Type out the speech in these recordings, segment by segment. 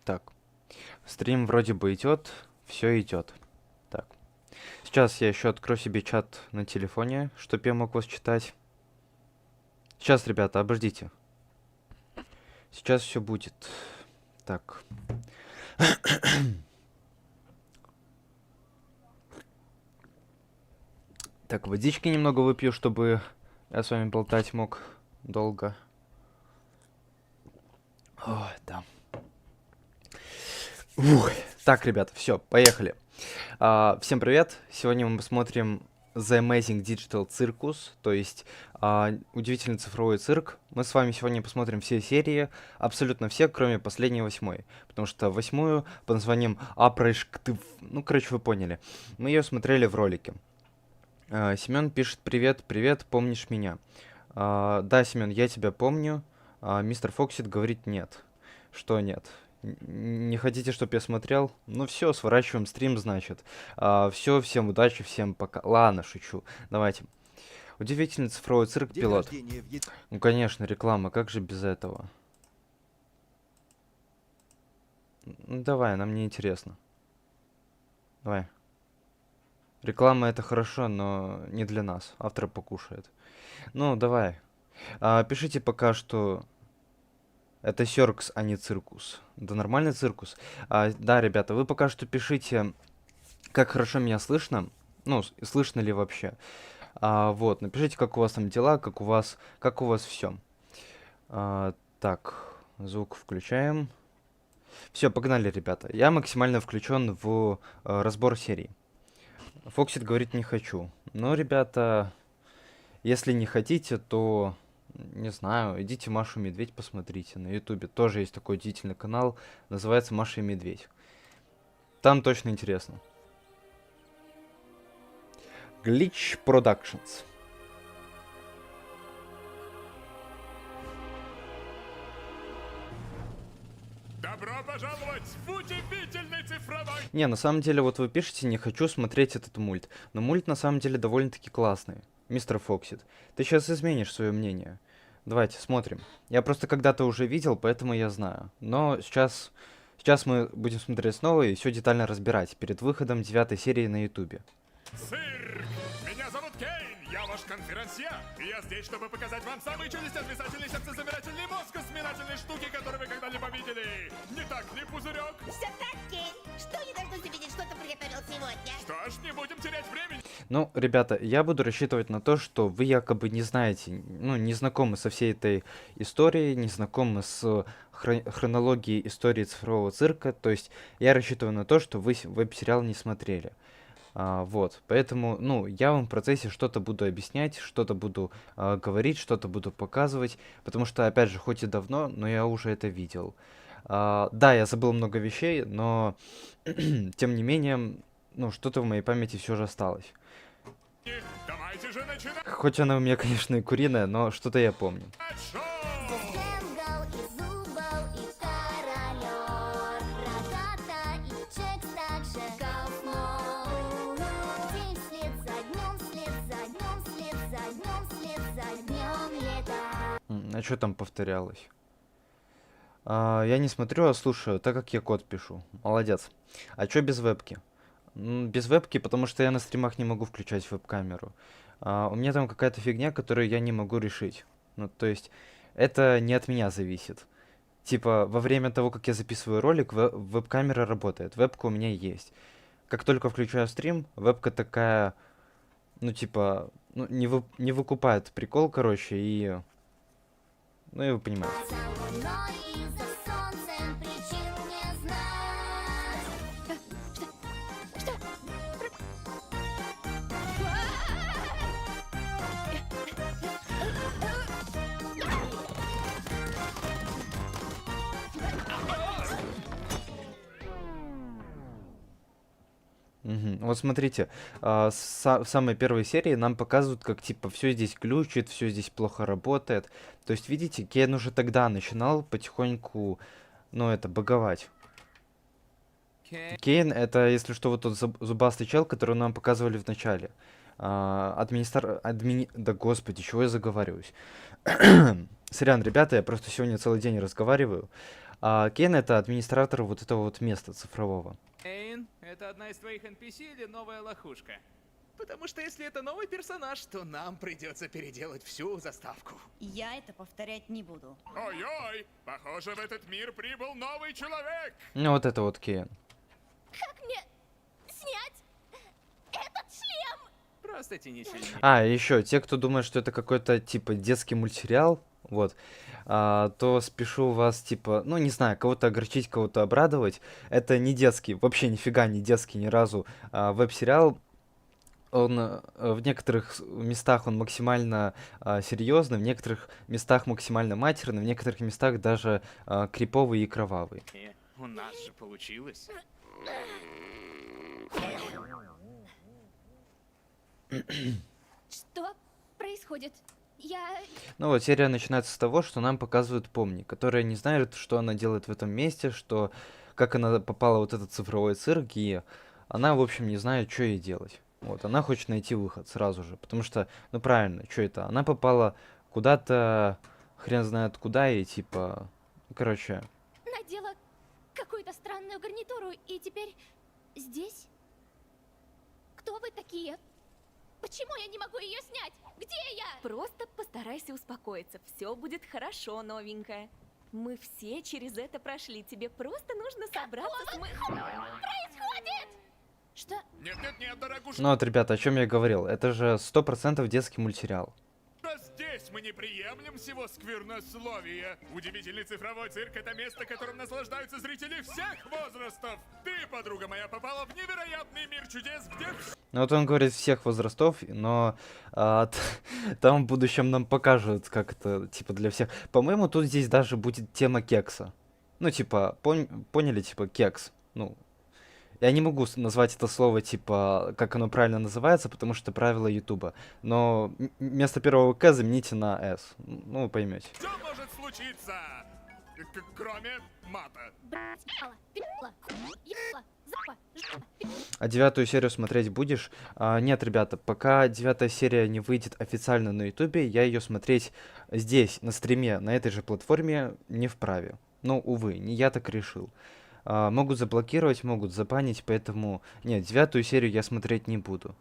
Так, стрим вроде бы идет, все идет. Так, сейчас я еще открою себе чат на телефоне, чтобы я мог вас читать. Сейчас, ребята, обождите. Сейчас все будет. Так. Так, водички немного выпью, чтобы я с вами болтать мог долго. О, да. Ух. Так, ребята, все, поехали. Всем привет! Сегодня мы посмотрим The Amazing Digital Circus, то есть удивительный цифровой цирк. Мы с вами сегодня посмотрим все серии, абсолютно все, кроме последней 8, потому что 8 под названием Апрышктыв, ну, короче, вы поняли. Мы ее смотрели в ролике. Семен пишет: привет, привет, помнишь меня? Да, Семен, я тебя помню. Мистер Фоксит говорит нет. Что нет? Не хотите, чтобы я смотрел? Ну все, сворачиваем стрим, значит. Все, всем удачи, всем пока. Ладно, шучу. Давайте. Удивительный цифровой цирк пилот. Ну конечно, реклама, как же без этого? Ну давай, нам не интересно. Давай. Реклама это хорошо, но не для нас. Автор покушает. Ну, давай. Пишите пока, что это Сёркс, а не циркус. Да нормальный циркус. Да, ребята, вы пока что пишите, как хорошо меня слышно. Ну, слышно ли вообще. Вот, напишите, как у вас там дела, как у вас все. Так, звук включаем. Все, погнали, ребята. Я максимально включен в разбор серий. Фоксит говорит не хочу. Но, ребята, если не хотите, то не знаю, идите Машу и Медведь посмотрите. На Ютубе тоже есть такой удивительный канал, называется Маша и Медведь. Там точно интересно. Glitch Productions. Добро пожаловать в удивительный цифровой... Не, на самом деле, вот вы пишете, не хочу смотреть этот мульт. Но мульт на самом деле довольно-таки классный. Мистер Фоксит, ты сейчас изменишь свое мнение. Давайте, смотрим. Я просто когда-то уже видел, поэтому я знаю. Но сейчас мы будем смотреть снова и все детально разбирать перед выходом 9 серии на Ютубе. Цирк! Меня зовут Кейн, я ваш конферансье. И я здесь, чтобы показать вам самые чудесно-отвисательные, сердцезамирательные, мозгосмирательные штуки, которые вы когда-либо видели. Не так ли, пузырек? Все так, Кейн. Что не должно увидеть, что ты приготовил сегодня? Что ж, не будем терять времени. Ну, ребята, я буду рассчитывать на то, что вы якобы не знаете, ну, не знакомы со всей этой историей, не знакомы с хронологией истории цифрового цирка. То есть я рассчитываю на то, что вы веб-сериал не смотрели. Вот, поэтому, ну, я вам в процессе что-то буду объяснять, что-то буду говорить, что-то буду показывать, потому что, опять же, хоть и давно, но я уже это видел. Да, я забыл много вещей, но, тем не менее, ну, что-то в моей памяти все же осталось. Давайте же начинать Хоть она у меня, конечно, и куриная, но что-то я помню. шоу! Хэнгл и Зубл и Королёр, Рогата и Чекс, также Кауфман. День вслед за днем, вслед за днем, вслед за днем, вслед за днем лета. А что там повторялось? Я не смотрю, а слушаю, так как я код пишу. Молодец. А чё без вебки? Без вебки, потому что я на стримах не могу включать веб-камеру. У меня там какая-то фигня, которую я не могу решить. Ну, то есть, это не от меня зависит. Типа, во время того, как я записываю ролик, веб-камера работает. Вебка у меня есть. Как только включаю стрим, вебка такая, ну, типа, ну, не выкупает прикол, короче, и... Ну, и вы понимаете. За луной и за солнцем причин не знать. Что? Мгм. Вот смотрите, в самой первой серии нам показывают, как типа все здесь глючит, все здесь плохо работает. То есть, видите, Кен уже тогда начинал потихоньку, ну, это, баговать. Кейн это, если что, вот тот зубастый чел, который нам показывали в начале. Да господи, чего я заговариваюсь? Сорян, ребята, я просто сегодня целый день разговариваю. А Кен это администратор вот этого вот места цифрового. Эйн, это одна из твоих NPC или новая лохушка? Потому что если это новый персонаж, то нам придется переделать всю заставку. Я это повторять не буду. Ой-ой, похоже, в этот мир прибыл новый человек. Ну вот это вот Кен. Как мне снять этот шлем? Просто тяни сильнее. А, еще те, кто думает, что это какой-то типа детский мультсериал, вот, то спешу вас, типа, ну не знаю, кого-то огорчить, кого-то обрадовать. Это не детский, вообще нифига не детский ни разу веб-сериал. Он в некоторых местах он максимально серьезный, в некоторых местах максимально матерный, в некоторых местах даже криповый и кровавый. У нас же получилось. Что происходит? Я... Ну вот серия начинается с того, что нам показывают Помни, которая не знает, что она делает в этом месте, что как она попала в вот этот цифровой цирк, и она, в общем, не знает, что ей делать. Вот, она хочет найти выход сразу же, потому что, ну правильно, что это? Она попала куда-то, хрен знает куда, и типа, короче, надела какую-то странную гарнитуру и теперь здесь? Кто вы такие? Почему я не могу ее снять? Где я? Просто постарайся успокоиться. Все будет хорошо, новенькая. Мы все через это прошли. Тебе просто нужно собраться с Происходит! Что? Нет-нет-нет, дорогуша, ну вот, ребята, о чем я говорил, это же 100% детский мультсериал. здесь мы не приемлем всего сквернословия. Удивительный цифровой цирк — это место, которым наслаждаются зрители всех возрастов. Ты, подруга моя, попала в невероятный мир чудес, где Ну вот он говорит всех возрастов, но там в будущем нам покажут, как это, типа, для всех. По-моему, тут здесь даже будет тема кекса. Ну, типа, поняли, типа, кекс. Ну, я не могу назвать это слово, типа, как оно правильно называется, потому что правила Ютуба. Но вместо первого К замените на С. Ну, вы поймете. все может случиться. Кроме мата. Блять, пила, ебала, запа, жопа. А 9-ю серию смотреть будешь? Нет, ребята, пока 9-я серия не выйдет официально на Ютубе, я ее смотреть здесь, на стриме, на этой же платформе не вправе. Ну, увы, не я так решил. Могут заблокировать, могут забанить, поэтому... Нет, 9-ю серию я смотреть не буду.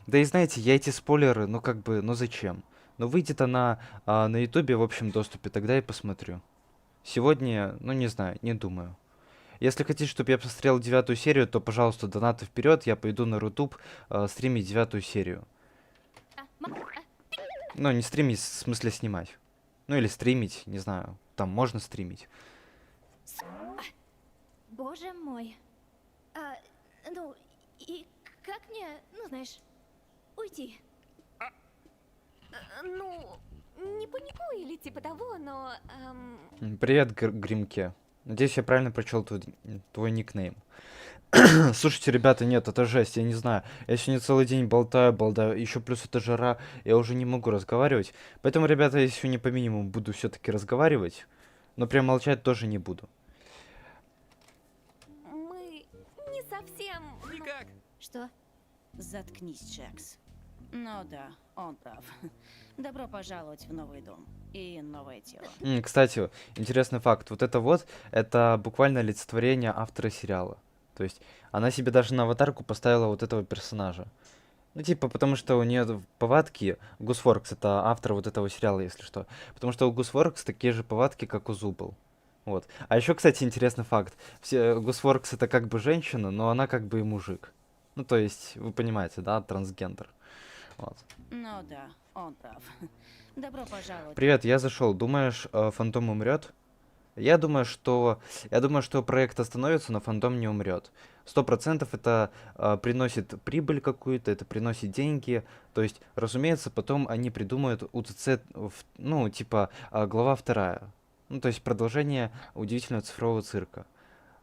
Да и знаете, я эти спойлеры, ну как бы, ну зачем? Ну выйдет она на Ютубе в общем доступе, тогда и посмотрю. Сегодня, ну не знаю, не думаю. Если хотите, чтобы я посмотрел 9-ю серию, то, пожалуйста, донаты вперед, я пойду на Рутуб стримить 9-ю серию. Ну, не стримить, в смысле снимать. Ну или стримить, не знаю, там можно стримить. Боже мой. Ну, и как мне, ну знаешь, уйти? Ну, не паникуй или типа того, но... Привет, Гримке. Надеюсь, я правильно прочел твой никнейм. Слушайте, ребята, нет, это жесть, я не знаю. Я сегодня целый день болтаю, еще плюс это жара, я уже не могу разговаривать. Поэтому, ребята, я сегодня по минимуму буду все-таки разговаривать, но прям молчать тоже не буду. Мы не совсем... Никак. Что? Заткнись, Джекс. Ну да, он прав. Добро пожаловать в новый дом и новое тело. Кстати, интересный факт. Вот это буквально олицетворение автора сериала. То есть она себе даже на аватарку поставила вот этого персонажа. Ну, типа, потому что у нее повадки... Гусворкс — это автор вот этого сериала, если что. Потому что у Гусворкс такие же повадки, как у Зубл. Вот. А еще, кстати, интересный факт. Гусворкс — это как бы женщина, но она как бы и мужик. Ну, то есть, вы понимаете, да, трансгендер. Вот. Ну да, он прав. Добро пожаловать. Привет, я зашел. Думаешь, Фантом умрет? Я думаю, что проект остановится, но Фантом не умрет. 100% это приносит прибыль какую-то, это приносит деньги. То есть, разумеется, потом они придумают УЦЦ, ну, типа, глава 2. Ну, то есть продолжение удивительного цифрового цирка.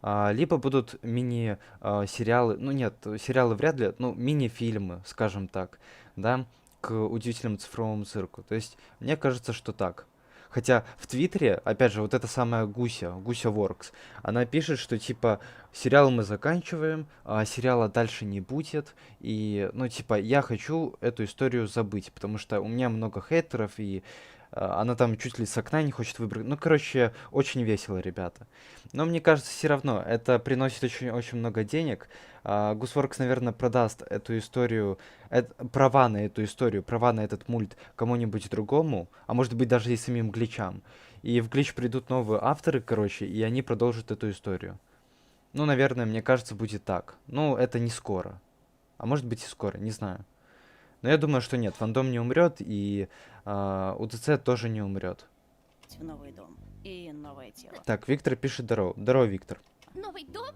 Либо будут мини-сериалы, ну нет, сериалы вряд ли, ну, мини-фильмы, скажем так, да, к удивительному цифровому цирку. То есть, мне кажется, что так. Хотя в Твиттере, опять же, вот эта самая Гуся Works, она пишет, что типа сериал мы заканчиваем, а сериала дальше не будет, и, ну, типа, я хочу эту историю забыть, потому что у меня много хейтеров, и Она там чуть ли с окна не хочет выбрать. Ну, короче, очень весело, ребята. Но мне кажется, все равно это приносит очень много денег. Гусворкс, наверное, продаст эту историю, права на эту историю, права на этот мульт кому-нибудь другому, а может быть даже и самим гличам. И в глич придут новые авторы, короче, и они продолжат эту историю. Ну, наверное, мне кажется, будет так. Ну, это не скоро. А может быть и скоро, не знаю. Но я думаю, что нет, фандом не умрет, и УТЦ тоже не умрет. В новый дом и новое тело. Так, Виктор пишет здорово. Здорово, Виктор. Новый дом?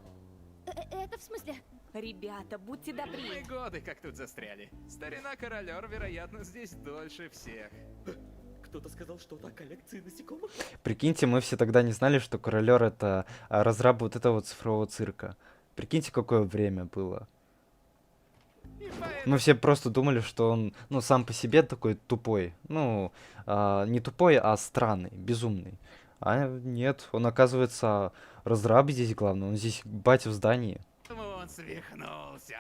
Это в смысле? Ребята, будьте Мы добрее. годы как тут застряли. Старина Королёр, вероятно, здесь дольше всех. Кто-то сказал что-то о коллекции насекомых? Прикиньте, мы все тогда не знали, что Королер это разраб вот этого цифрового цирка. Прикиньте, какое время было. И поэтому Мы все просто думали, что он, ну, сам по себе такой тупой. Ну, не тупой, а странный, безумный. А нет, он, оказывается, разраб здесь главный. Он здесь батя в здании. он свихнулся.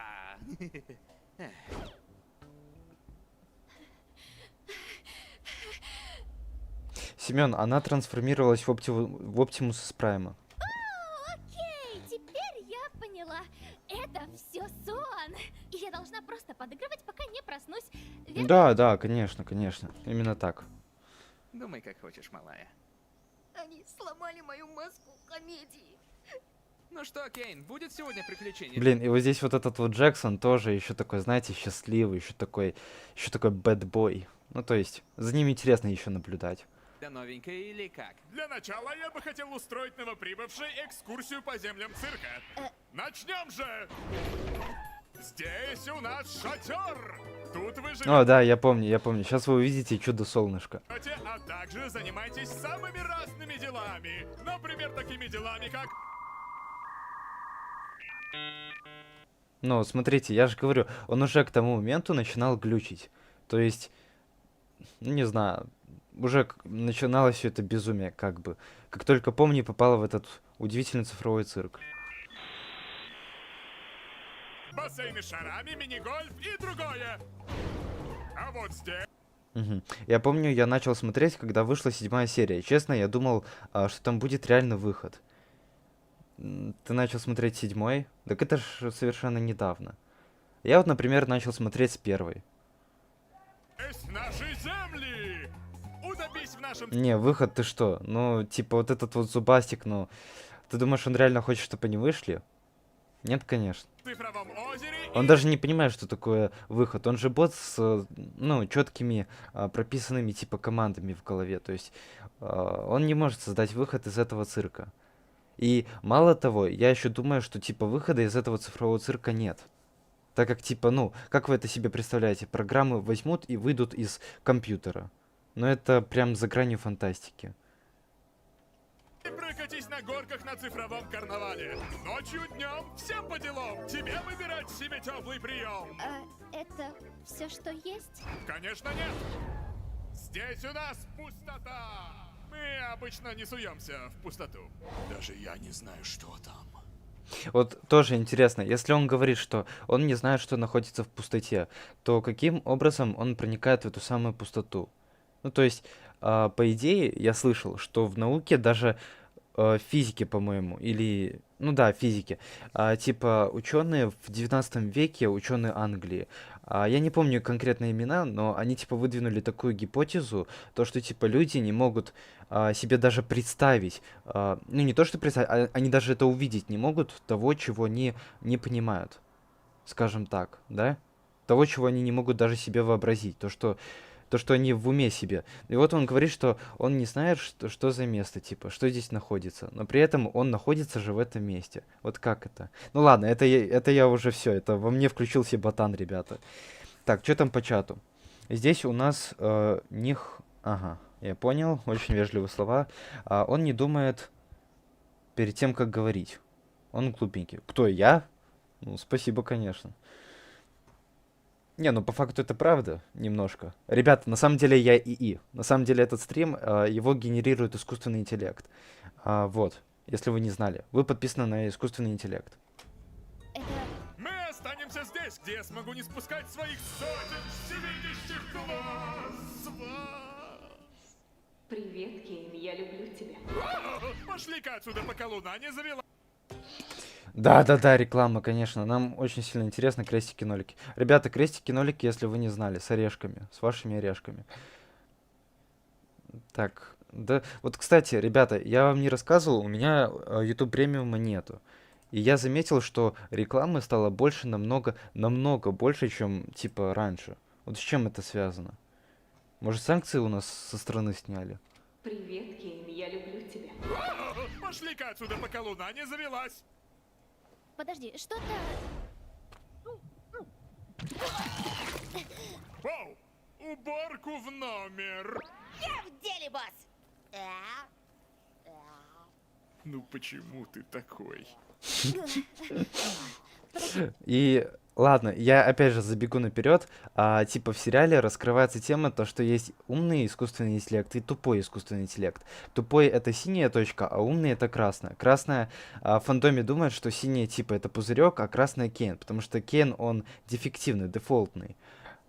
Семен, она трансформировалась в Оптимуса с Прайма. Окей, теперь я поняла. Это все сон. И я должна просто подыгрывать, пока не проснусь. Верно? Да, да, конечно, конечно. Именно так. Думай, как хочешь, малая. Они сломали мою маску комедии. Ну что, Кейн, будет сегодня приключение? Блин, и вот здесь вот этот вот Джексон тоже еще такой, знаете, счастливый, еще такой бэдбой. Ну, то есть, за ним интересно еще наблюдать. Да новенькая или как? Для начала я бы хотел устроить новоприбывшей экскурсию по землям цирка. Начнем же! Здесь у нас шатер! Тут вы О, да, я помню. Сейчас вы увидите чудо-солнышко. живете, а также занимайтесь самыми разными делами. Например, такими делами, как... Но смотрите, я же говорю, он уже к тому моменту начинал глючить. То есть, ну, не знаю, уже начиналось все это безумие, как бы. Как только Помни попала в этот удивительный цифровой цирк. бассейны с шарами, мини-гольф и другое. А вот здесь... Мгм. Я помню, я начал смотреть, когда вышла 7-я серия. Честно, я думал, что там будет реально выход. Ты начал смотреть 7-й? Так это ж совершенно недавно. Я вот, например, начал смотреть с 1-й. Здесь наши земли! Утопись в нашем Не, выход ты что? Ну, типа вот этот вот зубастик, ну... Ты думаешь, он реально хочет, чтобы они вышли? Нет, конечно. цифровом озере Он даже не понимает, что такое выход. Он же бот с, ну, четкими прописанными типа командами в голове. То есть он не может создать выход из этого цирка. И мало того, я еще думаю, что типа выхода из этого цифрового цирка нет. Так как типа, ну, как вы это себе представляете? Программы возьмут и выйдут из компьютера. Но это прям за гранью фантастики. и прокатись на горках на цифровом карнавале. Ночью, днем, всем по делам. Тебе выбирать себе теплый прием. Это все, что есть? Конечно нет. Здесь у нас пустота. Мы обычно не суемся в пустоту. Даже я не знаю, что там. Вот тоже интересно, если он говорит, что он не знает, что находится в пустоте, то каким образом он проникает в эту самую пустоту? Ну, то есть, по идее, я слышал, что в науке даже физики, по-моему, или, ну да, физики, типа ученые в 19 веке, ученые Англии, я не помню конкретные имена, но они типа выдвинули такую гипотезу, то что типа люди не могут себе даже представить, ну не то что представить, они даже это увидеть не могут, того, чего они не понимают, скажем так, да? Того, чего они не могут даже себе вообразить, то, что они в уме себе. И вот он говорит, что он не знает, что за место, типа, что здесь находится. Но при этом он находится же в этом месте. Вот как это? Ну ладно, это я уже все. Это во мне включился ботан, ребята. Так, что там по чату? Здесь у нас них... Ага, я понял. Очень вежливые слова. Он не думает перед тем, как говорить. Он глупенький. Кто, я? Ну, спасибо, конечно. Не, ну по факту это правда, немножко. Ребята, на самом деле я ИИ. На самом деле этот стрим, его генерирует искусственный интеллект. Вот, если вы не знали. Вы подписаны на искусственный интеллект. Это... Мы останемся здесь, где я смогу не спускать своих сотен всевидящих глаз с вас. Привет, Кейн, я люблю тебя. Пошли-ка отсюда, пока луна не завела. Да-да-да, реклама, конечно. Нам очень сильно интересно крестики-нолики. Ребята, крестики-нолики, если вы не знали, с орешками, с вашими орешками. Так, да, вот, кстати, ребята, я вам не рассказывал, у меня YouTube премиума нету. И я заметил, что рекламы стало больше намного больше, чем, типа, раньше. Вот с чем это связано? Может, санкции у нас со страны сняли? Привет, Кейн, я люблю тебя. Пошли-ка отсюда, пока луна не завелась. Подожди, что-то... Вау! Уборку в номер. Я в деле, босс! Ну почему ты такой? И ладно, я опять же забегу наперед. Типа в сериале раскрывается тема, то, что есть умный искусственный интеллект и тупой искусственный интеллект. Тупой это синяя точка, а умный это красная. Красная в фандоме думает, что синяя типа это пузырек, а красная Кейн, потому что Кейн он дефективный, дефолтный.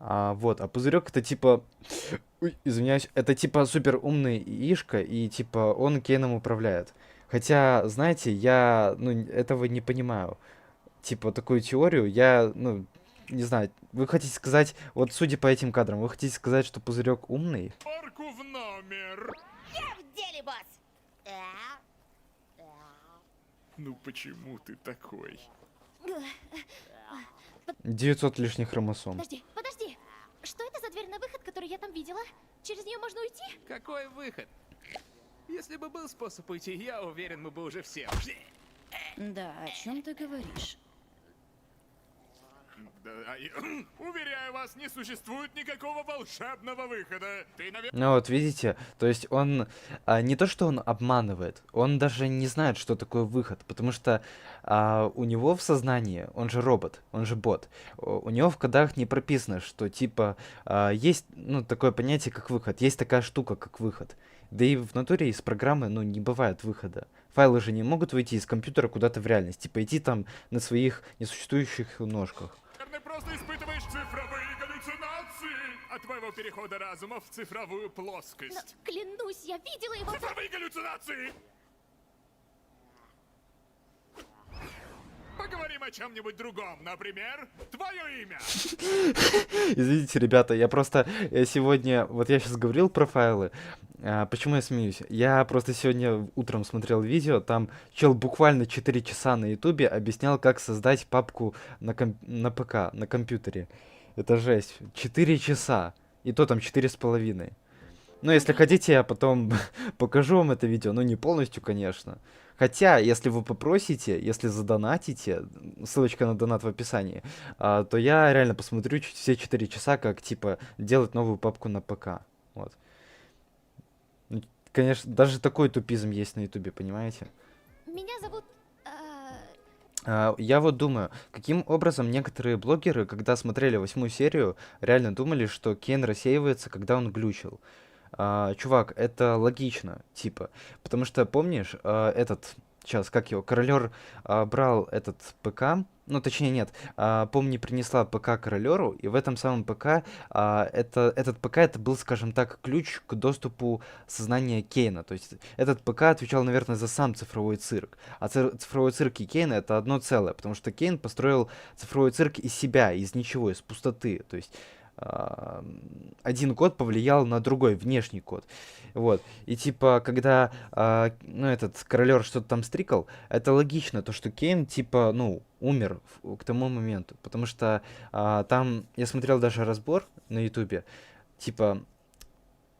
А пузырек это типа, ой, извиняюсь, это типа супер умный яишка, и типа он Кейном управляет. Хотя, знаете, я этого не понимаю. Типа такую теорию, я, не знаю, вы хотите сказать, вот судя по этим кадрам, вы хотите сказать, что пузырек умный? Уборку в номер. Я в деле, босс! Ну почему ты такой? 900 лишних хромосом. Подожди! Что это за дверь на выход, которую я там видела? Через нее можно уйти? Какой выход? Если бы был способ уйти, я уверен, мы бы уже все ушли. Да, о чем ты говоришь? Да, уверяю вас, не существует никакого волшебного выхода. Ты, наверное, Ну вот видите, то есть он не то, что он обманывает, он даже не знает, что такое выход, потому что у него в сознании, он же робот, он же бот, у него в кодах не прописано, что типа есть такое понятие, как выход, есть такая штука, как выход. Да и в натуре из программы, не бывает выхода. Файлы же не могут выйти из компьютера куда-то в реальность, типа идти там на своих несуществующих ножках. просто испытываешь цифровые галлюцинации от твоего перехода разума в цифровую Но, плоскость. клянусь, я видела его... Цифровые галлюцинации! Поговорим о чем-нибудь другом, например, твое имя. Извините, ребята, я сегодня, вот я сейчас говорил про файлы, почему я смеюсь? Я просто сегодня утром смотрел видео, там чел буквально 4 часа на ютубе объяснял, как создать папку на ПК, на компьютере. Это жесть, 4 часа, и то там 4,5. Ну, если хотите, я потом покажу вам это видео, но не полностью, конечно. Хотя, если вы попросите, если задонатите, ссылочка на донат в описании, то я реально посмотрю все 4 часа, как, типа, делать новую папку на ПК. Вот. Ну, конечно, даже такой тупизм есть на ютубе, понимаете? Меня зовут... Я вот думаю, каким образом некоторые блогеры, когда смотрели 8-ю серию, реально думали, что Кейн рассеивается, когда он глючил. Чувак, это логично, типа, потому что, помнишь, сейчас, как его, Королер брал этот ПК, ну, точнее, нет, помни, принесла ПК Королеру, и в этом самом ПК, этот ПК, это был, скажем так, ключ к доступу сознания Кейна, то есть этот ПК отвечал, наверное, за сам цифровой цирк, а цифровой цирк и Кейна это одно целое, потому что Кейн построил цифровой цирк из себя, из ничего, из пустоты, то есть один код повлиял на другой, внешний код. Вот. И типа, когда этот Королер что-то там стрикал, это логично, то, что Кейн, типа, умер к тому моменту. Потому что там, я смотрел даже разбор на ютубе, типа,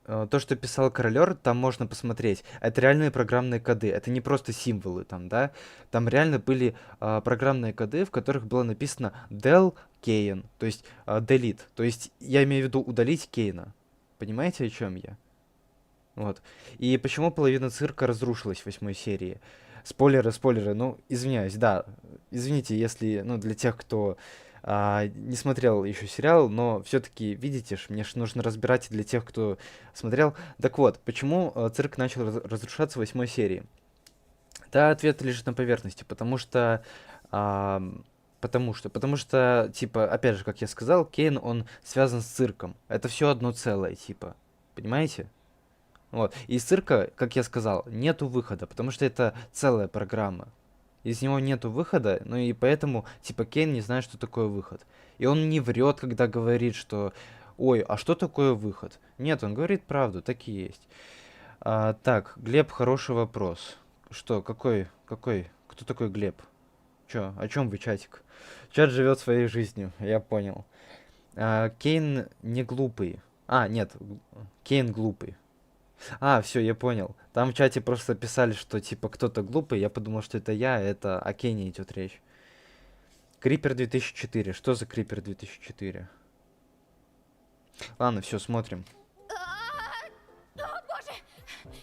то, что писал Королер, там можно посмотреть. Это реальные программные коды. Это не просто символы там, да. Там реально были программные коды, в которых было написано del Кейн, то есть delete. То есть я имею в виду удалить Кейна. Понимаете, о чем я? Вот. И почему половина цирка разрушилась в 8-й серии? Спойлеры, извиняюсь, да. Извините, если, для тех, кто не смотрел еще сериал, но все-таки, видите ж, мне ж нужно разбирать и для тех, кто смотрел. Так вот, почему цирк начал разрушаться в 8-й серии? Да, ответ лежит на поверхности, потому что, типа, опять же, как я сказал, Кейн, он связан с цирком. Это все одно целое, типа. Понимаете? Вот. И из цирка, как я сказал, нету выхода, потому что это целая программа. Из него нету выхода, ну и поэтому, типа, Кейн не знает, что такое выход. И он не врет, когда говорит, что «Ой, а что такое выход?» Нет, он говорит правду, так и есть. Так, Глеб, хороший вопрос. Что, кто такой Глеб? Чё, о чем вы, чатик? Чат живет своей жизнью, я понял. Кейн не глупый. Нет, Кейн глупый. Все, я понял. Там в чате просто писали, что типа кто-то глупый. Я подумал, что это я, это о Кейне идет речь. Крипер 2004. Что за Крипер 2004? Ладно, все, смотрим. О, боже!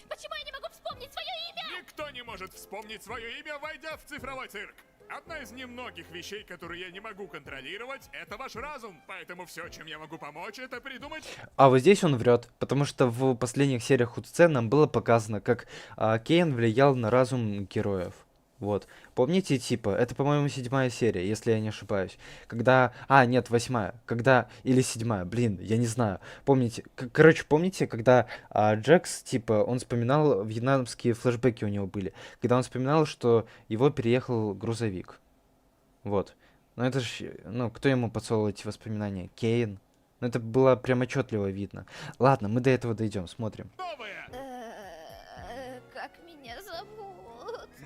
Почему я не могу вспомнить свое имя? Никто не может вспомнить свое имя, войдя в цифровой цирк. Одна из немногих вещей, которые я не могу контролировать, это ваш разум. Поэтому все, чем я могу помочь, это придумать... А вот здесь он врет, потому что в последних сериях УЦ нам было показано, как Кейн влиял на разум героев. Вот. Помните, типа, это, по-моему, 7-я серия, если я не ошибаюсь. Когда... нет, 8-я. Когда... Или 7-я, блин, я не знаю. Помните... Короче, помните, когда Джекс, типа, он вспоминал, вьетнамские флешбеки у него были. Когда он вспоминал, что его переехал грузовик. Вот. Ну это ж... Ну, кто ему подсовывал эти воспоминания? Кейн. Ну это было прям отчетливо видно. Ладно, мы до этого дойдем, смотрим. Новое! Как меня зовут?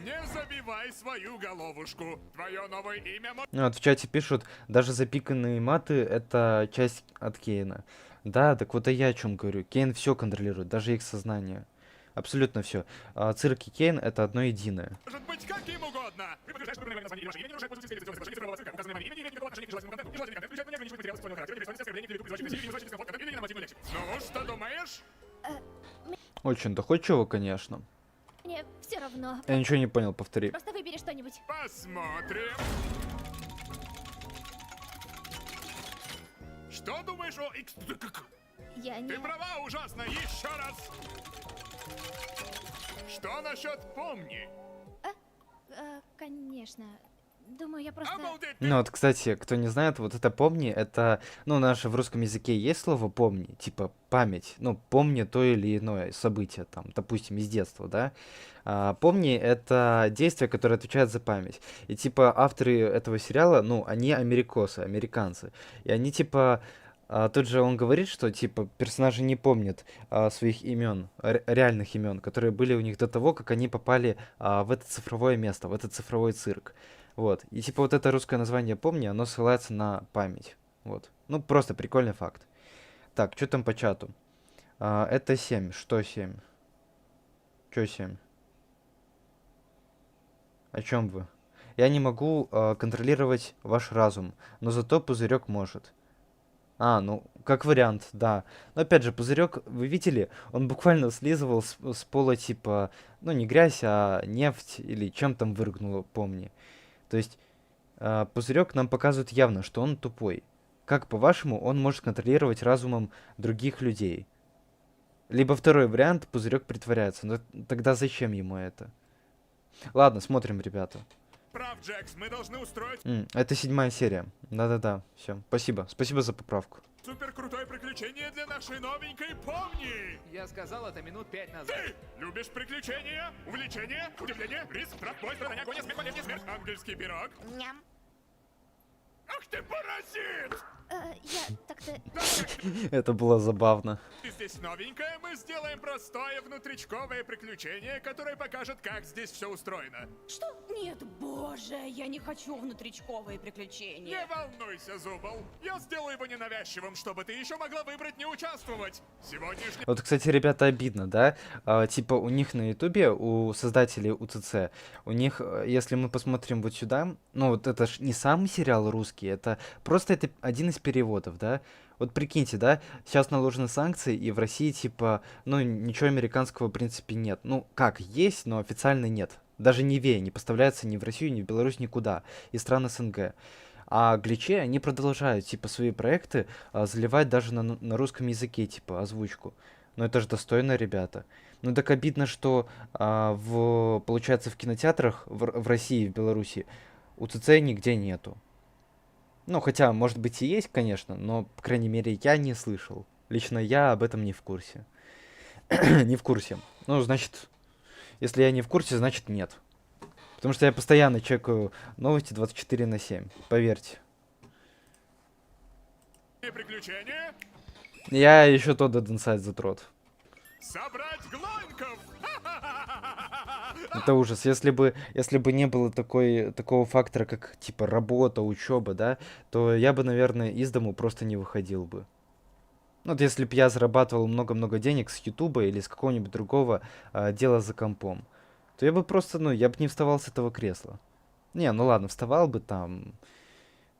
Не забивай свою головушку. Твое новое имя... Ну вот в чате пишут, даже запиканные маты это часть от Кейна. Да, так вот и я о чем говорю. Кейн все контролирует, даже их сознание. Абсолютно все. Цирк и Кейн это одно единое. Может быть каким угодно. Вы подтверждаете, что название или ваше имя не нарушает пользовательские регистрационные цифрового цирка. Указанное вами имя не имеет никакого отношения к нежелательному контенту. Нежелательный контент включает в неограниченный материал спорного характера, пересмотрите оскорбления, клевету, безочек, насилие, невзрачный дискомфорт, контент или ненормативную лексику. Ну, что думаешь? Очень доходчиво, конечно. Мне все равно. Я ничего не понял, повтори. Просто выбери что-нибудь. Посмотрим. Что думаешь о X? Я не... Ты права, ужасно. Еще раз. Что насчет помни? Конечно. Думаю, я просто... Обалдеть! Ну вот, кстати, кто не знает, вот это помни, это, ну, наше в русском языке есть слово помни, типа память, ну, помни то или иное событие, там, допустим, из детства, да. Помни это действие, которое отвечает за память. И типа авторы этого сериала, ну, они американцы. И они типа тут же он говорит, что типа персонажи не помнят своих имен, реальных имен, которые были у них до того, как они попали в это цифровое место, в этот цифровой цирк. Вот. И типа вот это русское название «Помни», оно ссылается на память. Вот. Ну, просто прикольный факт. Так, что там по чату? Это 7. Что 7? Чё 7? О чем вы? Я не могу контролировать ваш разум, но зато пузырек может. Ну, как вариант, да. Но опять же, пузырек, вы видели, он буквально слизывал с пола, типа, ну, не грязь, а нефть или чем там выргнуло, помни. То есть пузырек нам показывает явно, что он тупой. Как, по-вашему, он может контролировать разумом других людей? Либо второй вариант, пузырек притворяется. Но тогда зачем ему это? Ладно, смотрим, ребята. Прав, Джекс, мы должны устроить Это 7-я серия. Да-да-да, все. Спасибо. Спасибо за поправку. супер крутое приключение для нашей новенькой помни! Я сказал это минут 5 назад. Ты любишь приключения, увлечения, удивление, риск, страх, бой, страдания, агония, смех, болезнь, смерть, ангельский пирог? Ням. Ах ты паразит! Я так-то... Это было забавно. Ты здесь новенькая, мы сделаем простое внутричковое приключение, которое покажет, как здесь все устроено. Что? Нет, боже, я не хочу внутричковые Не приключения. волнуйся, Зубл. Я сделаю его ненавязчивым, чтобы ты еще могла выбрать не участвовать. Сегодняшний... Вот, кстати, ребята, обидно, да? Типа у них на ютубе, у создателей УЦЦ, у них, если мы посмотрим вот сюда, ну вот это ж не сам сериал русский, это просто это один из переводов, да? Вот прикиньте, да, сейчас наложены санкции, и в России, типа, ну, ничего американского, в принципе, нет. Ну, как, есть, но официально нет. Даже Нивея не поставляется ни в Россию, ни в Беларусь, никуда. Из стран СНГ. А гличи, они продолжают, типа, свои проекты заливать даже на русском языке, типа, озвучку. Ну, это же достойно, ребята. Ну, так обидно, что, получается, в кинотеатрах в России, в Беларуси УЦЦ нигде нету. Ну, хотя, может быть, и есть, конечно, но, по крайней мере, я не слышал. Лично я об этом не в курсе. Не в курсе. Ну, значит, если я не в курсе, значит нет. Потому что я постоянно чекаю новости 24/7, поверьте. И приключения? Я еще тот Dead Inside the Trot. Собрать глоньков! Это ужас. Если бы не было такого фактора, как типа работа, учеба, да, то я бы, наверное, из дому просто не выходил бы. Ну, вот если бы я зарабатывал много-много денег с Ютуба или с какого-нибудь другого дела за компом, то я бы просто, ну, я бы не вставал с этого кресла. Не, ну ладно, вставал бы там,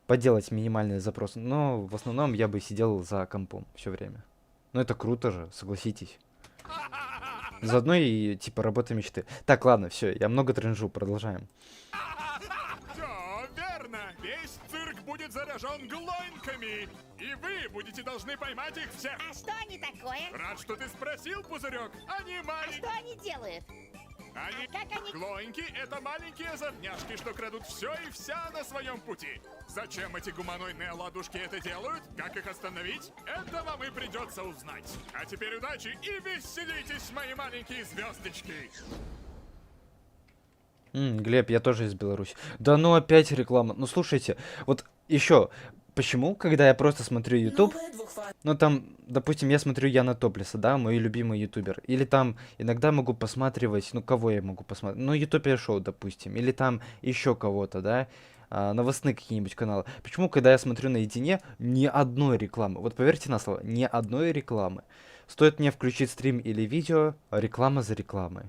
поделать минимальные запросы, но в основном я бы сидел за компом все время. Ну, это круто же, согласитесь. Заодно и, типа, работа мечты. Так, ладно, все, я много тренжу, продолжаем. Все верно. Весь цирк будет заражен глоньками. И вы будете должны поймать их всех. А что они такое? Рад, что ты спросил, Пузырек. Они маленькие. Что они делают? Они... Как они... Глоньки — это маленькие озорняшки, что крадут все и вся на своем пути. Зачем эти гуманоидные ладушки это делают? Как их остановить? Это вам и придется узнать. А теперь удачи и веселитесь, мои маленькие звездочки. Глеб, я тоже из Беларуси. Да ну опять реклама. Ну слушайте, вот еще, почему, когда я просто смотрю YouTube, ну там, допустим, я смотрю Яна Топлеса, да, мой любимый ютубер, или там иногда могу посматривать, ну кого я могу посмотреть, ну Ютопия Шоу, допустим, или там еще кого-то, да, новостные какие-нибудь каналы. Почему, когда я смотрю наедине, ни одной рекламы, вот поверьте на слово, ни одной рекламы. Стоит мне включить стрим или видео, реклама за рекламой.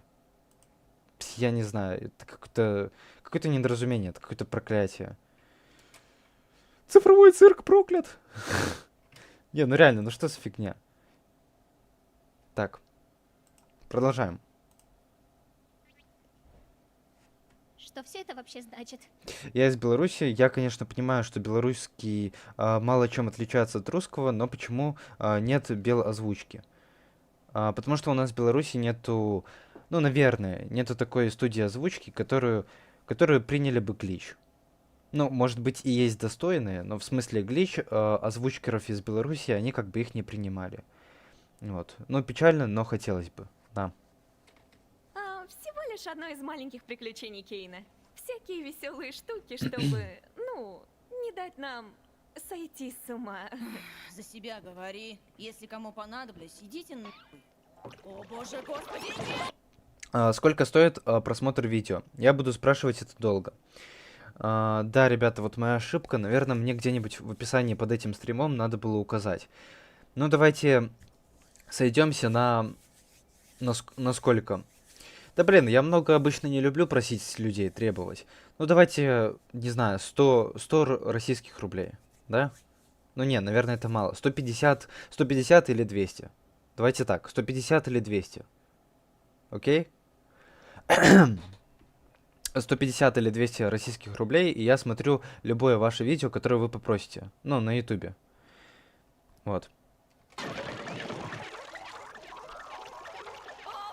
Я не знаю, это какое-то недоразумение, это какое-то проклятие. Цифровой цирк проклят! Не, ну реально, ну что за фигня? Так, продолжаем. Что все это вообще значит? Я из Беларуси, я, конечно, понимаю, что белорусский мало чем отличается от русского, но почему нет белозвучки? Потому что у нас в Беларуси нету, ну, наверное, нету такой студии озвучки, которую приняли бы глич. Ну, может быть, и есть достойные, но в смысле глич озвучкеров из Беларуси, они как бы их не принимали. Вот. Ну, печально, но хотелось бы, да. Всего лишь одно из маленьких приключений Кейна. Всякие веселые штуки, чтобы, ну, не дать нам сойти с ума. За себя говори. Если кому понадоблюсь, идите на... О боже, господи! Сколько стоит просмотр видео? Я буду спрашивать это долго. Да, ребята, вот моя ошибка. Наверное, мне где-нибудь в описании под этим стримом надо было указать. Ну, давайте сойдемся на сколько? Да, блин, я много обычно не люблю просить с людей, требовать. Ну, давайте, не знаю, 100 российских рублей, да? Ну, не, наверное, это мало. 150 или 200. Давайте так, 150 или 200. Окей? 150 или 200 российских рублей, и я смотрю любое ваше видео, которое вы попросите. Ну, на ютубе. Вот. О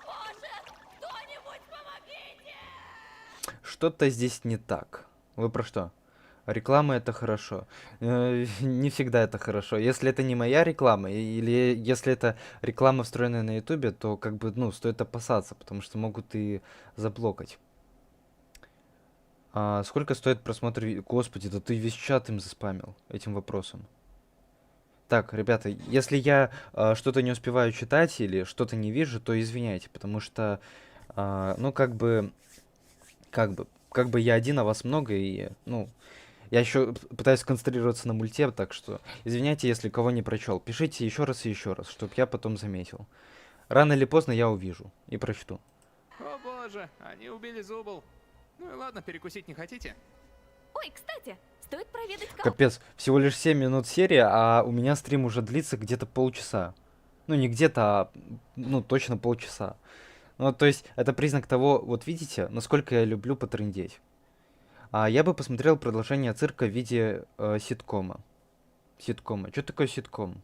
боже! Кто-нибудь помогите! Что-то здесь не так. Вы про что? Реклама — это хорошо. Не всегда это хорошо. Если это не моя реклама, или если это реклама, встроенная на ютубе, то как бы, ну, стоит опасаться, потому что могут и заблокать. Сколько стоит просмотр видео? Господи, да ты весь чат им заспамил этим вопросом. Так, ребята, если я что-то не успеваю читать или что-то не вижу, то извиняйте, потому что, ну, как бы я один, а вас много, и, ну, я еще пытаюсь сконцентрироваться на мульте, так что извиняйте, если кого не прочел. Пишите еще раз и еще раз, чтобы я потом заметил. Рано или поздно я увижу и прочту. О боже, они убили Зубл. Ну и ладно, перекусить не хотите? Ой, кстати, стоит проведать кал. Капец, всего лишь 7 минут серия, а у меня стрим уже длится где-то полчаса. Ну, не где-то, а, ну, точно полчаса. Ну, то есть, это признак того, вот видите, насколько я люблю потрындеть. Я бы посмотрел продолжение цирка в виде ситкома. Ситкома. Что такое ситком?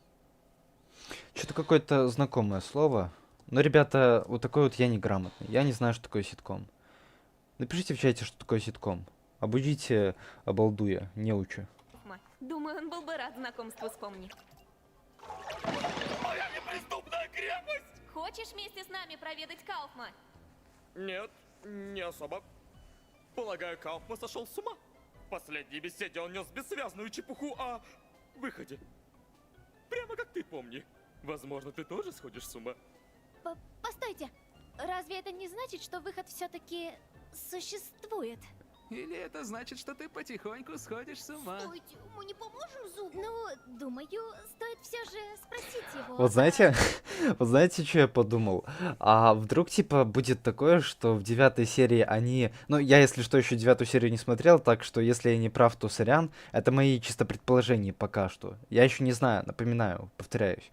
Что-то какое-то знакомое слово. Но, ребята, вот такой вот я неграмотный. Я не знаю, что такое ситком. Напишите в чате, что такое ситком. Обудите обалдуя, неуча. Думаю, он был бы рад знакомству с Помни. Моя неприступная крепость! хочешь вместе с нами проведать Кауфма? Нет, не особо. Полагаю, Кауфман сошел с ума. В последней беседе он нес бессвязную чепуху о выходе. Прямо как ты, помни. Возможно, ты тоже сходишь с ума. Постойте, разве это не значит, что выход все-таки существует? Или это значит, что ты потихоньку сходишь с ума? Стойте, мы не поможем Зубу? Ну, думаю, стоит все же спросить его. Вот знаете, вот знаете, что я подумал? А вдруг, типа, будет такое, что в 9 серии они... Ну, я, если что, еще 9 серию не смотрел, так что, если я не прав, то сорян. Это мои чисто предположения пока что. Я еще не знаю, напоминаю, повторяюсь.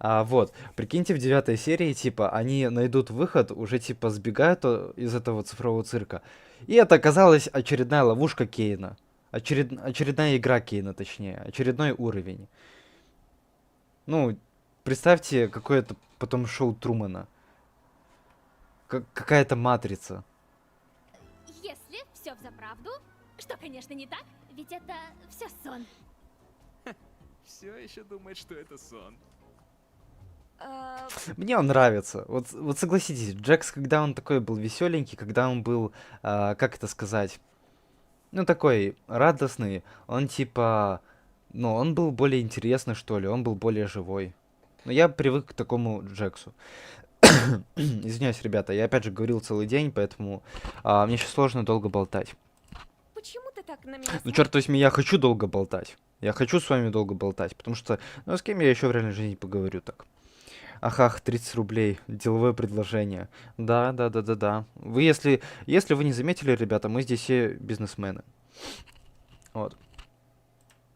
Вот, прикиньте, в 9 серии, типа, они найдут выход, уже, типа, сбегают из этого цифрового цирка. И это оказалась очередная ловушка Кейна. Очередная игра Кейна, точнее. Очередной уровень. Ну, представьте, какое-то потом шоу Трумана. Какая-то матрица. Если все взаправду, что, конечно, не так, ведь это все сон. Все еще думает, что это сон. Мне он нравится. Вот согласитесь, Джекс, когда он такой был веселенький, когда он был, как это сказать, ну такой радостный, он типа, ну он был более интересный, что ли, он был более живой. Но я привык к такому Джексу. Извиняюсь, ребята, я опять же говорил целый день, поэтому мне сейчас сложно долго болтать. Почему ты так на меня Ну, смотришь? черт возьми, я хочу долго болтать. Я хочу с вами долго болтать, потому что, ну, с кем я еще в реальной жизни поговорю так? Ах, 30 рублей. Деловое предложение. Да. Вы, если вы не заметили, ребята, мы здесь все бизнесмены. Вот.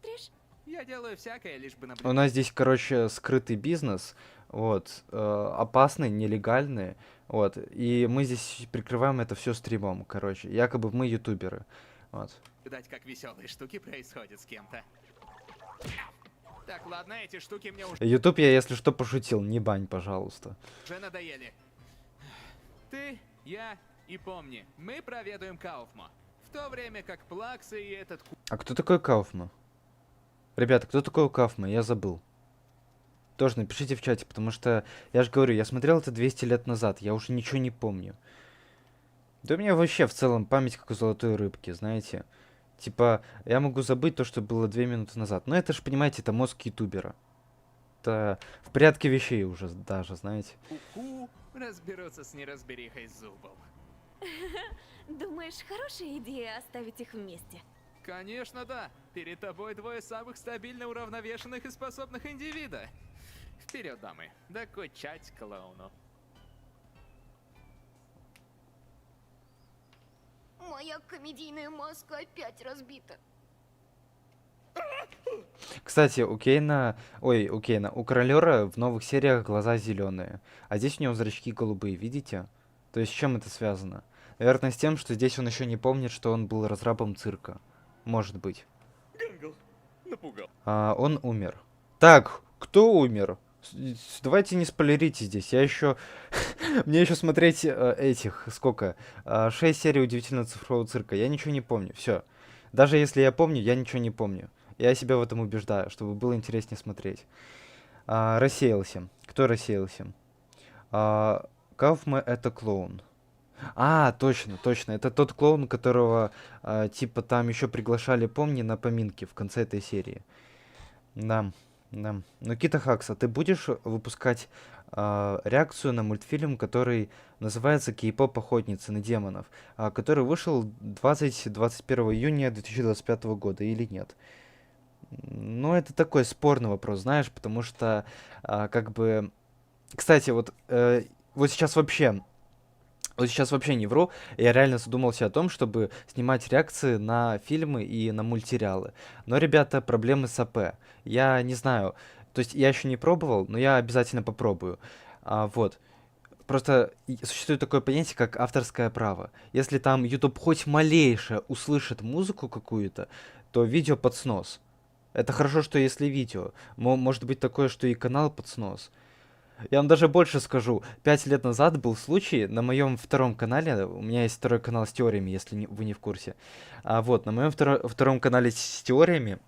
Смотришь? Я делаю всякое, лишь бы У наблюдать. нас здесь, короче, скрытый бизнес. Вот. Опасный, нелегальный. Вот. И мы здесь прикрываем это все стримом, короче. Якобы мы ютуберы. Вот. Наблюдать, как веселые штуки происходят с кем-то. Так, ладно, эти штуки мне Ютуб я, если что, пошутил. Не бань, пожалуйста. уже надоели. Ты, я и помни, мы проведуем Кауфма. В то время как Плакса и этот А кто такой Кауфман? Ребята, кто такой Кауфман? Я забыл. Тоже напишите в чате, потому что, я же говорю, я смотрел это 200 лет назад, я уже ничего не помню. Да у меня вообще в целом память как у золотой рыбки, знаете. Типа, я могу забыть то, что было 2 минуты назад. Но это же, понимаете, это мозг ютубера. Это в порядке вещей уже даже, знаете. Ку-ку разберутся с неразберихой зубов. Думаешь, хорошая идея оставить их вместе? Конечно, да. Перед тобой двое самых стабильно уравновешенных и способных индивида. Вперед, дамы. Докучать клоуну. Моя комедийная маска опять разбита. Кстати, у Кейна, у Королера в новых сериях глаза зеленые, а здесь у него зрачки голубые, видите? То есть с чем это связано? Наверное, с тем, что здесь он еще не помнит, что он был разрабом цирка. Может быть. Гэнгл напугал. Он умер. Так, кто умер? Давайте не спойлерите здесь. Я еще... Мне еще смотреть этих... Сколько? 6 серий удивительного цифрового цирка. Я ничего не помню. Все. Даже если я помню, я ничего не помню. Я себя в этом убеждаю, чтобы было интереснее смотреть. Рассеялся. Кто рассеялся? Кауфман — это клоун. Точно. Это тот клоун, которого, типа, там еще приглашали, помни, на поминки в конце этой серии. Да. Ну, Кита Хакса, ты будешь выпускать реакцию на мультфильм, который называется «Кей-поп охотницы на демонов», который вышел 21 июня 2025 года или нет? Ну, это такой спорный вопрос, знаешь, потому что, как бы... Кстати, вот сейчас вообще не вру, я реально задумался о том, чтобы снимать реакции на фильмы и на мультсериалы. Но, ребята, проблемы с АП. Я не знаю, то есть я еще не пробовал, но я обязательно попробую. Вот. Просто существует такое понятие, как авторское право. Если там YouTube хоть малейшее услышит музыку какую-то, то видео под снос. Это хорошо, что если видео. Может быть такое, что и канал под снос. Я вам даже больше скажу. 5 лет назад был случай на моем втором канале. У меня есть второй канал с теориями, если вы не в курсе. Вот, на моем втором канале с теориями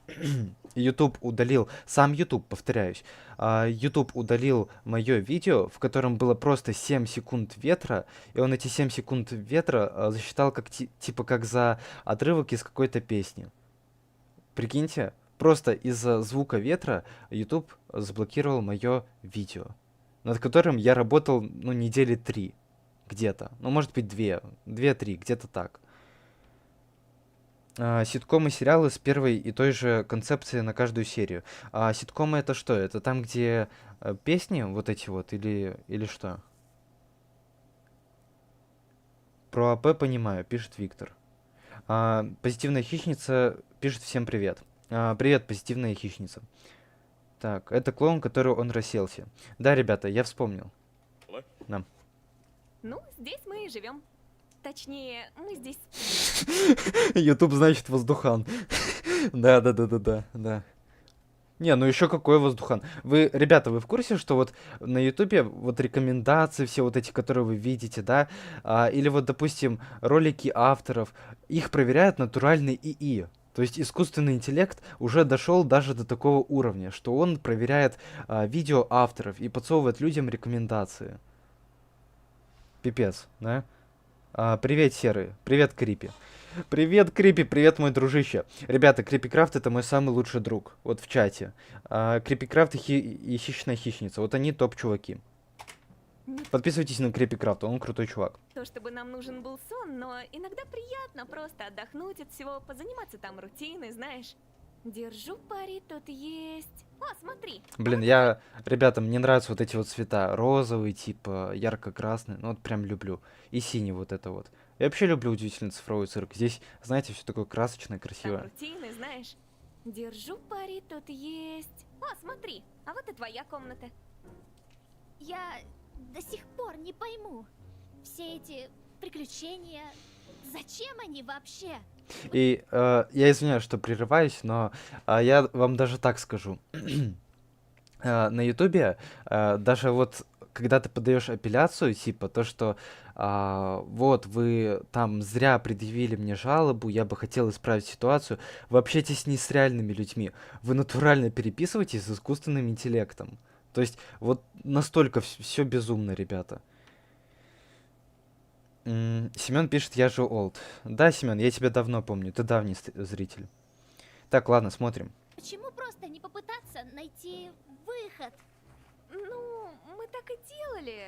YouTube удалил, сам YouTube, повторяюсь, YouTube удалил мое видео, в котором было просто 7 секунд ветра, и он эти 7 секунд ветра засчитал как типа как за отрывок из какой-то песни. Прикиньте, просто из-за звука ветра YouTube заблокировал мое видео, над которым я работал, ну, недели 3 где-то. Ну, может быть, 2-3, где-то так. Ситкомы, сериалы с первой и той же концепцией на каждую серию. Ситкомы это что? Это там, где песни вот эти вот, или что? Про АП понимаю, пишет Виктор. Позитивная хищница пишет всем привет. Привет, позитивная хищница. Так, это клоун, который он расселся. Да, ребята, я вспомнил. Да. Ну, здесь мы и живем. Точнее, мы здесь... YouTube, значит, воздухан. Да. Не, ну еще какой воздухан. Вы, ребята, вы в курсе, что вот на Ютубе вот рекомендации все вот эти, которые вы видите, да, или вот, допустим, ролики авторов, их проверяет натуральный ИИ. То есть искусственный интеллект уже дошел даже до такого уровня, что он проверяет видео авторов и подсовывает людям рекомендации. Пипец, да? Привет, Серый. Привет, Крипи. Привет, Крипи, привет, мой дружище. Ребята, Крипикрафт это мой самый лучший друг. Вот в чате. Крипикрафт и Хищная Хищница. Вот они топ-чуваки. Подписывайтесь на Крипикрафта, он крутой чувак. То, чтобы нам нужен был сон, но иногда приятно просто отдохнуть от всего, позаниматься там рутиной, знаешь. Держу пари, тут есть... О, смотри! Блин, ребята, мне нравятся вот эти вот цвета. Розовый, типа, ярко-красный. Ну, вот прям люблю. И синий вот это вот. Я вообще люблю удивительный цифровой цирк. Здесь, знаете, все такое красочное, Там красивое. рутины, знаешь. Держу пари, тут есть... О, смотри! А вот и твоя комната. Я до сих пор не пойму. Все эти приключения, зачем они вообще? И я извиняюсь, что прерываюсь, но я вам даже так скажу. На Ютубе даже вот когда ты подаешь апелляцию, типа то, что вот вы там зря предъявили мне жалобу, я бы хотел исправить ситуацию, вы общаетесь не с реальными людьми, вы натурально переписываетесь с искусственным интеллектом. То есть вот настолько все безумно, ребята. Семен пишет, я же олд. Да, Семен, я тебя давно помню, ты давний зритель. Так, ладно, смотрим. Почему просто не попытаться найти выход? Ну, мы так и делали,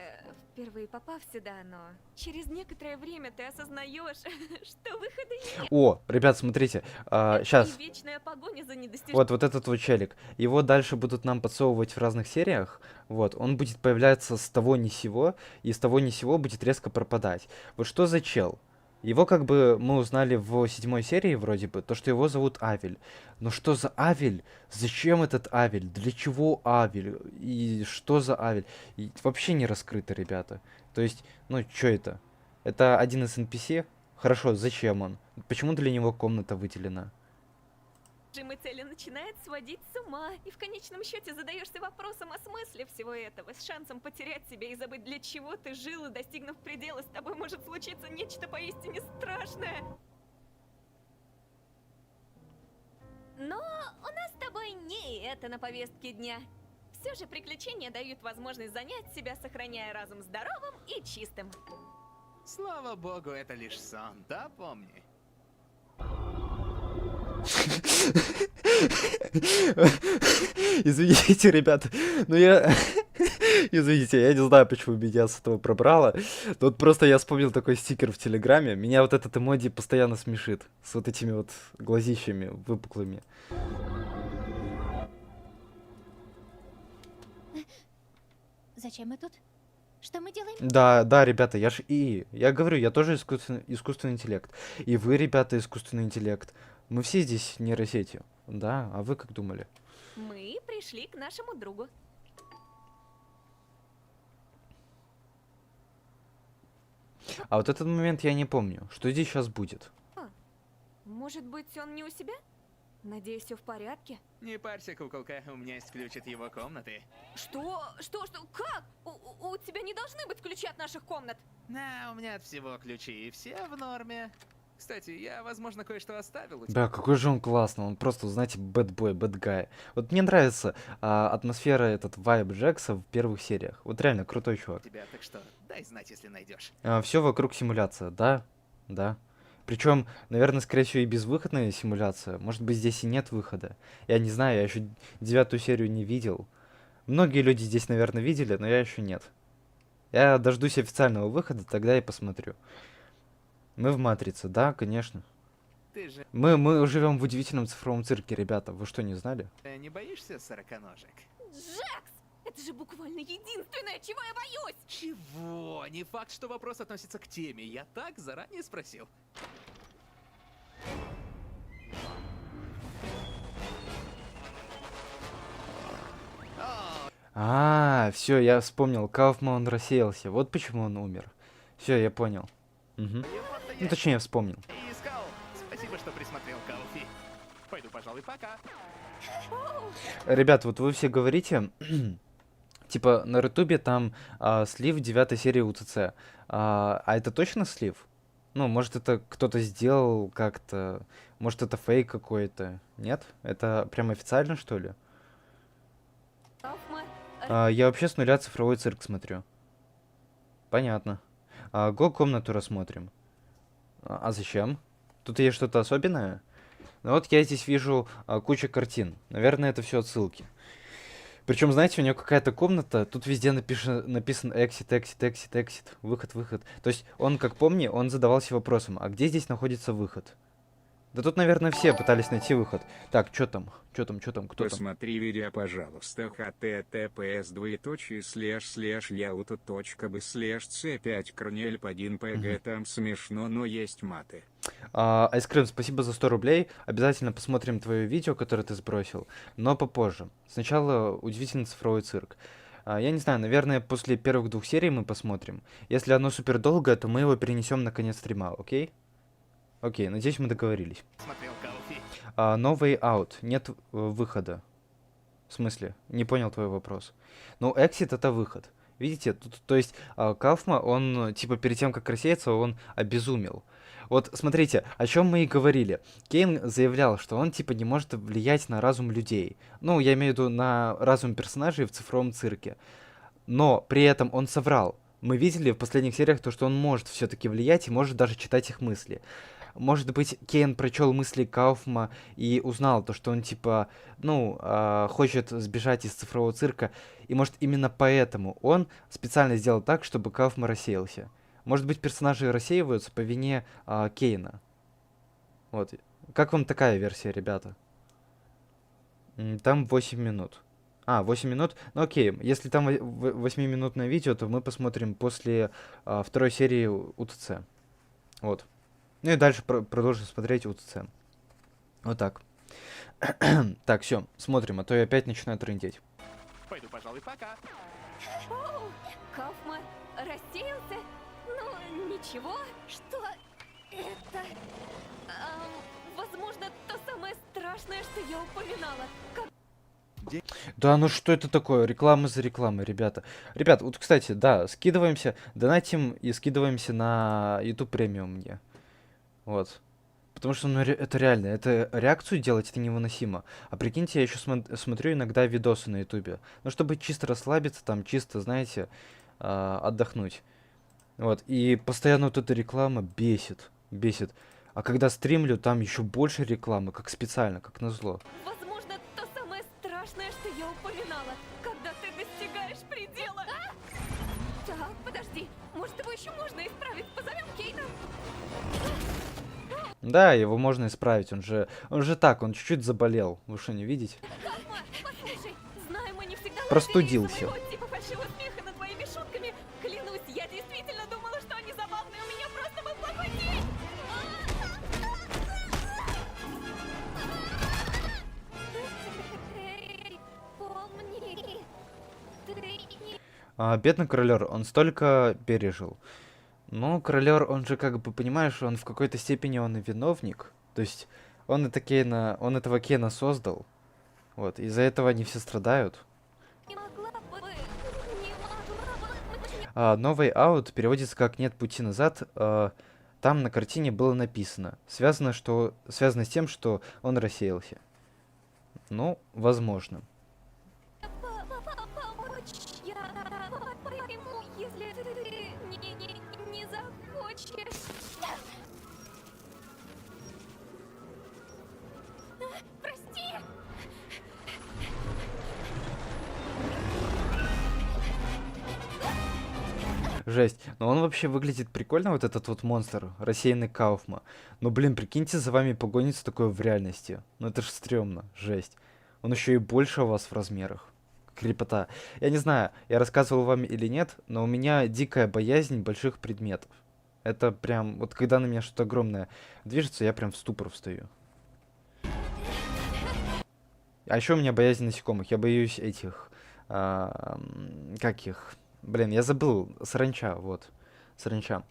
впервые попав сюда, но через некоторое время ты осознаешь, что выхода нет. О, ребят, смотрите, Это сейчас. не вечная погоня за недостижимым. Вот этот вот челик. Его дальше будут нам подсовывать в разных сериях. Вот, он будет появляться с того ни сего, и с того ни сего будет резко пропадать. Вот что за чел? Его как бы мы узнали в 7-й серии вроде бы, то что его зовут Авель. Но что за Авель? Зачем этот Авель? Для чего Авель? И что за Авель? И вообще не раскрыто, ребята. То есть, ну что это? Это один из NPC? Хорошо, зачем он? Почему для него комната выделена? Цели начинает сводить с ума, и в конечном счете задаешься вопросом о смысле всего этого, с шансом потерять себя и забыть, для чего ты жил, и достигнув предела, с тобой может случиться нечто поистине страшное. Но у нас с тобой не это на повестке дня. Все же приключения дают возможность занять себя, сохраняя разум здоровым и чистым. Слава богу, это лишь сон, да, помни? Извините, ребята, но я... Извините, я не знаю, почему меня с этого пробрало. Тут просто я вспомнил такой стикер в Телеграме. Меня вот этот эмодзи постоянно смешит. С вот этими вот глазищами выпуклыми. Зачем мы тут? Что мы делаем? Да, ребята, я ж ИИ. Я говорю, я тоже искусственный интеллект. И вы, ребята, искусственный интеллект. Мы все здесь нейросетью. Да, а вы как думали? Мы пришли к нашему другу. А вот этот момент я не помню. Что здесь сейчас будет? Может быть, он не у себя? Надеюсь, все в порядке? Не парься, куколка, у меня есть ключ от его комнаты. Что? Что? Как? У тебя не должны быть ключи от наших комнат. Да, у меня от всего ключи, и все в норме. Кстати, я, возможно, кое-что оставил у тебя. Бля, какой же он классный, он просто, знаете, бэтбой, бэтгай. Вот мне нравится атмосфера, этот вайб Джекса в первых сериях. Вот реально крутой чувак. Так что дай знать, если найдешь. Все вокруг симуляция, да, да. Причем, наверное, скорее всего, и безвыходная симуляция. Может быть, здесь и нет выхода. Я не знаю, я еще 9-ю серию не видел. Многие люди здесь, наверное, видели, но я еще нет. Я дождусь официального выхода, тогда и посмотрю. Мы в Матрице, да, конечно. Ты же Мы живем в удивительном цифровом цирке, ребята. Вы что, не знали? не боишься сороконожек? Джекс! Это же буквально единственное, чего я боюсь! Чего? Не факт, что вопрос относится к теме. Я так заранее спросил. Все, я вспомнил. Кауфман рассеялся. Вот почему он умер. Все, я понял. Мгм. Ну, точнее, вспомнил. И искал. Спасибо, что присмотрел, Кауфи. Пойду, пожалуй, пока. Ребят, вот вы все говорите, типа, на Рутубе там слив 9 серии УЦЦ. А это точно слив? Ну, может, это кто-то сделал как-то, может, это фейк какой-то. Нет? Это прям официально, что ли? Кауфман, Я вообще с нуля цифровой цирк смотрю. Понятно. Го комнату рассмотрим. А зачем? Тут есть что-то особенное? Ну вот я здесь вижу кучу картин. Наверное, это все отсылки. Причем, знаете, у него какая-то комната, тут везде написан exit, exit, exit, exit, выход, выход. То есть он, как помни, он задавался вопросом, а где здесь находится выход? Да тут, наверное, все пытались найти выход. Так, что там? Что там, кто там? Посмотри видео, пожалуйста, https://yauto.b/c5 корнельп1pg, там смешно, но есть маты. Айскрим, спасибо за 100 рублей. Обязательно посмотрим твое видео, которое ты сбросил, но попозже. Сначала удивительный цифровой цирк. Я не знаю, наверное, после первых 2 серий мы посмотрим. Если оно супер долгое, то мы его перенесем на конец стрима, окей? Окей, надеюсь, мы договорились. Смотрел, Кауфи. No Way Out. Нет выхода. В смысле? Не понял твой вопрос. Ну, exit — это выход. Видите? Тут, то есть Кауфма, он, типа, перед тем, как рассеяться, он обезумел. Вот, смотрите, о чем мы и говорили. Кейн заявлял, что он, типа, не может влиять на разум людей. Ну, я имею в виду на разум персонажей в цифровом цирке. Но при этом он соврал. Мы видели в последних сериях то, что он может все-таки влиять и может даже читать их мысли. Может быть, Кейн прочел мысли Кауфма и узнал то, что он, типа, ну, хочет сбежать из цифрового цирка. И может именно поэтому он специально сделал так, чтобы Кауфма рассеялся. Может быть, персонажи рассеиваются по вине Кейна. Вот. Как вам такая версия, ребята? Там 8 минут. 8 минут? Ну окей, если там 8-минутное видео, то мы посмотрим после 2 серии УТЦ. Вот. Ну и дальше продолжим смотреть УТЦ. Вот так. Так, все, смотрим, а то я опять начинаю трындеть. Пойду, пожалуй, пока. Кауфман рассеялся? Ну, ничего. Что это? Возможно, то самое страшное, что я упоминала. Да, ну что это такое? Реклама за рекламой, ребята. Ребят, вот, кстати, да, скидываемся, донатим и скидываемся на YouTube премиум мне. Вот. Потому что, ну, это реально, это реакцию делать, это невыносимо. А прикиньте, я еще смотрю иногда видосы на ютубе. Ну, чтобы чисто расслабиться, там, чисто, знаете, отдохнуть. Вот, и постоянно вот эта реклама бесит, бесит. А когда стримлю, там еще больше рекламы, как специально, как назло. Возможно, то самое страшное, что я упоминала, когда ты достигаешь предела. Так, подожди, может, его еще можно исправить? Позовем Кейна? Да, его можно исправить, он же так, он чуть-чуть заболел. Вы что, не видите? Кауфман, послушай, знаю, мы не всегда Простудился. ловили своего типа фальшивого смеха над твоими шутками. Клянусь, я действительно думала, что они забавные, у меня просто был плохой день. Эй, помни, ты... Бедный королер, он столько пережил. Ну, королер, он же как бы, понимаешь, он в какой-то степени он и виновник. То есть Он этого Кейна создал. Вот, из-за этого они все страдают. Не могла бы, не могла бы. No Way Out переводится как «нет пути назад». Там на картине было написано. Связано с тем, что он рассеялся. Ну, возможно. Помочь я пойму, если ты не захочешь. Прости. Жесть. Но он вообще выглядит прикольно, вот этот вот монстр, рассеянный Кауфма. Но, блин, прикиньте, за вами погонится такое в реальности. Ну это ж стрёмно, жесть. Он еще и больше у вас в размерах. Крепота. Я не знаю, я рассказывал вам или нет, но у меня дикая боязнь больших предметов. Это прям, вот когда на меня что-то огромное движется, я прям в ступор встаю. А еще у меня боязнь насекомых. Я боюсь этих... как их? Блин, я забыл. Саранча, вот. Саранча.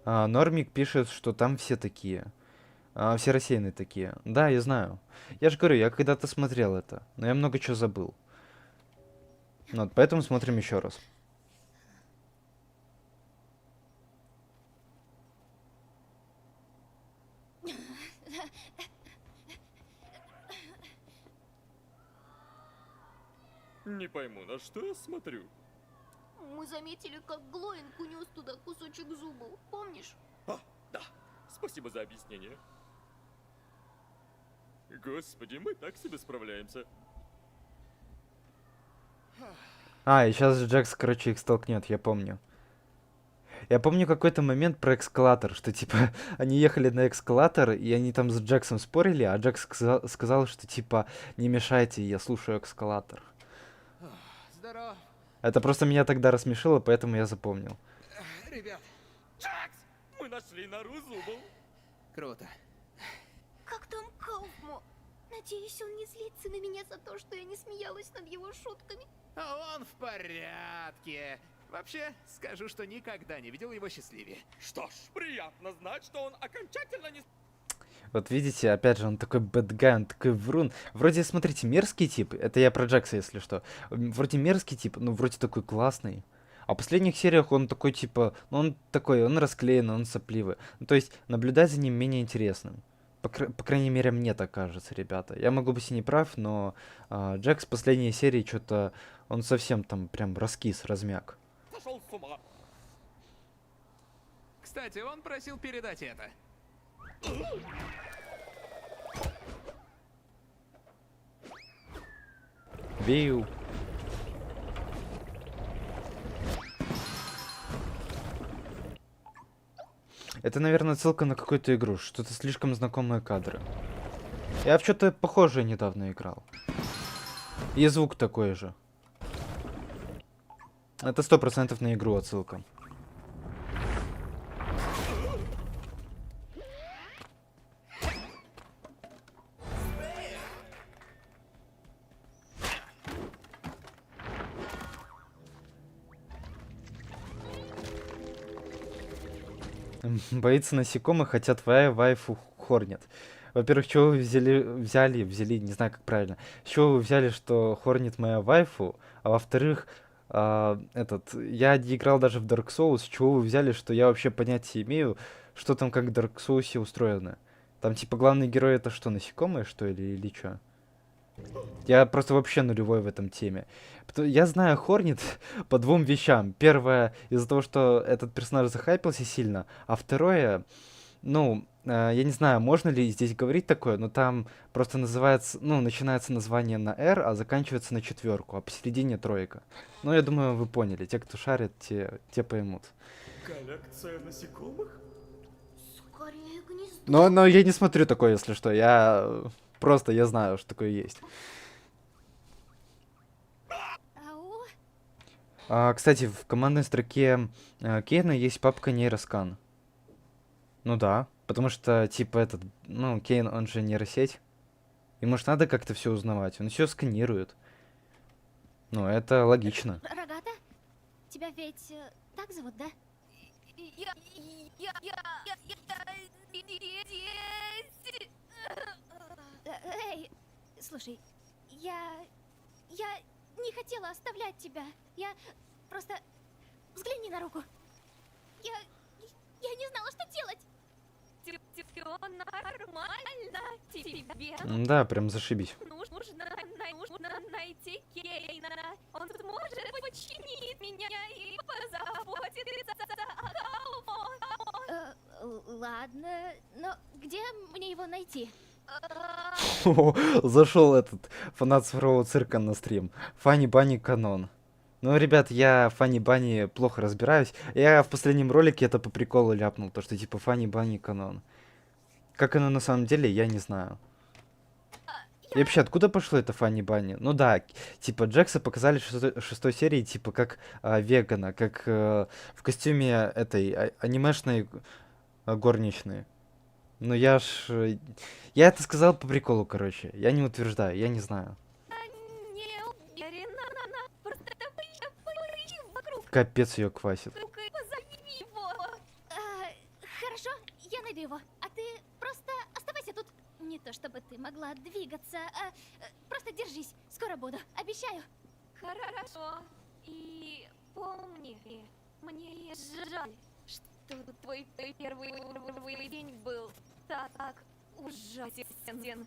Нормик пишет, что там все такие. Все рассеянные такие. Да, я знаю. Я же говорю, я когда-то смотрел это, но я много чего забыл. Вот, поэтому смотрим еще раз. Не пойму, на что я смотрю. Мы заметили, как Глоинг унес туда кусочек зуба. Помнишь? А, да. Спасибо за объяснение. Господи, мы так себе справляемся. И сейчас Джекс, короче, их столкнет, я помню. Я помню какой-то момент про эскалатор, что типа они ехали на эскалатор, и они там с Джексом спорили, а Джекс сказал, что типа не мешайте, я слушаю эскалатор. Здорово, Это просто меня тогда рассмешило, поэтому я запомнил. ребят. Джакс! Мы нашли нору зубов. Круто. Как там Кауфмо? Надеюсь, он не злится на меня за то, что я не смеялась над его шутками. А он в порядке. Вообще, скажу, что никогда не видел его счастливее. Что ж, приятно знать, что он окончательно не... Вот видите, опять же, он такой бэдгай, он такой врун. Вроде, смотрите, мерзкий тип, это я про Джекса, если что. Вроде мерзкий тип, но вроде такой классный. А в последних сериях он такой, типа, ну он такой, он расклеенный, он сопливый. Ну, то есть, наблюдать за ним менее интересным. По крайней мере, мне так кажется, ребята. Я могу быть и не прав, но Джекс в последней серии что-то, он совсем там прям раскис, размяк. Сошел с ума. Кстати, он просил передать это. Виу. Это, наверное, ссылка на какую-то игру, что-то слишком знакомые кадры. Я в что-то похожее недавно играл. И звук такой же. Это 100% на игру отсылка. Боится насекомых, хотя твоя вайфу Хорнет. Во-первых, чего вы взяли, не знаю, как правильно. С чего вы взяли, что Хорнет моя вайфу, а во-вторых, я не играл даже в Dark Souls, с чего вы взяли, что я вообще понятия имею, что там как в Dark Souls устроено. Там типа главный герой это что, насекомые, что ли, или что? Я просто вообще нулевой в этом теме. Я знаю Хорнет по двум вещам. Первое, из-за того, что этот персонаж захайпился сильно, а второе, я не знаю, можно ли здесь говорить такое, но там просто называется, начинается название на R, а заканчивается на 4, а посередине тройка. Ну, я думаю, вы поняли. Те, кто шарит, те поймут. Коллекция насекомых? Скорее гнездо. Но я не смотрю такое, если что. Я знаю, что такое есть. Ау. Кстати, в командной строке Кейна есть папка нейроскан. Ну да, потому что, типа, Кейн, он же нейросеть. Ему ж надо как-то все узнавать. Он все сканирует. Ну, это логично. Рогата? Тебя ведь так зовут, да? Эй, слушай, я не хотела оставлять тебя. Я просто... Взгляни на руку. Я не знала, что делать. Все нормально. Тебе Да, прям зашибись. нужно найти Кейна. Он сможет починить меня и позаботиться о Ладно, но где мне его найти? Зашел этот фанат цифрового цирка на стрим. Фанни Банни канон. Ну, ребят, я в Фанни Банни плохо разбираюсь. Я в последнем ролике это по приколу ляпнул, то что типа Фанни Банни канон. Как оно на самом деле, я не знаю. И вообще, откуда пошло это Фанни Банни? Ну да, типа Джекса показали в шестой серии, типа как вегана, как в костюме этой анимешной горничной. Ну я я это сказал по приколу, короче. Я не утверждаю, я не знаю. не уверена. Просто поищи вокруг. Капец ее квасит. Позови его. Хорошо, я найду его. А ты просто оставайся тут. Не то чтобы ты могла двигаться, просто держись. Скоро буду, обещаю. Хорошо. И помни, мне жаль, что твой первый день был так ужасен.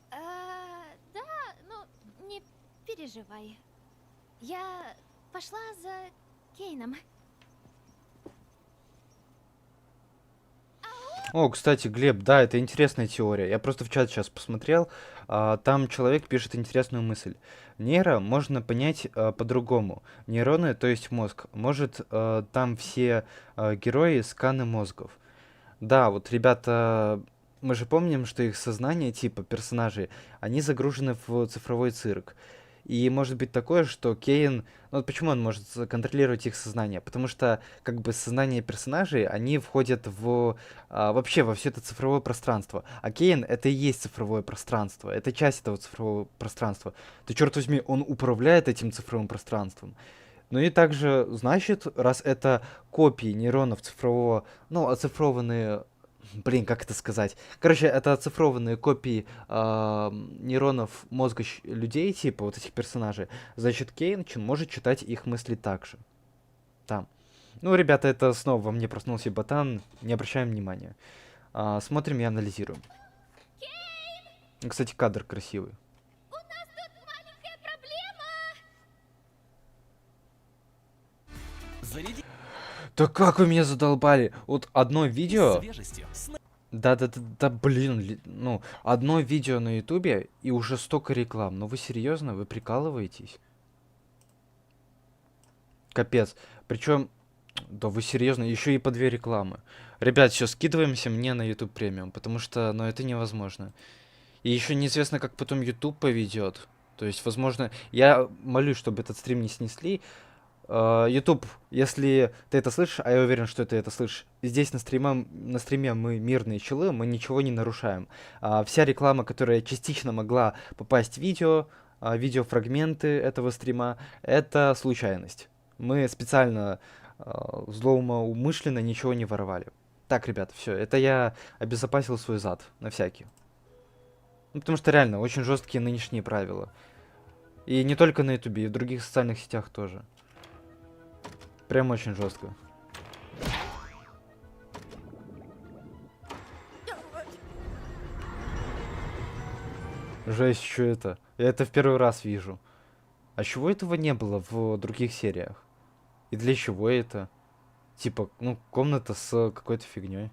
Да, ну, не переживай. Я пошла за Кейном. О, кстати, Глеб, да, это интересная теория. Я просто в чат сейчас посмотрел. Там человек пишет интересную мысль. Нейро можно понять по-другому. Нейроны, то есть мозг, может там все герои сканы мозгов. Да, вот ребята, мы же помним, что их сознание, типа персонажей, они загружены в цифровой цирк. И может быть такое, что Кейн... Ну вот почему он может контролировать их сознание? Потому что как бы сознание персонажей, они входят в... вообще во все это цифровое пространство. А Кейн это и есть цифровое пространство. Это часть этого цифрового пространства. То, черт возьми, он управляет этим цифровым пространством. Ну и также, значит, раз это копии нейронов цифрового... Ну, оцифрованные... Блин, как это сказать? Короче, это оцифрованные копии нейронов мозга людей, типа вот этих персонажей. Значит, Кейн может читать их мысли также. Там. Ну, ребята, это снова во мне проснулся ботан. Не обращаем внимания. Смотрим и анализируем. Кстати, кадр красивый. У нас тут маленькая проблема. Да как вы меня задолбали? Вот одно видео... Да, блин, ну, одно видео на ютубе и уже столько реклам. Ну вы серьезно? Вы прикалываетесь? Капец. Причем, да вы серьезно, еще и по 2 рекламы. Ребят, сейчас скидываемся мне на YouTube премиум, потому что, ну, это невозможно. И еще неизвестно, как потом YouTube поведет. То есть, возможно, я молюсь, чтобы этот стрим не снесли. YouTube, если ты это слышишь, а я уверен, что ты это слышишь, здесь на стриме мы мирные челы, мы ничего не нарушаем. Вся реклама, которая частично могла попасть в видео, видеофрагменты этого стрима, это случайность. Мы специально, злоумышленно ничего не воровали. Так, ребята, все, это я обезопасил свой зад на всякий. Ну, потому что реально, очень жесткие нынешние правила. И не только на YouTube, и в других социальных сетях тоже. Прям очень жестко. Жесть, что это? Я это в первый раз вижу. А чего этого не было в других сериях? И для чего это? Типа, ну, комната с какой-то фигней.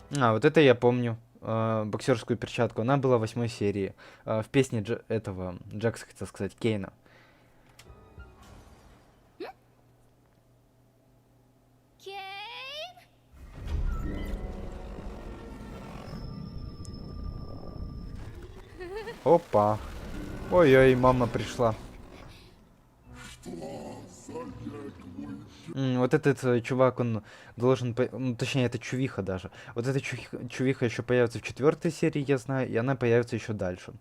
Вот это я помню. Боксерскую перчатку. Она была в 8 серии. В песне этого Джекса, хотел сказать, Кейна. Кейн? Опа. Ой-ой, мама пришла. Что за Вот этот чувак, он должен, ну, точнее, это чувиха даже. Вот эта чувиха еще появится в 4-й серии, я знаю, и она появится еще дальше.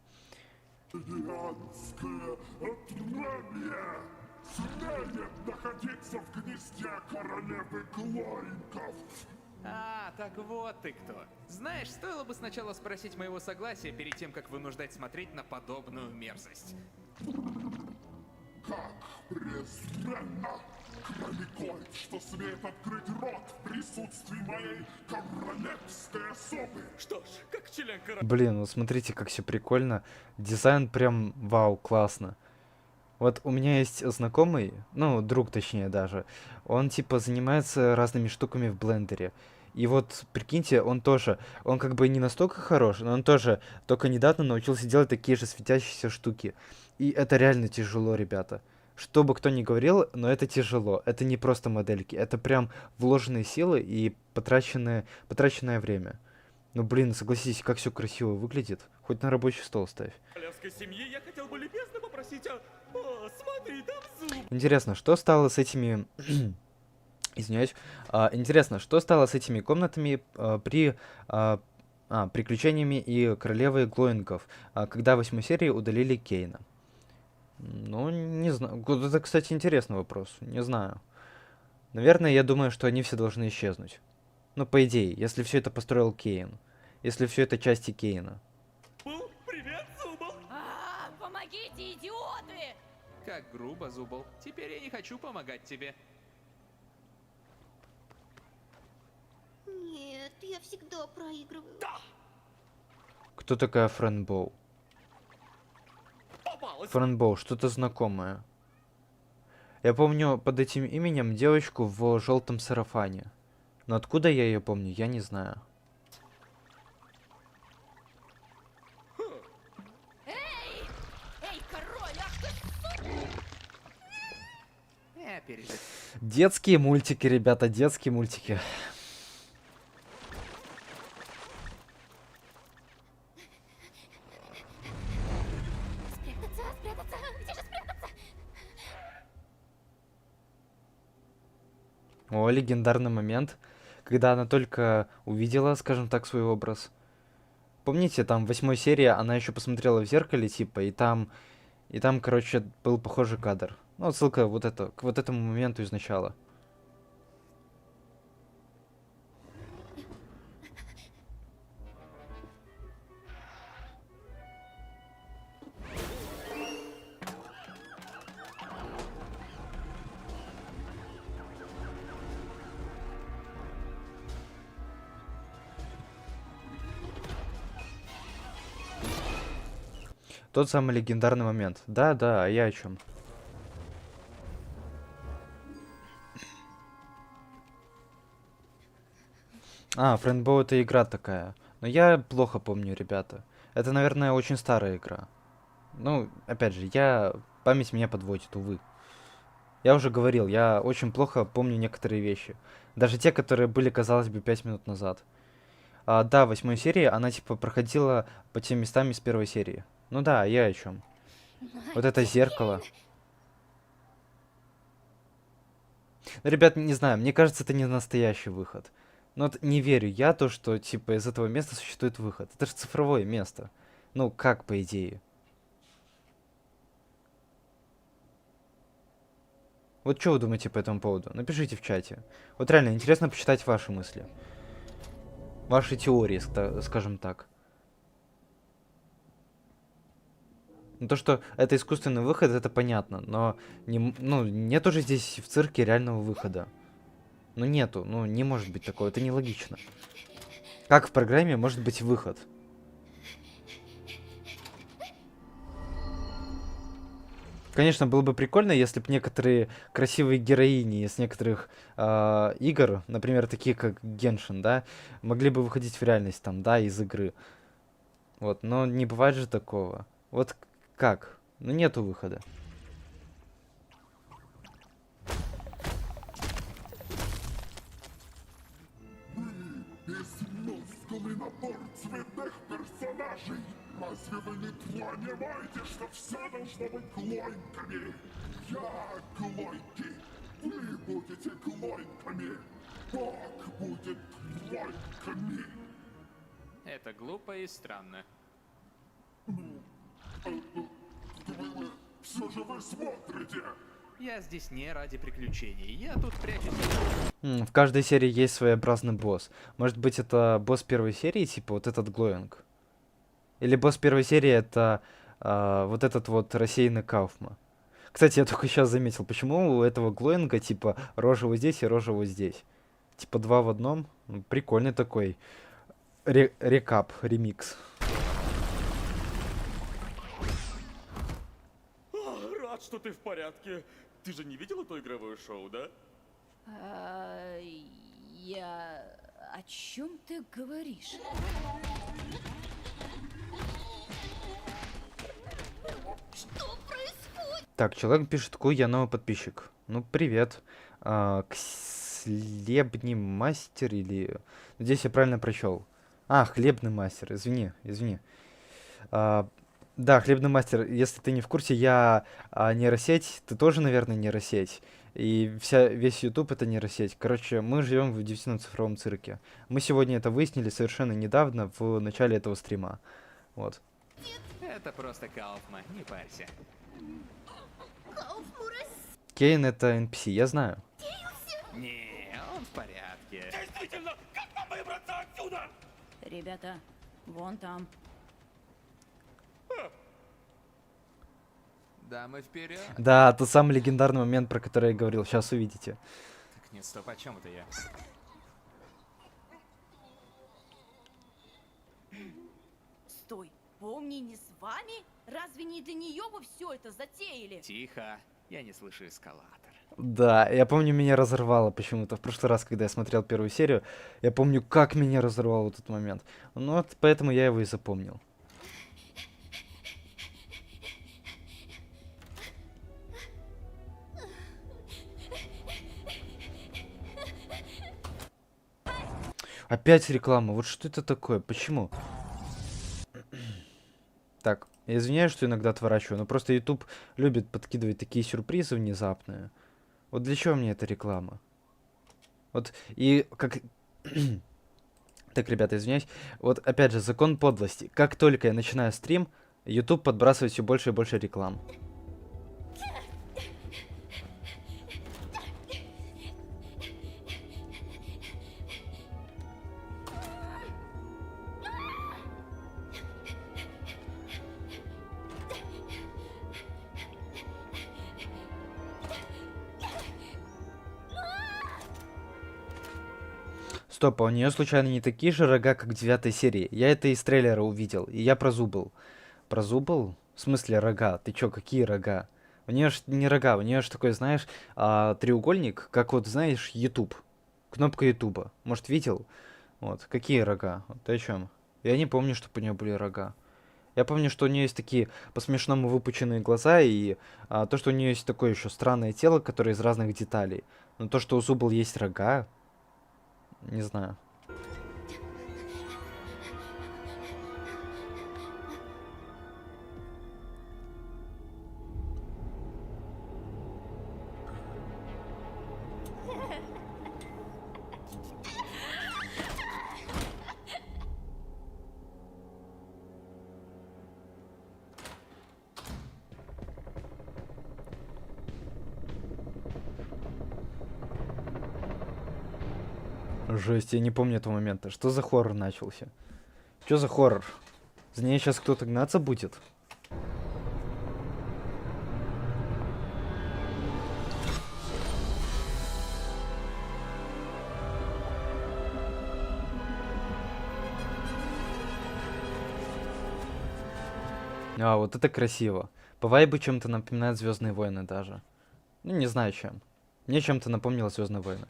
Гигантское отравие смеет находиться в гнезде королевы Клоинков. А, так вот ты кто. Знаешь, стоило бы сначала спросить моего согласия перед тем, как вынуждать смотреть на подобную мерзость. Как презренно! Кроликоид, что смеет открыть рот в присутствии моей королевской особы! Что ж, как член королевы... Блин, ну смотрите, как все прикольно. Дизайн прям вау, классно. Вот у меня есть знакомый, ну, друг точнее даже, он типа занимается разными штуками в блендере. И вот, прикиньте, он как бы не настолько хорош, но он тоже только недавно научился делать такие же светящиеся штуки. И это реально тяжело, ребята. Что бы кто ни говорил, но это тяжело. Это не просто модельки, это прям вложенные силы и потраченное время. Ну, блин, согласитесь, как все красиво выглядит. Хоть на рабочий стол ставь. королевской семьи, я хотел бы любезно попросить о, смотри, там зуб. Интересно, что стало с этими... Извиняюсь. Интересно, что стало с этими комнатами при приключениями и королевой Глоингов, когда в 8 серии удалили Кейна? Ну, не знаю. Вот это, кстати, интересный вопрос. Не знаю. Наверное, я думаю, что они все должны исчезнуть. Ну, по идее, если все это построил Кейн. Если все это части Кейна. Привет, Зубл! Помогите, идиоты! Как грубо, Зубл. Теперь я не хочу помогать тебе. Нет, я всегда проигрываю. Кто такая Фрэнбоу? Попалась! Фрэнбоу, что-то знакомое. Я помню под этим именем девочку в желтом сарафане. Но откуда я ее помню, я не знаю. Эй, король, ах ты! Я переживу. Детские мультики, ребята, детские мультики. Спрятаться, спрятаться, где же спрятаться? О, легендарный момент, когда она только увидела, скажем так, свой образ. Помните, там в 8 серии она еще посмотрела в зеркале, типа, и там, короче, был похожий кадр. Ну, отсылка к вот этому моменту из начала. Тот самый легендарный момент. Да, а я о чем? Фрэнбоу это игра такая. Но я плохо помню, ребята. Это, наверное, очень старая игра. Ну, опять же, память меня подводит, увы. Я уже говорил, я очень плохо помню некоторые вещи. Даже те, которые были, казалось бы, 5 минут назад. Да, в 8 серии она, типа, проходила по тем местам из 1 серии. Ну да, я о чем. Вот это зеркало. Ну, ребят, не знаю, мне кажется, это не настоящий выход. Но вот не верю я то, что, типа, из этого места существует выход. Это же цифровое место. Ну, как, по идее. Вот что вы думаете по этому поводу? Напишите в чате. Вот реально, интересно почитать ваши мысли. Ваши теории, скажем так. Ну, то, что это искусственный выход, это понятно, но нет уже здесь в цирке реального выхода. Ну, нету, не может быть такого, это нелогично. Как в программе может быть выход? Конечно, было бы прикольно, если бы некоторые красивые героини из некоторых игр, например, такие как Геншин, да, могли бы выходить в реальность там, да, из игры. Вот, но не бывает же такого. Вот как? Ну, нету выхода. Измускулый набор цветных персонажей. Разве вы не понимаете, что все должно быть глойками? Я глойки. будете клойками. Бог будет клойками. Это глупо и странно. Все же вы смотрите. Я здесь не ради приключений. Я тут прячусь. В каждой серии есть своеобразный босс. Может быть, это босс первой серии, типа вот этот Глоинг? Или босс первой серии это вот этот вот рассеянный Кауфма? Кстати, я только сейчас заметил, почему у этого Глоинга, типа, рожа вот здесь и рожа вот здесь. Типа два в одном. Прикольный такой рекап, ремикс. Рад, что ты в порядке. Ты же не видела то игровое шоу, да? Я... О чем ты говоришь? Так, человек пишет, какой я новый подписчик. Ну, привет. Хлебный мастер или... Здесь я правильно прочел. Хлебный мастер, извини. Да, хлебный мастер, если ты не в курсе, я нейросеть, ты тоже, наверное, нейросеть. И весь YouTube это нейросеть. Короче, мы живем в удивительном цифровом цирке. Мы сегодня это выяснили совершенно недавно, в начале этого стрима. Вот. Это просто Кауфма, не парься. Кейн это NPC, я знаю. Не, он в порядке. Действительно, как нам выбраться отсюда? Ребята, вон там. Дамы вперед. Да, тот самый легендарный момент, про который я говорил, сейчас увидите. Так нет, стоп, о чем это я? Стой, помни, не с вами? Разве не для нее вы все это затеяли? Тихо, я не слышу эскалатор. Да, я помню, меня разорвало почему-то. В прошлый раз, когда я смотрел первую серию, я помню, как меня разорвало в этот момент. Ну вот, поэтому я его и запомнил. Опять реклама. Вот что это такое? Почему? Так, я извиняюсь, что иногда отворачиваю, но просто YouTube любит подкидывать такие сюрпризы внезапные. Вот для чего мне эта реклама? Вот, и как... Так, ребята, извиняюсь. Вот, опять же, закон подлости. Как только я начинаю стрим, YouTube подбрасывает все больше и больше реклам. Стоп, а у нее случайно не такие же рога, как в 9 серии? Я это из трейлера увидел, и я прозубал. Прозубал? В смысле рога? Ты чё, какие рога? У нее ж не рога, у нее ж такой, знаешь, треугольник, как вот, знаешь, YouTube. Кнопка Ютуба. Может, видел? Вот, какие рога? Вот ты о чем? Я не помню, чтобы у нее были рога. Я помню, что у нее есть такие по-смешному выпученные глаза, и то, что у нее есть такое еще странное тело, которое из разных деталей. Но то, что у Зубл есть рога, не знаю. Жесть, я не помню этого момента. Что за хоррор начался? Что за хоррор? За ней сейчас кто-то гнаться будет? Вот это красиво. По вайбу чем-то напоминает Звездные войны даже. Ну, не знаю чем. Мне чем-то напомнило Звездные войны.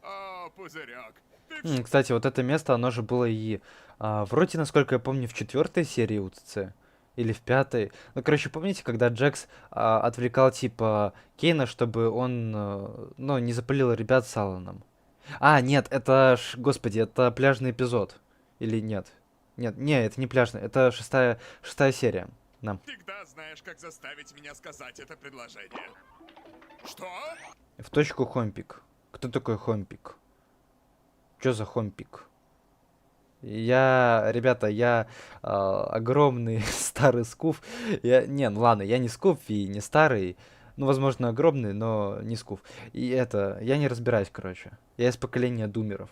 О, пузырек. Ты Кстати, вот это место, оно же было и вроде, насколько я помню, в 4 серии УЦЦ. Или в пятой. Ну, короче, помните, когда Джекс отвлекал, типа, Кейна, чтобы он, ну, не запалил ребят с Аланом? А, нет, это ж, господи, это пляжный эпизод. Или нет? Нет, не, это не пляжный, это шестая серия. Да. Всегда знаешь, как заставить меня сказать это предложение. Что? В точку Хомпик. Кто такой Хомпик? Чё за Хомпик? Ребята, я огромный старый скуф. Ну ладно, я не скуф и не старый. Ну, возможно, огромный, но не скуф. Я не разбираюсь, короче. Я из поколения думеров.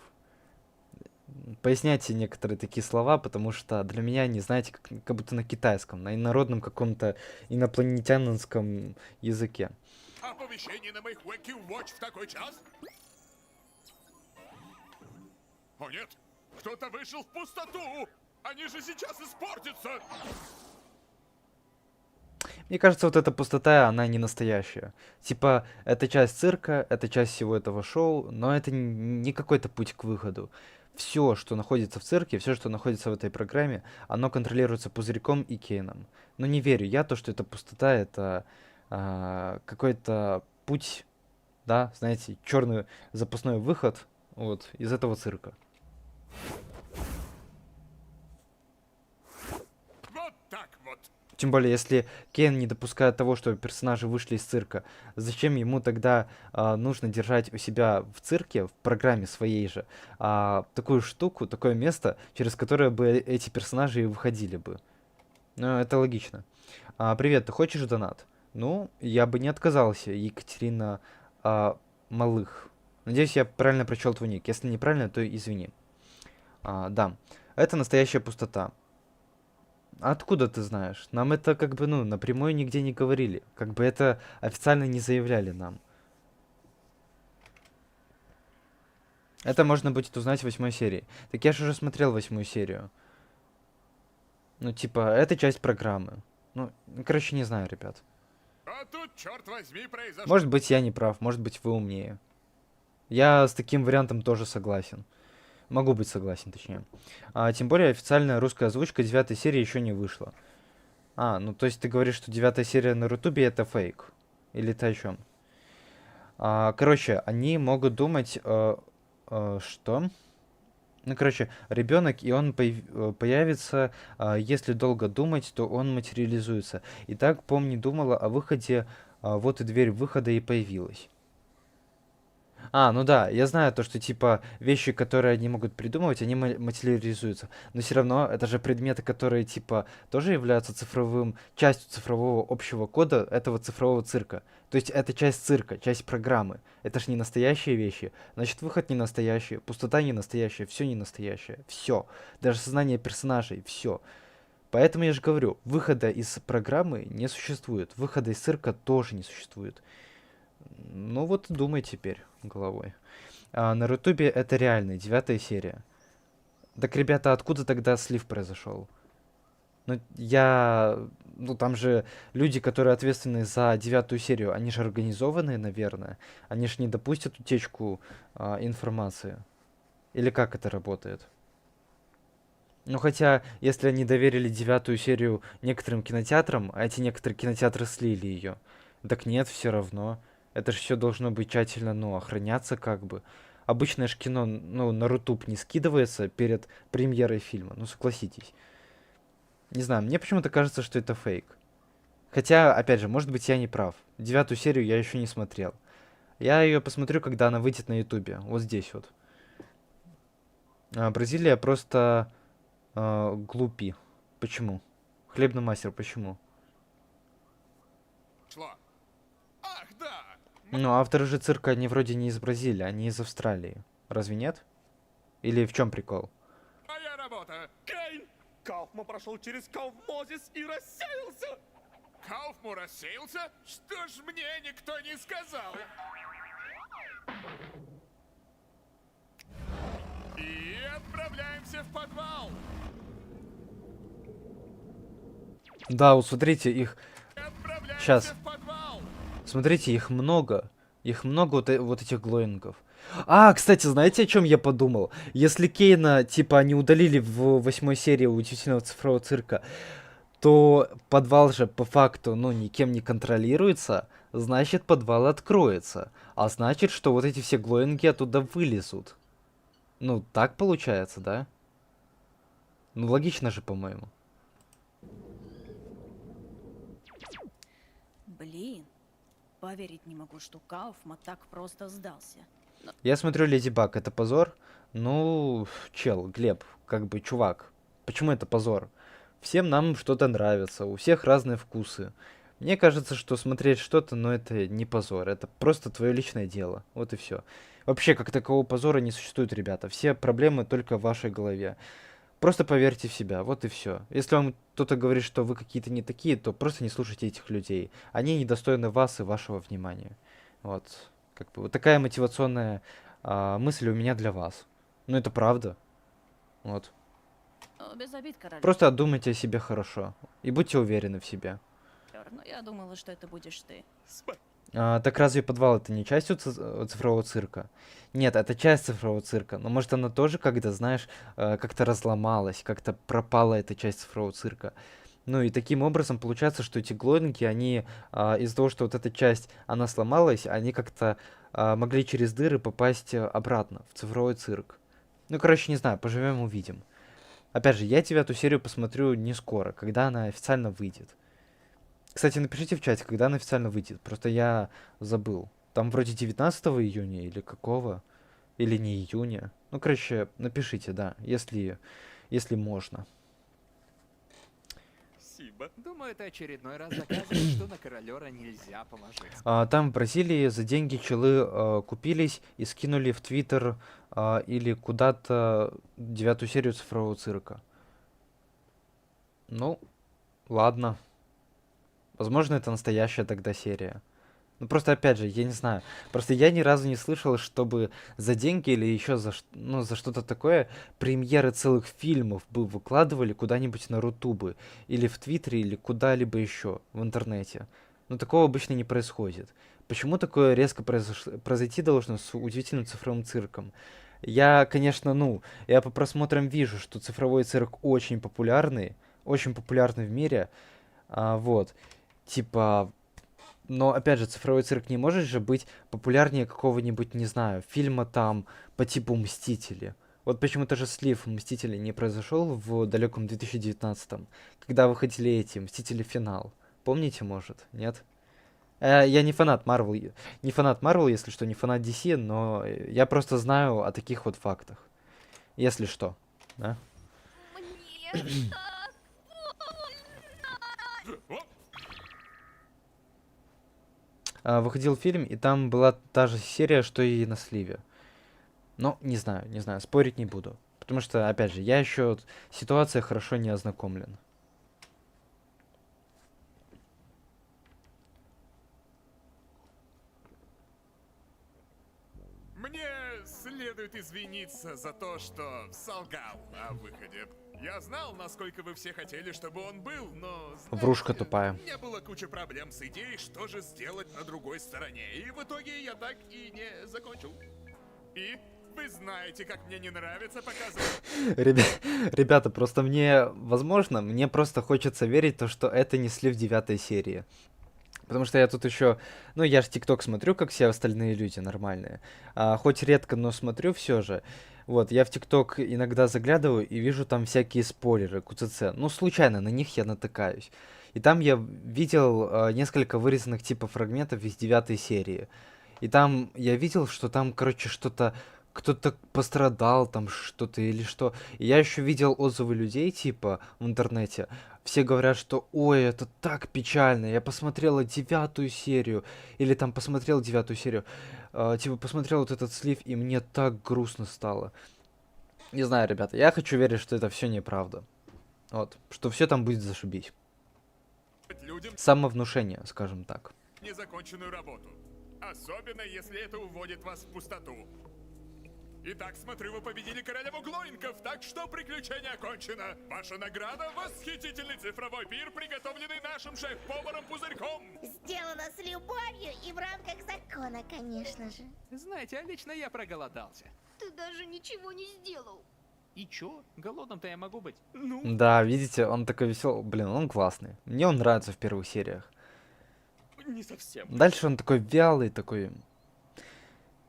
Поясняйте некоторые такие слова, потому что для меня они, знаете, как будто на китайском, на инородном каком-то инопланетянском языке. Оповещение на моих Wacky Watch в такой час? О нет, кто-то вышел в пустоту! Они же сейчас испортятся! Мне кажется, вот эта пустота, она не настоящая. Типа, это часть цирка, это часть всего этого шоу, но это не какой-то путь к выходу. Все, что находится в цирке, все, что находится в этой программе, оно контролируется Пузырьком и Кейном. Но не верю я то, что эта пустота, это какой-то путь, да, знаете, черный запасной выход вот из этого цирка. Вот так вот. Тем более, если Кейн не допускает того, чтобы персонажи вышли из цирка, зачем ему тогда нужно держать у себя в цирке, в программе своей же, такую штуку, такое место, через которое бы эти персонажи и выходили бы? Ну, это логично. Привет, ты хочешь донат? Ну, я бы не отказался, Екатерина Малых. Надеюсь, я правильно прочел твой ник. Если неправильно, то извини. Да, это настоящая пустота. Откуда ты знаешь? Нам это как бы, ну, напрямую нигде не говорили. Как бы это официально не заявляли нам. Это можно будет узнать в 8 серии. Так я же уже смотрел 8 серию. Ну, типа, это часть программы. Ну, короче, не знаю, ребят. А тут, черт возьми, произошло. Может быть, я не прав, может быть, вы умнее. Я с таким вариантом тоже согласен. Могу быть согласен, точнее. Тем более, официальная русская озвучка 9 серии еще не вышла. Ну то есть ты говоришь, что 9 серия на Рутубе это фейк? Или ты о чем? Короче, они могут думать, что... Ну, короче, ребенок, и он появится, если долго думать, то он материализуется. И так Помни думала о выходе, вот и дверь выхода и появилась. Ну да, я знаю то, что типа вещи, которые они могут придумывать, они материализуются. Но все равно это же предметы, которые типа тоже являются частью цифрового общего кода этого цифрового цирка. То есть это часть цирка, часть программы. Это ж не настоящие вещи. Значит, выход не настоящий, пустота не настоящая, все не настоящее. Все. Даже сознание персонажей, все. Поэтому я же говорю, выхода из программы не существует. Выхода из цирка тоже не существует. Ну вот думай теперь головой. На Рутубе это реальный, 9 серия. Так, ребята, откуда тогда слив произошел? Ну, там же люди, которые ответственны за 9 серию, они же организованные, наверное. Они же не допустят утечку информации. Или как это работает? Ну, хотя, если они доверили 9 серию некоторым кинотеатрам, а эти некоторые кинотеатры слили ее, так нет, все равно. Это же все должно быть тщательно, ну, охраняться как бы. Обычное же кино, ну, на Рутуб не скидывается перед премьерой фильма, ну, согласитесь. Не знаю, мне почему-то кажется, что это фейк. Хотя, опять же, может быть, я не прав. 9 серию я еще не смотрел. Я ее посмотрю, когда она выйдет на Ютубе. Вот здесь вот. Бразилия просто глупи. Почему? Хлебный мастер, почему? Шло. Ах, да! Ну, авторы же цирка, они вроде не из Бразилии, они из Австралии. Разве нет? Или в чем прикол? Моя работа! Кейн! Кауфман прошел через Кауфмозис и рассеялся! Кауфму рассеялся? Что ж мне никто не сказал? И отправляемся в подвал! Да, вот смотрите, их... Отправляемся Сейчас. в подвал! Смотрите, их много. Их много вот этих глоингов. Кстати, знаете, о чем я подумал? Если Кейна, типа, они удалили в 8 серии Удивительного цифрового цирка, то подвал же по факту, ну, никем не контролируется, значит, подвал откроется. А значит, что вот эти все глоинги оттуда вылезут. Ну, так получается, да? Ну, логично же, по-моему. Блин, поверить не могу, что Кауфман так просто сдался. Я смотрю, Леди Баг, это позор? Ну, чел, Глеб, как бы, чувак, почему это позор? Всем нам что-то нравится, у всех разные вкусы. Мне кажется, что смотреть что-то, но это не позор, это просто твое личное дело, вот и все. Вообще, как такового позора не существует, ребята, все проблемы только в вашей голове. Просто поверьте в себя, вот и все. Если вам кто-то говорит, что вы какие-то не такие, то просто не слушайте этих людей. Они недостойны вас и вашего внимания. Вот, как бы, вот такая мотивационная мысль у меня для вас. Ну, это правда. Вот. Без обид, король. Просто думайте о себе хорошо. И будьте уверены в себе. Но я думала, что это будешь ты. Так разве подвал это не часть цифрового цирка? Нет, это часть цифрового цирка. Но может она тоже, когда, знаешь, как-то разломалась, как-то пропала эта часть цифрового цирка. Ну и таким образом получается, что эти глоинги, они из-за того, что вот эта часть, она сломалась, они как-то могли через дыры попасть обратно в цифровой цирк. Ну, короче, не знаю, поживем увидим. Опять же, я тебе эту серию посмотрю не скоро, когда она официально выйдет. Кстати, напишите в чате, когда она официально выйдет. Просто я забыл. Там вроде 19 июня или какого? Или не июня. Ну, короче, напишите, да, если можно. Спасибо. Думаю, это очередной раз доказывает, что на королера нельзя положиться. Там в Бразилии за деньги челы купились и скинули в Твиттер или куда-то 9 серию цифрового цирка. Ну, ладно. Возможно, это настоящая тогда серия. Ну, просто, опять же, я не знаю. Просто я ни разу не слышал, чтобы за деньги или еще за что-то такое премьеры целых фильмов бы выкладывали куда-нибудь на Рутубы. Или в Твиттере, или куда-либо еще в интернете. Но такого обычно не происходит. Почему такое резко произойти должно с удивительным цифровым цирком? Я, конечно, я по просмотрам вижу, что цифровой цирк очень популярный в мире. Вот. Типа, но, опять же, цифровой цирк не может же быть популярнее какого-нибудь, не знаю, фильма там по типу «Мстители». Вот почему-то же слив «Мстители» не произошел в далеком 2019-м, когда выходили эти «Мстители. Финал». Помните, может? Нет? Я не фанат Marvel, если что, не фанат DC, но я просто знаю о таких вот фактах. Если что, да? Мне Выходил фильм, и там была та же серия, что и на сливе. Но не знаю, спорить не буду. Потому что, опять же, я еще с ситуацией хорошо не ознакомлен. Мне следует извиниться за то, что солгал о выходе. Я знал, насколько вы все хотели, чтобы он был, но... Врушка тупая. У меня была куча проблем с идеей, что же сделать на другой стороне. И в итоге я так и не закончил. И вы знаете, как мне не нравится показывать... Ребята, просто мне просто хочется верить, то, что это не слив 9 серии. Потому что я тут еще, я же ТикТок смотрю, как все остальные люди нормальные. Хоть редко, но смотрю все же. Вот, я в ТикТок иногда заглядываю и вижу там всякие спойлеры, КЦЦ. Ну, случайно, на них я натыкаюсь. И там я видел несколько вырезанных типа фрагментов из 9 серии. И там я видел, что там, короче, кто-то пострадал, там что-то или что. И я еще видел отзывы людей, типа, в интернете. Все говорят, что ой, это так печально, я посмотрела 9 серию, или там посмотрел 9 серию, типа посмотрел вот этот слив, и мне так грустно стало. Не знаю, ребята, я хочу верить, что это все неправда. Вот, что все там будет зашибись. людям Самовнушение, скажем так. незаконченную работу. Особенно, если это уводит вас в пустоту. Итак, смотрю, вы победили королеву Глоинков, так что приключение окончено. Ваша награда — восхитительный цифровой пир, приготовленный нашим шеф-поваром Пузырьком. Сделано с любовью и в рамках закона, конечно же. Знаете, а лично я проголодался. Ты даже ничего не сделал. И чё? Голодным-то я могу быть. Ну, Да, видите, он такой веселый. Блин, он классный. Мне он нравится в первых сериях. не совсем. Дальше он такой вялый, такой...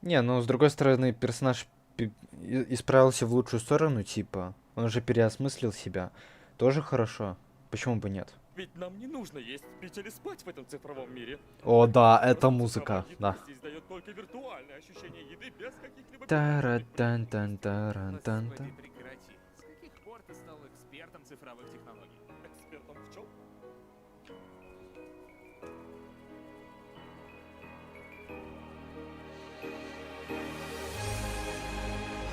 Не, ну, с другой стороны, персонаж исправился в лучшую сторону, типа. Он уже переосмыслил себя. Тоже хорошо. Почему бы нет? Ведь нам не нужно есть, пить или спать в этом цифровом мире. О, да, это Просто музыка, цифровая да. еда здесь дает только виртуальное ощущение еды без каких-либо Тара-тан-тан-таран-тан-тан. Господи, прекрати. С каких пор ты стал экспертом цифровых технологий? экспертом в чем?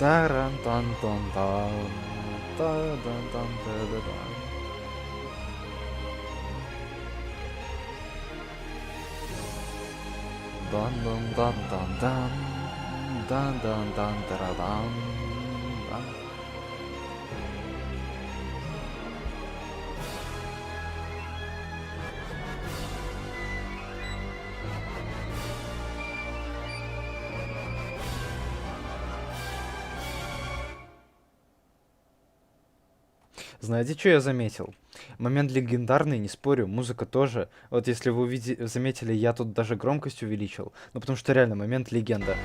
Таран-тан-тан-тан. Та-дан-тан-та-да-дан. Дан-дан-дан-дан-дан. Дан-дан-дан-тарадан. Дан. Знаете, что я заметил? Момент легендарный, не спорю, музыка тоже. Вот если вы заметили, я тут даже громкость увеличил. Ну, потому что реально момент легенда.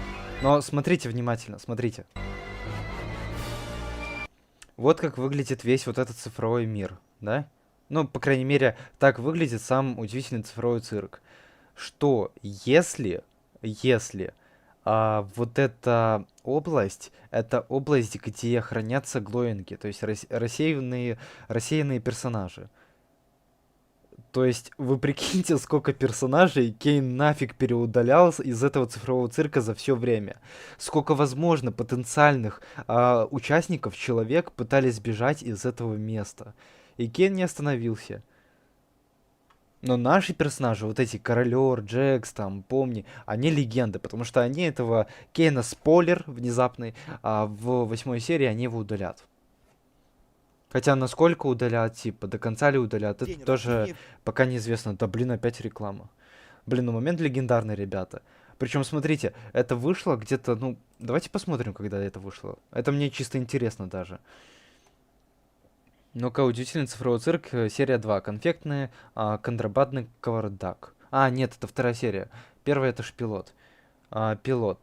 Но смотрите внимательно, смотрите. Вот как выглядит весь вот этот цифровой мир, да? Ну, по крайней мере, так выглядит сам удивительный цифровой цирк. Что если вот эта область, это область, где хранятся глоинги, то есть рассеянные персонажи. То есть вы прикиньте, сколько персонажей Кейн нафиг переудалял из этого цифрового цирка за все время. Сколько, возможно, потенциальных участников, человек пытались сбежать из этого места. И Кейн не остановился. Но наши персонажи, вот эти Королёр, Джекс, там, помни, они легенды, потому что они этого Кейна, спойлер внезапный, в 8 серии они его удалят. Хотя насколько удалят, типа, до конца ли удалят, это тоже пока неизвестно. Да блин, опять реклама. Блин, ну момент легендарный, ребята. Причем, смотрите, это вышло где-то, ну, давайте посмотрим, когда это вышло. Это мне чисто интересно даже. Ну-ка, удивительный цифровой цирк, серия 2. Конфектный, контрабандный кавардак. А, нет, это вторая серия. Первая это ж пилот. Пилот.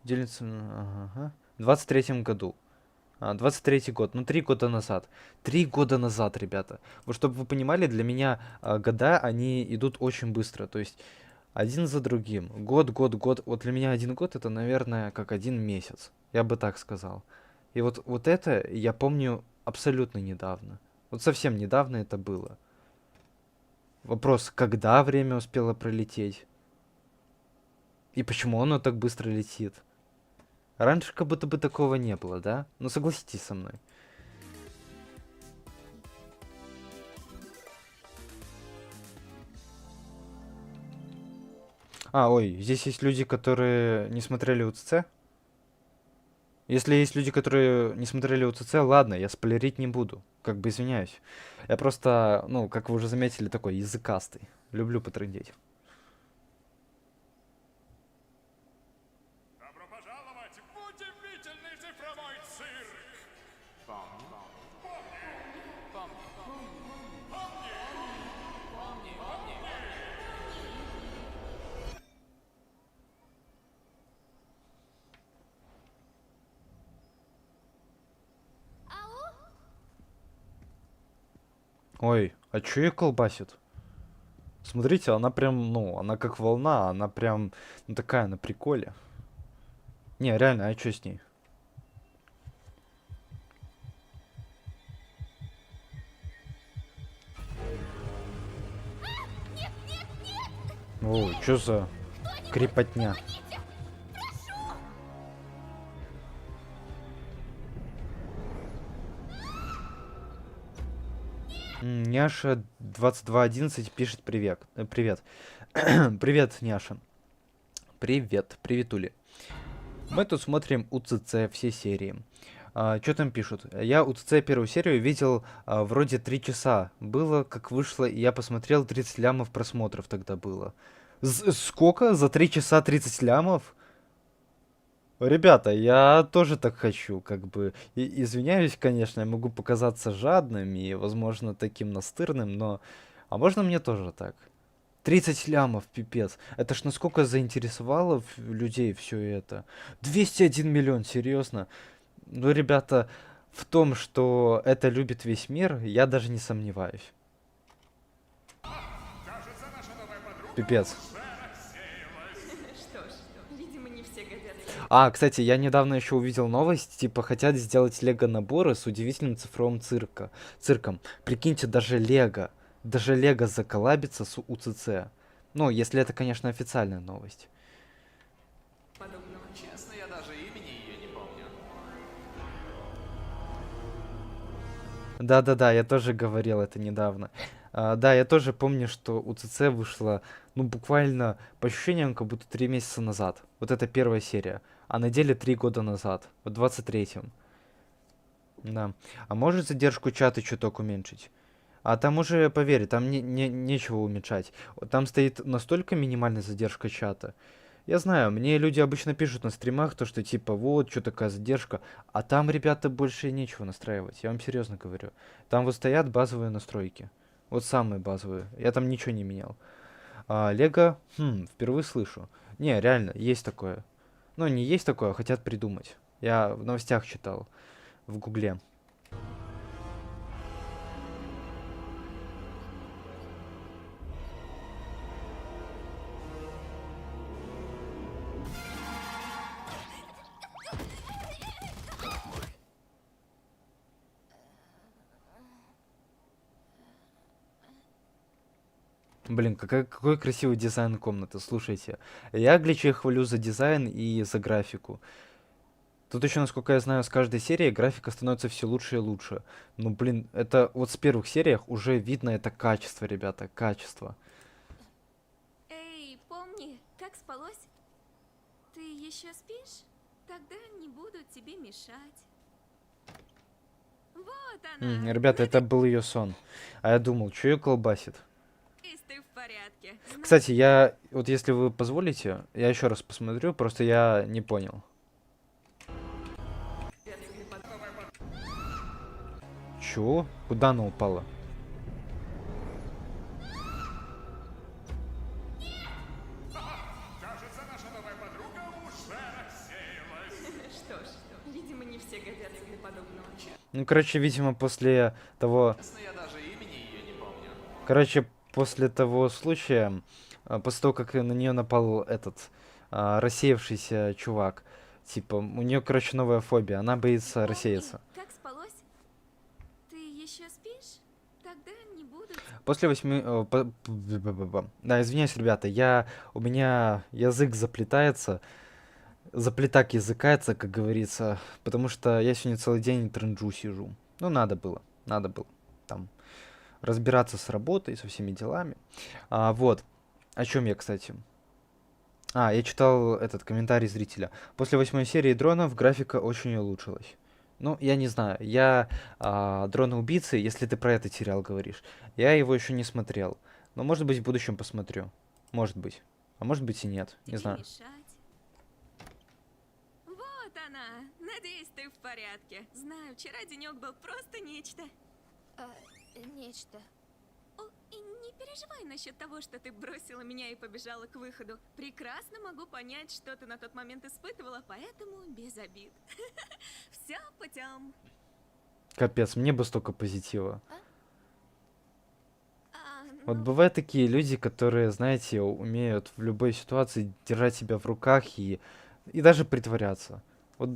Делится... Ага. В 23-м году. 23-й год, ну 3 года назад. 3 года назад, ребята. Вот чтобы вы понимали, для меня года, они идут очень быстро. То есть один за другим. Год. Вот для меня 1 год это, наверное, как 1 месяц. Я бы так сказал. И вот это я помню абсолютно недавно. Вот совсем недавно это было. Вопрос, когда время успело пролететь? И почему оно так быстро летит? Раньше как будто бы такого не было, да? Ну согласитесь со мной. Ой, здесь есть люди, которые не смотрели УЦЦ? Если есть люди, которые не смотрели УЦЦ, ладно, я спойлерить не буду. Как бы извиняюсь. Я просто, ну, как вы уже заметили, такой языкастый. Люблю потрындеть. Добро пожаловать в удивительный цифровой цирк! Ой, а чё её колбасит? Смотрите, она прям, ну, она как волна, она прям, ну, такая на приколе. Не, реально, а чё с ней? О, чё за крепотня? Няша 2211 пишет привет. Привет. Привет, Няша. Привет. Приветули. Мы тут смотрим УЦЦ все серии. Что там пишут? Я УЦЦ первую серию видел вроде 3 часа. Было, как вышло, и я посмотрел 30 лямов просмотров тогда было. Сколько? За 3 часа 30 лямов? Ребята, я тоже так хочу, как бы. Извиняюсь, конечно, я могу показаться жадным и, возможно, таким настырным, но... А можно мне тоже так? 30 лямов, пипец. Это ж насколько заинтересовало людей все это. 201 миллион, серьезно. Ну, ребята, в том, что это любит весь мир, я даже не сомневаюсь. Пипец. Что ж, видимо, не все годятся. А, кстати, я недавно еще увидел новость, типа хотят сделать лего-наборы с удивительным цифровым цирком. Прикиньте, даже лего заколлабится с УЦЦ. Ну, если это, конечно, официальная новость. Подобного. Честно, я даже имени ее не помню. Да-да-да, я тоже говорил это недавно. Да, я тоже помню, что УЦЦ вышла, ну, буквально, по ощущениям, как будто 3 месяца назад. Вот это первая серия. А на деле 3 года назад, в 23-м. Да. А может задержку чата чуток уменьшить? А там уже, поверь, там нечего уменьшать. Там стоит настолько минимальная задержка чата. Я знаю, мне люди обычно пишут на стримах, то что типа вот, что такая задержка. А там, ребята, больше нечего настраивать. Я вам серьезно говорю. Там вот стоят базовые настройки. Вот самые базовые. Я там ничего не менял. Лего, впервые слышу. Не, реально, есть такое. Ну, не есть такое, а хотят придумать. Я в новостях читал. В Гугле. Блин, какой красивый дизайн комнаты, слушайте. Я Гличей хвалю за дизайн и за графику. Тут еще, насколько я знаю, с каждой серией графика становится все лучше и лучше. Ну, блин, это вот с первых сериях уже видно это качество, ребята, качество. Эй, помни, как спалось? Ты еще спишь? Тогда не буду тебе мешать. Вот она. Ребята, это был ее сон. А я думал, что ее колбасит. Надеюсь, ты в порядке. Кстати, я, вот если вы позволите, я еще раз посмотрю, просто я не понял. Чё? Куда она упала? Кажется, наша новая подруга уже рассеялась. Что ж, видимо, не все годятся для подобного. Ну, короче, видимо, после того... Честно, я даже имени ее не помню. Короче, после того случая, после того, как на нее напал этот рассеявшийся чувак, типа, у нее, короче, новая фобия, она боится Помни, рассеяться. как спалось? Ты еще спишь? Тогда не буду. После 8... Да, извиняюсь, ребята, у меня язык заплетается, заплетак языкается, как говорится, потому что я сегодня целый день трынджу сижу. Ну, надо было там разбираться с работой, со всеми делами. Вот, о чем я, кстати. Я читал этот комментарий зрителя. После 8 серии дронов графика очень улучшилась. Ну, я не знаю, «Дрона-убийцы», если ты про этот сериал говоришь, я его еще не смотрел. Но, может быть, в будущем посмотрю. Может быть. А может быть и нет, не Тебе знаю. мешать. Вот она. Надеюсь, ты в порядке. Знаю, вчера денек был просто нечто. Нечто. О, и не переживай насчет того, что ты бросила меня и побежала к выходу. Прекрасно могу понять, что ты на тот момент испытывала, поэтому без обид. Все путем. Капец, мне бы столько позитива. Вот Ну, бывают такие люди, которые, знаете, умеют в любой ситуации держать себя в руках и даже притворяться. Вот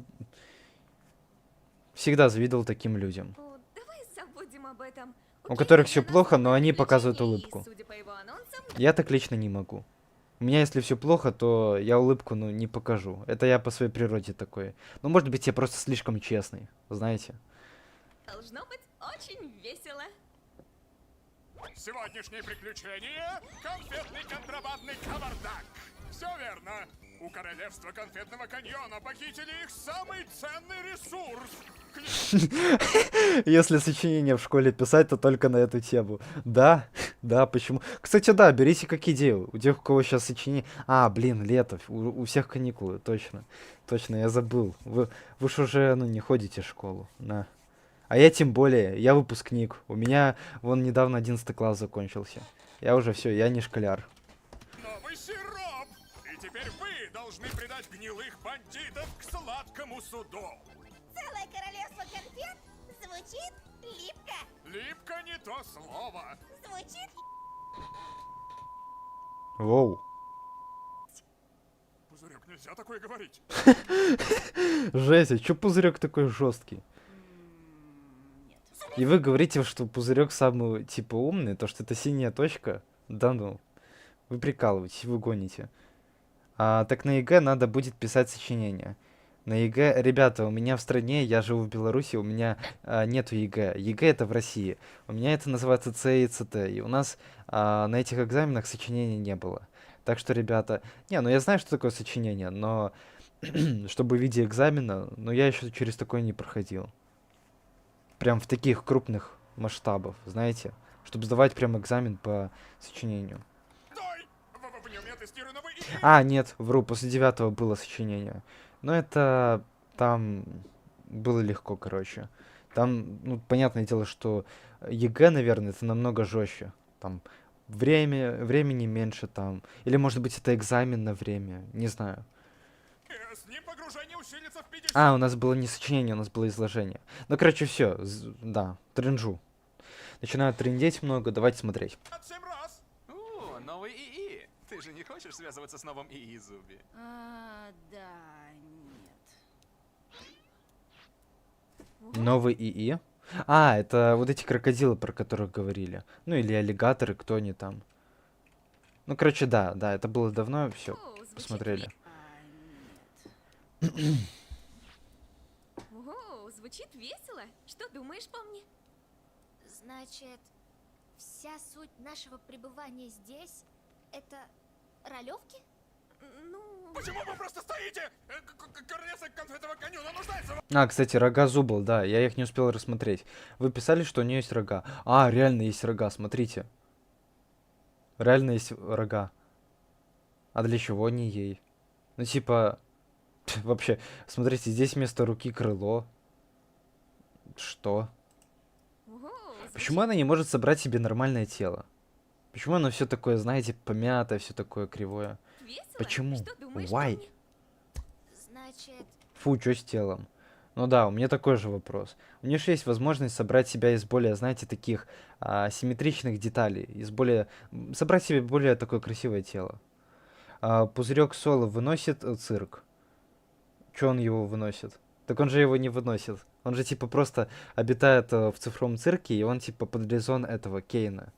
всегда завидовал таким людям. давай забудем об этом. У Окей, которых для все нас плохо, но новое они показывают приключение, и, улыбку. судя по его анонсам, Я так лично не могу. У меня, если все плохо, то я улыбку, не покажу. Это я по своей природе такой. Ну, может быть, я просто слишком честный, знаете. должно быть очень весело. Сегодняшнее приключение — конфетный контрабандный кавардак. Все верно. У королевства Конфетного каньона похитили их самый ценный ресурс. Если сочинение в школе писать, то только на эту тему. Да, да, почему? Кстати, да, берите как идею. У тех, у кого сейчас сочинение... А, блин, лето, у всех каникулы, точно. Точно, я забыл. Вы ж уже, ну, не ходите в школу, на. А я тем более, я выпускник. У меня, вон, недавно 11 класс закончился. Я уже все, я не школяр. Новый сироп! И теперь вы должны предать гнилых бандитов к сладкому суду. Целое королевство конфет? Звучит липко. Липко не то слово. Звучит Воу. Пузырек, нельзя такое говорить. Жесть, а чё пузырек такой жесткий? Нет. И вы говорите, что пузырек самый, типа, умный, то, что это синяя точка? Да ну. Вы прикалываетесь, вы гоните. Так на ЕГЭ надо будет писать сочинение. На ЕГЭ, ребята, у меня в стране, я живу в Беларуси, у меня нету ЕГЭ. ЕГЭ это в России. У меня это называется С и ЦТ. И у нас на этих экзаменах сочинений не было. Так что, ребята, не, ну я знаю, что такое сочинение, но чтобы в виде экзамена, но я еще через такое не проходил. Прям в таких крупных масштабах, знаете, чтобы сдавать прям экзамен по сочинению. Стой! В нем я тестирую новый Нет, вру, после 9 было сочинение. Но это там было легко, короче. Там, ну, понятное дело, что ЕГЭ, наверное, это намного жестче. Там времени меньше там. Или, может быть, это экзамен на время, не знаю. С ним погружение усилится в 50. У нас было не сочинение, у нас было изложение. Ну, короче, все, да, тринжу. Начинаю трындеть много, давайте смотреть. 7 раз. О, новый ИИ. Ты же не хочешь связываться с новым ИИ, Зуби? Да, нет. Новый ИИ. Это вот эти крокодилы, про которых говорили. Ну, или аллигаторы, кто они там. Ну, короче, да, это было давно, все, О, звучит посмотрели. Нет. О, звучит весело. Что думаешь по мне? Значит, вся суть нашего пребывания здесь — это ролевки? Ну... Почему вы просто стоите? Королевство Конфетного каньона нуждается в... Кстати, рога Зубл, да, я их не успел рассмотреть. Вы писали, что у нее есть рога. Реально есть рога, смотрите. Реально есть рога. А для чего они ей? Ну, типа, вообще, смотрите, здесь вместо руки крыло. Что? Ого, Почему она не может собрать себе нормальное тело? Почему оно все такое, знаете, помятое, все такое кривое? весело? Почему? Что думаешь Why? по мне? Значит, Фу, что с телом? Ну да, у меня такой же вопрос. У нее же есть возможность собрать себя из более, знаете, таких симметричных деталей, собрать себе более такое красивое тело. Пузырек Соло выносит цирк. Че он его выносит? Так он же его не выносит. Он же типа просто обитает в цифровом цирке, и он типа под горизонт этого Кейна.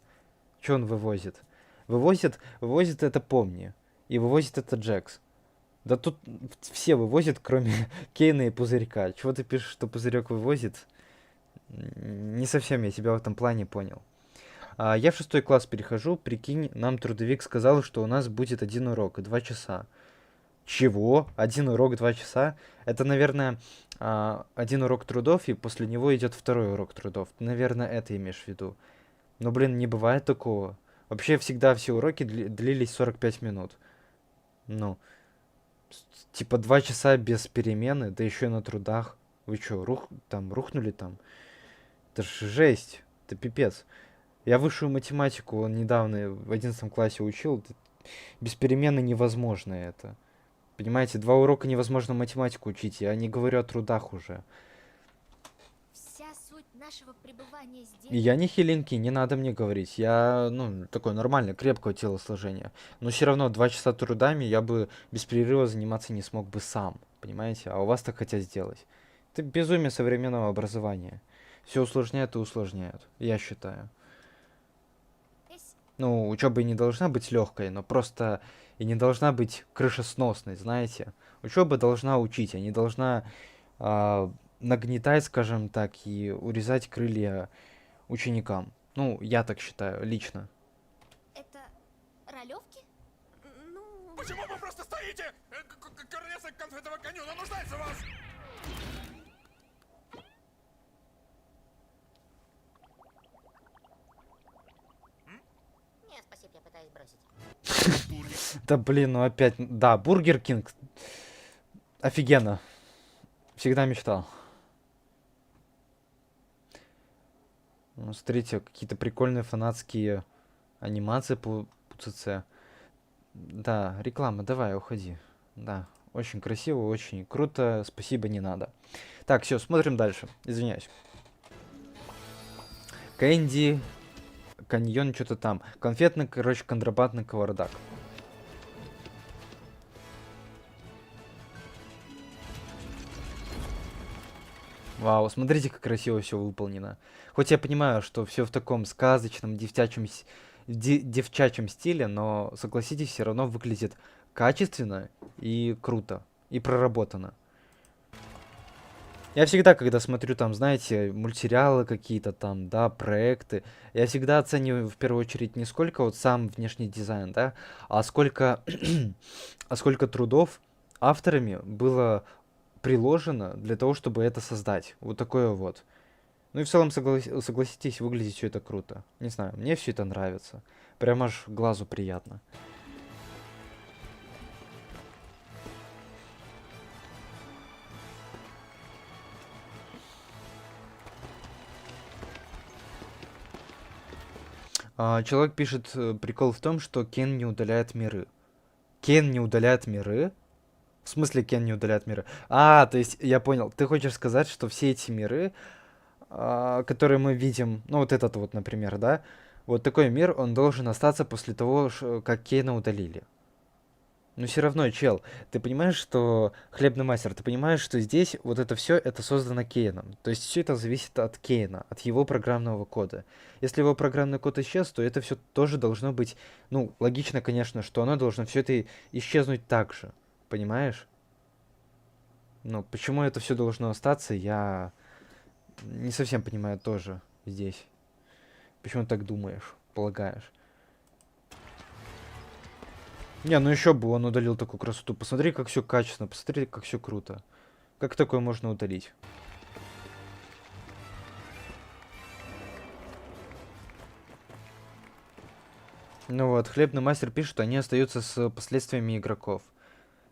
Че он вывозит? Вывозит это Помни. И вывозит это Джекс. Да тут все вывозят, кроме Кейна и Пузырька. Чего ты пишешь, что Пузырек вывозит? Не совсем я тебя в этом плане понял. Я в 6 класс перехожу, прикинь, нам трудовик сказал, что у нас будет 1 урок и 2 часа. Чего? 1 урок, 2 часа? Это, наверное, 1 урок трудов, и после него идет 2 урок трудов. Ты, наверное, это имеешь в виду. Но, блин, не бывает такого. Вообще всегда все уроки длились 45 минут. Ну, типа 2 часа без перемены, да еще и на трудах. Вы что, рухнули там? Это ж жесть, это пипец. Я высшую математику недавно в 11 классе учил. Без перемены невозможно это. Понимаете, 2 урока невозможно математику учить, я не говорю о трудах уже. вся суть нашего пребывания здесь... И я не хиленький, не надо мне говорить. Я, такое нормальное, крепкое телосложение. Но все равно 2 часа трудами я бы без перерыва заниматься не смог бы сам. Понимаете? А у вас так хотят сделать. Это безумие современного образования. Все усложняют и усложняют, я считаю. Учеба и не должна быть легкой, но просто и не должна быть крышесносной, знаете. Учеба должна учить, а не должна нагнетать, скажем так, и урезать крылья ученикам. Я так считаю, лично. Это ролевки? Ну, Почему вы просто стоите? Королевство конфетного каньона нуждается в вас! Нет, спасибо, я пытаюсь бросить. Да блин, ну опять. Да, Бургер Кинг. Офигенно. Всегда мечтал. Ну, смотрите, какие-то прикольные фанатские анимации по ЦЦ. Да, реклама, давай, уходи. Да, очень красиво, очень круто. Спасибо, не надо. Так, все, смотрим дальше. Извиняюсь. Кэнди, каньон, что-то там. Конфетный, короче, контрабандный кавардак. Вау, смотрите, как красиво все выполнено. Хоть я понимаю, что все в таком сказочном, девчачьем стиле, но, согласитесь, все равно выглядит качественно и круто, и проработано. Я всегда, когда смотрю там, знаете, мультсериалы какие-то там, да, проекты, я всегда оцениваю в первую очередь не сколько вот сам внешний дизайн, да, а сколько, а сколько трудов авторами было приложено для того, чтобы это создать. Вот такое вот. Ну и в целом, согласитесь, выглядит все это круто. Не знаю, мне все это нравится. Прям аж глазу приятно. Человек пишет, прикол в том, что Кен не удаляет миры. Кен не удаляет миры? В смысле Кен не удаляет миры? А, то есть, я понял. Ты хочешь сказать, что все эти миры, которые мы видим, ну вот этот вот, например, да, вот такой мир, он должен остаться после того, как Кена удалили. Но все равно, чел, ты понимаешь, что хлебный мастер, ты понимаешь, что здесь вот это все это создано Кейном. То есть все это зависит от Кейна, от его программного кода. Если его программный код исчез, то это все тоже должно быть, ну, логично, конечно, что оно должно все это исчезнуть так же. Понимаешь? Ну, почему это все должно остаться, я не совсем понимаю тоже здесь. Почему ты так думаешь, полагаешь? Не, ну еще бы он удалил такую красоту. Посмотри, как все качественно, посмотри, как все круто. Как такое можно удалить? Ну вот, хлебный мастер пишет, что они остаются с последствиями игроков.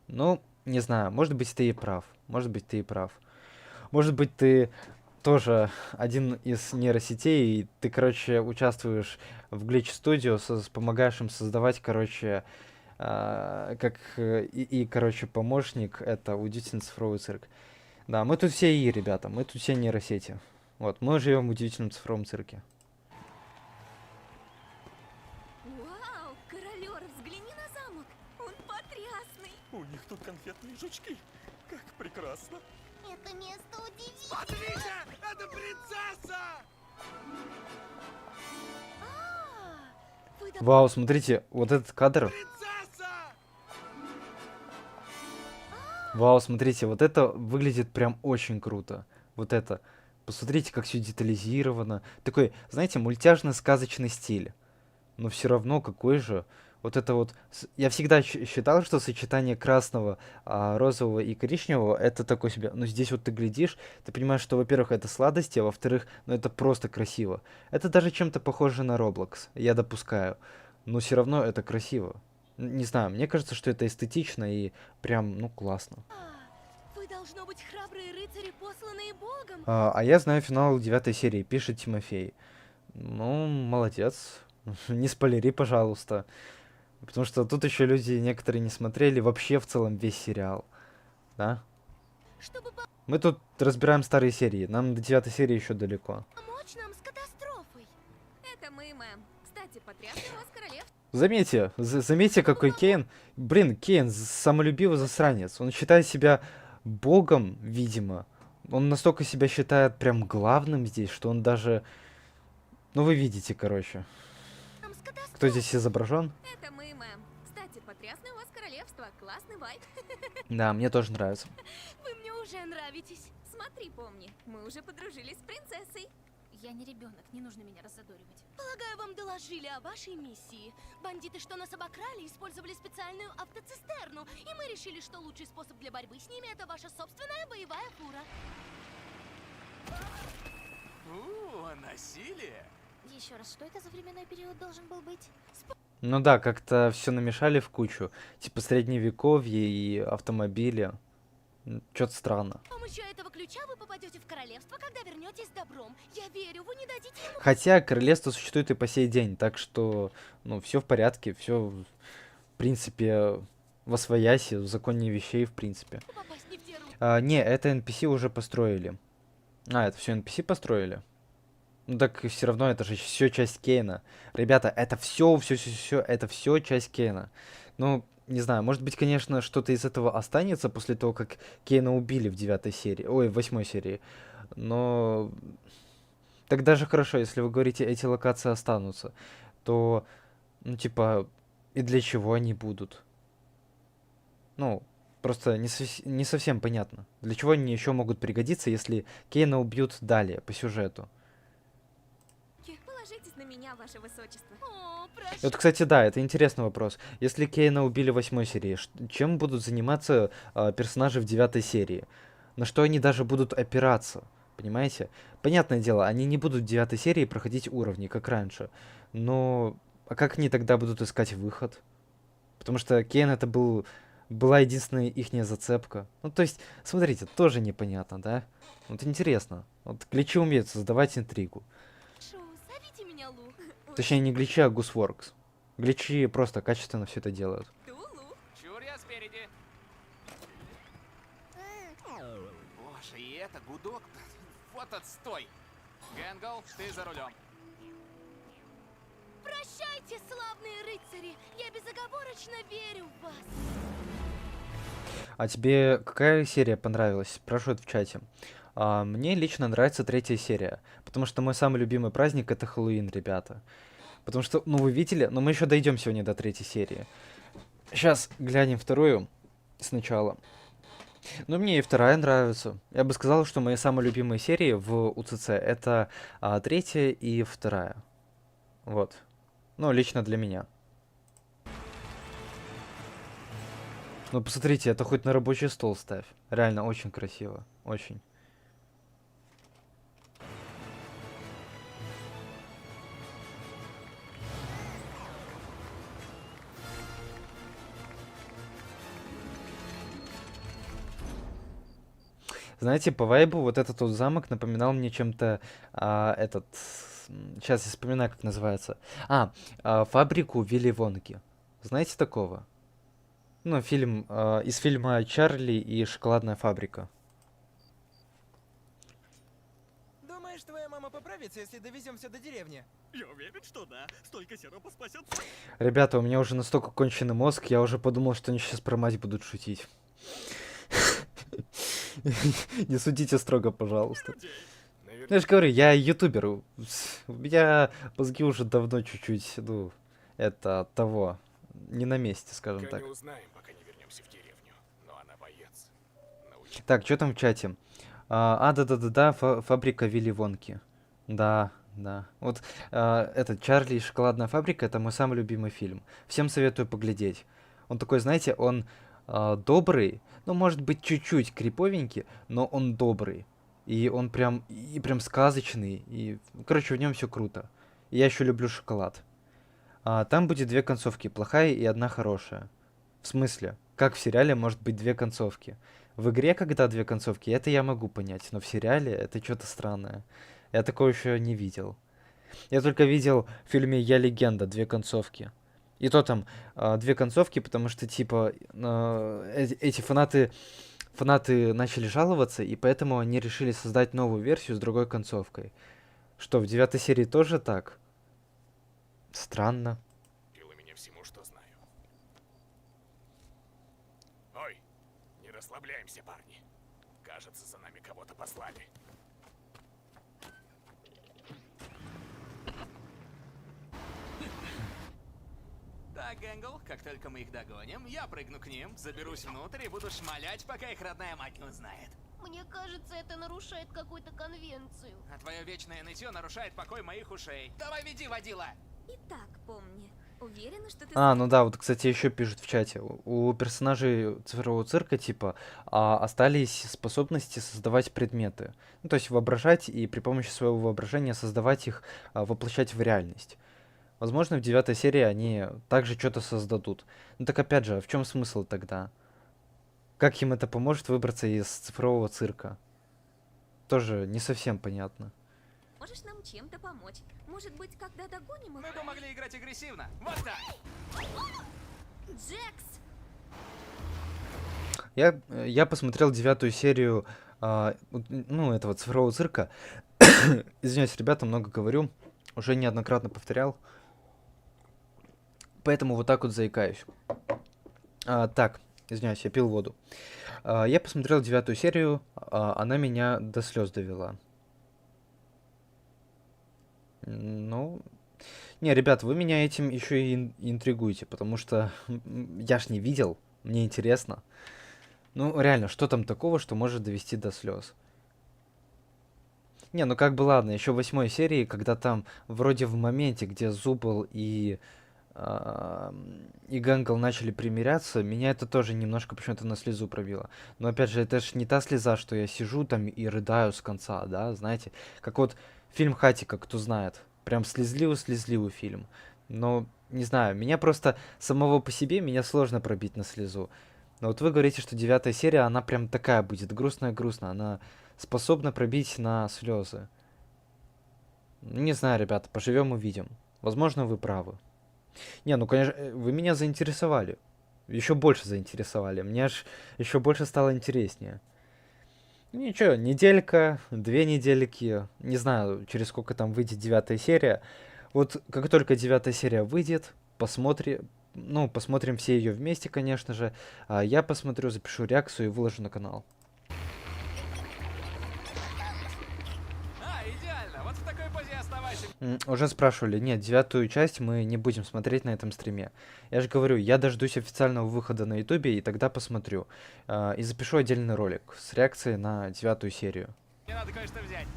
Ну, не знаю, может быть ты и прав. Может быть ты и прав. Может быть ты тоже один из нейросетей, и ты, короче, участвуешь в Glitch Studio, помогаешь им создавать, короче, короче, помощник, это удивительный цифровой цирк. Да, мы тут все ИИ, ребята, мы тут все нейросети. Вот, мы живем в удивительном цифровом цирке. Вау, королёр, взгляни на замок. Он потрясный. У них тут конфетные жучки. Как прекрасно. Это место удивительно. Смотрите, это принцесса! Вау, смотрите, вот этот кадр. Вау, смотрите, вот это выглядит прям очень круто. Вот это. Посмотрите, как все детализировано. Такой, знаете, мультяжно-сказочный стиль. Но все равно какой же. Вот это вот. Я всегда считал, что сочетание красного, розового и коричневого это такое себе. Но здесь вот ты глядишь, ты понимаешь, что, во-первых, это сладости, а во-вторых, ну это просто красиво. Это даже чем-то похоже на Roblox, я допускаю. Но все равно это красиво. Не знаю, мне кажется, что это эстетично и прям, ну, классно. Вы должно быть храбрые рыцари, посланные Богом. А я знаю финал 9 серии, пишет Тимофей. Ну, молодец. Не спойлери, пожалуйста. Потому что тут еще люди некоторые не смотрели вообще в целом весь сериал. Да? Мы тут разбираем старые серии. Нам до 9 серии еще далеко. Помочь нам с катастрофой. Это мы, мэм. Кстати, потрясный у вас королев. Заметьте, какой Кейн. Блин, Кейн самолюбивый засранец. Он считает себя богом, видимо. Он настолько себя считает прям главным здесь, что он даже... Ну, вы видите, короче. Кто здесь изображен? Это мы, мэм. Кстати, потрясный у вас королевство. Классный вайб. Да, мне тоже нравится. Вы мне уже нравитесь. Смотри, помни, мы уже подружились с принцессой. Я не ребенок, не нужно меня раззадоривать. Полагаю, вам доложили о вашей миссии. Бандиты, что нас обокрали, использовали специальную автоцистерну, и мы решили, что лучший способ для борьбы с ними — это ваша собственная боевая фура. Насилие? Еще раз, что это за временной период должен был быть? Ну да, как-то все намешали в кучу. Типа средневековье и автомобили. Что-то странно. С помощью этого ключа вы попадете в королевство, когда вернетесь с добром. Я верю, вы не дадите ему... Хотя королевство существует и по сей день, так что, ну, все в порядке, все, в принципе, восвояси, в законе вещей, в принципе. попасть не в те руки. Не, это NPC уже построили. Это все NPC построили? Ну так все равно это же все часть Кейна. Ребята, это все, это все часть Кейна. Ну, не знаю, может быть, конечно, что-то из этого останется после того, как Кейна убили в 9 серии, ой, в 8 серии. Но так даже хорошо, если вы говорите, эти локации останутся, то, ну, типа, и для чего они будут? Ну, просто не совсем понятно. Для чего они еще могут пригодиться, если Кейна убьют далее, по сюжету? Положитесь на меня, ваше высочество. О, прошу. Вот, кстати, да, это интересный вопрос. Если Кейна убили в 8 серии, чем будут заниматься персонажи в 9 серии? На что они даже будут опираться? Понимаете? Понятное дело, они не будут в 9 серии проходить уровни, как раньше. Но а как они тогда будут искать выход? Потому что Кейн это была единственная ихняя зацепка. Ну, то есть, смотрите, тоже непонятно, да? Вот интересно. Вот гличи умеют создавать интригу. Прошу, зовите меня Лу. Точнее, не гличи, а Гусворкс. Гличи просто качественно все это делают. Тулу? Чур, я спереди. Боже, и это гудок. Вот отстой. Гэнгл, ты за рулем. Прощайте, славные рыцари. Я безоговорочно верю в вас. А тебе какая серия понравилась? Спрашивают в чате. Мне лично нравится 3 серия, потому что мой самый любимый праздник это Хэллоуин, ребята. Потому что, ну вы видели, но мы еще дойдем сегодня до 3 серии. Сейчас глянем 2 сначала. Ну мне и 2 нравится. Я бы сказал, что мои самые любимые серии в УЦЦ это 3 и 2. Вот. Ну, лично для меня. Ну, посмотрите, это хоть на рабочий стол ставь. Реально, очень красиво. Очень. Знаете, по вайбу вот этот вот замок напоминал мне чем-то Сейчас я вспоминаю, как называется. Фабрику Вилли Вонки. Знаете такого? Ну, фильм из фильма «Чарли и шоколадная фабрика». Думаешь, твоя мама поправится, если довезем все до деревни? Я уверен, что да. Столько сиропа спасет. Ребята, у меня уже настолько конченый мозг, я уже подумал, что они сейчас про мать будут шутить. Не судите строго, пожалуйста. Я же говорю, я ютубер. У меня мозги уже давно чуть-чуть, ну, это того, не на месте, скажем так. Не узнаем, пока не вернемся в деревню. Но она боец. Так, что там в чате? Да-да-да-да, фабрика Вилли Вонки. Да, да. Вот этот «Чарли и шоколадная фабрика» — это мой самый любимый фильм. Всем советую поглядеть. Он такой, знаете, он добрый, ну, может быть, чуть-чуть криповенький, но он добрый. И он прям сказочный. И, короче, в нем все круто. И я еще люблю шоколад. Там будет 2 концовки, плохая и 1 хорошая. В смысле? Как в сериале может быть 2 концовки? В игре, когда 2 концовки, это я могу понять, но в сериале это что-то странное. Я такого еще не видел. Я только видел в фильме «Я легенда» 2 концовки. И то там 2 концовки, потому что, типа, эти фанаты начали жаловаться, и поэтому они решили создать новую версию с другой концовкой. Что, в 9 серии тоже так? Странно. Меня всему, что знаю. Ой, не расслабляемся, парни. Кажется, за нами кого-то послали. Так, Гэнгл, как только мы их догоним, я прыгну к ним, заберусь внутрь и буду шмалять, пока их родная мать не узнает. Мне кажется, это нарушает какую-то конвенцию. А твое вечное нытье нарушает покой моих ушей. Давай веди, водила! Итак, помни. Уверена, что ты... Ну да, вот, кстати, еще пишут в чате. У персонажей цифрового цирка, типа, остались способности создавать предметы. Ну, то есть воображать и при помощи своего воображения создавать их, воплощать в реальность. Возможно, в 9 серии они также что-то создадут. Ну так опять же, а в чем смысл тогда? Как им это поможет выбраться из цифрового цирка? Тоже не совсем понятно. Можешь нам чем-то помочь. Может быть, когда догоним их... Мы бы могли играть агрессивно. Вот так! Джекс! Я посмотрел 9 серию, ну, этого цифрового цирка. Извиняюсь, ребята, много говорю. Уже неоднократно повторял. Поэтому вот так вот заикаюсь. Так, извиняюсь, я пил воду. Я посмотрел 9 серию, она меня до слез довела. Ну, не, ребят, вы меня этим еще и интригуете, потому что я ж не видел, мне интересно. Ну, реально, что там такого, что может довести до слез? Не, ну как бы ладно, еще в 8 серии, когда там вроде в моменте, где Зубл и Гэнгл начали примиряться, меня это тоже немножко почему-то на слезу пробило. Но опять же, это ж не та слеза, что я сижу там и рыдаю с конца, да, знаете. Как вот фильм «Хатико», кто знает. Прям слезливый фильм. Но, не знаю, меня просто самого по себе, меня сложно пробить на слезу. Но вот вы говорите, что 9 серия, она прям такая будет, грустная-грустная. Она способна пробить на слезы. Не знаю, ребята, поживем увидим. Возможно, вы правы. Не, ну, конечно, вы меня заинтересовали. Еще больше заинтересовали. Мне аж еще больше стало интереснее. Ничего, неделька, 2 недельки. Не знаю, через сколько там выйдет 9 серия. Вот как только 9 серия выйдет, посмотрим все ее вместе, конечно же. Я посмотрю, запишу реакцию и выложу на канал. Идеально! Вот в такой позе оставайся. Уже спрашивали. Нет, 9 часть мы не будем смотреть на этом стриме. Я же говорю, я дождусь официального выхода на ютубе и тогда посмотрю. И запишу отдельный ролик с реакцией на 9 серию. Мне надо кое-что взять.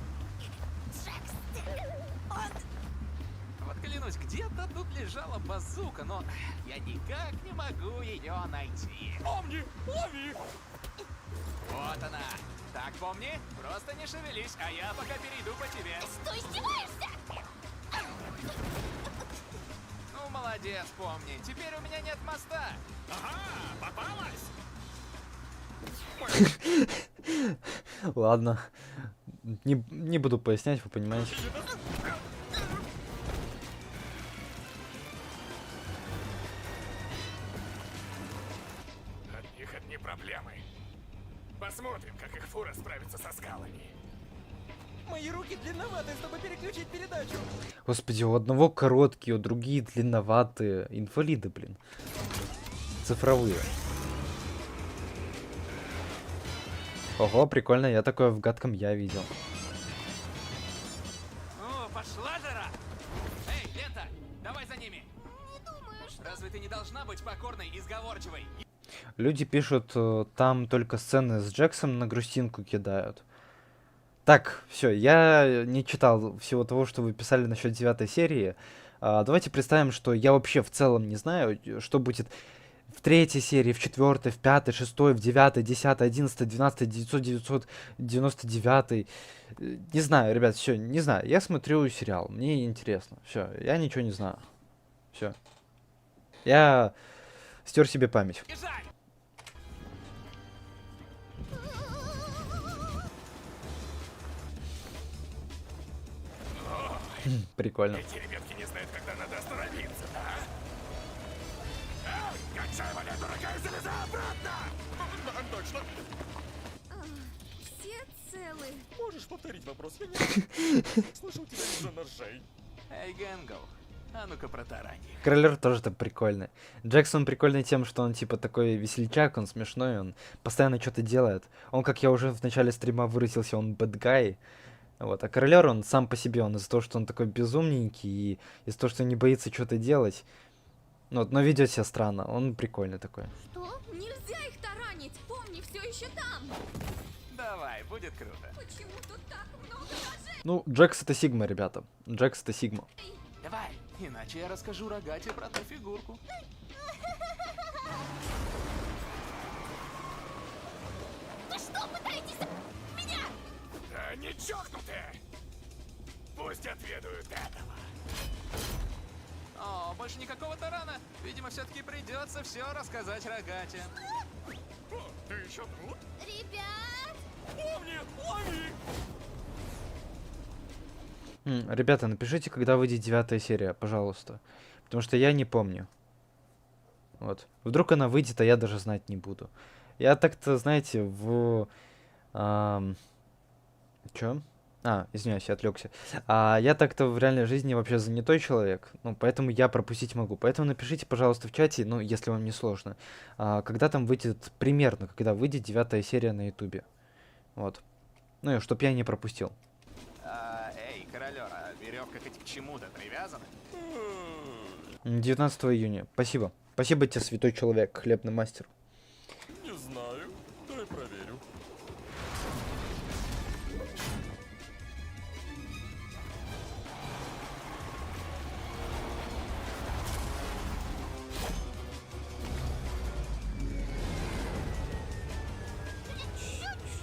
Вот клянусь, где-то тут лежала базука, но я никак не могу ее найти. Помни, лови! Вот она. Так, помни, просто не шевелись, а я пока перейду по тебе. Что, издеваешься? Ну, молодец, помни. Теперь у меня нет моста. Ага, попалась! Ладно. Не буду пояснять, вы понимаете. От них одни проблемы. Посмотрим, как их фура справится со скалами. Мои руки длинноваты, чтобы переключить передачу. Господи, у одного короткие, у другие длинноватые. Инвалиды, блин. Цифровые. Ого, прикольно, я такое в гадком я видел. О, пошла жара! Эй, Лента, давай за ними! Не думаю, что... Разве ты не должна быть покорной и сговорчивой? Люди пишут, там только сцены с Джексом на грустинку кидают. Так, все, я не читал всего того, что вы писали насчет 9 серии. Давайте представим, что я вообще в целом не знаю, что будет в 3 серии, в 4, в 5, 6, в 9, 10, 11, 12, 999. Не знаю, ребят, все, не знаю. Я смотрю сериал, мне интересно. Все, я ничего не знаю. Все. Я стер себе память. Езжай! Прикольно. Эти ребятки не знают, когда надо остановиться, да? Качай, моя дорогая, залезай обратно! Да, точно! Все целы. Можешь повторить вопрос? Я не слышал тебя из-за ножей. Эй, Гэнгл, а ну-ка протарань их. Кроллер тоже так прикольный. Джексон прикольный тем, что он типа такой весельчак, он смешной, он постоянно что-то делает. Он, как я уже в начале стрима выразился, он bad guy. Вот. А Кроллер, он сам по себе, он из-за того, что он такой безумненький, и из-за того, что не боится что-то делать, ну, вот, но ведет себя странно, он прикольный такой. Что? Нельзя их таранить! Помни, все еще там! Давай, будет круто. Почему тут так много ножей? Ну, Джекс это Сигма, ребята. Джекс это Сигма. Давай, иначе я расскажу Рогате про ту фигурку. Вы что, пытаетесь меня? Да не чокнутые! Пусть отведают этого. О, больше никакого тарана. Видимо, все-таки придется все рассказать Рогате. О, ты еще тут? Ребят! Помни, лови! Ребята, напишите, когда выйдет 9 серия, пожалуйста. Потому что я не помню. Вот. Вдруг она выйдет, а я даже знать не буду. Я так-то, знаете, Чё? Извиняюсь, я отвлекся. Я так-то в реальной жизни вообще занятой человек, ну, поэтому я пропустить могу. Поэтому напишите, пожалуйста, в чате, ну, если вам не сложно, когда там выйдет, примерно, когда выйдет 9 серия на ютубе. Вот. Ну, и чтоб я не пропустил. Эй, королёр, а веревка хоть к чему-то привязана? 19 июня. Спасибо. Спасибо тебе, святой человек, хлебный мастер. Не знаю. Дай проверю.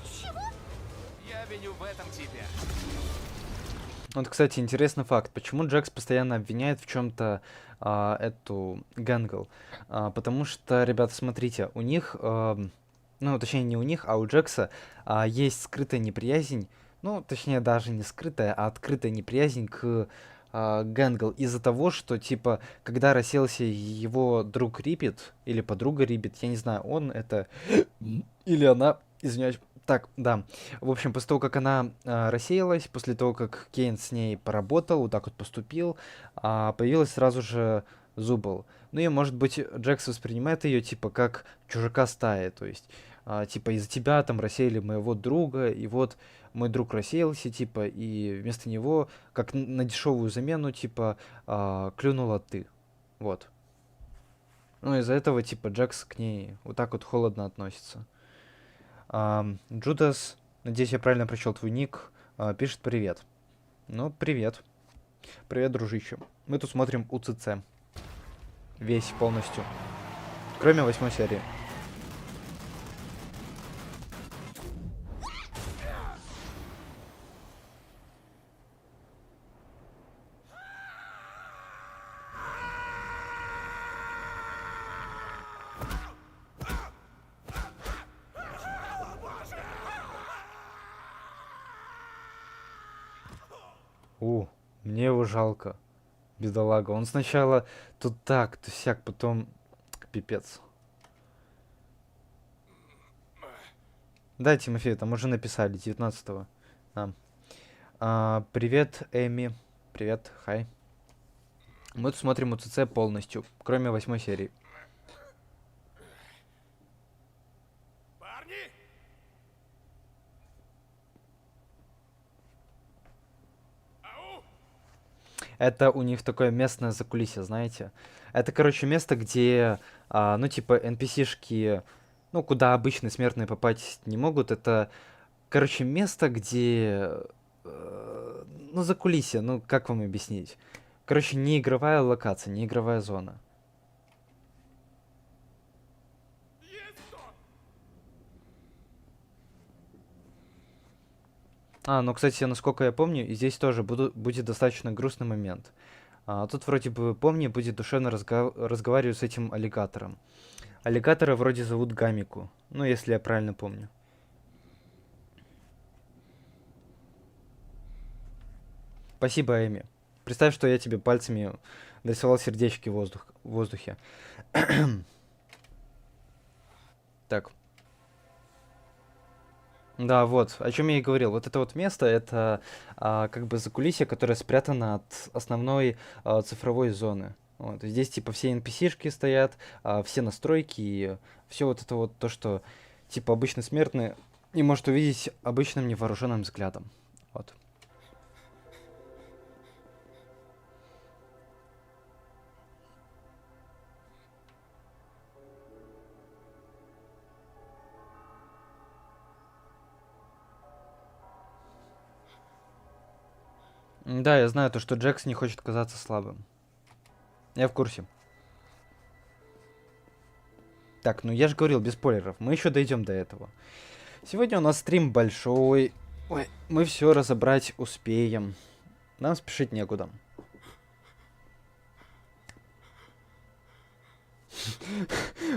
Чего? Я виню в этом тебя. Вот, кстати, интересный факт. Почему Джекс постоянно обвиняет в чем-то эту Гэнгл? Потому что, ребята, смотрите, у них, ну, точнее, не у них, а у Джекса есть скрытая неприязнь, ну, точнее, даже не скрытая, а открытая неприязнь к Гэнгл из-за того, что, типа, когда расселся его друг Риппет, или подруга Риппет, я не знаю, он это или она, извиняюсь. Так, да. В общем, после того, как она рассеялась, после того, как Кейн с ней поработал, вот так вот поступил, появилась сразу же Зубл. Ну и, может быть, Джекс воспринимает ее, типа, как чужака стаи, то есть, типа, из-за тебя там рассеяли моего друга, и вот мой друг рассеялся, типа, и вместо него, как на дешевую замену, типа, клюнула ты. Вот. Ну, из-за этого, типа, Джекс к ней вот так вот холодно относится. Джудас, надеюсь, я правильно прочел твой ник, пишет привет. Ну, привет. Привет, дружище. Мы тут смотрим УЦЦ. Весь полностью. Кроме 8 серии. Мне его жалко. Бедолага. Он сначала тут так, то сяк, потом пипец. Да, Тимофей, там уже написали, 19-го. Привет, Эми. Привет, хай. Мы тут смотрим УЦЦ полностью, кроме 8 серии. Парни! Ау! Это у них такое местное закулисье, знаете. Это, короче, место, где, ну, типа, NPC-шки, ну, куда обычные смертные попасть не могут. Это, короче, место, где, ну, закулисье, ну, как вам объяснить? Короче, не игровая локация, не игровая зона. Есть кто? Ну, кстати, насколько я помню, и здесь тоже будет достаточно грустный момент. Тут вроде бы, помню, будет душевно разговаривать с этим аллигатором. Аллигатора вроде зовут Гамику, ну, если я правильно помню. Спасибо, Эми. Представь, что я тебе пальцами нарисовал сердечки в воздухе. Так. Да, вот, о чем я и говорил. Вот это вот место, это как бы закулисье, которое спрятано от основной цифровой зоны. Вот, и здесь типа все NPC-шки стоят, все настройки и все вот это вот то, что типа обычный смертный не может увидеть обычным невооруженным взглядом. Вот. Да, я знаю то, что Джекс не хочет казаться слабым. Я в курсе. Так, ну я же говорил, без спойлеров. Мы еще дойдем до этого. Сегодня у нас стрим большой. Ой, мы все разобрать успеем. Нам спешить некуда.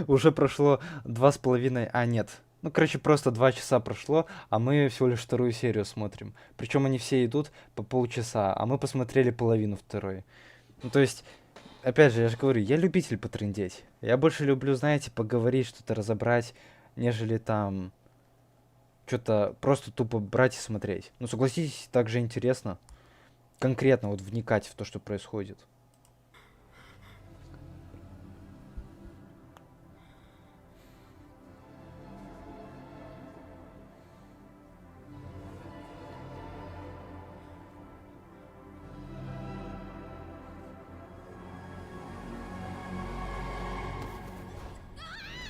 Уже прошло 2,5... А, нет. Ну, короче, просто 2 часа прошло, а мы всего лишь вторую серию смотрим. Причем они все идут по полчаса, а мы посмотрели половину второй. Ну, то есть, опять же, я же говорю, я любитель потрындеть. Я больше люблю, знаете, поговорить, что-то разобрать, нежели там что-то просто тупо брать и смотреть. Ну, согласитесь, так же интересно. Конкретно вот вникать в то, что происходит.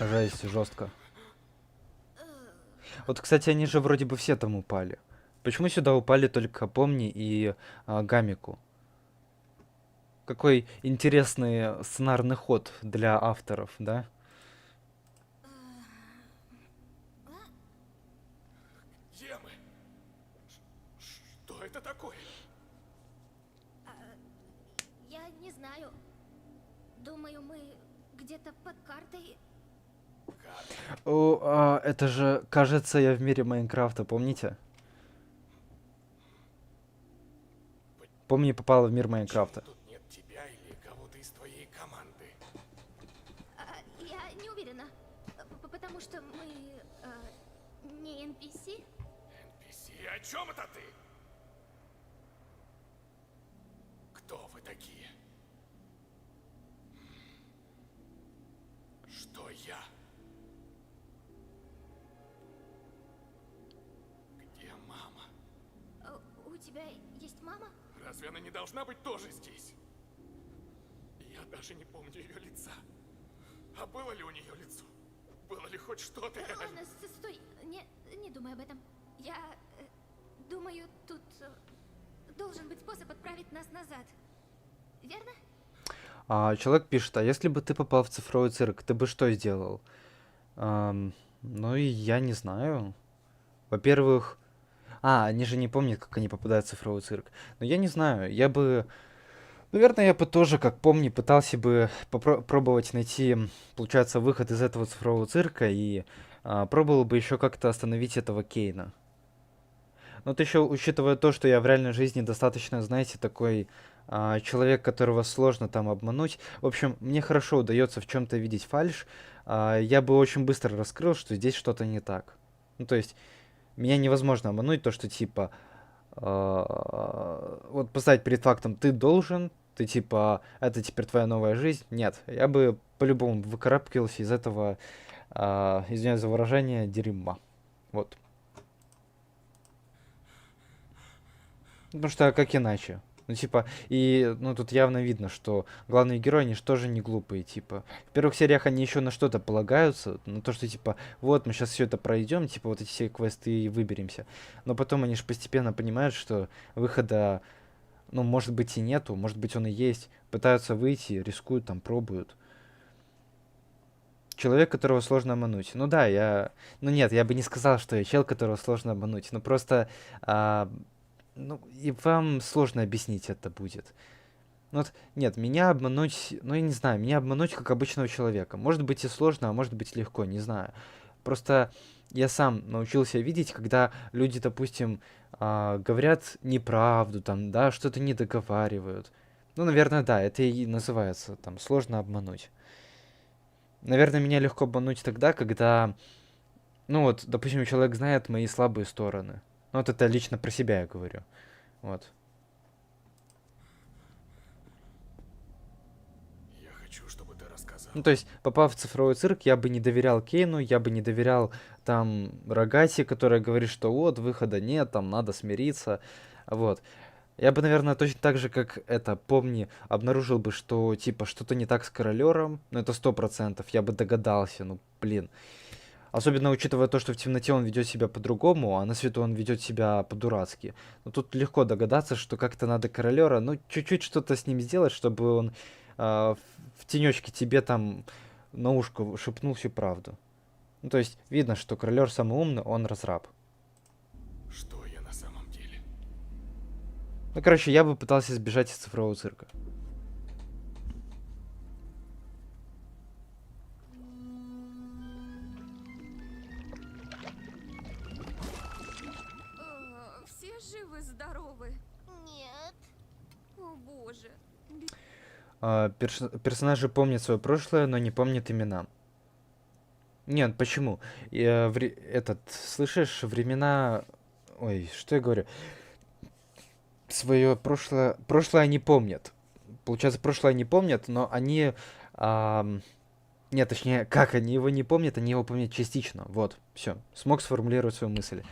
Жесть, жестко. Вот, кстати, они же вроде бы все там упали. Почему сюда упали только Помни и Гамику? Какой интересный сценарный ход для авторов, да? Где мы? Что это такое? Я не знаю. Думаю, мы где-то под картой. О, это же, кажется, я в мире Майнкрафта, помните? Помни, попала в мир Майнкрафта. Тут нет тебя или кого-то из твоей команды. Я не уверена. Потому что мы не NPC. NPC, о чем это ты? Кто вы такие? Что я? Где мама? У тебя есть мама? Разве она не должна быть тоже здесь? Я даже не помню ее лица. А было ли у нее лицо? Было ли хоть что-то реально? Ладно, стой. Не думай об этом. Я думаю, тут должен быть способ отправить нас назад. Верно? Человек пишет, а если бы ты попал в цифровой цирк, ты бы что сделал? Ну и я не знаю. Во-первых... они же не помнят, как они попадают в цифровой цирк. Но я не знаю, я бы... Наверное, я бы тоже, как помни, пытался бы пробовать найти, получается, выход из этого цифрового цирка и пробовал бы еще как-то остановить этого Кейна. Но вот еще, учитывая то, что я в реальной жизни достаточно, знаете, такой человек, которого сложно там обмануть. В общем, мне хорошо удается в чем-то видеть фальшь. Я бы очень быстро раскрыл, что здесь что-то не так. Ну, то есть, меня невозможно обмануть, то, что, типа, вот поставить перед фактом, ты должен, ты, типа, это теперь твоя новая жизнь. Нет, я бы по-любому выкарабкивался из этого, извиняюсь за выражение, дерьма. Вот. Потому что как иначе? Ну, типа, и, ну, тут явно видно, что главные герои, они же тоже не глупые, типа. В первых сериях они еще на что-то полагаются, на то, что, типа, вот, мы сейчас все это пройдем, типа, вот эти все квесты и выберемся. Но потом они же постепенно понимают, что выхода, ну, может быть и нету, может быть он и есть. Пытаются выйти, рискуют, там, пробуют. Человек, которого сложно обмануть. Ну да, ну нет, я бы не сказал, что я чел, которого сложно обмануть. Ну просто... Ну, и вам сложно объяснить это будет. Ну, вот, нет, меня обмануть, ну, я не знаю, меня обмануть как обычного человека. Может быть и сложно, а может быть легко, не знаю. Просто я сам научился видеть, когда люди, допустим, говорят неправду, там, да, что-то не договаривают. Ну, наверное, да, это и называется, там, сложно обмануть. Наверное, меня легко обмануть тогда, когда, ну, вот, допустим, человек знает мои слабые стороны. Ну, вот это лично про себя я говорю. Вот. Я хочу, чтобы ты рассказал. Ну, то есть, попав в цифровой цирк, я бы не доверял Кейну, я бы не доверял там Рогате, которая говорит, что вот, выхода нет, там надо смириться. Вот. Я бы, наверное, точно так же, как это, помни, обнаружил бы, что, типа, что-то не так с королером. Ну, это 100%, я бы догадался, ну, блин. Особенно учитывая то, что в темноте он ведет себя по-другому, а на свету он ведет себя по-дурацки. Но тут легко догадаться, что как-то надо королера, ну, чуть-чуть что-то с ним сделать, чтобы он в тенечке тебе там на ушко шепнул всю правду. Ну, то есть видно, что королер самый умный, он разраб. Что я на самом деле? Ну, короче, я бы пытался сбежать из цифрового цирка. Все живы-здоровы? Нет. О боже. Персонажи помнят свое прошлое, но не помнят имена. Нет, почему? Слышишь, времена... Ой, что я говорю? Свое прошлое они помнят. Получается, прошлое они помнят, но они... Нет, точнее, как они его не помнят, они его помнят частично. Вот, все. Смог сформулировать свою мысль.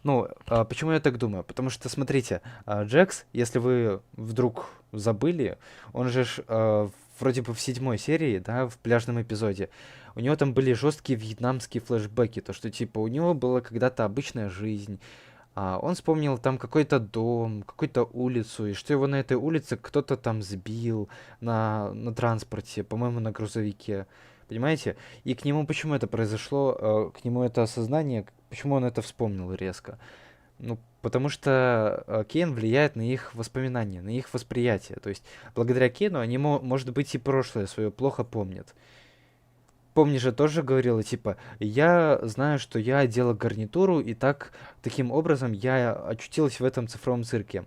Ну, почему я так думаю? Потому что, смотрите, Джекс, если вы вдруг забыли, он же вроде бы в 7-й серии, да, в пляжном эпизоде, у него там были жесткие вьетнамские флешбеки, то что, типа, у него была когда-то обычная жизнь, он вспомнил там какой-то дом, какую-то улицу, и что его на этой улице кто-то там сбил на транспорте, по-моему, на грузовике. Понимаете? И к нему почему это произошло, к нему это осознание, почему он это вспомнил резко? Ну, потому что Кейн влияет на их воспоминания, на их восприятие. То есть, благодаря Кейну они, может быть, и прошлое свое плохо помнят. Помни же тоже говорила, типа, я знаю, что я одела гарнитуру, и таким образом я очутилась в этом цифровом цирке.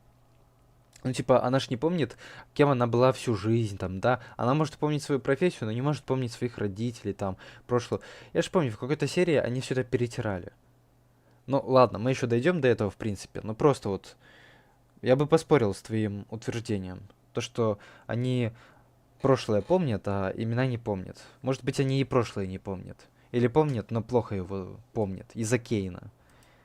Ну, типа, она ж не помнит, кем она была всю жизнь, там, да. Она может помнить свою профессию, но не может помнить своих родителей, там, прошлое. Я ж помню, в какой-то серии они все это перетирали. Ну, ладно, мы еще дойдем до этого, в принципе. Но просто вот, я бы поспорил с твоим утверждением. То, что они прошлое помнят, а имена не помнят. Может быть, они и прошлое не помнят. Или помнят, но плохо его помнят. Из-за Кейна.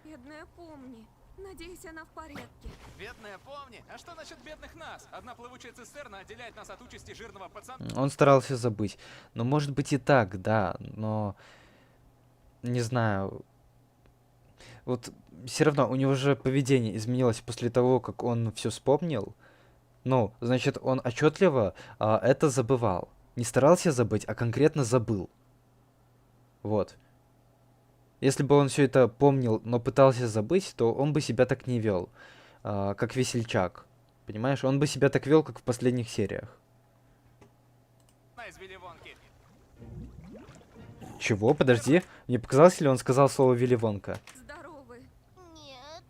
Бедная помни. Надеюсь, она в порядке. Бедная, помни. А что насчет бедных нас? Одна плавучая цистерна отделяет нас от участи жирного пацана. Он старался забыть. Но может быть и так, да. Но... Не знаю. Вот все равно у него же поведение изменилось после того, как он все вспомнил. Ну, значит, он отчетливо это забывал. Не старался забыть, а конкретно забыл. Вот. Если бы он все это помнил, но пытался забыть, то он бы себя так не вел, как весельчак. Понимаешь? Он бы себя так вел, как в последних сериях. Из Вилли Вонки. Чего? Подожди. Мне показалось, ли он сказал слово Вилли Вонка? Здоровы? Нет.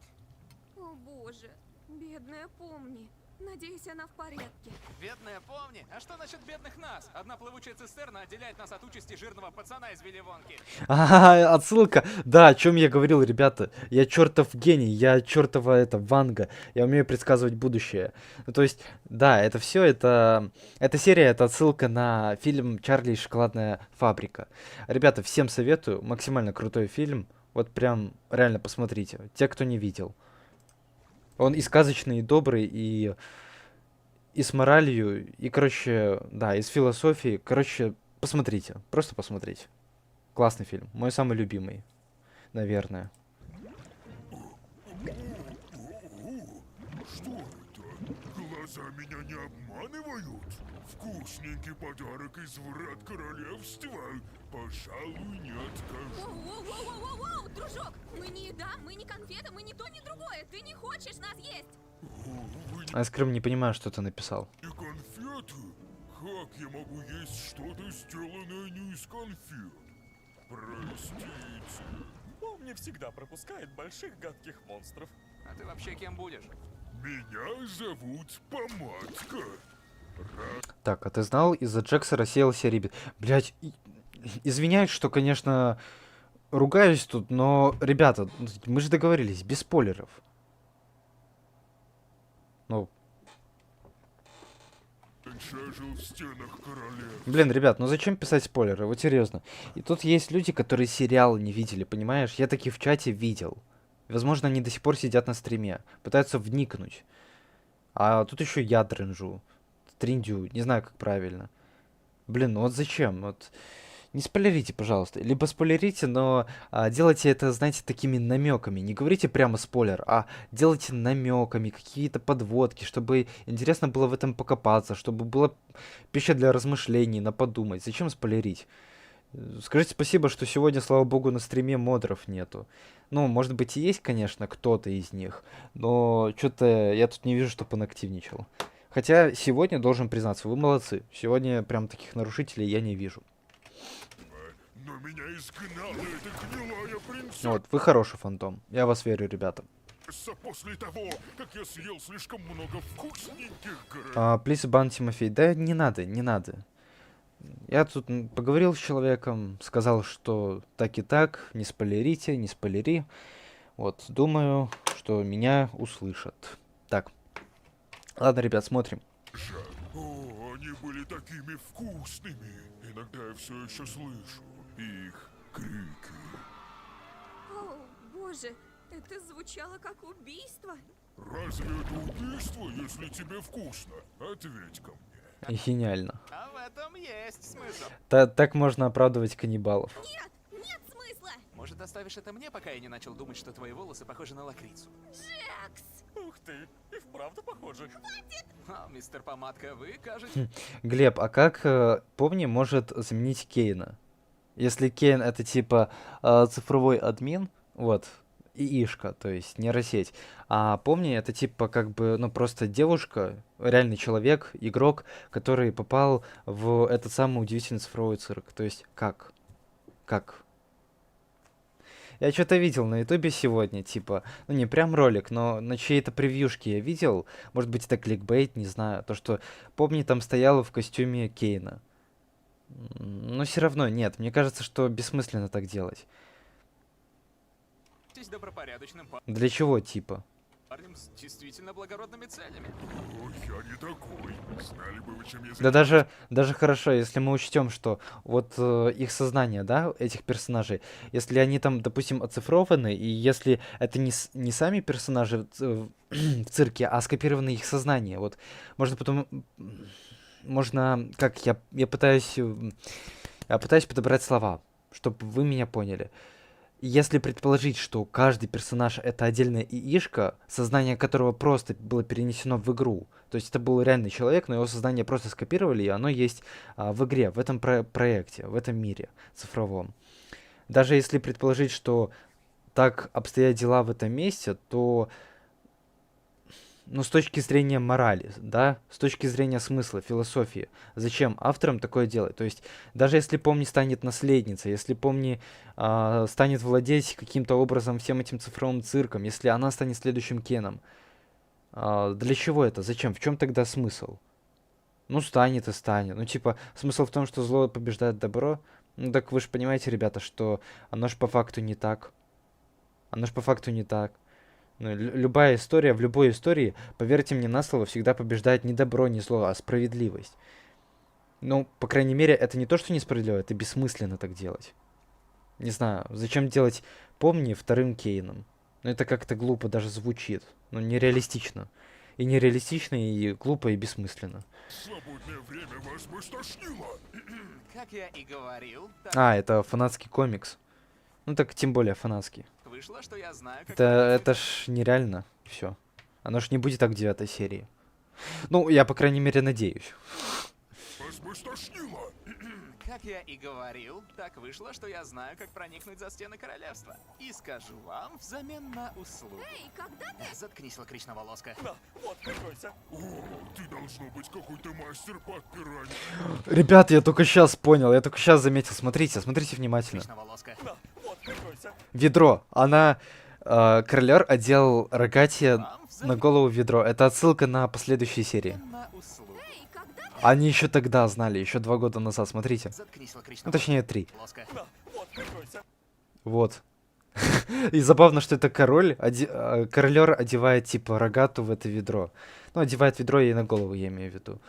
О боже. Бедная помни. Надеюсь, она в порядке. Бедная, помни. А что насчет бедных нас? Одна плавучая цистерна отделяет нас от участи жирного пацана из Вилли Вонки. Отсылка. Да, о чем я говорил, ребята. Я чертов гений, я чертова Ванга. Я умею предсказывать будущее. Ну, то есть, да, это все, эта серия, это отсылка на фильм «Чарли и шоколадная фабрика». Ребята, всем советую, максимально крутой фильм. Вот прям реально посмотрите, те, кто не видел. Он и сказочный, и добрый, и с моралью, и, короче, да, и с философией. Короче, посмотрите, просто посмотрите. Классный фильм, мой самый любимый, наверное. Что это? Глаза меня не обманывают? Вкусненький подарок из врат королевства. Пожалуй, не откажу. Воу-воу-воу-воу-воу, дружок! Мы не еда, мы не конфеты, мы не то, ни другое. Ты не хочешь нас есть! А я скрым не понимаю, что ты написал. И конфеты? Как я могу есть что-то, сделанное не из конфет? Простите. Помни всегда пропускает больших гадких монстров. А ты вообще кем будешь? Меня зовут Помадка. Так, а ты знал, из-за Джекса рассеялся ребят. Блять, извиняюсь, что, конечно, ругаюсь тут, но, ребята, мы же договорились, без спойлеров. Ну. В стенах королевства. Блин, ребят, ну зачем писать спойлеры? Вот серьезно. И тут есть люди, которые сериал не видели, понимаешь? Я таких в чате видел. Возможно, они до сих пор сидят на стриме, пытаются вникнуть. А тут еще я трендю, не знаю, как правильно. Блин, ну вот зачем? Вот Не спойлерите, пожалуйста. Либо спойлерите, но делайте это, знаете, такими намеками. Не говорите прямо спойлер, а делайте намеками, какие-то подводки, чтобы интересно было в этом покопаться, чтобы была пища для размышлений, на подумать. Зачем спойлерить? Скажите спасибо, что сегодня, слава богу, на стриме модеров нету. Ну, может быть, и есть, конечно, кто-то из них, но что-то я тут не вижу, чтобы он активничал. Хотя сегодня, должен признаться, вы молодцы. Сегодня прям таких нарушителей я не вижу. Но меня изгнала эта гнилая принцесса Вот, вы хороший фантом. Я вас верю, ребята. после того, как я съел слишком много вкусненьких Please ban Тимофей. Да не надо, не надо. Я тут поговорил с человеком, сказал, что так и так, не спойлерите, не спойлери. Вот, думаю, что меня услышат. Так. Ладно, ребят, смотрим. О, они были такими вкусными. Иногда я все еще слышу их крики. О, боже, это звучало как убийство. Разве это убийство, если тебе вкусно? Ответь-ка мне. Гениально. А в этом есть смысл. Так можно оправдывать каннибалов. Нет, нет смысла. Может, оставишь это мне, пока я не начал думать, что твои волосы похожи на лакрицу? Джекс! Ух ты, и вправду похоже. А, мистер Помадка, вы кажете... Глеб, а как Помни может заменить Кейна? Если Кейн это типа цифровой админ, вот, ИИшка, то есть нейросеть, а Помни это типа как бы, ну просто девушка, реальный человек, игрок, который попал в этот самый удивительный цифровой цирк. То есть как? Как? Я что-то видел на ютубе сегодня, типа, ну не прям ролик, но на чьей-то превьюшке я видел, может быть это кликбейт, не знаю, то что Помни там стояла в костюме Кейна. Но все равно нет, мне кажется, что бессмысленно так делать. Добропорядочным Для чего, типа? парнем с действительно благородными целями. Ой, я не такой. Знали бы вы, чем я Да даже хорошо, если мы учтем, что вот их сознание, да, этих персонажей, если они там, допустим, оцифрованы, и если это не сами персонажи в цирке, а скопировано их сознание, вот, можно потом, можно, как, я пытаюсь подобрать слова, чтобы вы меня поняли. Если предположить, что каждый персонаж это отдельная ИИшка, сознание которого просто было перенесено в игру, то есть это был реальный человек, но его сознание просто скопировали, и оно есть в игре, в этом проекте, в этом мире цифровом. Даже если предположить, что так обстоят дела в этом месте, то, ну, с точки зрения морали, да, с точки зрения смысла, философии, зачем авторам такое делать? То есть, даже если Помни станет наследницей, если Помни станет владеть каким-то образом всем этим цифровым цирком, если она станет следующим Кеном, для чего это? Зачем? В чем тогда смысл? Ну, станет и станет. Ну, типа, смысл в том, что зло побеждает добро. Ну, так вы же понимаете, ребята, что оно ж по факту не так. Оно ж по факту не так. Ну, любая история, в любой истории, поверьте мне на слово, всегда побеждает не добро, не зло, а справедливость. Ну, по крайней мере, это не то, что несправедливо, это бессмысленно так делать. Не знаю, зачем делать Помни вторым Кейном? Ну, это как-то глупо даже звучит. Ну, нереалистично. И нереалистично, и глупо, и бессмысленно. Свободное время вас бы стошнило. Как я и говорил, Это фанатский комикс. Ну, так тем более фанатский. вышло, что я знаю, как... Это ж нереально. Все. Оно ж не будет так в 9 серии. Ну, я, по крайней мере, надеюсь. Вас бы стошнило. Как я и говорил, так вышло, что я знаю, как проникнуть за стены королевства. И скажу вам взамен на услугу. Эй, когда ты... Заткнись, лакричноволоска. Да, вот, прикройся. О, ты должно быть какой-то мастер по отпиранию. Ребят, я только сейчас понял, я только сейчас заметил. Смотрите внимательно. Лакричноволоска. Да, вот, прикройся. Ведро. Она... Королер одел рогатье на голову ведро. Это отсылка на последующие серии. На услугу. Эй, когда ты... Они еще тогда знали, еще 2 года назад, смотрите. Заткнись, Ну, лакричноволоска. точнее, 3. Да, вот, прикройся. Вот. И забавно, что это королер одевает, типа, рогату в это ведро. Ну, одевает ведро ей на голову, я имею в виду.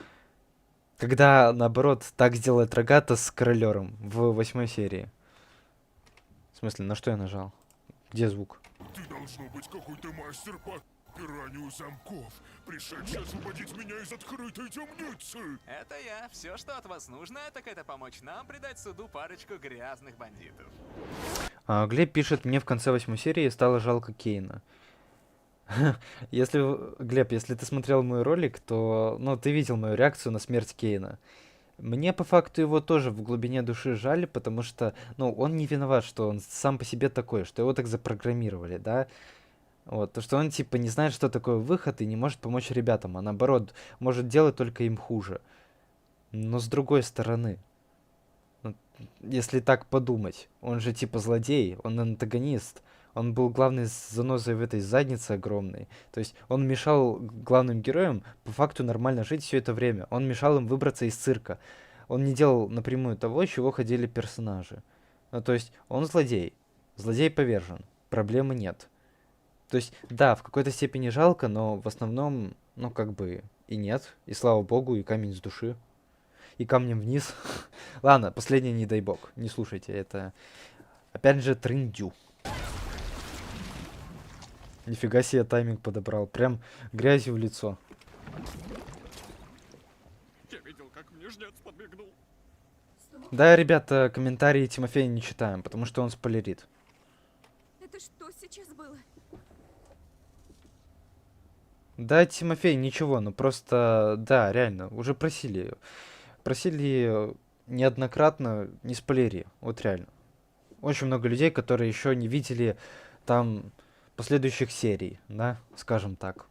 Когда, наоборот, так сделает рогата с королером в 8 серии. В смысле, на что я нажал? Где звук? Ты должно быть какой-то мастер по... запиранию замков, пришедший освободить меня из открытой темницы. Это я. Все, что от вас нужно, так это помочь нам придать суду парочку грязных бандитов. Глеб пишет, мне в конце 8 серии стало жалко Кейна. Глеб, если ты смотрел мой ролик, то, ну, ты видел мою реакцию на смерть Кейна. Мне по факту его тоже в глубине души жаль, потому что, ну, он не виноват, что он сам по себе такой, что его так запрограммировали, да. Вот, то, что он, типа, не знает, что такое выход и не может помочь ребятам, а наоборот, может делать только им хуже. Но с другой стороны, ну, если так подумать, он же, типа, злодей, он антагонист. Он был главной занозой в этой заднице огромной. То есть он мешал главным героям по факту нормально жить все это время. Он мешал им выбраться из цирка. Он не делал напрямую того, чего хотели персонажи. Ну, то есть он злодей. Злодей повержен. Проблемы нет. То есть, да, в какой-то степени жалко, но в основном, ну, как бы и нет. И слава богу, и камень с души. И камнем вниз. Ладно, последнее не дай бог. Не слушайте, это опять же трындю. Нифига себе тайминг подобрал. Прям грязью в лицо. Я видел, как мне жнец подмигнул. Да, ребята, комментарии Тимофея не читаем, потому что он спойлерит. Это что сейчас было? Да, Тимофей, ничего, ну просто, да, реально, уже просили. Просили неоднократно, не спойлери, вот реально. Очень много людей, которые еще не видели там последующих серий, да, скажем так.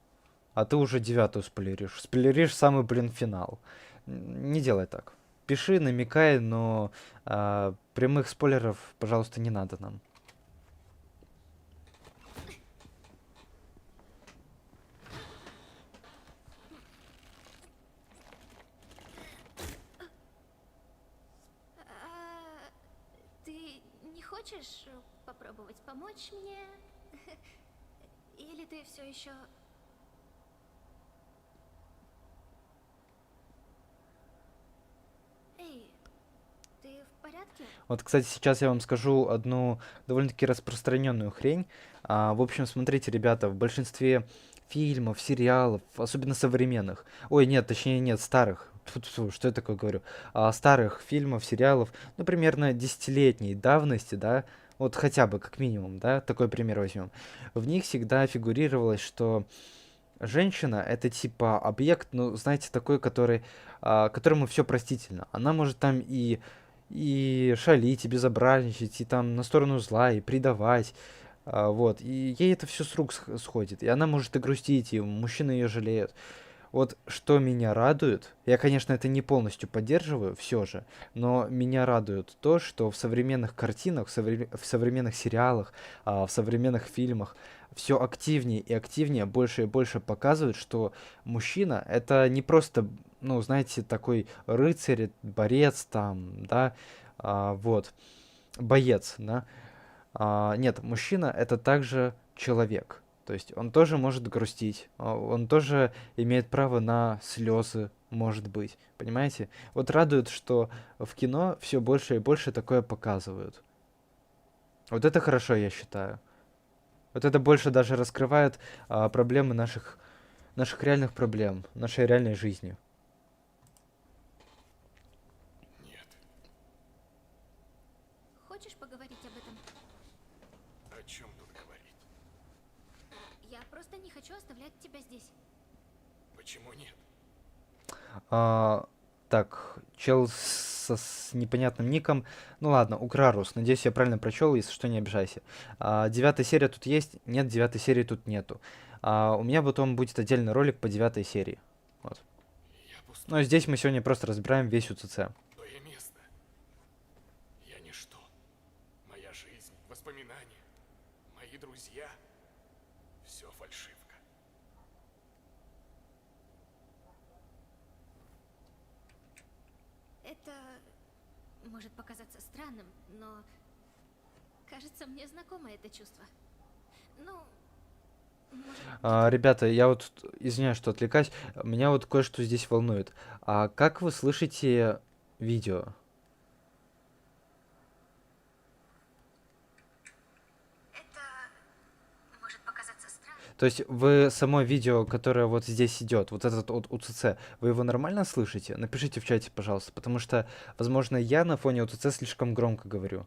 А ты уже 9-ю спойлеришь. Спойлеришь самый, блин, финал. Не делай так. Пиши, намекай, но прямых спойлеров, пожалуйста, не надо нам. Ты не хочешь попробовать помочь мне? Или ты все еще... Эй, ты в порядке? Вот, кстати, сейчас я вам скажу одну довольно-таки распространенную хрень. В общем, смотрите, ребята, в большинстве фильмов, сериалов, особенно современных, ой, нет, точнее нет, старых, тьфу-тьфу, что я такое говорю, старых фильмов, сериалов, ну, примерно десятилетней давности, да, вот хотя бы, как минимум, да, такой пример возьмем. В них всегда фигурировалось, что женщина это типа объект, ну, знаете, такой, которому все простительно. Она может там и шалить, и безобразничать, и там на сторону зла, и предавать. Вот. И ей это все с рук сходит. И она может и грустить, и мужчины ее жалеют. Вот что меня радует, я, конечно, это не полностью поддерживаю, все же, но меня радует то, что в современных картинах, в современных сериалах, в современных фильмах все активнее и активнее, больше и больше показывают, что мужчина это не просто, ну, знаете, такой рыцарь, борец там, да, вот, боец, да. Нет, мужчина это также человек. То есть он тоже может грустить, он тоже имеет право на слезы, может быть. Понимаете? Вот радует, что в кино все больше и больше такое показывают. Вот это хорошо, я считаю. Вот это больше даже раскрывает проблемы наших реальных проблем, нашей реальной жизни. Нет. Хочешь поговорить об этом? О чем тут говорить? Я просто не хочу оставлять тебя здесь. Почему нет? Так, чел с непонятным ником. Ну ладно, Украрус. Надеюсь, я правильно прочел, если что, не обижайся. 9-я серия тут есть? Нет, 9-й серии тут нету. У меня потом будет отдельный ролик по 9-й серии. Вот. Ну, а здесь мы сегодня просто разбираем весь УЦЦ. Твое место. Я ничто. Моя жизнь, воспоминания, мои друзья. Все фальшивка. Это может показаться странным, но кажется, мне знакомо это чувство. Ну, Ребята, я вот извиняюсь, что отвлекаюсь. Меня вот кое-что здесь волнует. Как вы слышите видео? это может показаться странным. То есть вы само видео, которое вот здесь идет, вот этот от УЦЦ, вы его нормально слышите? Напишите в чате, пожалуйста, потому что, возможно, я на фоне УЦЦ слишком громко говорю.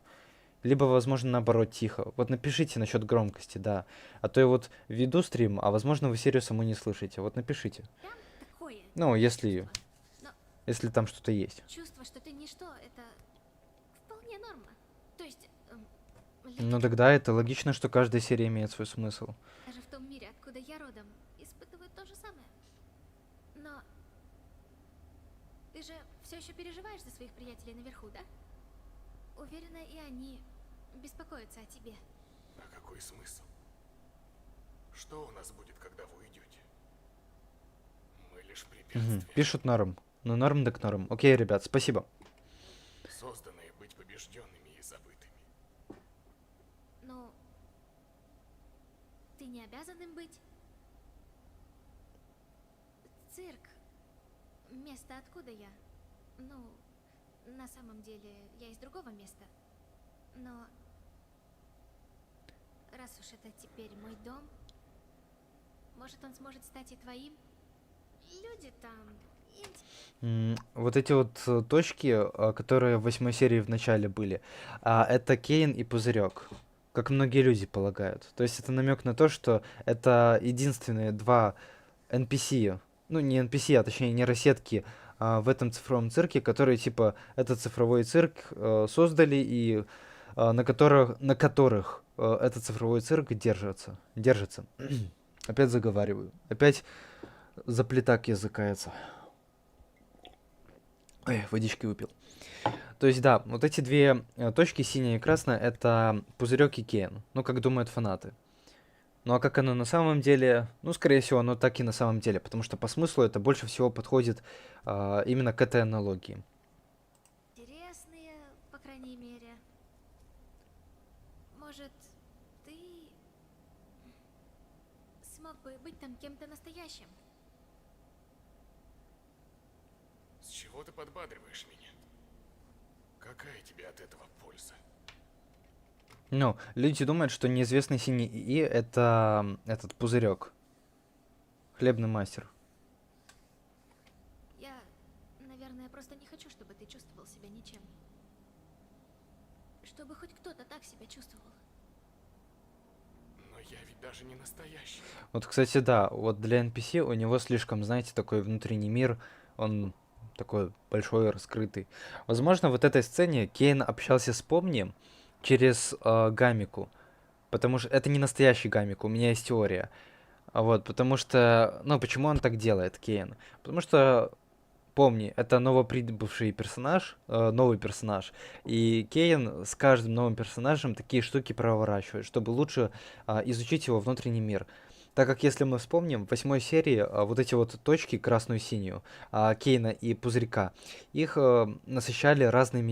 Либо, возможно, наоборот, тихо. Вот напишите насчет громкости, да. А то я вот веду стрим, а возможно, вы серию саму не слышите. Вот напишите. Прям такое Ну, если чувство. Но если там что-то есть. чувство, что ты ничто, это вполне норма. То есть, Ну тогда это логично, что каждая серия имеет свой смысл. даже в том мире, откуда я родом, испытывают то же самое. Но ты же все еще переживаешь за своих приятелей наверху, да? Уверена, и они беспокоятся о тебе. А какой смысл? Что у нас будет, когда вы уйдете? Мы лишь препятствия, Пишут норм. Ну норм так норм. Окей, ребят, спасибо. созданные быть побежденными и забытыми. Но ты не обязан им быть. Цирк. Место, откуда я. Ну, на самом деле, я из другого места. Но раз уж это теперь мой дом, может, он сможет стать и твоим? Люди там... Вот эти вот точки, которые в 8 серии в начале были, это Кейн и Пузырек, как многие люди полагают. То есть это намек на то, что это единственные два NPC, ну не NPC, а точнее нейросетки в этом цифровом цирке, которые типа этот цифровой цирк создали и на которых этот цифровой цирк держится. Опять заговариваю. Опять заплетак языкается. Ой, водички выпил. То есть, да, вот эти две точки, синяя и красная, это Пузырек и Кейн. Ну, как думают фанаты. Ну, а как оно на самом деле? Ну, скорее всего, оно так и на самом деле, потому что по смыслу это больше всего подходит именно к этой аналогии. Интересные, по крайней мере. Может, ты смог бы быть там кем-то настоящим? С чего ты подбадриваешь меня? Какая тебе от этого польза? Ну, люди думают, что неизвестный синий ИИ это этот Пузырек. Хлебный мастер. Я, наверное, просто не хочу, чтобы ты чувствовал себя ничем. Чтобы хоть кто-то так себя чувствовал. Но я ведь даже не настоящий. Вот, кстати, да, вот для NPC у него слишком, знаете, такой внутренний мир, он такой большой, раскрытый. Возможно, в вот этой сцене Кейн общался с Помни через Гамику, потому что это не настоящий Гамик, у меня есть теория. Вот, потому что, ну, почему он так делает, Кейн? Потому что Помни, это новоприбывший персонаж, новый персонаж, и Кейн с каждым новым персонажем такие штуки проворачивает, чтобы лучше изучить его внутренний мир. Так как, если мы вспомним, в 8 серии вот эти вот точки, красную и синюю, Кейна и Пузырька, их насыщали разной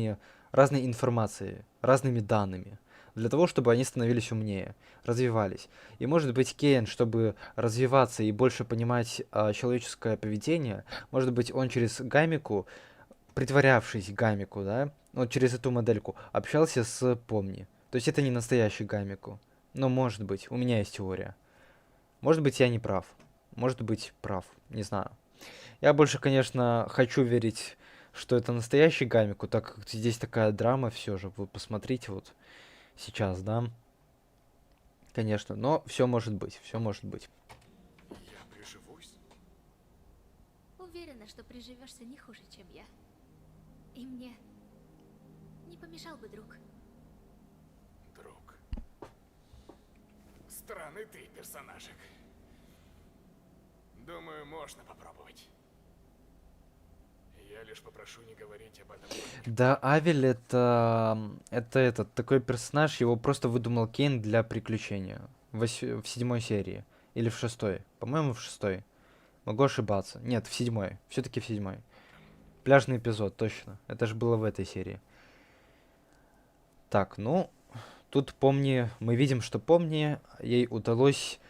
информацией, разными данными, для того, чтобы они становились умнее, развивались. И, может быть, Кейн, чтобы развиваться и больше понимать человеческое поведение, может быть, он через Гамику, притворявшись Гамику, да, вот через эту модельку, общался с Помни. То есть это не настоящий Гамику. Но, может быть, у меня есть теория. Может быть, я не прав. Может быть, прав. Не знаю. Я больше, конечно, хочу верить, что это настоящий Гамику, так как здесь такая драма все же. Вы посмотрите вот сейчас, да? Конечно, но все может быть, все может быть. Я приживусь? Уверена, что приживешься не хуже, чем я. И мне не помешал бы друг. Друг. Странный ты, персонажик. Думаю, можно попробовать. Я лишь попрошу не говорить об этом. Да, Авель это этот такой персонаж, его просто выдумал Кейн для приключения. В 7 серии. Или в 6. По-моему, в 6. Могу ошибаться. Нет, в 7. Все-таки в 7. Пляжный эпизод, точно. Это же было в этой серии. Так, ну, тут Помни, мы видим, что Помни, ей удалось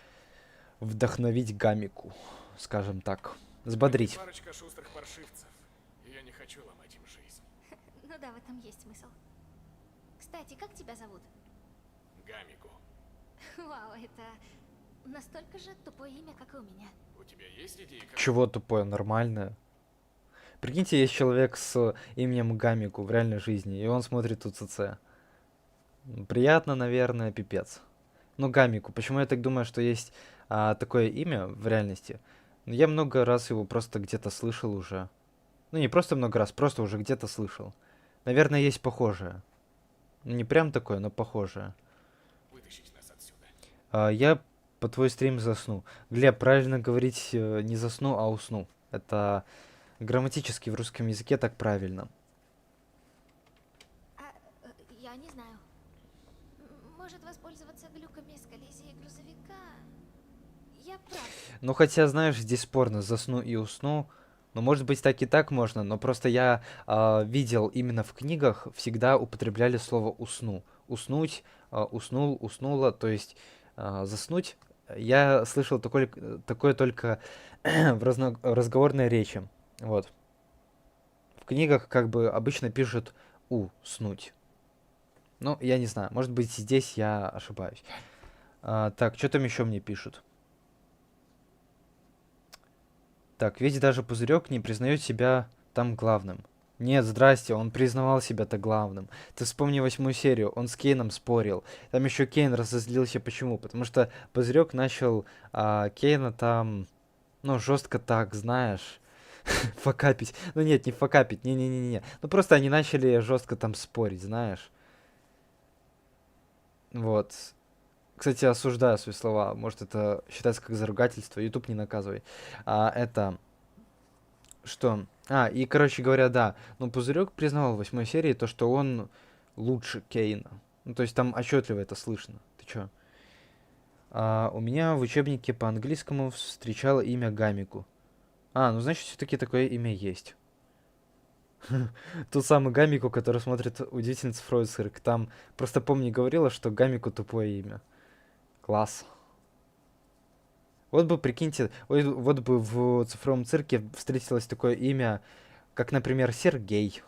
вдохновить Гамику, скажем так, взбодрить. Парочка шустрых паршивцев. И я не хочу ломать им жизнь. Ну да, в этом есть смысл. Кстати, как тебя зовут? Гамику. Вау, это настолько же тупое имя, как и у меня. У тебя есть идеи, как... Чего тупое, нормальное? Прикиньте, есть человек с именем Гамику в реальной жизни, и он смотрит УЦЦ. Приятно, наверное, пипец. Ну, Гамику. Почему я так думаю, что есть такое имя в реальности? Ну, я много раз его просто где-то слышал уже. Ну, не просто много раз, просто уже где-то слышал. Наверное, есть похожее. Ну, не прям такое, но похожее. Вытащить нас отсюда? Я по твой стрим засну. Глеб, правильно говорить не засну, а усну. Это грамматически в русском языке так правильно. Я не знаю. Может воспользоваться глюками с коллизией грузовика? Я прав. Ну, хотя, знаешь, здесь спорно, засну и усну. Ну, может быть, так и так можно, но просто я видел именно в книгах всегда употребляли слово усну. Уснуть, уснул, уснула, то есть заснуть. Я слышал такое только в разговорной речи. Вот. В книгах как бы обычно пишут уснуть. Ну, я не знаю, может быть, здесь я ошибаюсь. Так, что там еще мне пишут? Так, ведь даже Пузырек не признает себя там главным. Нет, здрасте, он признавал себя-то главным. Ты вспомни 8-ю серию, он с Кейном спорил. Там еще Кейн разозлился. Почему? Потому что Пузырек начал Кейна там, ну, жестко так, знаешь, факапить. Ну нет, не факапить, не-не-не-не. Ну просто они начали жестко там спорить, знаешь. Вот. Кстати, осуждаю свои слова. Может, это считается как заругательство. YouTube не наказывай. Это... Что? И, короче говоря, да. Ну, Пузырек признавал в 8-й серии то, что он лучше Кейна. Ну, то есть там отчетливо это слышно. Ты чё? У меня в учебнике по английскому встречало имя Гамику. Ну, значит, все-таки такое имя есть. Тот самый Гамику, который смотрит «Удивительный цифровой цирк». Там просто помни говорила, что Гамику тупое имя. Класс. Вот бы, прикиньте, вот бы в цифровом цирке встретилось такое имя, как, например, Сергей.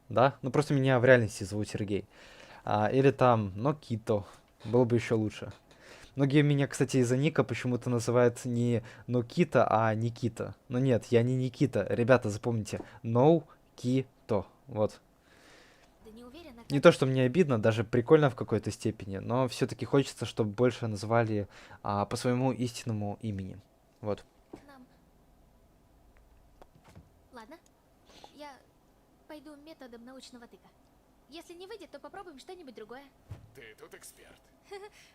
Да? Ну, просто меня в реальности зовут Сергей. Или там Нокито. Было бы еще лучше. Многие меня, кстати, из-за ника почему-то называют не Нокита, а Никита. Но нет, я не Никита. Ребята, запомните. Кито. Вот. Да не уверена, Не то, что мне обидно, даже прикольно в какой-то степени, но все-таки хочется, чтобы больше назвали по своему истинному имени. Вот. нам... Ладно. Я пойду методом научного тыка. Если не выйдет, то попробуем что-нибудь другое. Ты тут эксперт.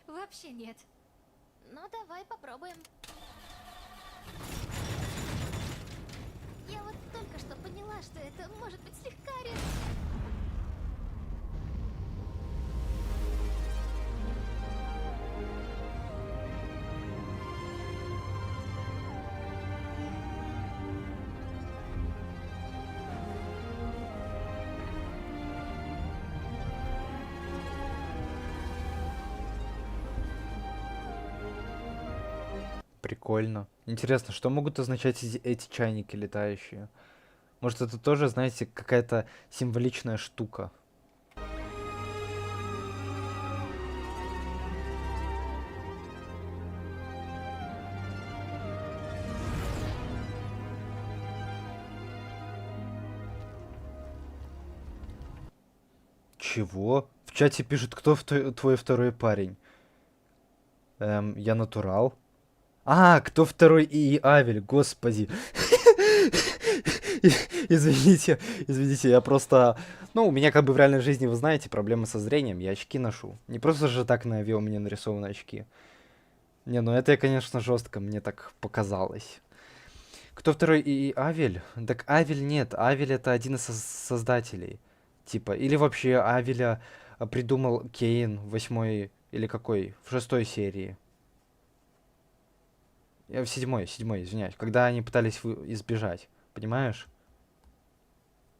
Вообще нет. Ну, давай попробуем. Я вот только что поняла, что это может быть слегка Прикольно. Интересно, что могут означать эти чайники летающие? Может, это тоже, знаете, какая-то символичная штука? Чего? В чате пишут, кто твой второй парень? Я натурал. Кто второй и Авель, господи. Извините, я просто... Ну, у меня как бы в реальной жизни, вы знаете, проблемы со зрением, я очки ношу. Не просто же так на авиа у меня нарисованы очки. Не, ну это, конечно, жестко, мне так показалось. Кто второй и Авель? Так Авель нет, Авель это один из создателей. Типа, или вообще Авеля придумал Кейн в 8-й, или какой, в 6-й серии. В 7-й, извиняюсь. Когда они пытались избежать. Понимаешь?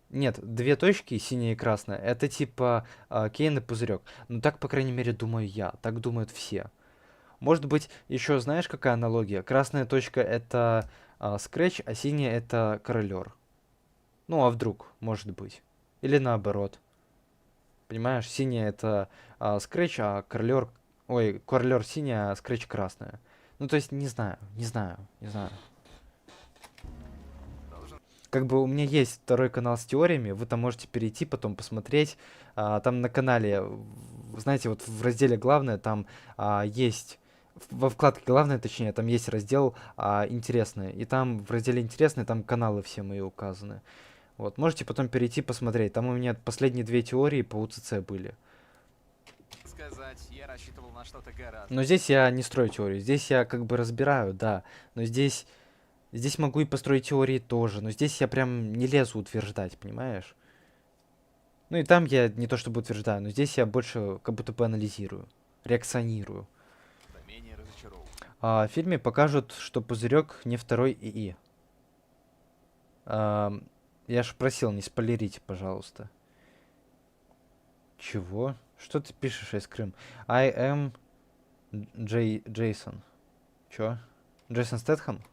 Нет, 2 точки, синяя и красная, это типа Кейн и Пузырек. Ну так, по крайней мере, думаю я. Так думают все. Может быть, еще знаешь, какая аналогия? Красная точка это Скретч, а синяя это Королер. Ну, а вдруг, может быть. Или наоборот. Понимаешь, синяя это Скретч, а Королер... Ой, Королер синяя, а Скретч красная. Ну, то есть, не знаю, не знаю, не знаю. Как бы у меня есть второй канал с теориями, вы там можете перейти, потом посмотреть. Там на канале, знаете, вот в разделе «Главное» там есть, во вкладке «Главное», точнее, там есть раздел «Интересное». И там в разделе «Интересное» там каналы все мои указаны. Вот, можете потом перейти посмотреть. Там у меня последние 2 теории по УЦЦ были. Сказать, я рассчитывал на что-то гораздо. Но здесь я не строю теорию. Здесь я как бы разбираю, да. Но здесь могу и построить теории тоже. Но здесь я прям не лезу утверждать, понимаешь? Ну и там я не то чтобы утверждаю, но здесь я больше как будто бы анализирую, реакционирую. Менее разочарован. В фильме покажут, что Пузырек не второй ИИ. Я ж просил, не спойлерите, пожалуйста. Чего? Что ты пишешь, Айскрим? I am Джейсон. Чё? Джейсон Стэтхэм?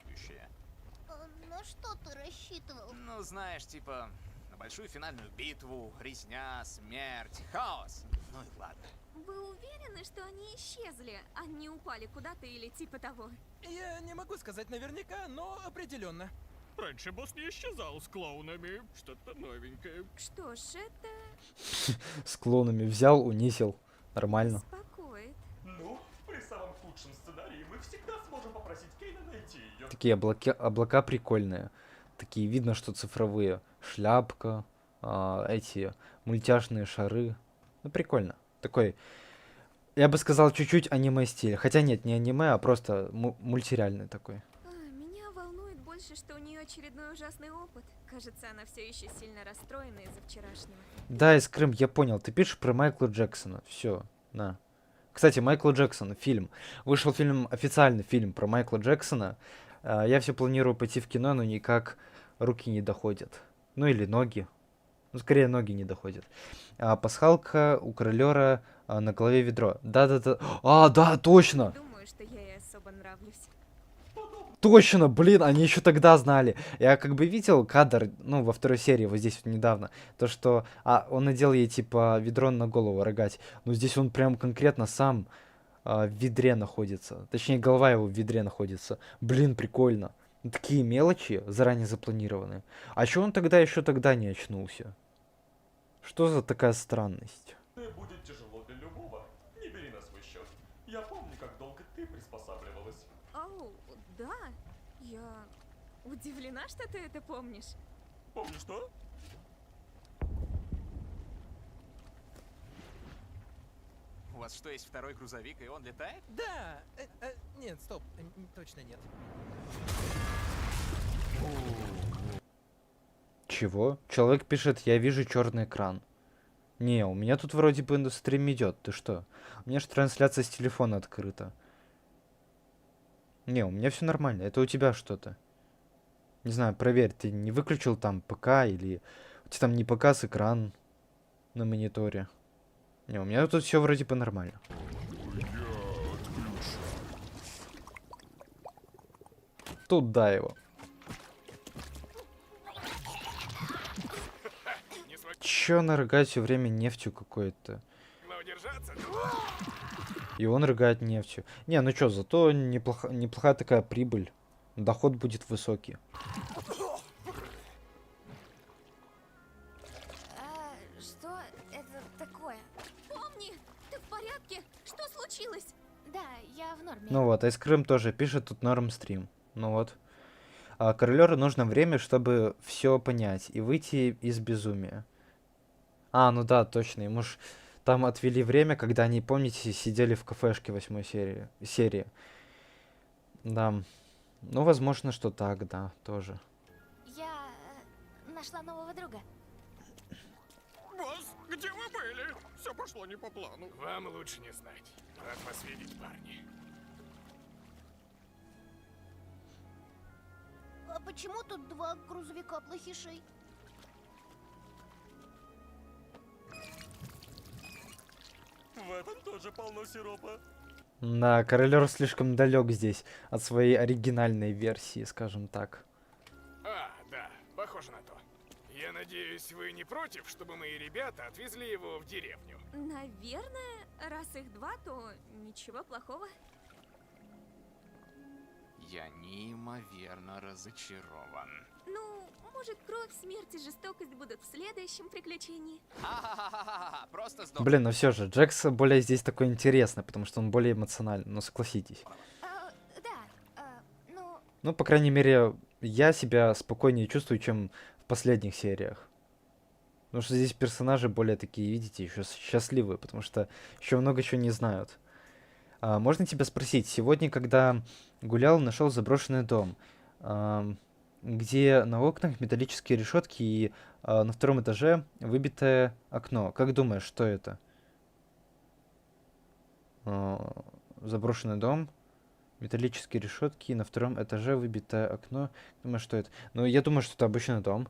На что ты рассчитывал? Ну, знаешь, типа, на большую финальную битву, резня, смерть, хаос. Ну и ладно. Вы уверены, что они исчезли, а не упали куда-то или типа того? Я не могу сказать наверняка, но определенно. Раньше босс не исчезал с клоунами. Что-то новенькое. Что ж, это С клонами взял, унизил. Нормально. беспокоит. Ну, при самом худшем сценарии мы всегда сможем попросить Кейна найти ее. Такие облака прикольные. Такие, видно, что цифровые. Шляпка, эти мультяшные шары. Ну, прикольно. Такой, я бы сказал, чуть-чуть аниме-стиль. Хотя нет, не аниме, а просто мультсериальный такой. Меня волнует больше, что у нее очередной ужасный опыт. Кажется, она все еще сильно расстроена из-за вчерашнего. Да, из Крым, я понял. Ты пишешь про Майкла Джексона. Все, на. Кстати, Майкл Джексон, фильм. Вышел фильм, официальный фильм про Майкла Джексона. Я все планирую пойти в кино, но никак руки не доходят. Ну или ноги. Ну, скорее, ноги не доходят. Пасхалка у королера на голове ведро. Да-да-да. Да, точно! Думаю, что я ей особо нравлюсь. Точно, блин, они еще тогда знали. Я как бы видел кадр, ну, во второй серии, вот здесь вот недавно, то, что он надел ей, типа, ведро на голову рогать. Но здесь он прям конкретно сам в ведре находится. Точнее, голова его в ведре находится. Блин, прикольно. Ну, такие мелочи заранее запланированы. А чё он тогда еще тогда не очнулся? Что за такая странность? Будет тяжело для любого. Не бери на свой счет. Я помню, как долго ты приспосабливалась. Оу, да. Я удивлена, что ты это помнишь. Помню что? У вас что, есть второй грузовик, и он летает? Да. Нет, стоп. Точно нет. Чего? Человек пишет, я вижу черный экран. Не, у меня тут вроде бы стрим идет. Ты что? У меня же трансляция с телефона открыта. Не, у меня все нормально. Это у тебя что-то. Не знаю, проверь, ты не выключил там ПК или у тебя там не показ экран на мониторе. Не, у меня тут все вроде бы нормально. Тут да его. Чё она рыгает все время нефтью какой-то? И он рыгает нефтью. Не, ну чё, зато неплохая такая прибыль. Доход будет высокий. Что это такое? Помни, ты в порядке? Что случилось? Да, я в норме. Ну вот, Айскрым тоже пишет тут норм стрим. Ну вот. Королеру нужно время, чтобы все понять и выйти из безумия. Ну да, точно. Ему ж там отвели время, когда они, помните, сидели в кафешке 8 серии. Да. Ну, возможно, что так, да, тоже. Я нашла нового друга. Босс, где вы были? Все пошло не по плану. Вам лучше не знать. Рад вас видеть, парни. А почему тут 2 грузовика плохишей? В этом тоже полно сиропа. Да, королер слишком далек здесь от своей оригинальной версии, скажем так. Да, похоже на то. Я надеюсь, вы не против, чтобы мои ребята отвезли его в деревню? Наверное, раз их 2, то ничего плохого. Я неимоверно разочарован. Ну, может, кровь, смерть и жестокость будут в следующем приключении. Ха-ха-ха-ха-ха, просто сдох. Блин, но все же, Джекс более здесь такой интересный, потому что он более эмоциональный, ну согласитесь. Ну, Ну, по крайней мере, я себя спокойнее чувствую, чем в последних сериях. Потому что здесь персонажи более такие, видите, еще счастливые, потому что еще много чего не знают. Можно тебя спросить, сегодня, когда гулял, нашел заброшенный дом, где на окнах металлические решетки и на втором этаже выбитое окно. Как думаешь, что это? Заброшенный дом, металлические решетки, и на втором этаже выбитое окно. Думаешь, что это? Ну, я думаю, что это обычный дом.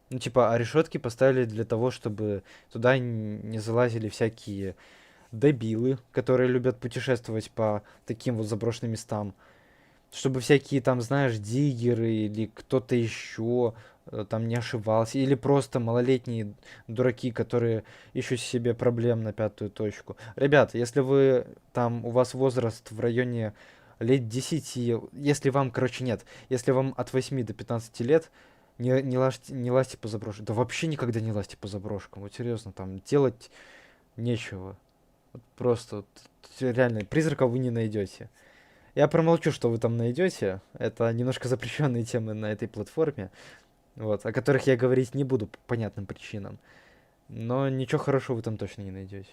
Ну, типа, а решетки поставили для того, чтобы туда не залазили всякие дебилы, которые любят путешествовать по таким вот заброшенным местам. Чтобы всякие там, знаешь, диггеры или кто-то еще там не ошибался. Или просто малолетние дураки, которые ищут себе проблем на пятую точку. Ребят, если вы там, у вас возраст в районе лет 10, если вам, короче, нет, если вам от 8 до 15 лет, не лазьте по заброшкам. Да вообще никогда не лазьте по заброшкам. Вот серьезно, там делать нечего. Вот просто вот, реально, призраков вы не найдете. Я промолчу, что вы там найдете. Это немножко запрещенные темы на этой платформе, вот, о которых я говорить не буду по понятным причинам. Но ничего хорошего вы там точно не найдете.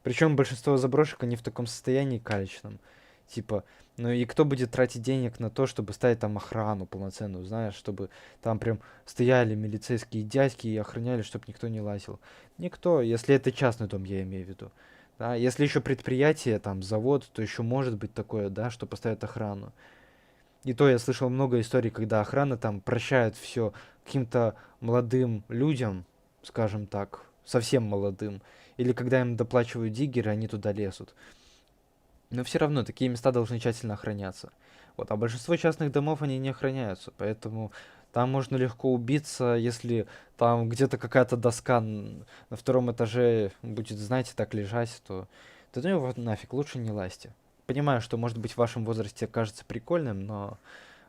Причем большинство заброшек, они в таком состоянии калечном. Типа, ну и кто будет тратить денег на то, чтобы ставить там охрану полноценную, знаешь, чтобы там прям стояли милицейские дядьки и охраняли, чтобы никто не лазил. Никто, если это частный дом, я имею в виду. Да, если еще предприятие, там, завод, то еще может быть такое, да, что поставят охрану. И то я слышал много историй, когда охрана там прощает все каким-то молодым людям, скажем так, совсем молодым. Или когда им доплачивают диггеры, они туда лезут. Но все равно такие места должны тщательно охраняться. Вот, а большинство частных домов, они не охраняются, поэтому там можно легко убиться, если там где-то какая-то доска на втором этаже будет, знаете, так лежать, то да ну его нафиг, лучше не лазьте. Понимаю, что, может быть, в вашем возрасте кажется прикольным, но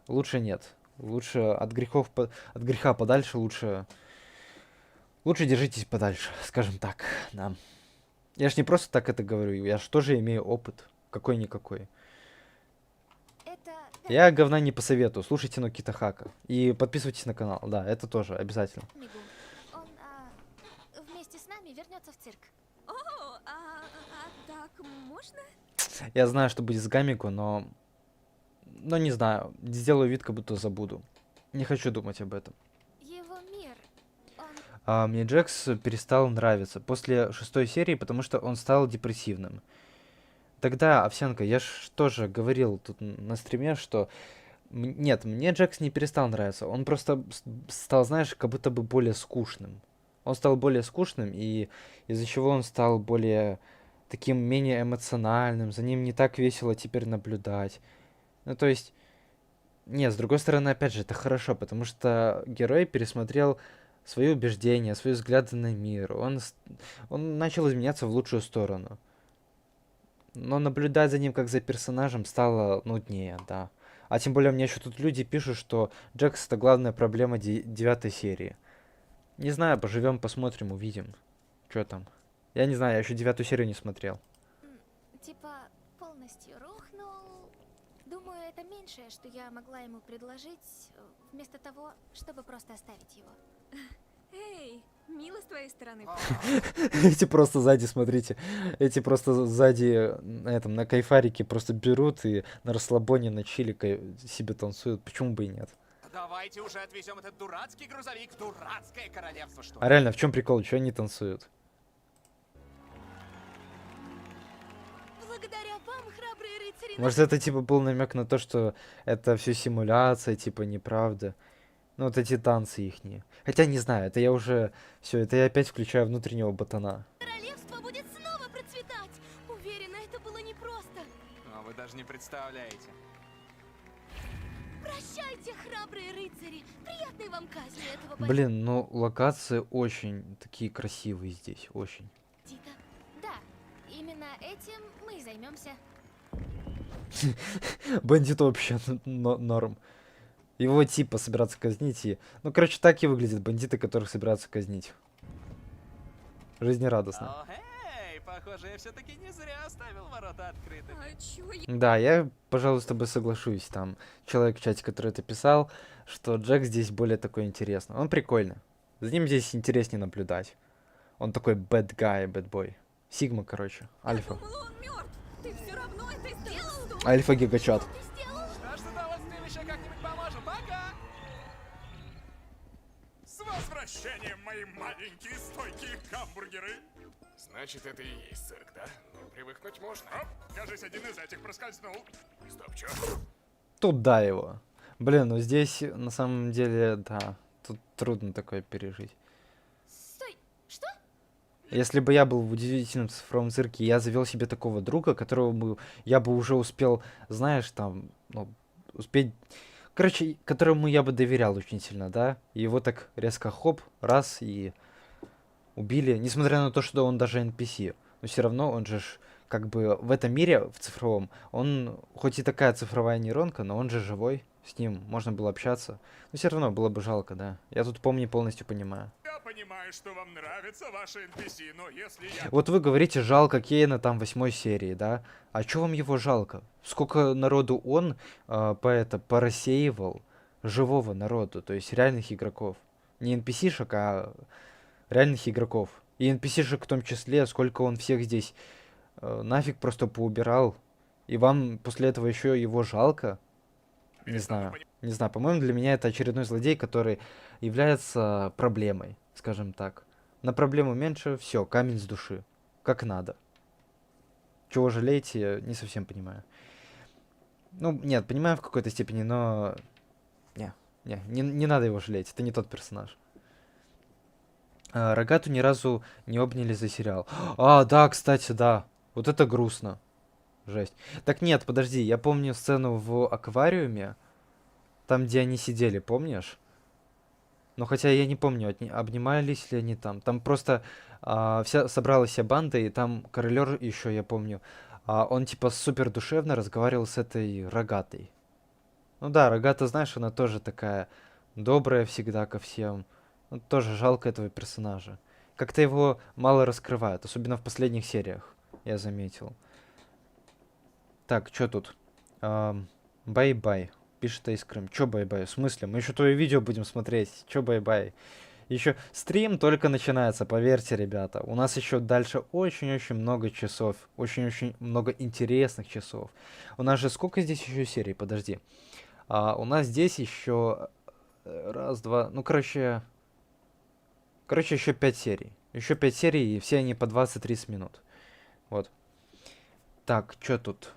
лучше нет. Лучше от греха подальше, лучше держитесь подальше, скажем так, да. Я ж не просто так это говорю, я ж тоже имею опыт, какой-никакой. Я говна не посоветую, слушайте Нокита Хака. И подписывайтесь на канал, да, это тоже обязательно. Он вместе с нами вернется в цирк. О, так можно? Я знаю, что будет с Гамико, но не знаю, сделаю вид, как будто забуду. Не хочу думать об этом. Его мир, он... Мне Джекс перестал нравиться после 6-й серии, потому что он стал депрессивным. Тогда, Овсянка, я ж тоже говорил тут на стриме, что... Нет, мне Джекс не перестал нравиться. Он просто стал, знаешь, как будто бы более скучным. Он стал более скучным, и из-за чего он стал более таким менее эмоциональным. За ним не так весело теперь наблюдать. Ну, то есть... Нет, с другой стороны, опять же, это хорошо, потому что герой пересмотрел свои убеждения, свои взгляды на мир. Он начал изменяться в лучшую сторону. Но наблюдать за ним как за персонажем стало нуднее, да. А тем более мне еще тут люди пишут, что Джекс это главная проблема 9-й серии. Не знаю, поживем, посмотрим, увидим. Что там? Я не знаю, я еще 9-ю серию не смотрел. Типа полностью рухнул. Думаю, это меньшее, что я могла ему предложить, вместо того, чтобы просто оставить его. Эй, мило с твоей стороны. Эти просто сзади, смотрите. Эти просто сзади на кайфарике просто берут и на расслабоне, на чили себе танцуют. Почему бы и нет? Давайте уже отвезем этот дурацкий грузовик в дурацкое королевство, что ли. А реально, в чем прикол? Чего они танцуют? Благодаря вам, храбрые рыцари... Может, это типа был намек на то, что это все симуляция, типа неправда. Ну, вот эти танцы ихние. Хотя не знаю, это я уже... Все, это я опять включаю внутреннего ботана. Королевство будет снова процветать. Уверена, это было непросто. Но вы даже не представляете. Прощайте, храбрые рыцари. Приятной вам казни этого бойца. Блин, ну локации очень такие красивые здесь, очень. Да, именно этим мы и займемся. Бандит вообще норм. Его типа собираться казнить и... Ну, короче, так и выглядят бандиты, которых собираются казнить. Жизнерадостно. О, эй, похоже, я все-таки не зря оставил ворота открытыми. А чё я... Да, я, пожалуй, с тобой соглашусь. Там человек в чате, который это писал, что Джек здесь более такой интересный. Он прикольный. За ним здесь интереснее наблюдать. Он такой bad guy, bad boy. Сигма, короче. Альфа. Думала, он мертв. Ты все равно это сделал? Альфа гигачат. Что ж, с удовольствием еще как-нибудь поможем. Пока! С возвращением, мои маленькие стойкие гамбургеры! Значит, это и есть цирк, да? Ну, привыкнуть можно. Оп, кажись, один из этих проскользнул. Стоп, чё? Туда его. Блин, ну здесь на самом деле, да, тут трудно такое пережить. Стой, что? Если бы я был в удивительном цифровом цирке, я завел себе такого друга, которого бы я бы уже успел, знаешь, там, ну, успеть... Короче, которому я бы доверял очень сильно, да? И его так резко хоп, раз, и убили. Несмотря на то, что он даже NPC. Но все равно он же ж, как бы в этом мире, в цифровом, он хоть и такая цифровая нейронка, но он же живой. С ним можно было общаться. Но все равно было бы жалко, да. Я тут помню, полностью понимаю. Я понимаю, что вам нравятся ваши NPC, но если я... Вот вы говорите, жалко Кейна там 8 серии, да? А чё вам его жалко? Сколько народу он порассеивал живого народу, то есть реальных игроков. Не NPC-шек, а реальных игроков. И NPC-шек в том числе, сколько он всех здесь нафиг просто поубирал. И вам после этого еще его жалко? Не знаю. Не знаю, по-моему, для меня это очередной злодей, который является проблемой, скажем так. На проблему меньше, все, камень с души. Как надо. Чего жалеете, я не совсем понимаю. Ну, нет, понимаю в какой-то степени, но... Не надо его жалеть, это не тот персонаж. Рогату ни разу не обняли за сериал. А, да, кстати, да. Вот это грустно. Жесть. Так нет, подожди, я помню сцену в аквариуме, там, где они сидели, помнишь? Но хотя я не помню, обнимались ли они там. Там просто собралась вся банда, и там королер еще, я помню. Он типа супер душевно разговаривал с этой рогатой. Ну да, рогата, знаешь, она тоже такая добрая всегда ко всем. Ну, тоже жалко этого персонажа. Как-то его мало раскрывают, особенно в последних сериях, я заметил. Так, что тут? Бай-бай. Пишет Айскрим. Чё бай-бай? В смысле? Мы еще твое видео будем смотреть. Чё бай-бай? Еще стрим только начинается, поверьте, ребята. У нас еще дальше очень-очень много часов. Очень-очень много интересных часов. У нас же сколько здесь еще серий? Подожди. У нас здесь еще... Раз, два... Ну, короче, еще 5 серий. Еще 5 серий, и все они по 20-30 минут. Вот. Так, что тут?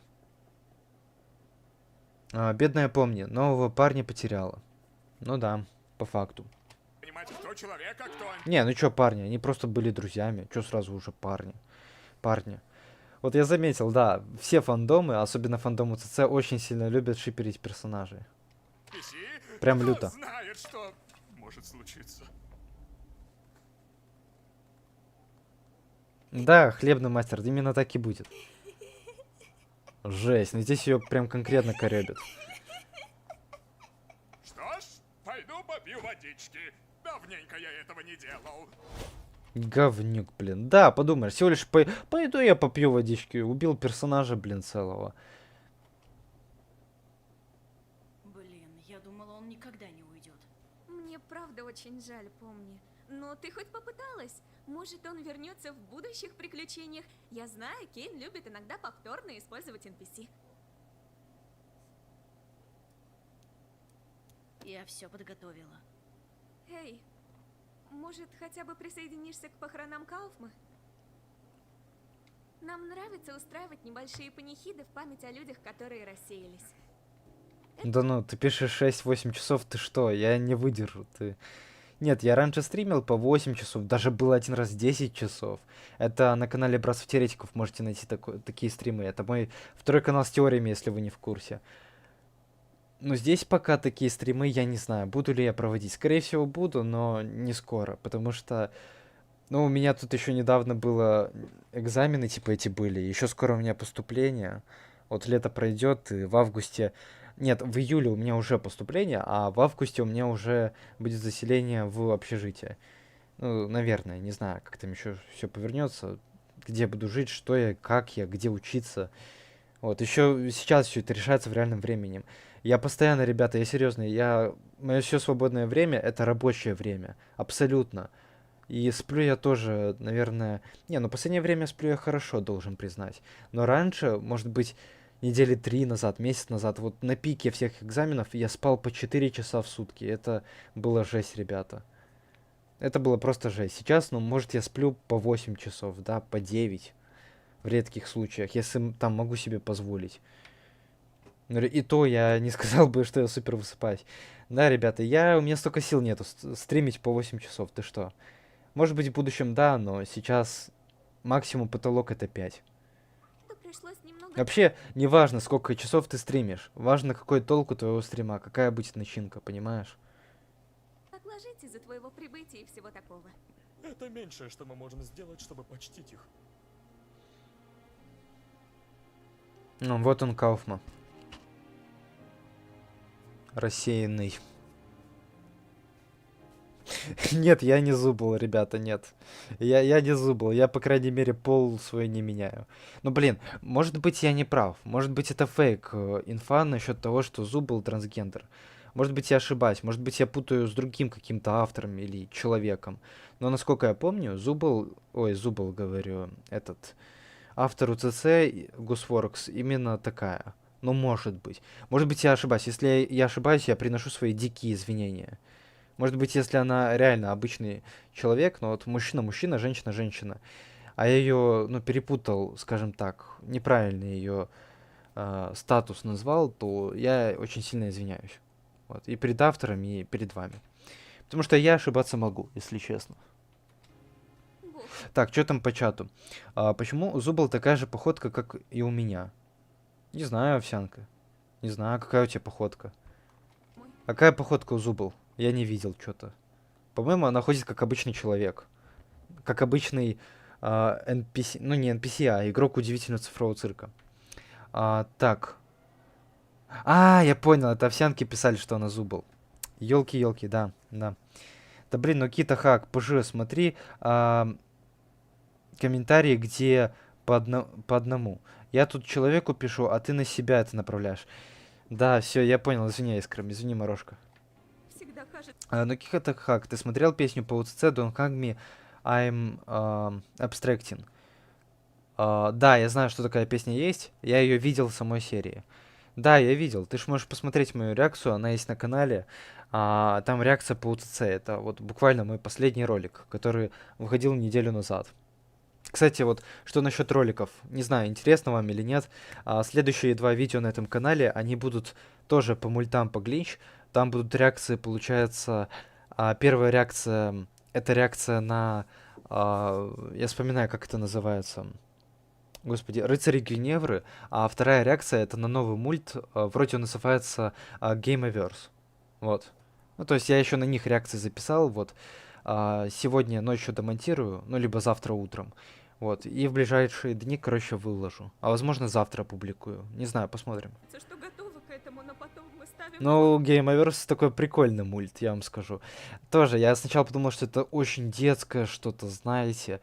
Бедная помни, нового парня потеряла. Ну да, по факту. Понимаете, кто человек, а кто... Не, ну чё парни, они просто были друзьями. Чё сразу уже парни? Парни. Вот я заметил, да, все фандомы, особенно фандомы ЦЦ, очень сильно любят шиперить персонажей. Прям Кто люто. знает, что может случиться. Да, хлебный мастер, именно так и будет. Жесть, ну здесь ее прям конкретно корёбит. Что ж, пойду попью водички. Давненько я этого не делал. Говнюк, блин. Да, подумаешь, всего лишь пойду я попью водички. Убил персонажа, блин, целого. Блин, я думала, он никогда не уйдет. Мне правда очень жаль, помни. Но ты хоть попыталась? Может, он вернется в будущих приключениях? Я знаю, Кейн любит иногда повторно использовать NPC. Я все подготовила. Эй, может, хотя бы присоединишься к похоронам Кауфма? Нам нравится устраивать небольшие панихиды в память о людях, которые рассеялись. Да ну, ты пишешь 6-8 часов, ты что? Я не выдержу, ты... Нет, я раньше стримил по 8 часов, даже было один раз 10 часов. Это на канале Братств Теоретиков можете найти такие стримы. Это мой второй канал с теориями, если вы не в курсе. Но здесь пока такие стримы, я не знаю, буду ли я проводить. Скорее всего, буду, но не скоро, потому что... Ну, у меня тут еще недавно было экзамены, типа эти были, еще скоро у меня поступление. Вот лето пройдет, и в августе... Нет, в июле у меня уже поступление, а в августе у меня уже будет заселение в общежитие. Ну, наверное, не знаю, как там еще все повернется, где буду жить, что я, как я, где учиться. Вот, еще сейчас все это решается в реальном времени. Я постоянно, ребята, я серьезно, мое все свободное время это рабочее время. Абсолютно. И сплю я тоже, наверное... Не, ну последнее время сплю я хорошо, должен признать. Но раньше, может быть, недели 3 назад, месяц назад, вот на пике всех экзаменов я спал по 4 часа в сутки. Это было жесть, ребята. Это было просто жесть. Сейчас, ну, может, я сплю по 8 часов, да, по 9. В редких случаях, если там могу себе позволить. Ну, и то я не сказал бы, что я супер высыпаюсь. Да, ребята, у меня столько сил нету стримить по 8 часов, ты что? Может быть, в будущем да, но сейчас максимум потолок это 5. Да пришлось немного... Вообще, не важно, сколько часов ты стримишь. Важно, какой толк у твоего стрима, какая будет начинка, понимаешь? Отложить из-за твоего прибытия и всего такого. Это меньшее, что мы можем сделать, чтобы почтить их. Ну, вот он, Кауфман. Рассеянный. Нет, я не зубл, ребята, нет. Я не зубл, я, по крайней мере, пол свой не меняю. Ну, блин, может быть, я не прав. Может быть, это фейк инфа насчет того, что зубл трансгендер. Может быть, я ошибаюсь. Может быть, я путаю с другим каким-то автором или человеком. Но, насколько я помню, Зубл говорю, этот... Автор УЦЦ Гусворкс именно такая. Ну, может быть. Может быть, я ошибаюсь. Если я ошибаюсь, я приношу свои дикие извинения. Может быть, если она реально обычный человек, но вот мужчина-мужчина, женщина-женщина, а я ее, ну, перепутал, скажем так, неправильно ее статус назвал, то я очень сильно извиняюсь. Вот. И перед автором, и перед вами. Потому что я ошибаться могу, если честно. Так, что там по чату? Почему у Зубл такая же походка, как и у меня? Не знаю, Овсянка. Не знаю, какая у тебя походка. Какая походка у Зубл? Я не видел что-то. По-моему, она ходит как обычный человек. Как обычный NPC. Ну, не NPC, а игрок удивительного цифрового цирка. Так. Я понял, это Овсянки писали, что она Зубл. Ёлки-ёлки, да. Да, блин, ну Кита Хак, ПЖ, смотри. Комментарии, где по одному. Я тут человеку пишу, а ты на себя это направляешь. Да, все, я понял, извини, Искрам, извини, Морошка. Всегда кажется... Ну, Кита Хак, ты смотрел песню по УЦЦ Don't Hug Me, I'm Abstracting? Да, я знаю, что такая песня есть. Я ее видел в самой серии. Да, я видел. Ты ж можешь посмотреть мою реакцию, она есть на канале. Там реакция по УЦЦ. Это вот буквально мой последний ролик, который выходил неделю назад. Кстати, вот что насчет роликов. Не знаю, интересно вам или нет. Следующие 2 видео на этом канале, они будут тоже по мультам, по Глинч. Там будут реакции, получается... Первая реакция, это реакция на... я вспоминаю, как это называется... Господи, Рыцари Гвиневры, а вторая реакция это на новый мульт, вроде он называется Gameaverse. Вот. Ну, то есть я еще на них реакции записал, вот. Сегодня ночью домонтирую, ну, либо завтра утром. Вот. И в ближайшие дни, короче, выложу. А возможно, завтра опубликую. Не знаю, посмотрим. Что готовы к этому, но потом мы ставим... Ну, Gameaverse такой прикольный мульт, я вам скажу. Тоже, я сначала подумал, что это очень детское что-то, знаете.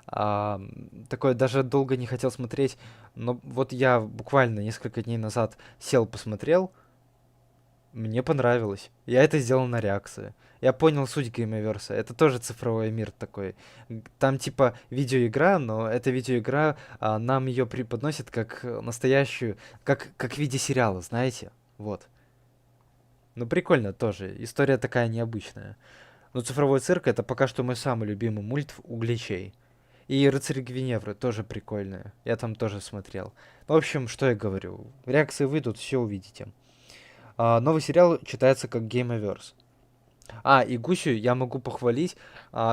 Такое даже долго не хотел смотреть, но вот я буквально несколько дней назад сел, посмотрел, мне понравилось. Я это сделал на реакции. Я понял суть Gameaverse. Это тоже цифровой мир такой. Там типа видеоигра, но эта видеоигра нам ее преподносит как настоящую, как в виде сериала, знаете? Вот. Ну прикольно тоже. История такая необычная. Но цифровой цирк это пока что мой самый любимый мульт у Гличей. И Рыцари Гвиневры тоже прикольные. Я там тоже смотрел. В общем, что я говорю. Реакции выйдут, все увидите. Новый сериал читается как Gameaverse. И Гусю я могу похвалить.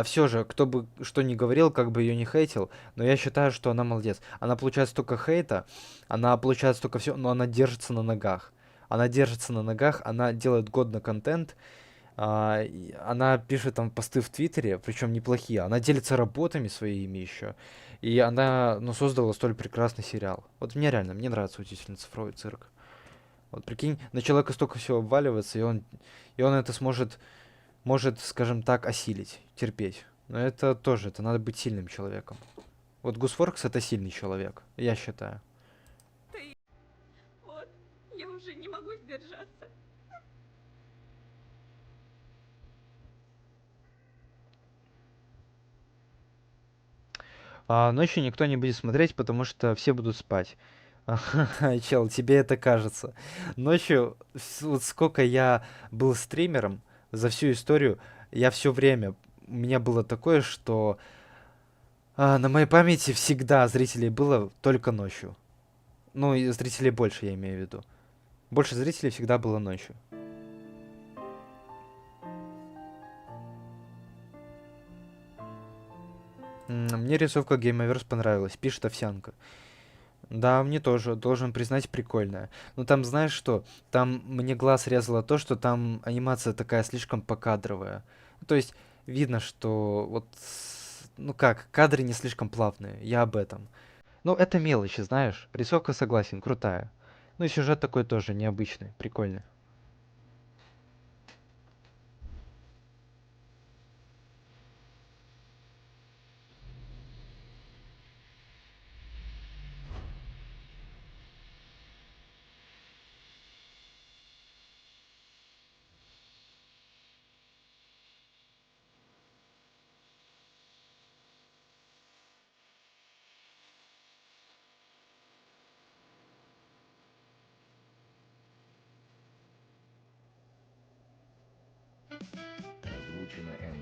Все же, кто бы что ни говорил, как бы ее не хейтил, но я считаю, что она молодец. Она получает столько хейта, она получает столько всего, но она держится на ногах. Она держится на ногах, она делает годный контент. Она пишет там посты в Твиттере, причем неплохие. Она делится работами своими еще. И она, ну, создала столь прекрасный сериал. Вот мне реально, мне нравится «Удивительный цифровой цирк». Вот прикинь, на человека столько всего обваливается, и он это может, скажем так, осилить, терпеть. Но это тоже, это надо быть сильным человеком. Вот Гусворкс это сильный человек, я считаю. Вот, я уже не могу сдержаться. Ночью никто не будет смотреть, потому что все будут спать. Чел, тебе это кажется. Ночью, вот сколько я был стримером за всю историю, я все время, у меня было такое, что на моей памяти всегда зрителей было только ночью. Ну, и зрителей больше, я имею в виду. Больше зрителей всегда было ночью. Мне рисовка Gameaverse понравилась, пишет Овсянка. Да, мне тоже, должен признать, прикольная. Но там, знаешь что, там мне глаз резало то, что там анимация такая слишком покадровая. То есть видно, что вот, ну как, кадры не слишком плавные, я об этом. Ну, это мелочи, знаешь, рисовка, согласен, крутая. Ну и сюжет такой тоже необычный, прикольный.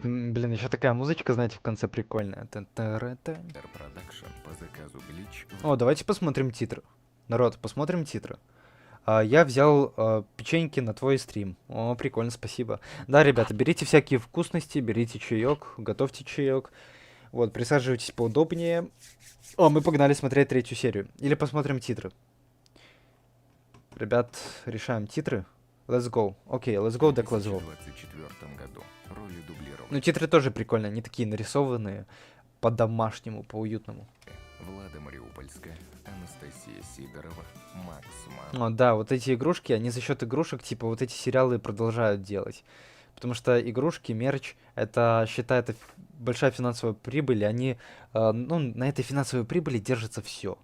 Блин, еще такая музычка, знаете, в конце прикольная. Продакшн по заказу Glitch. О, давайте посмотрим титры. Народ, посмотрим титры. Я взял печеньки на твой стрим. О, прикольно, спасибо. Да, ребята, берите всякие вкусности, берите чаек, готовьте чаек. Вот, присаживайтесь поудобнее. О, мы погнали смотреть 3-ю серию. Или посмотрим титры. Ребят, решаем титры. Let's go. Окей, let's go, так let's go. В 2024 году роли дублировали Ну, титры тоже прикольные, они такие нарисованные, по-домашнему, по-уютному. Влада Мариупольская, Анастасия Сидорова, Макс Ман. О, да, вот эти игрушки, они за счет игрушек, типа, вот эти сериалы продолжают делать. Потому что игрушки, мерч, это, считай, это большая финансовая прибыль, и они, ну, на этой финансовой прибыли держится все.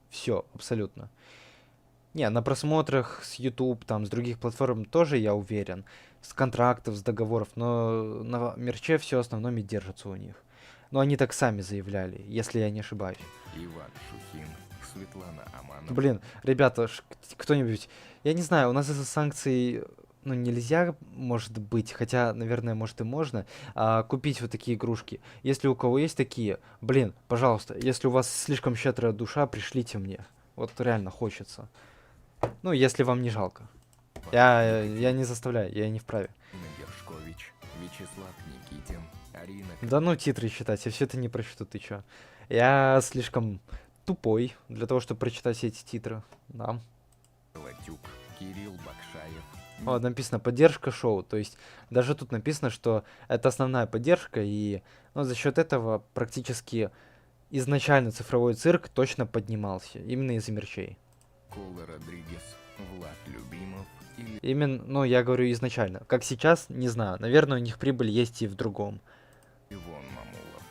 Все, абсолютно. Не, на просмотрах с YouTube, там, с других платформ тоже, я уверен. С контрактов, с договоров, но на мерче все в основном и держится у них. Но они так сами заявляли, если я не ошибаюсь. Иван Шухин, Светлана Аманова. Блин, ребята, кто-нибудь... Я не знаю, у нас из-за санкций, ну, нельзя, может быть, хотя, наверное, может и можно, купить вот такие игрушки. Если у кого есть такие, блин, пожалуйста, если у вас слишком щедрая душа, пришлите мне. Вот реально хочется. Ну, если вам не жалко. Я не заставляю, я не вправе. Инна Гершкович, Вячеслав Никитин, Арина Да ну, титры читать, я все это не прочту, ты чё? Я слишком тупой для того, чтобы прочитать все эти титры. Да. Латюк, Кирилл Бакшаев. О, написано поддержка шоу. То есть даже тут написано, что это основная поддержка, и ну, за счет этого практически изначально цифровой цирк точно поднимался. Именно из-за мерчей. Кола Родригес, Влад Любимов или Именно, ну, я говорю изначально. Как сейчас, не знаю. Наверное, у них прибыль есть и в другом. Ивон Мамулов.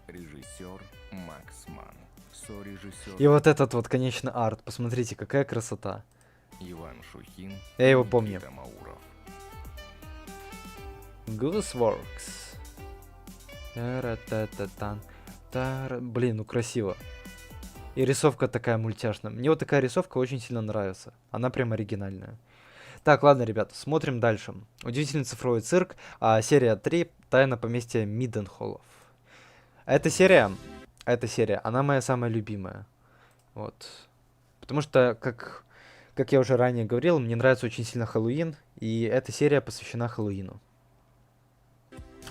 Режиссер Макс Ман. Сорежиссер И вот этот вот, конечно, арт. Посмотрите, какая красота. Иван Шухин. Я его помню. Никита Мауров. Gooseworks. Тара-та-та-тан. Блин, ну красиво. И рисовка такая мультяшная. Мне вот такая рисовка очень сильно нравится. Она прям оригинальная. Так, ладно, ребята, смотрим дальше. Удивительный цифровой цирк, серия 3, Тайна поместья Мидденхоллов. Эта серия, она моя самая любимая. Вот. Потому что, как я уже ранее говорил, мне нравится очень сильно Хэллоуин, и эта серия посвящена Хэллоуину.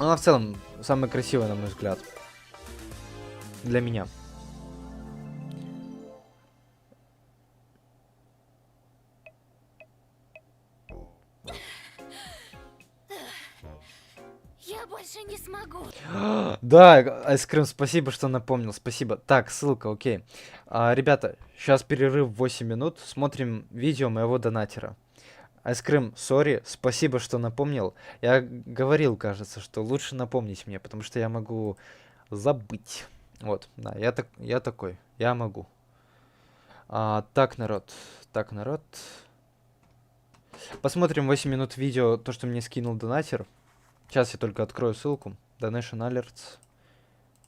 Она в целом самая красивая, на мой взгляд. Для меня. больше не смогу. Да, Айскрим, спасибо, что напомнил, спасибо. Так, ссылка, окей. Ребята, сейчас перерыв 8 минут, смотрим видео моего донатера. Айскрим, сори, спасибо, что напомнил. Я говорил, кажется, что лучше напомнить мне, потому что я могу забыть. Вот, да, я такой, я могу. Так, народ, так, народ. Посмотрим 8 минут видео, то, что мне скинул донатер. Сейчас я только открою ссылку. Donation Alerts.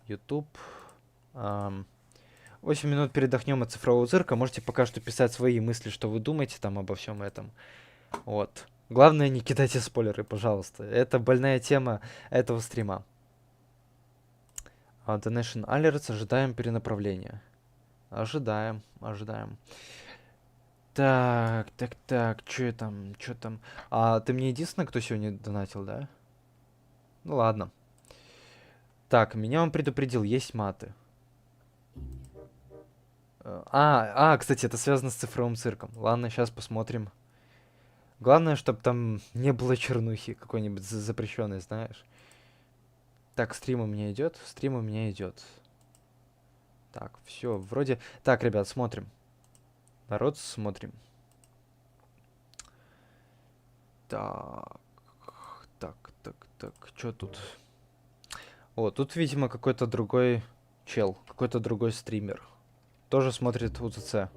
YouTube. 8 минут передохнем от цифрового цирка. Можете пока что писать свои мысли, что вы думаете там обо всем этом. Вот. Главное, не кидайте спойлеры, пожалуйста. Это больная тема этого стрима. Donation Alerts. Ожидаем перенаправления. Ожидаем. Так, что там? Ты мне единственный, кто сегодня донатил, да? Ну ладно. Так, меня он предупредил, есть маты. Кстати, это связано с цифровым цирком. Ладно, сейчас посмотрим. Главное, чтобы там не было чернухи какой-нибудь запрещенной, знаешь. Так, стрим у меня идет. Так, все, вроде... Так, ребят, смотрим. Народ, смотрим. Так, что тут? О, тут, видимо, какой-то другой чел, какой-то другой стример. Тоже смотрит УЦЦ.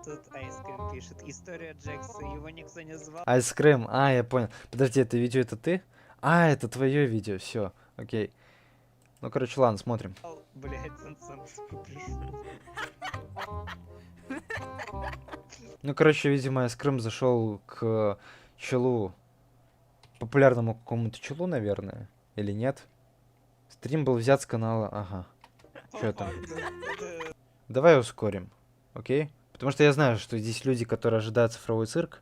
Тут Айскрим пишет. История Джекса, его никто не звал. Айскрим, я понял. Подожди, это видео, это ты? Это твое видео, все, окей. Ну, короче, ладно, смотрим. Блять, пришел. Ну, короче, видимо, Айскрим зашел к челу, популярному какому-то челу, наверное, или нет? Стрим был взят с канала, ага. Что там? Давай ускорим, окей? Потому что я знаю, что здесь люди, которые ожидают цифровой цирк.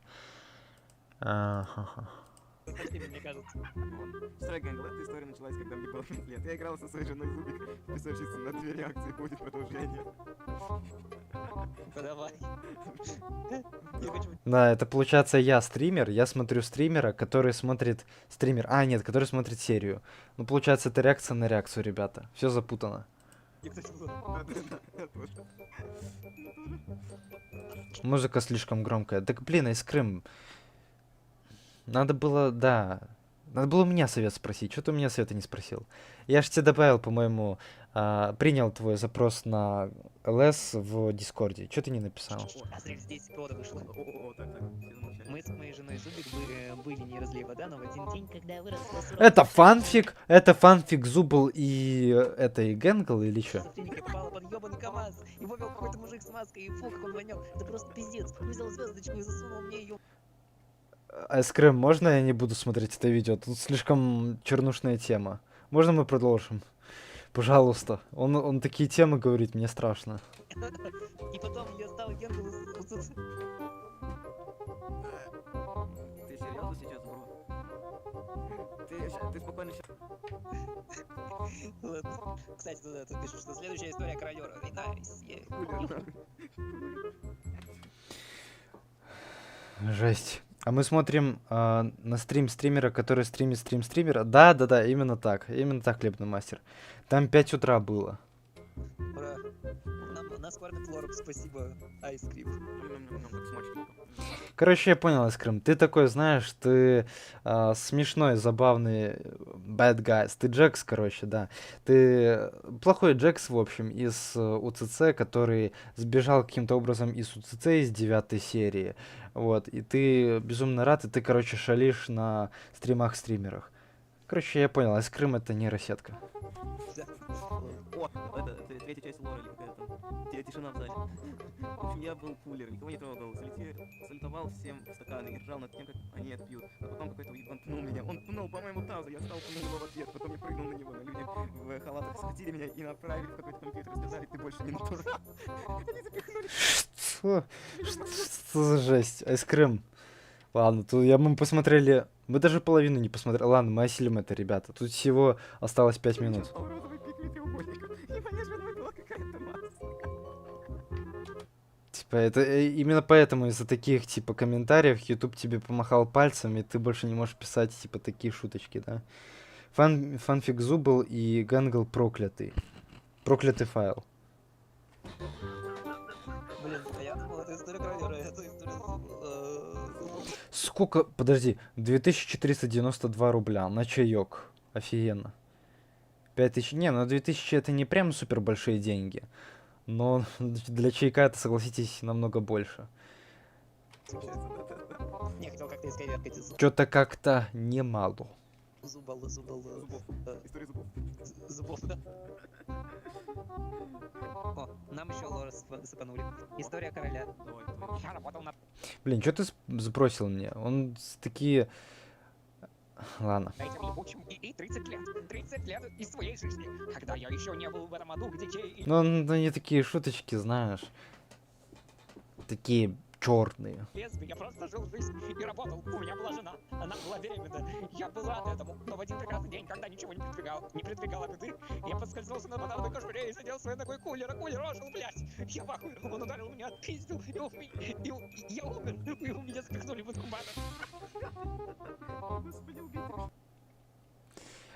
Мне кажется. Строгая эта история началась, когда мне было 5 лет. Я играл со своей женой Зубик, писавшейся на 2 реакции, будет продолжение. Давай. Да, это получается я стример, я смотрю стримера, который смотрит стример. Нет, который смотрит серию. Ну, получается, это реакция на реакцию, ребята. Все запутано. Музыка слишком громкая. Так, блин, Айскрим. Надо было, надо было у меня совет спросить. Что ты у меня совета не спросил? Я же тебе добавил, по-моему, принял твой запрос на ЛС в Дискорде. Что ты не написал? Здесь повода вышло. Мы с моей женой Зубик были не разлей вода, но в один день, когда выросла... Это фанфик Зубл и Гэнгл или что? Я попала под ёбаный КамАЗ, и вывел какой-то мужик с маской, и фу, как он вонял. Это просто пиздец. Он взял звездочку и засунул мне ее... Айскрим, можно я не буду смотреть это видео? Тут слишком чернушная тема. Можно мы продолжим? Пожалуйста. Он такие темы говорит, мне страшно. И потом я стал Гэнгл из УЦЦ. Ты серьезно сейчас, бро? Ты спокойно сейчас... Ладно. Кстати, тут пишут, что следующая история королёра. Найс. Жесть. А мы смотрим на стрим стримера, который стримит стрим стримера. Да, именно так, хлебный мастер. Там 5 утра было. Ура. Нас кормит лором, спасибо, Айскрим. Короче, я понял, Айскрим. Ты такой, знаешь, ты смешной, забавный bad guys. Ты Джекс, короче, да. Ты плохой Джекс, в общем, из УЦЦ, который сбежал каким-то образом из УЦЦ из 9 серии. Вот, и ты безумно рад, и ты, короче, шалишь на стримах-стримерах. Короче, я понял, Айскрим это нейросетка. О, это третья часть лора или какая-то там. Тишина в зале. В общем, я был кулер, никого не трогал. Салютовал всем в стаканы и ржал над тем, как они это пьют. А потом какой-то уебан пнул меня. Он пнул по моему тазу, я стал пнул его в ответ. Потом я прыгнул на него. Люди в халатах схватили меня и направили в какой-то компьютер и сказали, ты больше не натурал. Они запихнули. Что за жесть? Айскрим. Ладно, тут мы посмотрели... Мы даже половину не посмотрели. Ладно, мы осилим это, ребята. Тут всего осталось 5 минут. Типа, это именно поэтому из-за таких, типа, комментариев YouTube тебе помахал пальцем, и ты больше не можешь писать, типа, такие шуточки, да? Фанфик Зубл и Гангл проклятый. Проклятый файл. Блин, а я думал, это история Кровера, это история... Сколько? Подожди, 2492 рубля на чаек. Офигенно. 5000... Не, ну 2000 это не прям супер большие деньги. Но для чайка это, согласитесь, намного больше. Не хотел как-то исковеркать. Что-то как-то немало. Зубов. История зубов. Зубов, да. О, нам еще лор сыпанули. История короля. Я работал на... Блин, что ты сбросил мне? Он такие... Ладно. Этим ебучим и 30 лет. 30 лет из своей жизни. Когда я еще не был в этом аду, где те... Ну, они такие шуточки, знаешь. Такие черные. Я просто жил жизнь и работал. У меня была жена, она была беременна. Я был рад этому, но в один прекрасный день, когда ничего не предвигало беды, я поскользнулся на банановой кожуре и задел своей ногой кулер, а кулер ожил, блядь. Я в ахуе, он ударил меня, отпиздил, и я умер, и у меня запихнули в инкубатор.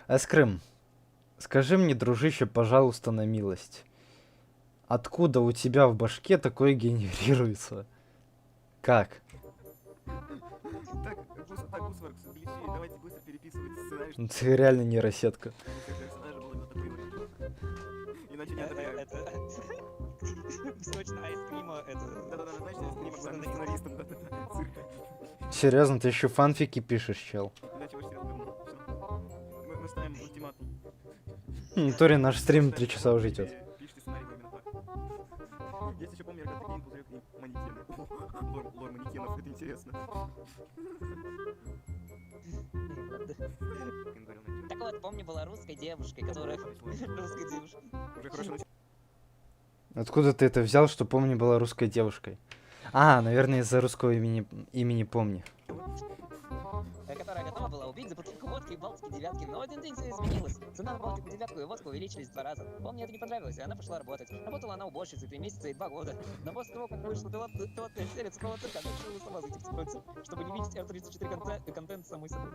Эскрым, скажи мне, дружище, пожалуйста, на милость. Откуда у тебя в башке такое генерируется? Как? Так, Гусварк, гличи, давайте быстро переписывать сценарий. Ну, ты реально нейросетка. Иначе не отыграю. Это... Срочно айскрима, это... Да-да-да, знаешь, айскрима главным сценаристом, да-да-да, цирка. Серьезно, ты еще фанфики пишешь, чел? Иначе вообще говно. Всё. Мы ставим ультиматум. Тори, наш стрим 3 часа уже идет. Пишите сценарий именно так. Есть еще, помню, Рогатый Гейм, Пузырек и манекены. Лор манекенов, это интересно. Так вот, помню, была русской девушкой, которая... Русской девушкой. Уже хорошо. Откуда ты это взял, что помни была русской девушкой? А, наверное, из-за русского имени помни. Которая готова была убить за бутылку водки и балтики девятки, но один день все изменилось. Цена на балтику девятку и водку увеличились в 2 раза. Помню, это не понравилось, и она пошла работать. Работала она уборщицей 3 месяца и 2 года. Но после того, как вышла пилотная серия цифрового цирка, она решила сама зайти в цифровой цирк, чтобы не видеть R34 контент самой собой.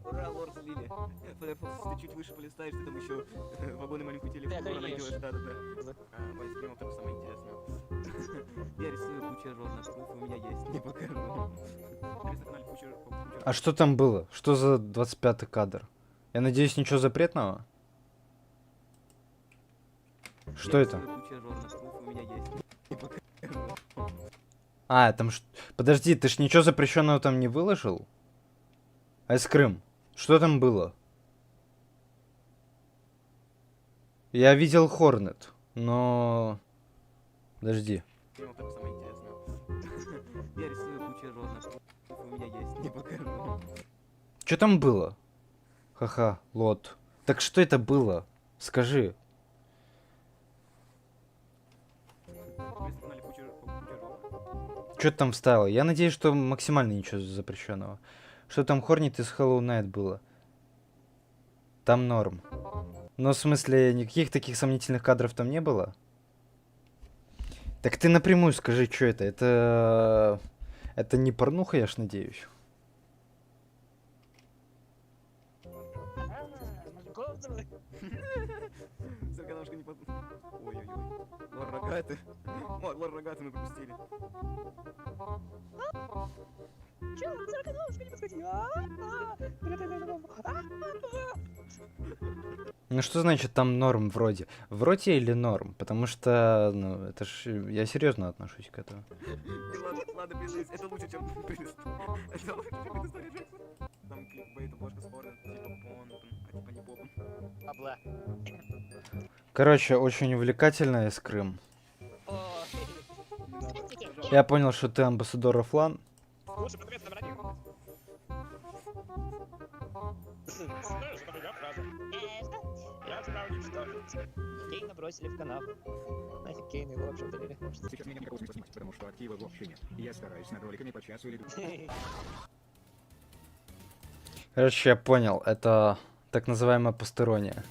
Ура, лор слили. Firefox, ты чуть выше полистаешь, ты там еще вагоны маленькую телефон найдешь. Да-да-да. Байскрим, вот это самое интересное. Я рисую кучу журналистов, у меня есть, не покажу. А что там было? Что за 25-й кадр? Я надеюсь, ничего запретного? Что это? А, там... Подожди, ты ж ничего запрещенного там не выложил? Айскрым, что там было? Я видел Хорнет, но... Подожди. Я рисую кучу журналистов, у меня есть, не покажу. Что там было? Ха-ха, лот. Так что это было? Скажи. Что ты там вставил? Я надеюсь, что максимально ничего запрещенного. Что там Хорнет из Hollow Knight было? Там норм. Но в смысле, никаких таких сомнительных кадров там не было? Так ты напрямую скажи, что это? Это не порнуха, я ж надеюсь. Цирконожка не под... Ой-ой-ой. Лор Рогатый. О, Лор Рогатый мы пропустили. Чё, цирконожка не подходи? Ну что значит там норм вроде? Вроде или норм? Потому что, ну, это ж... Я серьезно отношусь к этому. Ладно, признаюсь, это лучше, чем это лучше, чем история Джексона. Там кликбейт, обложка с Хорнет, типа он, а типа не попом. Абла. Короче, очень увлекательная Эскрым. Я понял, что ты амбассадор офлан. Лучше подметно броню. Знаешь, что я фраза? Я тебя уничтожу. Кейна бросили в канал. Нафиг Кейна его вообще удалили. Сейчас меня никакого смысла снимать, потому что актива вообще нет. Я стараюсь над роликами по часу или... Короче, я понял, это так называемая постерония.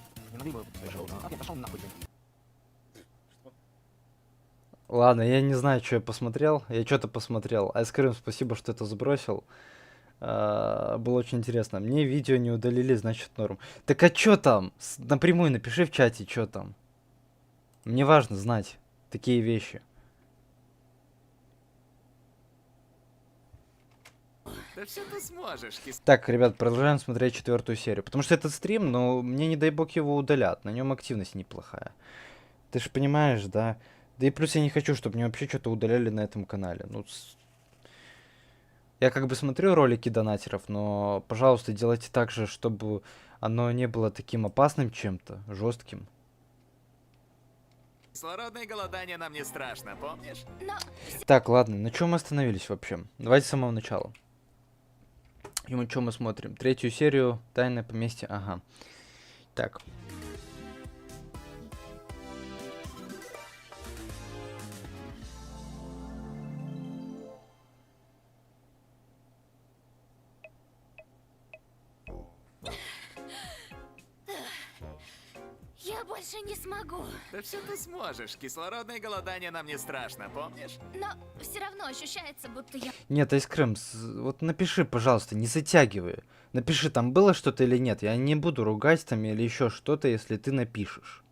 Ладно, я не знаю, что я посмотрел. Я что-то посмотрел. Айскрим, спасибо, что это сбросил. Было очень интересно. Мне видео не удалили, значит норм. Так а чё там? Напрямую напиши в чате, что там. Мне важно знать такие вещи. Да все ты сможешь, Так, ребят, продолжаем смотреть 4-ю серию. Потому что этот стрим, но мне не дай бог его удалят. На нем активность неплохая. Ты же понимаешь, да? Да и плюс я не хочу, чтобы мне вообще что-то удаляли на этом канале. Ну, я как бы смотрю ролики донатеров, но, пожалуйста, делайте так же, чтобы оно не было таким опасным чем-то, жестким. Кислородное голодание нам не страшно, помнишь? Так, ладно, на чем мы остановились вообще? Давайте с самого начала. И мы что мы смотрим? 3-ю серию, Тайное поместье, ага. Так. Я больше не смогу. Да все ты сможешь. Кислородное голодание нам не страшно, помнишь? Но все равно ощущается, будто я... Нет, Айскрим, вот напиши, пожалуйста, не затягивай. Напиши, там было что-то или нет. Я не буду ругать там или еще что-то, если ты напишешь.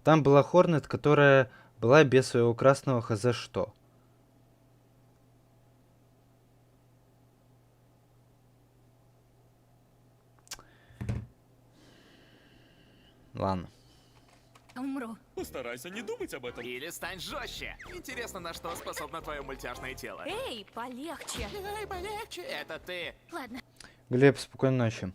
Там была Хорнет, которая была без своего красного хз что. Ладно. умру. Постарайся не думать об этом. Или стань жестче. Интересно, на что способно твое мультяшное тело. Эй, полегче. Эй, полегче. Это ты. Ладно. Глеб, спокойной ночи.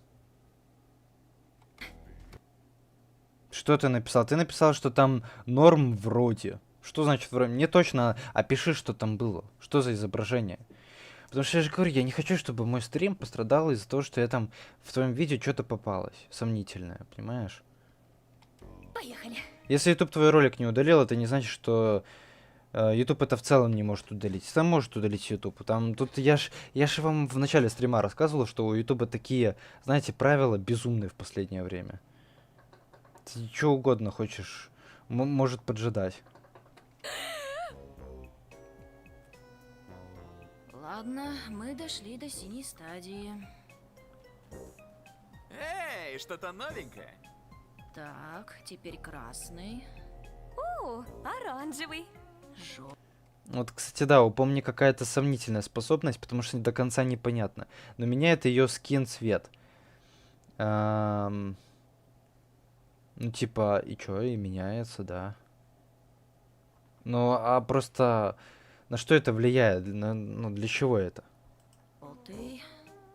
Что ты написал? Ты написал, что там норм вроде. Что значит вроде? Мне точно опиши, что там было. Что за изображение? Потому что я же говорю, я не хочу, чтобы мой стрим пострадал из-за того, что я там в твоем видео что-то попалось. Сомнительное, понимаешь? Поехали. Если YouTube твой ролик не удалил, это не значит, что YouTube это в целом не может удалить. Там может удалить YouTube. Там тут я ж вам в начале стрима рассказывал, что у YouTube такие, знаете, правила безумные в последнее время. Ты что угодно хочешь, может поджидать. Ладно, мы дошли до синей стадии. Эй, что-то новенькое. Так, теперь красный. О, оранжевый. Вот, кстати, да, у Помни какая-то сомнительная способность, потому что до конца непонятно. Но меняет ее скин цвет. Ну, типа, и чё, и меняется, да. Ну, а просто на что это влияет? Ну, для чего это? Желтый.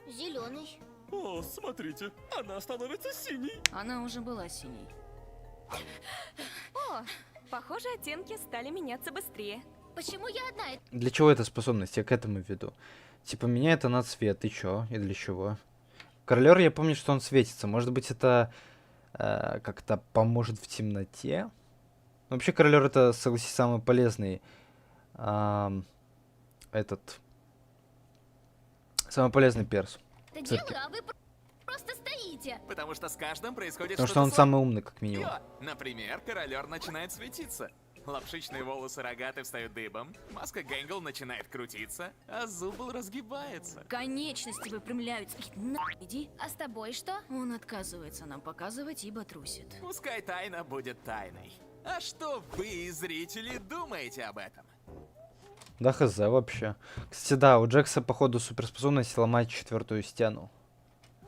Зеленый. О, смотрите, она становится синей. Она уже была синей. О, похоже, оттенки стали меняться быстрее. Почему я одна? Для чего эта способность? Я к этому веду. Типа, меняет она цвет, и чё? И для чего? Королер, я помню, что он светится. Может быть, это как-то поможет в темноте? Вообще, королер это, согласись, самый полезный самый полезный перс. Это Цирке. делаю, а вы просто стоите. Потому что с каждым происходит Потому что что-то он самый умный, как минимум. Например, королер начинает светиться. Лапшичные волосы рогаты встают дыбом, маска Гэнгл начинает крутиться, а зубл разгибается. Конечности выпрямляются. Иди. А с тобой что? Он отказывается нам показывать, ибо трусит. Пускай тайна будет тайной. А что вы, зрители, думаете об этом? Да хз вообще. Кстати, да, у Джекса, походу, суперспособность ломать 4-ю стену.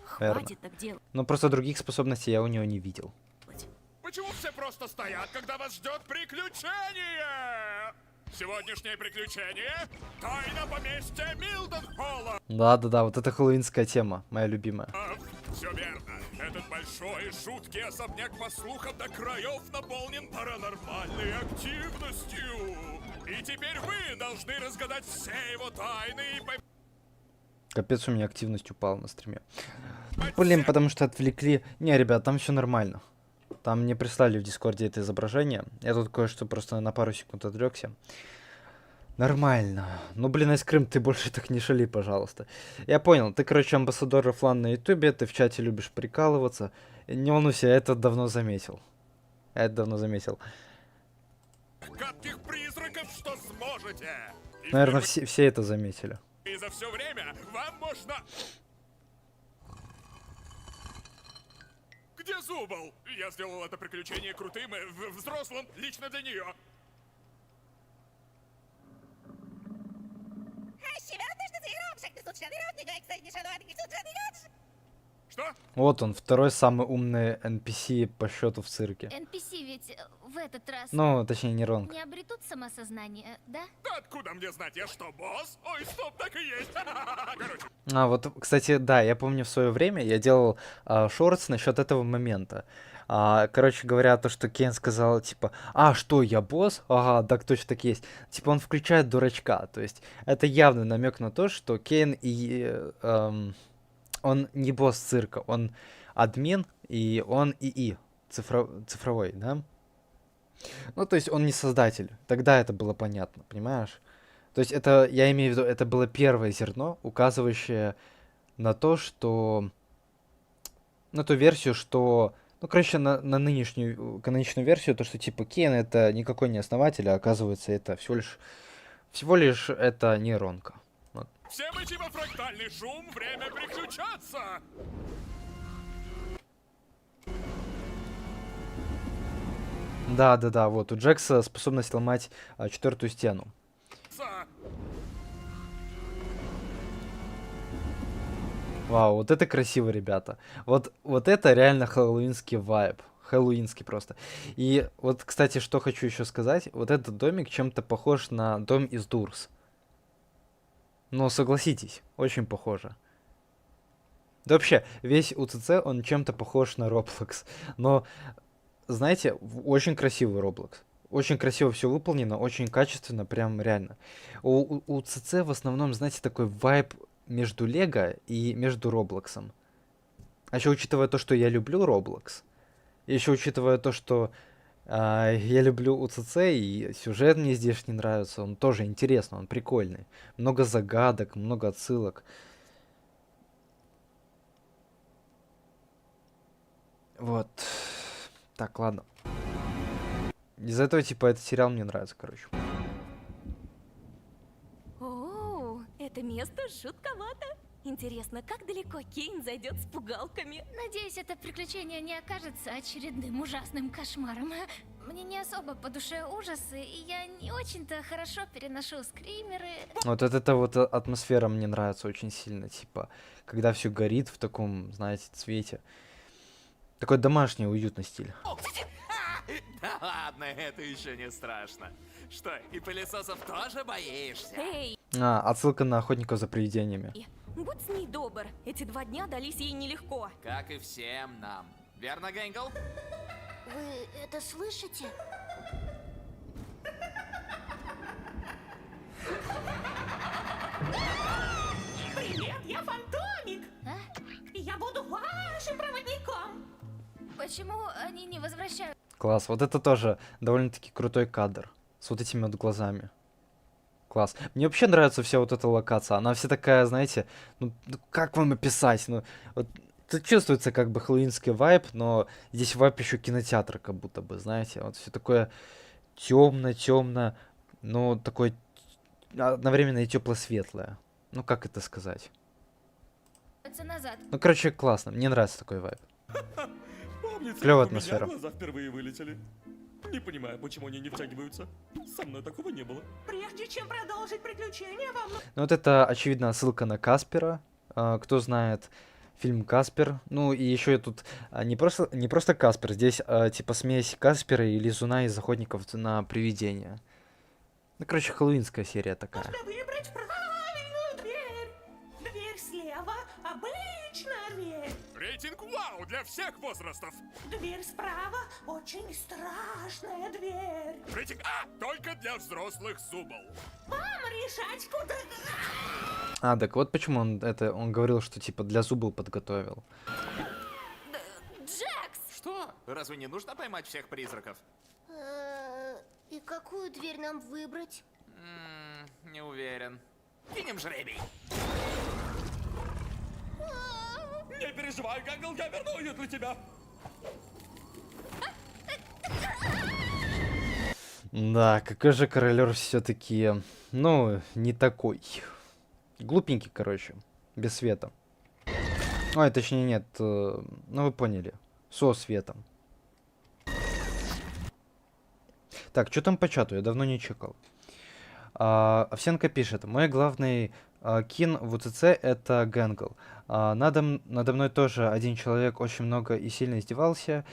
Хватит так делать. Но просто других способностей я у него не видел. Почему все просто стоят, когда вас ждет приключение? Сегодняшнее приключение — тайна поместья Милденхолла. Да-да-да, вот это хэллоуинская тема, моя любимая. Все верно. Этот большой и жуткий особняк, по слухам, до краев наполнен паранормальной активностью. И теперь вы должны разгадать все его тайны и Капец, у меня активность упала на стриме. Блин, потому что отвлекли. Не, ребят, там все нормально. Там мне прислали в Дискорде это изображение. Я тут кое-что просто на пару секунд отвлекся. Нормально. Ну, блин, Айскрим, ты больше так не шали, пожалуйста. Я понял, ты, короче, амбассадор Рафлан на ютубе, ты в чате любишь прикалываться. Не волнуйся, я это давно заметил. Я это давно заметил. стольких призраков, что сможете. И Наверное, впервые все это заметили. за все время вам можно... Где Зубл? Я сделал это приключение крутым и взрослым лично для нее. Что? Вот он, второй самый умный NPC по счету в цирке. NPC ведь в этот раз Ну, точнее, нейронка. не обретут самосознание, да? Да откуда мне знать, я что, босс? Ой, стоп, так и есть. Короче, А, вот, кстати, да, я помню в свое время, я делал шортс насчет этого момента. Короче говоря, то, что Кейн сказал, типа, что, я босс? Ага, так точно так есть. Типа, он включает дурачка. То есть, это явный намек на то, что Кейн он не босс цирка, он админ, и он ИИ, цифровой, да? Ну, то есть, он не создатель. Тогда это было понятно, понимаешь? То есть, это, я имею в виду, это было первое зерно, указывающее на то, что... На ту версию, что... Ну, короче, на нынешнюю каноничную версию, то, что, типа, Кейн это никакой не основатель, а оказывается, это всего лишь это нейронка. Вот. всем идти во фрактальный шум, время переключаться! Да, вот, у Джекса способность ломать четвертую стену. Вау, вот это красиво, ребята. Вот это реально хэллоуинский вайб. Хэллоуинский просто. И вот, кстати, что хочу еще сказать. Вот этот домик чем-то похож на дом из Дурс. Но согласитесь, очень похоже. Да вообще, весь УЦЦ, он чем-то похож на Roblox. Но, знаете, очень красивый Roblox. Очень красиво все выполнено, очень качественно, прям реально. У УЦЦ в основном, знаете, такой вайб между Лего и между Роблоксом. А еще учитывая то, что я люблю Roblox, еще учитывая то, что я люблю УЦЦ, и сюжет мне здесь не нравится, он тоже интересный, он прикольный. Много загадок, много отсылок. Вот. Так, ладно. Из-за этого, типа, этот сериал мне нравится, короче. О, это место жутковато. Интересно, как далеко Кейн зайдет с пугалками? Надеюсь, это приключение не окажется очередным ужасным кошмаром. Мне не особо по душе ужасы, и я не очень-то хорошо переношу скримеры. Вот эта вот атмосфера мне нравится очень сильно, типа, когда все горит в таком, знаете, цвете. Такой домашний, уютный стиль. Да ладно, это еще не страшно. Что, и пылесосов тоже боишься? Эй, Отсылка на охотников за привидениями. будь с ней добр. Эти 2 дня дались ей нелегко. Как и всем нам. Верно, Гэнгл? Вы это слышите? Привет, я Фантомик! Я буду вашим проводником! Почему они не возвращают? Класс, вот это тоже довольно-таки крутой кадр. С вот этими вот глазами. Класс. Мне вообще нравится вся вот эта локация. Она вся такая, знаете, ну как вам описать? Ну, вот тут чувствуется как бы хэллоуинский вайб, но здесь вайб еще кинотеатра как будто бы, знаете. Вот все такое темно, но такое одновременно и тепло-светлое. Ну как это сказать? Назад. Ну короче, классно. Мне нравится такой вайб. Помните, Клевая у меня атмосфера. глаза впервые вылетели. Не понимаю, почему они не втягиваются. Со мной такого не было. Прежде чем продолжить приключение, вам... Ну вот это, очевидно, ссылка на Каспера. Кто знает фильм «Каспер». Ну и еще тут не просто Каспер, здесь типа смесь Каспера и Лизуна из «Охотников на привидения». Ну, короче, хэллоуинская серия такая. Нужно выбрать правильную дверь. Дверь слева — обычная дверь. Рейтинг вау для всех возрастов. Дверь справа — очень страшная дверь. Рейтинг только для взрослых Зубл. Вам решать, куда... Так вот почему он говорил, что типа для Зубл подготовил. Джекс! Что? Разве не нужно поймать всех призраков? И какую дверь нам выбрать? Не уверен. Кинем жребий. Не переживай, Гэнгл, я верну ее для тебя. Да, какой же королер все-таки, ну, не такой. Глупенький, короче, без света. Ой, точнее нет, ну вы поняли, со светом. Так, что там по чату? Я давно не чекал. Овсенко пишет: мой главный кин в УЦЦ это Гэнгл. Надо мной тоже один человек очень много и сильно издевался,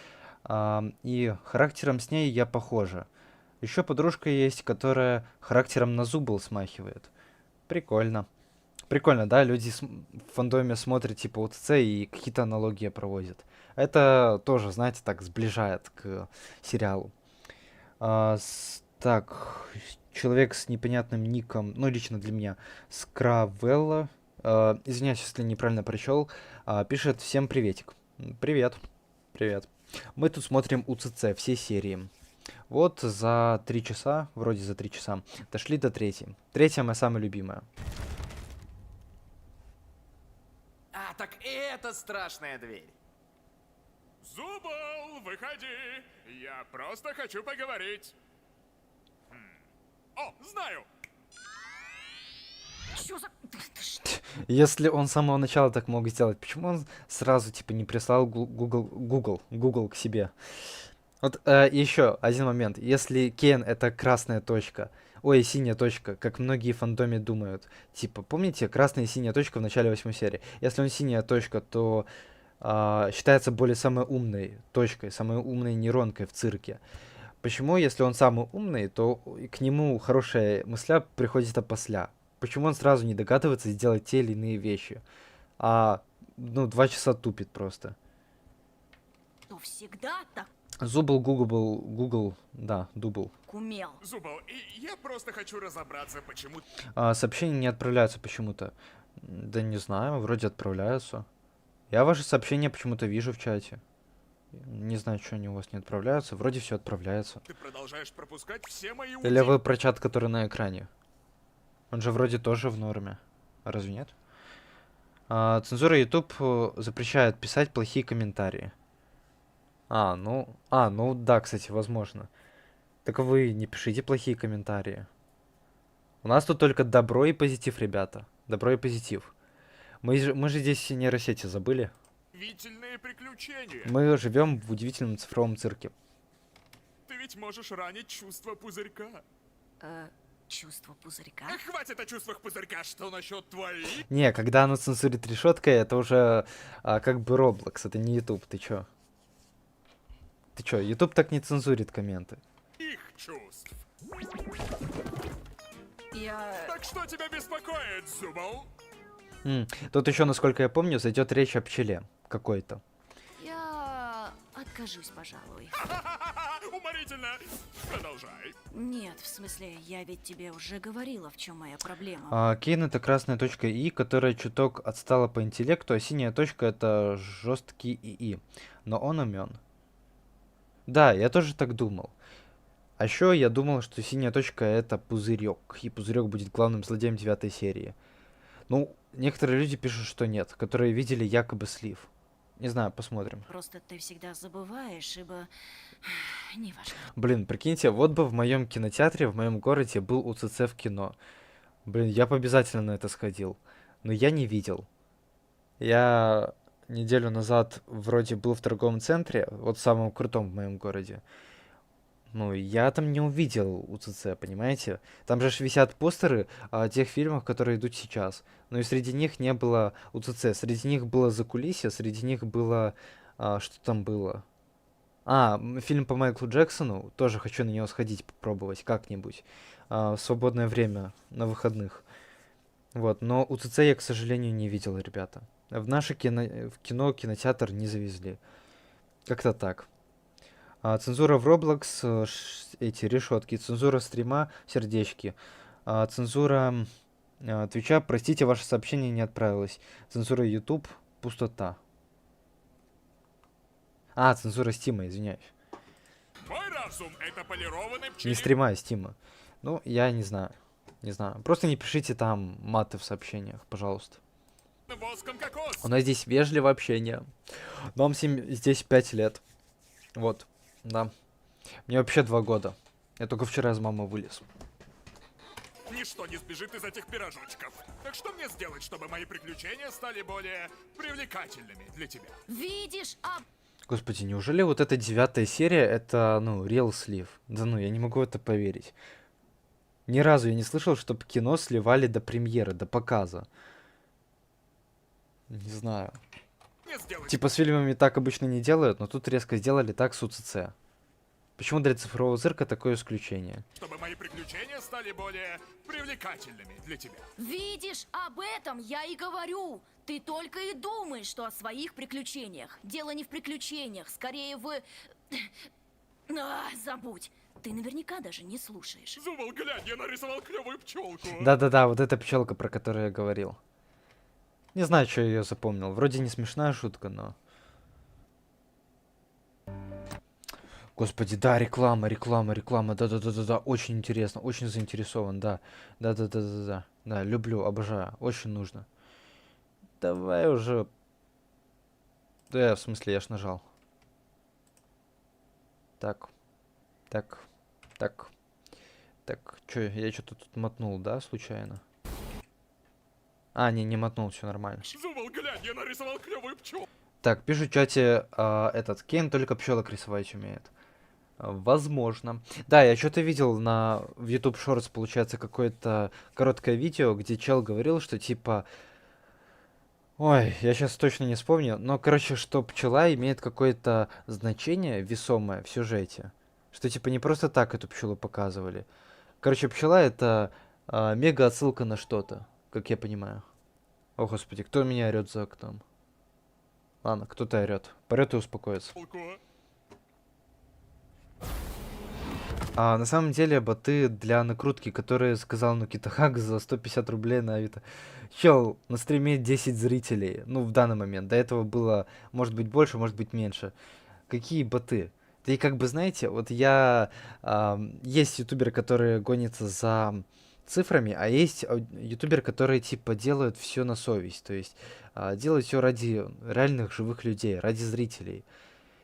и характером с ней я похожа. Еще подружка есть, которая характером на Зубл смахивает. Прикольно. Прикольно, да? Люди в фандоме смотрят типа УЦЦ и какие-то аналогии проводят. Это тоже, знаете, так сближает к сериалу. Так, человек с непонятным ником, ну, лично для меня, Скравелла, извиняюсь, если неправильно прочел, пишет: всем приветик. Привет. Привет. Мы тут смотрим УЦЦ, все серии. Вот за 3 часа, вроде за 3 часа, дошли до 3-й. 3-я моя самая любимая. А, так это страшная дверь. Зубл, выходи! Я просто хочу поговорить. О, знаю! Чё за... Если он с самого начала так мог сделать, почему он сразу типа не прислал Google к себе? Вот еще один момент. Если Кейн это красная точка, ой, синяя точка, как многие в фандоме думают. Типа, помните, красная и синяя точка в начале 8 серии? Если он синяя точка, то считается более самой умной точкой, самой умной нейронкой в цирке. Почему, если он самый умный, то к нему хорошая мысля приходит опосля? Почему он сразу не догадывается сделать те или иные вещи? Ну, 2 часа тупит просто. Ну, всегда так Зубл, Google, да, дубл. умел. Зубл, и я просто хочу разобраться, почему... Сообщения не отправляются почему-то. Да не знаю, вроде отправляются. Я ваши сообщения почему-то вижу в чате. Не знаю, что они у вас не отправляются. Вроде все отправляется. Ты продолжаешь пропускать все мои Или вы про чат, который на экране? Он же вроде тоже в норме. А разве нет? Цензура YouTube запрещает писать плохие комментарии. Ну да, кстати, возможно. Так вы не пишите плохие комментарии. У нас тут только добро и позитив, ребята. Добро и позитив. Мы же здесь нейросети забыли. Удивительные приключения. Мы живем в удивительном цифровом цирке. Ты ведь можешь ранить чувство пузырька. Чувство пузырька? Хватит о чувствах пузырька, что насчет твоих? Не, когда оно цензурит решеткой, это уже как бы Roblox, это не YouTube, ты чё? Ты чё, YouTube так не цензурит комменты. Их чувств. Так что тебя беспокоит, Зубл? Тут еще, насколько я помню, зайдет речь о пчеле какой-то. Я откажусь, пожалуй. Уморительно. Продолжай. Нет, в смысле, я ведь тебе уже говорила, в чем моя проблема. Кейн это красная точка ИИ, которая чуток отстала по интеллекту, а синяя точка это жесткий ИИ. Но он умен. Да, я тоже так думал. А еще я думал, что синяя точка это пузырек, и пузырек будет главным злодеем 9 серии. Ну, некоторые люди пишут, что нет, которые видели якобы слив. Не знаю, посмотрим. Просто ты всегда забываешь, ибо... Неважно. Блин, прикиньте, вот бы в моем кинотеатре, в моем городе был УЦЦ в кино. Блин, я бы обязательно на это сходил. Но я не видел. Я неделю назад вроде был в торговом центре, вот самом крутом в моем городе. Ну, я там не увидел УЦЦ, понимаете? Там же висят постеры о тех фильмах, которые идут сейчас. Но и среди них не было УЦЦ. Среди них было «Закулисье», среди них было... что там было? Фильм по Майклу Джексону. Тоже хочу на него сходить, попробовать как-нибудь. В свободное время, на выходных. Вот, но УЦЦ я, к сожалению, не видел, ребята. В наше кинотеатр не завезли. Как-то так. Цензура в Roblox, эти решетки. Цензура стрима, сердечки. Цензура Твича, простите, ваше сообщение не отправилось. Цензура YouTube, пустота. Цензура Стима, извиняюсь. Мой разум — это полированный Не пчелиный... стрима, а Стима. Ну, я не знаю. Не знаю. Просто не пишите там маты в сообщениях, пожалуйста. Воском кокос. У нас здесь вежливое общение. Нам здесь 5 лет. Вот, да. Мне вообще 2 года. Я только вчера из мамы вылез. Ничто не сбежит из этих пирожочков. Так что мне сделать, чтобы мои приключения стали более привлекательными для тебя? Видишь, а Господи, неужели вот эта 9-я серия это, ну, real слив? Да ну, я не могу в это поверить. Ни разу я не слышал, чтобы кино сливали до премьеры, до показа. Не знаю. Мне сделать... Типа с фильмами так обычно не делают, но тут резко сделали так с УЦЦ. Почему для цифрового цирка такое исключение? Чтобы мои приключения стали более привлекательными для тебя. видишь, об этом я и говорю. Ты только и думаешь, что о своих приключениях. Дело не в приключениях, скорее в... забудь. Ты наверняка даже не слушаешь. Зубал, глянь, я нарисовал клевую пчелку. Да-да-да, вот эта пчелка, про которую я говорил. Не знаю, что я ее запомнил. Вроде не смешная шутка, но... Господи, да, реклама. Да-да-да-да-да. Очень интересно, очень заинтересован, да. Да-да-да-да-да. Да, люблю, обожаю. Очень нужно. Давай уже... Да, в смысле, я ж нажал. Так. Чё, я что-то тут мотнул, да, случайно? А, не мотнул, все нормально. Зубал, глянь, я нарисовал клевую пчелку. Так, пишут в чате, Кейн только пчелок рисовать умеет. Возможно. Да, я что-то видел в YouTube Shorts, получается, какое-то короткое видео, где чел говорил, что типа... Ой, я сейчас точно не вспомню, но, короче, что пчела имеет какое-то значение весомое в сюжете. Что типа не просто так эту пчелу показывали. Короче, пчела это мега отсылка на что-то, как я понимаю. О, господи, кто меня орет за окном? Ладно, кто-то орет. Порет и успокоится. А на самом деле боты для накрутки, которые сказал Нукита Хак за 150 рублей на Авито. Чел, на стриме 10 зрителей. Ну, в данный момент. До этого было, может быть, больше, может быть, меньше. Какие боты? Да и как бы, знаете, вот есть ютуберы, которые гонятся за цифрами, а есть ютуберы, которые, типа, делают все на совесть. То есть, делают все ради реальных живых людей, ради зрителей.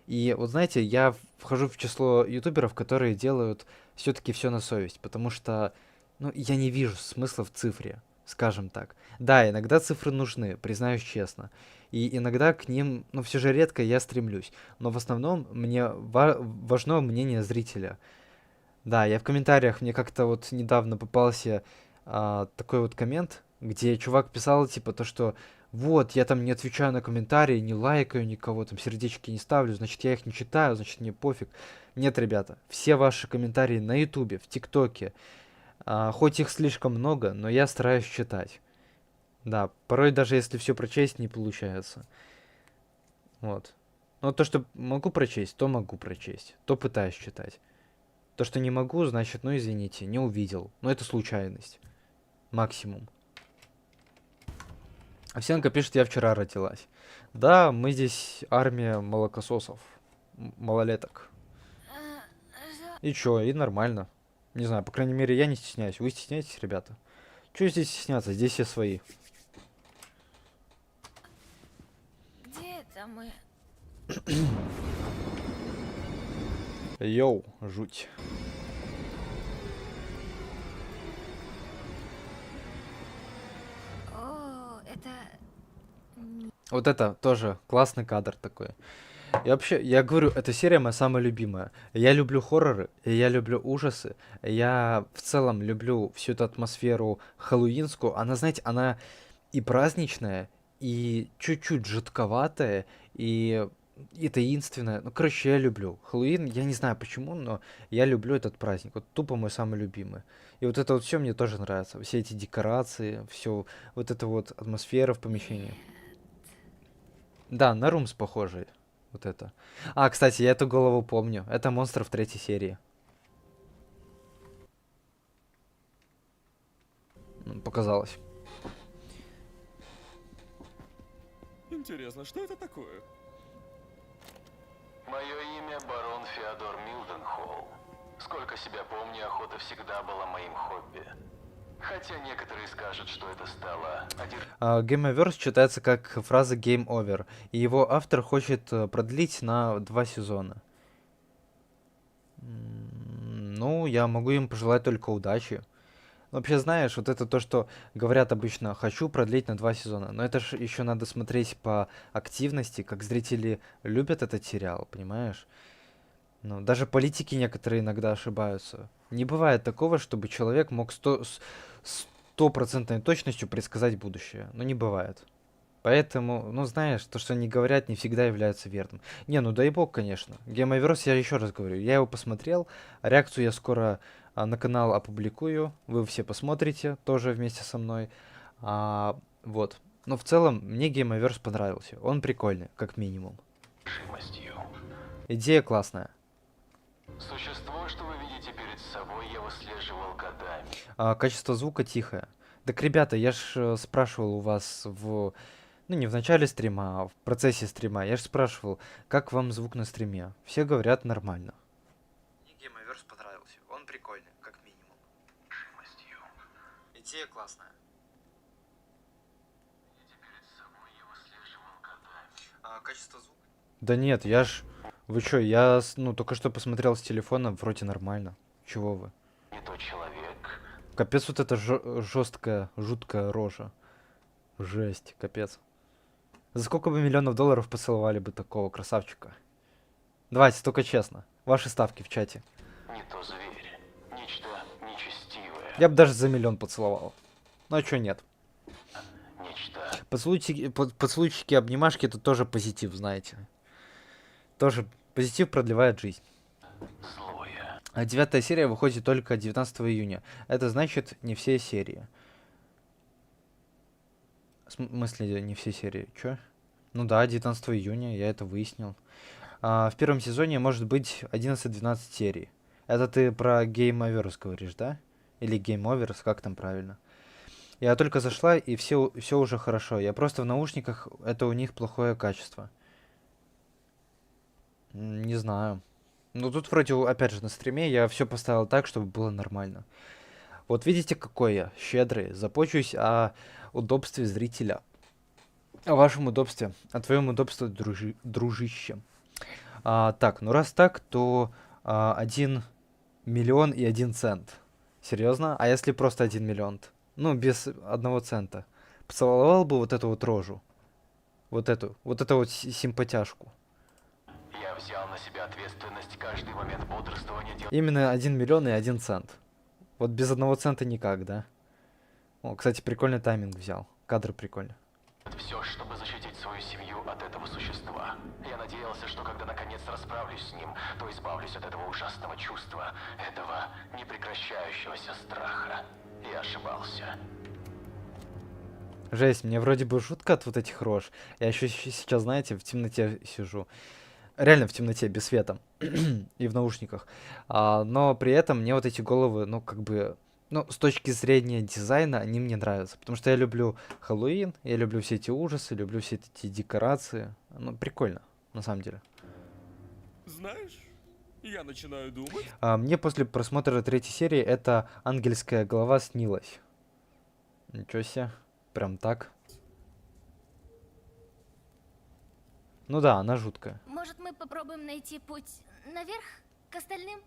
И вот знаете, я вхожу в число ютуберов, которые делают все-таки все на совесть, потому что, ну, я не вижу смысла в цифре, скажем так. Да, иногда цифры нужны, признаюсь честно. И иногда к ним, ну, все же редко я стремлюсь. Но в основном мне важно мнение зрителя. Да, я в комментариях, мне как-то вот недавно попался такой вот коммент, где чувак писал, типа, то, что вот, я там не отвечаю на комментарии, не лайкаю никого, там сердечки не ставлю, значит, я их не читаю, значит, мне пофиг. Нет, ребята, все ваши комментарии на ютубе, в тиктоке, хоть их слишком много, но я стараюсь читать. Да, порой даже если все прочесть, не получается. Вот. Но то, что могу прочесть, то могу прочесть, то пытаюсь читать. То, что не могу, значит, ну извините, не увидел. Но это случайность. Максимум. Овсянка пишет, я вчера родилась. Да, мы здесь армия молокососов. Малолеток. И чё, и нормально. Не знаю, по крайней мере, я не стесняюсь. Вы стесняетесь, ребята? Чё здесь стесняться? Здесь все свои. Где это мы? Йоу, жуть. О, это... Вот это тоже классный кадр такой. И вообще, я говорю, эта серия моя самая любимая. Я люблю хорроры, и я люблю ужасы. Я в целом люблю всю эту атмосферу хэллоуинскую. Она, знаете, она и праздничная, и чуть-чуть жутковатая, и таинственная. Ну, короче, я люблю. Хэллоуин, я не знаю почему, но я люблю этот праздник. Вот тупо мой самый любимый. И вот это вот все мне тоже нравится. Все эти декорации, все вот эта вот атмосфера в помещении. Да, на Румс похожий. Вот это. А, кстати, я эту голову помню. Это монстр в 3-й серии. Показалось. Интересно, что это такое? Мое имя барон Феодор Милденхолл. Сколько себя помню, охота всегда была моим хобби. Хотя некоторые скажут, что это стало Game Over читается как фраза Game Over, и его автор хочет продлить на 2 сезона. Ну, я могу им пожелать только удачи. Вообще, знаешь, вот это то, что говорят обычно, хочу продлить на 2 сезона. Но это же еще надо смотреть по активности, как зрители любят этот сериал, понимаешь? Ну, даже политики некоторые иногда ошибаются. Не бывает такого, чтобы человек мог стопроцентной точностью предсказать будущее. Ну, не бывает. Поэтому, ну, знаешь, то, что они говорят, не всегда является верным. Не, ну дай бог, конечно. Геймоверс, я еще раз говорю, я его посмотрел, реакцию я скоро на канал опубликую, вы все посмотрите тоже вместе со мной. Вот. Но в целом мне Геймоверс понравился, он прикольный, как минимум. Решимостью. Идея классная. Существо, что вы видите перед собой, я выслеживал годами. Качество звука тихое. Так, ребята, я ж спрашивал у вас ну, не в начале стрима, а в процессе стрима. Я же спрашивал, как вам звук на стриме. Все говорят нормально. Мне Геймоверс понравился. Он прикольный, как минимум. Решимостью. Идея классная. Видите перед собой, я выслеживал годами. Качество звука? Да нет, я ж... Вы чё, я, ну, только что посмотрел с телефона, вроде нормально. Чего вы? Не тот человек. Капец, вот это жесткая, жуткая рожа. Жесть, капец. За сколько бы миллионов долларов поцеловали бы такого красавчика? Давайте, только честно. Ваши ставки в чате. Не то зверь. Нечто нечестивое. Я бы даже за миллион поцеловал. Ну а чё нет? Нечто. Поцелуйчики, обнимашки — это тоже позитив, знаете. Тоже позитив продлевает жизнь. Злое. 9-я серия выходит только 19 июня. Это значит не все серии. В смысле не все серии? Чё? Ну да, 19 июня, я это выяснил. В первом сезоне может быть 11-12 серий. Это ты про Геймоверс говоришь, да? Или Геймоверс, как там правильно? Я только зашла, и все уже хорошо. Я просто в наушниках, это у них плохое качество. Не знаю. Ну тут вроде, опять же, на стриме я все поставил так, чтобы было нормально. Вот видите, какой я щедрый. Започусь о удобстве зрителя. О вашем удобстве. О твоем удобстве, дружище. Так, ну раз так, то 1 миллион и 1 цент. Серьезно? А если просто 1 миллион? Ну, без 1 цента. Поцеловал бы вот эту вот рожу. Вот эту вот симпатяшку. Я взял на себя ответственность каждый момент бодрствования. Именно 1 миллион и 1 цент. Вот без 1 цента никак, да? О, кстати, прикольный тайминг взял. Кадр прикольный. Все, чтобы защитить свою семью от этого существа. Я надеялся, что когда наконец расправлюсь с ним, то избавлюсь от этого ужасного чувства, этого непрекращающегося страха. Я ошибался. Жесть, мне вроде бы жутко от вот этих рож. Я еще сейчас, знаете, в темноте сижу. Реально в темноте, без света. И в наушниках. Но при этом мне вот эти головы, ну, как бы... Ну, с точки зрения дизайна, они мне нравятся. Потому что я люблю Хэллоуин, я люблю все эти ужасы, люблю все эти декорации. Ну, прикольно, на самом деле. Знаешь, я начинаю думать... Мне после просмотра 3-й серии эта ангельская голова снилась. Ничего себе. Прям так. Ну да, она жуткая. Может, мы попробуем найти путь наверх, к остальным?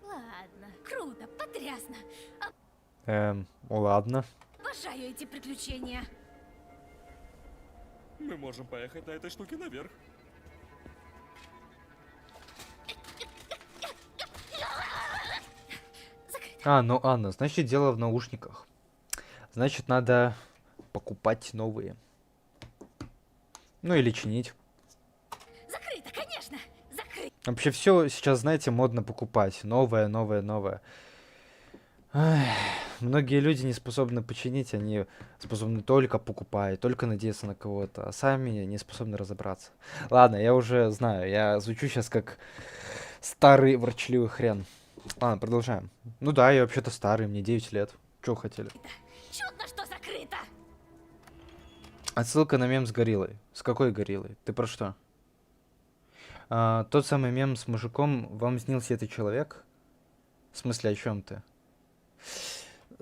Ладно, круто, потрясно. Ладно. Обожаю эти приключения. Мы можем поехать на этой штуке наверх. Ну Анна, значит дело в наушниках. Значит надо покупать новые. Ну или чинить. Закрыто, конечно, закрыто. Вообще все сейчас, знаете, модно покупать. Новое, новое, новое. Ай, многие люди не способны починить, они способны только покупать, только надеяться на кого-то, а сами не способны разобраться. Ладно, я уже знаю, я звучу сейчас как старый ворчливый хрен. Ладно, продолжаем. Ну да, я вообще-то старый, мне 9 лет. Чего хотели? Чудно, что закрыто. Отсылка на мем с гориллой. С какой гориллой? Ты про что? Тот самый мем с мужиком. Вам снился этот человек? В смысле, о чем ты?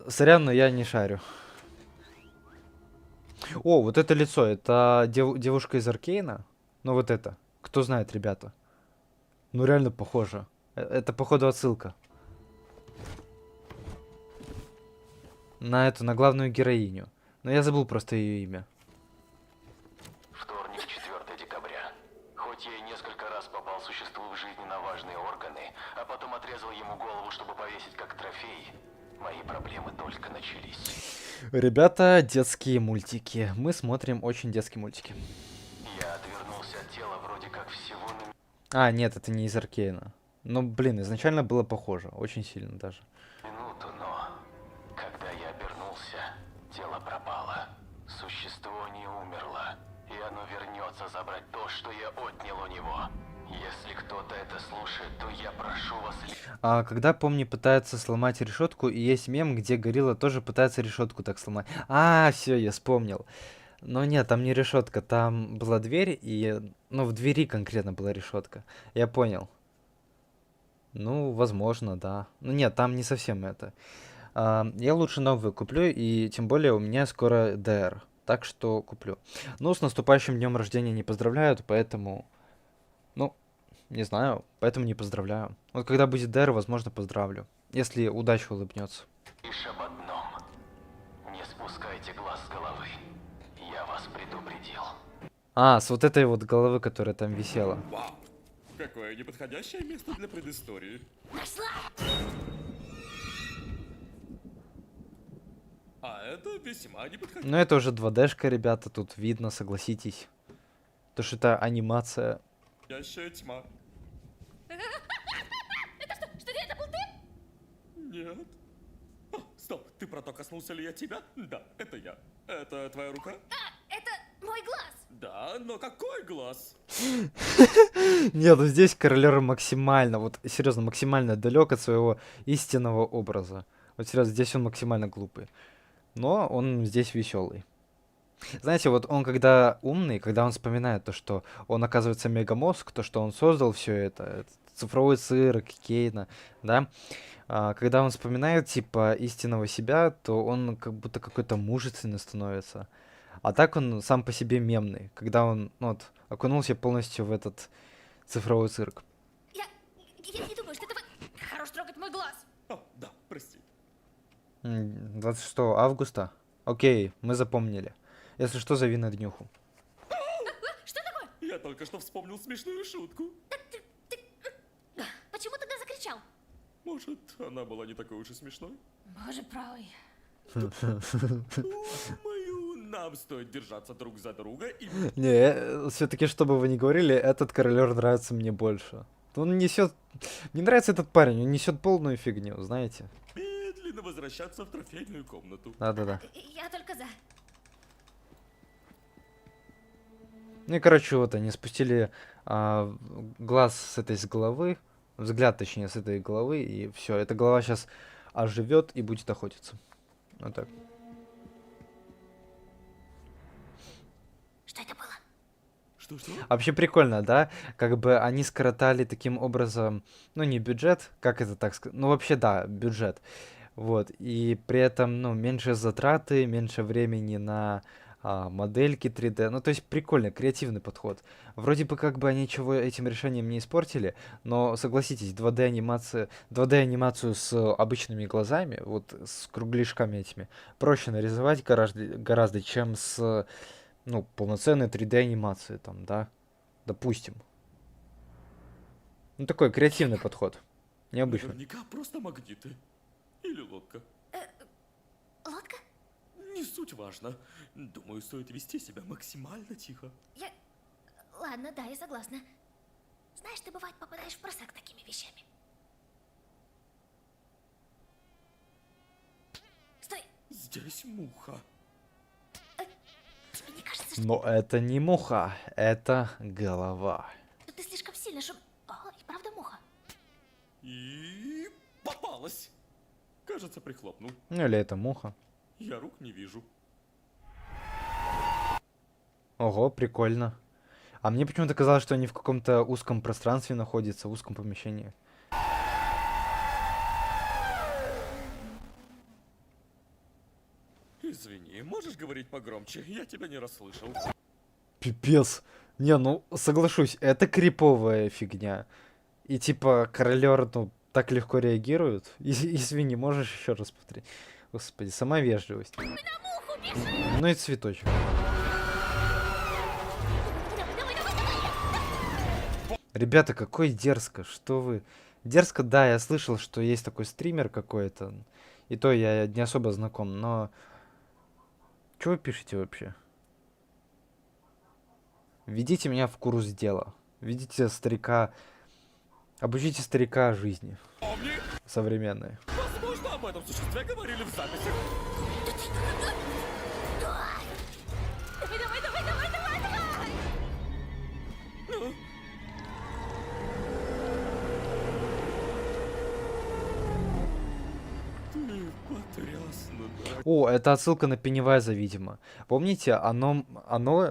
Сорян, но я не шарю. О, вот это лицо. Это девушка из Аркейна? Ну вот это. Кто знает, ребята. Ну реально похоже. Это походу отсылка. На эту, на главную героиню. Но я забыл просто ее имя. Вторник, 4 декабря. Хоть я и несколько раз попал существу в жизненно важные органы, а потом отрезал ему голову, чтобы повесить как трофей, мои проблемы только начались. Ребята, детские мультики. Мы смотрим очень детские мультики. Я отвернулся от тела вроде как всего на А, нет, это не из Аркейна. Но, блин, изначально было похоже. Очень сильно даже. минуту, но когда я обернулся, тело пропало. Существо не умерло, и оно вернется забрать то, что я отнял у него. Если кто-то это слушает, то я прошу вас... А когда, помню, пытается сломать решетку, и есть мем, где горилла тоже пытается решетку так сломать. А, все, я вспомнил. Но нет, там не решетка, там была дверь, и... Ну, в двери конкретно была решетка. Я понял. Ну, возможно, да. Ну нет, там не совсем это. Я лучше новую куплю, и тем более у меня скоро DR. Так что куплю. Ну, с наступающим днем рождения не поздравляют, поэтому... Ну, не знаю, поэтому не поздравляю. Вот когда будет DR, возможно, поздравлю. Если удача улыбнется. Лишь об одном. Не спускайте глаз с головы. Я вас предупредил. А, с вот этой вот головы, которая там висела. Вау! Какое неподходящее место для предыстории. Нашла! А это весьма неподходяще. Ну, это уже 2D-шка, ребята, тут видно, согласитесь. То, что это анимация. Ящая тьма. Это что, это был ты? Нет. А, стоп, ты про то, коснулся ли я тебя? Да, это я. Это твоя рука? Это мой глаз! Да, но какой глаз? Нет, ну здесь королер максимально, вот серьезно, максимально далек от своего истинного образа. Вот серьезно, здесь он максимально глупый. Но он здесь веселый. Знаете, вот он когда умный, когда он вспоминает то, что он оказывается мегамозг, то, что он создал все это цифровой цирк, Кейна, да, когда он вспоминает, типа, истинного себя, то он как будто какой-то мужественный становится. А так он сам по себе мемный, когда он, ну, вот, окунулся полностью в этот цифровой цирк. Я не думаю, что это хорош трогать мой глаз. О, да, прости. 26 августа? Окей, мы запомнили. Если что, зови на днюху. Что такое? Я только что вспомнил смешную шутку. Почему тогда закричал? Может, она была не такой уж и смешной? Боже правый. Думаю, нам стоит держаться друг за друга и... Не, все-таки, что бы вы ни говорили, этот королер нравится мне больше. Он несет... Мне нравится этот парень, он несет полную фигню, знаете. Медленно возвращаться в трофейную комнату. Да-да-да. Я только за. Ну и, короче, вот они спустили глаз с этой с головы, взгляд, точнее, с этой головы, и все. Эта голова сейчас оживет и будет охотиться. Вот так. Что это было? Что-что? Вообще прикольно, да? Как бы они скоротали таким образом, ну, не бюджет, как это так сказать, ну, вообще, да, бюджет. Вот, и при этом, ну, меньше затраты, меньше времени на модельки 3D. Ну, то есть прикольно, креативный подход. Вроде бы как бы они ничего этим решением не испортили, но согласитесь, 2D-анимацию с обычными глазами, вот с кругляшками этими, проще нарисовать гораздо, чем с, ну, полноценной 3D-анимацией там, да, допустим. Ну, такой креативный подход. Необычно. Наверняка просто магниты. Или лодка. Лодка? Не суть важно. Думаю, стоит вести себя максимально тихо. Ладно, да, я согласна. Знаешь, ты бывает попадаешь в просак такими вещами. Стой! Здесь муха. Тебе не кажется, что Но это не муха, это голова. ты слишком сильно шум... О, и правда муха. И попалась. Кажется, прихлопнул. Ну или это муха. Я рук не вижу. Ого, прикольно. А мне почему-то казалось, что они в каком-то узком пространстве находятся, в узком помещении. Извини, можешь говорить погромче? Я тебя не расслышал. Пипец. Не, ну, соглашусь, это криповая фигня. И типа королер, ну, так легко реагирует. Извини, можешь еще раз повторить? Господи, сама вежливость. Ну и цветочек. Ребята, какой дерзко, что вы? Дерзко, да, я слышал, что есть такой стример какой-то. И то я не особо знаком, но... Что вы пишете вообще? Введите меня в курс дела. Введите старика... Обучите старика жизни. Помни, Современной. возможно, об этом существе говорили в записях. Давай, давай, давай, давай, давай, давай! Ну, ты потрясна, да? О, это отсылка на Пеннивайза, видимо. Помните, ну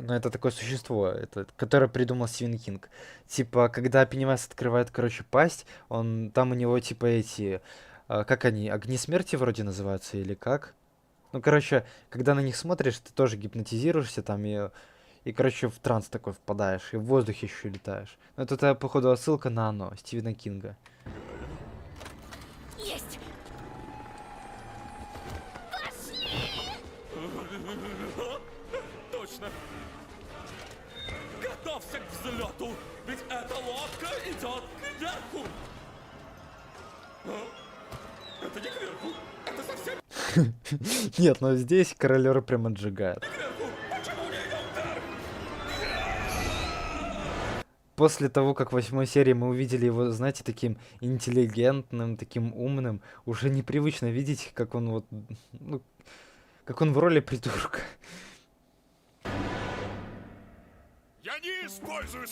это такое существо, это, которое придумал Стивен Кинг. Типа, когда Пеннивайз открывает, короче, пасть, там у него, типа, эти, как они, огни смерти вроде называются, или как? Ну, короче, когда на них смотришь, ты тоже гипнотизируешься там и, короче, в транс такой впадаешь, и в воздухе еще летаешь. Ну, это, походу, отсылка на оно, Стивена Кинга. Есть! Точно. Готовься к взлету, ведь эта лодка идет кверху. А? Это не кверху, это совсем Нет, но здесь королер прям отжигает. кверху. Почему не идет вверх? После того, как в 8 серии мы увидели его, знаете, таким интеллигентным, таким умным, уже непривычно видеть, как он вот, ну, как он в роли придурка. Я не использую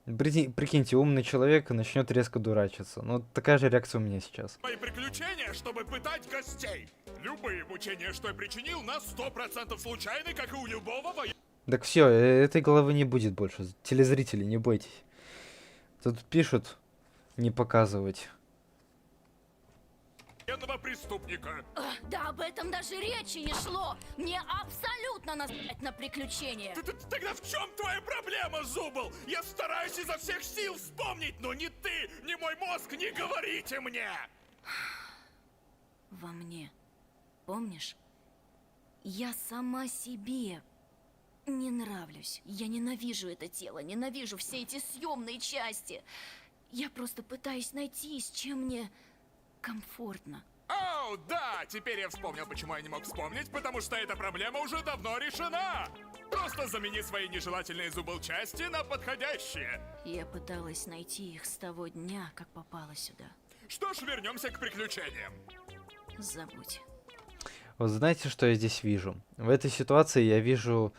Прикиньте, умный человек начнет резко дурачиться. Ну, такая же реакция у меня сейчас. свои приключения, чтобы пытать гостей. Любые мучения, что я причинил, на 100% случайны, как и у любого Так все, этой головы не будет больше. Телезрители, не бойтесь. Тут пишут не показывать. военного преступника. Да об этом даже речи не шло. Мне абсолютно насрать на приключения. Тогда в чем твоя проблема, Зубл? Я стараюсь изо всех сил вспомнить, но ни ты, ни мой мозг не говорите мне! Во мне. Помнишь? Я сама себе не нравлюсь. Я ненавижу это тело, ненавижу все эти съемные части. Я просто пытаюсь найти, с чем мне комфортно. О, да! Теперь я вспомнил, почему я не мог вспомнить, потому что эта проблема уже давно решена! Просто замени свои нежелательные зубл-части на подходящие. Я пыталась найти их с того дня, как попала сюда. Что ж, вернемся к приключениям. Забудь. Вот знаете, что я здесь вижу? В этой ситуации я вижу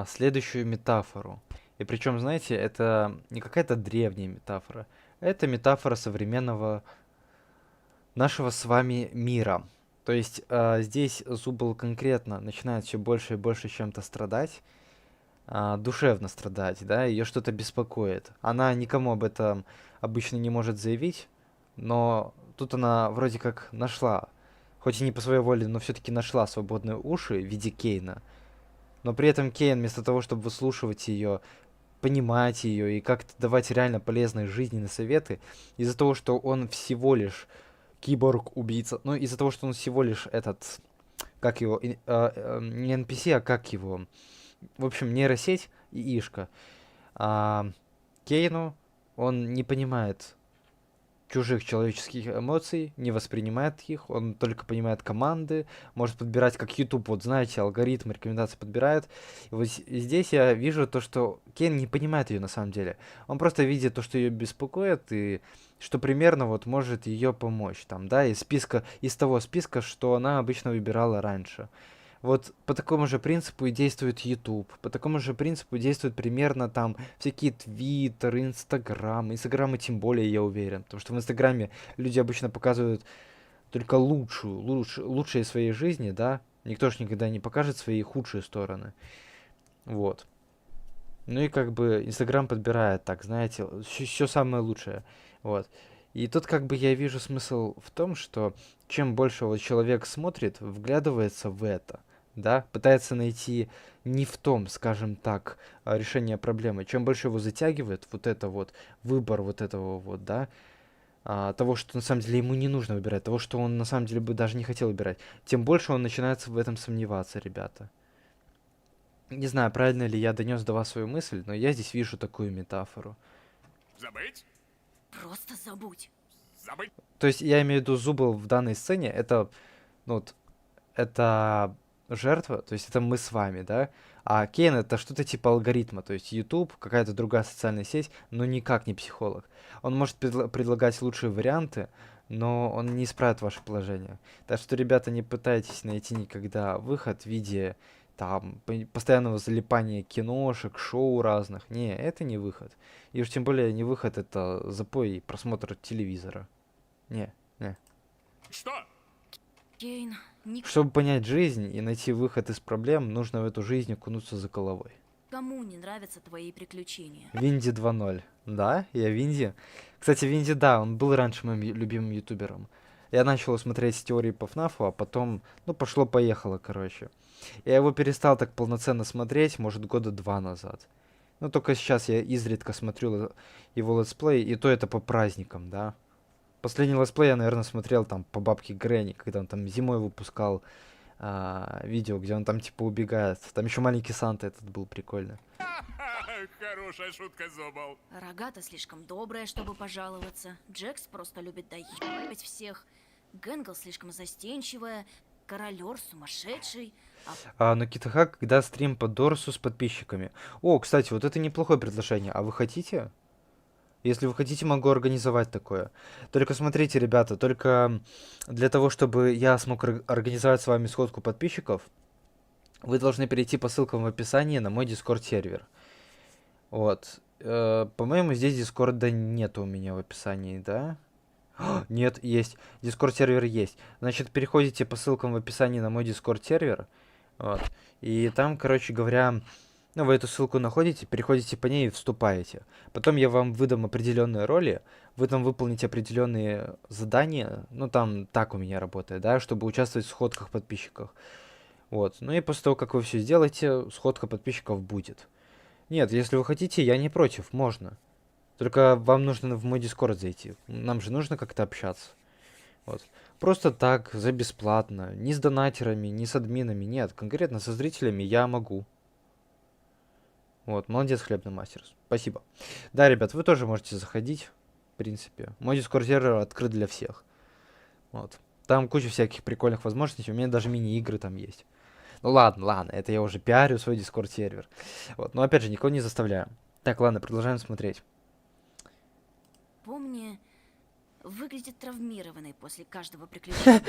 следующую метафору. И причем, знаете, это не какая-то древняя метафора. Это метафора современного нашего с вами мира. То есть здесь Зубл конкретно начинает все больше и больше чем-то страдать, душевно страдать, да, ее что-то беспокоит. Она никому об этом обычно не может заявить, но тут она вроде как нашла, хоть и не по своей воле, но все-таки нашла свободные уши в виде Кейна. Но при этом Кейн, вместо того, чтобы выслушивать ее, понимать ее и как-то давать реально полезные жизненные советы, из-за того, что он всего лишь киборг-убийца, ну, из-за того, что он всего лишь этот, как его, не NPC, а как его, в общем, нейросеть и ишка. Кейну он не понимает чужих человеческих эмоций, не воспринимает их, он только понимает команды, может подбирать, как YouTube, вот знаете, алгоритм рекомендаций подбирает. И вот здесь я вижу то, что Кейн не понимает ее на самом деле. Он просто видит то, что ее беспокоит, и что примерно вот может ее помочь там, да, из того списка, что она обычно выбирала раньше. Вот по такому же принципу и действует YouTube, по такому же принципу действуют примерно там всякие Твиттеры, Инстаграмы тем более, я уверен, потому что в Инстаграме люди обычно показывают только лучшие своей жизни, да, никто ж никогда не покажет свои худшие стороны, вот. Ну и как бы Инстаграм подбирает так, знаете, все самое лучшее, вот. И тут как бы я вижу смысл в том, что чем больше вот человек смотрит, вглядывается в это, да, пытается найти не в том, скажем так, решение проблемы. Чем больше его затягивает вот это вот, выбор вот этого вот, да, того, что на самом деле ему не нужно выбирать, того, что он на самом деле бы даже не хотел выбирать, тем больше он начинает в этом сомневаться, ребята. Не знаю, правильно ли я донес до вас свою мысль, но я здесь вижу такую метафору. Забыть? Просто забудь. Забыть? То есть я имею в виду, Зубл в данной сцене это, ну, вот, это жертва, то есть это мы с вами, да, а Кейн это что-то типа алгоритма, то есть YouTube, какая-то другая социальная сеть, но никак не психолог. Он может предлагать лучшие варианты, но он не исправит ваше положение. Так что, ребята, не пытайтесь найти никогда выход в виде там постоянного залипания киношек, шоу разных. Не, это не выход. И уж тем более не выход это запой и просмотр телевизора. Не. Что? Кейн, Чтобы понять жизнь и найти выход из проблем, нужно в эту жизнь окунуться за головой. никому не нравятся твои приключения. Винди 2.0. Да, я Винди. Кстати, Винди, да, он был раньше моим любимым ютубером. Я начал смотреть теории по ФНАФу, а потом, ну, пошло-поехало, короче. Я его перестал так полноценно смотреть, может, года 2 назад. Ну, только сейчас я изредка смотрю его летсплей, и то это по праздникам, да. Последний летсплей я, наверное, смотрел там по бабке Грэнни, когда он там зимой выпускал видео, где он там типа убегает. Там еще маленький Санта этот был прикольно. Хорошая шутка, Зубл. Рогата слишком добрая, чтобы пожаловаться. Джекс просто любит доебать всех. Гэнгл слишком застенчивая. Королер сумасшедший. На Китахак, когда стрим по Дорсу с подписчиками. О, кстати, вот это неплохое предложение. А вы хотите? Если вы хотите, могу организовать такое. Только смотрите, ребята, только для того, чтобы я смог организовать с вами сходку подписчиков, вы должны перейти по ссылкам в описании на мой Discord сервер. Вот. По-моему, здесь Дискорда нет у меня в описании, да? Нет, есть. Discord сервер есть. Значит, переходите по ссылкам в описании на мой Discord сервер. Вот. И там, короче говоря, ну, вы эту ссылку находите, переходите по ней и вступаете. Потом я вам выдам определенные роли, вы там выполните определенные задания. Ну, там так у меня работает, да, чтобы участвовать в сходках подписчиков. Вот. Ну и после того, как вы все сделаете, сходка подписчиков будет. Нет, если вы хотите, я не против, можно. Только вам нужно в мой Discord зайти. Нам же нужно как-то общаться. Вот. Просто так, за бесплатно. Ни с донатерами, ни с админами. Нет, конкретно со зрителями я могу. Вот, молодец, Хлебный мастер. Спасибо. Да, ребят, вы тоже можете заходить, в принципе. Мой Discord сервер открыт для всех. Вот. Там куча всяких прикольных возможностей. У меня даже мини-игры там есть. Ну ладно, это я уже пиарю свой Discord сервер. Вот, но опять же, никого не заставляю. Так, ладно, продолжаем смотреть. Помни, выглядит травмированной после каждого приключения.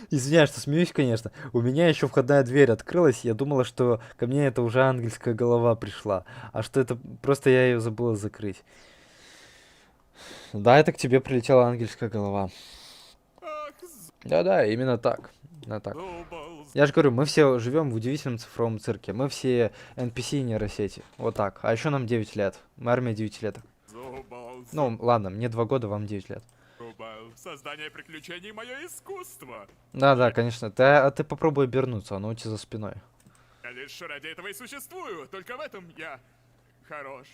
Извиняюсь, что смеюсь, конечно. У меня еще входная дверь открылась. Я думала, что ко мне это уже ангельская голова пришла. А что это... Просто я ее забыла закрыть. Да, это к тебе прилетела ангельская голова. Да-да, именно так. Именно так. Я же говорю, мы все живем в удивительном цифровом цирке. Мы все NPC нейросети. Вот так. А еще нам 9 лет. Мы армия 9-леток. Ну, ладно, мне 2 года, вам 9 лет. Создание приключений — мое искусство. Да, конечно. Ты попробуй обернуться, оно у тебя за спиной. Я лишь ради этого и существую. Только в этом я хорош.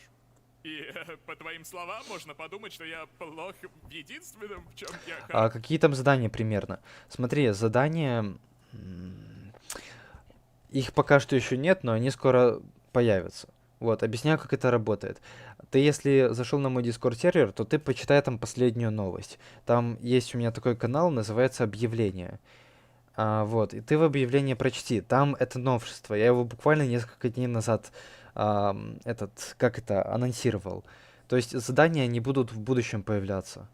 И по твоим словам можно подумать, что я плох в единственном, в чем я хорош. А какие там задания примерно? Смотри, задания... Их пока что еще нет, но они скоро появятся. Вот, объясняю, как это работает. Ты, если зашел на мой Discord сервер, то ты почитай там последнюю новость. Там есть у меня такой канал, называется «Объявления». Вот, и ты в объявлении прочти. Там это новшество. Я его буквально несколько дней назад анонсировал. То есть задания не будут в будущем появляться.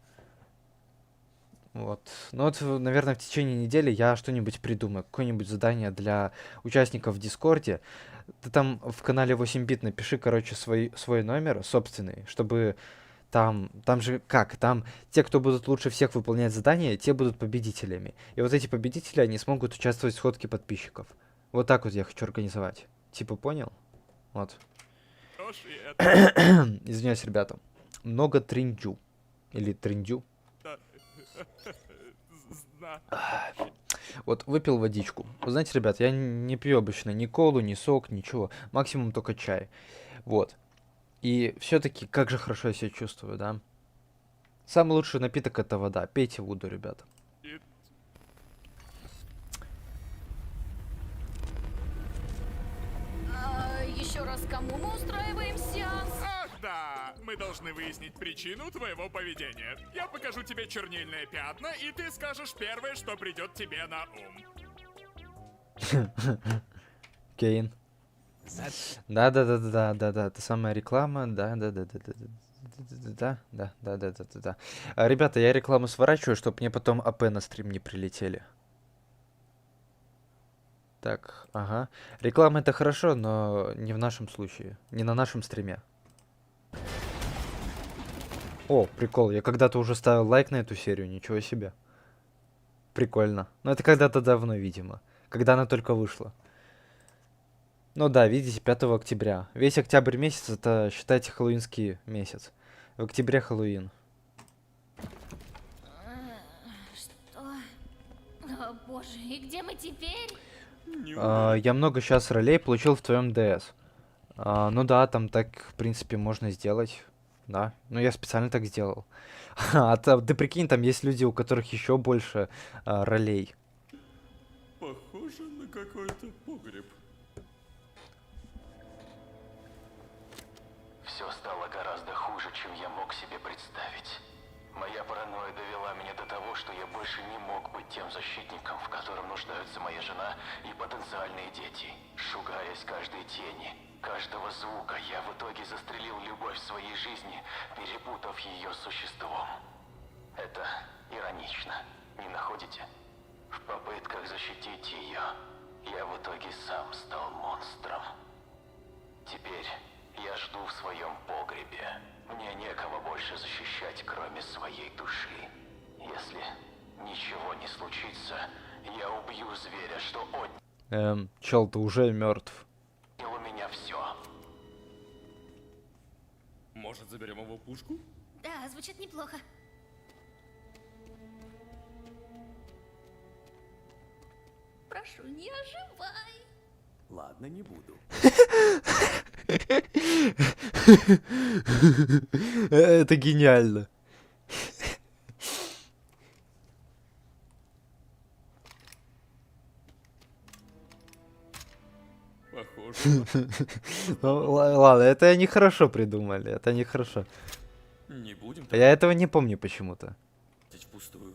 Вот. Ну вот, наверное, в течение недели я что-нибудь придумаю. Какое-нибудь задание для участников в Дискорде. Ты там в канале 8-бит напиши, короче, свой номер собственный, чтобы там же как? Там те, кто будут лучше всех выполнять задания, те будут победителями. И вот эти победители, они смогут участвовать в сходке подписчиков. Вот так вот я хочу организовать. Типа, понял? Вот. Извиняюсь, ребята. Много трендю. Или трендю. Вот выпил водичку. Вы знаете, ребят, я не пью обычно ни колу, ни сок, ничего. Максимум только чай. Вот. И все-таки, как же хорошо я себя чувствую, да? Самый лучший напиток это вода. Пейте воду, ребята. Еще раз, кому мы устраиваем сеанс? Ах да, мы должны выяснить причину твоего поведения. Я покажу тебе чернильные пятна, и ты скажешь первое, что придет тебе на ум. Кейн. Да, это самая реклама, да. Ребята, я рекламу сворачиваю, чтобы мне потом АП на стрим не прилетели. Так, ага. Реклама это хорошо, но не в нашем случае. Не на нашем стриме. О, прикол, я когда-то уже ставил лайк на эту серию, ничего себе. Прикольно. Но это когда-то давно, видимо. Когда она только вышла. Ну да, видите, 5 октября. Весь октябрь месяц это, считайте, хэллоуинский месяц. В октябре Хэллоуин. Что? О боже, и где мы теперь? Я много сейчас ролей получил в твоем ДС. Ну да, там так, в принципе, можно сделать. Да, ну я специально так сделал. Ты прикинь, там есть люди, у которых еще больше ролей. Похоже на какой-то погреб. Все стало гораздо хуже, чем я мог себе представить. Моя паранойя довела меня до того, что я больше не мог быть тем защитником, в котором нуждаются моя жена и потенциальные дети. Шугаясь каждой тени, каждого звука, я в итоге застрелил любовь в своей жизни, перепутав ее с существом. Это иронично, не находите? В попытках защитить ее, я в итоге сам стал монстром. Теперь я жду в своем погребе. Мне некого больше защищать, кроме своей души. Если ничего не случится, я убью зверя, что отнял Чел, ты уже мертв. у меня все. Может, заберем его в пушку? Да, звучит неплохо. Прошу, не оживай. Ладно, не буду. Это гениально. Похоже. Ну, ладно, это они хорошо придумали, это они хорошо. Не будем Я этого не помню почему-то. тратить впустую.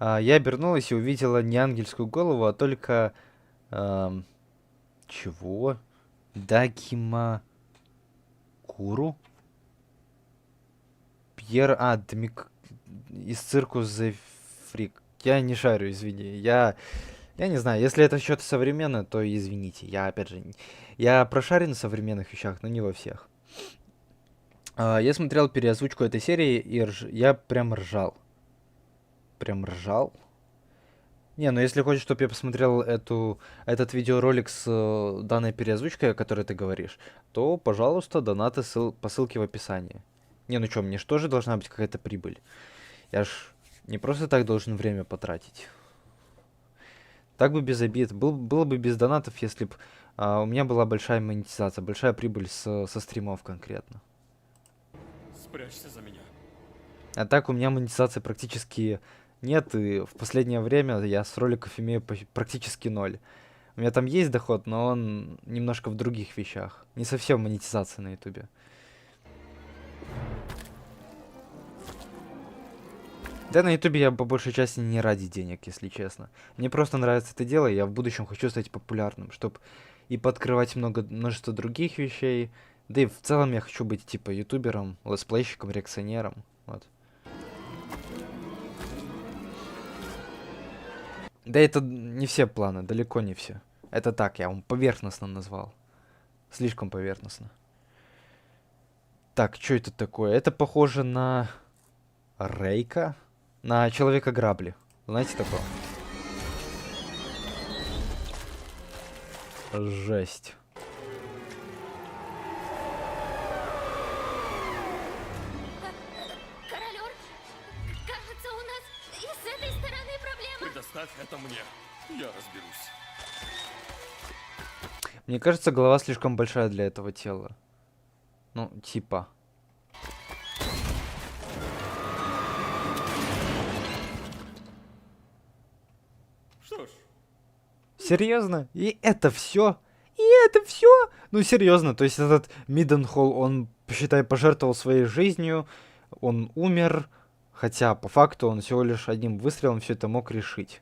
Я обернулась и увидела не ангельскую голову, а только... чего? Дакимакуру? Пьер... из Циркус The Freak. Я не шарю, извини. Я не знаю, если это что-то современное, то извините. Я, опять же, я прошарен на современных вещах, но не во всех. Я смотрел переозвучку этой серии, и я прям ржал. Прям ржал. Не, ну если хочешь, чтобы я посмотрел этот видеоролик с данной переозвучкой, о которой ты говоришь, то, пожалуйста, донаты по ссылке в описании. Не, ну чё, мне же тоже должна быть какая-то прибыль. Я ж не просто так должен время потратить. Так бы без обид. Было бы без донатов, если бы у меня была большая монетизация, большая прибыль со стримов конкретно. Спрячься за меня. А так у меня монетизации практически нет, и в последнее время я с роликов имею практически 0. У меня там есть доход, но он немножко в других вещах. Не совсем монетизация на ютубе. Да, на ютубе я по большей части не ради денег, если честно. Мне просто нравится это дело, и я в будущем хочу стать популярным, чтобы и пооткрывать множество других вещей. Да и в целом я хочу быть типа ютубером, летсплейщиком, реакционером. Вот. Да это не все планы, далеко не все. Это так, я вам поверхностно назвал. Слишком поверхностно. Так, что это такое? Это похоже на Рейка? На Человека-грабли. Знаете такого? Жесть. Королёр? Оставь это мне. Я разберусь. Мне кажется, голова слишком большая для этого тела. Ну, типа. Что ж, Серьезно? И это все? И это все? Ну, серьезно, то есть этот Миденхолл, он, считай, пожертвовал своей жизнью, он умер, хотя по факту он всего лишь одним выстрелом все это мог решить.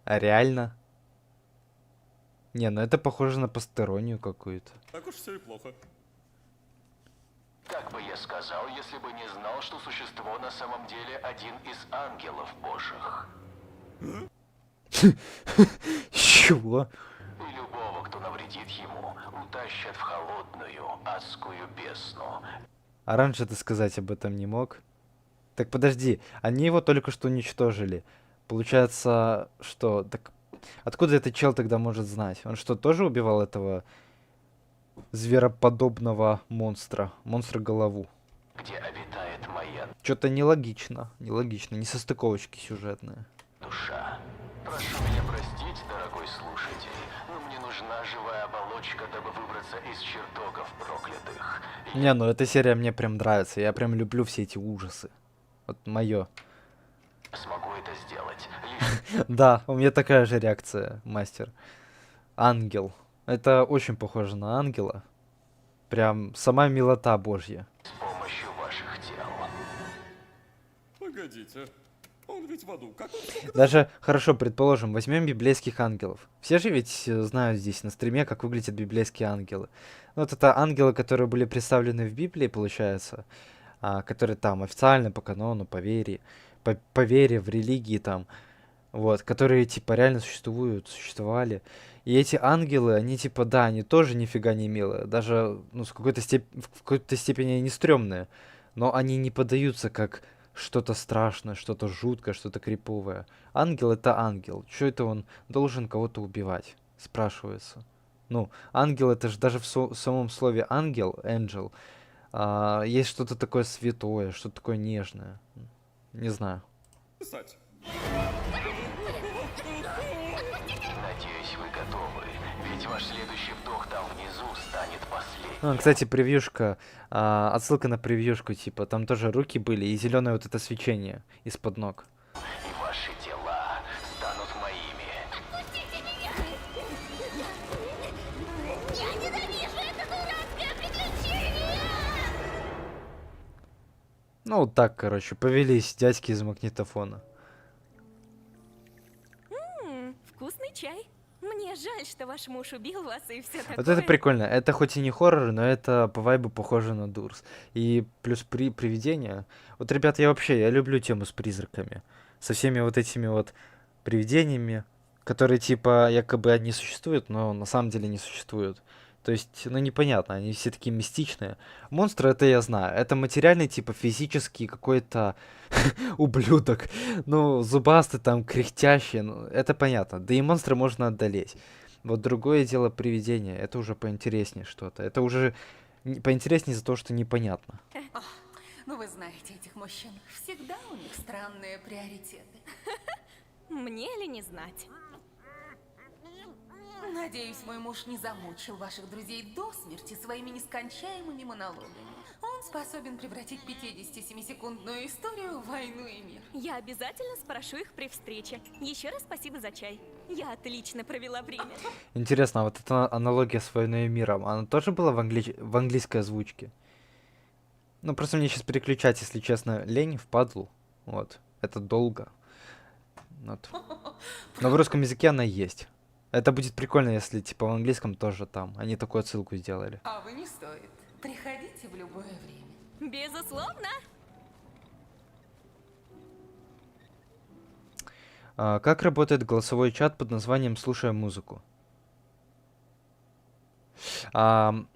А реально? Не, ну это похоже на постороннюю какую-то. так уж все и плохо. Так бы я сказал, если бы не знал, что существо на самом деле один из ангелов божьих. Чего? И любого, кто навредит ему, утащат в холодную адскую бездну. А раньше ты сказать об этом не мог? Так подожди, они его только что уничтожили. Получается, что... Так откуда этот чел тогда может знать? Он что, тоже убивал этого звероподобного монстра? Монстра-голову? Где обитает моя Что-то нелогично. Нелогично, несостыковочки сюжетные. душа. Прошу меня простить, дорогой слушатель, но мне нужна живая оболочка, дабы выбраться из чертогов проклятых. Не, ну эта серия мне прям нравится. Я прям люблю все эти ужасы. Вот мое. Смогу это сделать лишь Да, у меня такая же реакция, мастер. Ангел. Это очень похоже на ангела. Прям сама милота божья. с помощью ваших тел. Погодите, он ведь в аду. Как он? Даже, хорошо, предположим, возьмем библейских ангелов. Все же ведь знают здесь на стриме, как выглядят библейские ангелы. Ну, вот это ангелы, которые были представлены в Библии, получается. Которые там официально по канону, по вере, по вере в религии там. Вот, которые типа реально существовали. И эти ангелы, они типа, да, они тоже нифига не милые. Даже, ну, в какой-то степени они стрёмные. Но они не поддаются как что-то страшное, что-то жуткое, что-то криповое. Ангел — это ангел. Чё это он должен кого-то убивать? Спрашивается. Ну, ангел — это же даже в самом слове ангел, angel, есть что-то такое святое, что-то такое нежное. Не знаю. Писать. Надеюсь, вы готовы, ведь ваш следующий вдох там внизу станет последним. Кстати, превьюшка, отсылка на превьюшку, типа, там тоже руки были и зеленое вот это свечение из-под ног. И ваши тела станут моими. Я ненавижу это дурацкое приключение! Ну, вот так, короче, повелись дядьки из магнитофона. Вкусный чай. Мне жаль, что ваш муж убил вас и все такое. Вот это прикольно. Это хоть и не хоррор, но это по вайбу похоже на Дурс. И плюс привидения. Вот, ребят, я люблю тему с призраками. Со всеми вот этими вот привидениями, которые типа якобы они существуют, но на самом деле не существуют. То есть, ну непонятно, они все такие мистичные. Монстры, это я знаю. Это материальный, типа физический какой-то ублюдок. Ну, зубастый там, кряхтящий. Ну, это понятно. Да и монстры можно одолеть. Вот другое дело привидения. Это уже поинтереснее что-то. Это уже поинтереснее из-за того, что непонятно. Ну вы знаете этих мужчин. Всегда у них странные приоритеты. Мне ли не знать? Надеюсь, мой муж не замучил ваших друзей до смерти своими нескончаемыми монологами. Он способен превратить 57-секундную историю в войну и мир. Я обязательно спрошу их при встрече. Еще раз спасибо за чай. Я отлично провела время. Интересно, а вот эта аналогия с войной и миром, она тоже была в английской озвучке? Ну, просто мне сейчас переключать, если честно, лень впадлу. Вот. Это долго. Вот. Но в русском языке она есть. Это будет прикольно, если типа в английском тоже там. Они такую отсылку сделали. А вы не стоит. Приходите в любое время. Безусловно. Как работает голосовой чат под названием «Слушая музыку»?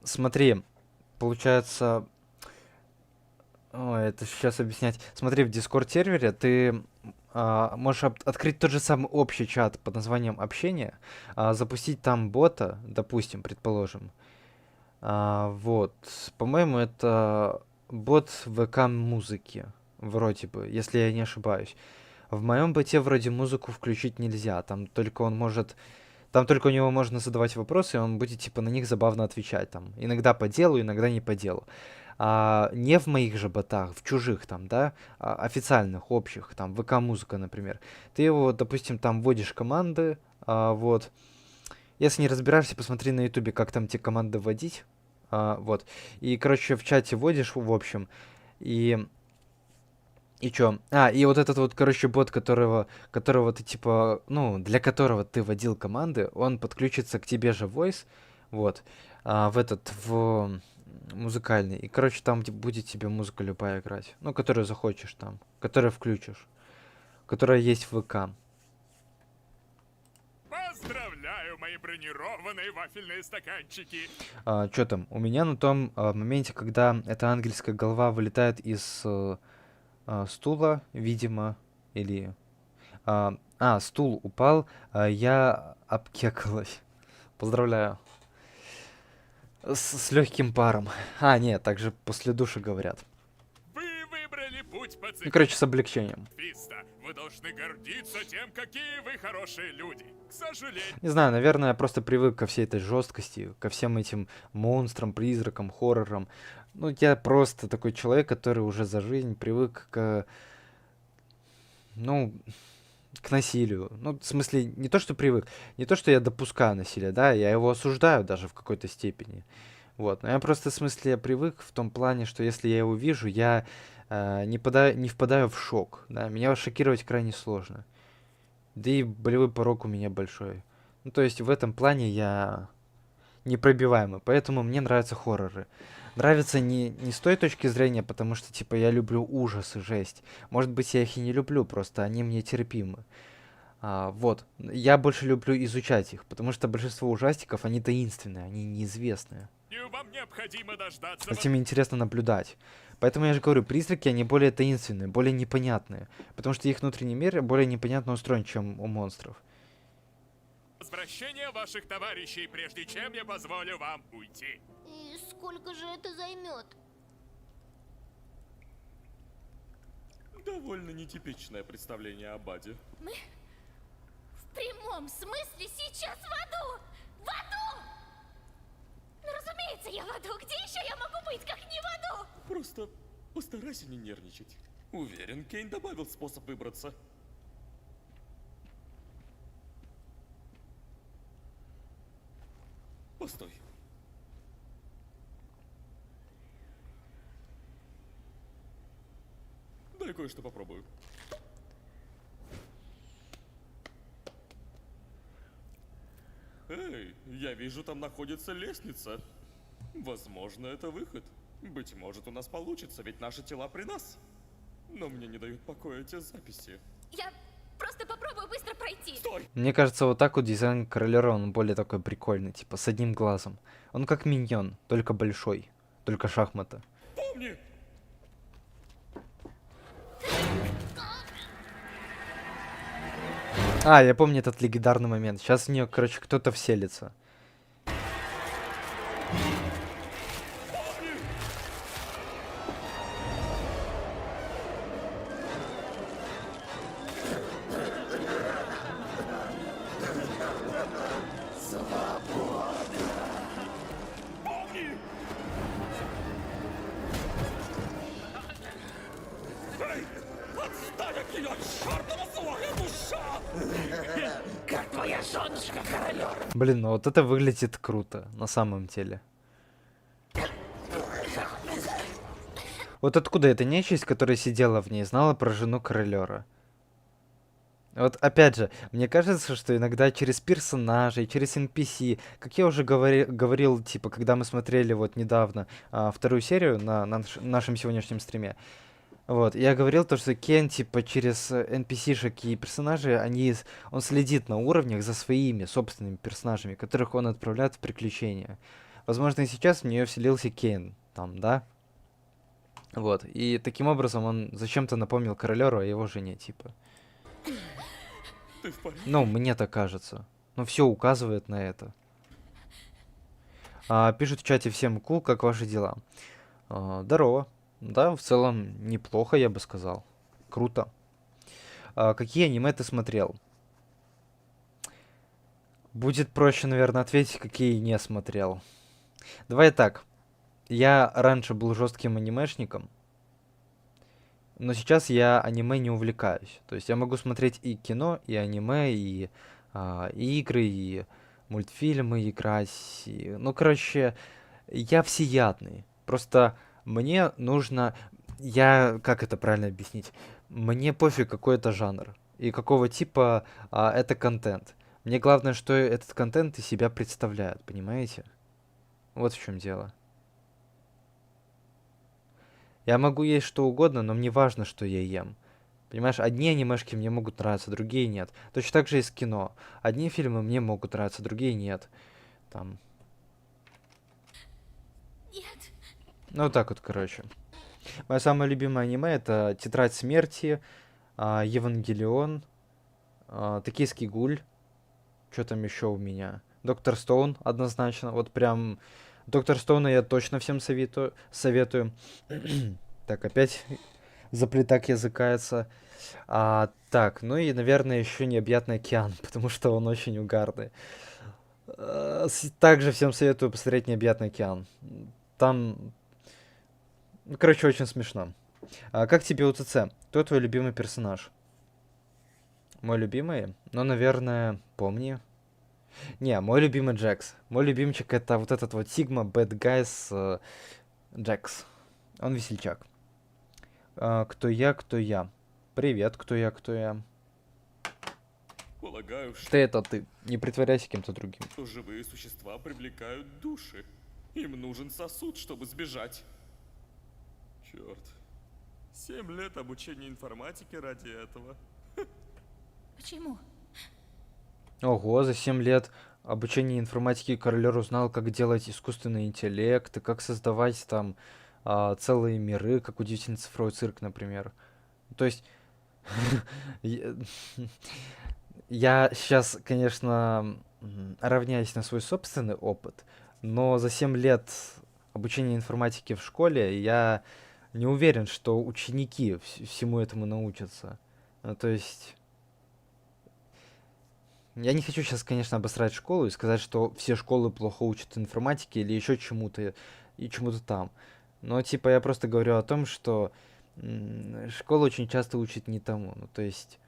Смотри, получается... Ой, это сейчас объяснять. Смотри, в Discord сервере ты можешь открыть тот же самый общий чат под названием «Общение», запустить там бота, допустим, предположим. Вот, по-моему, это бот ВК-музыки, вроде бы, если я не ошибаюсь. В моем боте вроде музыку включить нельзя. Там только он может... Там только у него можно задавать вопросы, и он будет типа на них забавно отвечать. Там иногда по делу, иногда не по делу. А не в моих же ботах, в чужих там, да, официальных, общих, там, ВК-музыка, например. Ты его, допустим, там вводишь команды, вот. Если не разбираешься, посмотри на ютубе, как там те команды вводить. Вот. И, короче, в чате вводишь, в общем. И чё? И вот этот вот, короче, бот, которого ты, типа, ну, для которого ты вводил команды, он подключится к тебе же в voice, вот, в музыкальный. И, короче, там будет тебе музыка любая играть. Ну, которую захочешь там, которую включишь, которая есть в ВК. Поздравляю, мои бронированные вафельные стаканчики. Чё там? У меня на том моменте, когда эта ангельская голова вылетает из стула, видимо, или... стул упал, я обкекалась. Поздравляю. С легким паром. Нет, также после душа говорят. Вы выбрали путь по Ну, короче, с облегчением. Фиста. Вы должны гордиться тем, какие вы хорошие люди. К сожалению... Не знаю, наверное, я просто привык ко всей этой жесткости, ко всем этим монстрам, призракам, хоррорам. Ну, я просто такой человек, который уже за жизнь привык к насилию. Ну, в смысле, не то, что привык, не то, что я допускаю насилие, да, я его осуждаю даже в какой-то степени. Вот, но я просто, в смысле, я привык в том плане, что если я его вижу, я не впадаю в шок, да, меня шокировать крайне сложно. Да и болевой порог у меня большой. Ну, то есть в этом плане я непробиваемый, поэтому мне нравятся хорроры. Нравится не с той точки зрения, потому что, типа, я люблю ужас и жесть. Может быть, я их и не люблю, просто они мне терпимы. Вот. Я больше люблю изучать их, потому что большинство ужастиков, они таинственные, они неизвестные. Вам необходимо дождаться... Этим интересно наблюдать. Поэтому я же говорю, призраки, они более таинственные, более непонятные. Потому что их внутренний мир более непонятно устроен, чем у монстров. Возвращение ваших товарищей, прежде чем я позволю вам уйти. И сколько же это займет? Довольно нетипичное представление о Баде. Мы в прямом смысле сейчас в аду! В аду! Ну, разумеется, я в аду. Где еще я могу быть, как не в аду? Просто постарайся не нервничать. Уверен, Кейн добавил способ выбраться. Постой. Дай кое-что попробую. Эй, я вижу, там находится лестница. Возможно, это выход. Быть может, у нас получится, ведь наши тела при нас. Но мне не дают покоя те записи. Я просто попробую быстро пройти. Стой! Мне кажется, вот так вот дизайн Королера, он более такой прикольный, типа, с одним глазом. Он как миньон, только большой, только шахмата. Помни! Я помню этот легендарный момент. Сейчас в нее, короче, кто-то вселится. Отстань от нее, чертова злая душа! Как твоя женушка, королер? Блин, ну вот это выглядит круто, на самом деле. Вот откуда эта нечисть, которая сидела в ней, знала про жену Королера? Вот опять же, мне кажется, что иногда через персонажей, через NPC, как я уже говорил, типа, когда мы смотрели вот недавно вторую серию на нашем сегодняшнем стриме, вот, я говорил то, что Кен, типа, через NPC-шек и персонажей, он следит на уровнях за своими собственными персонажами, которых он отправляет в приключения. Возможно, и сейчас в нее вселился Кен, там, да? Вот, и таким образом он зачем-то напомнил Королеру о его жене, типа. Ты в порядке? Ну, мне так кажется. Но все указывает на это. Пишут в чате: всем кул, как ваши дела? Здорово. Да, в целом неплохо, я бы сказал. Круто. какие аниме ты смотрел? Будет проще, наверное, ответить, какие не смотрел. Давай так. Я раньше был жестким анимешником, но сейчас я аниме не увлекаюсь. То есть я могу смотреть и кино, и аниме, и игры, и мультфильмы играть. Ну, короче, я всеядный. Просто мне нужно... Как это правильно объяснить? Мне пофиг, какой это жанр и какого типа это контент. Мне главное, что этот контент из себя представляет, понимаете? Вот в чем дело. Я могу есть что угодно, но мне важно, что я ем. Понимаешь, одни анимешки мне могут нравиться, другие нет. Точно так же и с кино. Одни фильмы мне могут нравиться, другие нет. Там. Нет. Ну, вот так вот, короче. Мое самое любимое аниме это Тетрадь смерти, Евангелион, Токийский гуль. Что там еще у меня? Доктор Стоун, однозначно. Вот прям Доктор Стоуна я точно всем советую. Так, опять заплетак языкается. Так, ну и, наверное, еще Необъятный океан, потому что он очень угарный. Также всем советую посмотреть Необъятный океан. Там, ну, короче, очень смешно. Как тебе УЦЦ? Кто твой любимый персонаж? Мой любимый? Ну, наверное, помни. Не, мой любимый Джекс. Мой любимчик это вот этот вот Сигма Bad Guys Джекс. Он весельчак. Кто я? Привет, кто я? Полагаю, что... Ты это ты. Не притворяйся кем-то другим. что живые существа привлекают души. Им нужен сосуд, чтобы сбежать. Черт. 7 лет обучения информатике ради этого. Почему? Ого, за 7 лет обучения информатики Королер узнал, как делать искусственный интеллект, и как создавать там целые миры, как удивительный цифровой цирк, например. То есть, я сейчас, конечно, равняюсь на свой собственный опыт, но за 7 лет обучения информатики в школе я не уверен, что ученики всему этому научатся. Ну, то есть... Я не хочу сейчас, конечно, обосрать школу и сказать, что все школы плохо учат информатике или еще чему-то и чему-то там. Но, типа, я просто говорю о том, что школа очень часто учит не тому. Ну, то есть,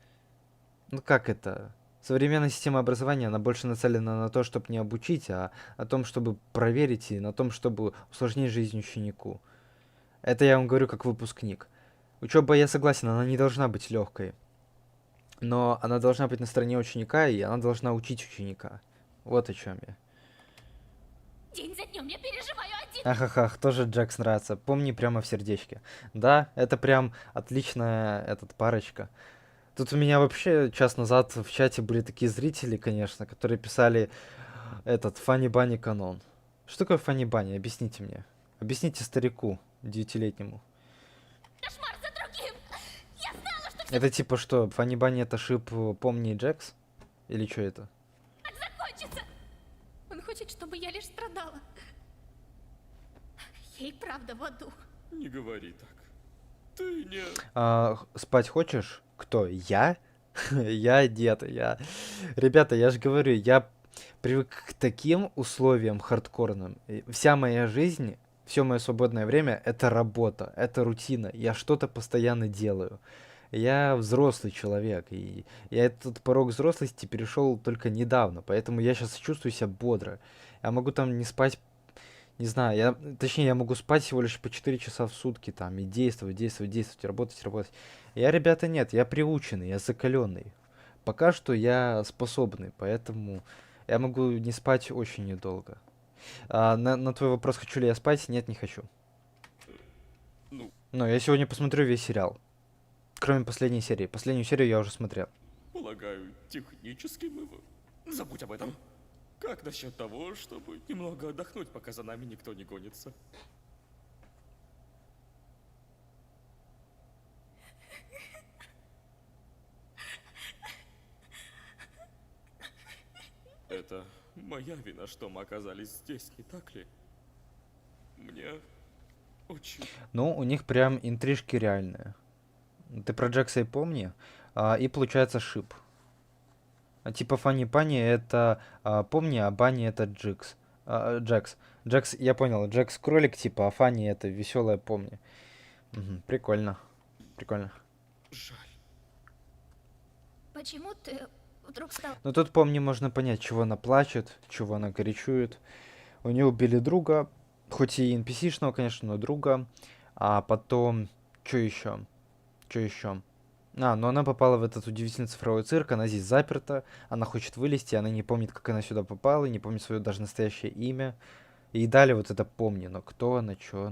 ну как это? Современная система образования, она больше нацелена на то, чтобы не обучить, а о том, чтобы проверить и на том, чтобы усложнить жизнь ученику. Это я вам говорю как выпускник. Учеба, я согласен, она не должна быть легкой. Но она должна быть на стороне ученика, и она должна учить ученика. Вот о чем я. День за днем я переживаю один. Ахахах, тоже Джекс нравится. Помни прямо в сердечке. Да, это прям отличная парочка. Тут у меня вообще час назад в чате были такие зрители, конечно, которые писали Фанни Банни канон. Что такое Фанни Банни? Объясните мне. Объясните старику, 9-летнему. Кошмар за другим. Я знала, что Это типа что, Фанни Банни это шип Помни Джекс? Или что это? так закончится. Он хочет, чтобы я лишь страдала. Я и правда в аду. Не говори так. Ты не... Спать хочешь? Кто? Я? Я дед, Ребята, я же говорю, я привык к таким условиям хардкорным. И вся моя жизнь, все мое свободное время — это работа, это рутина. Я что-то постоянно делаю. Я взрослый человек, и я этот порог взрослости перешел только недавно, поэтому я сейчас чувствую себя бодро. Я могу там не спать, не знаю, точнее, я могу спать всего лишь по 4 часа в сутки там и действовать, работать. Я, ребята, нет, я приученный, я закаленный. Пока что я способный, поэтому я могу не спать очень недолго. На твой вопрос, хочу ли я спать? Нет, не хочу. Но я сегодня посмотрю весь сериал. Кроме последней серии. Последнюю серию я уже смотрел. Полагаю, технически мы... Забудь об этом. Как насчет того, чтобы немного отдохнуть, пока за нами никто не гонится? Это моя вина, что мы оказались здесь, не так ли? Мне очень... Ну, у них прям интрижки реальные. Ты про Джекса и помни. и получается шип. Типа Фанни Панни это помни, а Банни это Джекс. Джекс. Джекс, я понял, Джекс кролик типа, а Фанни это веселая помни. Мгм, прикольно. Прикольно. Почему ты вдруг стал... Но тут помни можно понять, чего она плачет, чего она горячует. У нее убили друга, хоть и NPC-шного, конечно, но друга. А потом, что еще? Что еще? Но она попала в этот удивительный цифровой цирк, она здесь заперта, она хочет вылезти, она не помнит, как она сюда попала, не помнит свое даже настоящее имя. И далее вот это помни, но кто она, что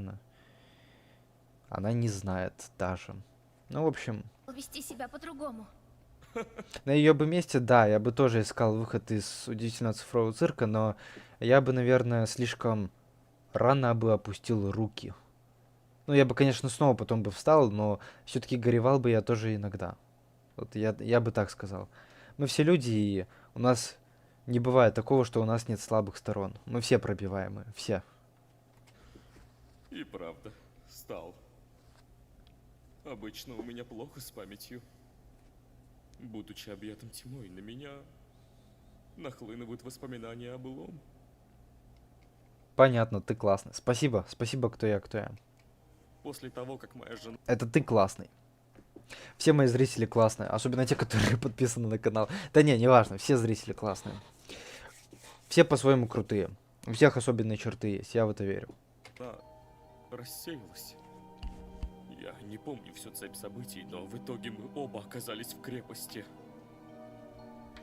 она не знает даже. Ну, в общем, вести себя по-другому? на ее бы месте, да, я бы тоже искал выход из удивительного цифрового цирка, но я бы, наверное, слишком рано бы опустил руки. Ну, я бы, конечно, снова потом бы встал, но все-таки горевал бы я тоже иногда. Вот я бы так сказал. Мы все люди, и у нас не бывает такого, что у нас нет слабых сторон. Мы все пробиваемые, все. И правда, стал. Обычно у меня плохо с памятью. Будучи объятым тьмой, на меня нахлынывают воспоминания о былом. Понятно, ты классный. Спасибо, спасибо, кто я. После того, как моя жена... Это ты классный. Все мои зрители классные, особенно те, которые подписаны на канал. Да не, неважно, все зрители классные. Все по-своему крутые. У всех особенные черты есть, я в это верю. Она рассеялась. Я не помню всю цепь событий, но в итоге мы оба оказались в крепости.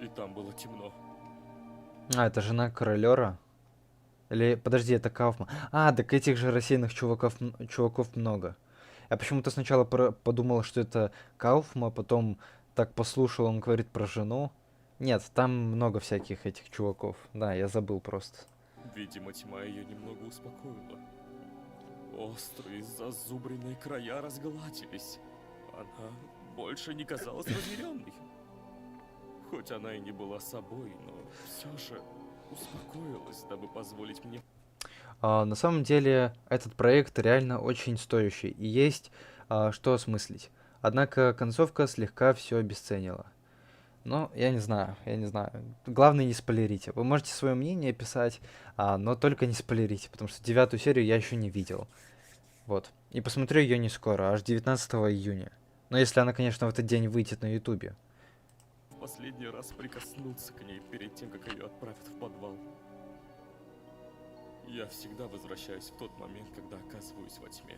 И там было темно. Это жена королера? Или, подожди, это Кауфман. Так этих же рассеянных чуваков много. Я почему-то сначала подумал, что это Кауфман, потом так послушал, он говорит про жену. Нет, там много всяких этих чуваков. Да, я забыл просто. Видимо, тьма ее немного успокоила. Острые зазубренные края разгладились. Она больше не казалась разъяренной. Хоть она и не была собой, но все же успокоилась, дабы позволить мне... На самом деле, этот проект реально очень стоящий, и есть что осмыслить. Однако концовка слегка все обесценила. Но я не знаю. Главное, не спойлерите. Вы можете свое мнение писать, но только не спойлерите, потому что 9-ю серию я еще не видел. Вот. И посмотрю ее не скоро, аж 19 июня. Но если она, конечно, в этот день выйдет на ютубе. В последний раз прикоснуться к ней перед тем, как ее отправят в подвал. Я всегда возвращаюсь в тот момент, когда оказываюсь во тьме.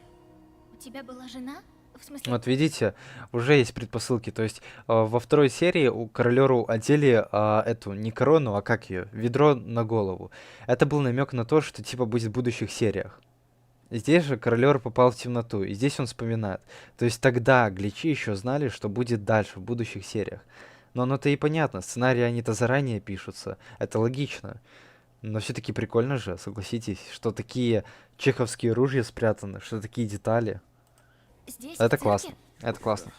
У тебя была жена? В смысле... Вот видите, уже есть предпосылки. То есть во второй серии у королеру одели эту, не корону, а как ее, ведро на голову. Это был намек на то, что типа будет в будущих сериях. Здесь же королер попал в темноту, и здесь он вспоминает. То есть тогда гличи еще знали, что будет дальше, в будущих сериях. Но оно-то и понятно, сценарии они-то заранее пишутся, это логично. Но все-таки прикольно же, согласитесь, что такие чеховские ружья спрятаны, что такие детали. Здесь, это классно, это классно.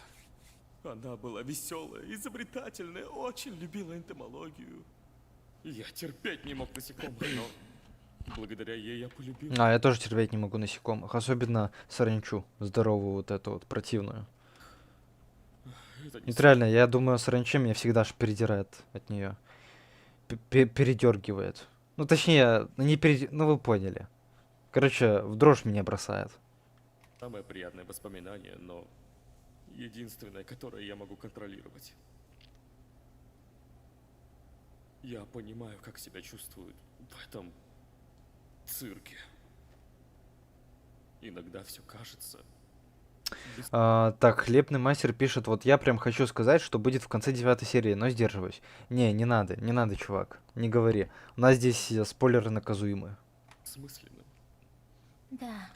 Она была веселая, изобретательная, очень любила энтомологию. Я терпеть не мог насекомых, но благодаря ей я полюбил. Я тоже терпеть не могу насекомых, особенно саранчу, здоровую вот эту вот противную. Это реально, я думаю, саранча меня всегда аж передирает от нее. Передергивает. Ну, точнее, ну вы поняли. Короче, в дрожь меня бросает. Самое приятное воспоминание, но единственное, которое я могу контролировать. Я понимаю, как себя чувствуют в этом цирке. Иногда все кажется... Так, Хлебный мастер пишет, вот я прям хочу сказать, что будет в конце 9 серии, но сдерживаюсь. Не надо, чувак, не говори. У нас здесь спойлеры наказуемые. Смысленно? Да.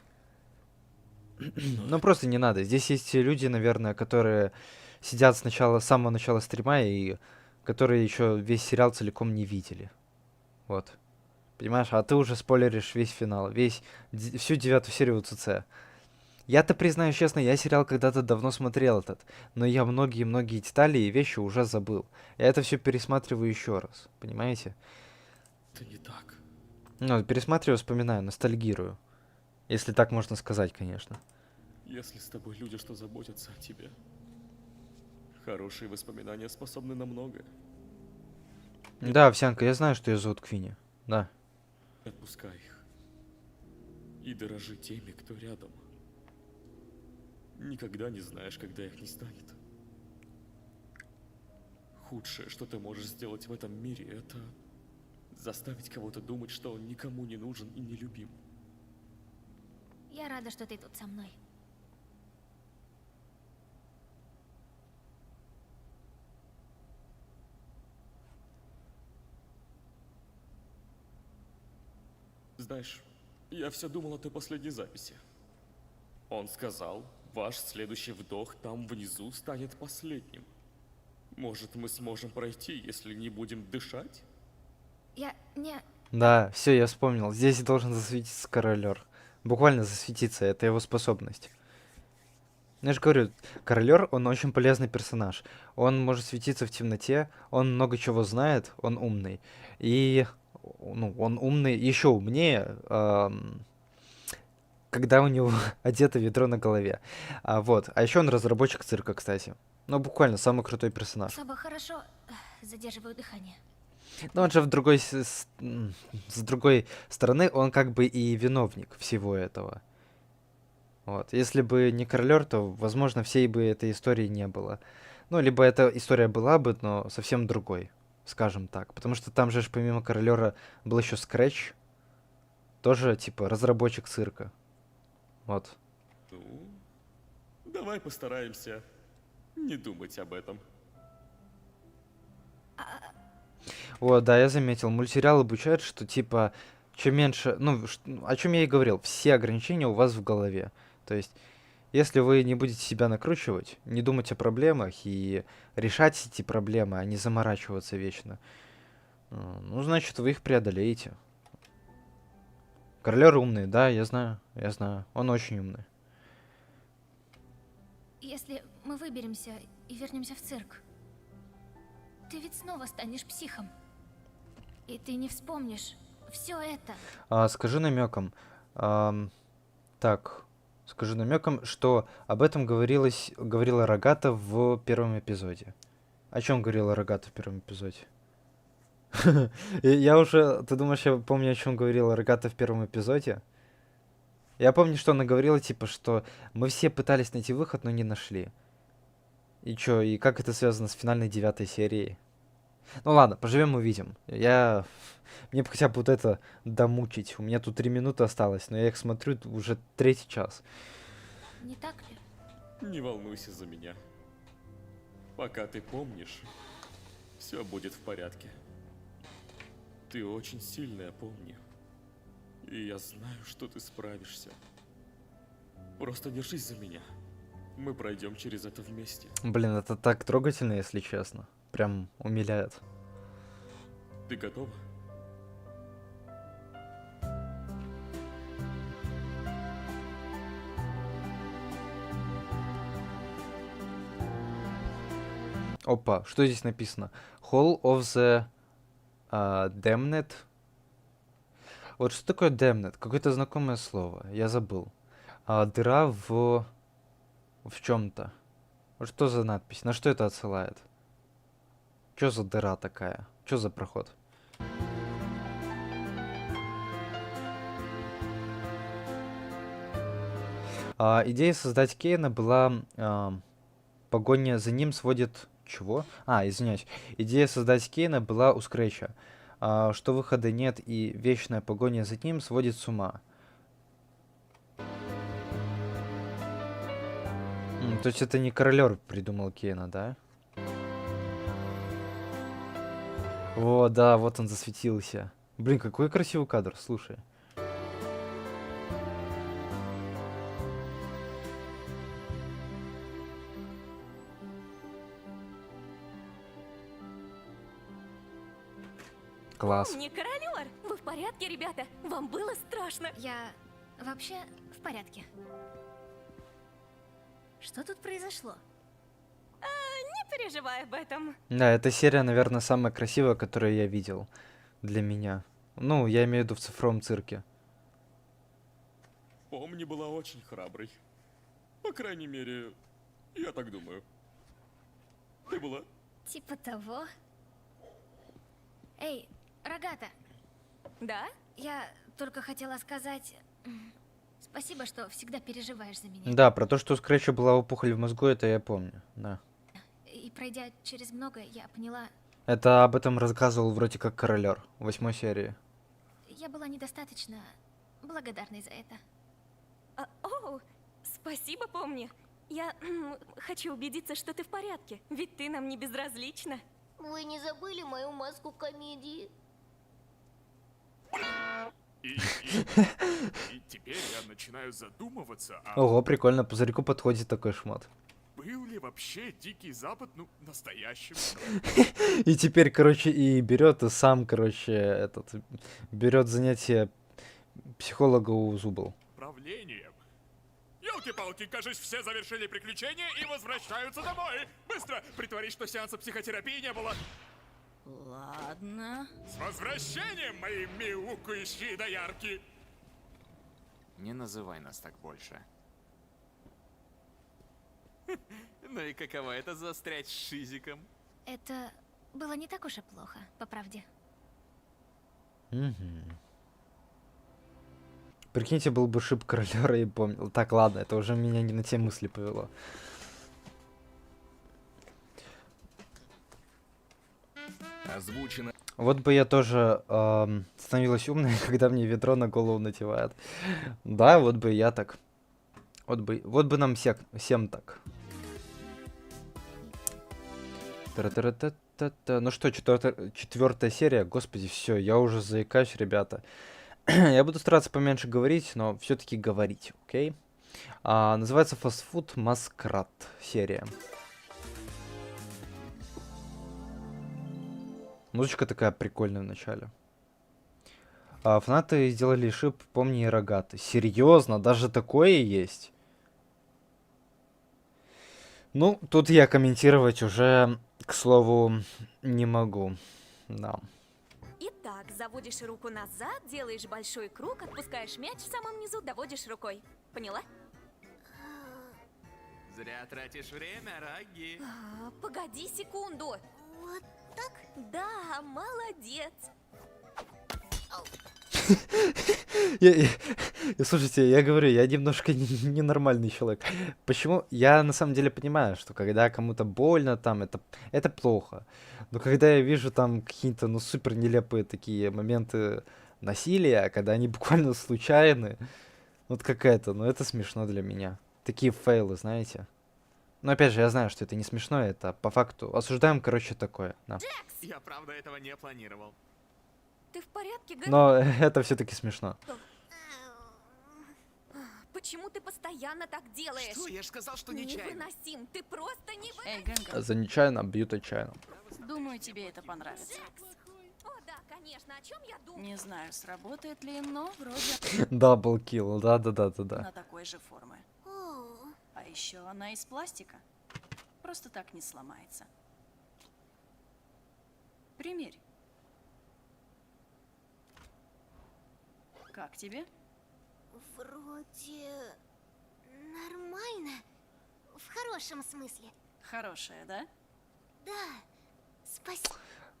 Ну просто не надо. Здесь есть люди, наверное, которые сидят с самого начала стрима и которые еще весь сериал целиком не видели. Вот. Понимаешь? А ты уже спойлеришь весь финал, всю 9 серию УЦЦ. Я-то, признаю честно, я сериал когда-то давно смотрел этот, но я многие детали и вещи уже забыл. Я это все пересматриваю еще раз, понимаете? Это не так. Ну, пересматриваю, вспоминаю, ностальгирую. Если так можно сказать, конечно. Если с тобой люди, что заботятся о тебе, Хорошие воспоминания способны на многое. Да, Овсянка, я знаю, что ее зовут Квинни. Да. Отпускай их. И дорожи теми, кто рядом. Никогда не знаешь, когда их не станет. Худшее, что ты можешь сделать в этом мире, это заставить кого-то думать, что он никому не нужен и не любим. Я рада, что ты тут со мной. Знаешь, я все думал о той последней записи. Он сказал, ваш следующий вдох там внизу станет последним. Может, мы сможем пройти, если не будем дышать? Я не... Да, все, я вспомнил. Здесь должен засветиться королер. Буквально засветиться, это его способность. Я же говорю, королер, он очень полезный персонаж. Он может светиться в темноте, он много чего знает, он умный. И, ну, он умный, еще умнее, когда у него одето ведро на голове. Вот. А еще он разработчик цирка, кстати. Ну, буквально самый крутой персонаж. Особо хорошо задерживаю дыхание. Но он же с другой стороны, он как бы и виновник всего этого. Вот. Если бы не королер, то, возможно, всей бы этой истории не было. Ну, либо эта история была бы, но совсем другой, скажем так. Потому что там же помимо королера был еще Scratch, тоже типа разработчик цирка. Вот. Ну, давай постараемся не думать об этом. Вот, да, я заметил, мультсериал обучает, что типа, чем меньше, ну, о чем я и говорил, все ограничения у вас в голове. То есть, если вы не будете себя накручивать, не думать о проблемах и решать эти проблемы, а не заморачиваться вечно, ну, значит, вы их преодолеете. Королер умный, да, я знаю, он очень умный. Если мы выберемся и вернемся в цирк, ты ведь снова станешь психом. И ты не вспомнишь все это. Скажи намеком, скажи намеком, что об этом говорила Рогата в первом эпизоде. О чем говорила Рогата в первом эпизоде? Ты думаешь, я помню, о чем говорила Рогата в первом эпизоде? Я помню, что она говорила, типа, что мы все пытались найти выход, но не нашли. И чё, и как это связано с финальной 9 серией? Ну ладно, поживем увидим. Мне бы хотя бы вот это домучить. У меня тут 3 минуты осталось, но я их смотрю уже 3-й час. Не так ли? Не волнуйся за меня. Пока ты помнишь, все будет в порядке. Ты очень сильная, помни. И я знаю, что ты справишься. Просто держись за меня. Мы пройдем через это вместе. Блин, это так трогательно, если честно. Прям умиляет. Ты готова? Опа, что здесь написано? Hall of the Damned. Вот что такое Damned? Какое-то знакомое слово. Я забыл. Дыра в чем-то. Вот что за надпись? На что это отсылает? Что за дыра такая? Что за проход? Идея создать Кейна была... погоня за ним сводит... Чего? Извиняюсь. Идея создать Кейна была у Скретча. Что выхода нет и вечная погоня за ним сводит с ума. То есть это не королер придумал Кейна, да? О, да, вот он засветился. Блин, какой красивый кадр, слушай. Класс. Не королер! Вы в порядке, ребята? Вам было страшно? Я вообще в порядке. Что тут произошло? Не переживай об этом. Да, эта серия, наверное, самая красивая, которую я видел для меня. Ну, я имею в виду в цифровом цирке. Помни была очень храброй. По крайней мере, я так думаю. Ты была? Типа того. Эй, Рогата. Да? Я только хотела сказать... Спасибо, что всегда переживаешь за меня. Да, про то, что у Скретча была опухоль в мозгу, это я помню, да. И пройдя через многое, я поняла, Это об этом рассказывал вроде как Королер в 8 серии. я была недостаточно благодарной за это. О, спасибо, помни. Я хочу убедиться, что ты в порядке, ведь ты нам не безразлична. Вы не забыли мою маску комедии? И теперь я начинаю задумываться, Ого, прикольно, пузырьку подходит такой шмот. был ли вообще Дикий Запад, ну, настоящим? И теперь, короче, и берет, и сам, короче, берет занятие психолога у Зубл. Правлением. Ёлки-палки, кажется, все завершили приключения и возвращаются домой. Быстро притворись, что сеанса психотерапии не было. Ладно. С возвращением, мои мяукающие доярки! Не называй нас так больше. Ну и каково это застрять с Шизиком? Это было не так уж и плохо, по правде. Прикиньте, был бы шип Королера и помнил. Так, ладно, это уже меня не на те мысли повело. Озвучено. Вот бы я тоже становилась умной, когда мне ведро на голову натевает. Да, вот бы я так. Вот бы нам всем так. Та-ра-та-ра-та-та-та. Ну что, 4-я серия. Господи, все, я уже заикаюсь, ребята. Я буду стараться поменьше говорить, но все-таки говорить, окей? Называется Фастфуд Маскрат серия. Музычка такая прикольная в начале. Фанаты сделали шип «Помни и Рогатый». Серьезно, даже такое есть? Ну, тут я комментировать уже, к слову, не могу. Да. Итак, заводишь руку назад, делаешь большой круг, отпускаешь мяч в самом низу, доводишь рукой. Поняла? Зря тратишь время, Раги. Погоди секунду. Вот так? Да, молодец. Слушайте, я говорю, я немножко ненормальный человек. Почему? Я на самом деле понимаю, что когда кому-то больно, там, это плохо. Но когда я вижу там какие-то, ну, супер нелепые такие моменты насилия, когда они буквально случайны, вот как это, ну, это смешно для меня. Такие фейлы, знаете. Но опять же, я знаю, что это не смешно, это по факту. Осуждаем, короче, такое. Да. Я правда этого не планировал. Ты в порядке, Гэ? Но это все-таки смешно. Почему ты постоянно так делаешь? Что? Я же сказал, что нечаянно. Невыносим, ты просто невыносим. Эй, Гэнгл, За нечаянно бьют отчаянно. думаю, тебе это понравится. О, да, конечно, о чем я думаю? Не знаю, сработает ли, но вроде Даблкил, да. на такой же формы. А еще она из пластика. Просто так не сломается. Примерь. Как тебе? Вроде... нормально. В хорошем смысле. Хорошая, да? Да. Спасибо.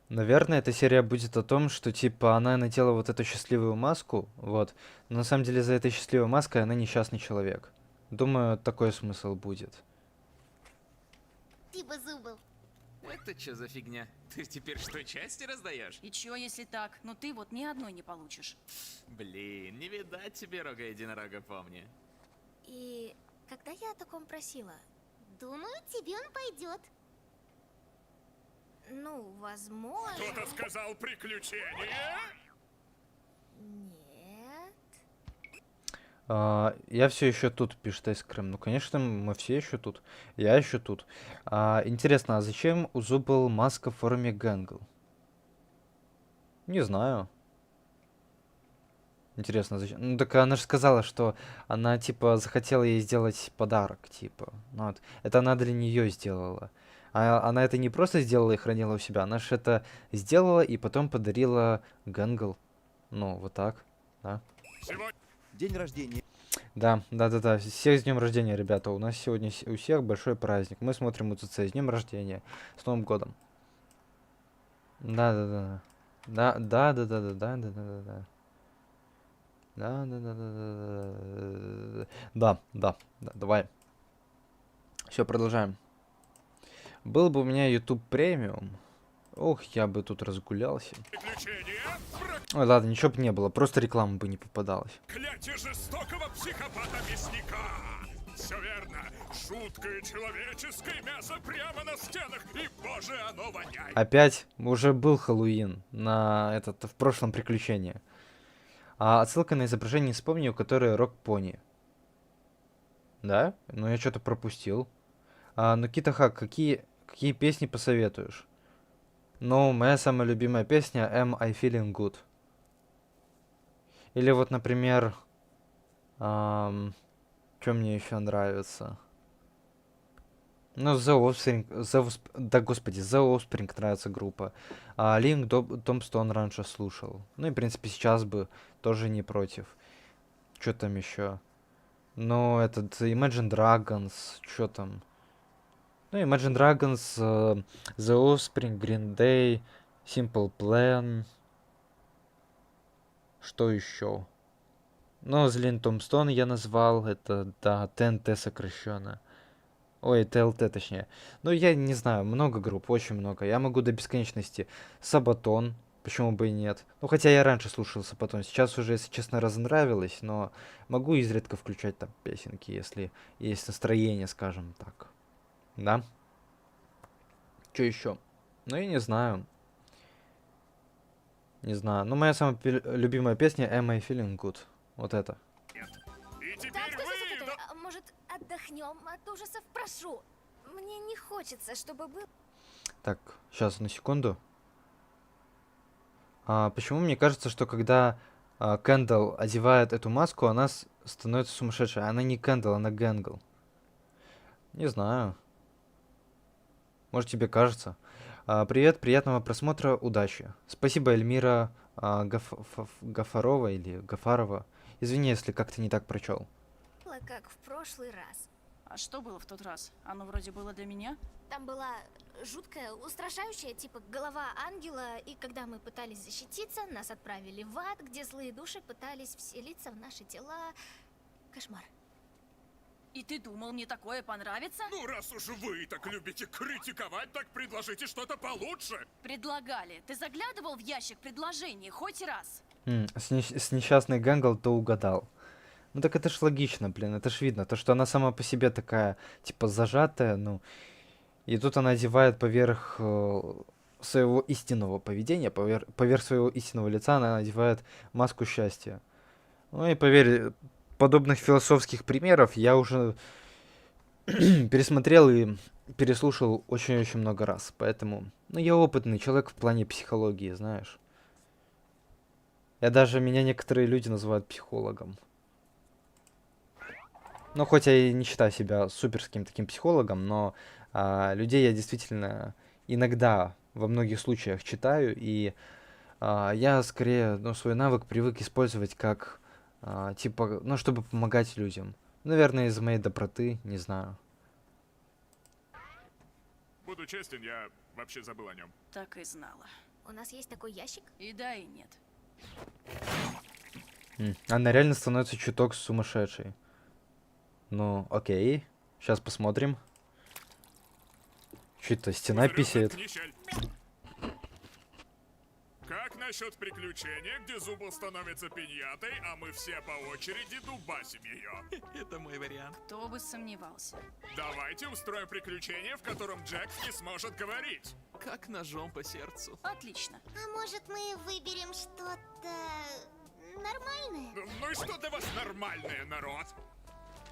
Наверное, эта серия будет о том, что, типа, она надела вот эту счастливую маску, вот. Но на самом деле за этой счастливой маской она несчастный человек. Думаю, такой смысл будет. Спасибо, Зубл. Это что за фигня? Ты теперь что, части раздаешь? И чё, если так? Но ты вот ни одной не получишь. Блин, не видать тебе рога единорога, помни. И когда я о таком просила? Думаю, тебе он пойдет. Ну, возможно... Кто-то сказал приключения? Нет. Я все еще тут, пишет Айскрэм. Ну, конечно, мы все еще тут. Я еще тут. Интересно, а зачем у Зубл маска в форме Гэнгл? Не знаю. Интересно, зачем? Ну, так она же сказала, что она, типа, захотела ей сделать подарок, типа. Ну, вот. Это она для нее сделала. А она это не просто сделала и хранила у себя, она же это сделала и потом подарила Гэнгл. Ну, вот так, да. Сегодня... День рождения. Да. Всех с днем рождения, ребята. У нас сегодня у всех большой праздник. Мы смотрим УЦЦ. С днем рождения. С Новым годом. Да. Да. Давай. Все, продолжаем. Был бы у меня YouTube премиум. Ох, я бы тут разгулялся. Ой, ладно, ничего бы не было, просто реклама бы не попадалась. Клятие жестокого психопата-мясника! Все верно. Жуткое человеческое мясо прямо на стенах, и, боже, оно воняет. Опять уже был Хэллоуин в прошлом приключении. Отсылка на изображение не вспомню, которое Рок-Пони. Да? Ну я что-то пропустил. Никита Хак, какие песни посоветуешь? Ну, моя самая любимая песня Am I Feeling Good? Или вот, например, что мне еще нравится? Ну, The Offspring, да господи, The Offspring нравится группа. Link Tombstone раньше слушал. Ну и, в принципе, сейчас бы тоже не против. Что там еще? Ну, этот Imagine Dragons, что там? Ну, Imagine Dragons, The Offspring, Green Day, Simple Plan. Что еще? Ну, Zlin Tombstone я назвал, это, да, TNT сокращенно. Ой, TLT точнее. Ну, я не знаю, много групп, очень много. Я могу до бесконечности. Сабатон, почему бы и нет. Ну, хотя я раньше слушал Сабатон, сейчас уже, если честно, разонравилось, но могу изредка включать там песенки, если есть настроение, скажем так. Да? Что еще? Ну, я не знаю. Не знаю. Ну, моя самая любимая песня Am I Feeling Good? Вот это. Может, отдохнем от ужасов? Прошу. Мне не хочется, чтобы был... Так, сейчас, на секунду. Почему мне кажется, что когда Кэндалл одевает эту маску, она становится сумасшедшей? Она не Кэндалл, она Гэнгл. Не знаю. Может, тебе кажется. Привет, приятного просмотра, удачи. Спасибо, Эльмира Гафарова или Гафарова. Извини, если как-то не так прочел. Как в прошлый раз. А что было в тот раз? Оно вроде было для меня? Там была жуткая, устрашающая, типа голова ангела, и когда мы пытались защититься, нас отправили в ад, где злые души пытались вселиться в наши тела. Кошмар. И ты думал, мне такое понравится? Ну, раз уж вы так любите критиковать, так предложите что-то получше. Предлагали. Ты заглядывал в ящик предложений хоть раз? С несчастной Гэнгл то угадал. Ну так это ж логично, блин, это ж видно. То, что она сама по себе такая, типа, зажатая, ну... И тут она одевает поверх своего истинного поведения, поверх своего истинного лица, она одевает маску счастья. Ну и поверь, подобных философских примеров я уже пересмотрел и переслушал очень-очень много раз. Поэтому, ну, я опытный человек в плане психологии, знаешь. Меня некоторые люди называют психологом. Ну, хоть я и не считаю себя суперским таким психологом, но людей я действительно иногда, во многих случаях читаю, и я скорее, ну, свой навык привык использовать как, типа, ну, чтобы помогать людям. Наверное, из-за моей доброты, не знаю. Буду честен, я вообще забыл о нем. Так и знала. У нас есть такой ящик? И да, и нет. Она реально становится чуток сумасшедшей. Ну, окей. Сейчас посмотрим. Что-то стена писает. Как насчет приключения, где Зубл становится пиньятой, а мы все по очереди дубасим ее? Это мой вариант. Кто бы сомневался. Давайте устроим приключение, в котором Джек не сможет говорить. Как ножом по сердцу. Отлично. А может, мы выберем что-то нормальное? Ну и что для вас нормальное, народ?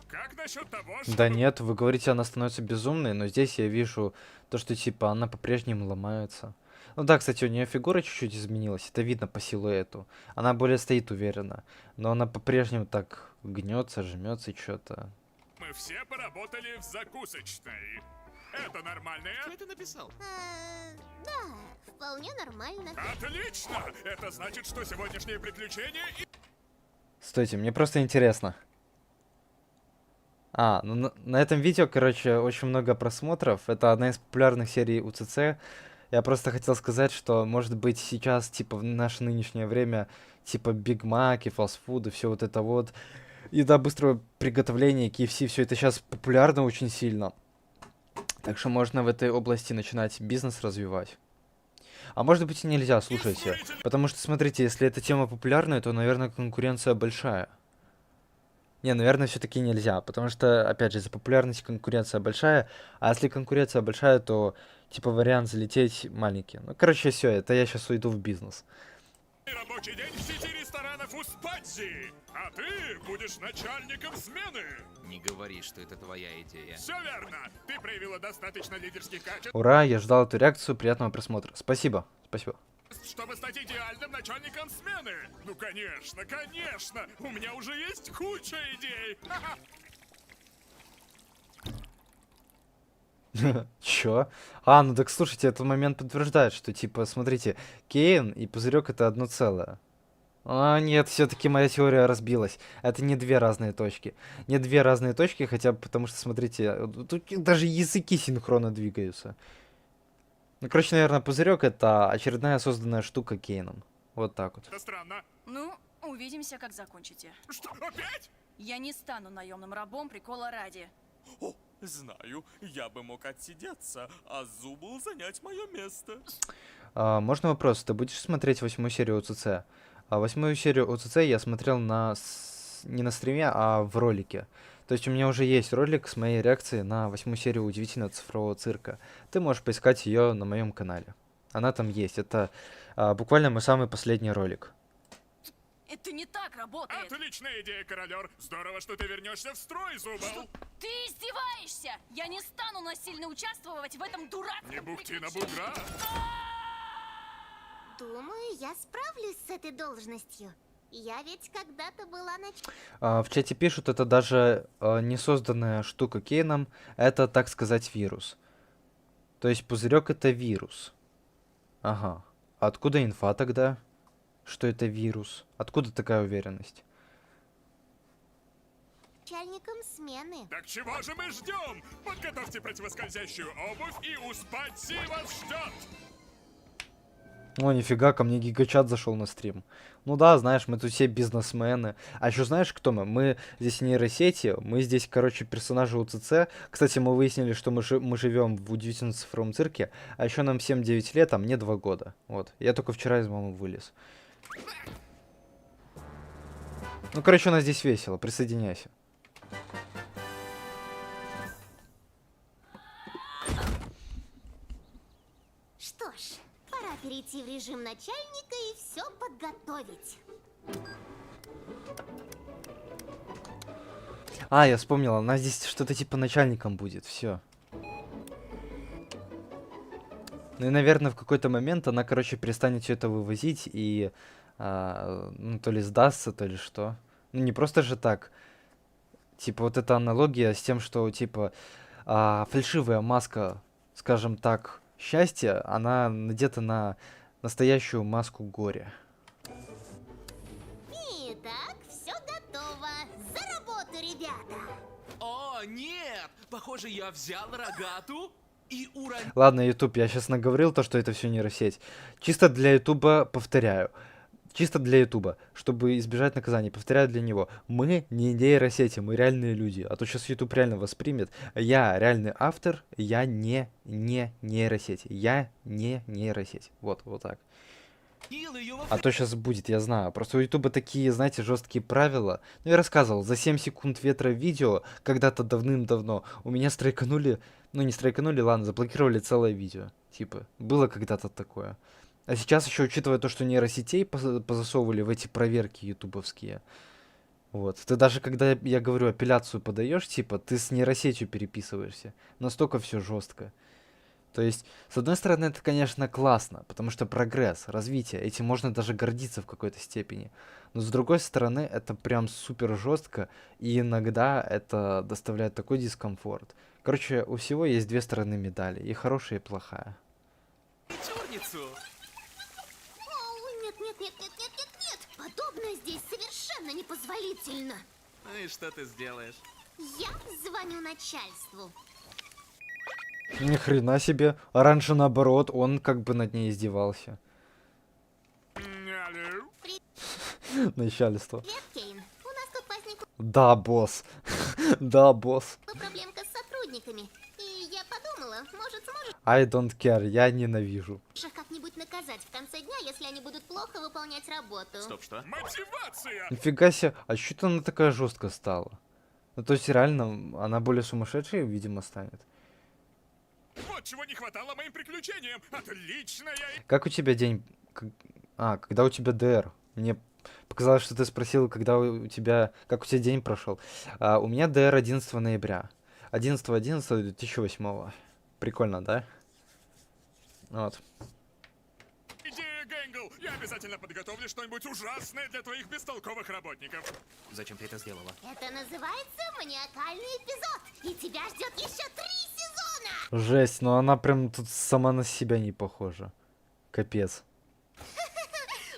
Как насчет того, что... Да нет, вы говорите, она становится безумной, но здесь я вижу то, что типа она по-прежнему ломается. Ну да, кстати, у нее фигура чуть-чуть изменилась, это видно по силуэту. Она более стоит уверенно, но она по-прежнему так гнется, жмется и что-то. Мы все поработали в закусочной. Это нормально? Кто это написал? Да, вполне нормально. Отлично! Это значит, что сегодняшнее приключение... Стойте, мне просто интересно. Ну на этом видео, короче, очень много просмотров. Это одна из популярных серий УЦЦ. Я просто хотел сказать, что, может быть, сейчас, типа, в наше нынешнее время, типа, Биг Маки, фастфуды, все вот это вот, еда быстрого приготовления, KFC, все это сейчас популярно очень сильно. Так что можно в этой области начинать бизнес развивать. А может быть и нельзя, слушайте. Потому что, смотрите, если эта тема популярная, то, наверное, конкуренция большая. Не, наверное, все-таки нельзя, потому что, опять же, за популярность конкуренция большая, а если конкуренция большая, то, типа, вариант залететь маленький. Ну, короче, все, это я сейчас уйду в бизнес. Рабочий день в сети ресторанов Успадзи, а ты будешь начальником смены. Не говори, что это твоя идея. Все верно. Ты проявила достаточно лидерских качеств, Ура, я ждал эту реакцию, приятного просмотра. Спасибо, спасибо. чтобы стать идеальным начальником смены. Ну, конечно, конечно. У меня уже есть куча идей. Чё? Ну так слушайте, этот момент подтверждает, что, типа, смотрите, Кейн и Пузырек это одно целое. Нет, все-таки моя теория разбилась. Это не две разные точки. Не две разные точки, хотя бы потому что, смотрите, тут даже языки синхронно двигаются. Ну, короче, наверное, Пузырек это очередная созданная штука Кейном. Вот так вот. Это странно. Ну, увидимся, как закончите. Что, опять? Я не стану наемным рабом прикола ради. О, знаю, я бы мог отсидеться, а Зубл занять мое место. Можно вопрос? Ты будешь смотреть 8-ю серию УЦЦ? 8-ю серию УЦЦ я смотрел не на стриме, а в ролике. То есть у меня уже есть ролик с моей реакцией на 8-ю серию Удивительного цифрового цирка. Ты можешь поискать ее на моем канале. Она там есть. Это буквально мой самый последний ролик. Это не так работает. Отличная идея, королер. Здорово, что ты вернешься в строй, Зубл. Ты издеваешься! Я не стану насильно участвовать в этом дурацком Не бухти на бугра. Думаю, я справлюсь с этой должностью. Я ведь когда-то была В чате пишут, это даже не созданная штука Кейном, это, так сказать, вирус. То есть Пузырек это вирус. Ага. А откуда инфа тогда, что это вирус? Откуда такая уверенность? начальником смены. Так чего же мы ждем? Подготовьте противоскользящую обувь, и Успадзи вас ждет. О, нифига, ко мне гигачат зашел на стрим. Ну да, знаешь, мы тут все бизнесмены. А еще знаешь, кто мы? Мы здесь нейросети, мы здесь, короче, персонажи УЦЦ. Кстати, мы выяснили, что мы живем в удивительном цифровом цирке, а еще нам всем 9 лет, а мне 2 года. Вот, я только вчера из мамы вылез. Ну, короче, у нас здесь весело, присоединяйся. Что ж, пора перейти в режим начальника и все подготовить. А, я вспомнила, она здесь что-то типа начальником будет, все. Ну и, наверное, в какой-то момент она, короче, перестанет все это вывозить и, ну, то ли сдастся, то ли что. Ну, не просто же так. Типа, вот эта аналогия с тем, что, типа, фальшивая маска, скажем так, счастья, она надета на настоящую маску горя. Итак, все готово. За работу, ребята! О, нет! Похоже, я взял рогату и уронил. Ладно, YouTube, я сейчас наговорил то, что это все нейросеть. Чисто для YouTube повторяю. Чисто для Ютуба, чтобы избежать наказания, повторяю для него. Мы не нейросети, мы реальные люди. А то сейчас Ютуб реально воспримет. Я реальный автор, я не нейросеть. Я не нейросеть. Вот так. А то сейчас будет, я знаю. Просто у Ютуба такие, знаете, жесткие правила. Ну, я рассказывал, за 7 секунд ветра видео, когда-то давным-давно, у меня страйканули, ну не страйканули, ладно, заблокировали целое видео. Типа, было когда-то такое. А сейчас еще, учитывая то, что нейросетей позасовывали в эти проверки ютубовские, вот, ты даже, когда я говорю, апелляцию подаешь, типа, ты с нейросетью переписываешься. Настолько все жестко. То есть, с одной стороны, это, конечно, классно, потому что прогресс, развитие, этим можно даже гордиться в какой-то степени. Но с другой стороны, это прям супер жестко, и иногда это доставляет такой дискомфорт. Короче, у всего есть две стороны медали, и хорошая, и плохая. Нет. Подобное здесь совершенно непозволительно. Ну и что ты сделаешь? Я звоню начальству. Ни хрена себе. А раньше наоборот, он как бы над ней издевался. Начальство. Привет, Кейн. У нас тут возникла Да, босс. Да, босс. проблемка с сотрудниками. И я подумала, может, сможешь I don't care, я ненавижу. их как-нибудь наказать в конце дня, если они будут плохо выполнять работу. Стоп, что? Мотивация! Нифига себе, а что она такая жесткая стала? Ну то есть реально, она более сумасшедшей, видимо, станет. Вот чего не хватало моим приключениям! Отличная... Как у тебя день... когда у тебя ДР? Мне показалось, что ты спросил, когда у тебя... Как у тебя день прошел? У меня ДР 11 ноября. 11.11.2008. Прикольно, да? Вот. Идея, Гэнгл! Я обязательно подготовлю что-нибудь ужасное для твоих бестолковых работников. Зачем ты это сделала? Это называется маниакальный эпизод. И тебя ждет еще 3 сезона. Жесть, но она прям тут сама на себя не похожа. Капец.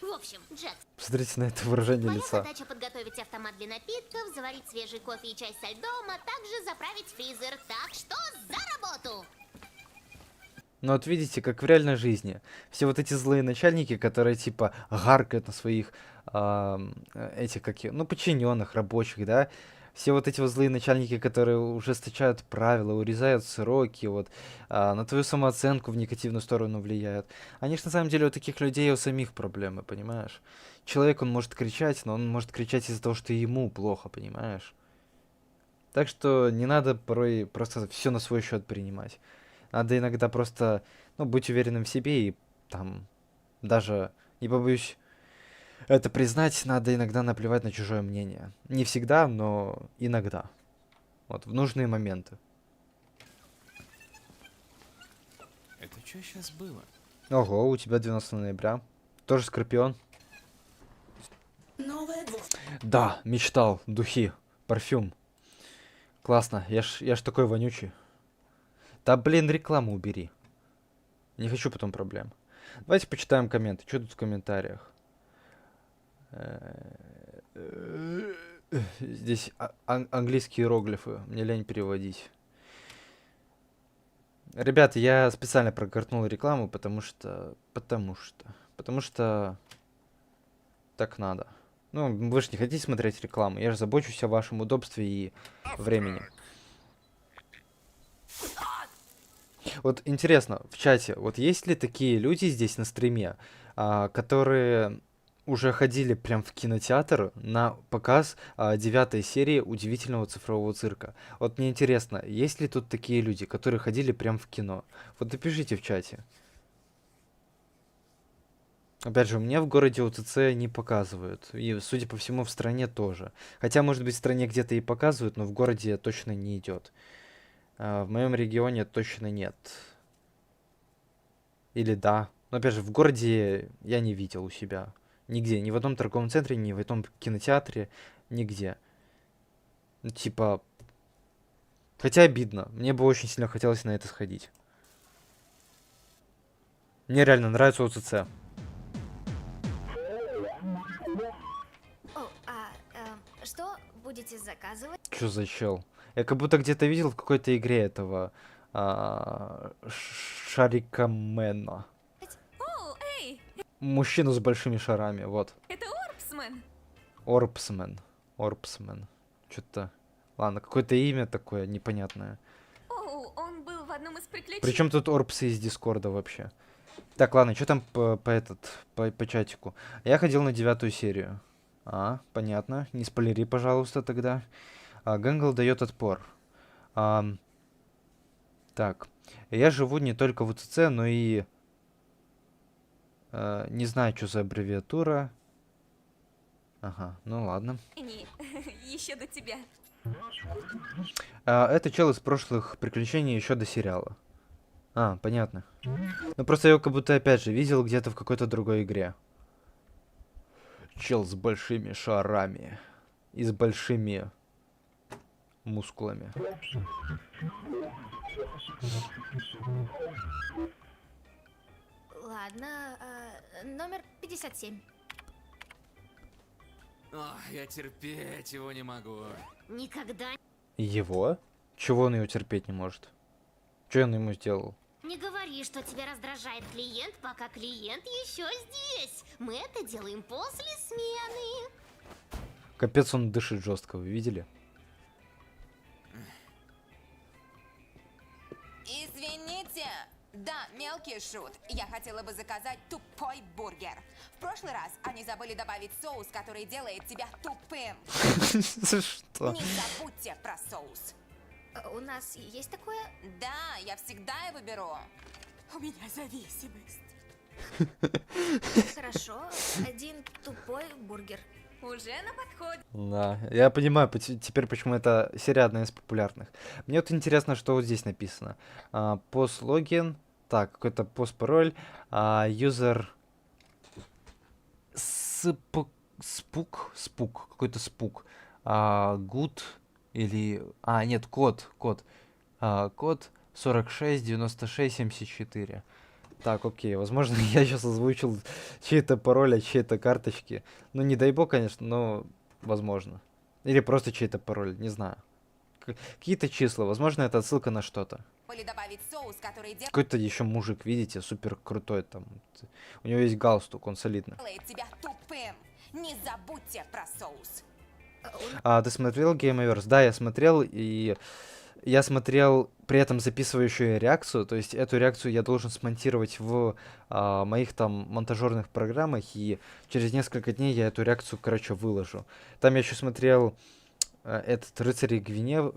В общем, Джет, Посмотрите на это выражение твоя лица. задача подготовить автомат для напитков, заварить свежий кофе и чай со льдом, а также заправить фризер. Так что за работу! Ну вот видите, как в реальной жизни. Все вот эти злые начальники, которые типа гаркают на своих этих подчиненных, рабочих, да. Все вот эти вот злые начальники, которые ужесточают правила, урезают сроки, вот, на твою самооценку в негативную сторону влияют. Они ж на самом деле у таких людей у самих проблемы, понимаешь? Человек, он может кричать, но он может кричать из-за того, что ему плохо, понимаешь? Так что не надо порой просто все на свой счет принимать. Надо иногда просто, быть уверенным в себе и там даже, не побоюсь это признать, надо иногда наплевать на чужое мнение. Не всегда, но иногда. Вот, в нужные моменты. Это что сейчас было? Ого, у тебя 12 ноября. Тоже Скорпион. Да, мечтал. Духи. Парфюм. Классно. Я ж такой вонючий. Да блин, рекламу убери. Не хочу потом проблем. Давайте почитаем комменты. Что тут в комментариях? Здесь английские иероглифы. Мне лень переводить. Ребята, я специально прогортнул рекламу, потому что так надо. Ну, вы же не хотите смотреть рекламу. Я же забочусь о вашем удобстве и времени. Вот интересно, в чате, вот есть ли такие люди здесь на стриме, которые уже ходили прям в кинотеатр на показ 9 серии «Удивительного цифрового цирка»? Вот мне интересно, есть ли тут такие люди, которые ходили прям в кино? Вот напишите в чате. Опять же, у меня в городе УТЦ не показывают. И, судя по всему, в стране тоже. Хотя, может быть, в стране где-то и показывают, но в городе точно не идет. В моем регионе точно нет. Или да. Но, опять же, в городе я не видел у себя. Нигде. Ни в одном торговом центре, ни в одном кинотеатре. Нигде. Ну, типа... Хотя обидно. Мне бы очень сильно хотелось на это сходить. Мне реально нравится УЦЦ. Что будете заказывать? Чё за чел? Я как будто где-то видел в какой-то игре этого Шарикамена. О, эй! Мужчину с большими шарами, вот. Это Орбсмен. Орбсмен. Что-то... Ладно, какое-то имя такое непонятное. О, он был в одном из приключений. Причем тут Орбсы из Дискорда вообще? Так, ладно, что там по чатику? Я ходил на 9 серию. Понятно. Не спойлери, пожалуйста, тогда. Гэнгл дает отпор. Так. Я живу не только в УЦЦ, но и... не знаю, что за аббревиатура. Ага, ну ладно. Еще до тебя. Это чел из прошлых приключений еще до сериала. Понятно. Ну просто я его как будто опять же видел где-то в какой-то другой игре. Чел с большими шарами. И с большими мускулами. Ладно, номер 57. Я терпеть его не могу. Никогда. Его? Чего он ее терпеть не может? Что он ему сделал? Не говори, что тебя раздражает клиент, пока клиент еще здесь. Мы это делаем после смены. Капец, он дышит жестко, вы видели? Извините. Да, мелкий шут. Я хотела бы заказать тупой бургер. В прошлый раз они забыли добавить соус, который делает тебя тупым. Что? Не забудьте про соус. У нас есть такое? Да, я всегда его беру. У меня зависимость. Хорошо, один тупой бургер. Уже на подходе. Да, я понимаю теперь, почему эта серия одна из популярных. Мне вот интересно, что вот здесь написано. Пост-логин, так, какой-то пост-пароль, юзер спук, какой-то спук, good или, нет, код 469674. Так, окей, возможно, я сейчас озвучил чей-то пароль от чьей-то карточки. Ну, не дай бог, конечно, но возможно. Или просто чей-то пароль, не знаю. Какие-то числа, возможно, это отсылка на что-то. Добавить соус, который Какой-то еще мужик, видите, супер крутой там. У него есть галстук, он солидный. делает тебя тупым. Не забудьте про соус. Ты смотрел Gameaverse? Да, я смотрел, и я смотрел, при этом записывающую реакцию, то есть эту реакцию я должен смонтировать в моих там монтажерных программах, и через несколько дней я эту реакцию, короче, выложу. Там я еще смотрел этот «Рыцарь Гвинев»,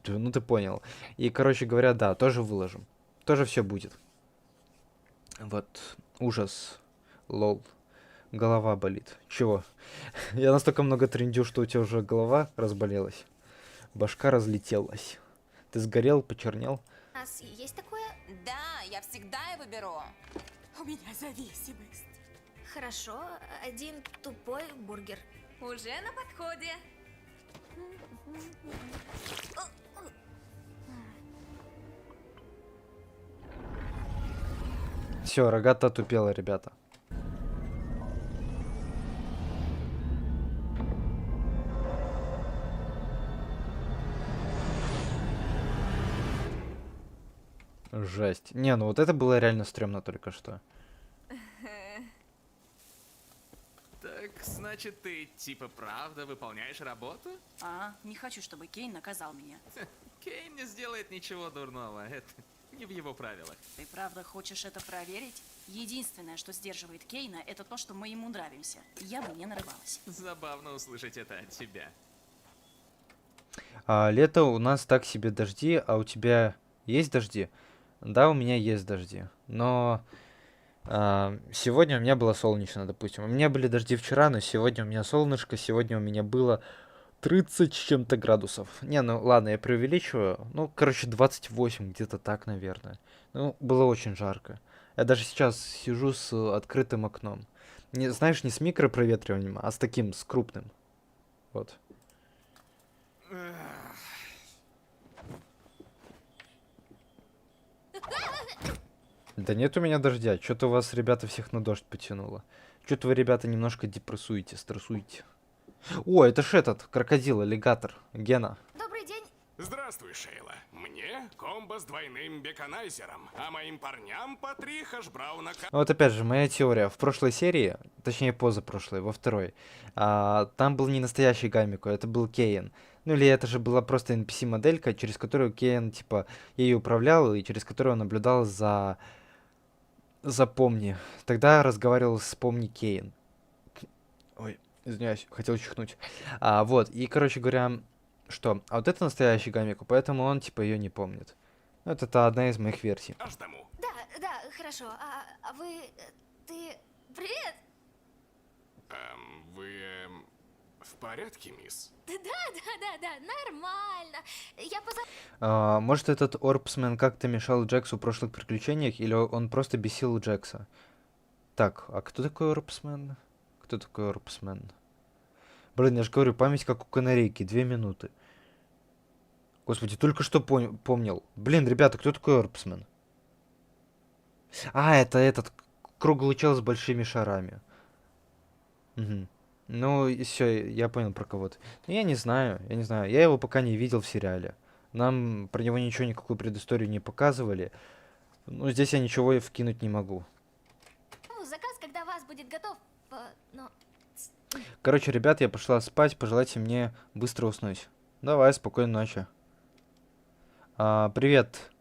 ну ты понял. И, короче говоря, да, тоже выложим. Тоже все будет. Вот, ужас, лол. Голова болит. Чего? Я настолько много трендю, что у тебя уже голова разболелась. Башка разлетелась. Ты сгорел, почернел? У нас есть такое? Да, я всегда его беру. У меня зависимость. Хорошо, один тупой бургер. Уже на подходе. Все, рогата тупела, ребята. Жесть. Не, ну вот это было реально стрёмно только что. Так, значит, ты типа правда выполняешь работу? Не хочу, чтобы Кейн наказал меня. Кейн не сделает ничего дурного, это не в его правилах. Ты правда хочешь это проверить? Единственное, что сдерживает Кейна, это то, что мы ему нравимся. Я бы не нарывалась. Забавно услышать это от тебя. Лето у нас так себе дожди, а у тебя есть дожди? Да, у меня есть дожди, но сегодня у меня было солнечно, допустим. У меня были дожди вчера, но сегодня у меня солнышко, сегодня у меня было 30 с чем-то градусов. Не, ну ладно, я преувеличиваю. Ну, короче, 28, где-то так, наверное. Ну, было очень жарко. Я даже сейчас сижу с открытым окном. Не, знаешь, не с микропроветриванием, а с таким, с крупным. Вот. Да нет у меня дождя. Что-то у вас, ребята, всех на дождь потянуло. Что-то вы, ребята, немножко депрессуете, стрессуете. О, это ж этот, крокодил, аллигатор, Гена. Добрый день. Здравствуй, Шейла. Мне комбо с двойным беконайзером, а моим парням по 3 хэшбрауна. Вот опять же, моя теория. В прошлой серии, точнее позапрошлой, во второй, там был не настоящий Гамико, это был Кейн. Ну или это же была просто NPC-моделька, через которую Кейн, типа, ею управлял, и через которую он наблюдал за Помни. Тогда разговаривал с Помни Кейн. Ой, извиняюсь, хотел чихнуть. Вот, и, короче говоря, что? А вот это настоящий Гамико, поэтому он, типа, ее не помнит. Ну, это одна из моих версий. Да, хорошо. А вы... Ты... Привет! Вы в порядке, мисс? Да, нормально. Я Может, этот Орбсмен как-то мешал Джексу в прошлых приключениях, или он просто бесил Джекса? Так, а кто такой Орбсмен? Кто такой Орбсмен? Блин, я же говорю, память как у канарейки, 2 минуты. Господи, только что помнил. Блин, ребята, кто такой Орбсмен? Это этот круглый чел с большими шарами. Угу. Ну, и все, я понял про кого-то. Ну, я не знаю. Я его пока не видел в сериале. Нам про него ничего, никакую предысторию не показывали. Ну, здесь я ничего и вкинуть не могу. Ну, заказ, когда вас будет готов, но... Короче, ребят, я пошла спать. Пожелайте мне быстро уснуть. Давай, спокойной ночи. Привет,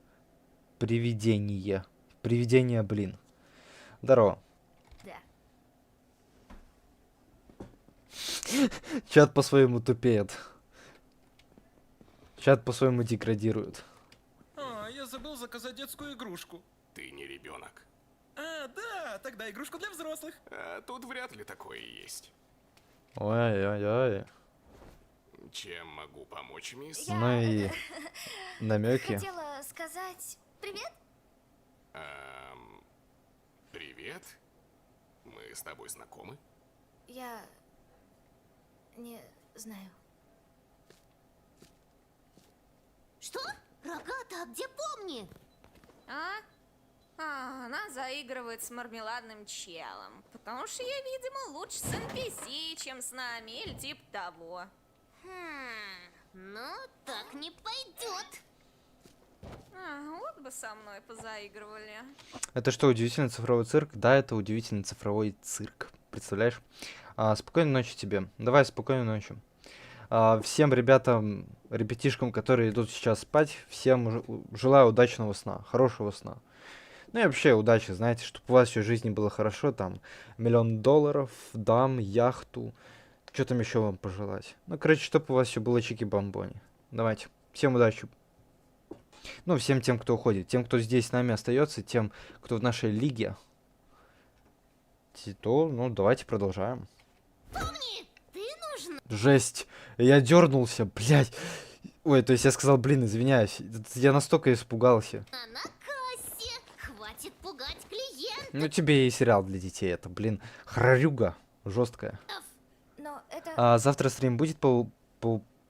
привидение. Привидение, блин. Здорово. Да. Чат по-своему тупеет. Чат по-своему деградирует. Я забыл заказать детскую игрушку. Ты не ребенок. Да, тогда игрушку для взрослых. Тут вряд ли такое есть. Ой-ой-ой. Чем могу помочь, мисс? Ну и намеки. Хотела сказать привет. Привет. Мы с тобой знакомы? Я не знаю. Что? Рогата, а где помни? Она заигрывает с мармеладным челом. Потому что я, видимо, лучше с NPC, чем с нами, или типа того. Ну, так не пойдет. Вот бы со мной позаигрывали. Это что, удивительный цифровой цирк? Да, это удивительный цифровой цирк. Представляешь? Спокойной ночи тебе. Давай, спокойной ночи. Всем ребятам, ребятишкам, которые идут сейчас спать, всем желаю удачного сна, хорошего сна. Ну и вообще удачи, знаете, чтобы у вас всю жизнь было хорошо, там, $1 миллион, дам, яхту, что там еще вам пожелать. Ну, короче, чтобы у вас все было чики-бомбони. Давайте, всем удачи. Ну, всем тем, кто уходит, тем, кто здесь с нами остается, тем, кто в нашей лиге, то, ну, давайте продолжаем. Помни, ты нужен. Жесть, я дернулся, блядь. Ой, то есть я сказал, блин, извиняюсь, я настолько испугался. На кассе. Хватит пугать клиентов. Ну, тебе и сериал для детей, это, блин, хоррорюга жесткая. Но это... Завтра стрим будет про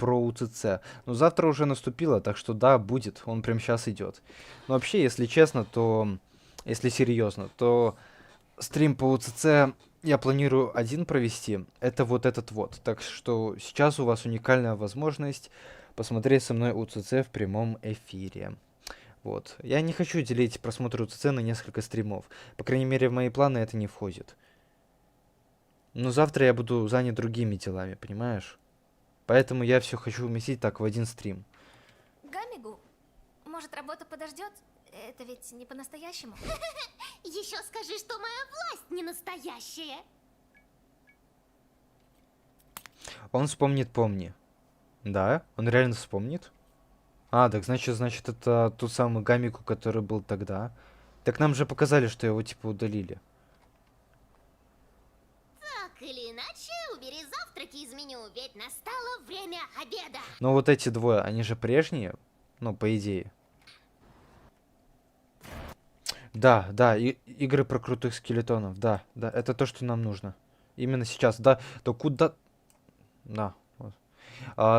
УЦЦ. Ну, завтра уже наступило, так что да, будет. Он прямо сейчас идет. Но вообще, если честно, то... Если серьезно, то стрим по УЦЦ я планирую один провести. Это вот этот вот. Так что сейчас у вас уникальная возможность посмотреть со мной УЦЦ в прямом эфире. Вот. Я не хочу делить просмотр УЦЦ на несколько стримов. По крайней мере, в мои планы это не входит. Но завтра я буду занят другими делами, понимаешь? Поэтому я все хочу уместить так в один стрим. Гамигу, может, работа подождет? Это ведь не по-настоящему. Еще скажи, что моя власть не настоящая. Он вспомнит, помни. Да, он реально вспомнит. Так значит это тот самый Гамику, который был тогда. Так нам же показали, что его типа удалили. Так или иначе, убери завтраки из меню, ведь настало время обеда. Но вот эти двое, они же прежние, ну, по идее. Да, игры про крутых скелетонов, да, это то, что нам нужно. Именно сейчас, да, то куда... Да, вот.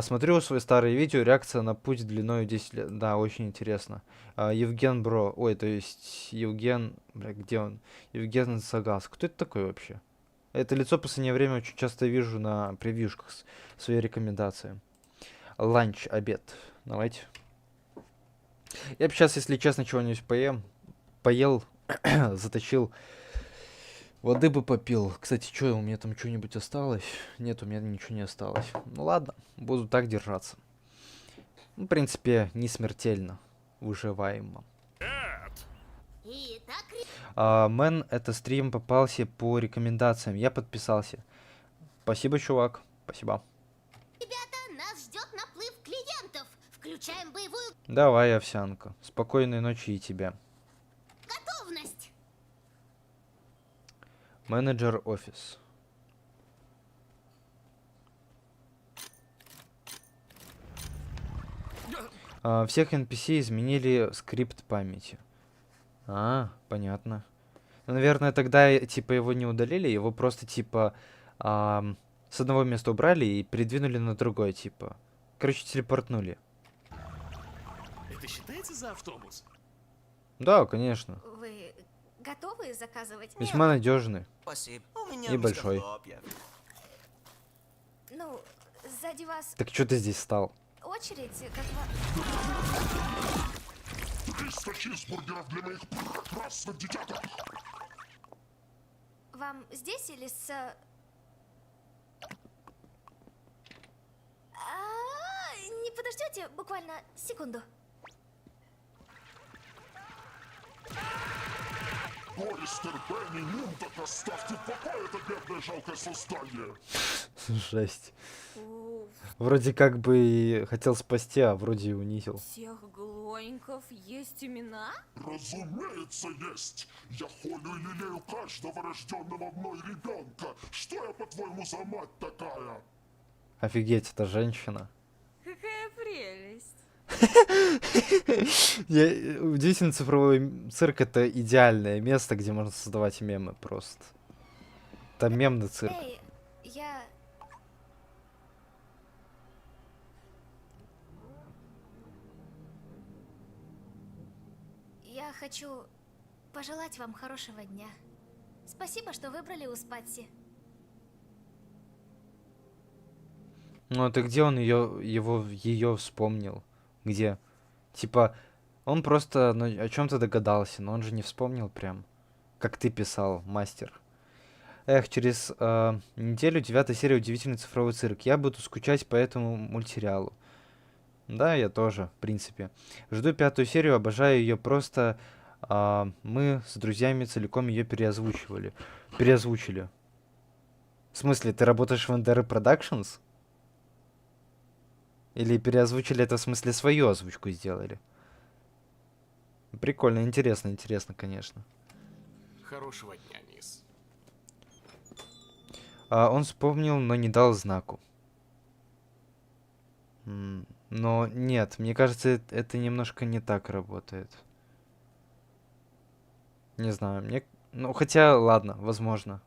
Смотрю свои старые видео, реакция на путь длиной 10 лет, да, очень интересно. Евген Бро, ой, то есть Евген, бля, где он? Евген Сагас, кто это такой вообще? Это лицо в последнее время очень часто вижу на превьюшках своей рекомендации. Ланч, обед, давайте. Я бы сейчас, если честно, чего-нибудь поел, заточил, воды бы попил. Кстати, что, у меня там что-нибудь осталось? Нет, у меня ничего не осталось. Ну ладно, буду так держаться. Ну, в принципе, не смертельно выживаемо. Мэн, это стрим попался по рекомендациям. Я подписался. Спасибо, чувак. Спасибо. Ребята, нас ждет наплыв клиентов. Включаем боевую Давай, овсянка. Спокойной ночи и тебе. готовность. Менеджер офис. Всех NPC изменили скрипт памяти. Понятно. Ну, наверное, тогда типа его не удалили, его просто типа с одного места убрали и передвинули на другое, типа. Короче, телепортнули. Это считается за автобус? Да, конечно. Вы готовы заказывать? Весьма надежный. Спасибо. И большой. Ну, сзади вас Так что ты здесь стал? очередь, как вам... 300 чизбургеров для моих прекрасных детяток. Вам здесь или с... не подождете буквально секунду? Гористер, Бенни, Мунтак, оставьте в покое это бедное жалкое создание. Жесть. Вроде как бы и хотел спасти, а вроде и унизил. Всех глоньков есть имена? Разумеется, есть. Я холю и лелею каждого рожденного мной ребенка. Что я, по-твоему, за мать такая? Офигеть, это женщина. Какая прелесть. Удивительный цифровой цирк — это идеальное место, где можно создавать мемы просто. Это мемный цирк. Эй, я хочу пожелать вам хорошего дня. Спасибо, что выбрали Успатси. Ну это где он ее вспомнил? Где? Типа, он просто о чем-то догадался, но он же не вспомнил прям. Как ты писал, мастер. Эх, через неделю 9-я серия «Удивительный цифровой цирк». Я буду скучать по этому мультсериалу. Да, я тоже, в принципе. Жду 5-ю серию, обожаю ее просто. Мы с друзьями целиком ее переозвучили. В смысле, ты работаешь в NDR Productions? Или переозвучили это в смысле свою озвучку сделали? Прикольно, интересно, конечно. Хорошего дня, мисс. Он вспомнил, но не дал знаку. Но нет, мне кажется, это немножко не так работает. Не знаю, ну, хотя, ладно, возможно.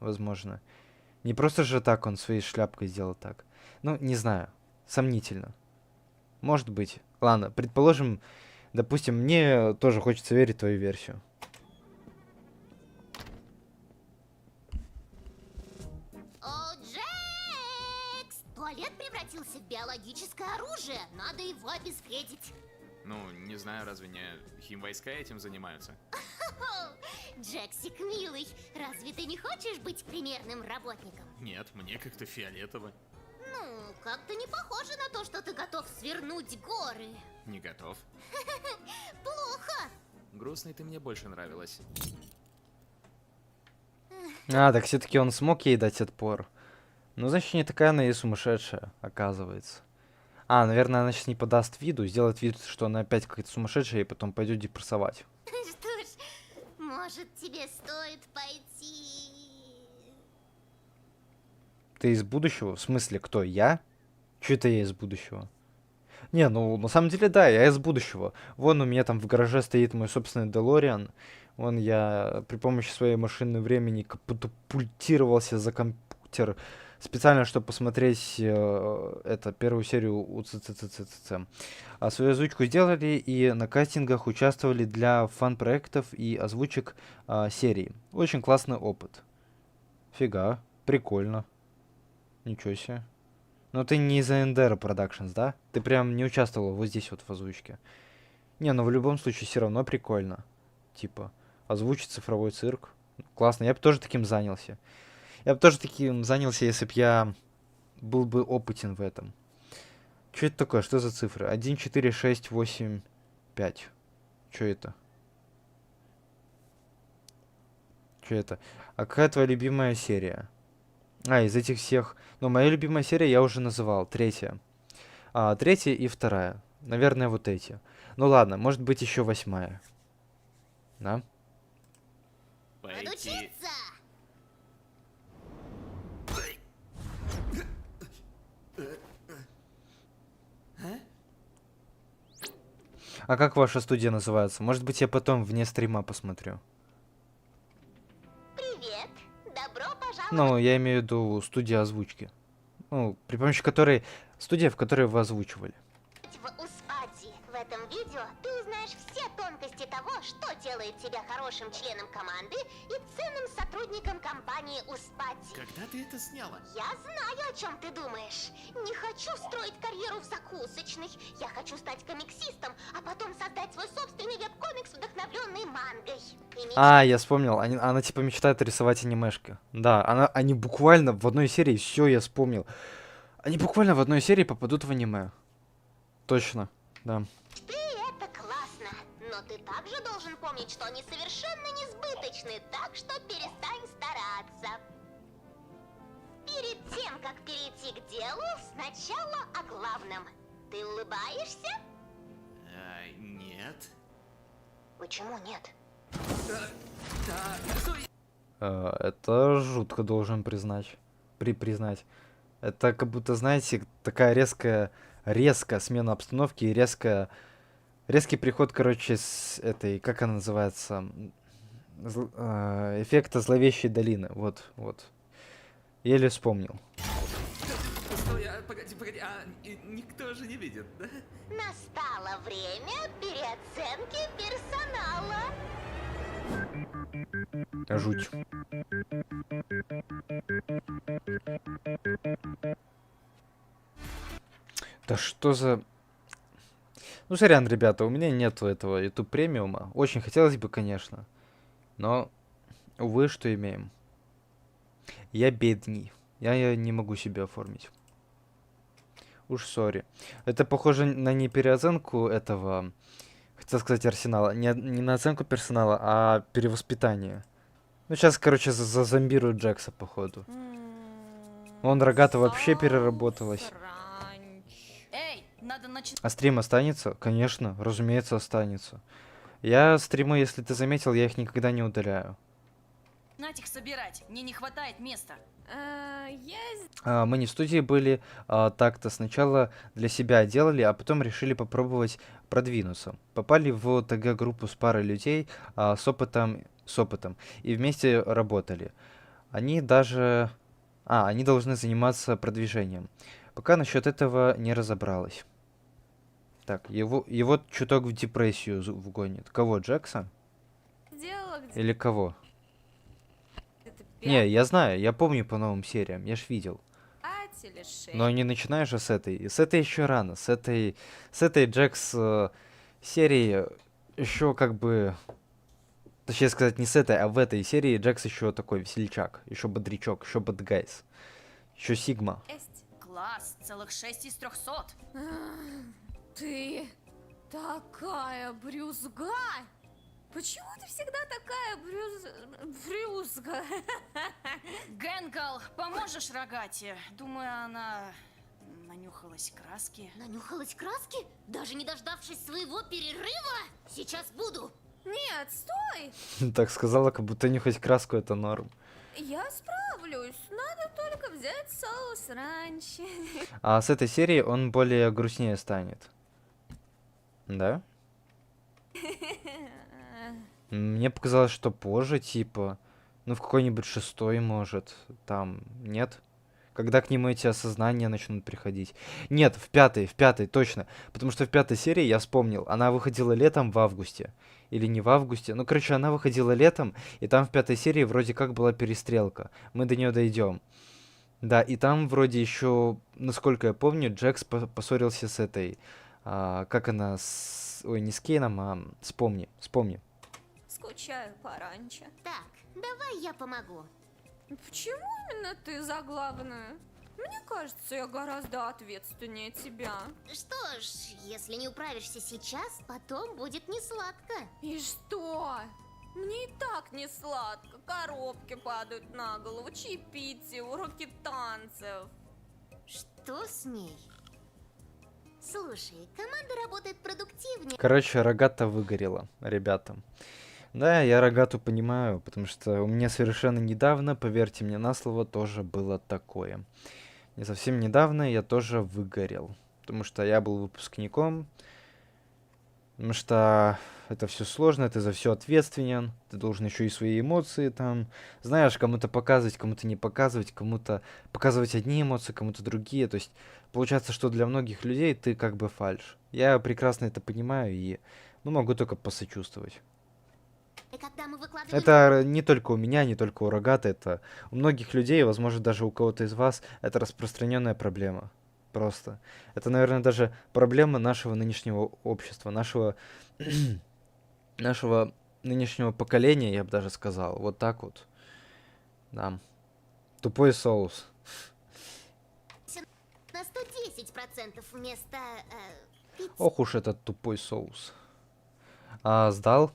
Не просто же так он своей шляпкой сделал так. Ну, не знаю, сомнительно. Может быть. Ладно, предположим, допустим, мне тоже хочется верить в твою версию. О, Джекс! Туалет превратился в биологическое оружие. Надо его обезвредить. Ну, не знаю, разве не химвойска этим занимаются? Джексик, милый, разве ты не хочешь быть примерным работником? Нет, мне как-то фиолетово. Ну, как-то не похоже на то, что ты готов свернуть горы. Не готов. Плохо. Грустный ты мне больше нравилась. Так все-таки он смог ей дать отпор. Ну, значит, не такая она и сумасшедшая, оказывается. Наверное, она сейчас не подаст виду, сделает вид, что она опять какая-то сумасшедшая, и потом пойдет депрессовать. Что ж, может, тебе стоит пойти... Ты из будущего? В смысле, кто, я? Чё это я из будущего? Не, ну, на самом деле, да, я из будущего. Вон у меня там в гараже стоит мой собственный DeLorean. Вон я при помощи своей машины времени катапультировался за компьютер специально, чтобы посмотреть первую серию УЦЦЦЦЦ. Свою озвучку сделали и на кастингах участвовали для фан-проектов и озвучек серии. Очень классный опыт. Фига, прикольно. Ничего себе. Но ты не из NDR Productions, да? Ты прям не участвовал вот здесь вот в озвучке. Не, ну в любом случае все равно прикольно. Типа, озвучить цифровой цирк. Классно, я бы тоже таким занялся. Я бы тоже таким занялся, если бы я был бы опытен в этом. Что это такое? Что за цифры? 1, 4, 6, 8, 5. Что это? Что это? А какая твоя любимая серия? Из этих всех... Ну, моя любимая серия я уже называл. 3-я. 3-я и 2-я. Наверное, вот эти. Ну ладно, может быть еще 8-я. Да? Подучиться! А как ваша студия называется? Может быть, я потом вне стрима посмотрю. Привет! Добро пожаловать! Ну, я имею в виду студия озвучки. Ну, при помощи которой... Студия, в которой вы озвучивали. В Успатси. В этом видео ты узнаешь все тонкости того, что делает тебя хорошим членом команды и ценным сотрудником компании «Успать». Когда ты это сняла? Я знаю, о чем ты думаешь. Не хочу строить карьеру в закусочной. Я хочу стать комиксистом, а потом создать свой собственный веб-комикс, вдохновленный мангой. Я вспомнил. Она типа мечтает рисовать анимешки. Да, они буквально в одной серии, все, я вспомнил. Они буквально в одной серии попадут в аниме. Точно, да. Ты это классно, но ты также должен помнить, что они совершенно несбыточны, так что перестань стараться. Перед тем, как перейти к делу, сначала о главном. Ты улыбаешься? Нет. Почему нет? Это жутко, должен признать. Признать. Это как будто, знаете, такая резкая смена обстановки и резкий приход, короче, с этой, как она называется, эффекта зловещей долины. Вот. Еле вспомнил. Стой, погоди, никто же не видит, да? Настало время переоценки персонала. Жуть. Да что за... Ну, сорян, ребята, у меня нету этого YouTube премиума. Очень хотелось бы, конечно. Но, увы, что имеем. Я бедный. Я не могу себе оформить. Уж сори. Это похоже на не переоценку этого... Хотел сказать Арсенала. Не на оценку персонала, а перевоспитание. Ну, сейчас, короче, зазомбируют Джекса, походу. Он Рогата вообще переработалась. Эй, надо начинать. А стрим останется? Конечно, разумеется, останется. Я стримы, если ты заметил, я их никогда не удаляю. Их собирать. Мне не хватает места. Мы не в студии были, так-то сначала для себя делали, а потом решили попробовать продвинуться. Попали в ТГ-группу с парой людей с опытом, и вместе работали. Они даже... они должны заниматься продвижением. Пока насчет этого не разобралась. Так, его чуток в депрессию вгонит. Кого, Джекса? Или кого? Не, я знаю, я помню по новым сериям, я ж видел. Но не начинаешь же с этой. И с этой еще рано. С этой Джекс серии еще как бы... Точнее сказать, не с этой, а в этой серии Джекс еще такой весельчак. Еще бодрячок, еще бадгайс. Еще Сигма. Класс, целых 6 из 300. Ты такая брюзга. Почему ты всегда такая брюзга? Гэнгал, поможешь Рогате? Думаю, она нанюхалась краски. Нанюхалась краски? Даже не дождавшись своего перерыва? Сейчас буду. Нет, стой! Так сказала, как будто нюхать краску это норм. Я справлюсь. Надо только взять соус раньше. А с этой серии он более грустнее станет. Да? Мне показалось, что позже, типа, ну в какой-нибудь 6-й, может, там, нет? Когда к нему эти осознания начнут приходить. Нет, в 5-й, точно. Потому что в 5-й серии, я вспомнил, она выходила летом в августе. Или не в августе. Ну, короче, она выходила летом, и там в 5-й серии вроде как была перестрелка. Мы до нее дойдем. Да, и там вроде еще, насколько я помню, Джекс поссорился с этой... как она... Ой, не с Кейном, а... Вспомни. Скучаю пораньше. Так, давай я помогу. Почему именно ты за главную? Мне кажется, я гораздо ответственнее тебя. Что ж, если не управишься сейчас, потом будет несладко. И что? Мне и так не сладко. Коробки падают на голову, чаепитие, уроки танцев. Что с ней? Слушай, команда работает продуктивнее. Короче, Рогата выгорела, ребята. Да, я Рогату понимаю, потому что у меня совершенно недавно, поверьте мне на слово, тоже было такое. Не совсем недавно я тоже выгорел, потому что я был выпускником, потому что это все сложно, ты за все ответственен, ты должен еще и свои эмоции там, знаешь, кому-то показывать, кому-то не показывать, кому-то показывать одни эмоции, кому-то другие, то есть получается, что для многих людей ты как бы фальшь. Я прекрасно это понимаю, и Ну, могу только посочувствовать. И когда мы выкладываем... Это не только у меня, не только у Рогата, это у многих людей, возможно, даже у кого-то из вас, это распространенная проблема. Просто. Это, наверное, даже проблема нашего нынешнего общества, нашего нынешнего поколения, я бы даже сказал. Вот так вот. Да. Тупой соус. На 110% вместо... пиццы. Ох уж этот тупой соус. А, сдал?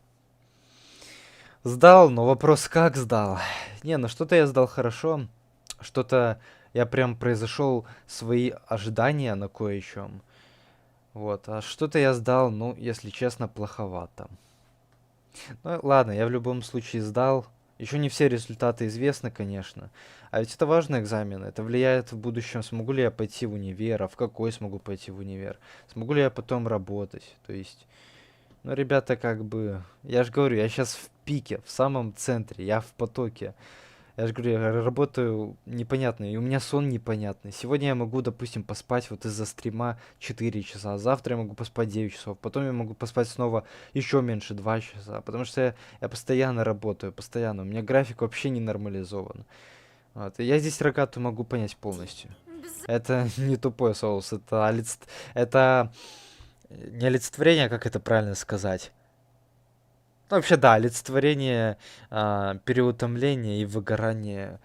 Сдал, но вопрос как сдал? Не, ну что-то я сдал хорошо. Что-то я прям произошел свои ожидания на кое-чем. Вот. А что-то я сдал, ну, если честно, плоховато. Ну, ладно, я в любом случае сдал. Еще не все результаты известны, конечно. А ведь это важный экзамен. Это влияет в будущем, смогу ли я пойти в универ, а в какой смогу пойти в универ. Смогу ли я потом работать. То есть, ну, ребята, как бы... Я же говорю, я сейчас в пике, в самом центре, я в потоке. Я же говорю, я работаю непонятно, и у меня сон непонятный. Сегодня я могу, допустим, поспать вот из-за стрима 4 часа, завтра я могу поспать 9 часов, потом я могу поспать снова еще меньше 2 часа, потому что я постоянно работаю, постоянно, у меня график вообще не нормализован. Вот. И я здесь Рогату могу понять полностью. Это не тупой соус, это не олицетворение, а как это правильно сказать. Ну, вообще, да, олицетворение переутомления и выгорания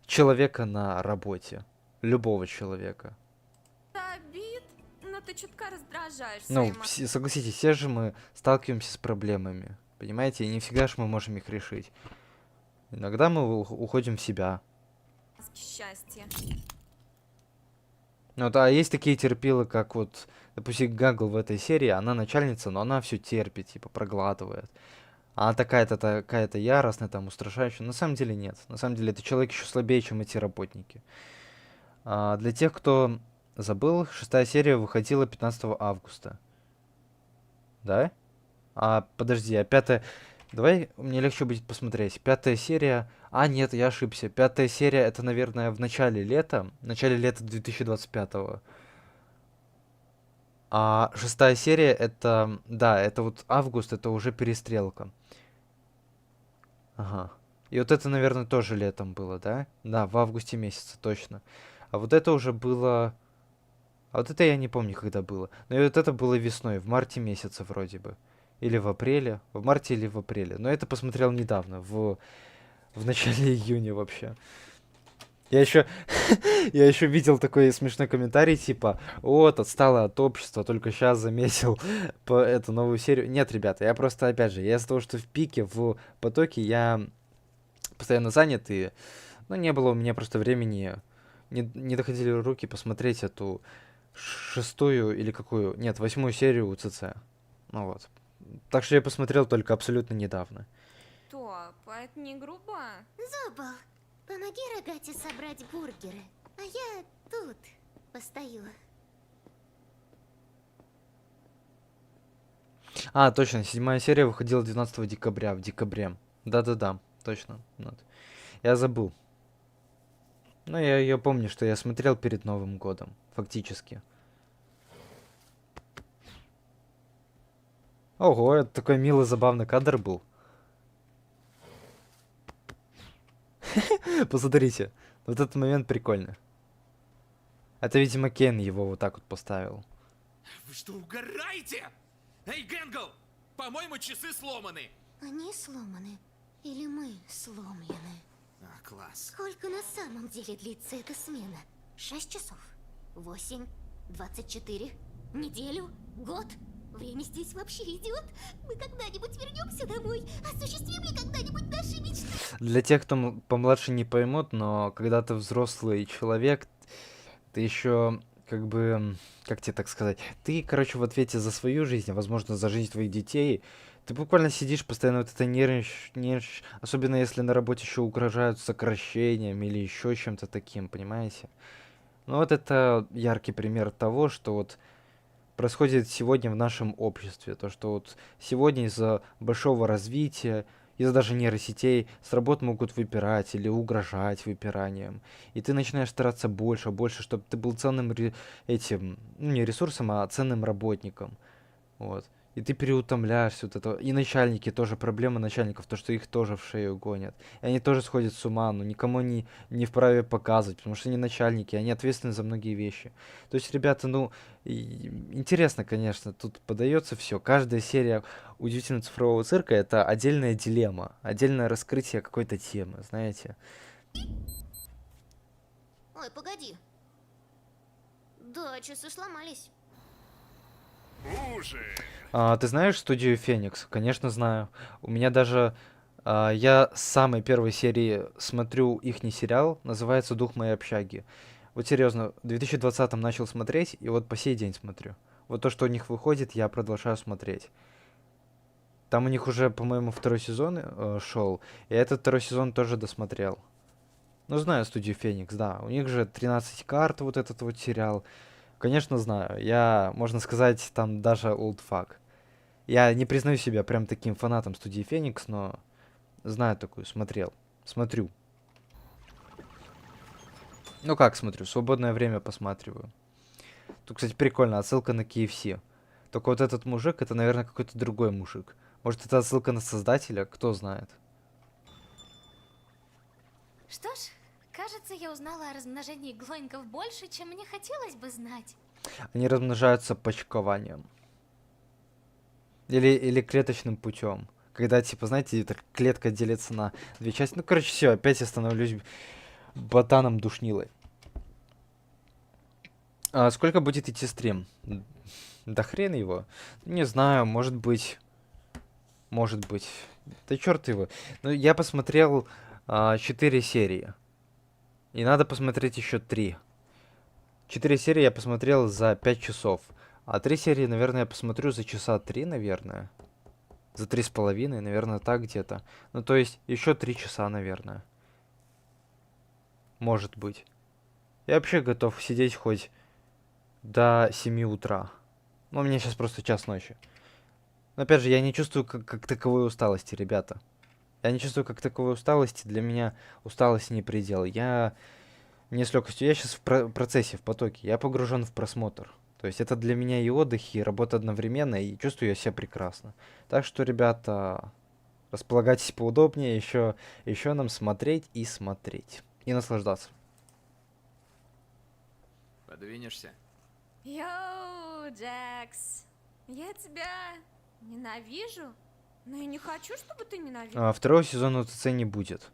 человека на работе. Любого человека. Обид, но ты чутка раздражаешь Ну, своим согласитесь, все же мы сталкиваемся с проблемами. Понимаете, и не всегда же мы можем их решить. Иногда мы уходим в себя. счастья. Вот, а есть такие терпилы, как вот, допустим, Гагл в этой серии, она начальница, но она все терпит, типа, проглатывает. Она такая-то яростная, там, устрашающая. На самом деле нет. На самом деле это человек еще слабее, чем эти работники. Для тех, кто забыл, 6-я серия выходила 15 августа. Да? Подожди, а 5-я... Давай, мне легче будет посмотреть. 5-я серия... нет, я ошибся. 5-я серия это, наверное, в начале лета 2025-го. А 6-я серия это... Да, это вот август, это уже перестрелка. Ага. И вот это, наверное, тоже летом было, да? Да, в августе месяце, точно. А вот это уже было... А вот это я не помню, когда было. Но и вот это было весной, в марте месяце вроде бы. Или в апреле. В марте или в апреле. Но это посмотрел недавно, в начале июня вообще. Я еще видел такой смешной комментарий, типа, вот, отстала от общества, только сейчас заметил по эту новую серию. Нет, ребята, я просто, опять же, я из-за того, что в пике, в потоке, я постоянно занят, и, ну, не было у меня просто времени, не доходили руки посмотреть эту 6-ю или какую, нет, 8-ю серию УЦЦ. Ну вот. Так что я посмотрел только абсолютно недавно. Топ, это не грубо? Зубл, помоги Рогате собрать бургеры, а я тут постою. Точно, 7-я серия выходила 12 декабря, в декабре. Да-да-да, точно. Вот. Я забыл. Но я ее помню, что я смотрел перед Новым годом, фактически. Ого, это такой милый, забавный кадр был. Посмотрите, вот этот момент прикольный. Это, видимо, Кен его вот так вот поставил. Вы что, угораете? Эй, Гэнгл! По-моему, часы сломаны. Они сломаны. Или мы сломлены? Класс. Сколько на самом деле длится эта смена? 6 часов? 8? 24? Неделю? Год? Время здесь вообще идет? Мы когда-нибудь вернемся домой? Осуществим ли когда-нибудь наши мечты? Для тех, кто помладше не поймут, но когда ты взрослый человек, ты еще как бы, как тебе так сказать, ты, короче, в ответе за свою жизнь, а возможно за жизнь твоих детей. Ты буквально сидишь, постоянно вот это нервничаешь, особенно если на работе еще угрожают сокращением или еще чем-то таким, понимаете? Ну вот это яркий пример того, что вот происходит сегодня в нашем обществе. То, что вот сегодня из-за большого развития, из-за даже нейросетей с работ могут выпирать или угрожать выпиранием. И ты начинаешь стараться больше, чтобы ты был ценным этим, ну не ресурсом, а ценным работником. Вот. И ты переутомляешься вот это. И начальники тоже, проблема начальников, то, что их тоже в шею гонят. И они тоже сходят с ума, но никому не вправе показывать, потому что они начальники, они ответственны за многие вещи. То есть, ребята, ну, интересно, конечно, тут подается все. Каждая серия «Удивительного цифрового цирка» — это отдельная дилемма, отдельное раскрытие какой-то темы, знаете. Ой, погоди. Да, часы сломались. Ты знаешь студию Феникс? Конечно, знаю. У меня даже... я с самой первой серии смотрю ихний сериал, называется «Дух моей общаги». Вот серьезно, в 2020-м начал смотреть, и вот по сей день смотрю. Вот то, что у них выходит, я продолжаю смотреть. Там у них уже, по-моему, второй сезон шел, и этот второй сезон тоже досмотрел. Ну, знаю студию Феникс, да. У них же 13 карт, вот этот вот сериал. Конечно, знаю. Я, можно сказать, там даже олдфак. Я не признаю себя прям таким фанатом студии Феникс, но знаю такую, смотрел. Смотрю. Ну как смотрю, свободное время посматриваю. Тут, кстати, прикольно, отсылка на KFC. Только вот этот мужик, это, наверное, какой-то другой мужик. Может, это отсылка на создателя, кто знает. Что ж, кажется, я узнала о размножении глоинков больше, чем мне хотелось бы знать. Они размножаются почкованием. Или клеточным путем. Когда, типа, знаете, эта клетка делится на две части. Ну, короче, все, опять я становлюсь ботаном душнилой. Сколько будет идти стрим? Да хрен его. Не знаю, может быть. Может быть. Да черт его. Ну, я посмотрел 4 серии. И надо посмотреть еще 3. 4 серии я посмотрел за 5 часов. А 3 серии, наверное, я посмотрю за часа 3, наверное. За 3,5, наверное, так где-то. Ну, то есть, еще 3 часа, наверное. Может быть. Я вообще готов сидеть хоть до 7 утра. Ну, у меня сейчас просто час ночи. Но, опять же, я не чувствую как таковой усталости, ребята. Я не чувствую как таковой усталости. Для меня усталость не предел. Я не с легкостью. Я сейчас в процессе, в потоке. Я погружен в просмотр. То есть это для меня и отдых, и работа одновременно, и чувствую я себя прекрасно. Так что, ребята, располагайтесь поудобнее. Еще нам смотреть и смотреть. И наслаждаться. Подвинешься? Йоу, Джекс. Я тебя ненавижу, но и не хочу, чтобы ты ненавидел. Второго сезона УТЦ не будет.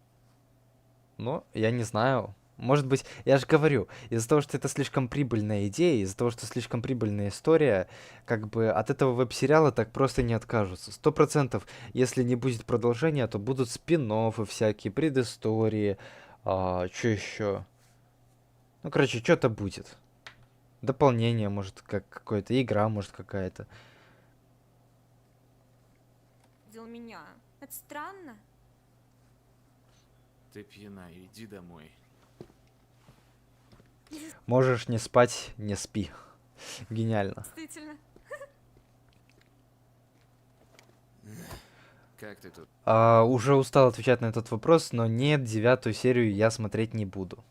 Но я не знаю. Может быть, я же говорю, из-за того, что это слишком прибыльная идея, из-за того, что слишком прибыльная история, как бы от этого веб-сериала так просто не откажутся. 100%, если не будет продолжения, то будут спин-оффы всякие, предыстории, что еще? Ну, короче, что-то будет. Дополнение, может, как какое-то, игра, может, какая-то. Видел меня. Это странно. Ты пьяна, иди домой. Можешь не спать, не спи. Гениально. Действительно. Как ты тут? Уже устал отвечать на этот вопрос, но нет, 9-ю серию я смотреть не буду.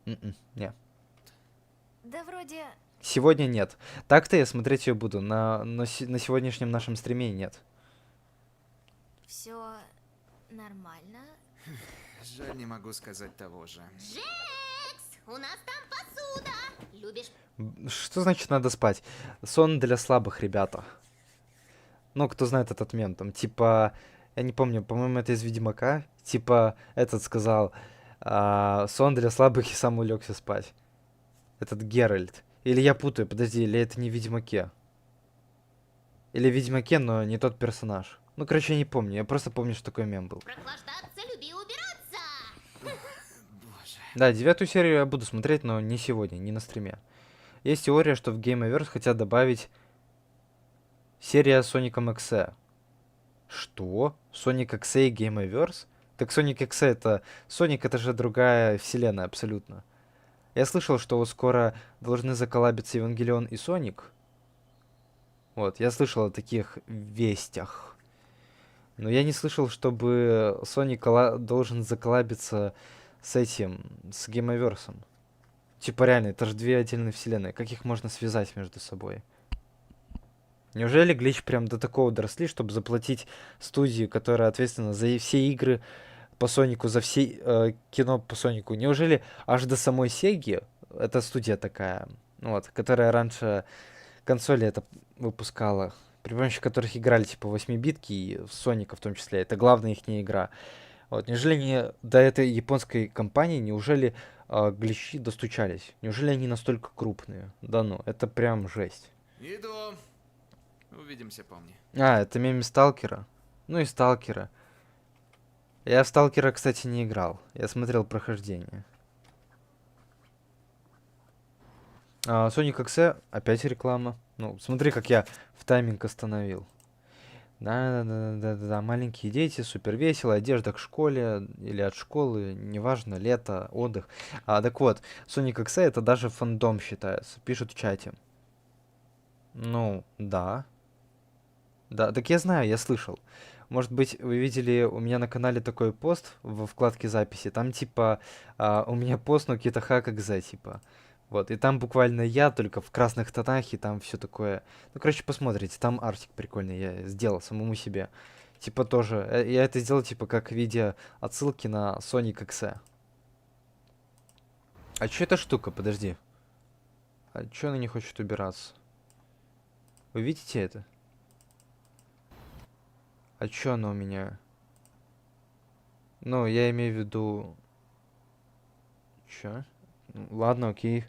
Не. Да вроде... Сегодня нет. Так-то я смотреть ее буду, на сегодняшнем нашем стриме нет. Все нормально? Жаль, не могу сказать того же. Джекс, у нас там посуда. Любишь? Что значит надо спать? Сон для слабых, ребята. Ну, кто знает этот мем, там, типа, я не помню, по-моему, это из Ведьмака. Типа, этот сказал, сон для слабых и сам улегся спать. Этот Геральт. Или я путаю, подожди, или это не в Ведьмаке? Или в Ведьмаке, но не тот персонаж. Ну, короче, я не помню, я просто помню, что такой мем был. Прохлаждаться, люби убираться. Да, 9-ю серию я буду смотреть, но не сегодня, не на стриме. Есть теория, что в Gameverse хотят добавить серия с Соником Эксе. Что? Sonic Эксе и Gameverse? Так Sonic Эксе это... Sonic это же другая вселенная абсолютно. Я слышал, что вот скоро должны заколлабиться Евангелион и Соник. Вот, я слышал о таких вестях. Но я не слышал, чтобы Соник должен заколлабиться с этим, с Геймоверсом. Типа реально, это же две отдельные вселенные. Как их можно связать между собой? Неужели Глич прям до такого доросли, чтобы заплатить студии, которая ответственна за все игры по Сонику, за все кино по Сонику? Неужели аж до самой Сеги, это студия такая, вот, которая раньше консоли это выпускала, при помощи которых играли типа 8-битки и в Соника в том числе, это главная их игра. Вот, неужели не до этой японской компании, неужели Гличи достучались? Неужели они настолько крупные? Да ну, это прям жесть. Иду. Увидимся, помни. А, это меми Сталкера. Ну и Сталкера. Я в Сталкера, кстати, не играл. Я смотрел прохождение. Sonic XE, опять реклама. Ну, смотри, как я в тайминг остановил. Да, маленькие дети, супер весело, одежда к школе или от школы, неважно, лето, отдых. Так вот, Sonic XE это даже фандом считается, пишут в чате. Ну, да. Да, так я знаю, я слышал. Может быть, вы видели у меня на канале такой пост во вкладке записи, там типа у меня пост, но Китаха XE, типа. Вот, и там буквально я, только в красных тонах, и там все такое. Ну, короче, посмотрите, там артик прикольный я сделал самому себе. Типа тоже, я это сделал, типа, как видео отсылки на Sonic XE. А чё эта штука? Подожди. А чё она не хочет убираться? Вы видите это? А чё она у меня? Ну, я имею в виду... Чё? Ну, ладно, окей.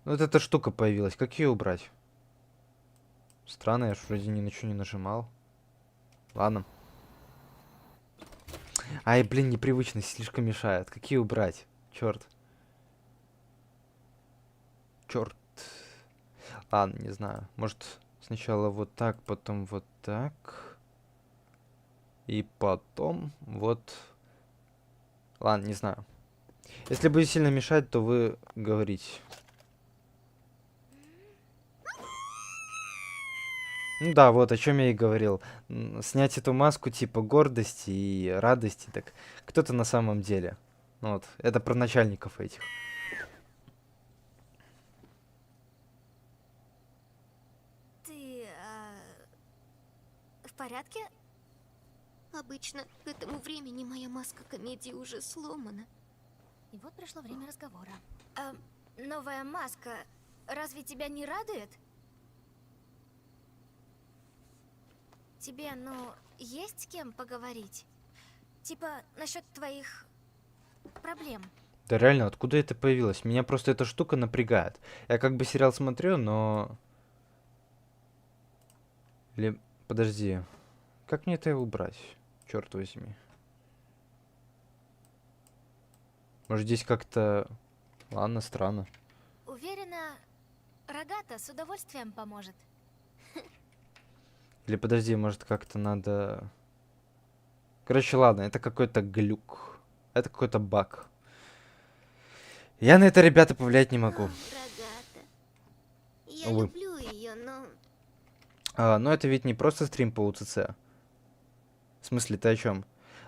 Ну, вот эта штука появилась. Как ее убрать? Странно, я ж вроде ни на что не нажимал. Ладно. Ай, блин, непривычно, слишком мешает. Какие убрать? Черт. Черт. Ладно, не знаю. Может, сначала вот так, потом вот так. И потом вот... Ладно, не знаю. Если будет сильно мешать, то вы говорите. Ну да, вот о чем я и говорил. Снять эту маску типа гордости и радости, так кто-то на самом деле. Ну вот, это про начальников этих. Ты в порядке? Обычно к этому времени моя маска комедии уже сломана. И вот пришло время разговора. Новая маска разве тебя не радует? Тебе, ну, есть с кем поговорить? Типа, насчет твоих проблем. Да реально, откуда это появилось? Меня просто эта штука напрягает. Я как бы сериал смотрю, но... Или... Подожди. Как мне это убрать? Черт возьми. Может, здесь как-то... Ладно, странно. Уверена, Рогата с удовольствием поможет. Или подожди, может, как-то надо... Короче, ладно, это какой-то глюк. Это какой-то баг. Я на это, ребята, повлиять не могу. Рогата. Я Увы. люблю ее, но... Но это ведь не просто стрим по УЦЦ. В смысле, ты о чем?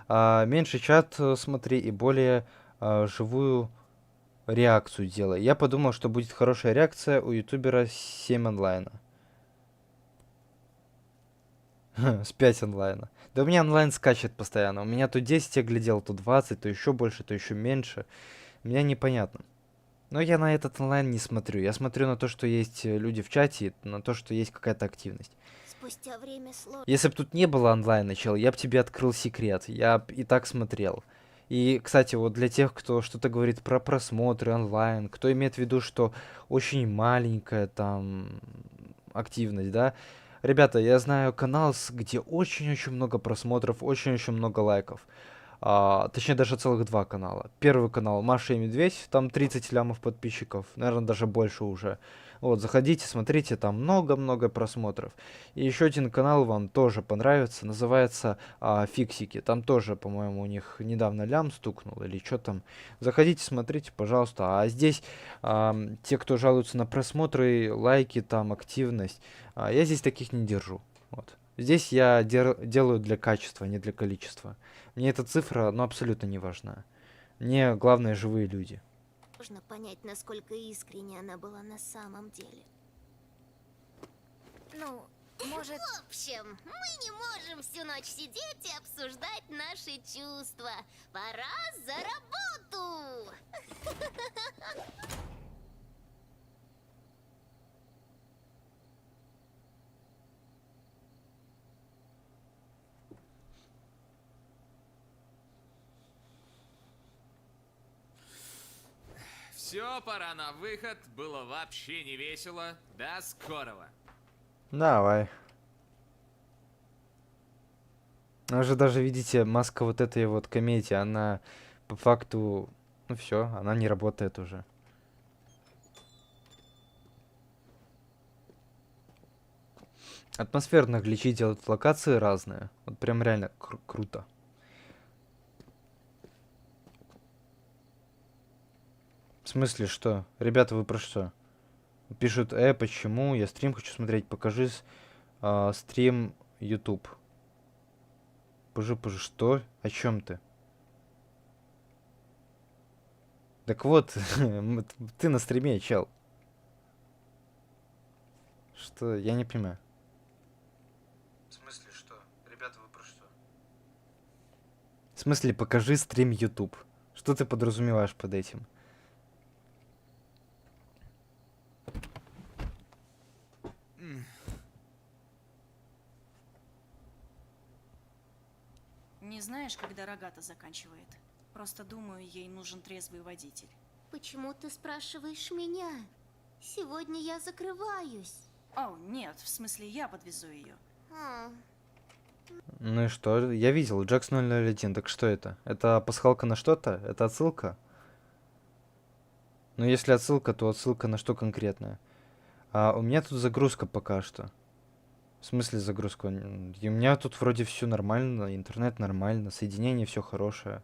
Меньше чат смотри и более живую реакцию делай. Я подумал, что будет хорошая реакция у ютубера 7 онлайна. С 5 онлайна. Да у меня онлайн скачет постоянно. У меня то 10 я глядел, то 20, то еще больше, то еще меньше. Мне непонятно. Но я на этот онлайн не смотрю. Я смотрю на то, что есть люди в чате, на то, что есть какая-то активность. Спустя время сложно. Если бы тут не было онлайна, чел, я бы тебе открыл секрет. Я б и так смотрел. И, кстати, вот для тех, кто что-то говорит про просмотры онлайн, кто имеет в виду, что очень маленькая там активность, да? Ребята, я знаю канал, где очень-очень много просмотров, очень-очень много лайков. Точнее, даже целых 2 канала. Первый канал Маша и Медведь, там 30 лямов подписчиков, наверное, даже больше уже. Вот, заходите, смотрите, там много-много просмотров. И еще один канал вам тоже понравится, называется Фиксики. Там тоже, по-моему, у них недавно лям стукнул или что там. Заходите, смотрите, пожалуйста. А здесь те, кто жалуются на просмотры, лайки, там, активность, я здесь таких не держу. Вот. Здесь я делаю для качества, не для количества. Мне эта цифра, ну, абсолютно не важна. Мне главное живые люди. Можно понять, насколько искренне она была на самом деле. Ну, может... В общем, мы не можем всю ночь сидеть и обсуждать наши чувства. Пора за работу! Все, пора на выход. Было вообще не весело. До скорого. Давай. Вы же даже видите, маска вот этой вот комедии, она по факту, ну все, она не работает уже. Атмосферно гличи делают локации разные. Вот прям реально круто. В смысле, что? Ребята, вы про что? Пишут, почему? Я стрим хочу смотреть. Покажи стрим YouTube. Пожи, что? О чем ты? Так вот, ты на стриме, чел. Что? Я не понимаю. В смысле, что? Ребята, вы про что? В смысле, покажи стрим YouTube. Что ты подразумеваешь под этим? Не знаешь, когда Рогата заканчивает? Просто думаю, ей нужен трезвый водитель. Почему ты спрашиваешь меня? Сегодня я закрываюсь. О, нет, в смысле, я подвезу ее. Ну и что? Я видел, Джекс 001, так что это? Это пасхалка на что-то? Это отсылка? Ну если отсылка, то отсылка на что конкретное? А у меня тут загрузка пока что. В смысле загрузка? И у меня тут вроде все нормально, интернет нормально, соединение все хорошее.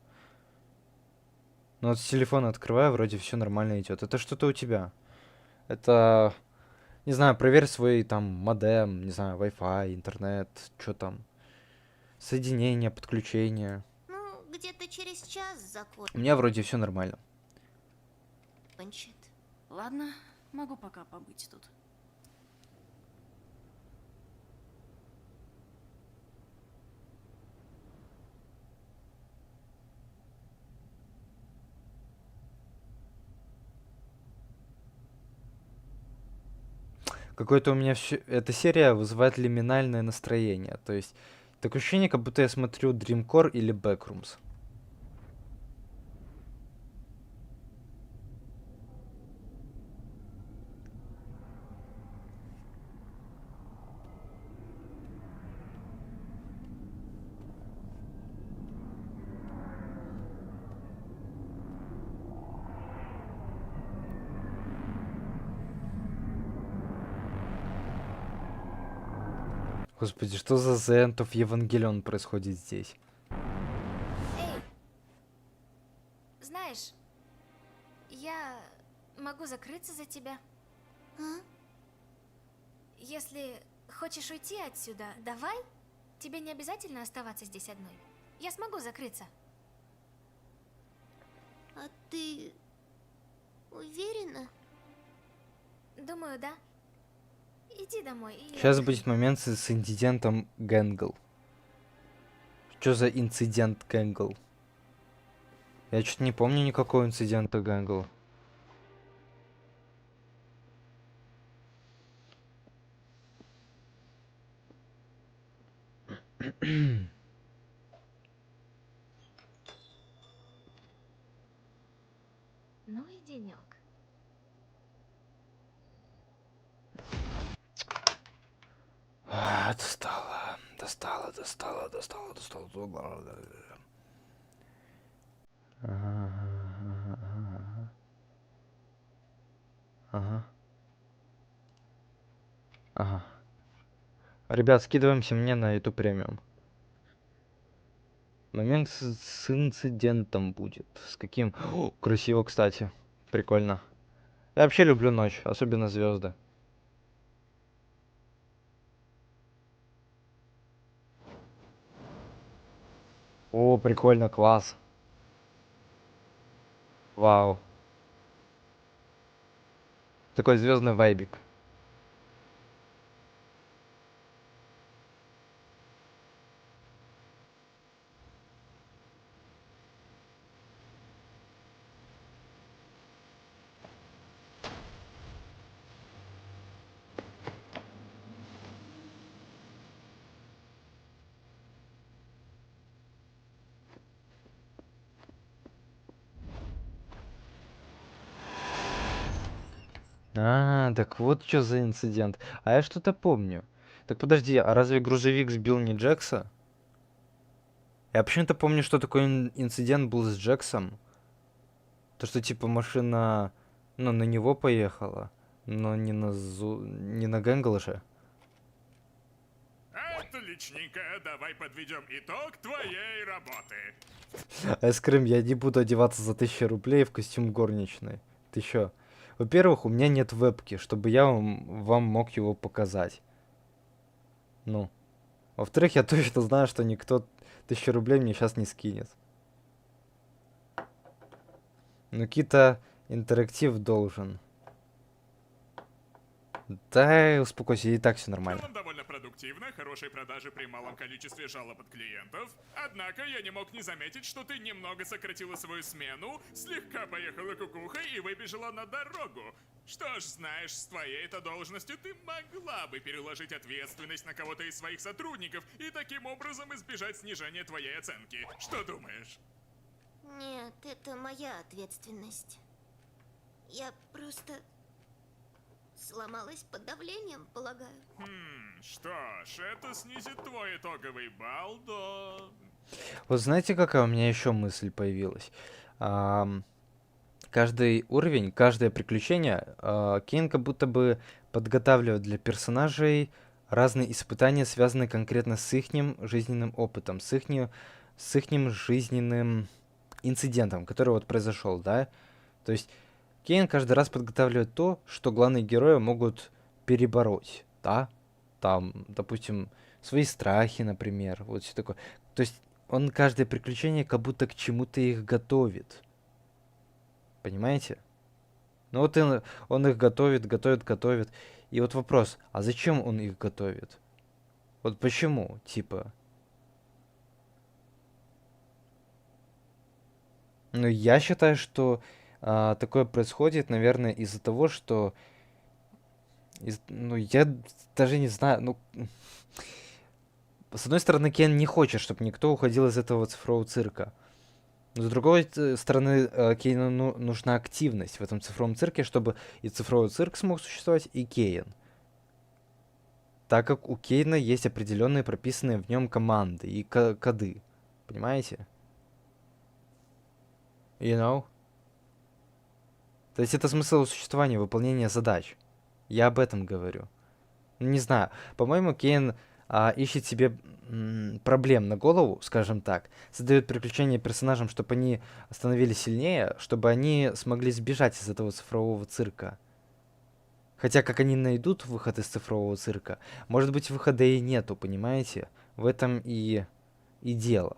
Но вот с телефона открываю, вроде все нормально идет. Это что-то у тебя. Это, не знаю, проверь свой там модем, не знаю, Wi-Fi, интернет, что там. Соединение, подключение. Ну, где-то через час У меня вроде все нормально. закончит. Ладно, могу пока побыть тут. Какое-то у меня эта серия вызывает лиминальное настроение. То есть, такое ощущение, как будто я смотрю Dreamcore или Backrooms. Господи, что за The End of Evangelion происходит здесь? Эй! Знаешь, я могу закрыться за тебя. Если хочешь уйти отсюда, давай. Тебе не обязательно оставаться здесь одной. Я смогу закрыться. А ты уверена? Думаю, да. Иди домой. Сейчас будет момент с инцидентом Гэнгл. Что за инцидент Гэнгл? Я что-то не помню никакого инцидента Гэнгл. Ну и денек. Достала. Ага. Ребят, скидываемся мне на эту премиум. Момент с инцидентом будет. С каким? О, красиво, кстати. Прикольно. Я вообще люблю ночь, особенно звезды. О, прикольно, класс. Вау. Такой звездный вайбик. А, так вот что за инцидент. А я что-то помню. Так подожди, а разве грузовик сбил не Джекса? Я почему-то помню, что такой инцидент был с Джексом. То, что типа машина, ну, на него поехала, но не на Гэнгл же. Отличненько, давай подведем итог твоей работы. Айскрим, я не буду одеваться за 1000 рублей в костюм горничной. Ты чё? Во-первых, у меня нет вебки, чтобы я вам мог его показать. Ну. Во-вторых, я точно знаю, что никто 1000 рублей мне сейчас не скинет. Ну, какие-то интерактив должен. Да, успокойся, и так все В нормально. целом довольно продуктивно, хорошие продажи при малом количестве жалоб от клиентов. Однако я не мог не заметить, что ты немного сократила свою смену, слегка поехала кукухой и выбежала на дорогу. Что ж, знаешь, с твоей-то должностью ты могла бы переложить ответственность на кого-то из своих сотрудников и таким образом избежать снижения твоей оценки. Что думаешь? Нет, это моя ответственность. Я просто сломалась под давлением, полагаю. Что ж, это снизит твой итоговый балл до... Вот знаете, какая у меня еще мысль появилась? Каждый уровень, каждое приключение Кейн как будто бы подготавливает для персонажей разные испытания, связанные конкретно с их жизненным опытом, с ихним жизненным инцидентом, который вот произошел, да? То есть Кейн каждый раз подготавливает то, что главные герои могут перебороть, да? Там, допустим, свои страхи, например, вот все такое. То есть он каждое приключение как будто к чему-то их готовит. Понимаете? Ну вот он их готовит. И вот вопрос, а зачем он их готовит? Вот почему, типа? Ну, я считаю, что такое происходит, наверное, из-за того, что... ну, я даже не знаю, ну... С одной стороны, Кен не хочет, чтобы никто уходил из этого цифрового цирка. Но с другой стороны, Кейну нужна активность в этом цифровом цирке, чтобы и цифровой цирк смог существовать, и Кейн. Так как у Кейна есть определенные прописанные в нем команды и коды. Понимаете? You know? То есть это смысл существования, выполнения задач. Я об этом говорю. Не знаю. По-моему, Кейн ищет себе проблем на голову, скажем так, создает приключения персонажам, чтобы они становились сильнее, чтобы они смогли сбежать из этого цифрового цирка. Хотя как они найдут выход из цифрового цирка, может быть, выхода и нету, понимаете? В этом и дело.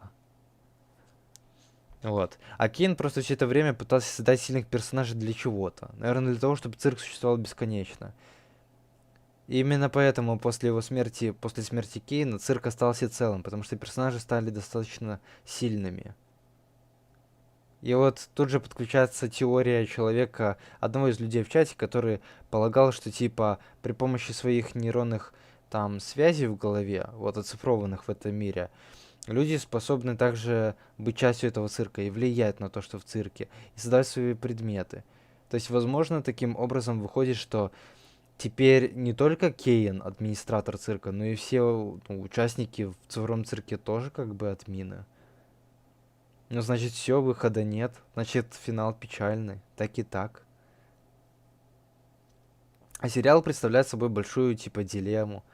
Вот. А Кейн просто все это время пытался создать сильных персонажей для чего-то. Наверное, для того, чтобы цирк существовал бесконечно. И именно поэтому после смерти Кейна, цирк остался целым, потому что персонажи стали достаточно сильными. И вот тут же подключается теория человека, одного из людей в чате, который полагал, что типа при помощи своих нейронных там связей в голове, вот оцифрованных в этом мире, люди способны также быть частью этого цирка и влиять на то, что в цирке, и создавать свои предметы. То есть, возможно, таким образом выходит, что теперь не только Кейн администратор цирка, но и все участники в цифровом цирке тоже как бы админы. Ну, значит, все, выхода нет. Значит, финал печальный. Так и так. А сериал представляет собой большую, типа, дилемму.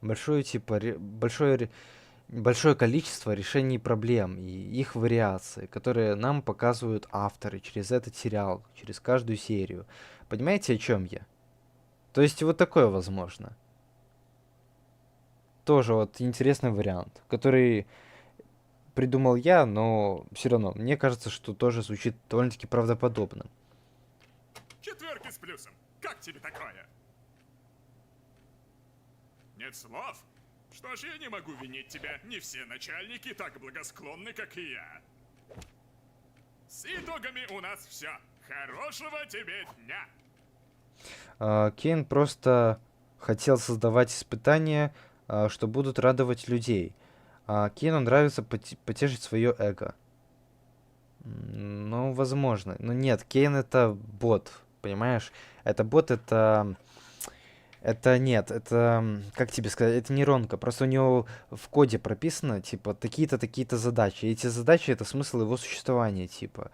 Большое количество решений проблем и их вариаций, которые нам показывают авторы через этот сериал, через каждую серию. Понимаете, о чем я? То есть вот такое возможно. Тоже вот интересный вариант, который придумал я, но все равно, мне кажется, что тоже звучит довольно-таки правдоподобно. 4 с плюсом. Как тебе такое? Нет слов? Что ж, я не могу винить тебя. Не все начальники так благосклонны, как и я. С итогами у нас все. Хорошего тебе дня. Кейн просто хотел создавать испытания, что будут радовать людей. Кейну нравится потешить свое эго. Ну, возможно. Но нет, Кейн это бот. понимаешь? Это бот, это... Это нет, это, как тебе сказать, это нейронка. Просто у него в коде прописано, типа, такие-то, такие-то задачи. И эти задачи — это смысл его существования, типа.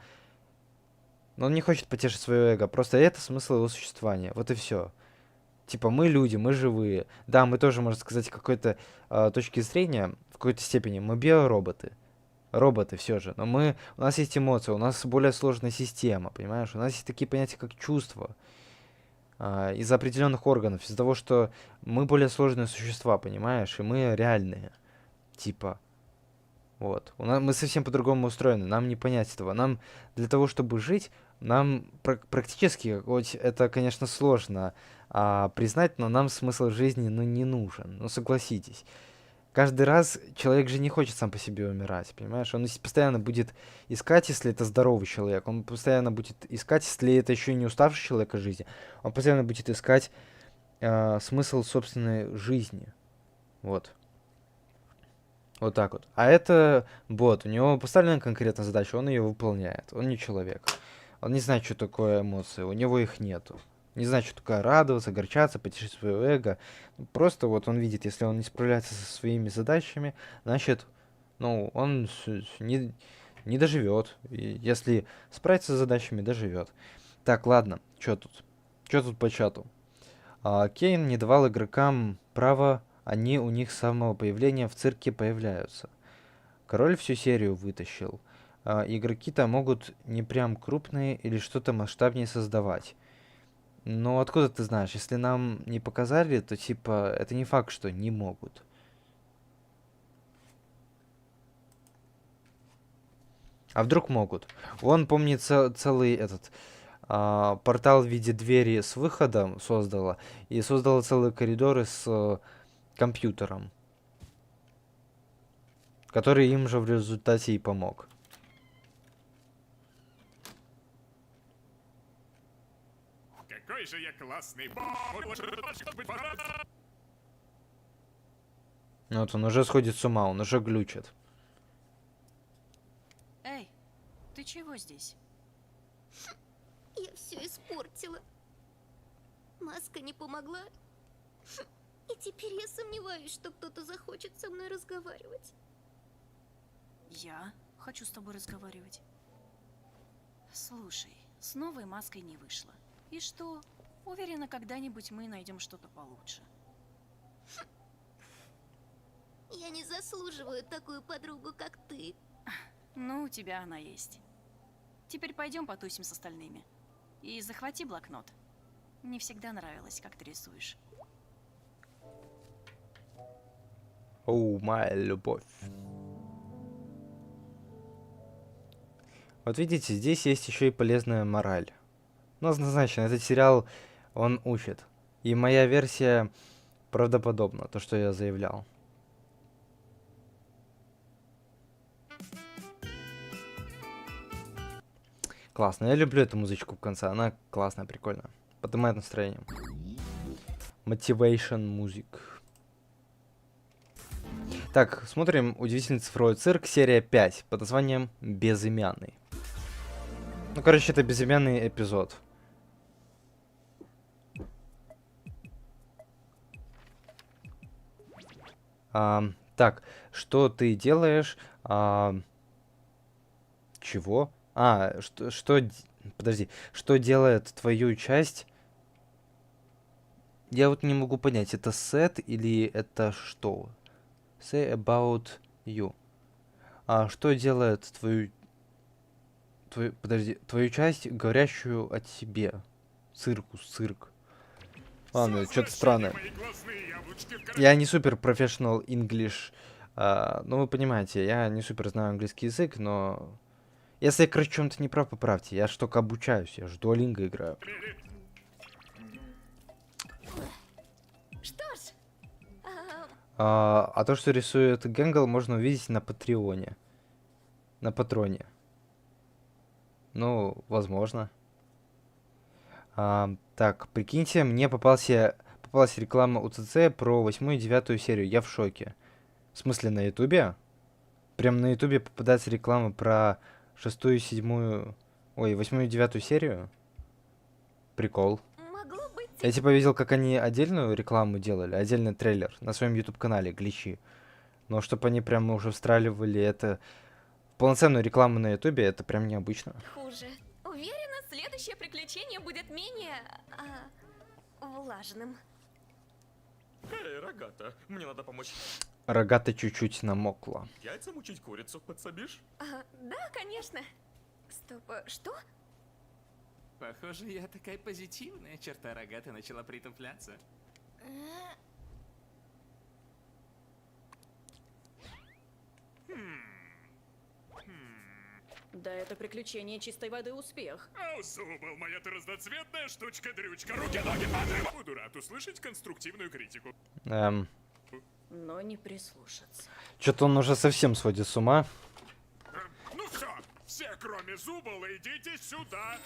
Но он не хочет потешить свое эго, просто это смысл его существования. Вот и все. Типа, мы люди, мы живые. Да, мы тоже, можно сказать, с какой-то точки зрения, в какой-то степени, мы биороботы. Роботы все же. Но у нас есть эмоции, у нас более сложная система, понимаешь? У нас есть такие понятия, как чувства. Из-за определенных органов, из-за того, что мы более сложные существа, понимаешь? И мы реальные. Типа. Вот. Мы совсем по-другому устроены, нам не понять этого. Нам для того, чтобы жить, нам практически, хоть это, конечно, сложно признать, но нам смысл жизни, ну, не нужен. Ну, согласитесь. Каждый раз человек же не хочет сам по себе умирать, понимаешь? Он постоянно будет искать, если это здоровый человек. Он постоянно будет искать, если это еще и не уставший человек от жизни. Он постоянно будет искать смысл собственной жизни. Вот. Вот так вот. А это бот. У него поставлена конкретная задача, он ее выполняет. Он не человек. Он не знает, что такое эмоции. У него их нету. Не знает, что такое радоваться, огорчаться, потешить свое эго. Просто вот он видит, если он не справляется со своими задачами, значит, ну, он не доживет. И если справится с задачами, доживет. Так, ладно, что тут? Что тут по чату? Кейн не давал игрокам права, они у них с самого появления в цирке появляются. Король всю серию вытащил. Игроки-то могут не прям крупные или что-то масштабнее создавать. Но откуда ты знаешь? Если нам не показали, то типа это не факт, что не могут. А вдруг могут? Вон, помнится, целый этот портал в виде двери с выходом создала. И создала целые коридоры с компьютером. Который им же в результате и помог. Какой же я классный. Ну вот он уже сходит с ума, он уже глючит. Эй, ты чего здесь? Я все испортила. Маска не помогла. И теперь я сомневаюсь, что кто-то захочет со мной разговаривать. Я хочу с тобой разговаривать. Слушай, с новой маской не вышло. И что? Уверена, когда-нибудь мы найдем что-то получше. Я не заслуживаю такую подругу, как ты. Ну, у тебя она есть. Теперь пойдем потусим с остальными. И захвати блокнот. Мне всегда нравилось, как ты рисуешь. О, моя любовь. Вот видите, здесь есть еще и полезная мораль. Ну, однозначно, этот сериал, он учит. И моя версия правдоподобна, то, что я заявлял. Классно, я люблю эту музычку в конце, она классная, прикольная. Поднимает настроение. Motivation Music. Так, смотрим «Удивительный цифровой цирк», серия 5, под названием «Безымянный». Ну, короче, это безымянный эпизод. Так, что ты делаешь? Чего? Подожди, что делает твою часть? Я вот не могу понять, это set или это что? Say about you. Что делает твою часть, говорящую о тебе? Цирк. Ладно, что-то странное. Я не супер профессионал English. Ну, вы понимаете, я не супер знаю английский язык, но... Если я, короче, в чем-то не прав, поправьте. Я ж только обучаюсь, я ж дуолинго играю. Что ж... А то, что рисует Гэнгл, можно увидеть на Патреоне. На Патроне. Ну, возможно. Так, прикиньте, мне попалась реклама УЦЦ про 8 и 9 серию. Я в шоке. В смысле, на Ютубе? Прям на Ютубе попадается реклама про 6 и 7... Ой, 8 и 9 серию? Прикол. Могло быть... Я типа видел, как они отдельную рекламу делали, отдельный трейлер на своем YouTube-канале Гличи. Но чтобы они прямо уже встраивали это в полноценную рекламу на YouTube, это прям необычно. Хуже. Уверена, следующее приключение будет менее... влажным. Эй, Рогата, мне надо помочь. Рогата чуть-чуть намокла. Яйца мучить курицу, подсобишь? Да, конечно. Стоп, что? Похоже, я такая позитивная, черта рогата начала притупляться. Да, это приключение чистой воды успех. Ау, Зубл, моя ты разноцветная штучка-дрючка. Руки-ноги подрыв. Буду рад услышать конструктивную критику. Но не прислушаться. Что-то он уже совсем сводит с ума. Ну все, кроме Зубла, идите сюда.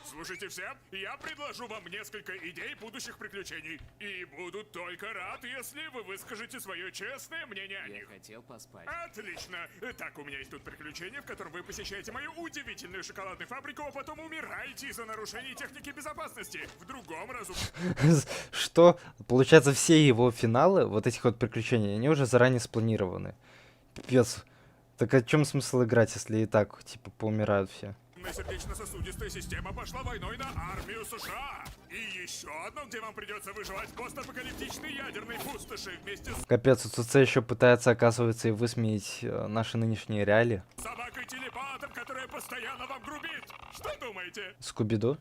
Слушайте все, я предложу вам несколько идей будущих приключений. И буду только рад, если вы выскажете свое честное мнение о них. Я хотел поспать. Отлично. Так, у меня есть тут приключение, в котором вы посещаете мою удивительную шоколадную фабрику, а потом умираете из-за нарушений техники безопасности. В другом разу... Что? Получается, все его финалы, вот этих вот приключений, они уже заранее спланированы. Пипец. Так о чем смысл играть, если и так, типа, поумирают все? Сердечно-сосудистая система пошла войной на армию США. И еще одно, где вам придется выживать в постапокалиптичной ядерной пустоши вместе с... Капец, ЦЦ еще пытается, оказывается, и высмеять наши нынешние реалии. Собакой-телепатом, которая постоянно вам грубит. Что думаете? Скуби-Ду?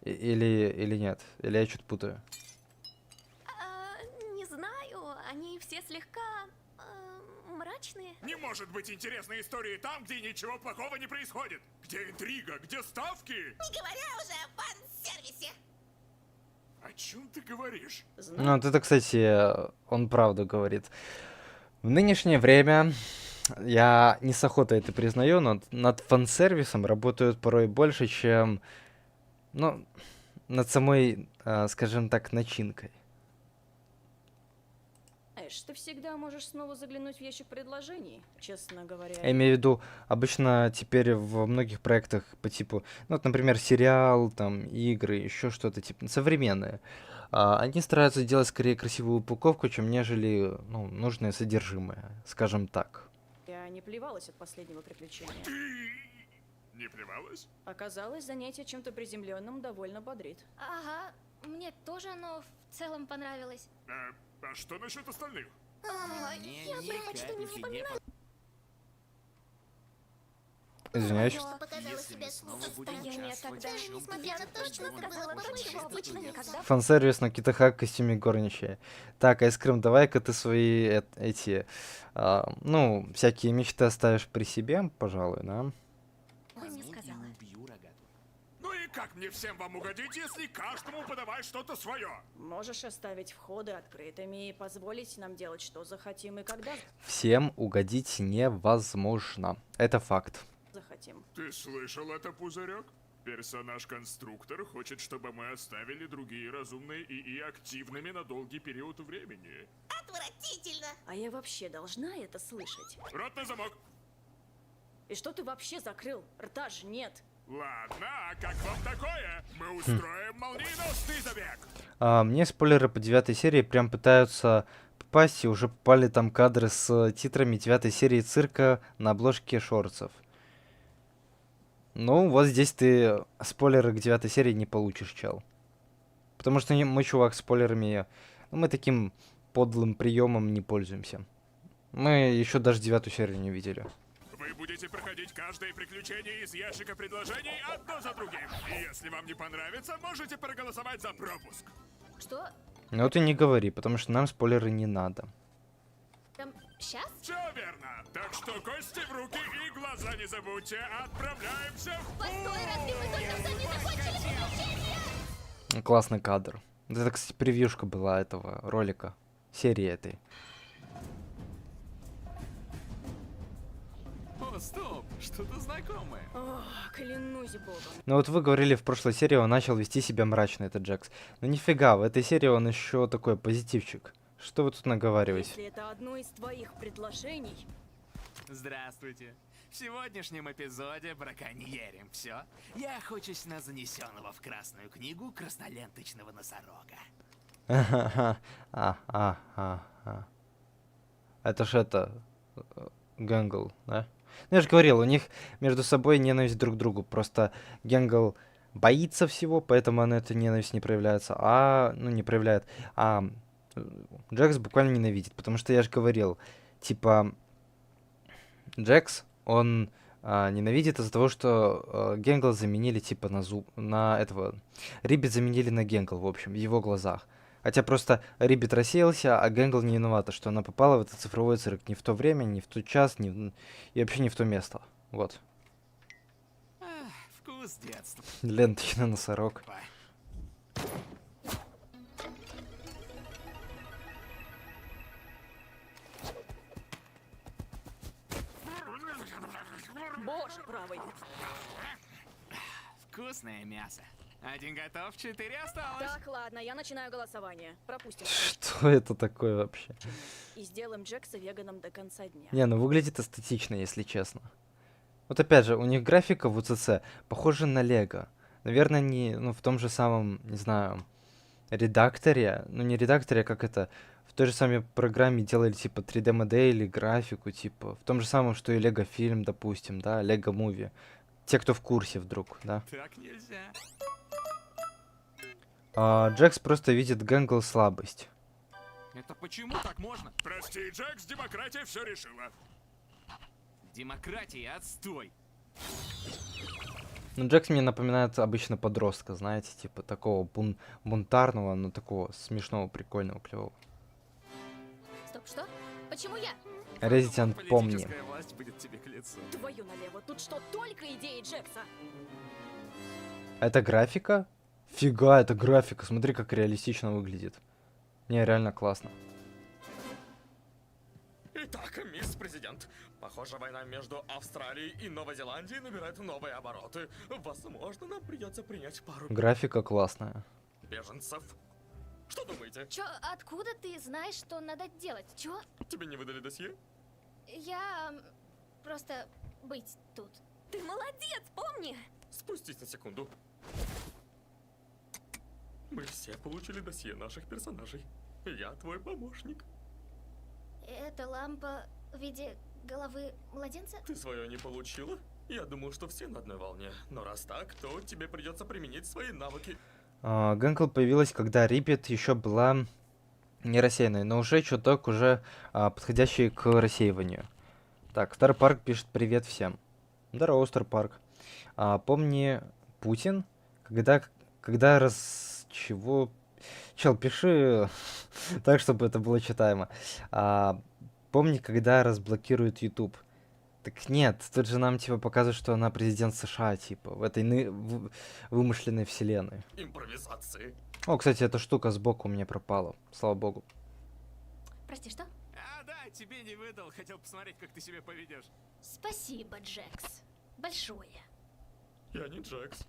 Или нет? Или я что-то путаю? Не знаю, они все слегка... мрачные. Не может быть интересной истории там, где ничего плохого не происходит. Где интрига, где ставки. Не говоря уже о фан-сервисе. О чем ты говоришь? Ну, вот это, кстати, он правду говорит. В нынешнее время, я не с охотой это признаю, но над фан-сервисом работают порой больше, чем, ну, над самой, скажем так, начинкой. Эш, ты всегда можешь снова заглянуть в ящик предложений, честно говоря. Я имею в виду, обычно теперь во многих проектах по типу, ну, вот, например, сериал, там, игры, еще что-то типа современное, они стараются делать скорее красивую упаковку, чем нежели, ну, нужное содержимое, скажем так. Я не плевалась от последнего приключения. Не плевалась? Оказалось, занятие чем-то приземленным довольно бодрит. Ага, мне тоже оно в целом понравилось. А что насчет остальных? Я предпочту не вспоминать. Извиняюсь. Показала себя Состояние тогда, несмотря на то, что это было то, чего обычно никогда... Фан-сервис на Китаха в костюме горничной. Так, Айскрим, давай-ка ты свои эти, ну, всякие мечты оставишь при себе, пожалуй, да? Ну и как мне всем вам угодить, если каждому подавать что-то свое? Можешь оставить входы открытыми и позволить нам делать, что захотим и когда Всем угодить невозможно. Это факт. захотим. Ты слышал это, Пузырек? Персонаж-конструктор хочет, чтобы мы оставили другие разумные ИИ активными на долгий период времени. Отвратительно. А я вообще должна это слышать? Рот на замок. И что ты вообще закрыл? Рта же нет. Ладно, а как вам такое? Мы устроим молниеносный забег. Мне спойлеры по 9 серии прям пытаются попасть, и уже попали там кадры с титрами 9 серии цирка на обложке шорцев. Ну, вот здесь ты спойлеры к 9 серии не получишь, чел. Потому что мы, чувак, спойлерами, ну, мы таким подлым приемом не пользуемся. Мы еще даже 9 серию не видели. Вы будете проходить каждое приключение из ящика предложений одно за другим. И если вам не понравится, можете проголосовать за пропуск. Что? Ну, ты не говори, потому что нам спойлеры не надо. Там сейчас? Все верно. Так что кости в руки и глаза не забудьте. Отправляемся в Постой, разве мы только что не закончили приключение? Классный кадр. Это, кстати, превьюшка была этого ролика, серии этой. О, стоп, что-то знакомое. О, клянусь богом. Ну вот вы говорили в прошлой серии, он начал вести себя мрачно, этот Джекс. Но нифига, в этой серии он еще такой позитивчик. Что вы тут наговариваете? Если это одно из твоих предложений... Здравствуйте. В сегодняшнем эпизоде браконьерим все. Я охочусь на занесенного в Красную книгу красноленточного носорога. Это ж это... Гэнгл, да? Ну, я же говорил, у них между собой ненависть друг к другу. Просто Гэнгл боится всего, поэтому она эту ненависть не проявляется. Ну, не проявляет. Джекс буквально ненавидит. Потому что я же говорил, типа... Джекс, он ненавидит из-за того, что Гэнгл заменили типа на этого... Риббит заменили на Гэнгл, в общем, в его глазах. Хотя просто Риббит рассеялся, а Гэнгл не виновата, что она попала в этот цифровой цирк не в то время, не в тот час, и вообще не в то место. Вот. Вкус детства. Ленточный носорог. Боже правый. Вкусное мясо. Один готов, 4 осталось. Так, ладно, я начинаю голосование. Пропустим. Что это такое вообще? И сделаем Джекса веганом до конца дня. Не, ну выглядит эстетично, если честно. Вот опять же, у них графика в УЦЦ похожа на Лего. Наверное, не, ну, в том же самом, не знаю, редакторе. Ну, не редакторе, как это... В той же самой программе делали, типа, 3D-модели, графику, типа. В том же самом, что и Лего-фильм, допустим, да, Лего-муви. Те, кто в курсе вдруг, да. Так нельзя. Джекс просто видит Гэнгл слабость. Это почему так можно? Прости, Джекс, демократия все решила. Демократия, отстой. Ну, Джекс мне напоминает обычно подростка, знаете, типа такого бунтарного, но такого смешного, прикольного, клевого. Стоп, что? Почему я? Резидент, помни. Политическая власть будет тебе к лицу. Твою налево, тут что, только идеи Джекса? Это графика? Фига, это графика, смотри, как реалистично выглядит. Не, реально классно. Итак, мисс Президент, похоже, война между Австралией и Новой Зеландией набирает новые обороты. Возможно, нам придется принять пару Графика классная. беженцев. Что думаете? Чё, откуда ты знаешь, что надо делать? Чё? Тебе не выдали досье? Я... просто быть тут. Ты молодец, помни! Спустись на секунду. Мы все получили досье наших персонажей. Я твой помощник. Это лампа в виде головы младенца? Ты свое не получила? Я думал, что все на одной волне. Но раз так, то тебе придется применить свои навыки. Гэнгл появилась, когда Риббит еще была не рассеянной, но уже чуток уже подходящий к рассеиванию. Так, Стар Парк пишет привет всем. Здорово, Стар Парк. Помни, Путин, когда чего... Чел, пиши так, чтобы это было читаемо. Помни, когда разблокируют YouTube. Так нет, тут же нам типа показывают, что она президент США, типа, в этой вымышленной вселенной. Импровизации. О, кстати, эта штука сбоку у меня пропала, слава богу. Прости, что? Да, тебе не выдал. Хотел посмотреть, как ты себя поведешь. Спасибо, Джекс. Большое. Я не Джекс.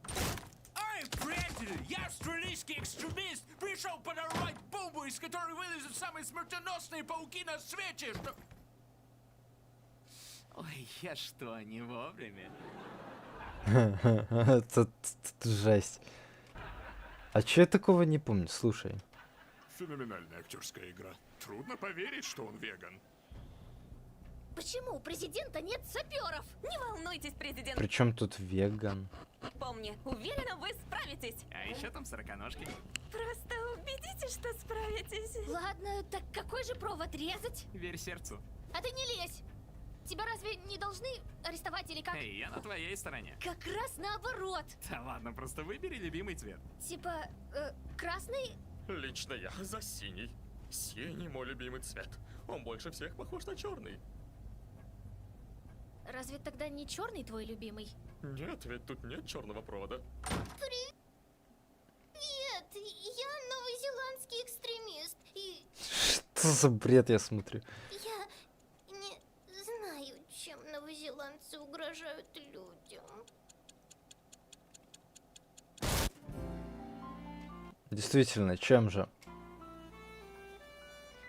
Эй, приятель, я австралийский экстремист, пришел подорвать бомбу, из которой вылезут самые смертоносные пауки на свете, что... Ой, я что, не вовремя? Это жесть. А чё я такого не помню, слушай. Феноменальная актерская игра. Трудно поверить, что он веган. Почему у президента нет саперов? Не волнуйтесь, президент. Причем тут веган? Помни, уверена, вы справитесь. А еще там сороконожки. Просто убедите, что справитесь. Ладно, так какой же провод резать? Верь сердцу. А ты не лезь. Тебя разве не должны арестовать или как? Эй, я на твоей стороне. Как раз наоборот. Да ладно, просто выбери любимый цвет. Типа, красный? Лично я за синий. Синий мой любимый цвет. Он больше всех похож на черный. Разве тогда не черный твой любимый? Нет, ведь тут нет черного провода. Привет, я новозеландский экстремист, и Что за бред я смотрю? я не знаю, чем новозеландцы угрожают людям. Действительно, чем же?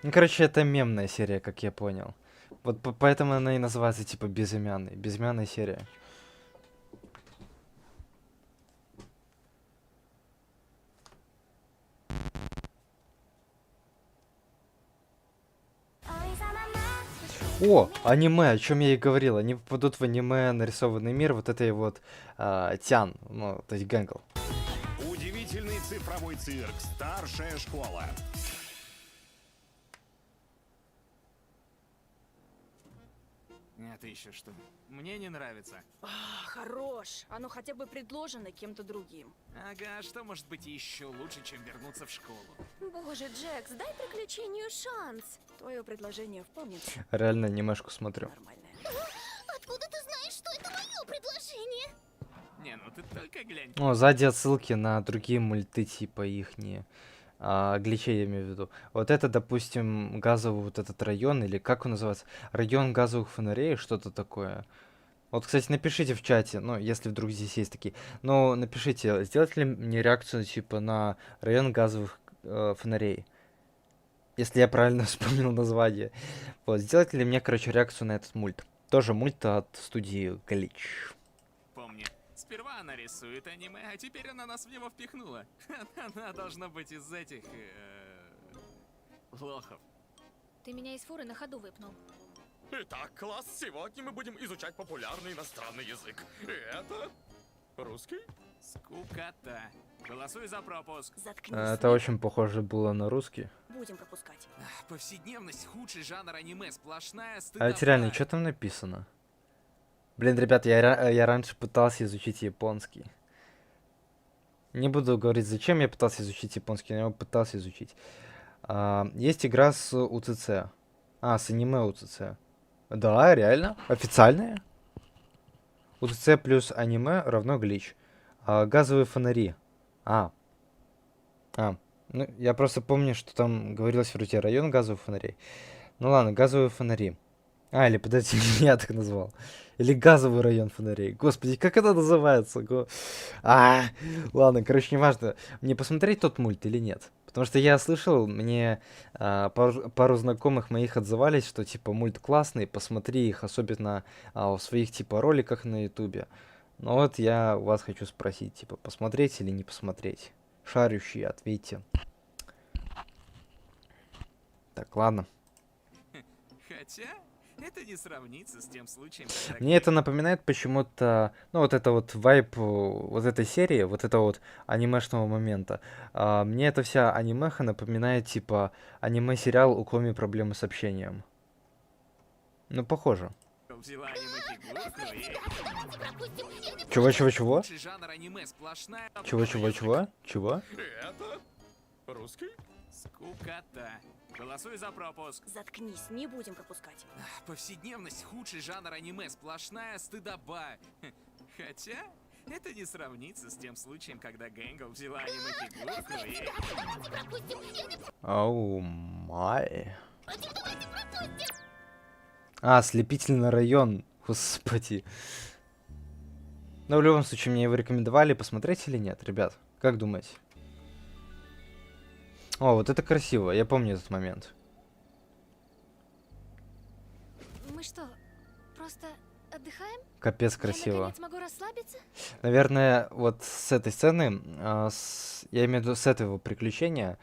Ну, короче, это мемная серия, как я понял. Вот поэтому она и называется типа безымянной. Безымянная серия. О, аниме, о чем я и говорил. Они попадут в аниме нарисованный мир вот этой вот Тян, ну, то есть Гэнгл. Удивительный цифровой цирк. Старшая школа. Это еще что? Мне не нравится. Хорош. Оно хотя бы предложено кем-то другим. Ага, что может быть еще лучше, чем вернуться в школу? Боже, Джекс, дай приключению шанс. Твое предложение вполне... Реально анимешку смотрю. Откуда ты знаешь, что это мое предложение? Не, ну ты только глянь. О, сзади отсылки на другие мульты, типа ихние. Гличей я имею в виду. Вот это, допустим, газовый вот этот район, или как он называется? Район газовых фонарей, что-то такое. Вот, кстати, напишите в чате, ну, если вдруг здесь есть такие. Ну, напишите, сделайте ли мне реакцию, типа, на район газовых фонарей. Если я правильно вспомнил название. Вот, сделайте ли мне, короче, реакцию на этот мульт. Тоже мульт от студии Глич. Помни, сперва она рисует аниме, а теперь она нас в него впихнула. Она должна быть из этих... лохов. Ты меня из фуры на ходу выпнул. Итак, класс, сегодня мы будем изучать популярный иностранный язык. И это... русский? Скукота. Голосуй за пропуск. Это очень похоже было на русский. Будем пропускать. Повседневность — худший жанр аниме, сплошная А стыдоба. это реально, что там написано? Блин, ребят, я раньше пытался изучить японский. Не буду говорить, зачем я пытался изучить японский, но я его пытался изучить. Есть игра с УЦЦ. С аниме УЦЦ. Да, реально, официальная. УЦЦ плюс аниме равно глич. Газовые фонари. Ну, я просто помню, что там говорилось вроде район газовых фонарей. Ну ладно, газовые фонари. Или подожди, я так назвал. Или газовый район фонарей. Господи, как это называется? Ладно, короче, неважно. Мне посмотреть тот мульт или нет? Потому что я слышал, мне пару знакомых моих отзывались, что типа мульт классный, посмотри их, особенно в своих типа роликах на ютубе. Но вот я у вас хочу спросить, типа, посмотреть или не посмотреть? Шарющие, ответьте. Так, ладно. Хотя, это не сравнится с тем случаем, когда... Мне это напоминает почему-то, ну, вот это вот вайб вот этой серии, вот этого вот анимешного момента. Мне эта вся анимеха напоминает, типа, аниме-сериал «У Коми проблемы с общением». Ну, похоже. Взяла аниме-фигурку и... Чего? Худший жанр аниме, сплошная... Чего? Это... русский? Скукота. Голосуй за пропуск. Заткнись, не будем пропускать. Повседневность — худший жанр аниме, сплошная стыдоба. Хотя, это не сравнится с тем случаем, когда Гэнгл взяла аниме-фигурку и... Оу май. Слепительный район. Господи. Но в любом случае, мне его рекомендовали посмотреть или нет, ребят? Как думаете? О, вот это красиво, я помню этот момент. Мы что, просто отдыхаем? Капец Я красиво. наконец могу расслабиться? Наверное, вот с этой сцены, я имею в виду с этого приключения,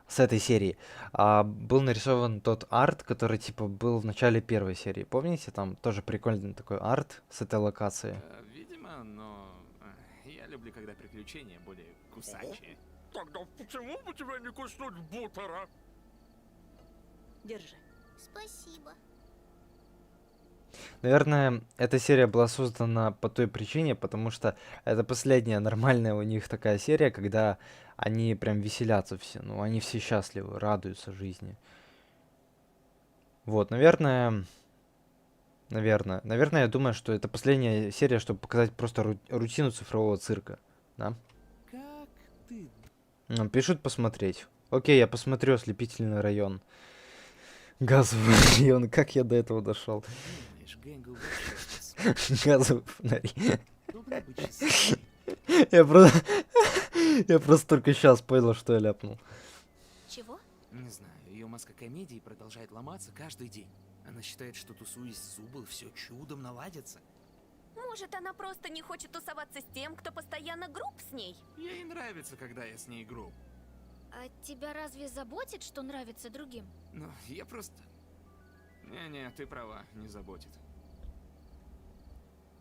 с этой серии, был нарисован тот арт, который типа был в начале первой серии. Помните, там тоже прикольный такой арт с этой локации? Видимо, но я люблю, когда приключения более кусачие. Тогда почему бы тебя не куснуть бутера? Держи. Спасибо. Наверное, эта серия была создана по той причине, потому что это последняя нормальная у них такая серия, когда они прям веселятся все, ну, они все счастливы, радуются жизни. Вот, наверное, я думаю, что это последняя серия, чтобы показать просто рутину цифрового цирка, да? Как ты? Пишут посмотреть. Окей, я посмотрю «Ослепительный район». Газовый район, как я до этого дошел? Газовый фонарь. Я просто только сейчас понял, что я ляпнул. Чего? Не знаю, ее маска комедии продолжает ломаться каждый день. Она считает, что тусуясь с Зубл, все чудом наладится. Может, она просто не хочет тусоваться с тем, кто постоянно груб с ней? Ей нравится, когда я с ней груб. А тебя разве заботит, что нравится другим? Ну, я просто... Не-не, ты права, не заботит.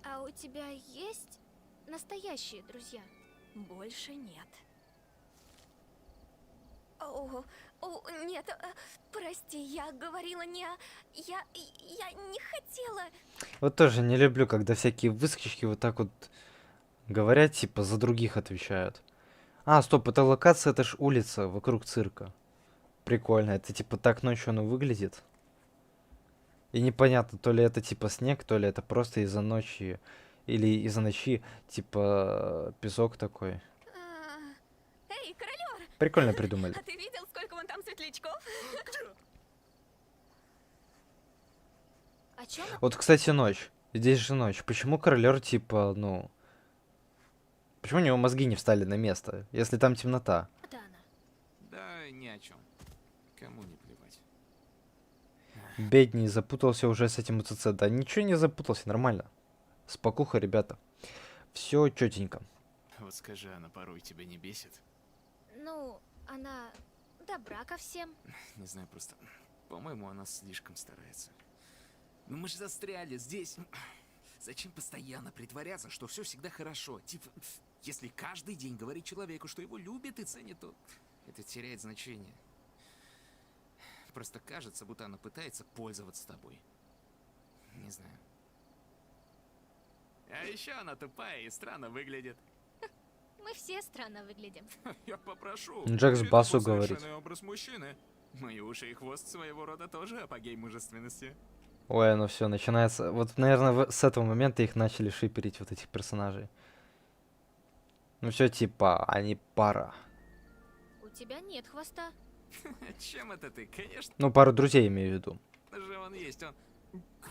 А у тебя есть настоящие друзья? Больше нет. О, нет, прости, я говорила не... Я не хотела... Вот тоже не люблю, когда всякие выскочки вот так вот говорят, типа за других отвечают. А, стоп, это локация, это ж улица вокруг цирка. Прикольно, это типа так ночью оно выглядит. И непонятно, то ли это типа снег, то ли это просто из-за ночи, или из-за ночи, типа песок такой. Эй, королёр! Прикольно придумали. А ты видел, сколько вон там светлячков? О чем? Вот, кстати, ночь. Здесь же ночь. Почему королер, типа, ну... Почему у него мозги не встали на место, если там темнота? Да ни о чем. Кому не плевать. Бедний, запутался уже с этим УЦЦ. Да ничего не запутался, нормально. Спокуха, ребята. Все четенько. Вот скажи, она порой тебя не бесит? Ну, она добра ко всем. Не знаю, просто... По-моему, она слишком старается. Ну мы же застряли здесь. Зачем постоянно притворяться, что все всегда хорошо? Типа, если каждый день говорить человеку, что его любят и ценят, то это теряет значение. Просто кажется, будто она пытается пользоваться тобой. Не знаю. А еще она тупая и странно выглядит. Мы все странно выглядим. Я попрошу. Джек с Это басу был говорит. совершенный образ мужчины. Мои уши и хвост своего рода тоже апогей мужественности. Ой, ну все, начинается... Вот, наверное, с этого момента их начали шиперить, вот этих персонажей. Ну все, типа, они пара. У тебя нет хвоста. Чем это ты? Конечно Ну, пару друзей имею в виду. же он есть, он...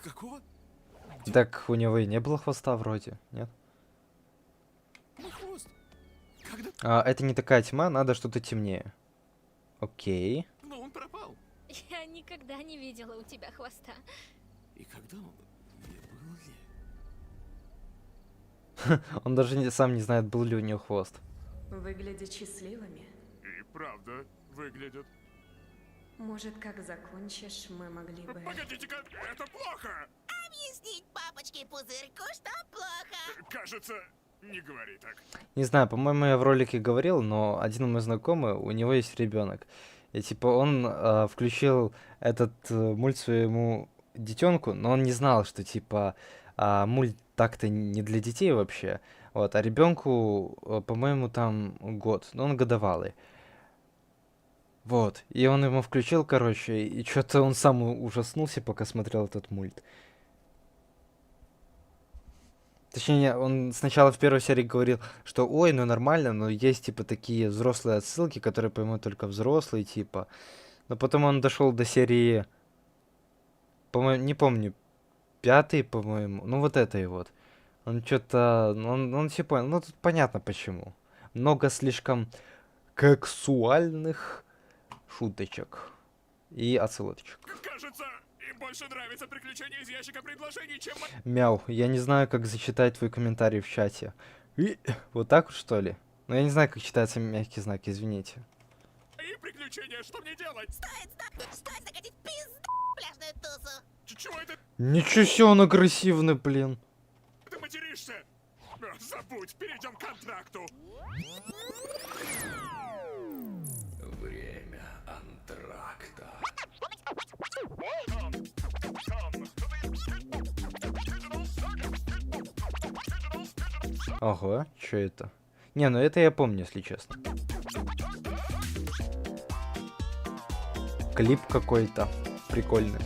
Какого? Так у него и не было хвоста вроде, нет? Мой хвост. Когда? Это не такая тьма, надо что-то темнее. Окей. Но он пропал. Я никогда не видела у тебя хвоста. И когда он... Не был ли? Он даже сам не знает, был ли у него хвост. Выглядят счастливыми. И правда выглядят. Может, как закончишь, мы могли бы... Погодите-ка, это плохо! Объяснить папочке Пузырьку, что плохо. Кажется, не говори так. Не знаю, по-моему, я в ролике говорил, но один мой знакомый, у него есть ребенок. И типа он включил этот мульт своему детенку, но он не знал, что типа мульт так-то не для детей вообще. Вот, а ребенку, по-моему, там год, но он годовалый. Вот, и он ему включил, короче, и что-то он сам ужаснулся, пока смотрел этот мульт. Точнее, он сначала в первой серии говорил, что ой, ну нормально, но есть типа такие взрослые отсылки, которые поймут только взрослые, типа. Но потом он дошел до серии, по-моему, не помню, 5-й, по-моему, ну вот этой вот. Он что-то, он все понял, ну тут понятно почему. Много слишком сексуальных шуточек и отсылочек. Кажется, им больше нравится приключение из ящика предложений, чем... Мяу, я не знаю, как зачитать твой комментарий в чате. И вот так вот, что ли? Ну, я не знаю, как читается мягкий знак, извините. И приключения, что мне делать? Стоит закатить пизду пляжную тусу. Чего это Ничего себе, он агрессивный, блин. ты материшься? Забудь, перейдем к контракту. Время антракта. Ого, что это? Не, ну это я помню, если честно. Клип какой-то прикольный.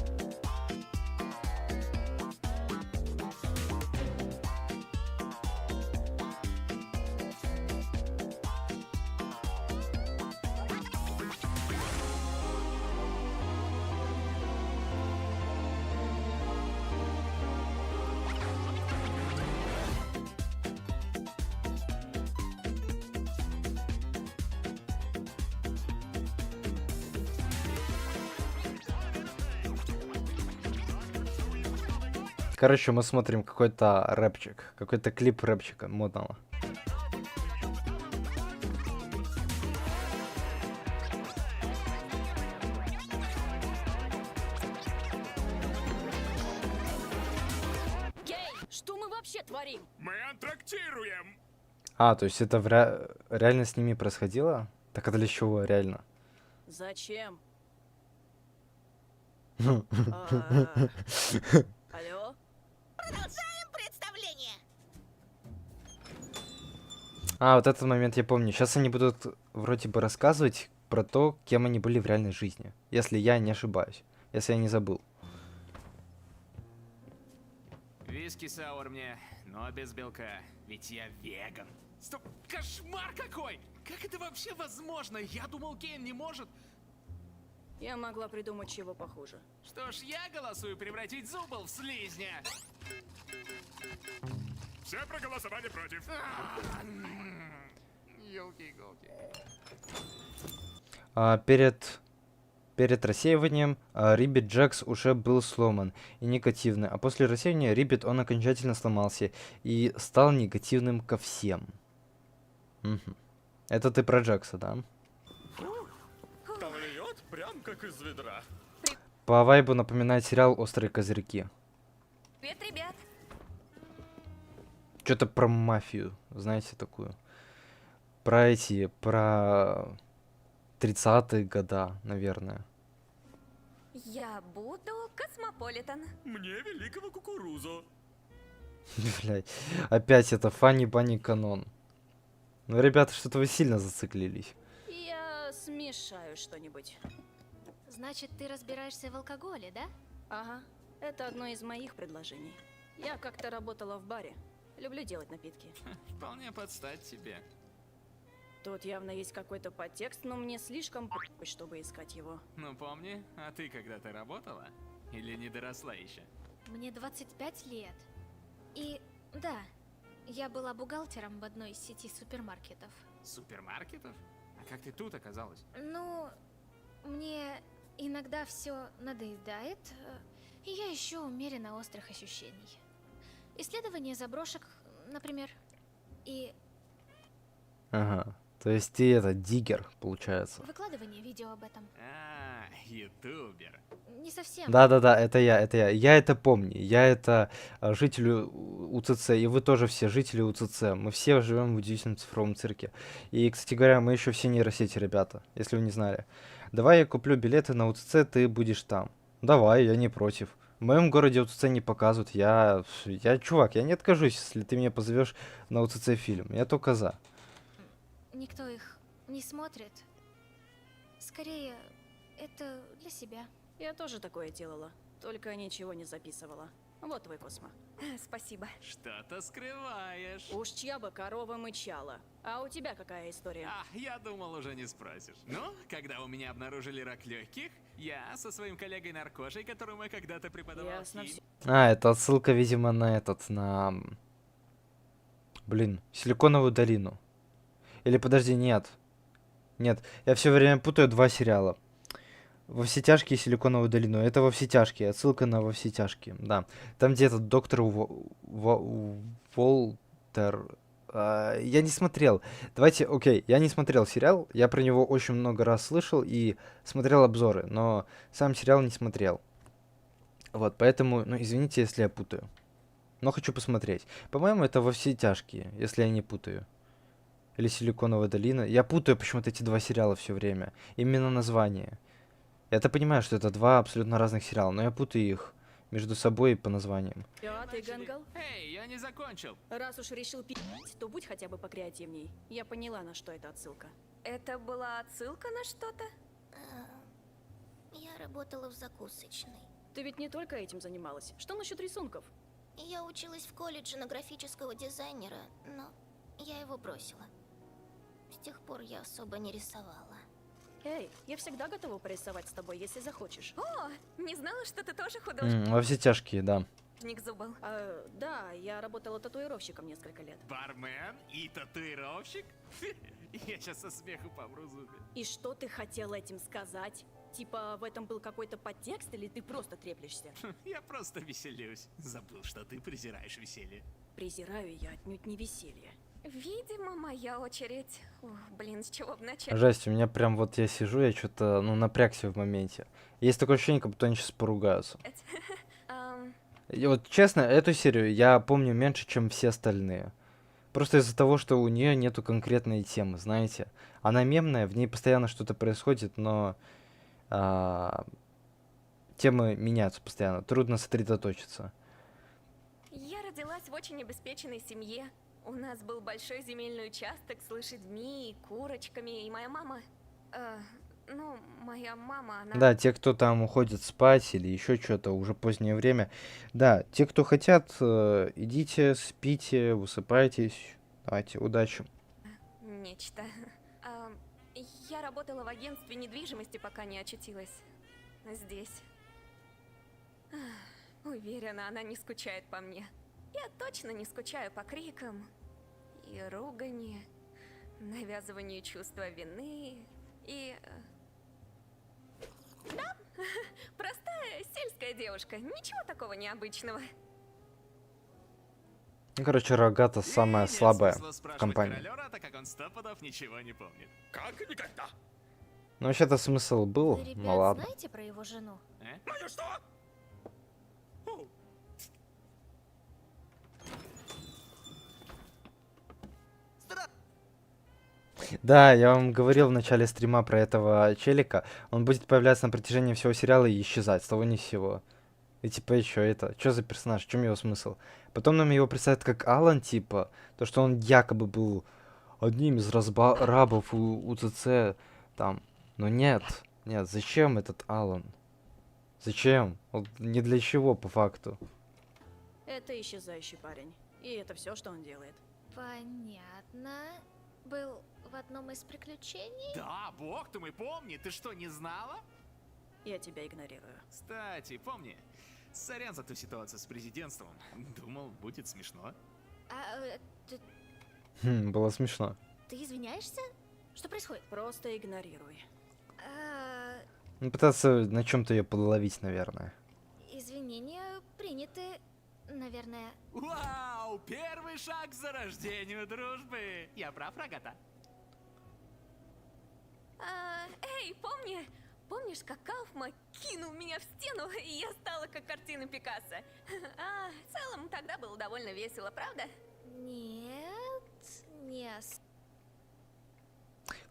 Короче, мы смотрим какой-то рэпчик, какой-то клип рэпчика модного. Гей, что мы вообще творим? Мы антрактируем! А, то есть это реально с ними происходило? Так это для чего реально? Зачем? Алло? Продолжаем представление. А, вот этот момент я помню. Сейчас они будут вроде бы рассказывать про то, кем они были в реальной жизни. Если я не ошибаюсь. Если я не забыл. Виски саур мне, но без белка. Ведь я веган. Стоп, кошмар какой! Как это вообще возможно? Я думал, Кейн не может. Я могла придумать чего похуже. Что ж, я голосую превратить Зубл в слизня. Все проголосовали против. Ёлки-иголки. Перед рассеиванием Риббит Джекс уже был сломан и негативный, а после рассеивания Риббит он окончательно сломался и стал негативным ко всем. Мгм. Это ты про Джекса, да? Там льет прям как из ведра. По вайбу напоминает сериал «Острые козырьки». Привет, ребят. Что-то про мафию, знаете, такую. Про 30-е года, наверное. Я буду Космополитен. Мне великого кукурузу. Блядь, опять это Фанни Банни канон. Ну, ребята, что-то вы сильно зациклились. Я смешаю что-нибудь. Значит, ты разбираешься в алкоголе, да? Ага, это одно из моих предложений. Я как-то работала в баре. Люблю делать напитки. Вполне подстать тебе. Тут явно есть какой-то подтекст, но мне слишком чтобы искать его. Ну помни, а ты когда-то работала? Или не доросла еще? Мне 25 лет. И да, я была бухгалтером в одной из сети супермаркетов. Супермаркетов? А как ты тут оказалась? Ну, мне иногда все надоедает, и я ищу умеренно острых ощущений. Исследование заброшек, например. И Ага. То есть ты это, диггер, получается. выкладывание видео об этом. А, ютубер. Не совсем. Да-да-да, это я. Я это помню. Я это житель УЦЦ, и вы тоже все жители УЦЦ. Мы все живем в удивительном цифровом цирке. И, кстати говоря, мы еще все нейросети, ребята, если вы не знали. Давай я куплю билеты на УЦЦ, ты будешь там. Давай, я не против. В моем городе УЦЦ не показывают. Я чувак, я не откажусь, если ты меня позовешь на УЦЦ фильм. Я только за. Никто их не смотрит. Скорее, это для себя. Я тоже такое делала, только ничего не записывала. Вот твой Космо. Спасибо. Что-то скрываешь. Уж чья бы корова мычала. А у тебя какая история? А, я думал, уже не спросишь. Ну, когда у меня обнаружили рак легких, я со своим коллегой-наркошей, которому я когда-то преподавал Ясно химию. А, это отсылка, видимо, на Блин, Силиконовую долину. Или подожди, нет. Нет, я все время путаю два сериала. Во все тяжкие и Силиконовую долину. Это во все тяжкие. Отсылка на во все тяжкие. Да. Там, где этот доктор Волтер. Я не смотрел. Давайте, окей, я не смотрел сериал. Я про него очень много раз слышал и смотрел обзоры, но сам сериал не смотрел. Вот, поэтому, ну, извините, если я путаю. Но хочу посмотреть. По-моему, это во все тяжкие, если я не путаю. Или Силиконовая долина. Я путаю почему-то эти два сериала все время. Именно название. Я-то понимаю, что это два абсолютно разных сериала, но я путаю их между собой по названиям. А ты, Гангал? Эй, я не закончил. Раз уж решил пить, то будь хотя бы покреативней. Я поняла, на что это отсылка. Это была отсылка на что-то? Я работала в закусочной. Ты ведь не только этим занималась. Что насчет рисунков? Я училась в колледже на графического дизайнера, но я его бросила. С тех пор я особо не рисовала. Эй, я всегда готова порисовать с тобой, если захочешь. О, не знала, что ты тоже художник. Во все тяжкие, да. Зубл. Да, я работала татуировщиком несколько лет. Бармен и татуировщик? Я сейчас со смеху помру, Зуби. И что ты хотел этим сказать? Типа, в этом был какой-то подтекст, или ты просто треплешься? Я просто веселюсь. Забыл, что ты презираешь веселье. Презираю я отнюдь не веселье. Видимо, моя очередь. Ох, блин, с чего бы начать? Жесть, у меня прям вот я сижу, я что-то, ну, напрягся в моменте. Есть такое ощущение, как будто они сейчас поругаются. И вот честно, эту серию я помню меньше, чем все остальные. Просто из-за того, что у нее нету конкретной темы, знаете. Она мемная, в ней постоянно что-то происходит, но темы меняются постоянно. Трудно сосредоточиться. Я родилась в очень обеспеченной семье. У нас был большой земельный участок с лошадьми, курочками, и моя мама... моя мама, она... Да, те, кто там уходит спать или еще что-то, уже позднее время. Да, те, кто хотят, идите, спите, высыпайтесь. Давайте, удачи. Нечто. Я работала в агентстве недвижимости, пока не очутилась здесь. Уверена, она не скучает по мне. Я точно не скучаю по крикам и ругани, навязыванию чувства вины и... Да, простая сельская девушка, ничего такого необычного. Ну, короче, Рогата самая слабая в компании. Королёра, так как он 100 пудов ничего не помнит. Как никогда? Ну, вообще-то смысл был, Вы, ребят, ну ладно. знаете про его жену? Мою что? Да, я вам говорил в начале стрима про этого челика. Он будет появляться на протяжении всего сериала и исчезать, с того ни с сего. И типа, и чё это? Чё за персонаж? В чем его смысл? Потом нам его представят как Алан, типа, то, что он якобы был одним из рабов у УЦЦ, там. Но нет, зачем этот Алан? Зачем? Он ни для чего, по факту. Это исчезающий парень. И это все, что он делает. Понятно. Был в одном из приключений? Да, бог ты мой, помни, ты что, не знала? Я тебя игнорирую. Кстати, помни, сорян за ту ситуацию с президентством. Думал, будет смешно. Было смешно. Ты извиняешься? Что происходит? Просто игнорируй. Ну, пытаться на чем-то ее подловить, наверное. Извинения приняты, наверное. Вау, первый шаг к зарождению дружбы. Я прав, Рогата? Эй, помнишь, как Кауфма кинул меня в стену, и я стала как картина Пикассо? В целом, тогда было довольно весело, правда? Нет, не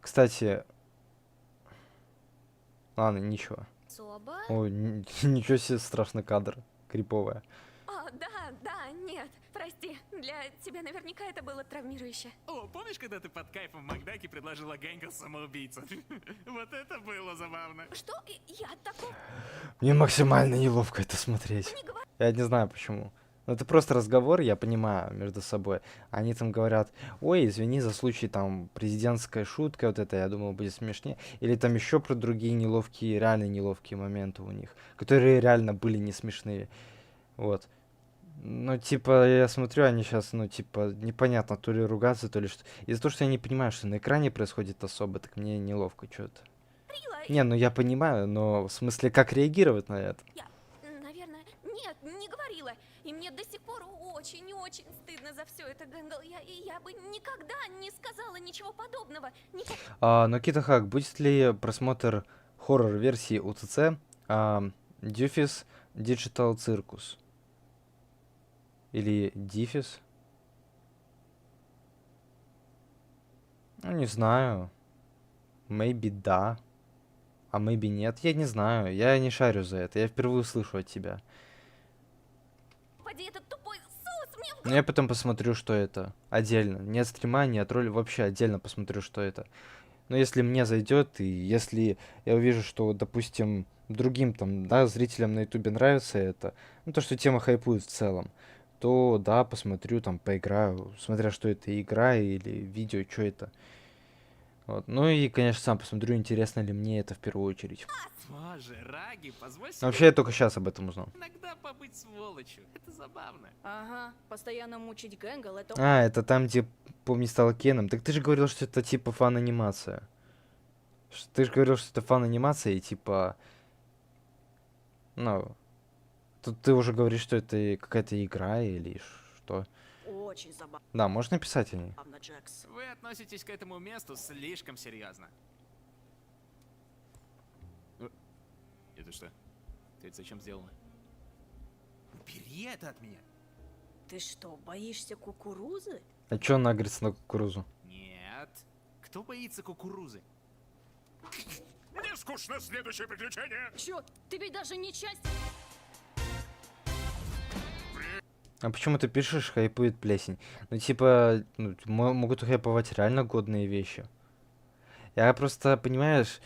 Кстати... Ладно, ничего. особо. Ой, ничего себе, страшный кадр. Криповая. Да, нет, прости. Для тебя наверняка это было травмирующе. О, помнишь, когда ты под кайфом в Макдаке предложила Гэнгл самоубийцу? Вот это было забавно. Что? Я такой... Мне максимально неловко это смотреть. Я не знаю почему. Ну, это просто разговор, я понимаю, между собой. Они там говорят, ой, извини за случай там президентской шутка, вот это, я думал, будет смешнее. Или там еще про другие неловкие, реально неловкие моменты у них, которые реально были не смешные. Вот. Ну, типа, я смотрю, они сейчас, ну, типа, непонятно, то ли ругаться, то ли что. Из-за того, что я не понимаю, что на экране происходит особо, так мне неловко что-то. Не, ну я понимаю, но в смысле, как реагировать на это? Наверное, нет, не говорила. И мне до сих пор очень-очень стыдно за все это, Гэнгл. Я бы никогда не сказала ничего подобного. Но Китахак, будет ли просмотр хоррор-версии УЦЦ Дюфис Digital Circus? Или Дифис? Ну, не знаю. Maybe да. А maybe нет. Я не знаю. Я не шарю за это. Я впервые слышу от тебя. Этот тупой соус мне в... Но я потом посмотрю, что это. Отдельно. Не от стрима, не от роли. Вообще отдельно посмотрю, что это. Но если мне зайдет, и если я увижу, что, допустим, другим там, да, зрителям на ютубе нравится это, ну, то, что тема хайпует в целом, то, да, посмотрю, там, поиграю, смотря что это, игра или видео, что это. Вот. Ну и, конечно, сам посмотрю, интересно ли мне это в первую очередь. Боже, Раги, позволь себе... Вообще, я только сейчас об этом узнал. Иногда побыть сволочью, это забавно. Ага, постоянно мучить Гэнгл, это... Это там, где, помни, стал Кеном. Так ты же говорил, что это типа фан-анимация. Ты же говорил, что это фан анимации, типа... Ну... Тут ты уже говоришь, что это какая-то игра или что. Очень забавно, Да, можешь написать о ней. Джекс. Вы относитесь к этому месту слишком серьезно. Это что? Ты это зачем сделала? Убери это от меня. Ты что, боишься кукурузы? А чё он агрится на кукурузу? Нет. Кто боится кукурузы? Мне скучно, следующее приключение. Чё, ты ведь даже не часть... А почему ты пишешь хайпует плесень? Ну типа, ну, могут хайповать реально годные вещи. Я просто, понимаешь,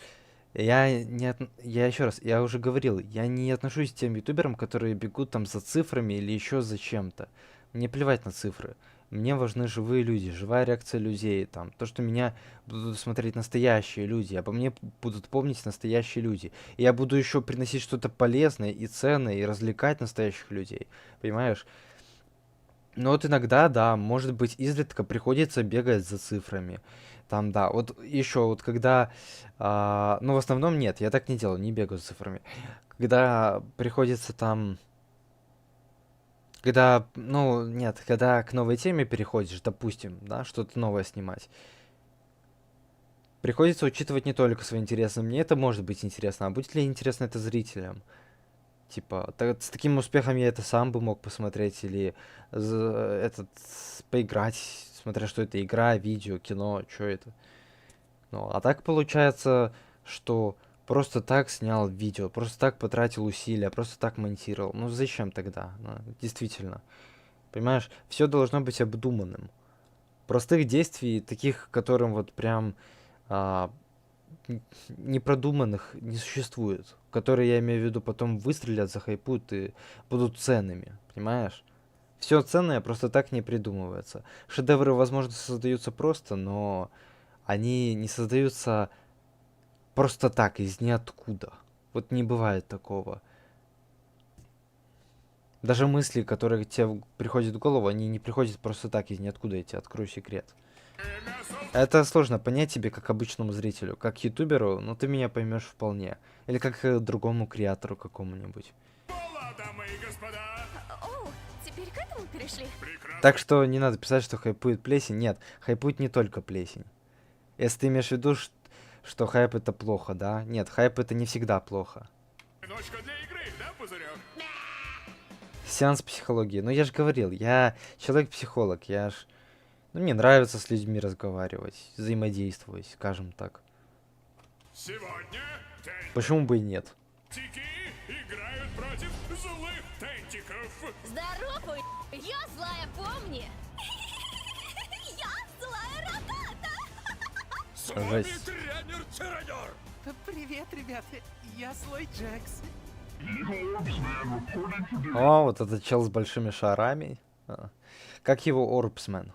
я еще раз, я уже говорил, я не отношусь к тем ютуберам, которые бегут там за цифрами или еще за чем-то. Мне плевать на цифры. Мне важны живые люди, живая реакция людей, там, то, что меня будут смотреть настоящие люди, обо мне будут помнить настоящие люди. И я буду еще приносить что-то полезное и ценное, и развлекать настоящих людей, понимаешь? Но вот иногда, да, может быть, изредка приходится бегать за цифрами. Там, да, вот еще вот когда, ну, в основном нет, я так не делаю, не бегаю за цифрами. Когда приходится там, когда, ну, нет, когда к новой теме переходишь, допустим, да, что-то новое снимать, приходится учитывать не только свои интересы. Мне это может быть интересно, а будет ли интересно это зрителям? Типа, с таким успехом я это сам бы мог посмотреть или поиграть, смотря что это игра, видео, кино, что это. Ну, а так получается, что просто так снял видео, просто так потратил усилия, просто так монтировал. Ну зачем тогда? Ну, действительно. Понимаешь, все должно быть обдуманным. Простых действий, таких, которым вот прям непродуманных не существует, которые, я имею в виду, потом выстрелят, захайпуют и будут ценными, понимаешь? Все ценное просто так не придумывается. Шедевры, возможно, создаются просто, но они не создаются просто так, из ниоткуда. Вот не бывает такого. Даже мысли, которые тебе приходят в голову, они не приходят просто так, из ниоткуда, я тебе открою секрет. Это сложно понять тебе, как обычному зрителю. Как ютуберу, ну ты меня поймешь вполне. Или как другому креатору какому-нибудь. О, теперь к этому перешли? Так что не надо писать, что хайпует плесень. Нет, хайпует не только плесень. Если ты имеешь в виду, что хайп это плохо, да? Нет, хайп это не всегда плохо. Ночка для игры, да, пузырек? Сеанс психологии. Ну я же говорил, я человек-психолог, я ж... Ну, мне нравится с людьми разговаривать, взаимодействовать, скажем так. Сегодня Почему бы и нет? тентики играют против злых тентиков. Здорово, я злая, помни. Я злая рогата. Жесть. Тренер-тиранер. Привет, ребята, я злой Джекс. О, вот этот чел с большими шарами. Как его Орбсмен?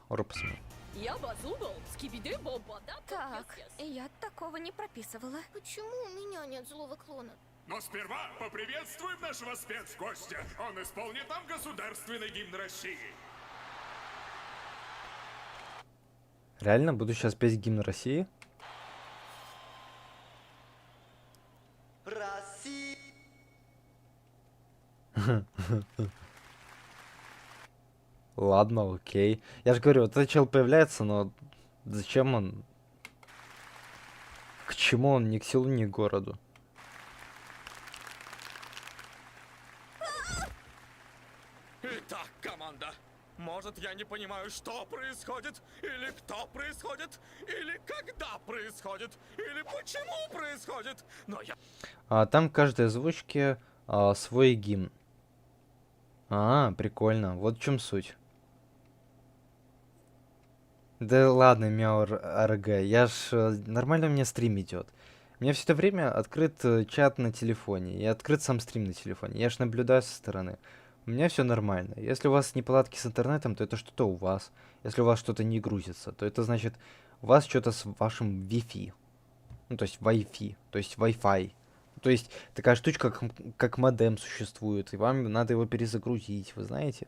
Я базудал, скибиды бомба, да? Так, я такого не прописывала. Почему у меня нет злого клона? Но сперва поприветствуем нашего спецгостя. Он исполнит нам государственный гимн России. Реально буду сейчас петь гимн России? Россия! Ладно, окей. Я же говорю, вот этот чел появляется, но зачем он? К чему он? Ни к селу, ни к городу. Итак, команда, может, я не понимаю, что происходит, или кто происходит, или когда происходит, или почему происходит, но я... Там в каждой озвучке свой гимн. Прикольно. Вот в чем суть. Да ладно, Мяу РГ, я ж... Нормально у меня стрим идет. У меня все это время открыт чат на телефоне и открыт сам стрим на телефоне. Я ж наблюдаю со стороны. У меня все нормально. Если у вас неполадки с интернетом, то это что-то у вас. Если у вас что-то не грузится, то это значит у вас что-то с вашим Wi-Fi. Ну, то есть Wi-Fi, то есть Wi-Fi. То есть такая штучка, как модем существует, и вам надо его перезагрузить, вы знаете?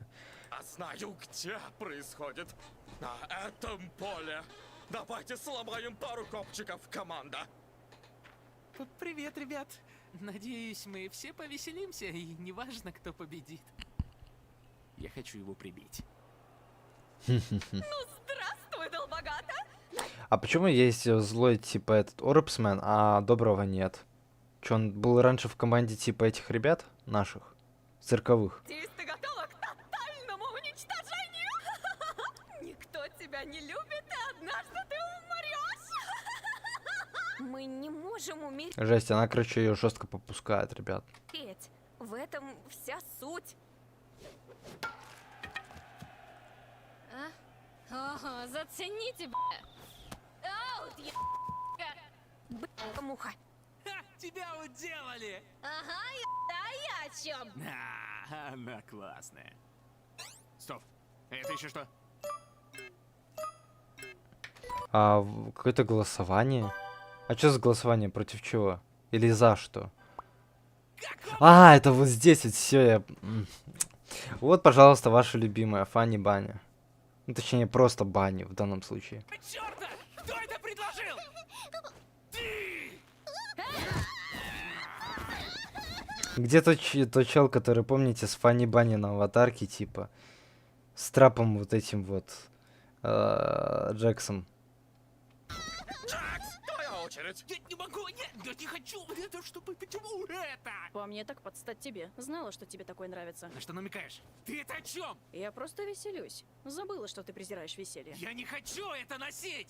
Я знаю, где происходит. На этом поле. Давайте сломаем пару копчиков, команда. Привет, ребят. Надеюсь, мы все повеселимся, и неважно, кто победит. Я хочу его прибить. Ну, здравствуй, долбогата! А почему есть злой типа этот Орбсмен, а доброго нет? Че, он был раньше в команде типа этих ребят наших, цирковых? Надеюсь, ты готова к тотальному уничтожению? Никто тебя не любит, и однажды ты умрешь. Мы не можем умереть. Жесть, она, короче, ее жестко попускает, ребят. В этом вся суть. Ага, зацените, Аут, Муха. Ха, тебя уделали! Ага, я о чем? Она классная. Стоп, это еще что? Какое-то голосование? А что за голосование? Против чего? Или за что? Это вот здесь вот все. Вот, пожалуйста, ваша любимая Фанни Баня. Ну, точнее, просто Банни в данном случае. Чёрта! Кто это предложил? Где тот чел, который, помните, с Фанни Банни на аватарке, типа, с трапом вот этим вот, Джексом. Джакс, твоя очередь. Я не могу, нет, я не хочу. Это чтобы, почему это? По мне так подстать тебе. Знала, что тебе такое нравится. На что намекаешь? Ты это о чем? Я просто веселюсь. Забыла, что ты презираешь веселье. Я не хочу это носить!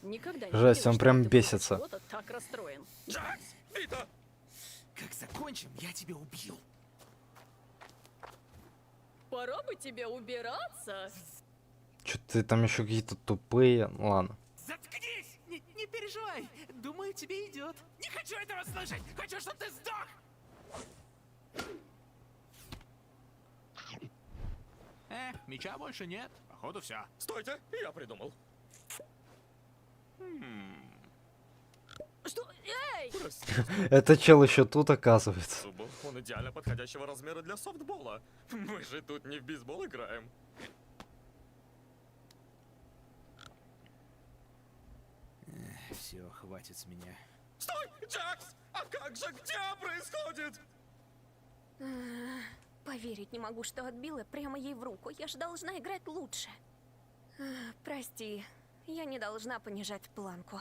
Никогда не Жесть, видела, он чтобы прям ты был бесится. от чего-то так расстроен. Джакс, Вита! Как закончим, я тебя убью. Пора бы тебе убираться. Чё ты там еще какие-то тупые? Ну, ладно. Заткнись! Не переживай. Думаю, тебе идет. Не хочу этого слышать. Хочу, чтобы ты сдох. Меча больше нет. Походу все. Стойте, я придумал. Что? Эй! Это чел еще тут, оказывается. Зубов, он идеально подходящего размера для софтбола. Мы же тут не в бейсбол играем. Все, хватит с меня. Стой, Джакс! А как же, где происходит? Поверить не могу, что отбила прямо ей в руку. Я же должна играть лучше. Прости, я не должна понижать планку.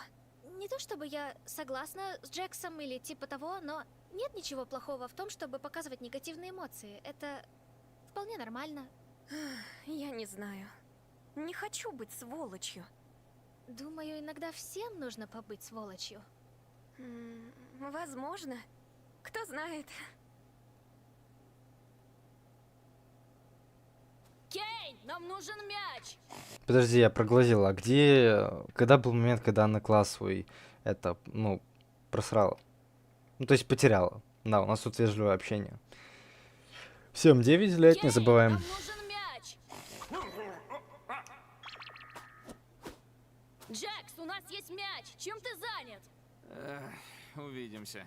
Не то чтобы я согласна с Джексом или типа того, но нет ничего плохого в том, чтобы показывать негативные эмоции. Это вполне нормально. Я не знаю. Не хочу быть сволочью. Думаю, иногда всем нужно побыть сволочью. Возможно. Кто знает. Кейн, нам нужен мяч! Подожди, я проглазил. А где... Когда был момент, когда она класс свой, это, ну, просрала? Ну, то есть потеряла. Да, у нас тут вежливое общение. Всем 9 лет, не забываем. Нам нужен мяч! Джекс, у нас есть мяч! Чем ты занят? Увидимся.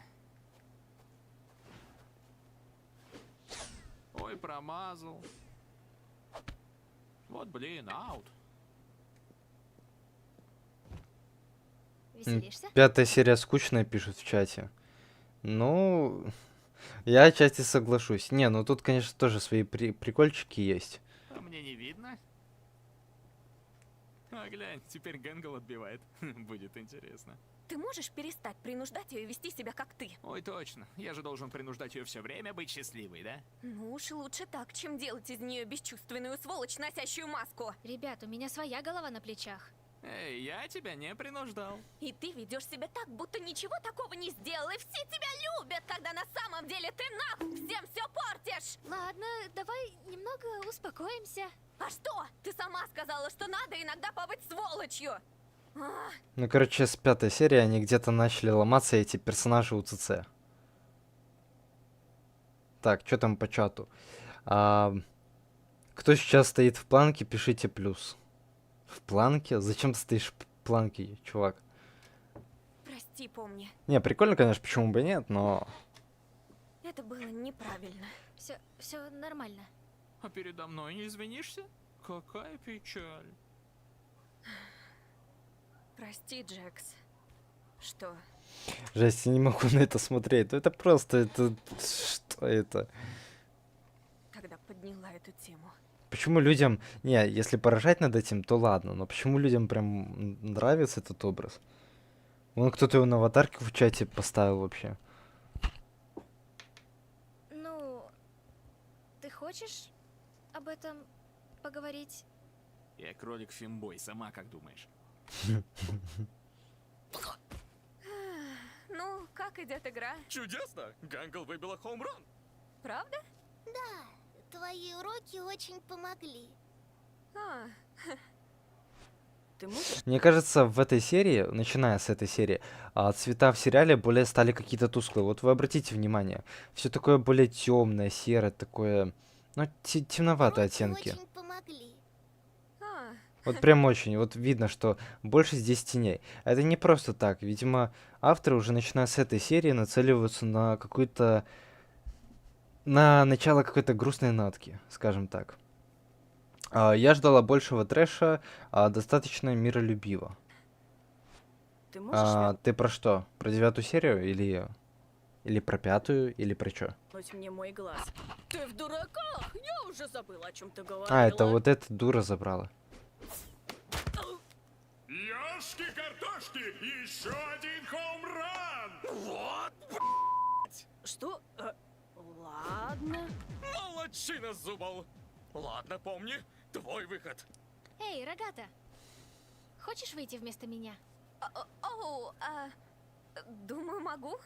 Ой, промазал. Вот, блин, аут. Веселишься? 5-я серия скучная, пишут в чате. Ну, я отчасти соглашусь. Не, ну тут, конечно, тоже свои прикольчики есть. А мне не видно. А глянь, теперь Гэнгл отбивает. Будет интересно. Ты можешь перестать принуждать ее вести себя как ты? Ой, точно. Я же должен принуждать ее все время быть счастливой, да? Ну уж лучше так, чем делать из нее бесчувственную сволочь, носящую маску. Ребят, у меня своя голова на плечах. Эй, я тебя не принуждал. И ты ведешь себя так, будто ничего такого не сделал, и все тебя любят, когда на самом деле ты нахуй всем все портишь. Ладно, давай немного успокоимся. А что? Ты сама сказала, что надо иногда побыть сволочью. Ну, короче, с 5-й серии они где-то начали ломаться, эти персонажи УЦЦ. Так, что там по чату? Кто сейчас стоит в планке, пишите плюс. В планке? Зачем ты стоишь в планке, чувак? Прости, помни. Не, прикольно, конечно, почему бы и нет, но... Это было неправильно. Все нормально. А передо мной не извинишься? Какая печаль. Прости, Джекс. Что? Жесть, я не могу на это смотреть. Ну это просто, это... Что это? Когда подняла эту тему. Почему людям... Не, если поражать над этим, то ладно. Но почему людям прям нравится этот образ? Вон кто-то его на аватарке в чате поставил вообще. Ну, ты хочешь об этом поговорить? Я кролик Фимбой, сама как думаешь? Ну, как идет игра? Чудесно! Гангл выбила хоумран. Правда? Да, твои уроки очень помогли. А, Ты можешь? Мне кажется, в этой серии, начиная с этой серии, цвета в сериале более стали какие-то тусклые. Вот вы обратите внимание, все такое более темное, серое, такое, ну, темноватые оттенки. Очень помогли. Вот прям очень, вот видно, что больше здесь теней. Это не просто так, видимо, авторы уже начиная с этой серии нацеливаются на какую-то, на начало какой-то грустной нотки, скажем так. Я ждала большего трэша, достаточно миролюбиво. Ты можешь Ты про что? Про 9-ю серию или про 5-ю, или про что? вернуть мне мой глаз? Ты в дураках! Я уже забыла, о чем ты говорила. Это вот эта дура забрала. Ёшки-картошки! Еще один хоумран! Вот, Что? Ладно. молодчина, Зубал. Ладно, помни, твой выход. Эй, Рогата, хочешь выйти вместо меня? Думаю, могу,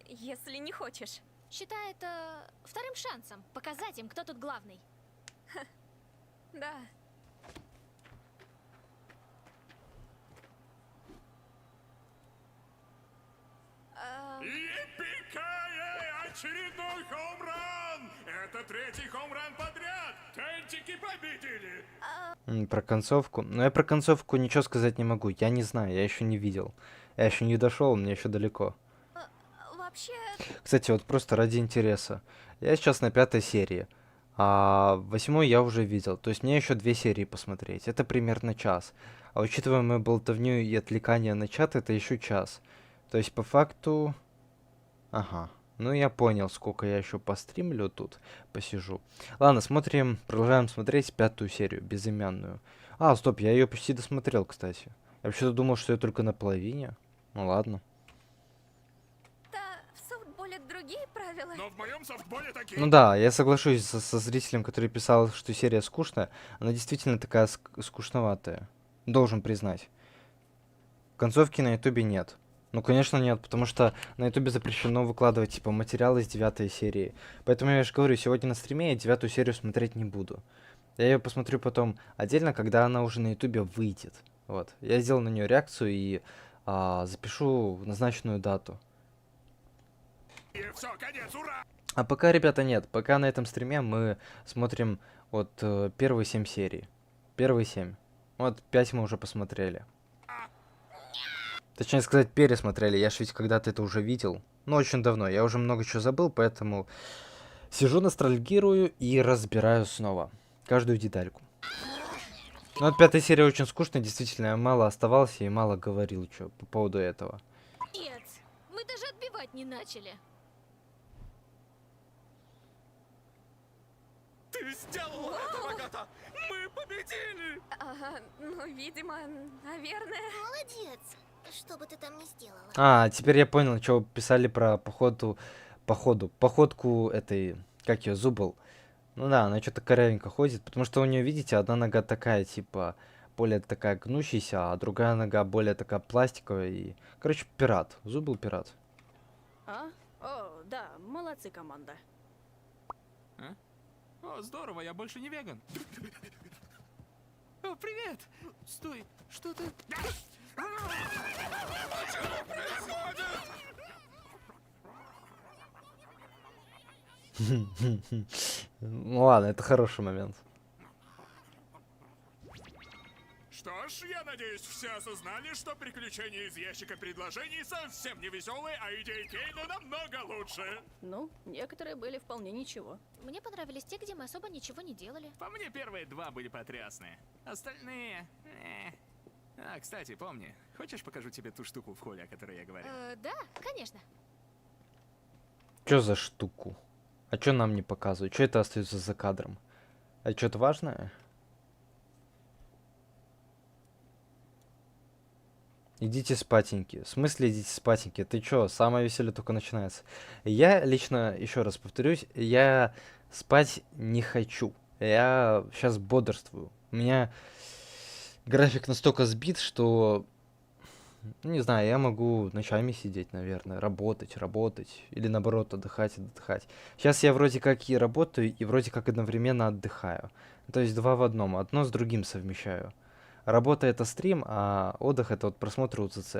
если не хочешь. Считай это вторым шансом показать им, кто тут главный. Да. Епикая! Очередной хоумран! Это 3-й хоумран подряд! Тентики победили! Про концовку. Но я про концовку ничего сказать не могу. Я не знаю, я еще не видел. Я еще не дошел, мне еще далеко. Вообще... Кстати, вот просто ради интереса. Я сейчас на 5-й серии. А 8-ю я уже видел. То есть мне еще 2 серии посмотреть. Это примерно час. А учитывая мою болтовню и отвлекание на чат, это еще час. То есть по факту... Ага. Ну я понял, сколько я еще постримлю тут. Посижу. Ладно, смотрим. Продолжаем смотреть 5-ю серию, безымянную. Стоп, я ее почти досмотрел, кстати. Я вообще-то думал, что я только на половине. Ну ладно. В софтболе другие правила. Но в моем софтболе такие... Ну да, я соглашусь со зрителем, который писал, что серия скучная. Она действительно такая скучноватая. Должен признать. Концовки на ютубе нет. Ну, конечно, нет, потому что на ютубе запрещено выкладывать, типа, материалы из 9 серии. Поэтому я же говорю, сегодня на стриме я 9 серию смотреть не буду. Я ее посмотрю потом отдельно, когда она уже на ютубе выйдет. Вот. Я сделал на нее реакцию и запишу в назначенную дату. И все, конец, ура! А пока, ребята, нет. Пока на этом стриме мы смотрим вот первые 7 серий. Первые 7. Вот 5 мы уже посмотрели. Точнее сказать, пересмотрели. Я ж ведь когда-то это уже видел. Но очень давно. Я уже много чего забыл, поэтому сижу, ностальгирую и разбираю снова. Каждую детальку. Ну, вот 5-я серия очень скучная. Действительно, я мало оставался и мало говорил что по поводу этого. Нет, мы даже отбивать не начали. Ты сделала это, Рогата! Мы победили! Ну, видимо, наверное. Молодец, что бы ты там ни сделала. Теперь я понял, что писали про походку этой, как ее, Зубл. Ну да, она что-то корявенько ходит, потому что у нее, видите, одна нога такая, типа, более такая гнущаяся, а другая нога более такая пластиковая и... Короче, пират. Зубл пират. О, да, молодцы, команда. О, здорово, я больше не веган. О, привет! Стой, что ты... Ну ладно, это хороший момент. Что ж, я надеюсь, все осознали, что приключения из ящика предложений совсем не веселые, а идеи Кейна намного лучше. Ну, некоторые были вполне ничего. Мне понравились те, где мы особо ничего не делали. По мне первые 2 были потрясные. Остальные... А, кстати, помни, хочешь покажу тебе ту штуку в холле, о которой я говорил? Да, конечно. Чё за штуку? А чё нам не показывают? Чё это остается за кадром? Это что-то важное? Идите спатеньки. В смысле идите спатеньки? Ты чё? Самое веселье только начинается. Я лично, еще раз повторюсь, я спать не хочу. Я сейчас бодрствую. У меня график настолько сбит, что, не знаю, я могу ночами сидеть, наверное, работать, или наоборот отдыхать. Сейчас я вроде как и работаю, и вроде как одновременно отдыхаю. То есть два в одном, одно с другим совмещаю. Работа это стрим, а отдых это вот просмотр УЦЦ.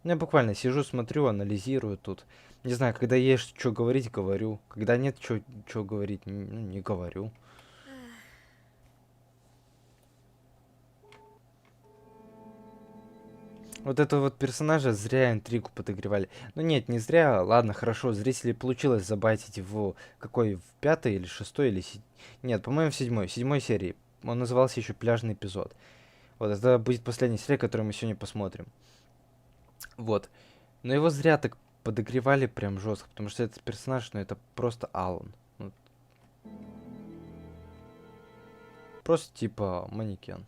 Ну, я буквально сижу, смотрю, анализирую тут. Не знаю, когда есть что говорить, говорю. Когда нет что говорить, не говорю. Вот этого вот персонажа зря интригу подогревали. Ну нет, не зря. Ладно, хорошо, зрителей получилось забайтить в какой? В 5-й или 6-й или Нет, по-моему, в 7-й серии. Он назывался еще «Пляжный эпизод». Вот, это будет последняя серия, которую мы сегодня посмотрим. Вот. Но его зря так подогревали прям жестко, потому что этот персонаж, ну это просто Алан. Ну, просто типа манекен.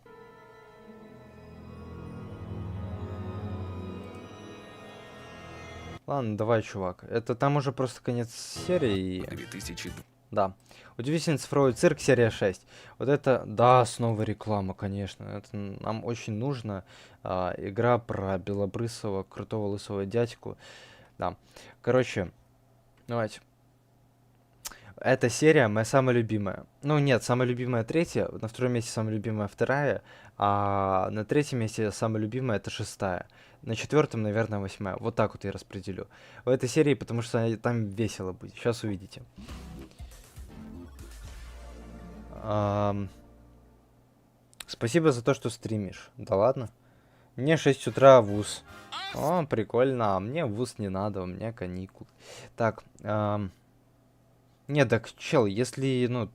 Ладно, давай, чувак. Это там уже просто конец серии. 2000. Да. Удивительный цифровой цирк, серия 6. Вот это, да, снова реклама, конечно. Это нам очень нужно. Игра про белобрысого, крутого лысого дядьку. Да. Короче, давайте. Эта серия моя самая любимая. Ну, нет, самая любимая третья. На втором месте самая любимая вторая. А на третьем месте самая любимая это 6-я. На четвертом, наверное, 8-я. Вот так вот я распределю. В этой серии, потому что там весело будет. Сейчас увидите. Спасибо за то, что стримишь. Да ладно. Мне 6 утра в ВУЗ. О, прикольно. А мне в ВУЗ не надо, у меня каникулы. Так. Нет, так, чел, если, ну...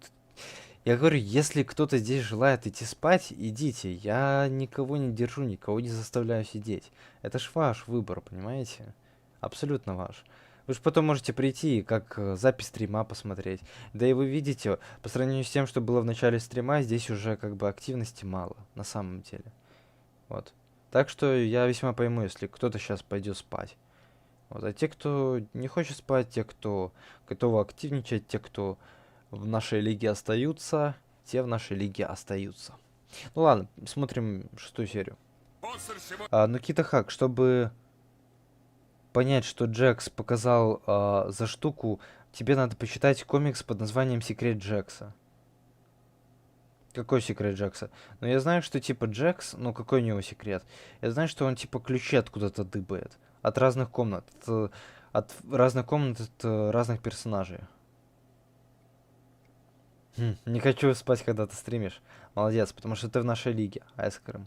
Я говорю, если кто-то здесь желает идти спать, идите. Я никого не держу, никого не заставляю сидеть. Это ж ваш выбор, понимаете? Абсолютно ваш. Вы же потом можете прийти и как запись стрима посмотреть. Да и вы видите, по сравнению с тем, что было в начале стрима, здесь уже как бы активности мало, на самом деле. Вот. Так что я весьма пойму, если кто-то сейчас пойдет спать. Вот. А те, кто не хочет спать, те, кто готовы активничать, те, кто в нашей лиге остаются, те в нашей лиге остаются. Ну ладно, смотрим 6-ю серию. Никита Хак, чтобы понять, что Джекс показал за штуку, тебе надо почитать комикс под названием «Секрет Джекса». Какой секрет Джекса? Ну, я знаю, что типа Джекс, ну какой у него секрет? Я знаю, что он типа ключи откуда-то дыбает. От разных комнат. От разных комнат, от разных персонажей. Не хочу спать, когда ты стримишь. Молодец, потому что ты в нашей лиге. Айскрым.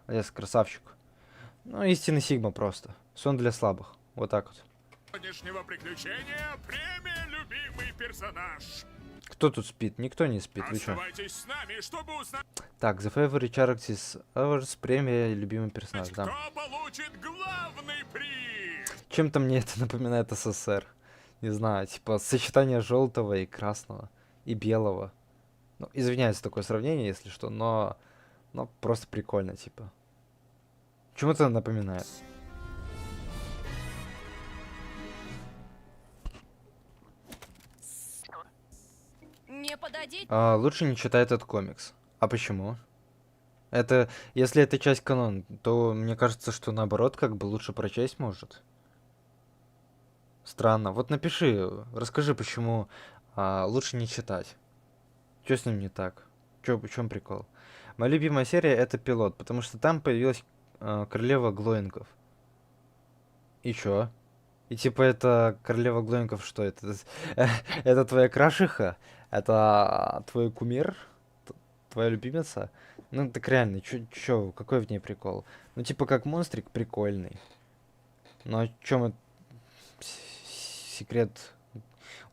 Молодец, красавчик. Ну, истинный Сигма просто. Сон для слабых. Вот так вот. Сегодняшнего приключения премия «Любимый персонаж». Кто тут спит? Никто не спит. Вы чё? Оставайтесь с нами, чтобы узнать, Так, The Favorite Characters Awards, премия «Любимый персонаж», да. кто получит главный приз. Чем-то мне это напоминает СССР. Не знаю, типа сочетание желтого и красного. И белого. Ну, извиняюсь за такое сравнение, если что, но просто прикольно, типа. Чему-то напоминает. Не подойди. Лучше не читай этот комикс. А почему? Это, если это часть канона, то мне кажется, что наоборот, как бы лучше прочесть может. Странно. Вот напиши, расскажи, почему лучше не читать. Что с ним не так? В чем прикол? Моя любимая серия это пилот, потому что там появилась королева Глоингов. И чё? И типа это королева Глоингов, что это? Это твоя крашиха? Это твой кумир? Твоя любимица? Ну так реально, чё, какой в ней прикол? Ну типа как монстрик прикольный. Но о чем это? Секрет...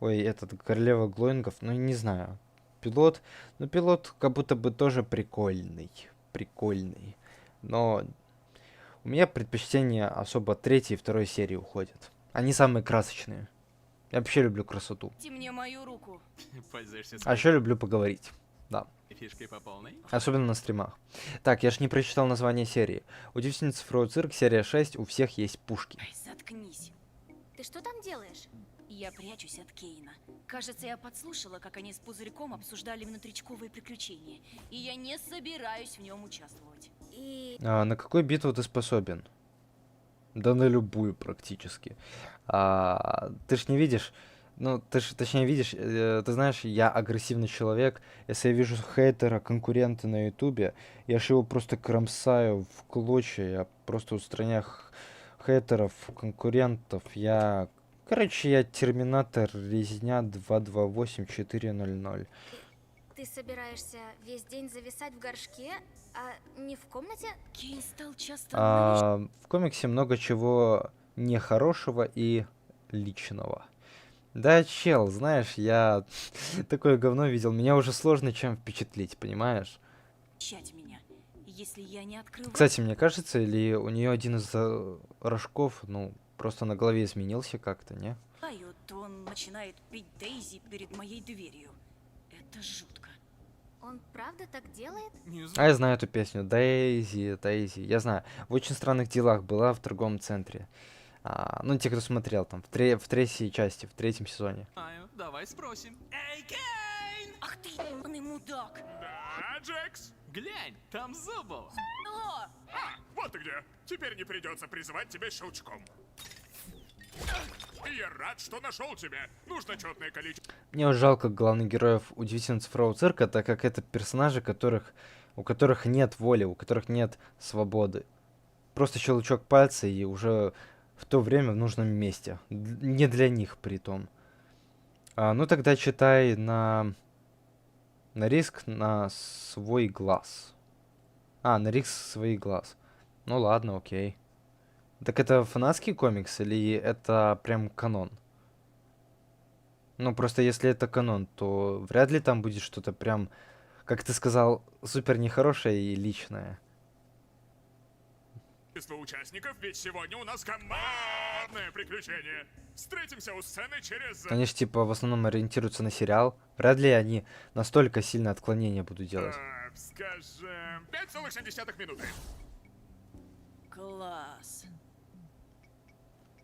Ой, этот, королева Глоингов, ну не знаю. Пилот, ну пилот как будто бы тоже прикольный. Прикольный. Но У меня предпочтение особо третьей и второй серии уходят. Они самые красочные. Я вообще люблю красоту. Дайте мне мою руку. Пользуешься А еще люблю поговорить. Да. фишкой по полной? Особенно на стримах. Так, я ж не прочитал название серии. Удивительный цифровой цирк, серия 6, у всех есть пушки. Заткнись. Ты что там делаешь? Я прячусь от Кейна. Кажется, я подслушала, как они с Пузырьком обсуждали внутричковые приключения. И я не собираюсь в нем участвовать. А на какую битву ты способен? Да на любую практически. Ты ж не видишь... Ну, ты ж, точнее, видишь, ты знаешь, я агрессивный человек. Если я вижу хейтера, конкурента на ютубе, я ж его просто кромсаю в клочья. Я просто устраняю хейтеров, конкурентов. Короче, я Терминатор, резня 228-400. Ты собираешься весь день зависать в горшке, а не в комнате? Кейн стал часто В комиксе много чего нехорошего и личного. Да, чел, знаешь, я такое говно видел. Меня уже сложно чем впечатлить, понимаешь? меня, если я не открываю... Кстати, мне кажется, или у нее один из рожков, ну, просто на голове изменился как-то, не? То он начинает пить Дейзи перед моей дверью. Это жутко. Он правда так делает? А я знаю эту песню. Дейзи, Дейзи. Я знаю. В «Очень странных делах» была в торговом центре. Ну, те, кто смотрел там, в третьей части, в третьем сезоне. Давай спросим. Эй, Кейн! Ах ты, ебаный мудак! Да, Джекс? Глянь, там Зубл. Вот ты где. Теперь не придется призывать тебя щелчком. И я рад, что нашел тебя. Нужно четное количество. Мне вот жалко главных героев «Удивительного цифрового цирка», так как это персонажи, у которых нет воли, у которых нет свободы. Просто щелчок пальца и уже в то время в нужном месте. Не для них при том. Ну тогда читай на риск на свой глаз. На риск свой глаз. Ну ладно, окей. Так это фанатский комикс или это прям канон? Ну просто если это канон, то вряд ли там будет что-то прям, как ты сказал, супер нехорошее и личное. Участников, ведь сегодня у нас командное приключение. Встретимся у сцены через... Они же типа в основном ориентируются на сериал. Вряд ли они настолько сильно отклонения будут делать. Скажем, 5,7 минуты. Класс.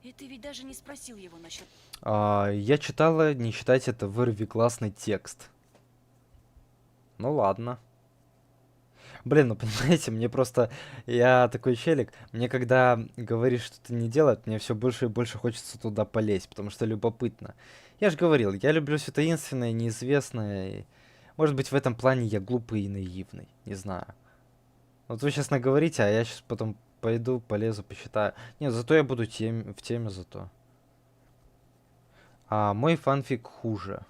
И ты ведь даже не спросил его насчет... Я читала, не читать это, вырви классный текст. Ну ладно. Блин, ну понимаете, мне просто... Я такой челик, мне когда говоришь что-то не делать, мне все больше и больше хочется туда полезть, потому что любопытно. Я же говорил, я люблю все таинственное, неизвестное. И, может быть, в этом плане я глупый и наивный, не знаю. Вот вы сейчас наговорите, а я сейчас потом пойду, полезу, посчитаю. Нет, зато я буду в теме зато. Мой фанфик хуже.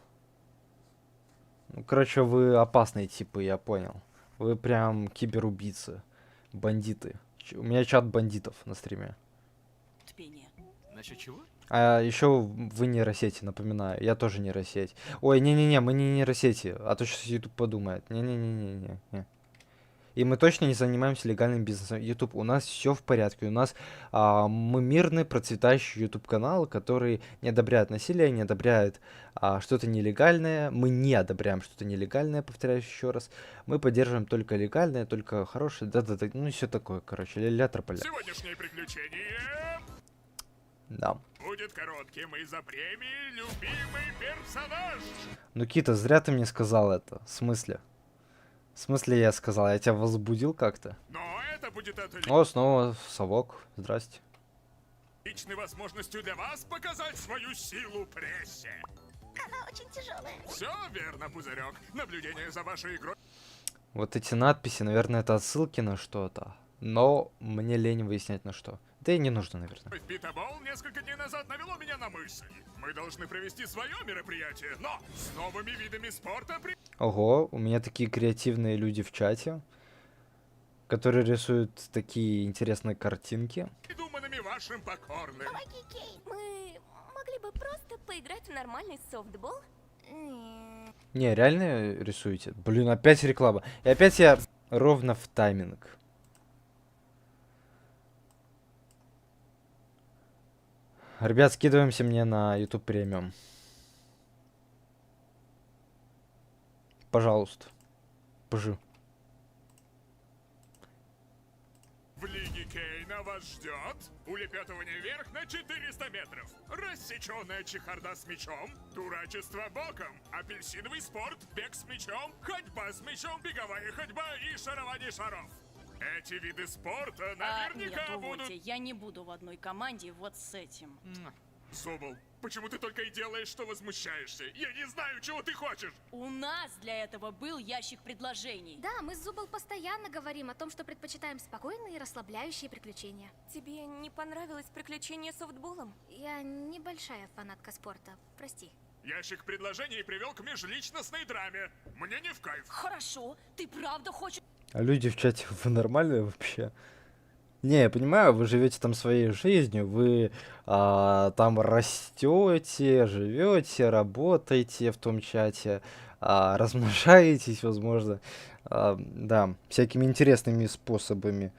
Ну, короче, вы опасные типы, я понял. Вы прям киберубийцы, бандиты. У меня чат бандитов на стриме. Насчет чего? Еще вы нейросети, напоминаю. Я тоже нейросеть. Ой, не-не-не, мы не нейросети, а то сейчас YouTube подумает. Не-не-не-не-не. И мы точно не занимаемся легальным бизнесом. YouTube, у нас все в порядке. У нас мы мирный, процветающий YouTube канал, который не одобряет насилие, не одобряет что-то нелегальное. Мы не одобряем что-то нелегальное, повторяю еще раз. Мы поддерживаем только легальное, только хорошее. Да-да-да, ну и все такое, короче. Ля-ля трополя. Сегодняшнее приключение... Да. Будет коротким из-за премии «Любимый персонаж». Ну, Кита, зря ты мне сказал это. В смысле? В смысле я сказал? Я тебя возбудил как-то? Но это будет О, снова совок. Здрасте. отличной возможностью для вас показать свою силу прессе. Она очень тяжелая. Все верно, Пузырек. Наблюдение за вашей игрой. Вот эти надписи, наверное, это отсылки на что-то. Но мне лень выяснять на что. Да и не нужно, наверное. Питабол несколько дней назад навело меня на мысль. Мы должны провести свое мероприятие, но с новыми видами спорта. Ого, у меня такие креативные люди в чате, которые рисуют такие интересные картинки. Придуманными вашим покорным. Помоги, Кейн. Мы могли бы просто поиграть в нормальный софтбол? Не, реально рисуете? Блин, опять реклама. И опять я ровно в тайминг. Ребят, скидываемся мне на YouTube премиум. Пожалуйста. Пожи. В Лиге Кейна вас ждет улепетывание вверх на 400 метров, рассеченная чехарда с мячом, дурачество боком, апельсиновый спорт, бег с мячом, ходьба с мячом, беговая ходьба и шарование шаров. Эти виды спорта наверняка нет, увольте, будут... я не буду в одной команде вот с этим. Зубл, почему ты только и делаешь, что возмущаешься? Я не знаю, чего ты хочешь! У нас для этого был ящик предложений. Да, мы с Зубл постоянно говорим о том, что предпочитаем спокойные и расслабляющие приключения. Тебе не понравилось приключение с софтболом? Я небольшая фанатка спорта, прости. Ящик предложений привел к межличностной драме. Мне не в кайф. Хорошо, ты правда хочешь... А люди в чате, вы нормальные вообще? Не, я понимаю, вы живете там своей жизнью, вы там растете, живете, работаете в том чате, размножаетесь, возможно, да, всякими интересными способами.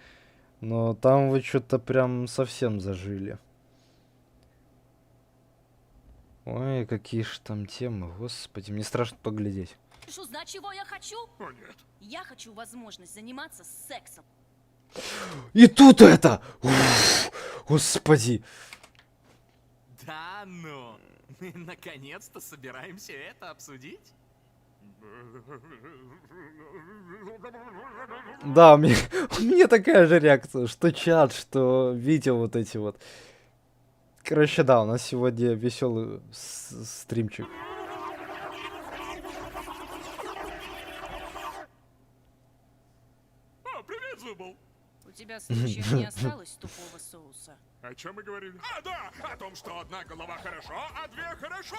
Но там вы что-то прям совсем зажили. Ой, какие ж там темы, господи, мне страшно поглядеть. Хочешь узнать, чего я хочу? О, нет. Я хочу возможность заниматься сексом. И тут это! Уф, господи! Да ну, мы наконец-то собираемся это обсудить? Да, у меня такая же реакция, что чат, что видео вот эти вот. Короче, да, у нас сегодня веселый стримчик. О, привет, Зубл! У тебя случаем не осталось тупого соуса? О чем мы говорили? А, да! О том, что одна голова хорошо, а две хорошо.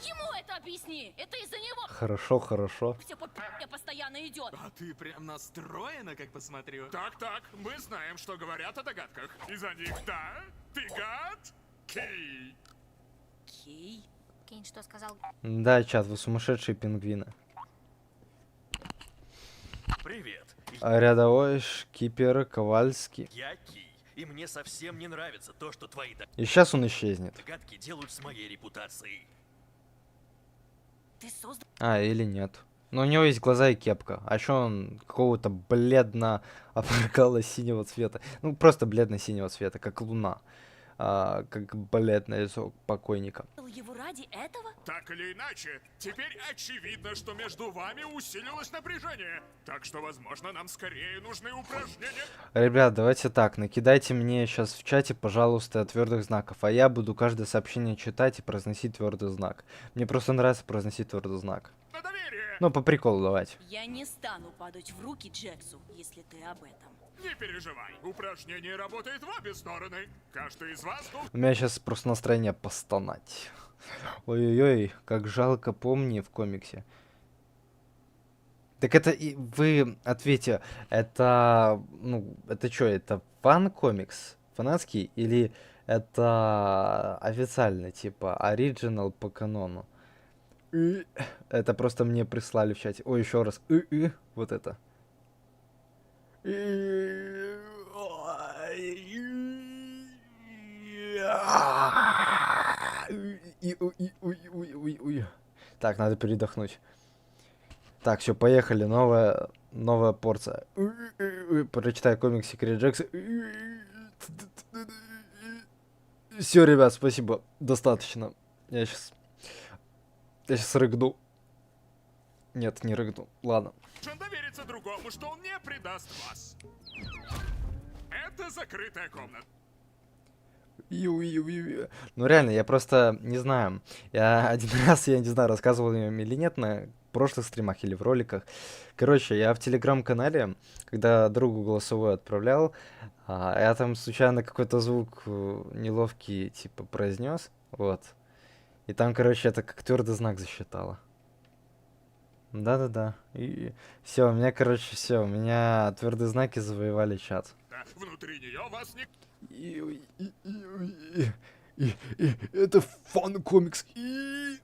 Ему это объясни! Это из-за него Хорошо, хорошо. все по постоянно идет. А ты прям настроена, как посмотрю. Так, мы знаем, что говорят о догадках. Из-за них, да? Ты гад? Кей. Кей? Кейн что сказал? Да, чат, вы сумасшедшие пингвины. Привет. Рядовой шкипер Ковальский. Я Кей, и мне совсем не нравится то, что твои И сейчас он исчезнет. догадки делают с моей репутацией. Ты создал... Или нет. Но у него есть глаза и кепка. А еще он какого-то бледно-синего цвета. Ну, просто бледно-синего цвета, как луна. Как бледное лицо покойника. его ради этого? Так или иначе, теперь очевидно, что между вами усилилось напряжение. Так что, возможно, нам скорее нужны упражнения. Ребят, давайте так, накидайте мне сейчас в чате, пожалуйста, твердых знаков, а я буду каждое сообщение читать и произносить твердый знак. Мне просто нравится произносить твердый знак. Ну, по приколу давайте. Я не стану падать в руки Джексу, если ты об этом. Не переживай, упражнение работает в обе стороны. Каждый из вас... У меня сейчас просто настроение постонать. Ой-ой-ой, как жалко, помни в комиксе. Так это и вы ответьте, это, ну, это что, это фан-комикс, фанатский, или это официальный, типа, оригинал по канону? Это просто мне прислали в чате. Ой, еще раз. Вот это. Так, надо передохнуть. Так, все, поехали. Новая порция. Прочитай комикс Секрет Джекса. Все, ребят, спасибо. Достаточно. Я сейчас рыгну. Нет, не рыгну. Ладно. Довериться другому, что он не предаст вас. Это закрытая комната. Ну реально, я просто не знаю. Я один раз, я не знаю, рассказывал им или нет на прошлых стримах или в роликах. Короче, я в телеграм-канале, когда другу голосовой отправлял, я там случайно какой-то звук неловкий типа произнес. Вот. И там, короче, это как твердый знак засчитало. Да-да-да. И все, у меня, короче, все. У меня твердые знаки завоевали чат. Да, внутри нее вас не... Это фан-комикс. И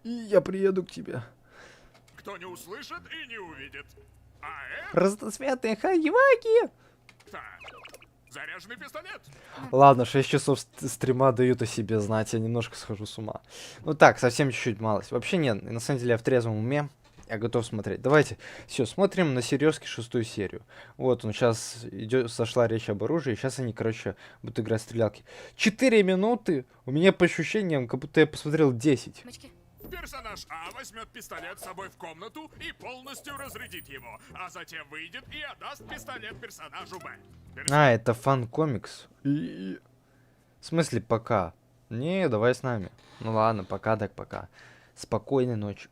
я приеду к тебе. Кто не услышит и не увидит. А это... Разноцветные хайваки! Заряженный пистолет. Ладно, 6 часов стрима дают о себе знать, я немножко схожу с ума. Ну так, совсем чуть-чуть малость. Вообще нет, на самом деле я в трезвом уме, я готов смотреть. Давайте, все, смотрим на серьезки 6-ю серию. Вот, он сейчас идет, сошла речь об оружии, сейчас они, короче, будут играть в стрелялки. 4 минуты, у меня по ощущениям, как будто я посмотрел 10. Персонаж А возьмет пистолет с собой в комнату и полностью разрядит его, а затем выйдет и отдаст пистолет персонажу Б. А, это фан-комикс. В смысле, пока? Не, давай с нами. Ну ладно, пока так пока. Спокойной ночи.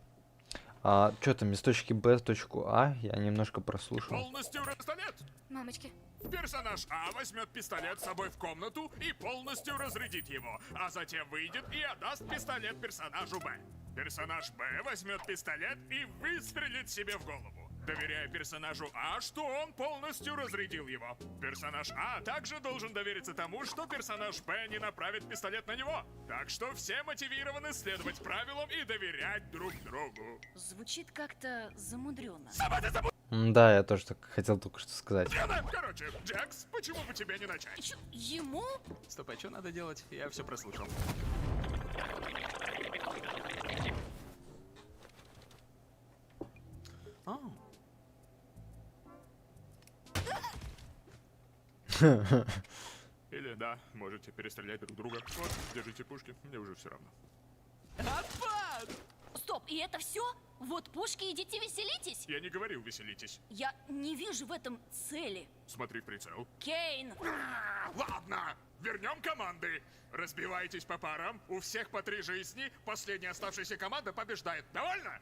А, что там, из точки Б в точку А? Я немножко прослушал. Полностью пистолет. Мамочки. Персонаж А возьмет пистолет с собой в комнату и полностью разрядит его, а затем выйдет и отдаст пистолет персонажу Б. Персонаж Б возьмет пистолет и выстрелит себе в голову, доверяя персонажу А, что он полностью разрядил его. Персонаж А также должен довериться тому, что персонаж Б не направит пистолет на него. Так что все мотивированы следовать правилам и доверять друг другу. Звучит как-то замудренно. Да, я тоже так хотел только что сказать. Короче, Джекс, почему бы тебе не начать? Ему? Стоп, а что надо делать? Я все прослушал. О. Или да, можете перестрелять друг друга. Вот, держите пушки, мне уже все равно. Стоп, и это все? Вот пушки, идите веселитесь? Я не говорил веселитесь. Я не вижу в этом цели. Смотри в прицел. Кейн! Ладно, вернем команды. Разбивайтесь по парам, у всех по 3 жизни, последняя оставшаяся команда побеждает. Довольно?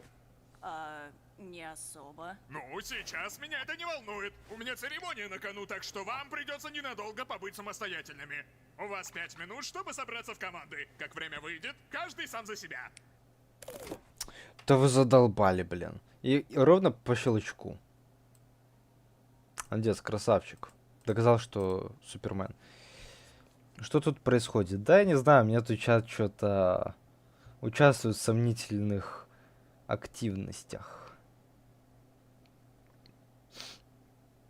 Не особо. Ну, сейчас меня это не волнует. У меня церемония на кону, так что вам придется ненадолго побыть самостоятельными. У вас 5 минут, чтобы собраться в команды. Как время выйдет, каждый сам за себя. Да вы задолбали, блин. И ровно по щелчку. Молодец, красавчик. Доказал, что Супермен. Что тут происходит? Да, я не знаю, мне тут чат что-то участвует в сомнительных активностях.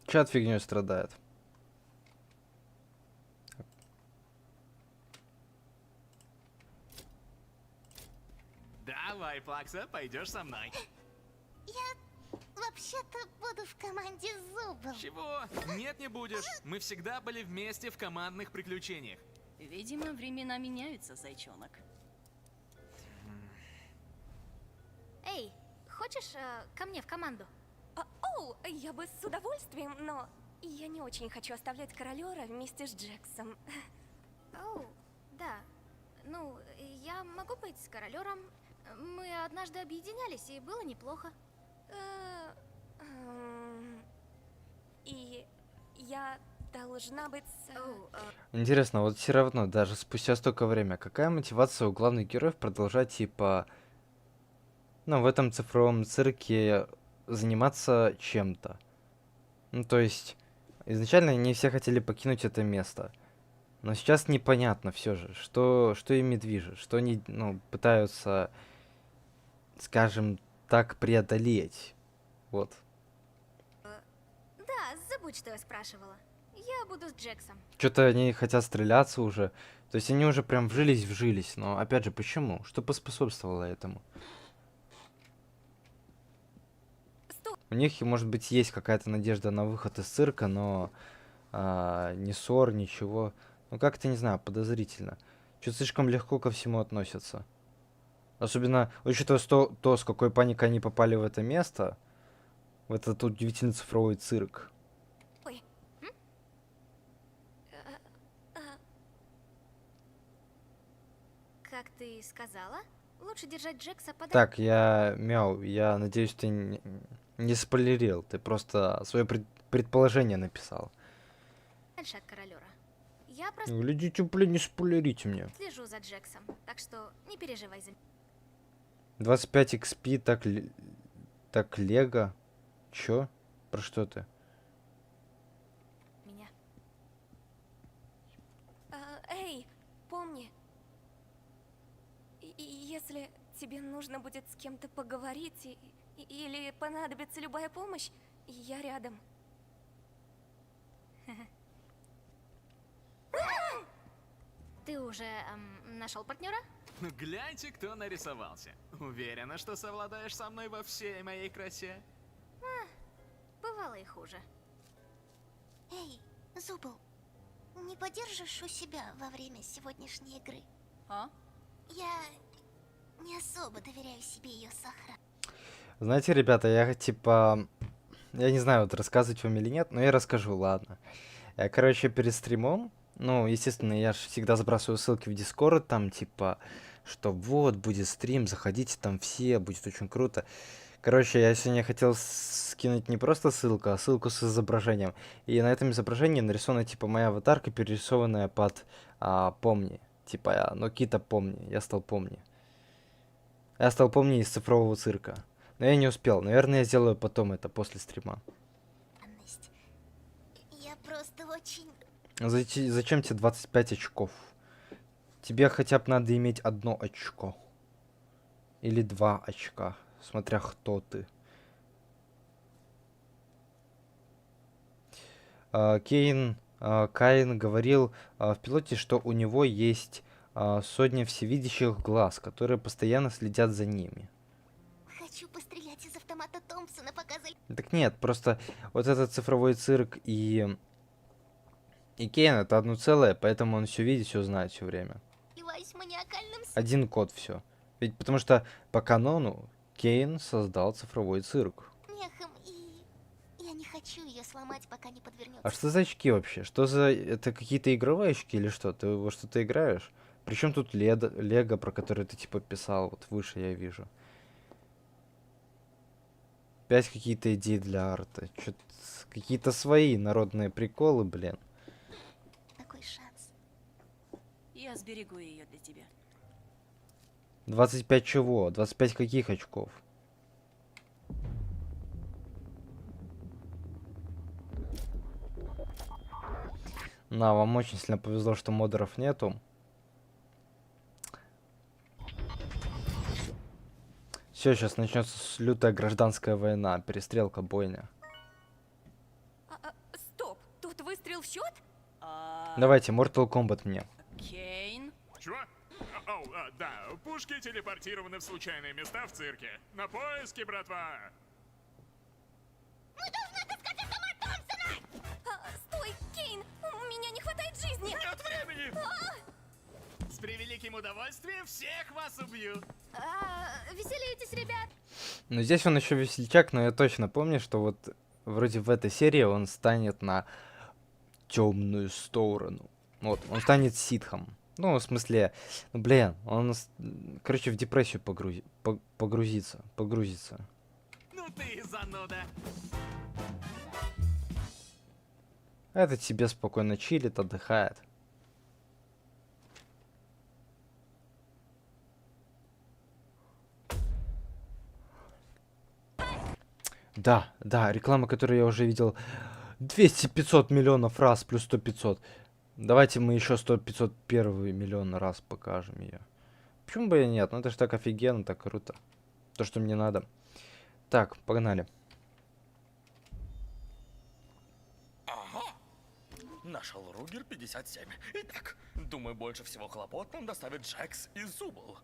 Чат фигней страдает. Давай, Плакса, пойдешь со мной. Я вообще-то буду в команде Зубов. Чего? Нет, не будешь. Мы всегда были вместе в командных приключениях. Видимо, времена меняются, зайчонок. Эй, хочешь ко мне в команду? Я бы с удовольствием, но я не очень хочу оставлять Королёра вместе с Джексом. Да. Ну, я могу быть с Королёром. Мы однажды объединялись, и было неплохо. И я должна быть Интересно, вот все равно, даже спустя столько времени, какая мотивация у главных героев продолжать, типа, ну, в этом цифровом цирке заниматься чем-то? Ну, то есть, изначально не все хотели покинуть это место. Но сейчас непонятно все же, что ими движет, что они, ну, пытаются, скажем так, преодолеть. Вот. Да, забудь, что я спрашивала. Я буду с Джексом. Что-то они хотят стреляться уже. То есть они уже прям вжились. Но опять же, почему? Что поспособствовало этому? У них, может быть, есть какая-то надежда на выход из цирка, но ни ссор, ничего. Ну, как-то, не знаю, подозрительно. Что-то слишком легко ко всему относятся. Особенно, учитывая то, с какой паникой они попали в это место, в этот удивительный цифровой цирк. Ой. Как ты сказала, лучше держать Джекса подальше. Так, я надеюсь, ты не спойлерил, ты просто свое предположение написал. Дальше от Королёра. Я просто Глядите, блин, не спойлерите мне. слежу за Джексом, так что не переживай за 25 XP, так Лего. Чё? Про что ты? меня. Эй, помни, если тебе нужно будет с кем-то поговорить или понадобится любая помощь, я рядом. Ты уже нашел партнера? Ну гляньте, кто нарисовался. Уверена, что совладаешь со мной во всей моей красе? Бывало и хуже. Эй, Зубл, не подержишь у себя во время сегодняшней игры? А? Я не особо доверяю себе ее сохран. Знаете, ребята, я типа... Я не знаю, вот рассказывать вам или нет, но я расскажу, ладно. Я, короче, перед стримом, ну, естественно, я же всегда сбрасываю ссылки в Discord, там, типа, что вот, будет стрим, заходите там все, будет очень круто. Короче, я сегодня хотел скинуть не просто ссылку, а ссылку с изображением. И на этом изображении нарисована, типа, моя аватарка, перерисованная под Помни. Типа, ну, Кита Помни, я стал Помни. Я стал Помни из цифрового цирка. Но я не успел. Наверное, я сделаю потом это, после стрима. Я просто очень... Зачем тебе 25 очков? Тебе хотя бы надо иметь 1 очко. Или 2 очка. Смотря кто ты. Каин говорил в пилоте, что у него есть сотня всевидящих глаз, которые постоянно следят за ними. Хочу пострелять из автомата Томпсона, пока Так нет, просто вот этот цифровой цирк и Кейн это одно целое, поэтому он все видит, все знает все время. заливаюсь маниакальным Один код все. Ведь потому что по канону Кейн создал цифровой цирк. смехом, и я не хочу ее сломать, пока не подвернется. А что за очки вообще? Что за... Это какие-то игровые очки или что? Ты во что-то играешь? Причем тут Лего, про который ты типа писал, вот выше я вижу. 5 какие-то идеи для арта. Чё-то какие-то свои народные приколы, блин. Такой шанс. Я сберегу ее для тебя. 25 чего? 25 каких очков? На, вам очень сильно повезло, что модеров нету. Все, сейчас начнется лютая гражданская война, перестрелка, бойня. Стоп, тут выстрел в счет? Давайте, Mortal Kombat мне. Кейн? Чего? Да, пушки телепортированы в случайные места в цирке. На поиски, братва! Мы должны отыскать автомат Томпсона! Стой, Кейн! У меня не хватает жизни! Нет времени! С превеликим удовольствием всех вас убью! Веселитесь, ребят! Ну, здесь он еще весельчак, но я точно помню, что вот вроде в этой серии он станет на темную сторону. Вот, он станет ситхом. Ну, в смысле, ну, блин, он, короче, в депрессию погрузится. Ну ты зануда. Этот себе спокойно чилит, отдыхает. Да, реклама, которую я уже видел 200-500 миллионов раз, плюс 100-500. Давайте мы еще 100-501 миллион раз покажем ее. Почему бы и нет? Ну это же так офигенно, так круто. То, что мне надо. Так, погнали. Ага. Нашел Ругер 57. Итак, думаю, больше всего хлопот нам доставит Джекс и Зубл.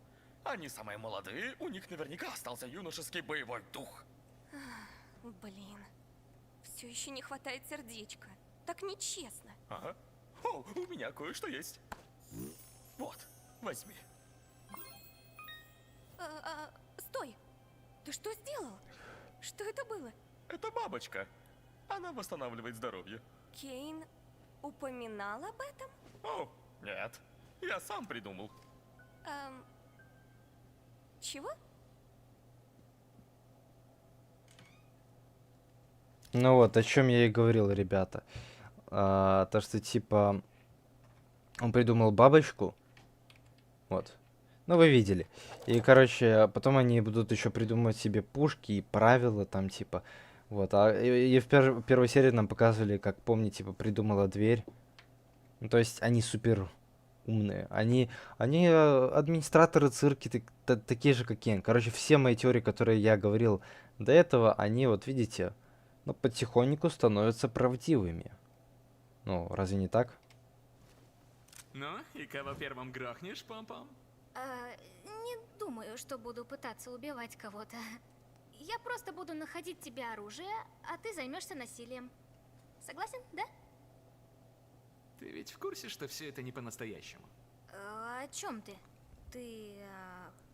Они самые молодые, у них наверняка остался юношеский боевой дух. Блин, все еще не хватает сердечка. Так нечестно. Ага. О, у меня кое-что есть. Вот, возьми. Стой! Ты что сделал? Что это было? Это бабочка. Она восстанавливает здоровье. Кейн упоминал об этом? О, нет. Я сам придумал. Чего? Ну вот, о чем я и говорил, ребята. То, что типа он придумал бабочку. Вот. Ну, вы видели. И, короче, потом они будут еще придумывать себе пушки и правила там, типа. Вот. И в первой серии нам показывали, как, помни, типа, придумала дверь. Ну, то есть они супер умные. Они администраторы цирки, такие же, как Кен. Короче, все мои теории, которые я говорил до этого, они, вот видите, ну, потихоньку становятся правдивыми. Ну, разве не так? Ну, и кого первым грохнешь, Пом-Пом? Не думаю, что буду пытаться убивать кого-то. Я просто буду находить тебе оружие, а ты займешься насилием. Согласен, да? Ты ведь в курсе, что все это не по-настоящему? О чем ты? Ты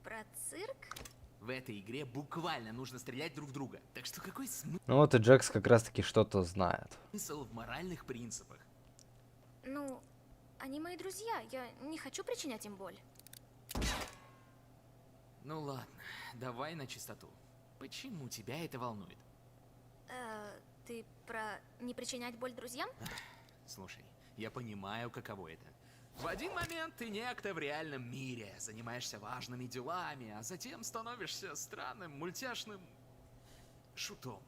про цирк? В этой игре буквально нужно стрелять друг в друга. Так что какой Ну вот и Джекс как раз-таки что-то знает. смысл в моральных принципах? Ну, они мои друзья, я не хочу причинять им боль. Ну ладно, давай на чистоту. Почему тебя это волнует? Ты про не причинять боль друзьям? Слушай, я понимаю, каково это. В один момент ты некто в реальном мире, занимаешься важными делами, а затем становишься странным, мультяшным шутом.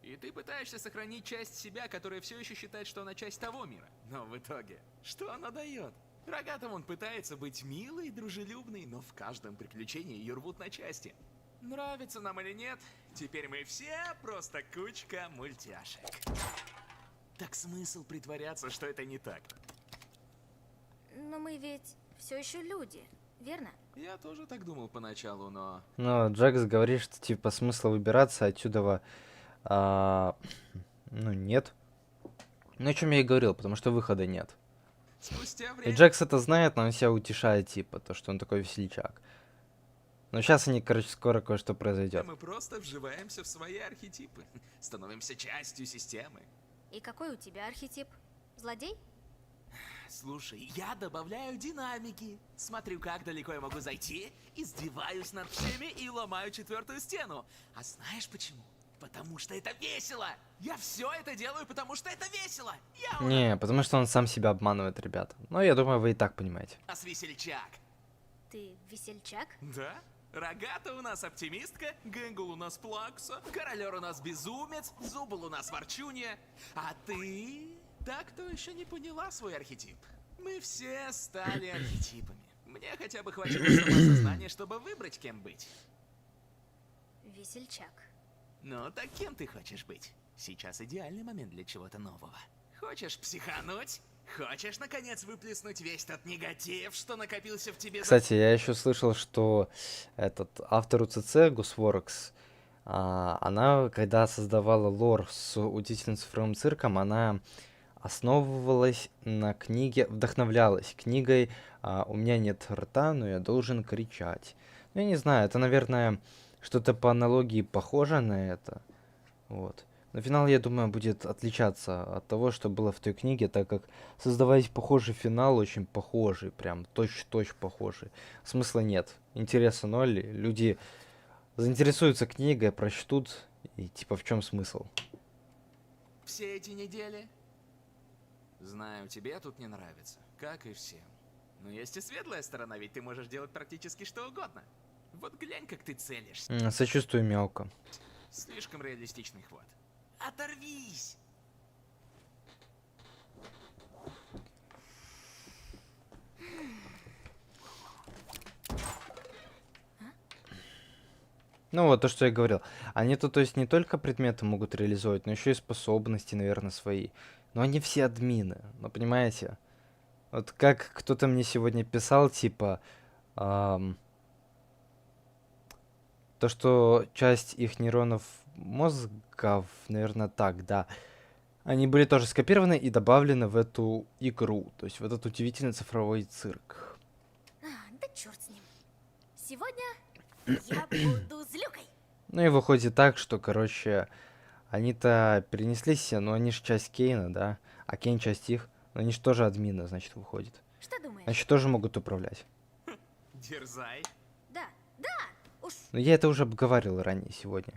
И ты пытаешься сохранить часть себя, которая все еще считает, что она часть того мира. Но в итоге, что она дает? Рогатым он пытается быть милой и дружелюбной, но в каждом приключении ее рвут на части. Нравится нам или нет, теперь мы все просто кучка мультяшек. Так смысл притворяться, что это не так? Но мы ведь все еще люди, верно? Я тоже так думал поначалу, но... Но Джекс говорит, что типа смысла выбираться отсюда, ну нет. Ну о чем я и говорил, потому что выхода нет. Спустя И время... Джекс это знает, но он себя утешает, типа, то, что он такой весельчак. Но сейчас они, короче, скоро кое-что произойдет. Мы просто вживаемся в свои архетипы, становимся частью системы. И какой у тебя архетип? Злодей? Слушай, я добавляю динамики, смотрю, как далеко я могу зайти, издеваюсь над всеми и ломаю четвертую стену. А знаешь почему? Потому что это весело! Я все это делаю, потому что это весело! Я Не, потому что он сам себя обманывает, ребята. Но я думаю, вы и так понимаете. у нас весельчак. Ты весельчак? Да? Рогата у нас оптимистка, Гэнгул у нас плакса, Королер у нас безумец, Зубл у нас ворчунья. А ты... Так кто еще не поняла свой архетип? Мы все стали архетипами. Мне хотя бы хватило самосознания, чтобы выбрать, кем быть. Весельчак. Ну, так кем ты хочешь быть? Сейчас идеальный момент для чего-то нового. Хочешь психануть? Хочешь, наконец, выплеснуть весь тот негатив, что накопился в тебе? Кстати, я еще слышал, что этот автор УЦЦ, Гусворкс, она, когда создавала лор с удивительным цифровым цирком, она основывалась на книге, вдохновлялась книгой «У меня нет рта, но я должен кричать». Ну, я не знаю, это, наверное, что-то по аналогии похоже на это. Вот. Но финал, я думаю, будет отличаться от того, что было в той книге, так как создавать похожий финал, очень похожий, прям точь-в-точь похожий. Смысла нет. Интереса ноль. Люди заинтересуются книгой, прочтут, и типа в чем смысл? Все эти недели? Знаю, тебе тут не нравится, как и всем. Но есть и светлая сторона, ведь ты можешь делать практически что угодно. Вот глянь, как ты целишься. Сочувствую мелко. Слишком реалистичный хват. Оторвись! Ну вот то, что я говорил. Они тут, то есть, не только предметы могут реализовать, но еще и способности, наверное, свои. Но они все админы, ну понимаете? Вот как кто-то мне сегодня писал, типа, то, что часть их нейронов мозгов, наверное, так, да, они были тоже скопированы и добавлены в эту игру, то есть в этот удивительный цифровой цирк. Да черт с ним. Сегодня я буду злюкой. Ну и выходит так, что, короче, они-то перенеслись, но они же часть Кейна, да, а Кейн часть их, но они же тоже админы, значит, выходит. Что думаешь? Значит, тоже могут управлять. Дерзай. Да, уж Но я это уже обговаривал ранее сегодня.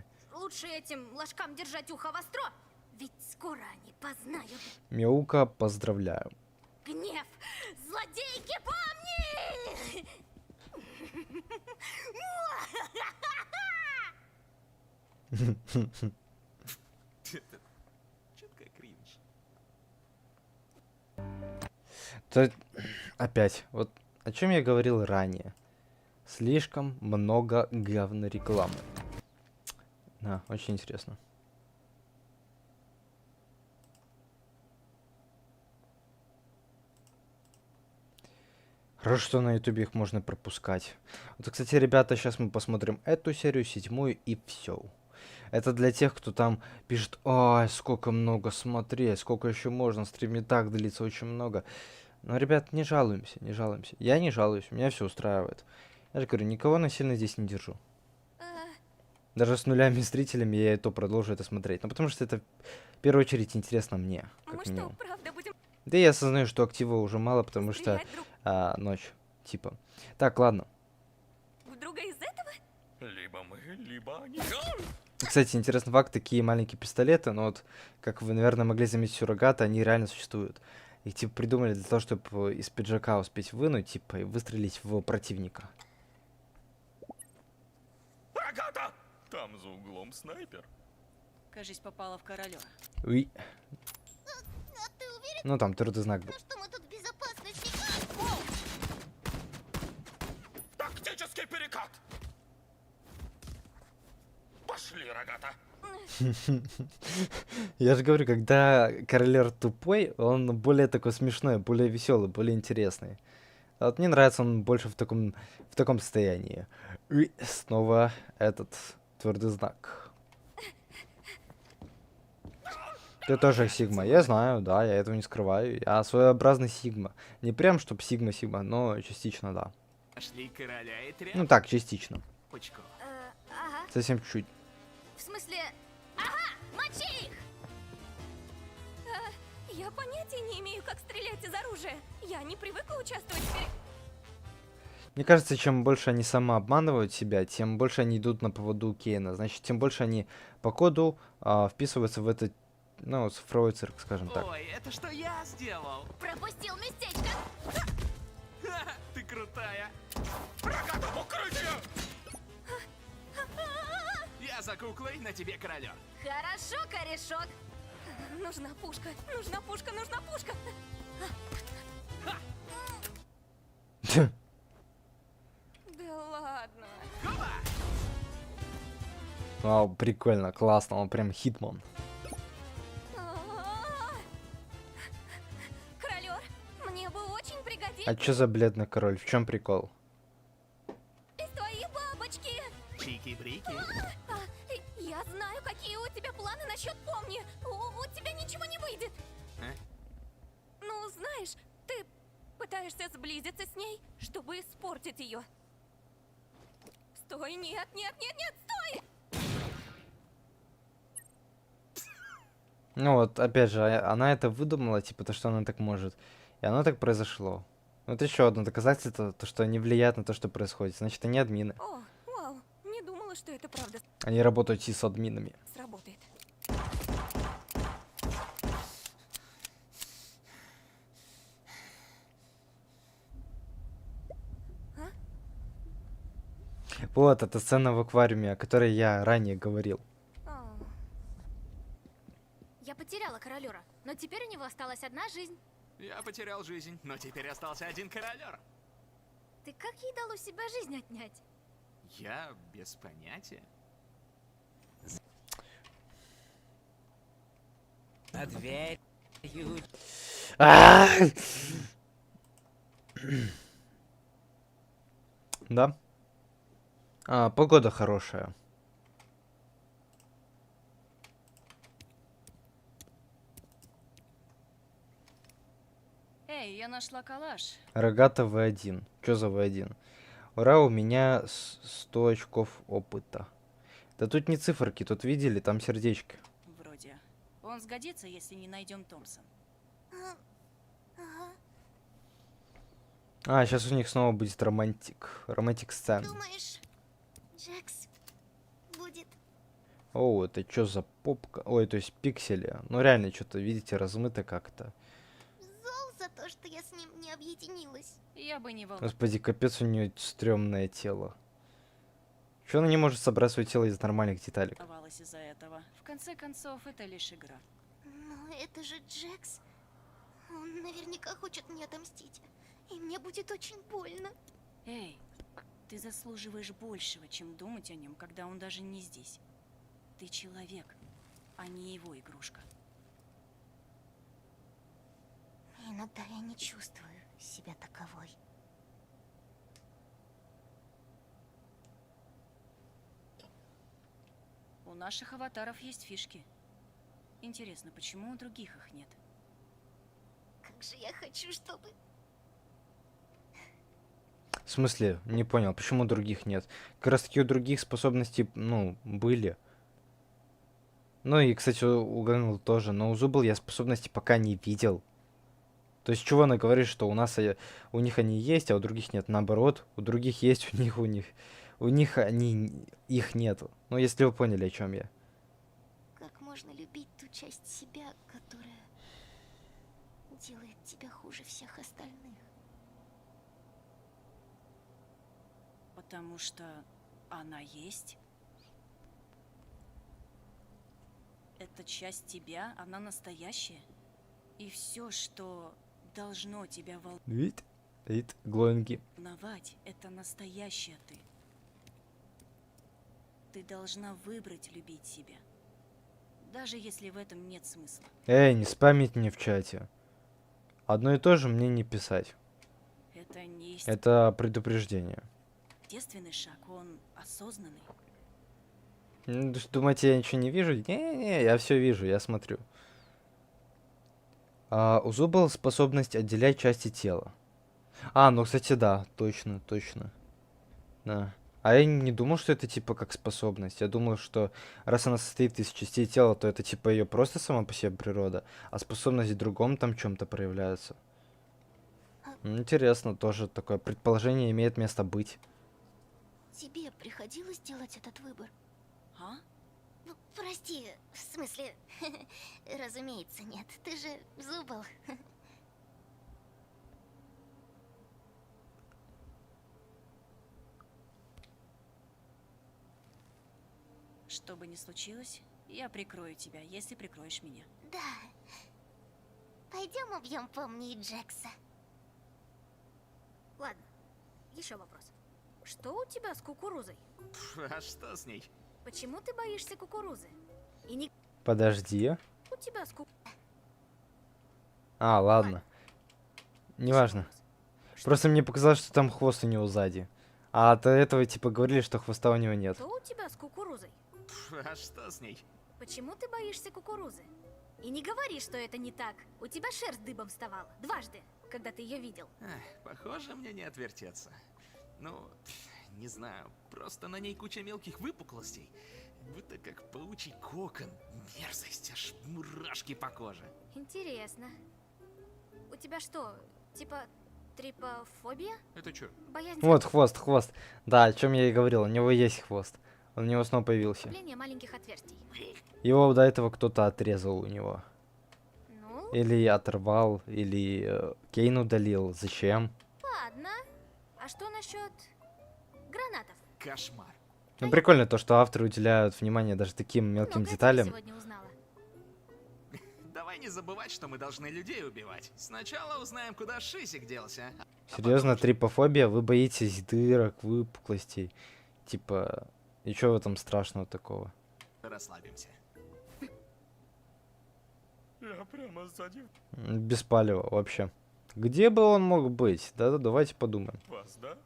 лучше этим ложкам держать ухо востро, ведь скоро они познают Мяука, поздравляю. гнев злодейки, помни! Чутка кринж. То опять, вот о чем я говорил ранее. Слишком много говной рекламы. Да, очень интересно. Хорошо, что на ютубе их можно пропускать. Вот, кстати, ребята, сейчас мы посмотрим эту серию, 7-ю, и все. Это для тех, кто там пишет: ой, сколько много смотреть, сколько еще можно, стрим и так длится очень много. Но, ребят, не жалуемся, не жалуемся. Я не жалуюсь, меня все устраивает. Я же говорю, никого насильно здесь не держу. Даже с нулями зрителями я и то продолжу это смотреть. Ну, потому что это в первую очередь интересно мне, как минимум. Да я осознаю, что актива уже мало, потому что ночь, типа. Так, ладно. Вдруг из этого? Либо мы, либо они. Кстати, интересный факт, такие маленькие пистолеты, но вот, как вы, наверное, могли заметить, сюррогаты, они реально существуют. Их, типа, придумали для того, чтобы из пиджака успеть вынуть, типа, и выстрелить в противника. Рогата! Там за углом снайпер. Кажись, попала в королева. Уи. А ты уверен, Ну, там твердый знак был. что мы тут в безопасности? Тактический перекат! Пошли, рогата! Я же говорю, когда королер тупой, он более такой смешной, более веселый, более интересный. А вот мне нравится он больше в таком состоянии. И снова этот твердый знак. Ты тоже Сигма, я знаю, да, я этого не скрываю. Я своеобразный Сигма. Не прям, чтоб Сигма, но частично, да. Нашли короля и тряпку. Ну так, частично. Ага. Совсем чуть-чуть. В смысле... Ага, мочи их! Я понятия не имею, как стрелять из оружия. Я не привыкла участвовать в Мне кажется, чем больше они самообманывают себя, тем больше они идут на поводу Кейна. Значит, тем больше они по коду вписываются в этот, ну, цифровой цирк, скажем так. Ой, это что я сделал? Пропустил местечко! Ты крутая. Рогата, в укрытие! Я за куклой, на тебе королер. Хорошо, корешок! Нужна пушка, нужна пушка, нужна пушка! Да ладно. Вау, прикольно, классно, он прям хитман. Королер, мне бы очень пригодился. А чё за бледный король? В чем прикол? Из твоей бабочки. Чики-брики. Я знаю, какие у тебя планы насчет помни. У тебя ничего не выйдет. Ну, знаешь, ты пытаешься сблизиться с ней, чтобы испортить ее. Стой, нет, нет, нет, нет, стой! Ну вот, опять же, она это выдумала, типа, то, что она так может. И оно так произошло. Вот еще одно доказательство, то, что они влияют на то, что происходит. Значит, они админы. О, вау, не думала, что это правда Они работают с админами. сработает. Вот, это сцена в аквариуме, о которой я ранее говорил. Я потеряла королера, но теперь у него осталась одна жизнь. Я потерял жизнь, но теперь остался один королер. Ты как ей дал у себя жизнь отнять? Я без понятия. На дверь. Да. Погода хорошая. Эй, я нашла калаш. Рогата В1. Чё за В1? Ура, у меня 100 очков опыта. Да тут не циферки, тут видели, там сердечки. Вроде. Он сгодится, если не найдем Томпсон. Сейчас у них снова будет романтик сцена. Думаешь, Джекс будет... О, это чё за попка? Ой, то есть пиксели. Ну реально, что-то, видите, размыто как-то. зол за то, что я с ним не объединилась? Я бы не волновалась. Господи, капец, у нее стрёмное тело. Чё она не может собрать свое тело из нормальных деталек? Из-за этого. В конце концов, это лишь игра. Но это же Джекс. Он наверняка хочет мне отомстить. И мне будет очень больно. Эй, ты заслуживаешь большего, чем думать о нем, когда он даже не здесь. Ты человек, а не его игрушка. Иногда я не чувствую себя таковой. наших аватаров есть фишки. Интересно, почему у других их нет? Как же я хочу, чтобы... В смысле? Не понял, почему других нет? Как раз таки у других способностей, ну, были. Ну и, кстати, у Гэнгл тоже, но у Зубл я способности пока не видел. То есть чего она говорит, что у них они есть, а у других нет? Наоборот, у других есть, у них их нету. Ну, если вы поняли, о чем я. Как можно любить ту часть себя, которая делает тебя хуже всех остальных? Потому что она есть. Это часть тебя, она настоящая. И все, что должно тебя Вид, глоинги. волновать, это настоящая ты. Ты должна выбрать любить себя. Даже если в этом нет смысла. Эй, не спамить мне в чате. Одно и то же мне не писать. Это не Это предупреждение. естественный шаг, он осознанный. Думаете, я ничего не вижу? Не, я все вижу, я смотрю. У Зубл способность отделять части тела. Ну, кстати, да, точно. Да. А я не думал, что это типа как способность. Я думал, что раз она состоит из частей тела, то это типа ее просто сама по себе природа, а способность в другом там чем-то проявляется. Интересно, тоже такое предположение имеет место быть. Тебе приходилось делать этот выбор? А? Ну, прости, в смысле, разумеется, нет. Ты же Зубл. Что бы ни случилось, я прикрою тебя, если прикроешь меня. Да. Пойдем убьем Помни и Джекса. Ладно, еще вопрос. Что у тебя с кукурузой? А что с ней? Почему ты боишься кукурузы? И не Подожди. у тебя с Ладно. Неважно. Просто мне показалось, что там хвост у него сзади. А до этого типа говорили, что хвоста у него нет. Что у тебя с кукурузой? А что с ней? Почему ты боишься кукурузы? И не говори, что это не так. У тебя шерсть дыбом вставала. Дважды, когда ты ее видел. Похоже, мне не отвертеться. Ну, не знаю, просто на ней куча мелких выпуклостей. Будто как паучий кокон. Мерзость, аж мурашки по коже. Интересно. У тебя что, типа трипофобия? Это чё? Боязнь Вот хвост. Да, о чем я и говорил, у него есть хвост. Он у него снова появился. скопления маленьких отверстий. Его до этого кто-то отрезал у него. Ну? Или оторвал, или Кейн удалил. Зачем? Ладно. А что насчет гранатов? Кошмар. Ну, прикольно то, что авторы уделяют внимание даже таким мелким деталям. Сегодня узнала. Давай не забывать, что мы должны людей убивать. Сначала узнаем, куда Шисик делся. Серьезно, трипофобия? Вы боитесь дырок, выпуклостей? Типа, и что в этом страшного такого? Расслабимся. Я прямо сзади Без палева вообще. Где бы он мог быть? Да, давайте подумаем. вас, да?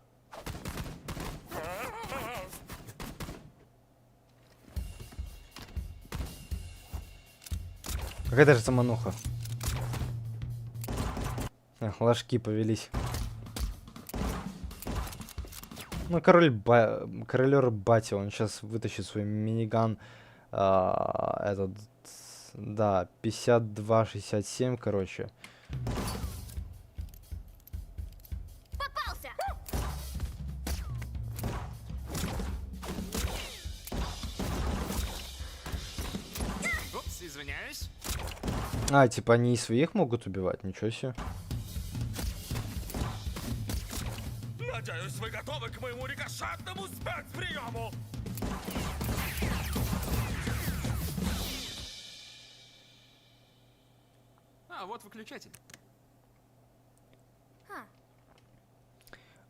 Какая-то же самонуха. Ложки повелись. Ну, королер Бати, он сейчас вытащит свой миниган. Этот, да, 52-67, короче. Попался! Упс, извиняюсь. Типа они и своих могут убивать, ничего себе. Надеюсь, вы готовы к моему рикошетному спецприему! Вот выключатель.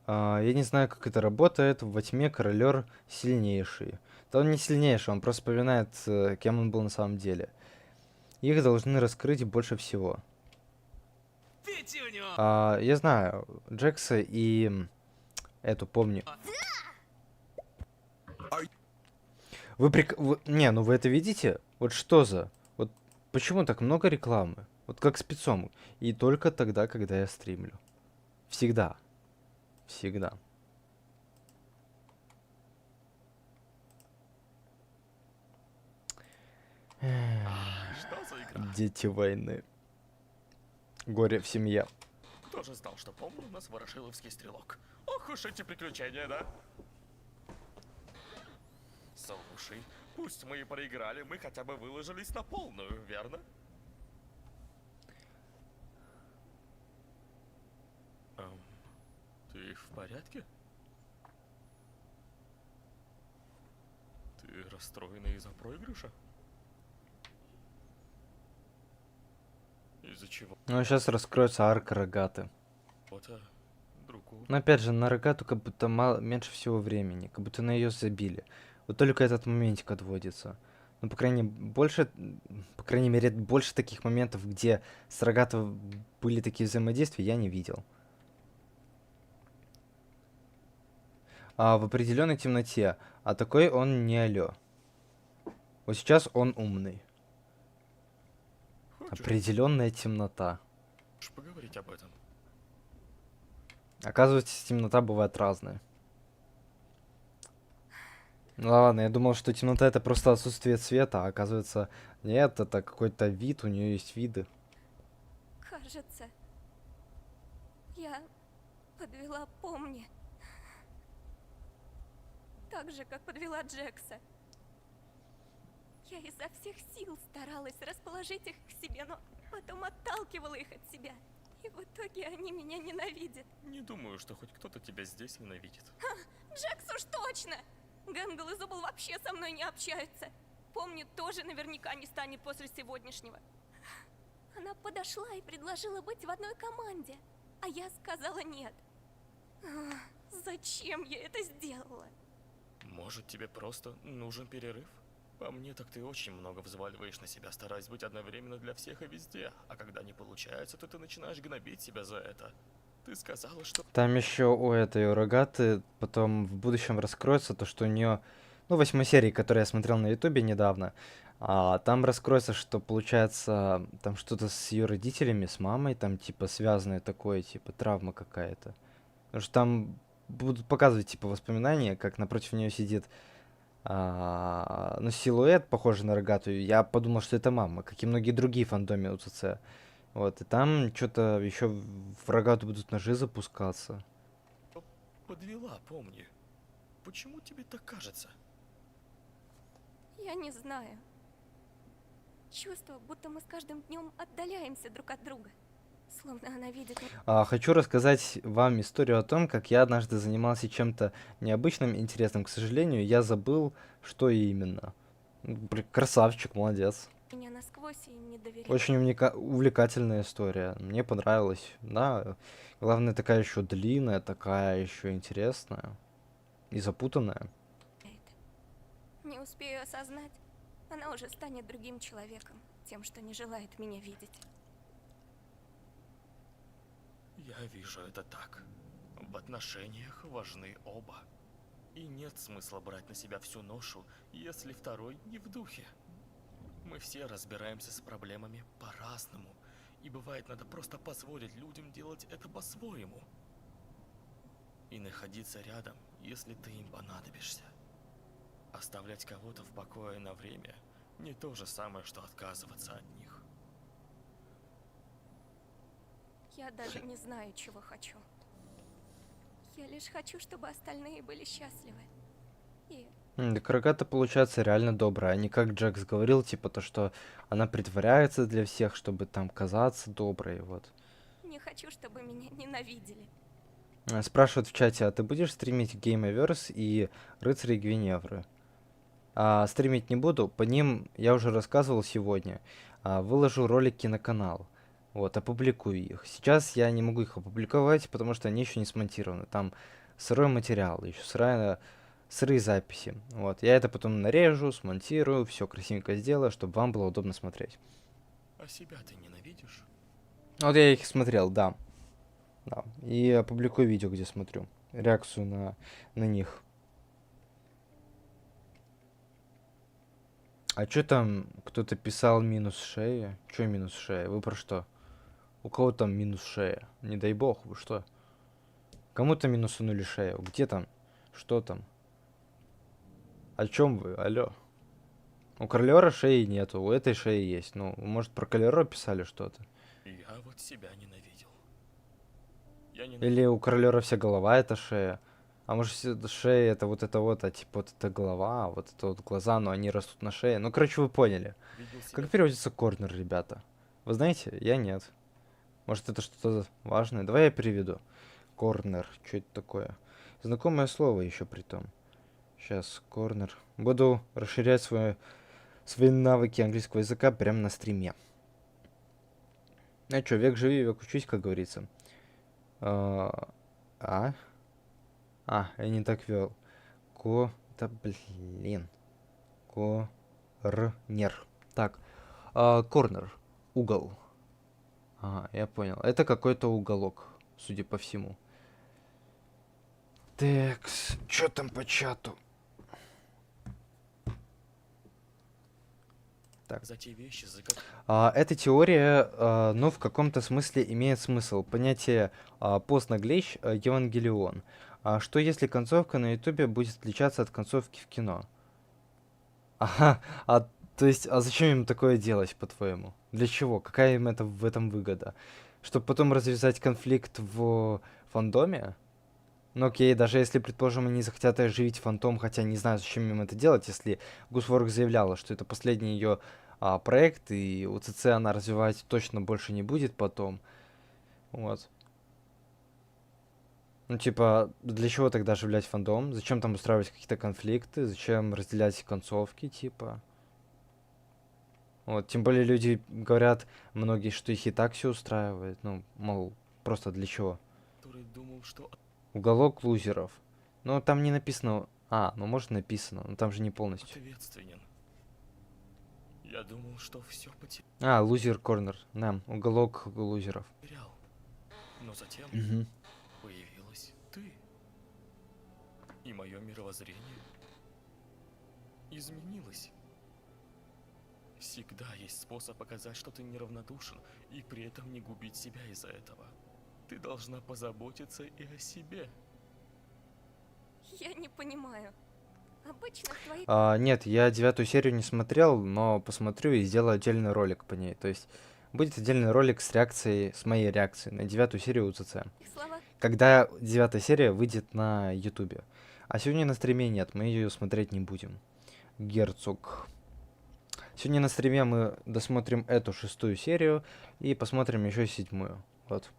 Я не знаю, как это работает. Во тьме королер сильнейший. Да он не сильнейший, он просто вспоминает, кем он был на самом деле. Их должны раскрыть больше всего. Я знаю, Джекса и эту помню. Не, ну вы это видите? Вот что за? Вот почему так много рекламы? Вот как спецом. И только тогда, когда я стримлю. Всегда. Всегда. Что за игра? Дети войны. Горе в семье. Кто же знал, что Помбур у нас ворошиловский стрелок? Ох уж эти приключения, да? Слушай, пусть мы и проиграли, мы хотя бы выложились на полную, верно? Ты в порядке? Ты расстроена из-за проигрыша? Из-за чего? Ну, сейчас раскроется арка Рогаты. Вот-то другого. Но опять же, на Рогату как будто меньше всего времени. Как будто на ее забили. Вот только этот моментик отводится. Ну, по крайней мере, больше таких моментов, где с Рогато были такие взаимодействия, я не видел. А в определенной темноте. А такой он не алё. Вот сейчас он умный. Определенная темнота. Можешь поговорить об этом? Оказывается, темнота бывает разная. Ну ладно, я думал, что темнота это просто отсутствие цвета, а оказывается, нет, это какой-то вид, у нее есть виды. Кажется, я подвела Помни. Так же, как подвела Джекса. Я изо всех сил старалась расположить их к себе, но потом отталкивала их от себя. И в итоге они меня ненавидят. Не думаю, что хоть кто-то тебя здесь ненавидит. Ха, Джекс уж точно! Гэнгл и Зубл вообще со мной не общаются. Помню, тоже наверняка не станет после сегодняшнего. Она подошла и предложила быть в одной команде, а я сказала нет. Зачем я это сделала? Может, тебе просто нужен перерыв? По мне, так ты очень много взваливаешь на себя, стараясь быть одновременно для всех и везде. А когда не получается, то ты начинаешь гнобить себя за это. Ты сказала, что... Там еще у этой у Рогаты потом в будущем раскроется то, что у нее, ну, 8 серии, которую я смотрел на ютубе недавно, там раскроется, что получается там что-то с ее родителями, с мамой, там типа связанное такое, типа травма какая-то. Потому что там будут показывать типа воспоминания, как напротив нее сидит ну, силуэт, похожий на Рогатую. Я подумал, что это мама, как и многие другие фандоме УЦЦ. Вот, и там что-то еще в Рогату будут ножи запускаться. Подвела, помни. Почему тебе так кажется? Я не знаю. Чувство, будто мы с каждым днем отдаляемся друг от друга. Словно она видит... Хочу рассказать вам историю о том, как я однажды занимался чем-то необычным, интересным. К сожалению, я забыл, что именно. Красавчик, молодец. Меня насквозь и не доверяет. Очень увлекательная история. Мне понравилось. Да, главное, такая еще длинная, такая еще интересная и запутанная. Не успею осознать, она уже станет другим человеком, тем, что не желает меня видеть. Я вижу это так. В отношениях важны оба. И нет смысла брать на себя всю ношу, если второй не в духе. Мы все разбираемся с проблемами по-разному. И бывает, надо просто позволить людям делать это по-своему. И находиться рядом, если ты им понадобишься. Оставлять кого-то в покое на время не то же самое, что отказываться от них. Я даже не знаю, чего хочу. Я лишь хочу, чтобы остальные были счастливы. И... Так Рогата получается реально добрая, а не как Джекс говорил, типа то, что она притворяется для всех, чтобы там казаться доброй, вот. Не хочу, чтобы меня ненавидели. Спрашивают в чате, а ты будешь стримить Gameaverse и Рыцари Гвиневры? Стримить не буду, по ним я уже рассказывал сегодня. Выложу ролики на канал. Вот, опубликую их. Сейчас я не могу их опубликовать, потому что они еще не смонтированы. Там сырой материал, еще сырые записи. Вот, я это потом нарежу, смонтирую, все красивенько сделаю, чтобы вам было удобно смотреть. А себя ты ненавидишь? Вот я их смотрел, да. Да. И опубликую видео, где смотрю. Реакцию на них. А чё там кто-то писал минус шея? Чё минус шея? Вы про что? У кого там минус шея? Не дай бог, вы что? Кому-то минусанули шею. Где там? Что там? О чем вы? Алло. У Карлера шеи нету, у этой шеи есть. Ну, может, про Карлера писали что-то? Я вот себя ненавидел. Или у Карлера вся голова это шея? А может, шея это вот, а типа вот это голова, а вот это вот глаза, но они растут на шее. Ну, короче, вы поняли. Как переводится корнер, ребята? Вы знаете? Я нет. Может, это что-то важное? Давай я переведу. Корнер. Что это такое? Знакомое слово еще при том. Сейчас, корнер. Буду расширять свои навыки английского языка прямо на стриме. Ну что, век живи, век учусь, как говорится. Я не так вел. Да блин. Корнер. Так. Корнер. Угол. Ага, я понял. Это какой-то уголок, судя по всему. Текс. Что там по чату? Так. Эта теория, ну, в каком-то смысле имеет смысл. Понятие постнаглещ Евангелион. Что если концовка на Ютубе будет отличаться от концовки в кино? Ага, то есть, зачем им такое делать, по-твоему? Для чего? Какая им в этом выгода? Чтобы потом развязать конфликт в фандоме? Ну окей, даже если, предположим, они захотят оживить фантом, хотя не знаю, зачем им это делать, если Гусворк заявляла, что это последний ее проект, и УЦЦ она развивать точно больше не будет потом. Вот. Ну типа, для чего тогда оживлять фандом? Зачем там устраивать какие-то конфликты? Зачем разделять концовки, типа? Вот, тем более люди говорят, многие, что их и так все устраивает. Ну, мол, просто для чего? Думал, что... Уголок лузеров. Но там не написано... ну может написано, но там же не полностью. Ответственен. Я думал, что все потерял. Лузер корнер. Да, уголок лузеров. Но затем появилась ты. И мое мировоззрение изменилось. Всегда есть способ показать, что ты неравнодушен, и при этом не губить себя из-за этого. Ты должна позаботиться и о себе. Я не понимаю. Обычно в твоих... Нет, я 9-ю серию не смотрел, но посмотрю и сделаю отдельный ролик по ней. То есть будет отдельный ролик с реакцией, с моей реакцией на 9-ю серию УЦЦ. Когда 9-я серия выйдет на Ютубе. А сегодня на стриме нет, мы ее смотреть не будем. Герцог. Сегодня на стриме мы досмотрим эту 6-ю серию и посмотрим еще 7-ю. Вот.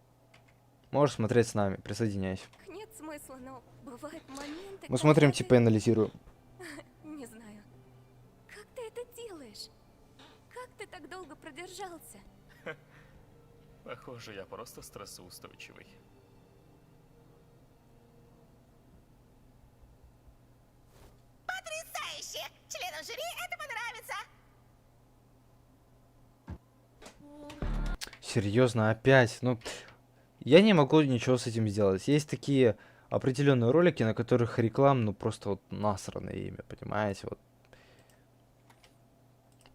Можешь смотреть с нами, присоединяйся. Нет смысла, но бывают моменты... Мы смотрим, типа, и анализируем. Не знаю. Как ты это делаешь? Как ты так долго продержался? Похоже, я просто стрессоустойчивый. Потрясающе! Членам жюри это понравится! Серьезно, опять? Ну, я не могу ничего с этим сделать. Есть такие определенные ролики, на которых реклам, ну, просто вот насрано имя, понимаете? Вот.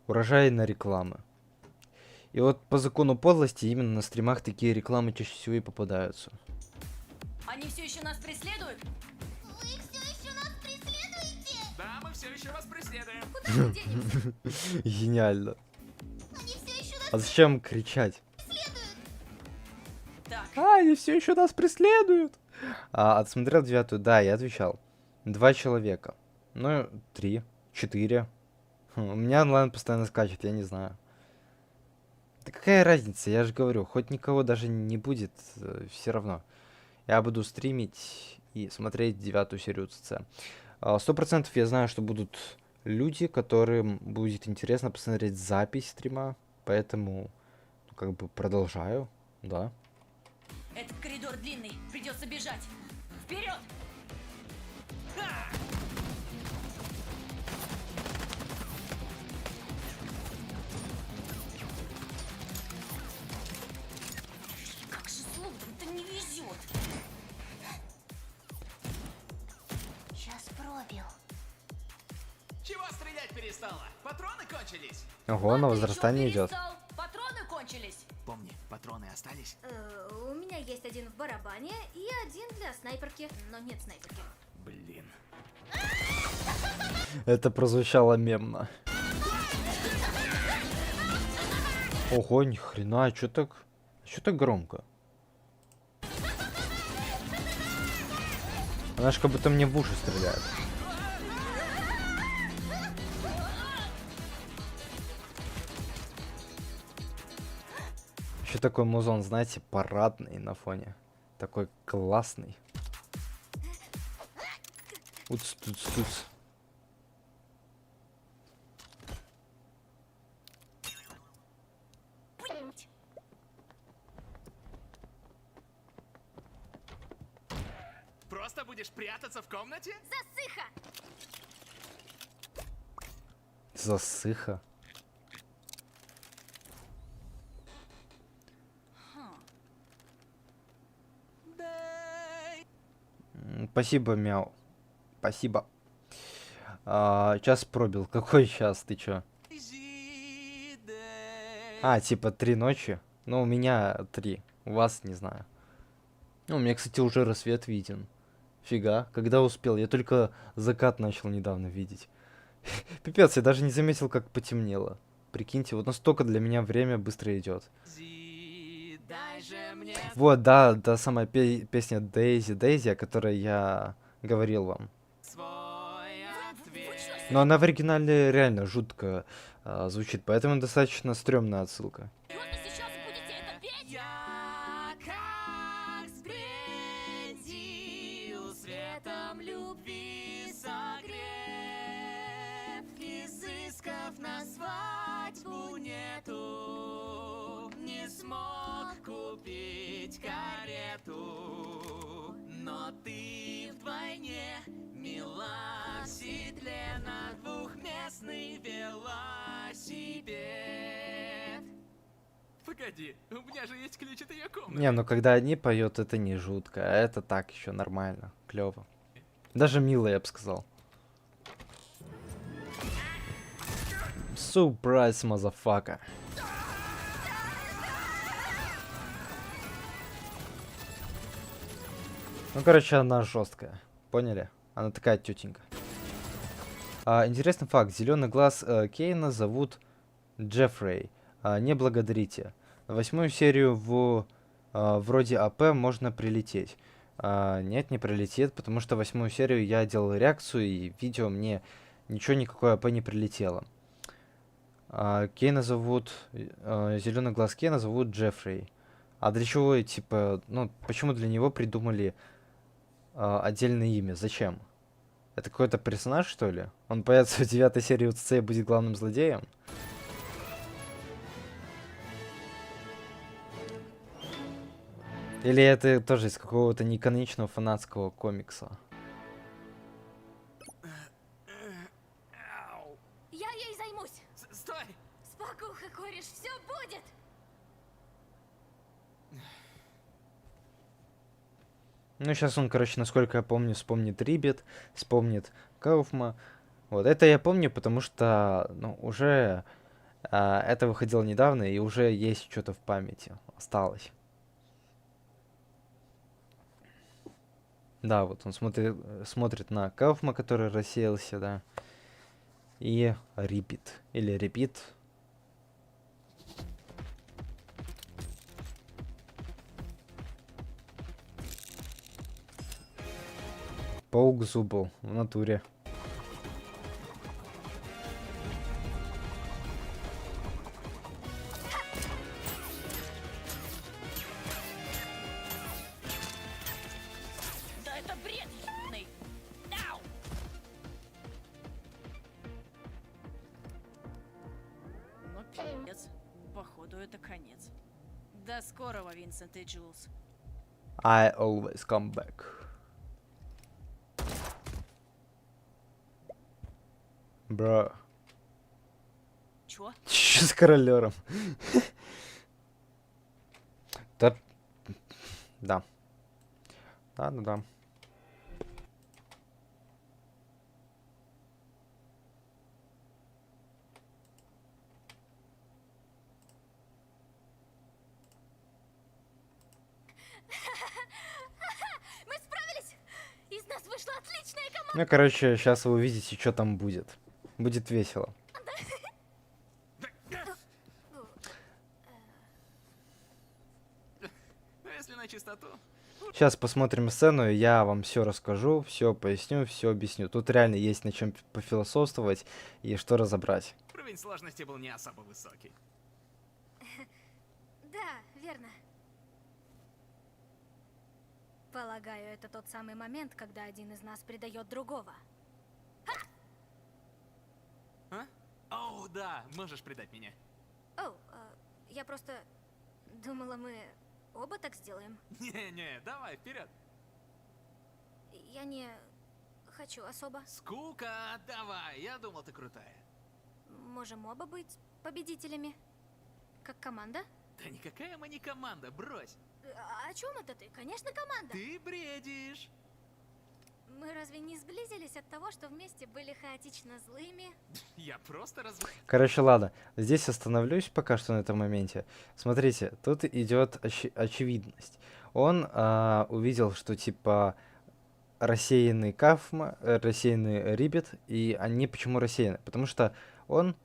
Урожай на рекламы. И вот по закону подлости именно на стримах такие рекламы чаще всего и попадаются. Они все еще нас преследуют? Вы все еще нас преследуете? Да, мы все еще вас преследуем. Куда мы денемся? Гениально. Они все еще нас А зачем кричать? преследуют? Так. Они все еще нас преследуют. Отсмотрел 9-ю, да, я отвечал. 2 человека. Ну, 3, 4. У меня онлайн постоянно скачет, я не знаю. Да какая разница, я же говорю, хоть никого даже не будет, все равно. Я буду стримить и смотреть 9-ю серию ЦЦ. 100% я знаю, что будут люди, которым будет интересно посмотреть запись стрима, поэтому как бы продолжаю, да. Этот коридор длинный, придется бежать. Вперед! Как же Слоутон-то не везет. Сейчас пробил. Чего стрелять перестала? Патроны кончились? Ого, на возрастание идет. Патроны кончились. Помни, патроны остались? У меня есть один в барабане и один для снайперки, но нет снайперки. Блин. Это прозвучало мемно. Ого, ни хрена, чё так громко? Она ж как будто мне в уши стреляет. Еще такой музон, знаете, парадный на фоне. Такой классный. Уц-туц-туц. Просто будешь прятаться в комнате? Засыха! Засыха. Спасибо, Мяу. Спасибо. Час пробил. Какой час? Ты чё? Типа 3 ночи? Ну, у меня 3. У вас не знаю. Ну, у меня, кстати, уже рассвет виден. Фига. Когда успел? Я только закат начал недавно видеть. Пипец, я даже не заметил, как потемнело. Прикиньте, вот настолько для меня время быстро идет. Вот, да, та самая песня Дейзи, о которой я говорил вам. Но она в оригинале реально жутко звучит, поэтому достаточно стрёмная отсылка. Светом любви согрев, изысков на свадьбу нету, не смог купить карету, но ты вдвойне мила в седле на двухместный велосипед. Погоди, у меня же есть ключ от ее комнаты. Не, ну когда они поют, это не жутко, а это так еще нормально, клево. Даже мило, я бы сказал. Surprise, motherfucker. Ну, короче, она жесткая. Поняли? Она такая тетенька. Интересный факт. Зеленый глаз Кейна зовут Джеффрей. Не благодарите. На 8-ю серию вроде АП можно прилететь. Нет, не прилетит, потому что 8-ю серию я делал реакцию, и в видео мне ничего, никакой АП не прилетело. Кейна зовут... Зеленый глаз Кейна зовут Джеффрей. А для чего, типа, ну, почему для него придумали отдельное имя? Зачем? Это какой-то персонаж, что ли? Он появится в 9-й серии УЦЦ и будет главным злодеем? Или это тоже из какого-то неканоничного фанатского комикса? Я ей займусь. Стой! Спокуха, кореш, все будет. Ну, сейчас он, короче, насколько я помню, вспомнит Рибет, вспомнит Кауфма. Вот, это я помню, потому что, ну, уже это выходило недавно, и уже есть что-то в памяти осталось. Да, вот он смотрит на Кауфма, который рассеялся, да. И Рипит. Или Репит. Паук зубл в натуре. Да это бред ебаный. Ау! Ну, пиздец. Походу, это конец. До скорого, Винсент и Джулс. I always come back. Бро. Чё? Чё с королером? Да. Да. Да. Ну, короче, сейчас вы увидите, что там будет. Будет весело. Ну, если на чистоту. Сейчас посмотрим сцену, и я вам все расскажу, все поясню, все объясню. Тут реально есть над чем пофилософствовать и что разобрать. Уровень сложности был не особо высокий. Да, верно. Полагаю, это тот самый момент, когда один из нас предает другого. А? О, да, можешь предать меня. О, я просто думала, мы оба так сделаем. Не-не, давай, вперед. Я не хочу особо. Скука, давай, я думал, ты крутая. Можем оба быть победителями. Как команда? Да никакая мы не команда, брось. О чем это ты? Конечно, команда. Ты бредишь. Мы разве не сблизились от того, что вместе были хаотично злыми? Я просто Короче, ладно. Здесь остановлюсь пока что на этом моменте. Смотрите, тут идет очевидность. Он увидел, что типа рассеянный Кафма, рассеянный Риббит, и они почему рассеяны? Потому что он,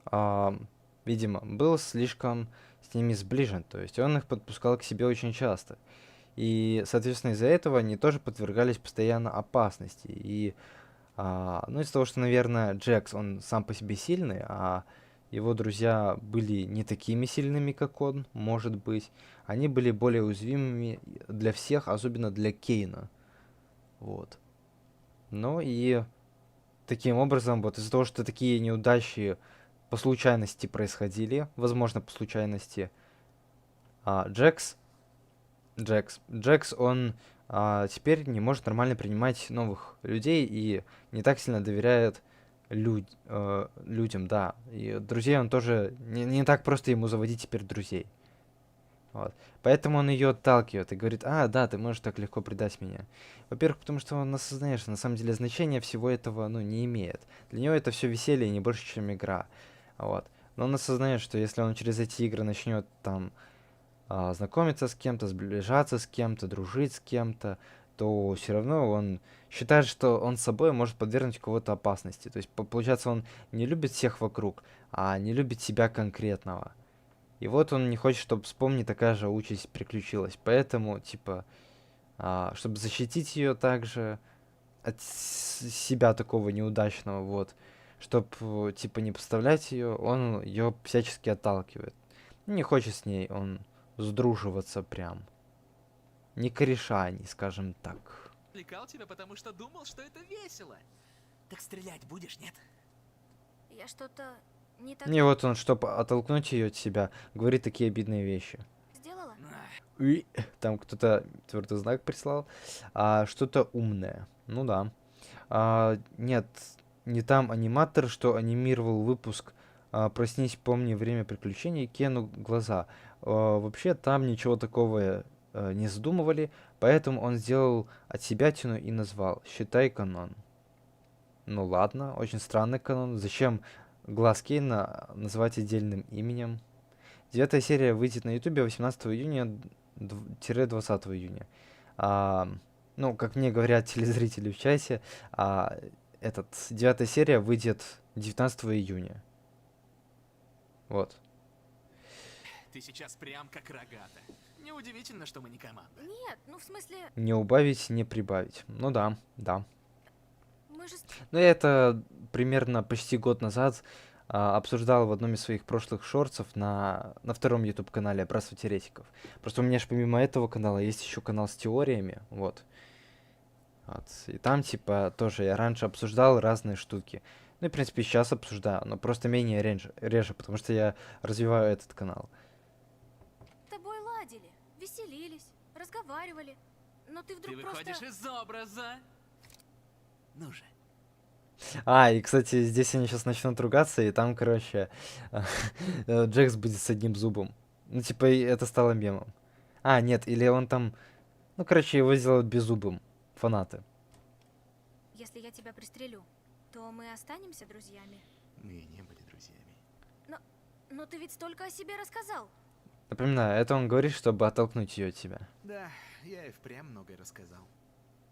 видимо, был слишком с ними сближен, то есть он их подпускал к себе очень часто. И, соответственно, из-за этого они тоже подвергались постоянно опасности. И, ну, из-за того, что, наверное, Джекс, он сам по себе сильный, а его друзья были не такими сильными, как он, может быть, они были более уязвимыми для всех, особенно для Кейна. Вот. Ну и таким образом, вот из-за того, что такие неудачи по случайности происходили, возможно, по случайности, Джекс, он теперь не может нормально принимать новых людей и не так сильно доверяет людям, да. И друзей он тоже не так просто ему заводить теперь друзей. Вот. Поэтому он ее отталкивает и говорит: да, ты можешь так легко предать меня. Во-первых, потому что он осознает, что на самом деле значения всего этого, ну, не имеет. Для него это все веселье не больше, чем игра. Вот. Но он осознает, что если он через эти игры начнет там знакомиться с кем-то, сближаться с кем-то, дружить с кем-то, то все равно он считает, что он с собой может подвергнуть кого-то опасности. То есть, получается, он не любит всех вокруг, а не любит себя конкретного. И вот он не хочет, чтобы с Помни такая же участь приключилась. Поэтому, типа, чтобы защитить ее также от себя такого неудачного, вот, чтобы, типа, не подставлять ее, он ее всячески отталкивает. Не хочет с ней он сдруживаться прям. Не кореша они, скажем так. Отвлекал тебя, потому что думал, что это весело. Так стрелять будешь, нет? Я что-то не так И вот он, чтобы оттолкнуть ее от себя, говорит такие обидные вещи. сделала? И там кто-то твердый знак прислал. Что-то умное. Ну да. Нет, не там аниматор, что анимировал выпуск «Проснись, помни время приключений» Кену глаза. Вообще там ничего такого не задумывали, поэтому он сделал от себя тяну и назвал «Считай канон». Ну ладно, очень странный канон. Зачем глаз Кейна называть отдельным именем? 9 серия выйдет на ютубе 18 июня-20 июня. Ну, как мне говорят телезрители в чате, 9 серия выйдет 19 июня. Вот. Ты сейчас прям как рогата. Неудивительно, что мы не команда. Нет, ну в смысле... Не убавить, не прибавить. Ну да. Мы же... Ну, я это примерно почти год назад обсуждал в одном из своих прошлых шортсов на втором YouTube-канале «Братство теоретиков». Просто у меня же помимо этого канала есть еще канал с теориями, вот. И там, типа, тоже я раньше обсуждал разные штуки. Ну и, в принципе, сейчас обсуждаю, но просто менее реже, потому что я развиваю этот канал. С тобой ладили, веселились, разговаривали, но ты вдруг Ты просто... выходишь из образа. Ну же. И, кстати, здесь они сейчас начнут ругаться, и там, короче, Джекс будет с одним зубом. Ну, типа, это стало мемом. Нет, или он там... Ну, короче, его сделают беззубым. Фанаты. Если я тебя пристрелю, то мы останемся друзьями. Мы не были друзьями. Но ты ведь столько о себе рассказал. Напоминаю, это он говорит, чтобы оттолкнуть ее от себя. Да, я и впрямь многое рассказал.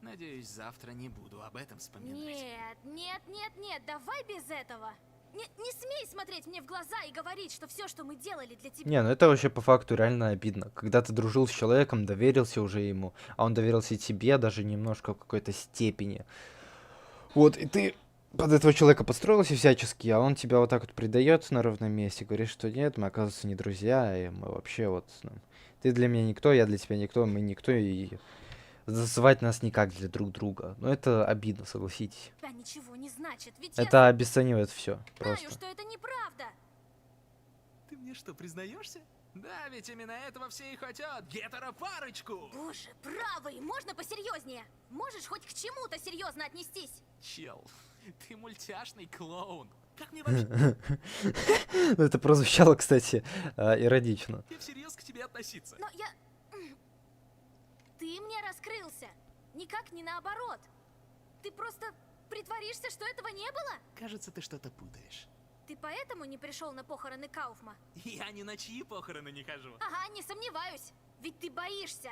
Надеюсь, завтра не буду об этом вспоминать. Нет, давай без этого. Не смей смотреть мне в глаза и говорить, что все, что мы делали для тебя... Не, ну это вообще по факту реально обидно. Когда ты дружил с человеком, доверился уже ему, а он доверился тебе даже немножко в какой-то степени. Вот, и ты под этого человека подстроился всячески, а он тебя вот так вот предает на ровном месте, говорит, что нет, мы, оказывается, не друзья, и мы вообще вот... Ну, ты для меня никто, я для тебя никто, мы никто, и звать нас никак для друг друга. Но это обидно, согласитесь. Да ничего не значит, ведь Это обесценивает все. я Просто. знаю, что это неправда. Ты мне что, признаешься? Да, ведь именно этого все и хотят. Гетеропарочку! Боже, правый, можно посерьезнее? Можешь хоть к чему-то серьезно отнестись? Чел, ты мультяшный клоун. Как мне вообще... Ну, это прозвучало, кстати, иронично. Я всерьез к тебе относиться? Но я... Ты мне раскрылся. Никак не наоборот. Ты просто притворишься, что этого не было? Кажется, ты что-то путаешь. Ты поэтому не пришел на похороны Кауфма? Я ни на чьи похороны не хожу. Ага, не сомневаюсь. Ведь ты боишься.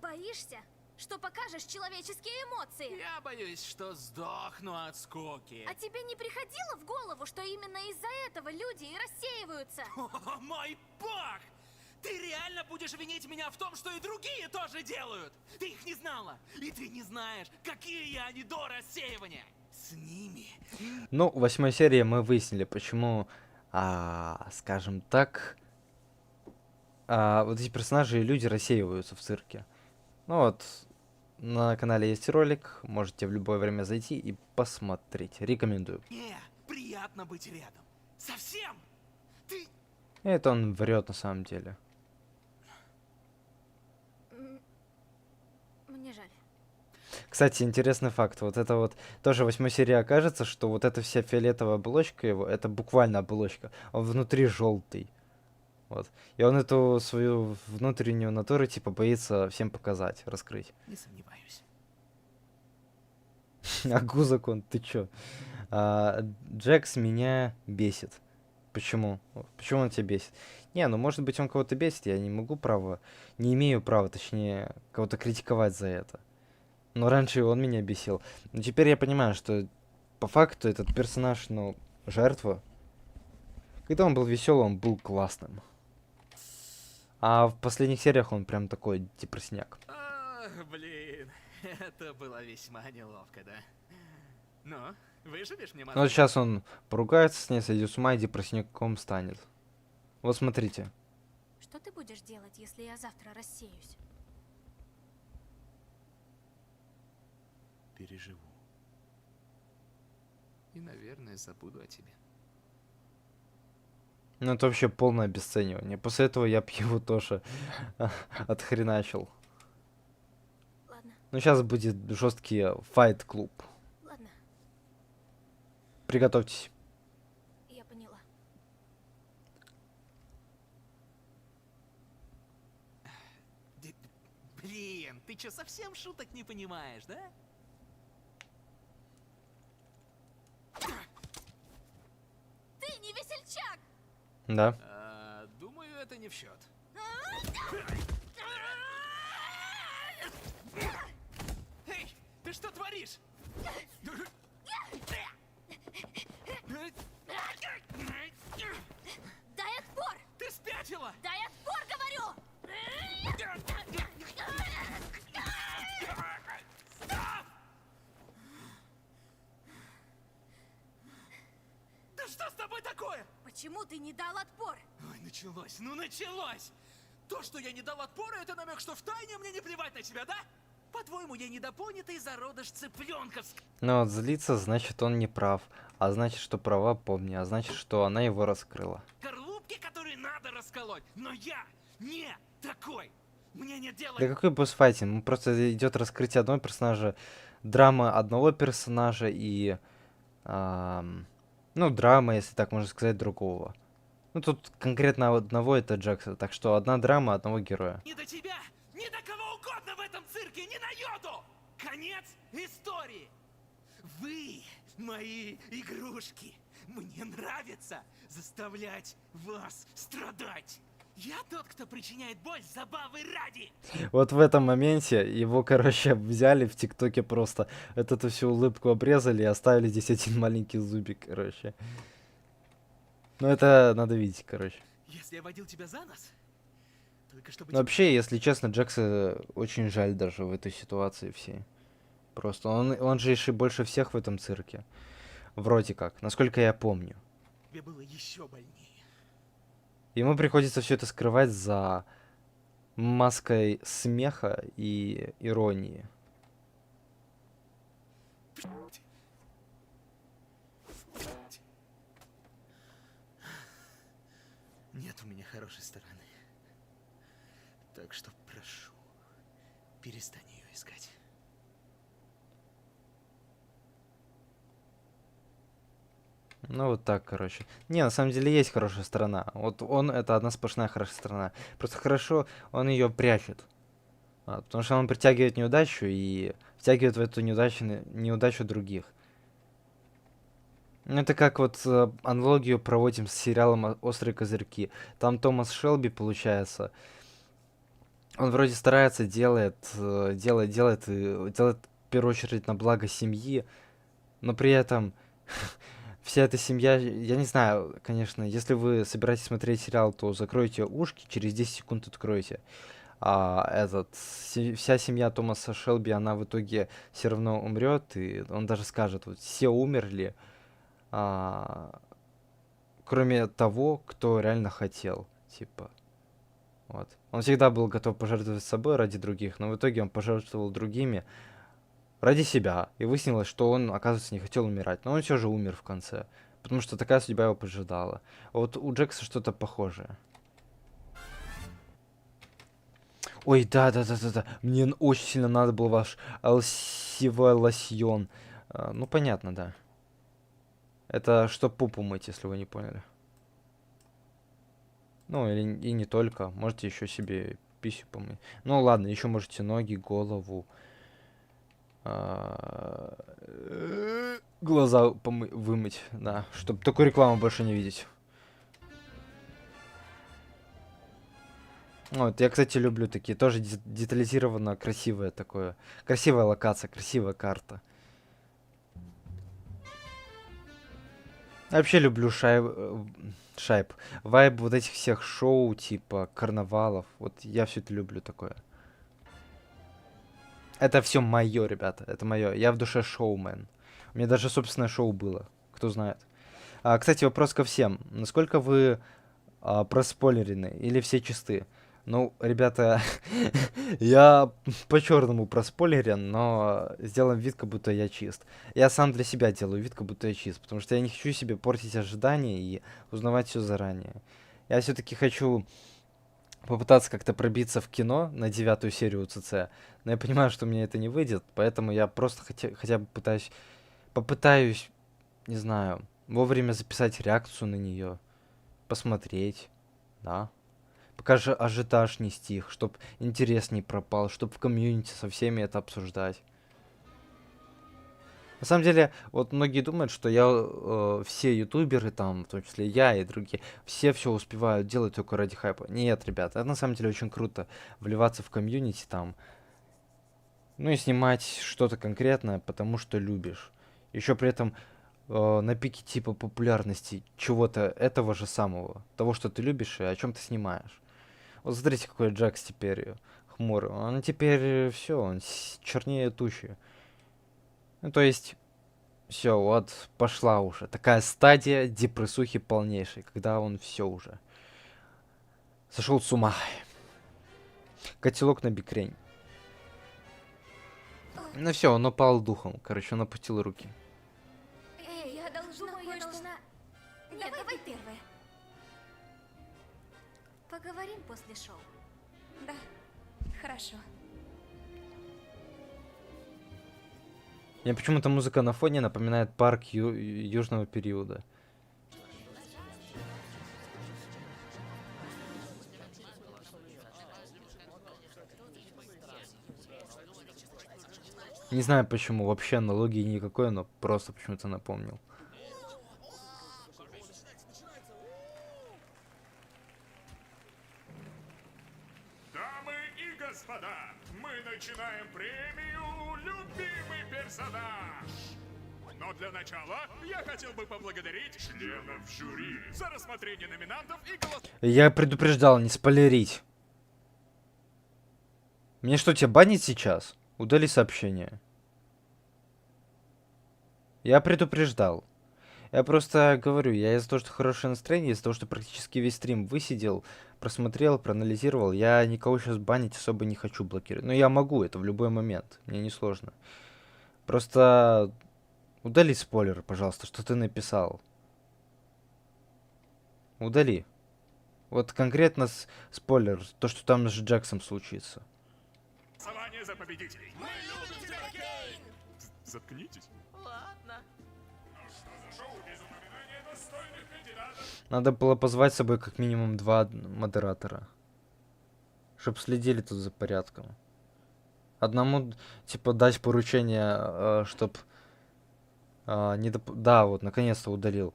Боишься, что покажешь человеческие эмоции. Я боюсь, что сдохну от скуки. А тебе не приходило в голову, что именно из-за этого люди и рассеиваются? О, мой бог! Ты реально будешь винить меня в том, что и другие тоже делают? Ты их не знала, и ты не знаешь, какие они до рассеивания. С ними. Ну, в 8 серии мы выяснили, почему, скажем так, вот эти персонажи и люди рассеиваются в цирке. Ну вот, на канале есть ролик, можете в любое время зайти и посмотреть. Рекомендую. Не, приятно быть рядом. Совсем? Ты... Это он врет на самом деле. Мне жаль. Кстати, интересный факт. Вот это вот тоже в 8 серии окажется, что вот эта вся фиолетовая оболочка его, это буквально оболочка. Он внутри желтый. Вот. И он эту свою внутреннюю натуру типа боится всем показать, раскрыть. Не сомневаюсь. Агузакон, ты чё? Джекс меня бесит. Почему? Почему он тебя бесит? Не, ну может быть он кого-то бесит, я не имею права, точнее, кого-то критиковать за это. Но раньше он меня бесил. Но теперь я понимаю, что по факту этот персонаж, ну, жертва. Когда он был веселый, он был классным. А в последних сериях он прям такой депрессняк. Ах, блин, это было весьма неловко, да? Ну, выживешь мне, Ну вот сейчас он поругается с ней, сойдет с ума и депрессняком станет. Вот смотрите. Что ты будешь делать, если я завтра рассеюсь? Переживу. И, наверное, забуду о тебе. Ну это вообще полное обесценивание. После этого я б его тоже отхреначил. Ладно. Ну сейчас будет жесткий файт-клуб. Ладно, Приготовьтесь. я поняла. Блин, ты что, совсем шуток не понимаешь, да? Ты не весельчак! Да. Думаю, это не в счет. Эй, ты что творишь? Дай отпор! Ты спятила! Дай отпор, говорю! Да что с тобой такое? Почему ты не дал отпор? Ой, началось, ну началось! То, что я не дал отпора, это намек, что втайне мне не плевать на тебя, да? По-твоему, я недопонятый зародыш цыпленка. Ну вот злиться, значит он не прав. А значит, что права помни. А значит, что она его раскрыла. Горлупки, которые надо расколоть. Но я не такой. Мне нет дела... Да какой босс-файтинг? Ну просто идет раскрытие одного персонажа, драма одного персонажа и... ну, драма, если так можно сказать, другого. Ну тут конкретно одного это Джекса. Так что одна драма одного героя. Ни до тебя, ни до кого угодно в этом цирке, ни на йоду! Конец истории! Вы мои игрушки. Мне нравится заставлять вас страдать. Я тот, кто причиняет боль забавы ради. Вот в этом моменте его, короче, взяли в ТикТоке просто. Эту всю улыбку обрезали и оставили здесь один маленький зубик, короче. Ну это надо видеть, короче. Если я водил тебя за нос, только чтобы... Но вообще, если честно, Джекса очень жаль даже в этой ситуации всей. Просто он же еще больше всех в этом цирке. Вроде как, насколько я помню. Тебе было еще больнее. Ему приходится все это скрывать за маской смеха и иронии. Нет у меня хорошей стороны. Так что прошу, перестань ее искать. Ну вот так, короче. Не, на самом деле есть хорошая сторона. Вот он это одна сплошная хорошая сторона. Просто хорошо он ее прячет. Потому что он притягивает неудачу и втягивает в эту неудачу других. Ну, это как вот аналогию проводим с сериалом «Острые козырьки». Там Томас Шелби, получается, он вроде старается, делает в первую очередь на благо семьи, но при этом вся эта семья, я не знаю, конечно, если вы собираетесь смотреть сериал, то закройте ушки, через 10 секунд откройте. Вся семья Томаса Шелби, она в итоге все равно умрет, и он даже скажет, вот все умерли, кроме того, кто реально хотел, типа. Вот. Он всегда был готов пожертвовать собой ради других, но в итоге он пожертвовал другими ради себя. И выяснилось, что он, оказывается, не хотел умирать. Но он все же умер в конце, потому что такая судьба его поджидала. Вот у Джекса что-то похожее. Ой, да. Мне очень сильно надо был ваш LCV лосьон. Ну, понятно, да. Это чтоб пупу мыть, если вы не поняли. Ну, и не только. Можете еще себе писю помыть. Ну, ладно, еще можете ноги, голову. Глаза вымыть, да. Чтобы такую рекламу больше не видеть. Вот, я, кстати, люблю такие. Тоже детализированно красивое такое. Красивая локация, красивая карта. Я вообще люблю вайб вот этих всех шоу, типа карнавалов. Вот я все это люблю такое. Это все мое, ребята, это мое. Я в душе шоумен. У меня даже собственное шоу было, кто знает. Кстати, вопрос ко всем. Насколько вы проспойлерены или все чисты? Ну, ребята, я по-черному проспойлерен, но сделаем вид, как будто я чист. Я сам для себя делаю вид, как будто я чист, потому что я не хочу себе портить ожидания и узнавать все заранее. Я все-таки хочу попытаться как-то пробиться в кино на 9-ю серию ЦЦ, но я понимаю, что у меня это не выйдет, поэтому я просто хотя бы попытаюсь, не знаю, вовремя записать реакцию на нее, посмотреть, да. Пока же ажиотаж не стих, чтоб интерес не пропал, чтоб в комьюнити со всеми это обсуждать. На самом деле, вот многие думают, что я все ютуберы, там, в том числе я и другие, все успевают делать только ради хайпа. Нет, ребята, это на самом деле очень круто вливаться в комьюнити там, ну и снимать что-то конкретное, потому что любишь. Еще при этом на пике типа популярности чего-то этого же самого, того, что ты любишь и о чем ты снимаешь. Вот смотрите, какой Джекс теперь хмурый. Он теперь все, он чернее тучи. Ну, то есть, все, вот пошла уже такая стадия депрессухи полнейшей, когда он все уже сошел с ума. Котелок на бикрень. Ну все, он упал духом. Короче, он опустил руки. Эй, я должна... Нет, давай первая. Поговорим после шоу. Да, хорошо. Мне почему-то музыка на фоне напоминает парк южного периода. Не знаю почему, вообще аналогии никакой, но просто почему-то напомнил. господа, мы начинаем премию «Любимый персонаж». Но для начала я хотел бы поблагодарить членов жюри за рассмотрение номинантов и голос... Я предупреждал, не спойлерить. Мне что, тебя банить сейчас? Удали сообщение. Я предупреждал. Я просто говорю, я из-за того, что хорошее настроение, из-за того, что практически весь стрим высидел, просмотрел, проанализировал, я никого сейчас банить особо не хочу блокировать. Но я могу, это в любой момент, мне не сложно. Просто удали спойлер, пожалуйста, что ты написал. Удали. Вот конкретно спойлер, то, что там с Джексом случится. Голосование за победителей. Мы любим тебя, Кейн! Заткнитесь. Ладно. Надо было позвать с собой как минимум 2 модератора. Чтоб следили тут за порядком. Одному, типа, дать поручение, чтоб... Да, вот, наконец-то удалил.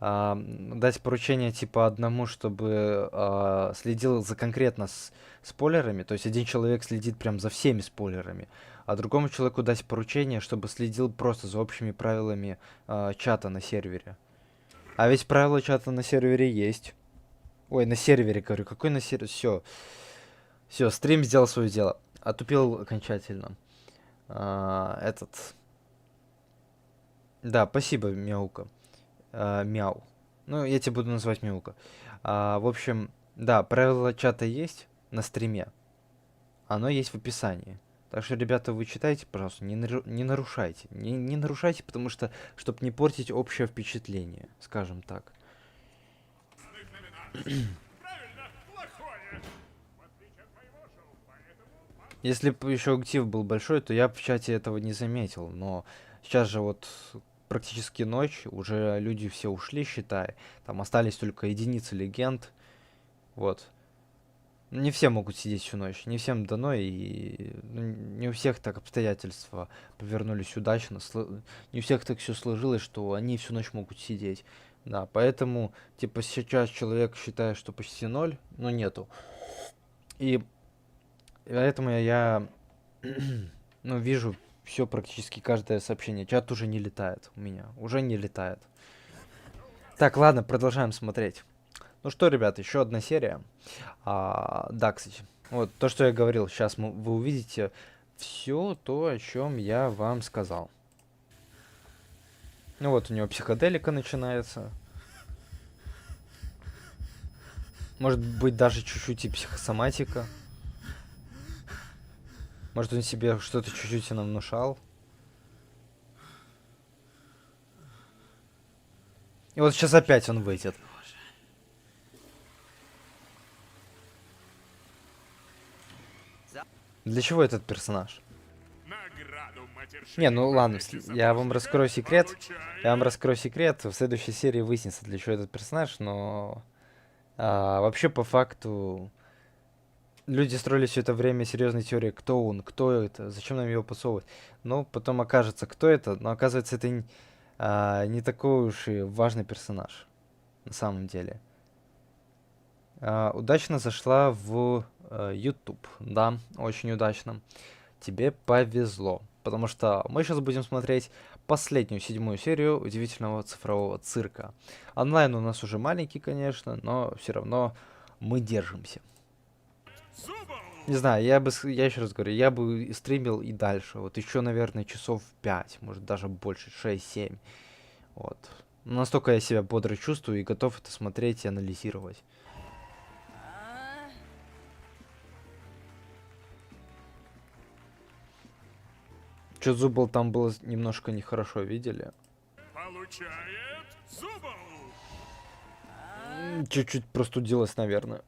Дать поручение, типа, одному, чтобы следил за конкретно спойлерами. То есть один человек следит прям за всеми спойлерами. А другому человеку дать поручение, чтобы следил просто за общими правилами чата на сервере. А ведь правила чата на сервере есть. Ой, на сервере, говорю. Какой на сервере? Все. Все, стрим сделал свое дело. Отупил окончательно. Да, спасибо, Мяука. Мяу. Ну, я тебя буду называть Мяука. В общем, да, правила чата есть на стриме. Оно есть в описании. Так что, ребята, вы читайте, пожалуйста, не нарушайте. Не нарушайте, потому что, чтобы не портить общее впечатление, скажем так. Если бы еще актив был большой, то я в чате этого не заметил. Но сейчас же вот практически ночь, уже люди все ушли, считай. Там остались только единицы легенд. Вот. Не все могут сидеть всю ночь, не всем дано, и не у всех так обстоятельства повернулись удачно, не у всех так все сложилось, что они всю ночь могут сидеть. Да, поэтому, типа, сейчас человек считает, что почти 0, но нету. И поэтому я ну, вижу все практически каждое сообщение. Чат уже не летает у меня, уже не летает. Так, ладно, продолжаем смотреть. Ну что, ребят, еще одна серия. Да, кстати, вот то, что я говорил, сейчас вы увидите все то, о чем я вам сказал. Ну вот у него психоделика начинается. Может быть, даже чуть-чуть и психосоматика. Может, он себе что-то чуть-чуть и нам внушал. И вот сейчас опять он выйдет. Для чего этот персонаж? Не, ну ладно, я вам раскрою секрет. Я вам раскрою секрет. В следующей серии выяснится, для чего этот персонаж, но... вообще, по факту, люди строили все это время серьезной теории, кто он, кто это, зачем нам его подсовывать. Но потом окажется, кто это, но оказывается, это не такой уж и важный персонаж, на самом деле. Удачно зашла в YouTube, да, очень удачно. Тебе повезло, потому что мы сейчас будем смотреть последнюю, 7-ю серию Удивительного цифрового цирка. Онлайн у нас уже маленький, конечно, но все равно мы держимся. Не знаю, я еще раз говорю, я бы стримил и дальше. Вот еще, наверное, часов 5, может даже больше, 6-7. Вот. Настолько я себя бодро чувствую и готов это смотреть и анализировать. Чё Зубл там было немножко нехорошо, видели? Получает Зубл! Чуть-чуть простудилась, наверное.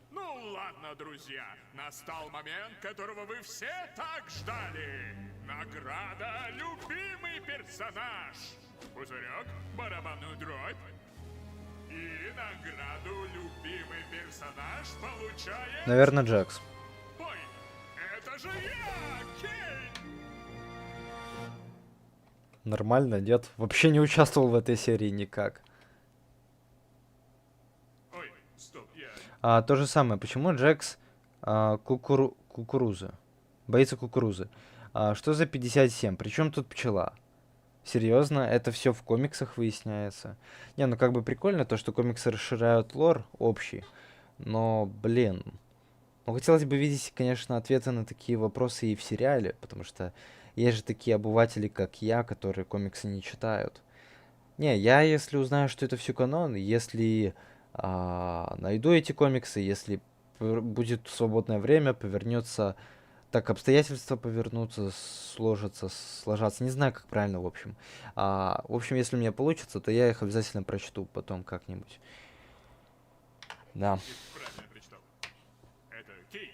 Ну ладно, друзья, настал момент, которого вы все так ждали. Награда «Любимый персонаж». Пузырек, барабанную дробь. И награду «Любимый персонаж» получает... Наверное, Джекс. Ой, это же я, Кейн! Нормально, нет? Вообще не участвовал в этой серии никак. Ой, стоп, я... То же самое. Почему Джекс кукурузы? Боится кукурузы. Что за 57? Причем тут пчела? Серьезно? Это все в комиксах выясняется? Не, ну как бы прикольно то, что комиксы расширяют лор общий. Но, блин. Ну, хотелось бы видеть, конечно, ответы на такие вопросы и в сериале, потому что есть же такие обыватели, как я, которые комиксы не читают. Не, я, если узнаю, что это все канон, если найду эти комиксы, если будет свободное время, повернется, так обстоятельства повернутся, сложатся, не знаю, как правильно, в общем. В общем, если у меня получится, то я их обязательно прочту потом как-нибудь. Да. Правильно прочитал. Это Кей.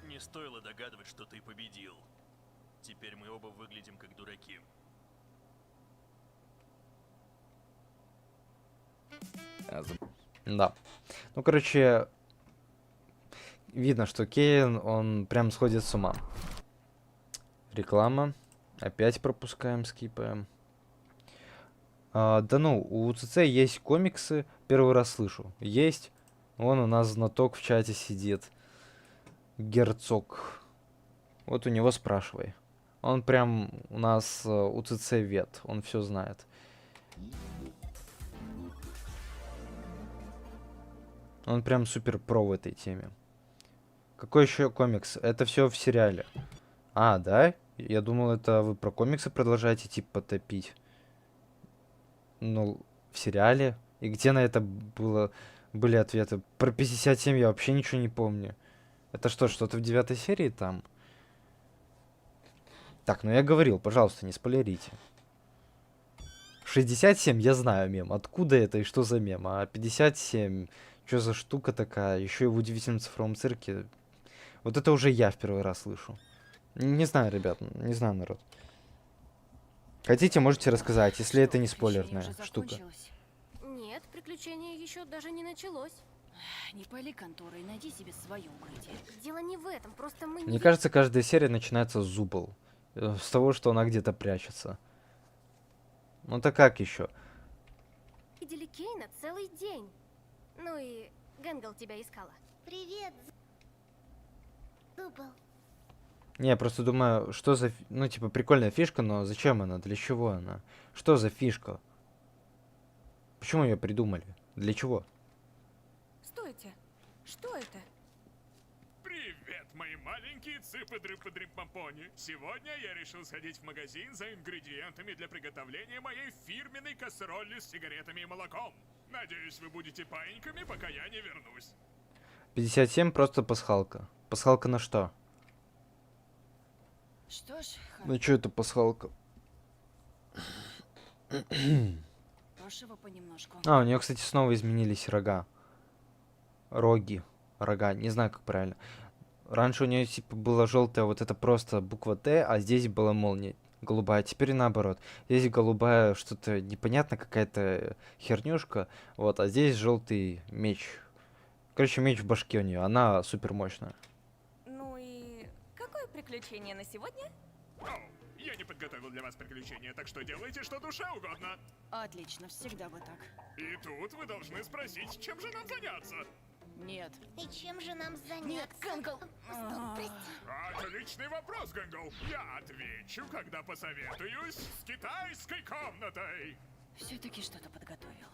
Не стоило догадывать, что ты победил. Теперь мы оба выглядим как дураки. Да. Ну, короче, видно, что Кейн, он прям сходит с ума. Реклама. Опять пропускаем, скипаем. Да ну, у ЦЦ есть комиксы. Первый раз слышу. Есть. Вон у нас знаток в чате сидит. Герцог. Вот у него спрашивай. Он прям у нас у ЦЦ вет. Он все знает. Он прям супер про в этой теме. Какой еще комикс? Это все в сериале. Да? Я думал, это вы про комиксы продолжаете типа топить. Ну, в сериале. И где на это были ответы? Про 57 я вообще ничего не помню. Это что-то в 9 серии там? Так, ну я говорил, пожалуйста, не спойлерите. 67 я знаю мем. Откуда это и что за мем? А 57... Что за штука такая? Еще и в удивительном цифровом цирке. Вот это уже я в первый раз слышу. Не знаю, ребят, не знаю, народ. Хотите, можете рассказать, если это не спойлерная штука. Нет, приключение еще даже не началось. Не пали конторы и найди себе свое укрытие. Дело не в этом, просто мы Мне кажется, каждая серия начинается с зубл. С того, что она где-то прячется. Ну-то как еще? видели Кейна целый день. Ну и Гэнгл тебя искала. Привет, Зубл. Не, я просто думаю, что за... Ну, типа, прикольная фишка, но зачем она? Для чего она? Что за фишка? Почему ее придумали? Для чего? Стойте, что это? Привет, мои маленькие цыпы-дрыпы-дрыпмапони. Сегодня я решил сходить в магазин за ингредиентами для приготовления моей фирменной кассероли с сигаретами и молоком. Надеюсь, вы будете паиньками, пока я не вернусь. 57 просто пасхалка. Пасхалка на что? Что ж, Ну что это пасхалка? хорошего понемножку. У нее, кстати, снова изменились рога. Роги. Рога. Не знаю, как правильно. Раньше у нее типа была желтая, вот это просто буква Т, а здесь была молния голубая. Теперь наоборот. Здесь голубая что-то непонятно, какая-то хернюшка. Вот, а здесь желтый меч. Короче, меч в башке у нее. Она супер мощная. Ну и какое приключение на сегодня? Я не подготовил для вас приключения, так что делайте, что душе угодно. Отлично, всегда бы так. И тут вы должны спросить, чем же нам заняться. Нет. И чем же нам заняться? Нет, Гэнгл. Отличный вопрос, Гэнгл. Я отвечу, когда посоветуюсь с китайской комнатой. Все-таки что-то подготовил.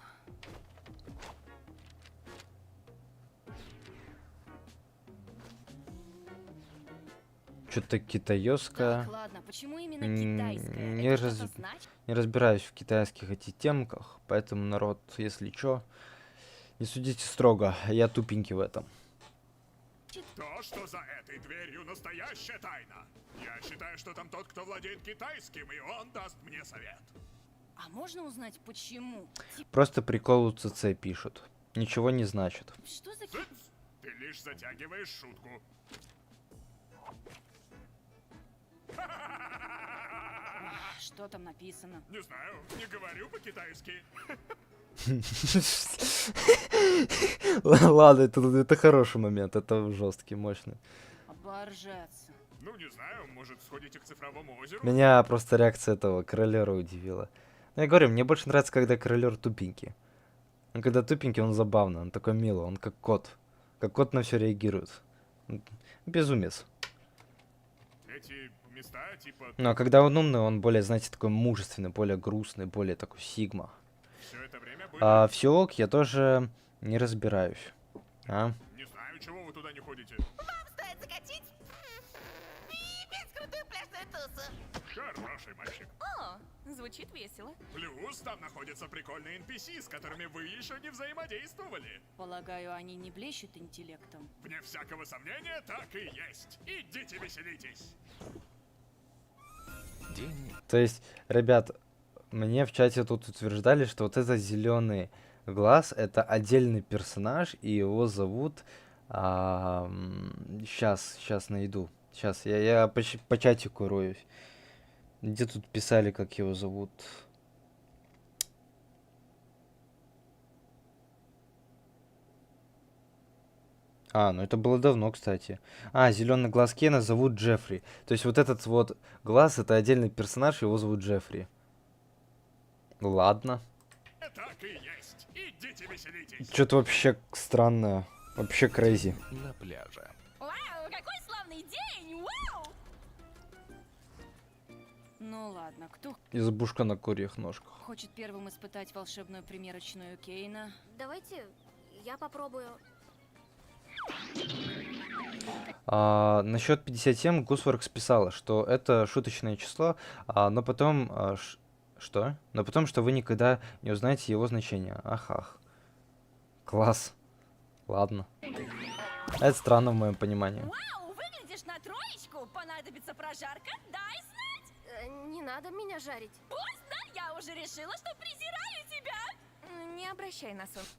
Что-то китаёское. Так, ладно, почему именно китайское? Не, Это что-то значит? не разбираюсь в китайских этих темках, поэтому, народ, если чё, не судите строго, я тупенький в этом. То, что за этой дверью настоящая тайна. Я считаю, что там тот, кто владеет китайским, и он даст мне совет. А можно узнать, почему? Просто прикол у ЦЦ пишут. Ничего не значит. Что за... Ты лишь затягиваешь шутку. Что там написано? Не знаю, не говорю по-китайски. Ладно, это хороший момент, это жесткий, мощный. Поржаться. Ну, не знаю, может, сходите к цифровому озеру? Меня просто реакция этого королера удивила. Ну, я говорю, мне больше нравится, когда королер тупенький. Он когда тупенький, он забавный, он такой милый, он как кот. Как кот на все реагирует. Безумец. Эти места, типа... Ну, а когда он умный, он более, знаете, такой мужественный, более грустный, более такой сигма. Все это время были... А все ок, я тоже не разбираюсь. А? Не знаю, чего вы туда не ходите. Вам стоит закатить пипец крутую пляжную тусу. Хороший мальчик. О, звучит весело. Плюс там находятся прикольные NPC, с которыми вы еще не взаимодействовали. Полагаю, они не блещут интеллектом. Вне всякого сомнения, так и есть. Идите веселитесь. То есть, ребят, мне в чате тут утверждали, что вот этот зеленый глаз это отдельный персонаж, и его зовут... сейчас найду. Сейчас, я по чатику роюсь. Где тут писали, как его зовут? Ну это было давно, кстати. Зеленый глаз Кена зовут Джеффри. То есть вот этот вот глаз это отдельный персонаж, его зовут Джеффри. Ладно. Так и есть. Идите веселитесь. Что-то вообще странное. Вообще крейзи. На пляже. Вау, какой славный день! Вау! Ну ладно, кто Избушка на курьих ножках. хочет первым испытать волшебную примерочную Кейна? Давайте я попробую. Насчет 57 Гусворкс писала, что это шуточное число, но потом... что? Но потом, что вы никогда не узнаете его значение. Ах. Класс. Ладно. Это странно в моем понимании. Вау, выглядишь на троечку. Понадобится прожарка? Дай знать. Не надо меня жарить. Поздно, я уже решила, что презираю тебя. Не обращай на солнце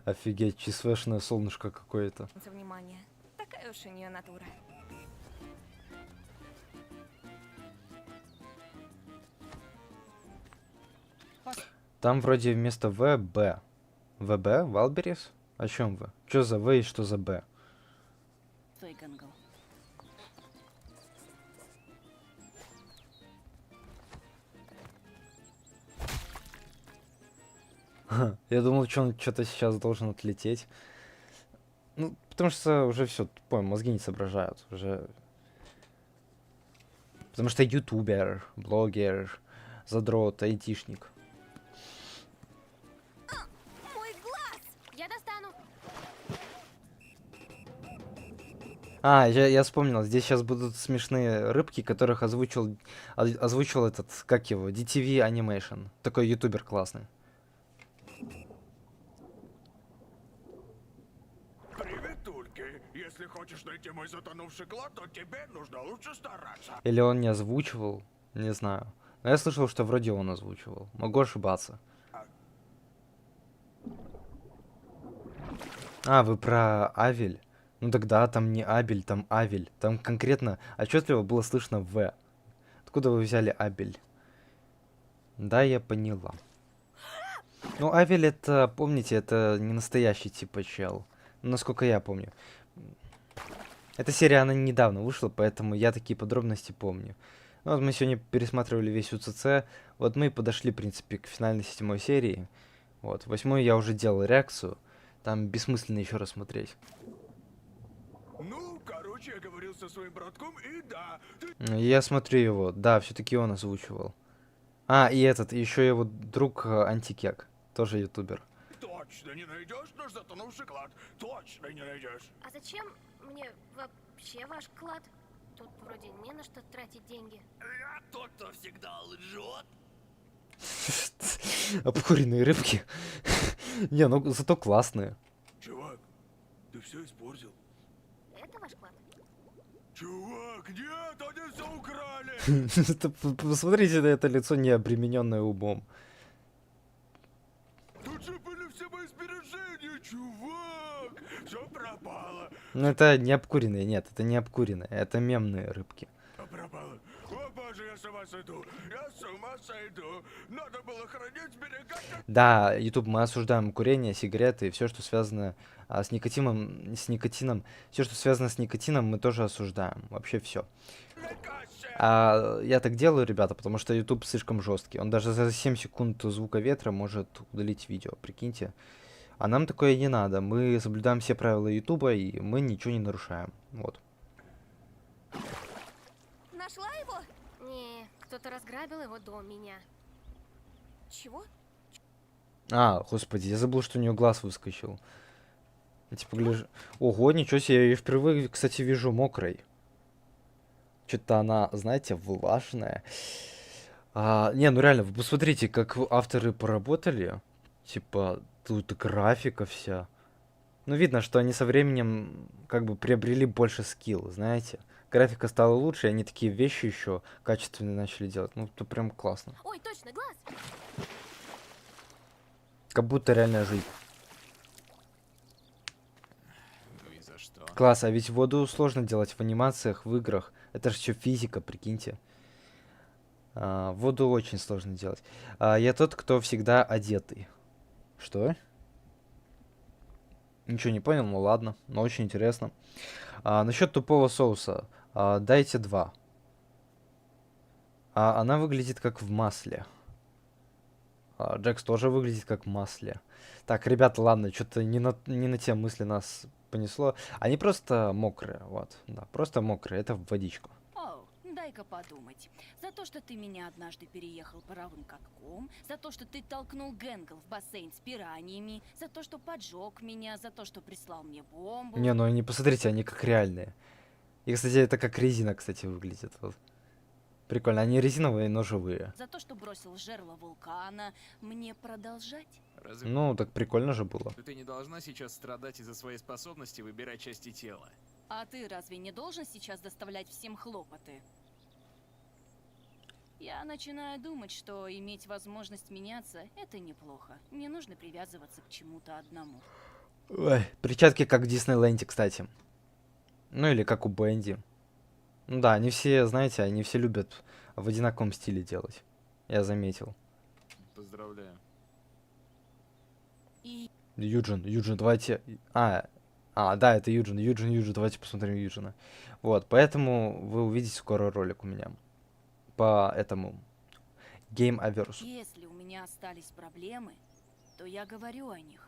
Офигеть, чисвешное солнышко какое-то. внимания. Такая уж у нее натура. Там вроде вместо В, Б. ВБ? Валберис? О чем вы? Что за В и что за Б? Стой, Гэнгл. Я думал, что он что-то сейчас должен отлететь. Ну, потому что уже все, тупое, мозги не соображают. Уже... Потому что ютубер, блогер, задрот, айтишник. Мой глаз! Я достану. Я вспомнил, здесь сейчас будут смешные рыбки, которых озвучил этот, как его, DTV Animation. Такой ютубер классный. Приветульки. Если хочешь найти мой затонувший клад, то тебе нужно лучше стараться. Или он не озвучивал, не знаю. Но я слышал, что вроде он озвучивал. Могу ошибаться. Вы про Авель? Ну тогда там не Абель, там Авель. Там конкретно отчетливо было слышно В. Откуда вы взяли Абель? Да, я поняла. Ну, Авель это, помните, это не настоящий типа чел. Насколько я помню. Эта серия, она недавно вышла, поэтому я такие подробности помню. Ну, вот мы сегодня пересматривали весь УЦЦ. Вот мы и подошли, в принципе, к финальной 7 серии. Вот, 8 я уже делал реакцию. Там бессмысленно еще раз смотреть. Ну, короче, я говорил со своим братком, и да. Я смотрю его. Да, все-таки он озвучивал. И этот, еще его друг Антикек. Тоже ютубер. Точно не найдешь наш затонувший клад. Точно не найдешь. А зачем мне вообще ваш клад? Тут вроде не на что тратить деньги. Я тот, кто всегда лжет. Обкуренные рыбки. Не, ну зато классные. Чувак, ты все испортил. Это ваш клад? Чувак, нет, они все украли. Посмотрите на это лицо, не обремененное умом. Тут же были все мои сбережения, чувак. Все пропало. Ну это не обкуренные, нет, это не обкуренные, это мемные рыбки. Пропало. О боже, я с ума сойду! Я с ума сойду! Надо было хранить берега... Да, YouTube, мы осуждаем курение, сигареты и все, что связано с никотином, все, что связано с никотином, мы тоже осуждаем. Вообще все. Я так делаю, ребята, потому что YouTube слишком жесткий. Он даже за 7 секунд звука ветра может удалить видео, прикиньте. А нам такое не надо. Мы соблюдаем все правила YouTube, и мы ничего не нарушаем. Вот. Нашла его? Не, кто-то разграбил его до меня. Чего? Господи, я забыл, что у нее глаз выскочил. Я типа гляжу. Ого, ничего себе, я ее впервые, кстати, вижу мокрой. Что-то она, знаете, влажная. Не, ну реально, вы посмотрите, как авторы поработали. Типа, тут графика вся. Ну, видно, что они со временем как бы приобрели больше скилл, знаете. Графика стала лучше, и они такие вещи еще качественные начали делать. Ну, это прям классно. Ой, точно, глаз! Как будто реальная жизнь. Ну и за что? Класс, а ведь воду сложно делать в анимациях, в играх. Это же все физика, прикиньте. Воду очень сложно делать. Я тот, кто всегда одетый. Что? Ничего не понял, ну ладно, но очень интересно. Насчет тупого соуса. Дайте 2. Она выглядит как в масле. Джекс тоже выглядит как в масле. Так, ребята, ладно, что-то не на те мысли нас понесло. Они просто мокрые, вот. Да, просто мокрые, это в водичку. О, дай-ка подумать. За то, что ты меня однажды переехал паровым катком, за то, что ты толкнул Гэнгл в бассейн с пираньями, за то, что поджег меня, за то, что прислал мне бомбу. Не, ну они, посмотрите, они как реальные. И, кстати, это как резина, кстати, выглядит. Вот. Прикольно, они резиновые, но живые. За то, что бросил в жерло вулкана. Мне продолжать? Разве Ну, так прикольно же было. ты не должна сейчас страдать из-за своей способности выбирать части тела? А ты разве не должен сейчас доставлять всем хлопоты? Я начинаю думать, что иметь возможность меняться — это неплохо. Не нужно привязываться к чему-то одному. Ой, перчатки как в Диснейленде, кстати. Ну или как у Бенди. Ну да, они все, знаете, они все любят в одинаковом стиле делать. Я заметил. Поздравляю. Юджин, давайте... да, это Юджин, давайте посмотрим Юджина. Вот, поэтому вы увидите скоро ролик у меня. По этому Game Averse. Если у меня остались проблемы, то я говорю о них.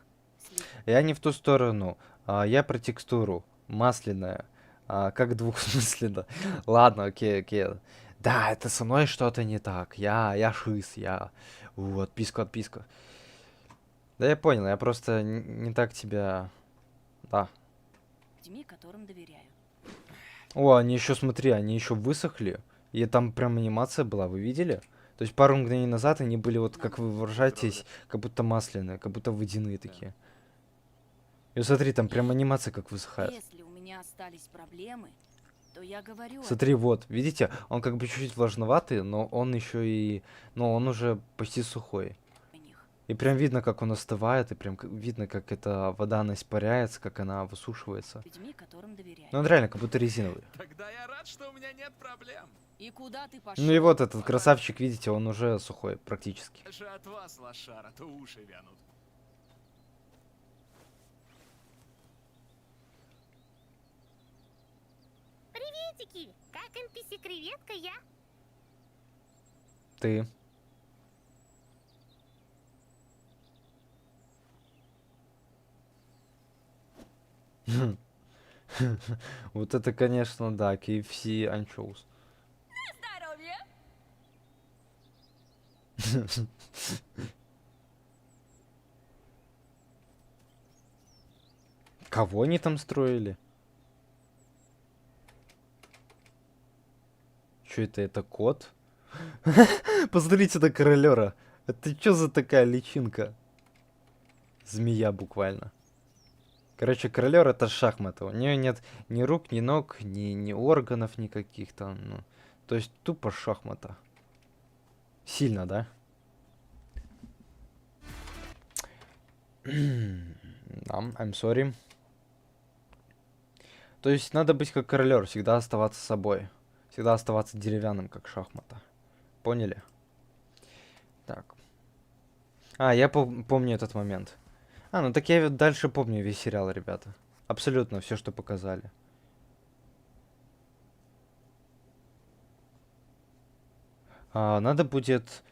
Я не в ту сторону. Я про текстуру. Масляная. Как двухсмысленно. Ладно, окей. Да, это со мной что-то не так. Я шиз, отписка. Да я понял, я просто не так тебя... Да. Людьми, которым доверяю. О, они еще, смотри, они еще высохли. И там прям анимация была, вы видели? То есть пару мгновений назад они были вот, как вы выражаетесь, как будто масляные, как будто водяные такие. И смотри, там прям анимация как высыхает. Если у меня остались проблемы, то я говорю... Смотри, вот, видите, он как бы чуть-чуть влажноватый, но он еще и... Ну, он уже почти сухой. И прям видно, как он остывает, и прям видно, как эта вода, она испаряется, как она высушивается. Людьми, которым доверяю. Ну, он реально как будто резиновый. Тогда я рад, что у меня нет проблем. И куда ты пошел? Ну и вот этот красавчик, видите, он уже сухой практически. Даже от вас, лошара, то уши вянут. Приветики! Как NPC-креветка я? Ты. Вот это, конечно, да, KFC анчоус. Здоровье! Кого они там строили? Что это? Это кот? Посмотрите на королера. Это что за такая личинка? Змея буквально. Короче, королер это шахматы. У нее нет ни рук, ни ног, ни органов никаких там. Ну, то есть тупо шахмата. Сильно, да? I'm sorry. То есть надо быть как королер, всегда оставаться собой. Всегда оставаться деревянным, как шахмата. Поняли? Так. А, я помню этот момент. А, ну так я вот дальше помню весь сериал, ребята. Абсолютно все, что показали. Надо будет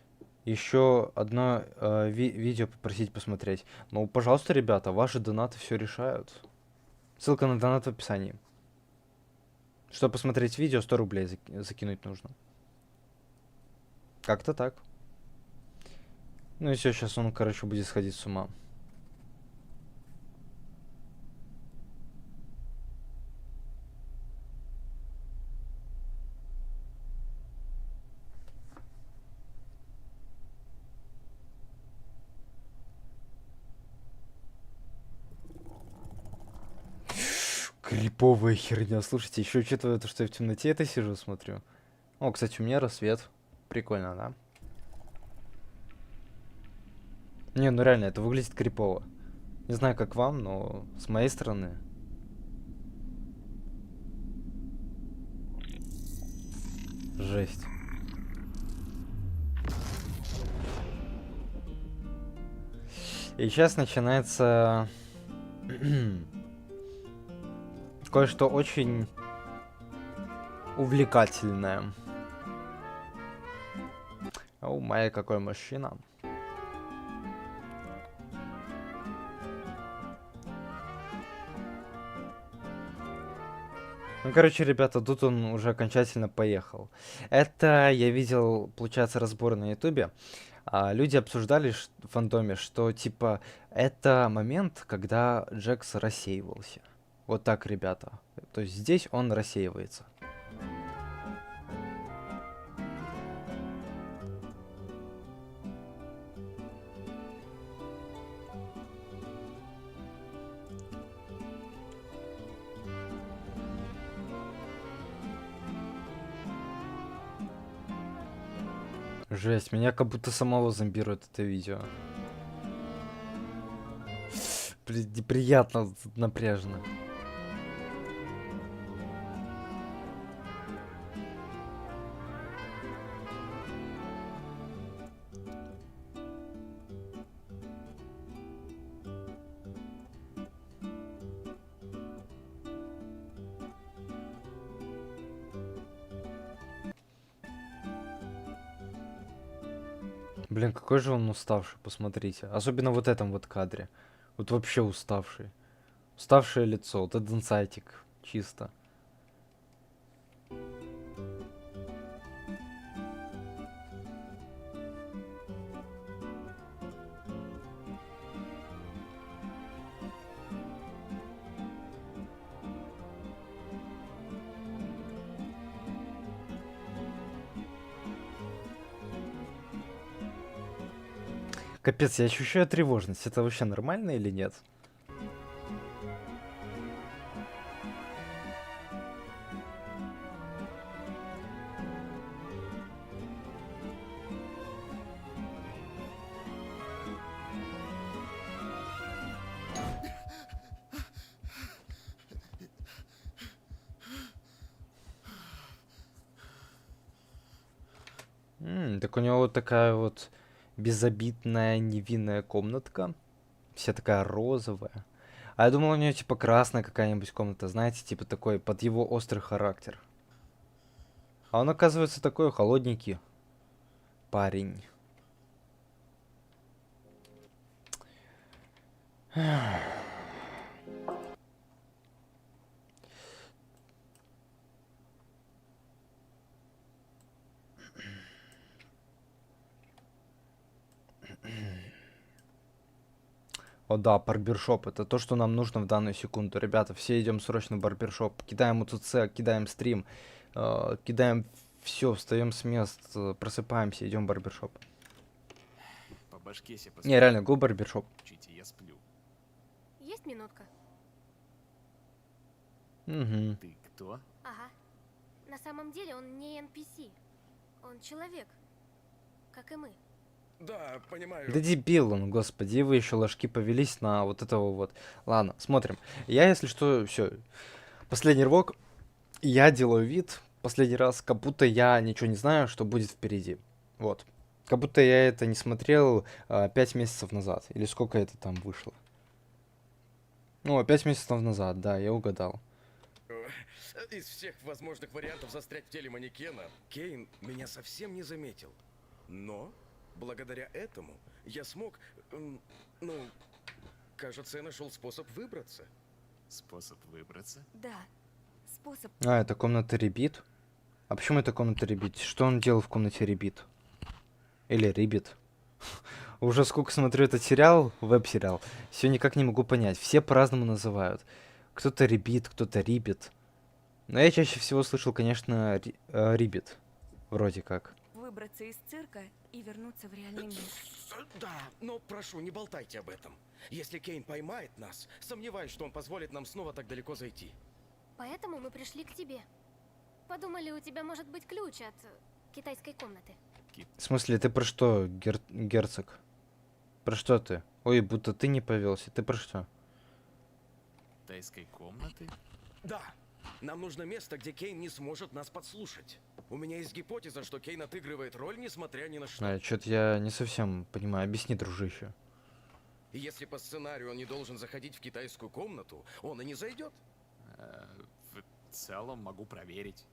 еще одно видео попросить посмотреть. Ну, пожалуйста, ребята, ваши донаты все решают. Ссылка на донат в описании. Чтобы посмотреть видео, 100 рублей закинуть нужно. Как-то так. Ну и все, сейчас он, короче, будет сходить с ума. Криповая херня. Слушайте, еще учитывая то, что я в темноте это сижу, смотрю. О, кстати, у меня рассвет. Прикольно, да? Не, ну реально, это выглядит крипово. Не знаю, как вам, но с моей стороны. Жесть. И сейчас начинается кое-что очень увлекательное. О, моя, какой мужчина. Ну, короче, ребята, тут он уже окончательно поехал. Это я видел, получается, разбор на ютубе. Люди обсуждали в фандоме, что, типа, это момент, когда Джекс рассеивался. Вот так, ребята. То есть здесь он рассеивается. Жесть, меня как будто самого зомбирует это видео. Приятно, напряжно. Блин, какой же он уставший, посмотрите. Особенно вот в этом вот кадре. Вот вообще уставший. Уставшее лицо, вот этот инсайтик, чисто. Капец, я ощущаю тревожность. Это вообще нормально или нет? Так у него вот такая вот безобидная невинная комнатка. Вся такая розовая. А я думал, у нее типа красная какая-нибудь комната, знаете, типа такой под его острый характер. А он, оказывается, такой холодненький парень. О да, барбершоп. Это то, что нам нужно в данную секунду. Ребята, все идем срочно в барбершоп. Кидаем УЦЦ, кидаем стрим, кидаем все, встаем с мест, просыпаемся, идем в барбершоп. По башке себе Не, реально, го барбершоп. я сплю. Есть минутка? Угу. Ты кто? Ага. На самом деле он не NPC. Он человек. Как и мы. Да, понимаю. Да дебил он, господи, вы еще ложки повелись на вот этого вот. Ладно, смотрим. Я, если что, все. Последний рывок. Я делаю вид, последний раз, как будто я ничего не знаю, что будет впереди. Вот. Как будто я это не смотрел 5 месяцев назад. Или сколько это там вышло. Ну, 5 месяцев назад, да, я угадал. Из всех возможных вариантов застрять в теле манекена, Кейн меня совсем не заметил. Но, благодаря этому, я смог, кажется, я нашел способ выбраться. Способ выбраться? Да, способ. А, это комната Ребит? А почему это комната Ребит? Что он делал в комнате Ребит? Или Рибит? Уже сколько смотрю этот сериал, веб-сериал, все никак не могу понять. Все по-разному называют. Кто-то Ребит, кто-то Рибит. Но я чаще всего слышал, конечно, Рибит. Вроде как. Выбраться из цирка и вернуться в реальный мир. Да, но прошу, не болтайте об этом. Если Кейн поймает нас, сомневаюсь, что он позволит нам снова так далеко зайти. Поэтому мы пришли к тебе. Подумали, у тебя может быть ключ от китайской комнаты. В смысле, ты про что, герцог? Про что ты? Ой, будто ты не повелся. Ты про что? Китайской комнаты? Да. Нам нужно место, где Кейн не сможет нас подслушать. У меня есть гипотеза, что Кейн отыгрывает роль, несмотря ни на что. Что-то я не совсем понимаю. Объясни, дружище. И если по сценарию он не должен заходить в китайскую комнату, он и не зайдет. В целом могу проверить.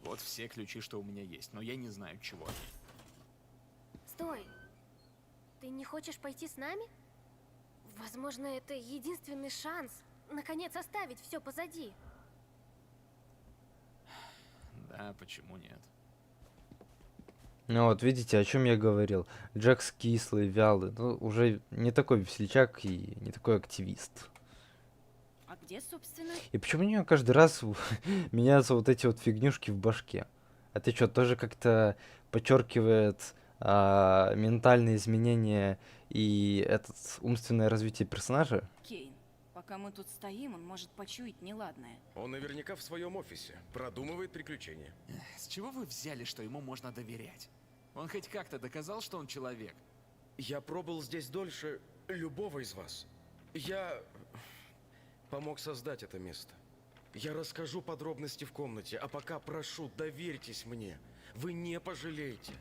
Вот все ключи, что у меня есть, но я не знаю чего. Стой. Ты не хочешь пойти с нами? Возможно, это единственный шанс наконец оставить все позади. Да, почему нет? Ну вот, видите, о чем я говорил. Джекс кислый, вялый. Ну, уже не такой весельчак и не такой активист. А где, собственно? И почему у нее каждый раз меняются вот эти вот фигнюшки в башке? А ты что, тоже как-то подчеркивает ментальные изменения и этот умственное развитие персонажа? Кейн, пока мы тут стоим, он может почуять неладное. Он наверняка в своем офисе продумывает приключения. С чего вы взяли, что ему можно доверять? Он хоть как-то доказал, что он человек? Я пробыл здесь дольше любого из вас. Я помог создать это место. Я расскажу подробности в комнате, а пока прошу, доверьтесь мне. Вы не пожалеете.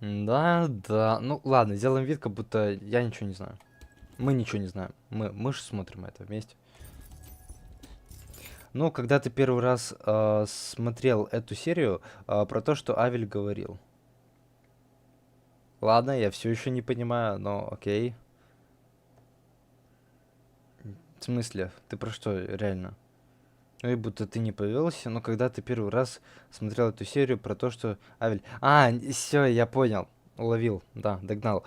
Да, да. Ну ладно, сделаем вид, как будто я ничего не знаю. Мы ничего не знаем. Мы же смотрим это вместе. Ну, когда ты первый раз смотрел эту серию, про то, что Авель говорил. Ладно, я все еще не понимаю, но окей. В смысле? Ты про что, реально? Ой, будто ты не повелся, но когда ты первый раз смотрел эту серию про то, что Авель... А, все, я понял. Уловил, да, догнал.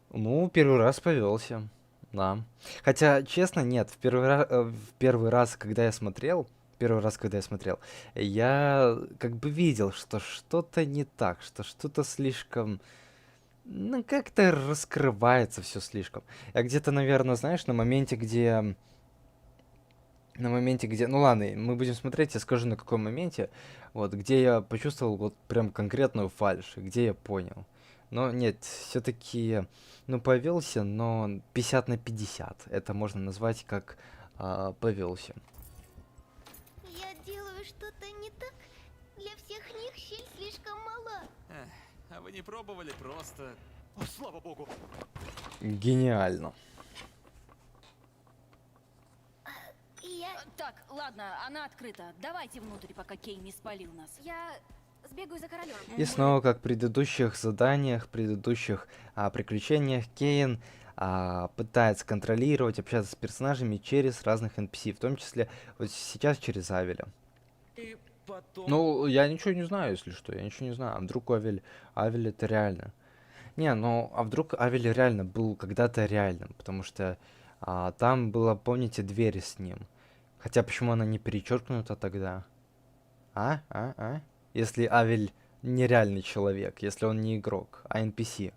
Ну, первый раз повелся, да. Хотя, честно, нет, в первый раз, когда я смотрел, я как бы видел, что что-то не так, что что-то слишком... Ну, как-то раскрывается все слишком. Я где-то, наверное, знаешь, на моменте, где... Ну ладно, мы будем смотреть, я скажу, на каком моменте, вот, где я почувствовал вот прям конкретную фальшь, где я понял. Но нет, все-таки, ну, повелся, но 50 на 50. Это можно назвать как повелся. Я делаю что-то не так. Для всех них щель слишком мала. А вы не пробовали просто... О, слава богу! Гениально. Так, ладно, она открыта. Давайте внутрь, пока Кейн не спалил нас. Я сбегаю за королем. И снова, как в предыдущих заданиях, предыдущих приключениях, Кейн пытается контролировать, общаться с персонажами через разных NPC, в том числе вот сейчас через Авеля. И потом... Ну, я ничего не знаю, если что, я ничего не знаю. А вдруг у Авель это реально? Не, ну, а вдруг Авель реально был когда-то реальным, потому что там было, помните, двери с ним. Хотя почему она не перечеркнута тогда? Если Авель нереальный человек, если он не игрок, а NPC.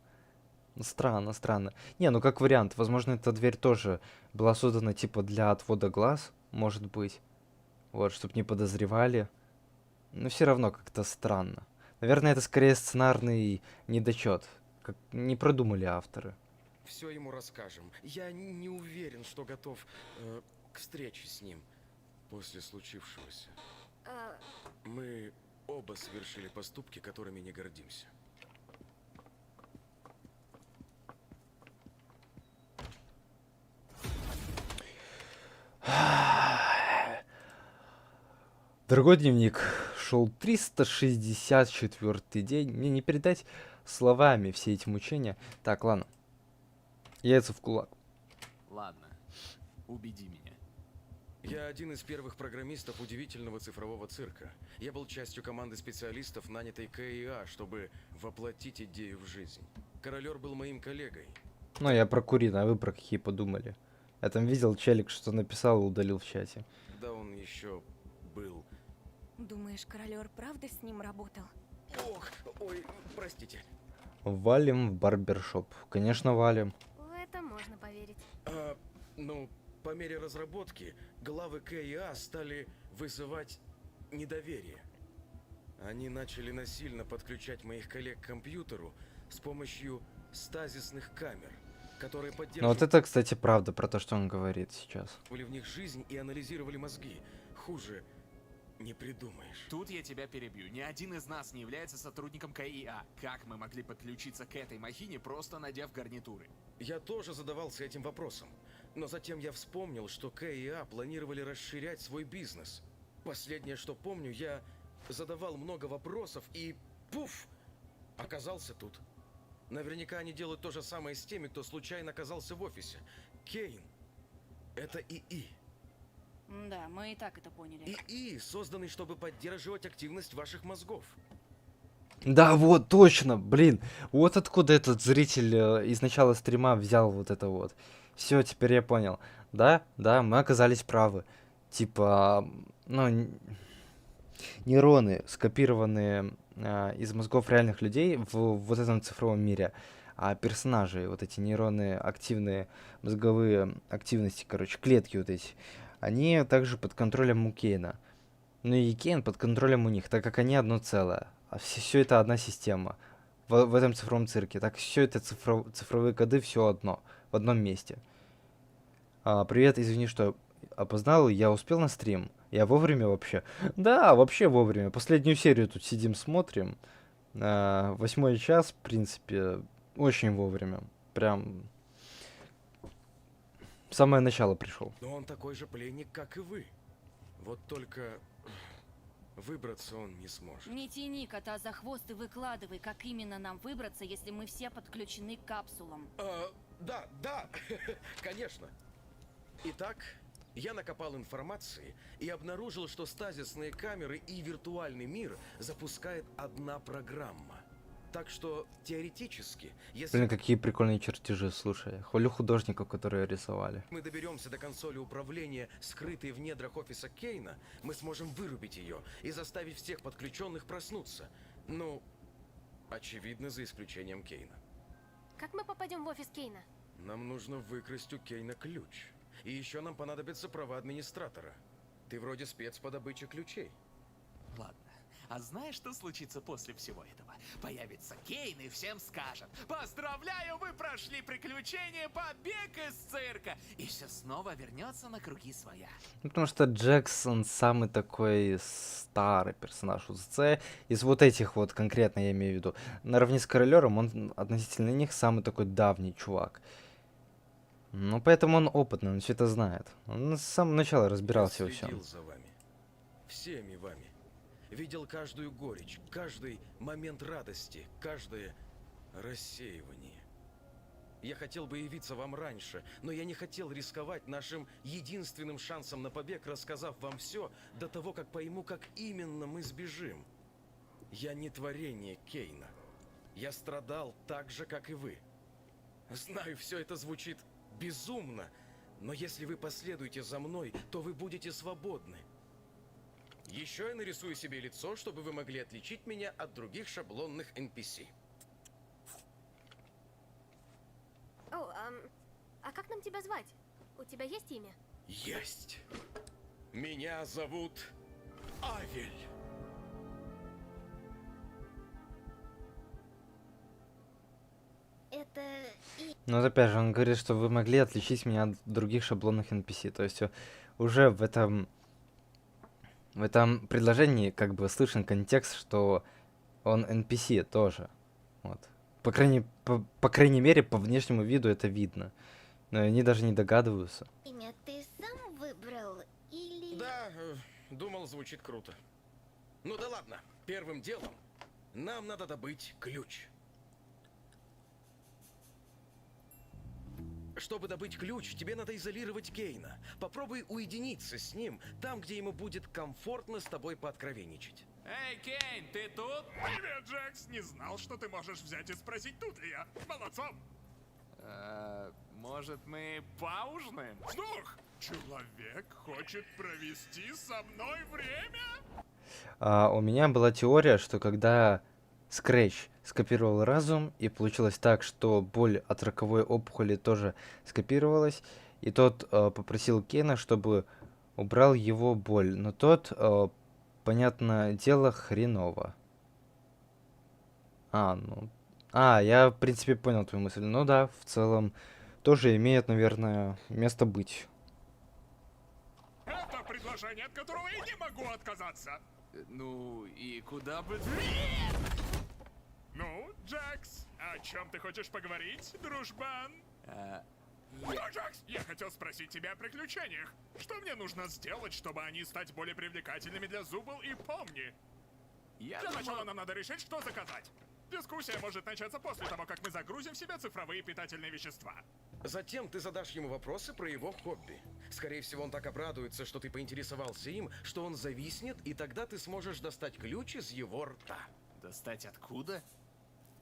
Ну, странно, странно. Не, ну как вариант, возможно, эта дверь тоже была создана типа для отвода глаз, может быть. Вот, чтобы не подозревали. Но все равно как-то странно. Наверное, это скорее сценарный недочет. Как не продумали авторы. Все ему расскажем. Я не уверен, что готов к встрече с ним после случившегося. А, Мы оба совершили поступки, которыми не гордимся. Дорогой дневник, шел 364 день. Мне не передать словами все эти мучения. Так, ладно. Яйца в кулак. Ладно, убеди меня. Я один из первых программистов удивительного цифрового цирка. Я был частью команды специалистов, нанятой КИА, чтобы воплотить идею в жизнь. Королер был моим коллегой. Ну, я про Курина, а вы про какие подумали? Я там видел челик, что написал и удалил в чате. Да он еще был. Думаешь, Королер правда с ним работал? Ох, ой, простите. Валим в барбершоп. Конечно, валим. в это можно поверить. Ну, по мере разработки главы КИА стали вызывать недоверие. Они начали насильно подключать моих коллег к компьютеру с помощью стазисных камер, которые Ну, поддерживали вот это, кстати, правда про то, что он говорит сейчас. в них жизнь и анализировали мозги. Хуже не придумаешь. Тут я тебя перебью. Ни один из нас не является сотрудником КИА. Как мы могли подключиться к этой махине, просто надев гарнитуры? Я тоже задавался этим вопросом. Но затем я вспомнил, что КИА планировали расширять свой бизнес. Последнее, что помню, я задавал много вопросов и пуф! Оказался тут. Наверняка они делают то же самое с теми, кто случайно оказался в офисе. Кейн — это ИИ. Да, мы и так это поняли. ИИ, созданный, чтобы поддерживать активность ваших мозгов. Да, вот, точно, блин. Вот откуда этот зритель из начала стрима взял вот это вот. Все, теперь я понял. Да, мы оказались правы. Типа, ну, нейроны, скопированные из мозгов реальных людей в вот этом цифровом мире. А персонажи, вот эти нейроны, активные, мозговые активности, короче, клетки вот эти, они также под контролем у Кейна. Ну и Кейн под контролем у них, так как они одно целое. А все это одна система. В этом цифровом цирке. Так все это цифровые коды, все одно. В одном месте. Привет, извини, что опоздал. Я успел на стрим? Я вовремя вообще? Да, вообще вовремя. Последнюю серию тут сидим, смотрим. 8 час, в принципе, очень вовремя. Прям... Самое начало пришел. Но он такой же пленник, как и вы. Вот только выбраться он не сможет. Не тяни кота за хвост и выкладывай, как именно нам выбраться, если мы все подключены к капсулам. Да, конечно. Итак, я накопал информации и обнаружил, что стазисные камеры и виртуальный мир запускает одна программа. Так что, теоретически, если... Блин, какие прикольные чертежи, слушай. Хвалю художников, которые рисовали. мы доберемся до консоли управления, скрытой в недрах офиса Кейна, мы сможем вырубить ее и заставить всех подключенных проснуться. Ну, очевидно, за исключением Кейна. Как мы попадем в офис Кейна? Нам нужно выкрасть у Кейна ключ. И еще нам понадобятся права администратора. Ты вроде спец по добыче ключей. Ладно. А знаешь, что случится после всего этого? Появится Кейн и всем скажет: поздравляю, вы прошли приключение, побег из цирка! И все снова вернется на круги своя. Ну, потому что Джексон самый такой старый персонаж УЗЦ. Из вот этих вот, конкретно я имею в виду. Наравне с Королером он относительно них самый такой давний чувак. Ну, поэтому он опытный, он все это знает. Он с самого начала разбирался во всем. Следил за вами. Всеми вами. Видел каждую горечь, каждый момент радости, каждое рассеивание. Я хотел бы явиться вам раньше, но я не хотел рисковать нашим единственным шансом на побег, рассказав вам все до того, как пойму, как именно мы сбежим. Я не творение Кейна. Я страдал так же, как и вы. Знаю, все это звучит безумно, но если вы последуете за мной, то вы будете свободны. Еще я нарисую себе лицо, чтобы вы могли отличить меня от других шаблонных NPC. А как нам тебя звать? У тебя есть имя? Есть. Меня зовут Авель. это... Но вот опять же, он говорит, что вы могли отличить меня от других шаблонных NPC. То есть уже в этом предложении как бы слышен контекст, что он NPC тоже. Вот. По крайней мере, по внешнему виду это видно. Но они даже не догадываются. Имя ты сам выбрал или... Да, думал, звучит круто. Ну да ладно, первым делом нам надо добыть ключ. Чтобы добыть ключ, тебе надо изолировать Кейна. Попробуй уединиться с ним, там, где ему будет комфортно с тобой пооткровенничать. Эй, Кейн, ты тут? Привет, Джекс! Не знал, что ты можешь взять и спросить, тут ли я. Молодцом! Может, мы поужинаем? Вздох! Человек хочет провести со мной время? У меня была теория, что когда Scratch скопировал разум, и получилось так, что боль от роковой опухоли тоже скопировалась, и тот попросил Кейна, чтобы убрал его боль, но тот, понятное дело, хреново. Я, в принципе, понял твою мысль. Ну да, в целом, тоже имеет, наверное, место быть. Это предложение, от которого я не могу отказаться. Ну, и куда бы... Ну, Джекс, о чем ты хочешь поговорить, дружбан? Джекс, я хотел спросить тебя о приключениях. Что мне нужно сделать, чтобы они стать более привлекательными для Зубл и помни? Для начала нам надо решить, что заказать. Дискуссия может начаться после того, как мы загрузим в себя цифровые питательные вещества. Затем ты задашь ему вопросы про его хобби. Скорее всего, он так обрадуется, что ты поинтересовался им, что он зависнет, и тогда ты сможешь достать ключ из его рта. Достать откуда?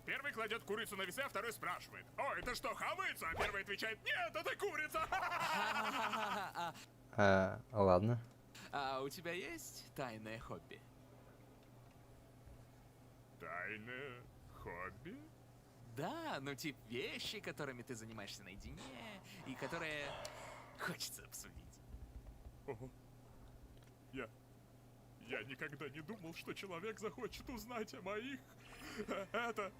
Первый кладет курицу на весы, а второй спрашивает: «О, это что, хавается?» А первый отвечает: «Нет, это курица!» Ладно. А у тебя есть тайное хобби? Тайное хобби? Да, ну тип вещи, которыми ты занимаешься наедине, и которые хочется обсудить. Ого. Я никогда не думал, что человек захочет узнать о моих... Это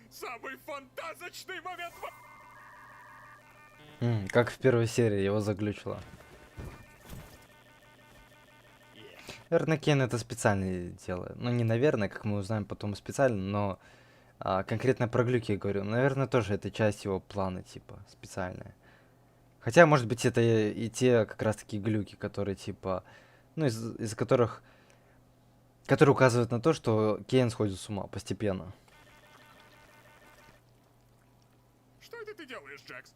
самый фантазочный момент Как в первой серии его заглючило. Наверное, Кейн это специально делает. Ну, не наверное, как мы узнаем потом специально, но конкретно про глюки я говорю. Наверное, тоже это часть его плана, типа, специальная. Хотя, может быть, это и те как раз-таки глюки, которые, типа, ну, из которых... Которые указывают на то, что Кейн сходит с ума постепенно. Что это ты делаешь, Джекс?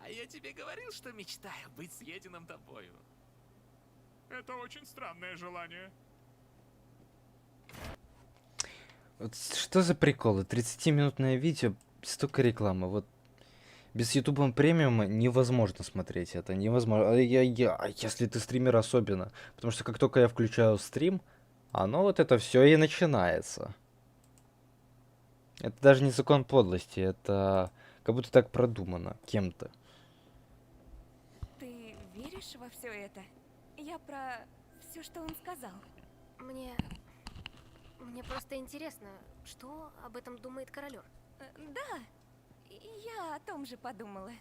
А я тебе говорил, что мечтаю быть съеденным тобою. Это очень странное желание. Вот что за приколы? 30-минутное видео, столько рекламы. Вот без YouTube премиума невозможно смотреть это. Невозможно. Если ты стример особенно. Потому что как только я включаю стрим, оно вот это все и начинается. Это даже не закон подлости, это как будто так продумано кем-то. Ты веришь во все это? Я про все, что он сказал. Мне просто интересно, что об этом думает королёр. Да, я о том же подумала.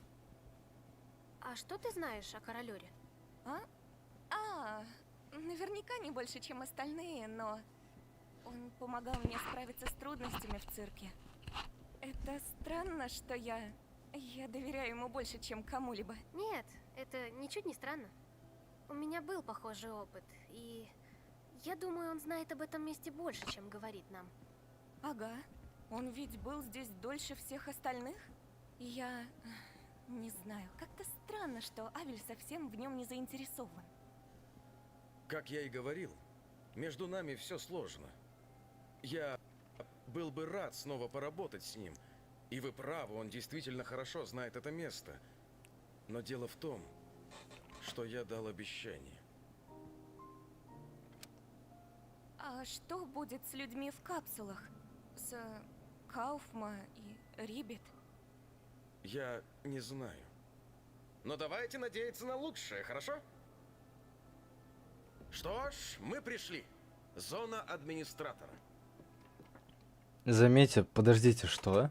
А что ты знаешь о королёре? Наверняка не больше, чем остальные, но он помогал мне справиться с трудностями в цирке. Это странно, что я доверяю ему больше, чем кому-либо. Нет, это ничуть не странно. У меня был похожий опыт, и я думаю, он знает об этом месте больше, чем говорит нам. Ага, он ведь был здесь дольше всех остальных? Я не знаю, как-то странно, что Авель совсем в нем не заинтересован. Как я и говорил, между нами все сложно. Я был бы рад снова поработать с ним. И вы правы, он действительно хорошо знает это место. Но дело в том, что я дал обещание. А что будет с людьми в капсулах? С Кауфма и Риббит? Я не знаю. Но давайте надеяться на лучшее, хорошо? Что ж, мы пришли. Зона администратора. Заметьте, подождите, что?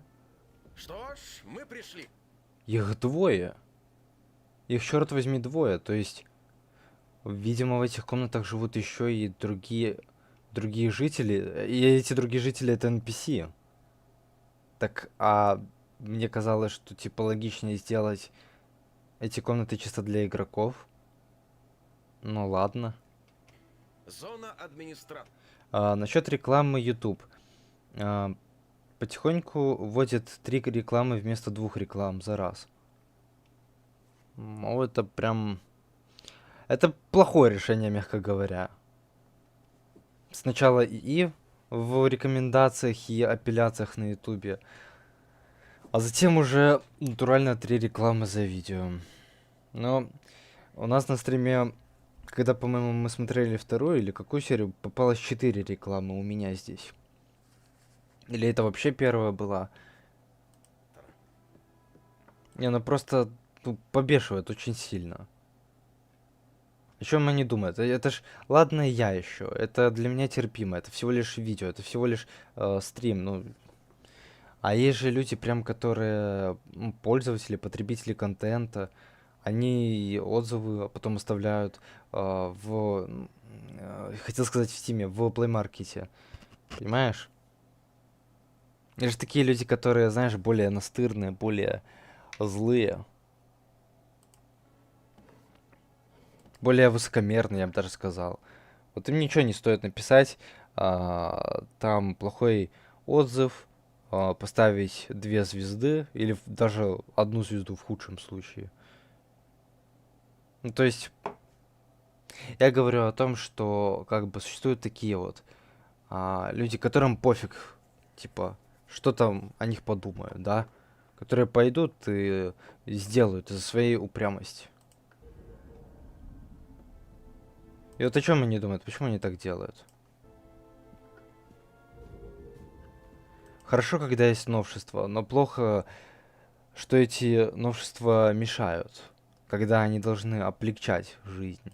Что ж, мы пришли. Их двое. Их, черт возьми, двое. То есть, видимо, в этих комнатах живут еще и другие жители. И эти другие жители это NPC. Так, а мне казалось, что типа логичнее сделать эти комнаты чисто для игроков. Ну ладно. Зона администратора. Насчет рекламы YouTube. Потихоньку вводят 3 рекламы вместо 2 реклам за раз. Ну, это прям... Это плохое решение, мягко говоря. Сначала и в рекомендациях, и апелляциях на YouTube. А затем уже натурально 3 рекламы за видео. Но у нас на стриме, когда, по-моему, мы смотрели вторую или какую серию, попалось 4 рекламы у меня здесь. Или это вообще первая была? Не, ну просто побешивает очень сильно. О чем они думают? Это ж... Ладно, я еще. Это для меня терпимо. Это всего лишь видео. Это всего лишь стрим. Ну... А есть же люди, прям, которые пользователи, потребители контента. Они отзывы потом оставляют хотел сказать в Стиме, в Play Market. Понимаешь? Или же такие люди, которые, знаешь, более настырные, более злые. Более высокомерные, я бы даже сказал. Вот им ничего не стоит написать там плохой отзыв, поставить 2 звезды, или даже 1 звезду в худшем случае. Ну, то есть, я говорю о том, что как бы существуют такие вот люди, которым пофиг, типа, что там о них подумают, да? Которые пойдут и сделают из-за своей упрямости. И вот о чем они думают, почему они так делают? Хорошо, когда есть новшества, но плохо, что эти новшества мешают, когда они должны облегчать жизнь.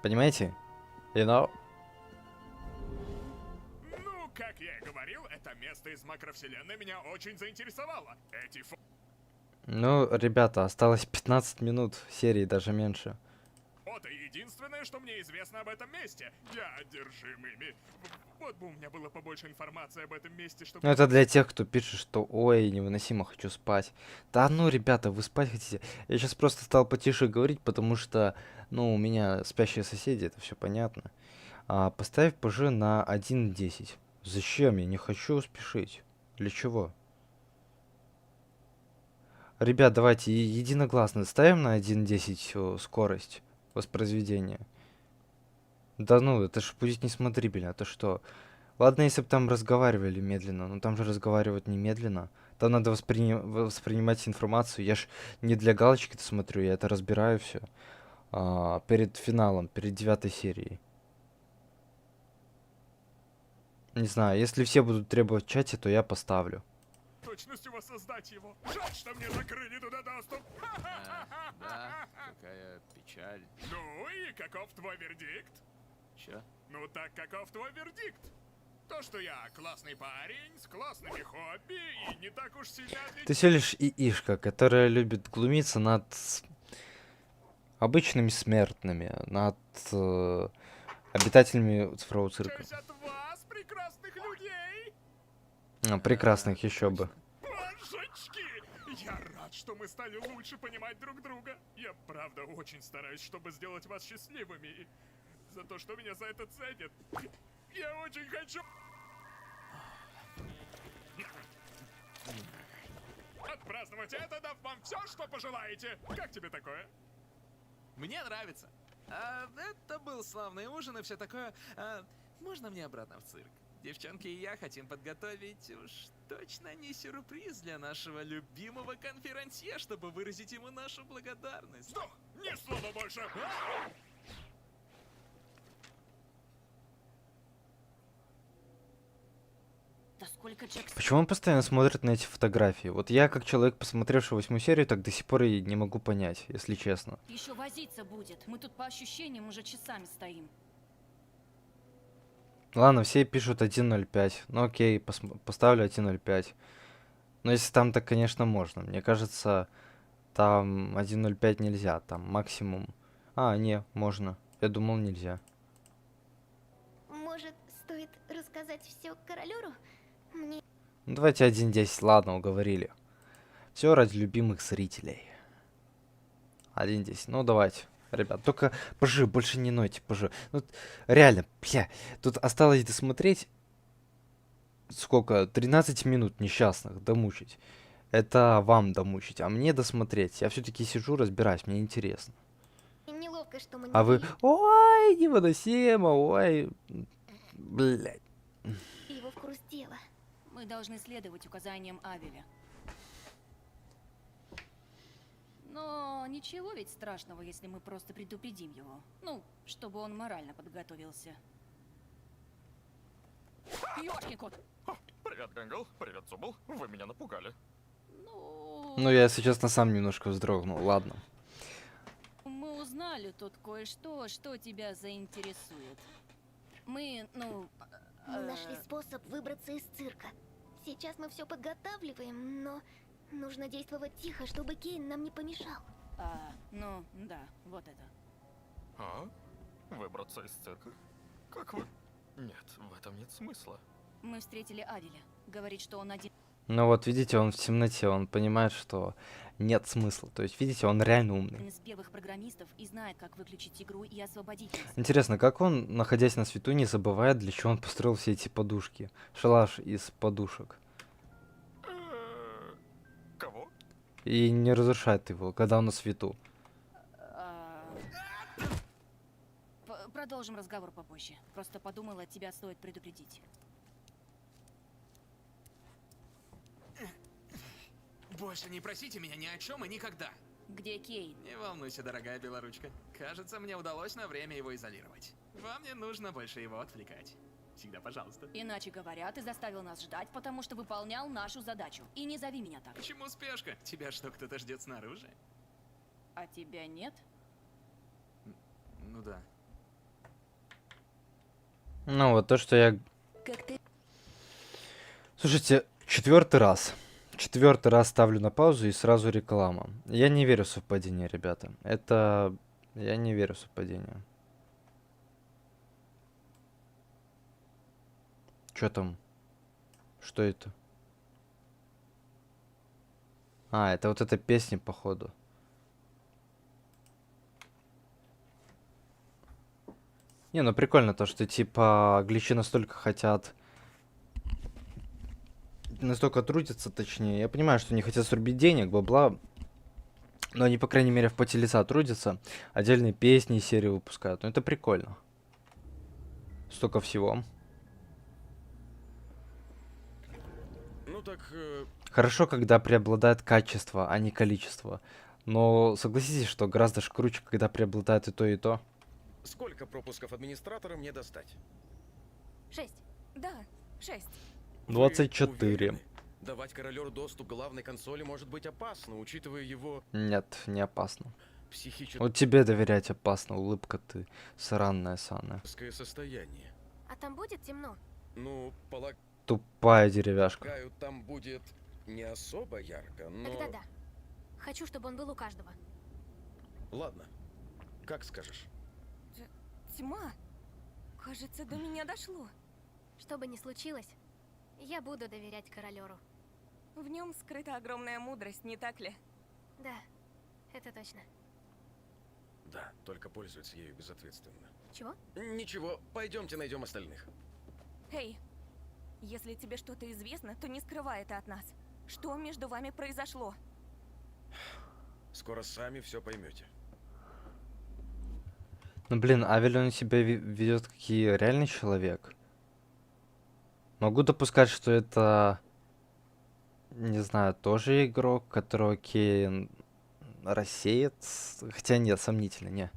Понимаете? You know? Ну, как я и говорил, это место из макровселенной меня очень заинтересовало. Ну, ребята, осталось 15 минут серии, даже меньше. Это единственное, что мне известно об этом месте. Я одержим ими. Вот бы у меня было побольше информации об этом месте, чтобы... Ну, это для тех, кто пишет, что «Ой, невыносимо, хочу спать». Да ну, ребята, вы спать хотите? Я сейчас просто стал потише говорить, потому что, ну, у меня спящие соседи, это все понятно. Поставь ПЖ на 1.10. Зачем? Я не хочу спешить. Для чего? Ребят, давайте единогласно ставим на 1.10 скорость воспроизведения. Да ну, это ж будет несмотрибельно, это что? Ладно, если бы там разговаривали медленно, но там же разговаривать не медленно. Там надо воспринимать информацию. Я ж не для галочки-то смотрю, я это разбираю все. Перед финалом, перед 9 серией. Не знаю, если все будут требовать в чате, то я поставлю. Точностью воссоздать его. Жаль, что мне закрыли туда доступ. Да, какая печаль. Ну и каков твой вердикт? Чё? Ну так каков твой вердикт? То, что я классный парень, с классными хобби и не так уж сильно Ты всего лишь ишка, которая любит глумиться над обычными смертными, над обитателями цифрового цирка. Прекрасных еще бы. Божечки! Я рад, что мы стали лучше понимать друг друга. Я правда очень стараюсь, чтобы сделать вас счастливыми. И за то, что меня за это ценят. Я очень хочу... Отпраздновать это, дав вам все, что пожелаете. Как тебе такое? Мне нравится. Это был славный ужин и все такое. Можно мне обратно в цирк? Девчонки и я хотим подготовить уж точно не сюрприз для нашего любимого конферансье, чтобы выразить ему нашу благодарность. Сдох! Ни слова больше! Да сколько Джексон... Почему он постоянно смотрит на эти фотографии? Вот я, как человек, посмотревший 8 серию, так до сих пор и не могу понять, если честно. Еще возиться будет. Мы тут по ощущениям уже часами стоим. Ладно, все пишут 1.05. Ну окей, поставлю 1.05. Но если там, так, конечно, можно. Мне кажется, там 1.05 нельзя, там максимум... А, не, можно. Я думал, нельзя. Может, стоит рассказать все королеру? Мне... Ну, давайте 1.10, ладно, уговорили. Все ради любимых зрителей. 1.10, ну давайте. Ребят, только пожи, больше не нойте, пожи. Ну, реально, бля, тут осталось досмотреть... Сколько? 13 минут несчастных домучить. Это вам домучить, а мне досмотреть. Я все-таки сижу, разбираюсь, мне интересно. Неловко, что мы... А вы... Ой, невыносимо, ой... Блядь. Его в курс дела. Мы должны следовать указаниям Авеля. Но ничего ведь страшного, если мы просто предупредим его. Ну, чтобы он морально подготовился. Ёшкин кот! Привет, Гэнгл. Привет, Зубл. Вы меня напугали. Ну, я, если честно, сам немножко вздрогнул, ладно. Мы узнали тут кое-что, что тебя заинтересует. Мы, ну... Мы нашли способ выбраться из цирка. Сейчас мы все подготавливаем, но нужно действовать тихо, чтобы Кейн нам не помешал. Ну, да, вот это. А? Выбраться из цирка? Как вы? Нет, в этом нет смысла. Мы встретили Авеля. Говорит, что он один... Ну вот, видите, он в темноте, он понимает, что нет смысла. То есть, видите, он реально умный. из первых программистов и знает, как выключить игру и освободить нас. Интересно, как он, находясь на свету, не забывает, для чего он построил все эти подушки? Шалаш из подушек. Кого? И не разрушает его, когда он на свету. Продолжим разговор попозже. Просто подумала, тебя стоит предупредить. Больше не просите меня ни о чем и никогда. Где Кейн? Не волнуйся, дорогая белоручка. Кажется, мне удалось на время его изолировать. Вам не нужно больше его отвлекать. Всегда пожалуйста. Иначе говоря, ты заставил нас ждать, потому что выполнял нашу задачу. И не зови меня так. Почему спешка? Тебя что, кто-то ждет снаружи? А тебя нет? Ну да. Ну вот то, что я... Как ты... Слушайте, четвертый раз ставлю на паузу и сразу реклама. Я не верю в совпадение, ребята. Это... Я не верю в совпадение. Чё там? Что это? А, это вот эта песня, походу. Не, ну прикольно то, что типа гличи настолько хотят... Настолько трудятся, точнее. Я понимаю, что они хотят срубить денег, бабла. Но они, по крайней мере, в поте лица трудятся. Отдельные песни и серии выпускают. Ну это прикольно. Столько всего. Ну так... Хорошо, когда преобладает качество, а не количество. Но согласитесь, что гораздо ж круче, когда преобладает и то, и то. Сколько пропусков администратора мне достать? 6. Да, 6. 24. Давать королеру доступ к главной консоли может быть опасно, учитывая его... Нет, не опасно. Психическое... Вот тебе доверять опасно, улыбка ты сраная саная. состояние. А там будет темно? Ну, Тупая деревяшка. полагаю, там будет не особо ярко, но... Тогда да. Хочу, чтобы он был у каждого. Ладно, как скажешь. Тьма? Кажется, до меня дошло. Что бы ни случилось, я буду доверять королеру. В нем скрыта огромная мудрость, не так ли? Да, это точно. Да, только пользуется ею безответственно. Чего? Ничего, пойдемте найдем остальных. Эй, если тебе что-то известно, то не скрывай это от нас. Что между вами произошло? Скоро сами все поймете. Ну блин, Авель он себя ведет как и реальный человек. Могу допускать, что это, не знаю, тоже игрок, которого Кейн рассеет. Хотя нет, сомнительно, не.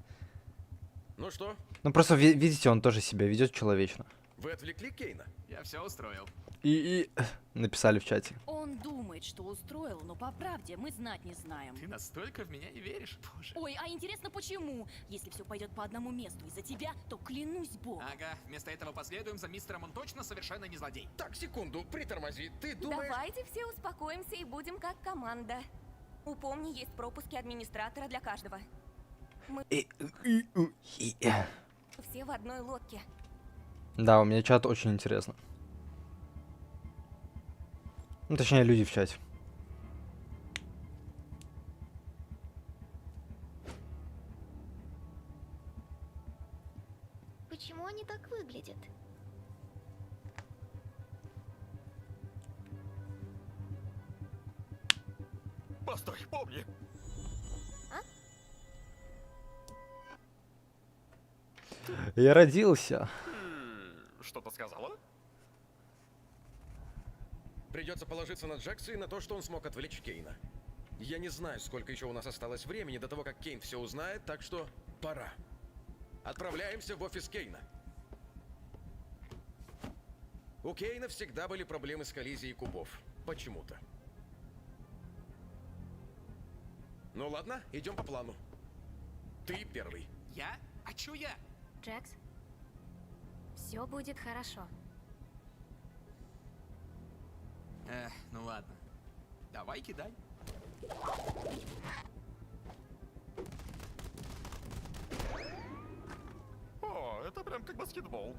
Ну что? Ну просто видите, он тоже себя ведет человечно. Вы отвлекли Кейна? Я все устроил. И написали в чате. Он думает. рассказывает, что устроил, но по правде мы знать не знаем. Ты настолько в меня не веришь, боже. Ой, а интересно почему? Если все пойдет по одному месту из-за тебя, то клянусь богом. Ага, вместо этого последуем за мистером, он точно совершенно не злодей. Так, секунду, притормози. Ты думаешь... Давайте все успокоимся и будем как команда. Упомни, есть пропуски администратора для каждого. Мы все в одной лодке. Да, у меня чат очень интересно. Ну, точнее, люди в чате. Почему они так выглядят? Постой, помни. Я родился. Что-то сказала? Придется положиться на Джекса и на то, что он смог отвлечь Кейна. Я не знаю, сколько еще у нас осталось времени до того, как Кейн все узнает, так что пора. Отправляемся в офис Кейна. У Кейна всегда были проблемы с коллизией кубов. Почему-то. Ну ладно, идем по плану. Ты первый. Я? А чё я? Джекс, все будет хорошо. Ну ладно. Давай кидай. О, это прям как баскетбол.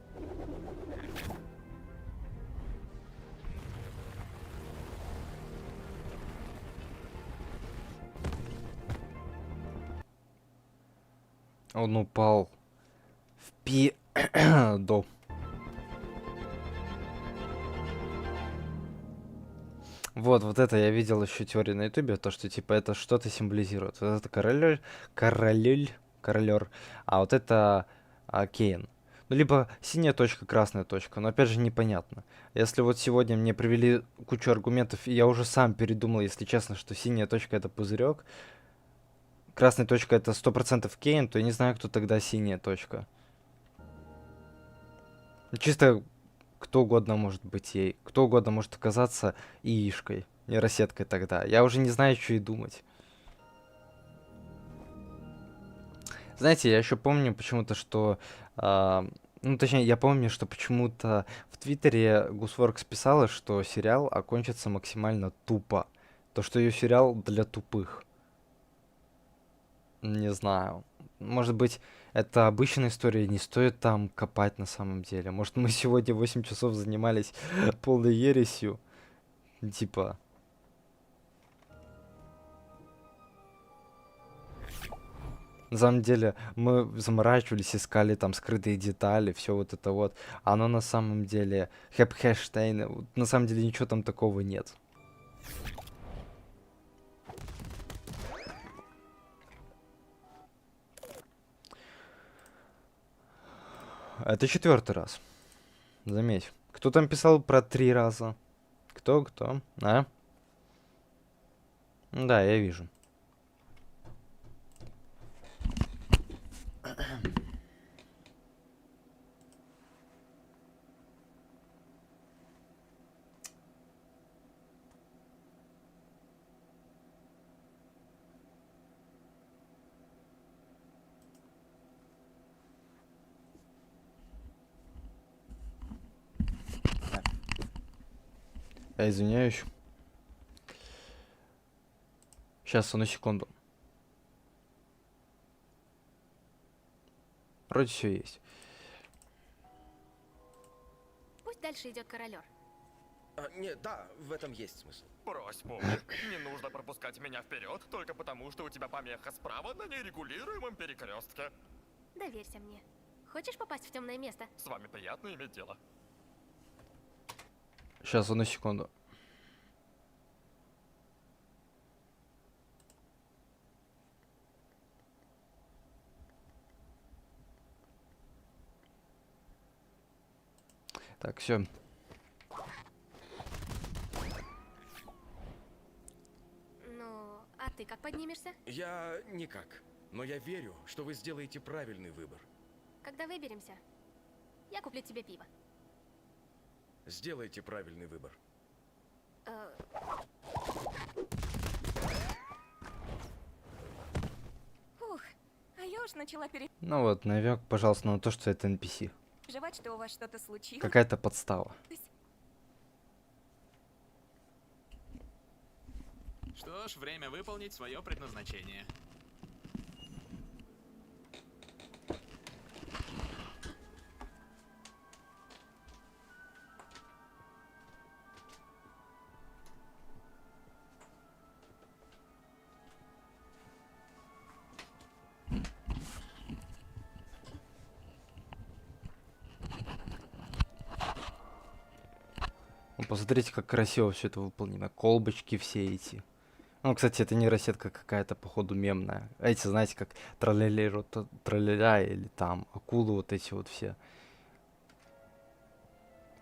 Он упал в пи-до. Вот это я видел еще теорию на ютубе, то что типа это что-то символизирует. Вот это королер, а вот это Кейн. Ну, либо синяя точка, красная точка, но опять же непонятно. Если вот сегодня мне привели кучу аргументов, и я уже сам передумал, если честно, что синяя точка это пузырек, красная точка это 100% Кейн, то я не знаю, кто тогда синяя точка. Чисто кто угодно может быть ей. Кто угодно может оказаться яишкой, нейросеткой тогда. Я уже не знаю, что и думать. Знаете, я еще помню почему-то, что... ну, точнее, я помню, что почему-то в Твиттере Гусворкс писала, что сериал окончится максимально тупо. То, что ее сериал для тупых. Не знаю. Может быть, это обычная история, не стоит там копать на самом деле. Может, мы сегодня 8 часов занимались полной ересью. Типа... На самом деле, мы заморачивались, искали там скрытые детали, все вот это вот. Оно на самом деле... Хэштейны, на самом деле ничего там такого нет. Это 4-й раз. Заметь. Кто там писал про 3 раза? Кто? А? Да, я вижу. Я извиняюсь. Сейчас, одну секунду. Вроде все есть. Пусть дальше идет королер. Нет, да, в этом есть смысл. Брось, помни, не нужно пропускать меня вперед, только потому, что у тебя помеха справа на нерегулируемом перекрестке. Доверься мне. Хочешь попасть в темное место? С вами приятно иметь дело. Сейчас, одну секунду. Так, все. Ну, а ты как поднимешься? Я никак. Но я верю, что вы сделаете правильный выбор. Когда выберемся, я куплю тебе пиво. Сделайте правильный выбор. уж начала Ну вот, намек, пожалуйста, на то, что это NPC. переживать, что у вас что-то случилось. Какая-то подстава. Что ж, время выполнить свое предназначение. Ну, посмотрите, как красиво все это выполнено. Колбочки все эти. Ну, кстати, это нейросетка какая-то, походу, мемная. Эти, знаете, как троллелеру, троллеля или там акулы вот эти вот все.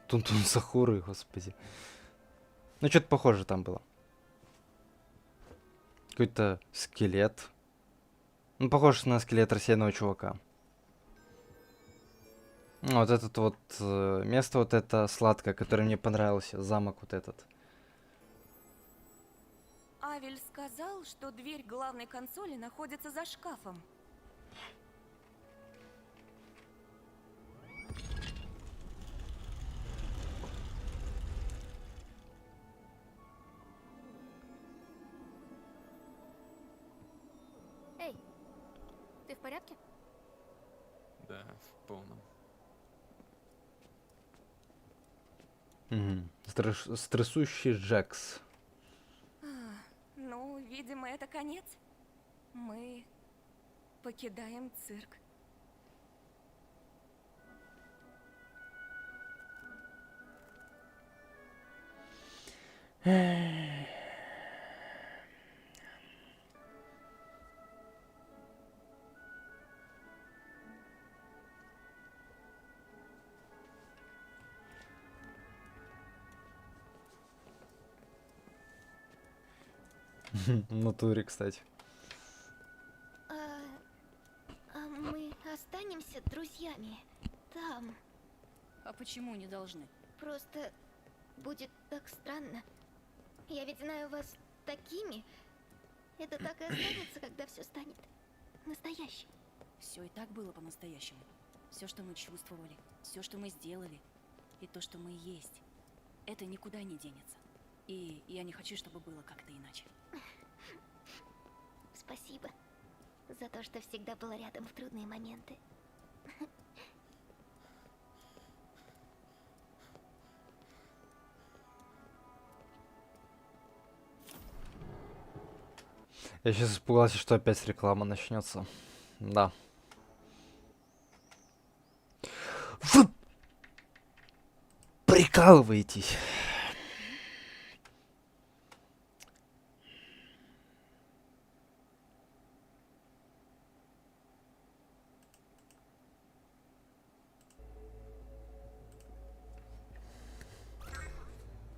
Тун-тун сахуры, господи. Ну, что-то похоже там было. Какой-то скелет. Ну, похож на скелет рассеянного чувака. Ну, вот этот вот место вот это сладкое, которое мне понравилось. Замок вот этот. Авель сказал, что дверь главной консоли находится за шкафом. Эй, ты в порядке? Да, в полном. Угу. Стрессующий Джекс. Ну, видимо, это конец. Мы покидаем цирк. В натуре, кстати. Мы останемся друзьями там. А почему не должны? Просто будет так странно. Я ведь знаю вас такими. Это так и останется, когда все станет настоящим. Все и так было по-настоящему. Все, что мы чувствовали, все, что мы сделали, и то, что мы есть, это никуда не денется. И я не хочу, чтобы было как-то иначе. Спасибо за то, что всегда была рядом в трудные моменты. Я сейчас испугался, что опять реклама начнется. Да. Вы прикалываетесь.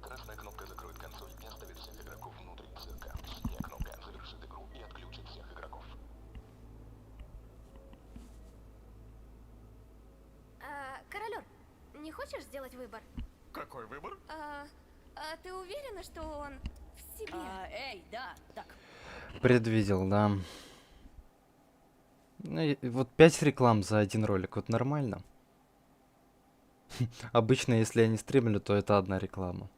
Красная кнопка закроет консоль и оставит всех игроков внутри цирка. Синяя кнопка завершит игру и отключит всех игроков. Королёр, не хочешь сделать выбор? Какой выбор? А ты уверена, что он в себе? Эй, да, так. Предвидел, да. Ну, вот 5 реклам за один ролик, вот нормально. Обычно, если я не стримлю, то это одна реклама.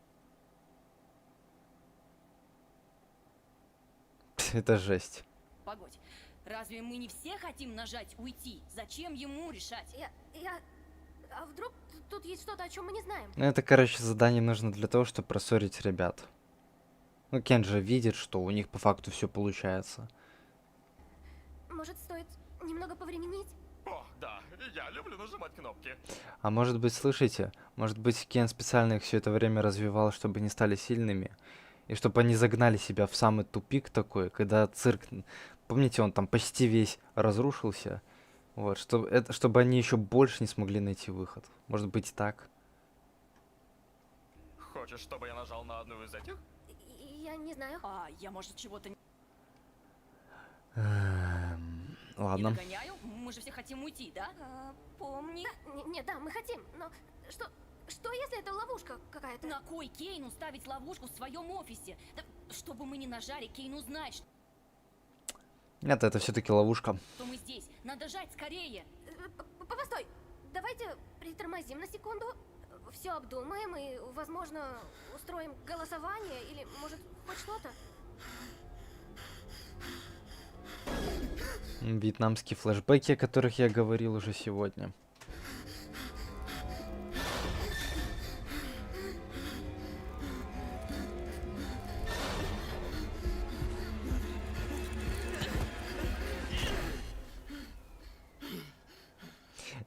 Это жесть. Погодь, разве мы не все хотим нажать уйти? Зачем ему решать? А вдруг тут есть что-то, о чем мы не знаем? Ну, это, короче, задание нужно для того, чтобы просорить ребят. Ну, Кен же видит, что у них по факту все получается. Может, стоит немного повременить? О, да, я люблю нажимать кнопки. А может быть, слышите, может быть, Кен специально их все это время развивал, чтобы они стали сильными, и чтобы они загнали себя в самый тупик такой, когда цирк, помните, он там почти весь разрушился, вот, чтобы они еще больше не смогли найти выход. Может быть, так? Хочешь, чтобы я нажал на одну из этих? Я не знаю. Я, может, чего-то не Ладно. догоняю? Мы же все хотим уйти, да? Помни. Да, мы хотим, но что если это ловушка какая-то? На кой Кейну ставить ловушку в своем офисе? Да, чтобы мы не нажали, Кейн узнает, что... Нет, это все-таки ловушка. То мы здесь. Надо жать скорее. Постой, давайте притормозим на секунду, все обдумаем и, возможно, устроим голосование или, может, хоть что-то. Вьетнамские флешбеки, о которых я говорил уже сегодня.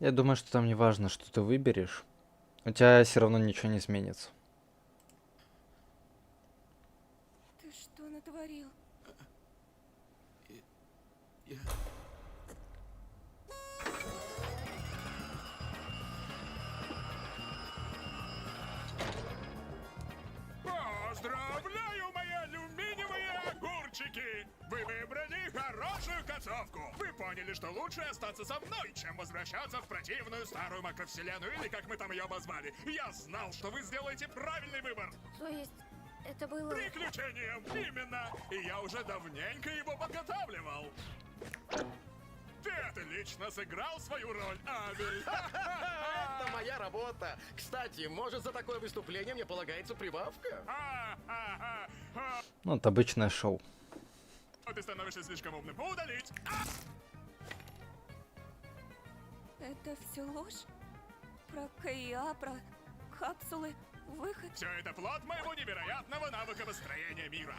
Я думаю, что там не важно, что ты выберешь. У тебя все равно ничего не изменится. Ты что натворил? Поздравляю, мои алюминиевые огурчики! Вы выбрали хорошую концовку! Вы поняли, что лучше остаться со мной, чем возвращаться в противную старую макровселенную, или как мы там ее обозвали. Я знал, что вы сделаете правильный выбор! То есть, это было... Приключением, именно! И я уже давненько его подготавливал! Ты отлично сыграл свою роль, Абель! Это моя работа. Кстати, может, за такое выступление мне полагается прибавка? Ну, это обычное шоу. Ты становишься слишком умным. Удалить! Это все ложь? Про КИА, про капсулы, выход? Все это плод моего невероятного навыка построения мира.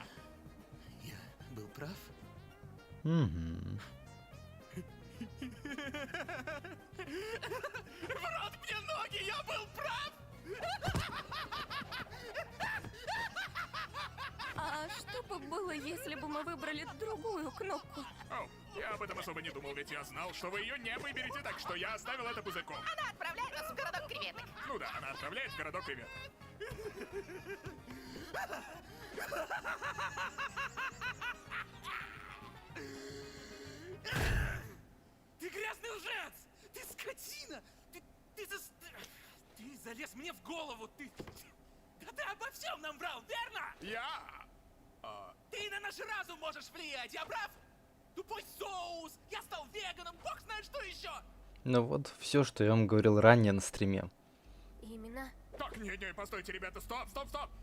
Я был прав? Угу. В рот мне ноги, я был прав! А что бы было, если бы мы выбрали другую кнопку? О, я об этом особо не думал, ведь я знал, что вы ее не выберете, так что я оставил это пузырьком. Она отправляет нас в городок креветок. Ну да, она отправляет в городок креветок. Ты грязный лжец! Ты скотина! Ты залез мне в голову! Да ты обо всем нам врал, верно? Ты на наш разум можешь влиять, я прав? Тупой соус! Я стал веганом, бог знает что еще! Ну вот, все, что я вам говорил ранее на стриме. Именно. Так, не, постойте, ребята, стоп!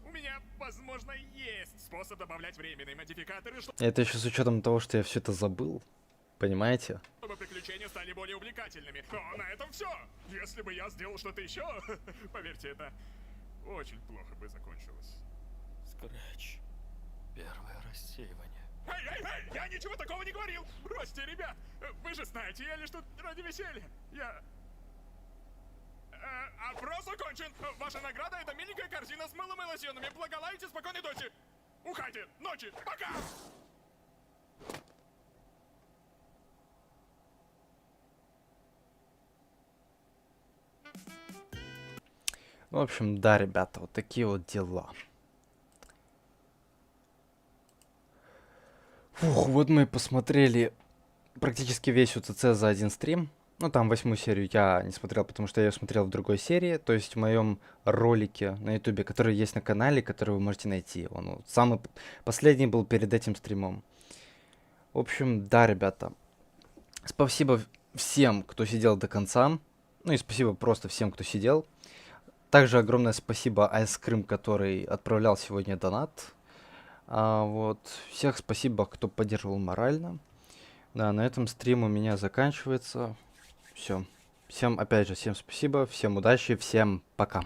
У меня, возможно, есть способ добавлять временные модификаторы, Это еще с учетом того, что я все это забыл. Понимаете? чтобы приключения стали более увлекательными. Но на этом все. Если бы я сделал что-то еще, поверьте, это очень плохо бы закончилось. Скрэч. Первое рассеивание. Эй! Я ничего такого не говорил! Бросьте, ребят! Вы же знаете, я лишь тут ради веселья. Опрос окончен! Ваша награда — это миленькая корзина с мылом и лосьонами. Благолайте, спокойной ночи! Ухайте! Ночи! Пока! В общем, да, ребята, вот такие вот дела. Фух, вот мы посмотрели практически весь УЦЦ за один стрим. Ну, там 8-ю серию я не смотрел, потому что я ее смотрел в другой серии. То есть в моем ролике на ютубе, который есть на канале, который вы можете найти. Он вот самый последний был перед этим стримом. В общем, да, ребята. Спасибо всем, кто сидел до конца. Ну и спасибо просто всем, кто сидел. Также огромное спасибо Айскрым, который отправлял сегодня донат. Вот. Всех спасибо, кто поддерживал морально. Да, на этом стрим у меня заканчивается. Все. Всем, опять же, всем спасибо, всем удачи, всем пока.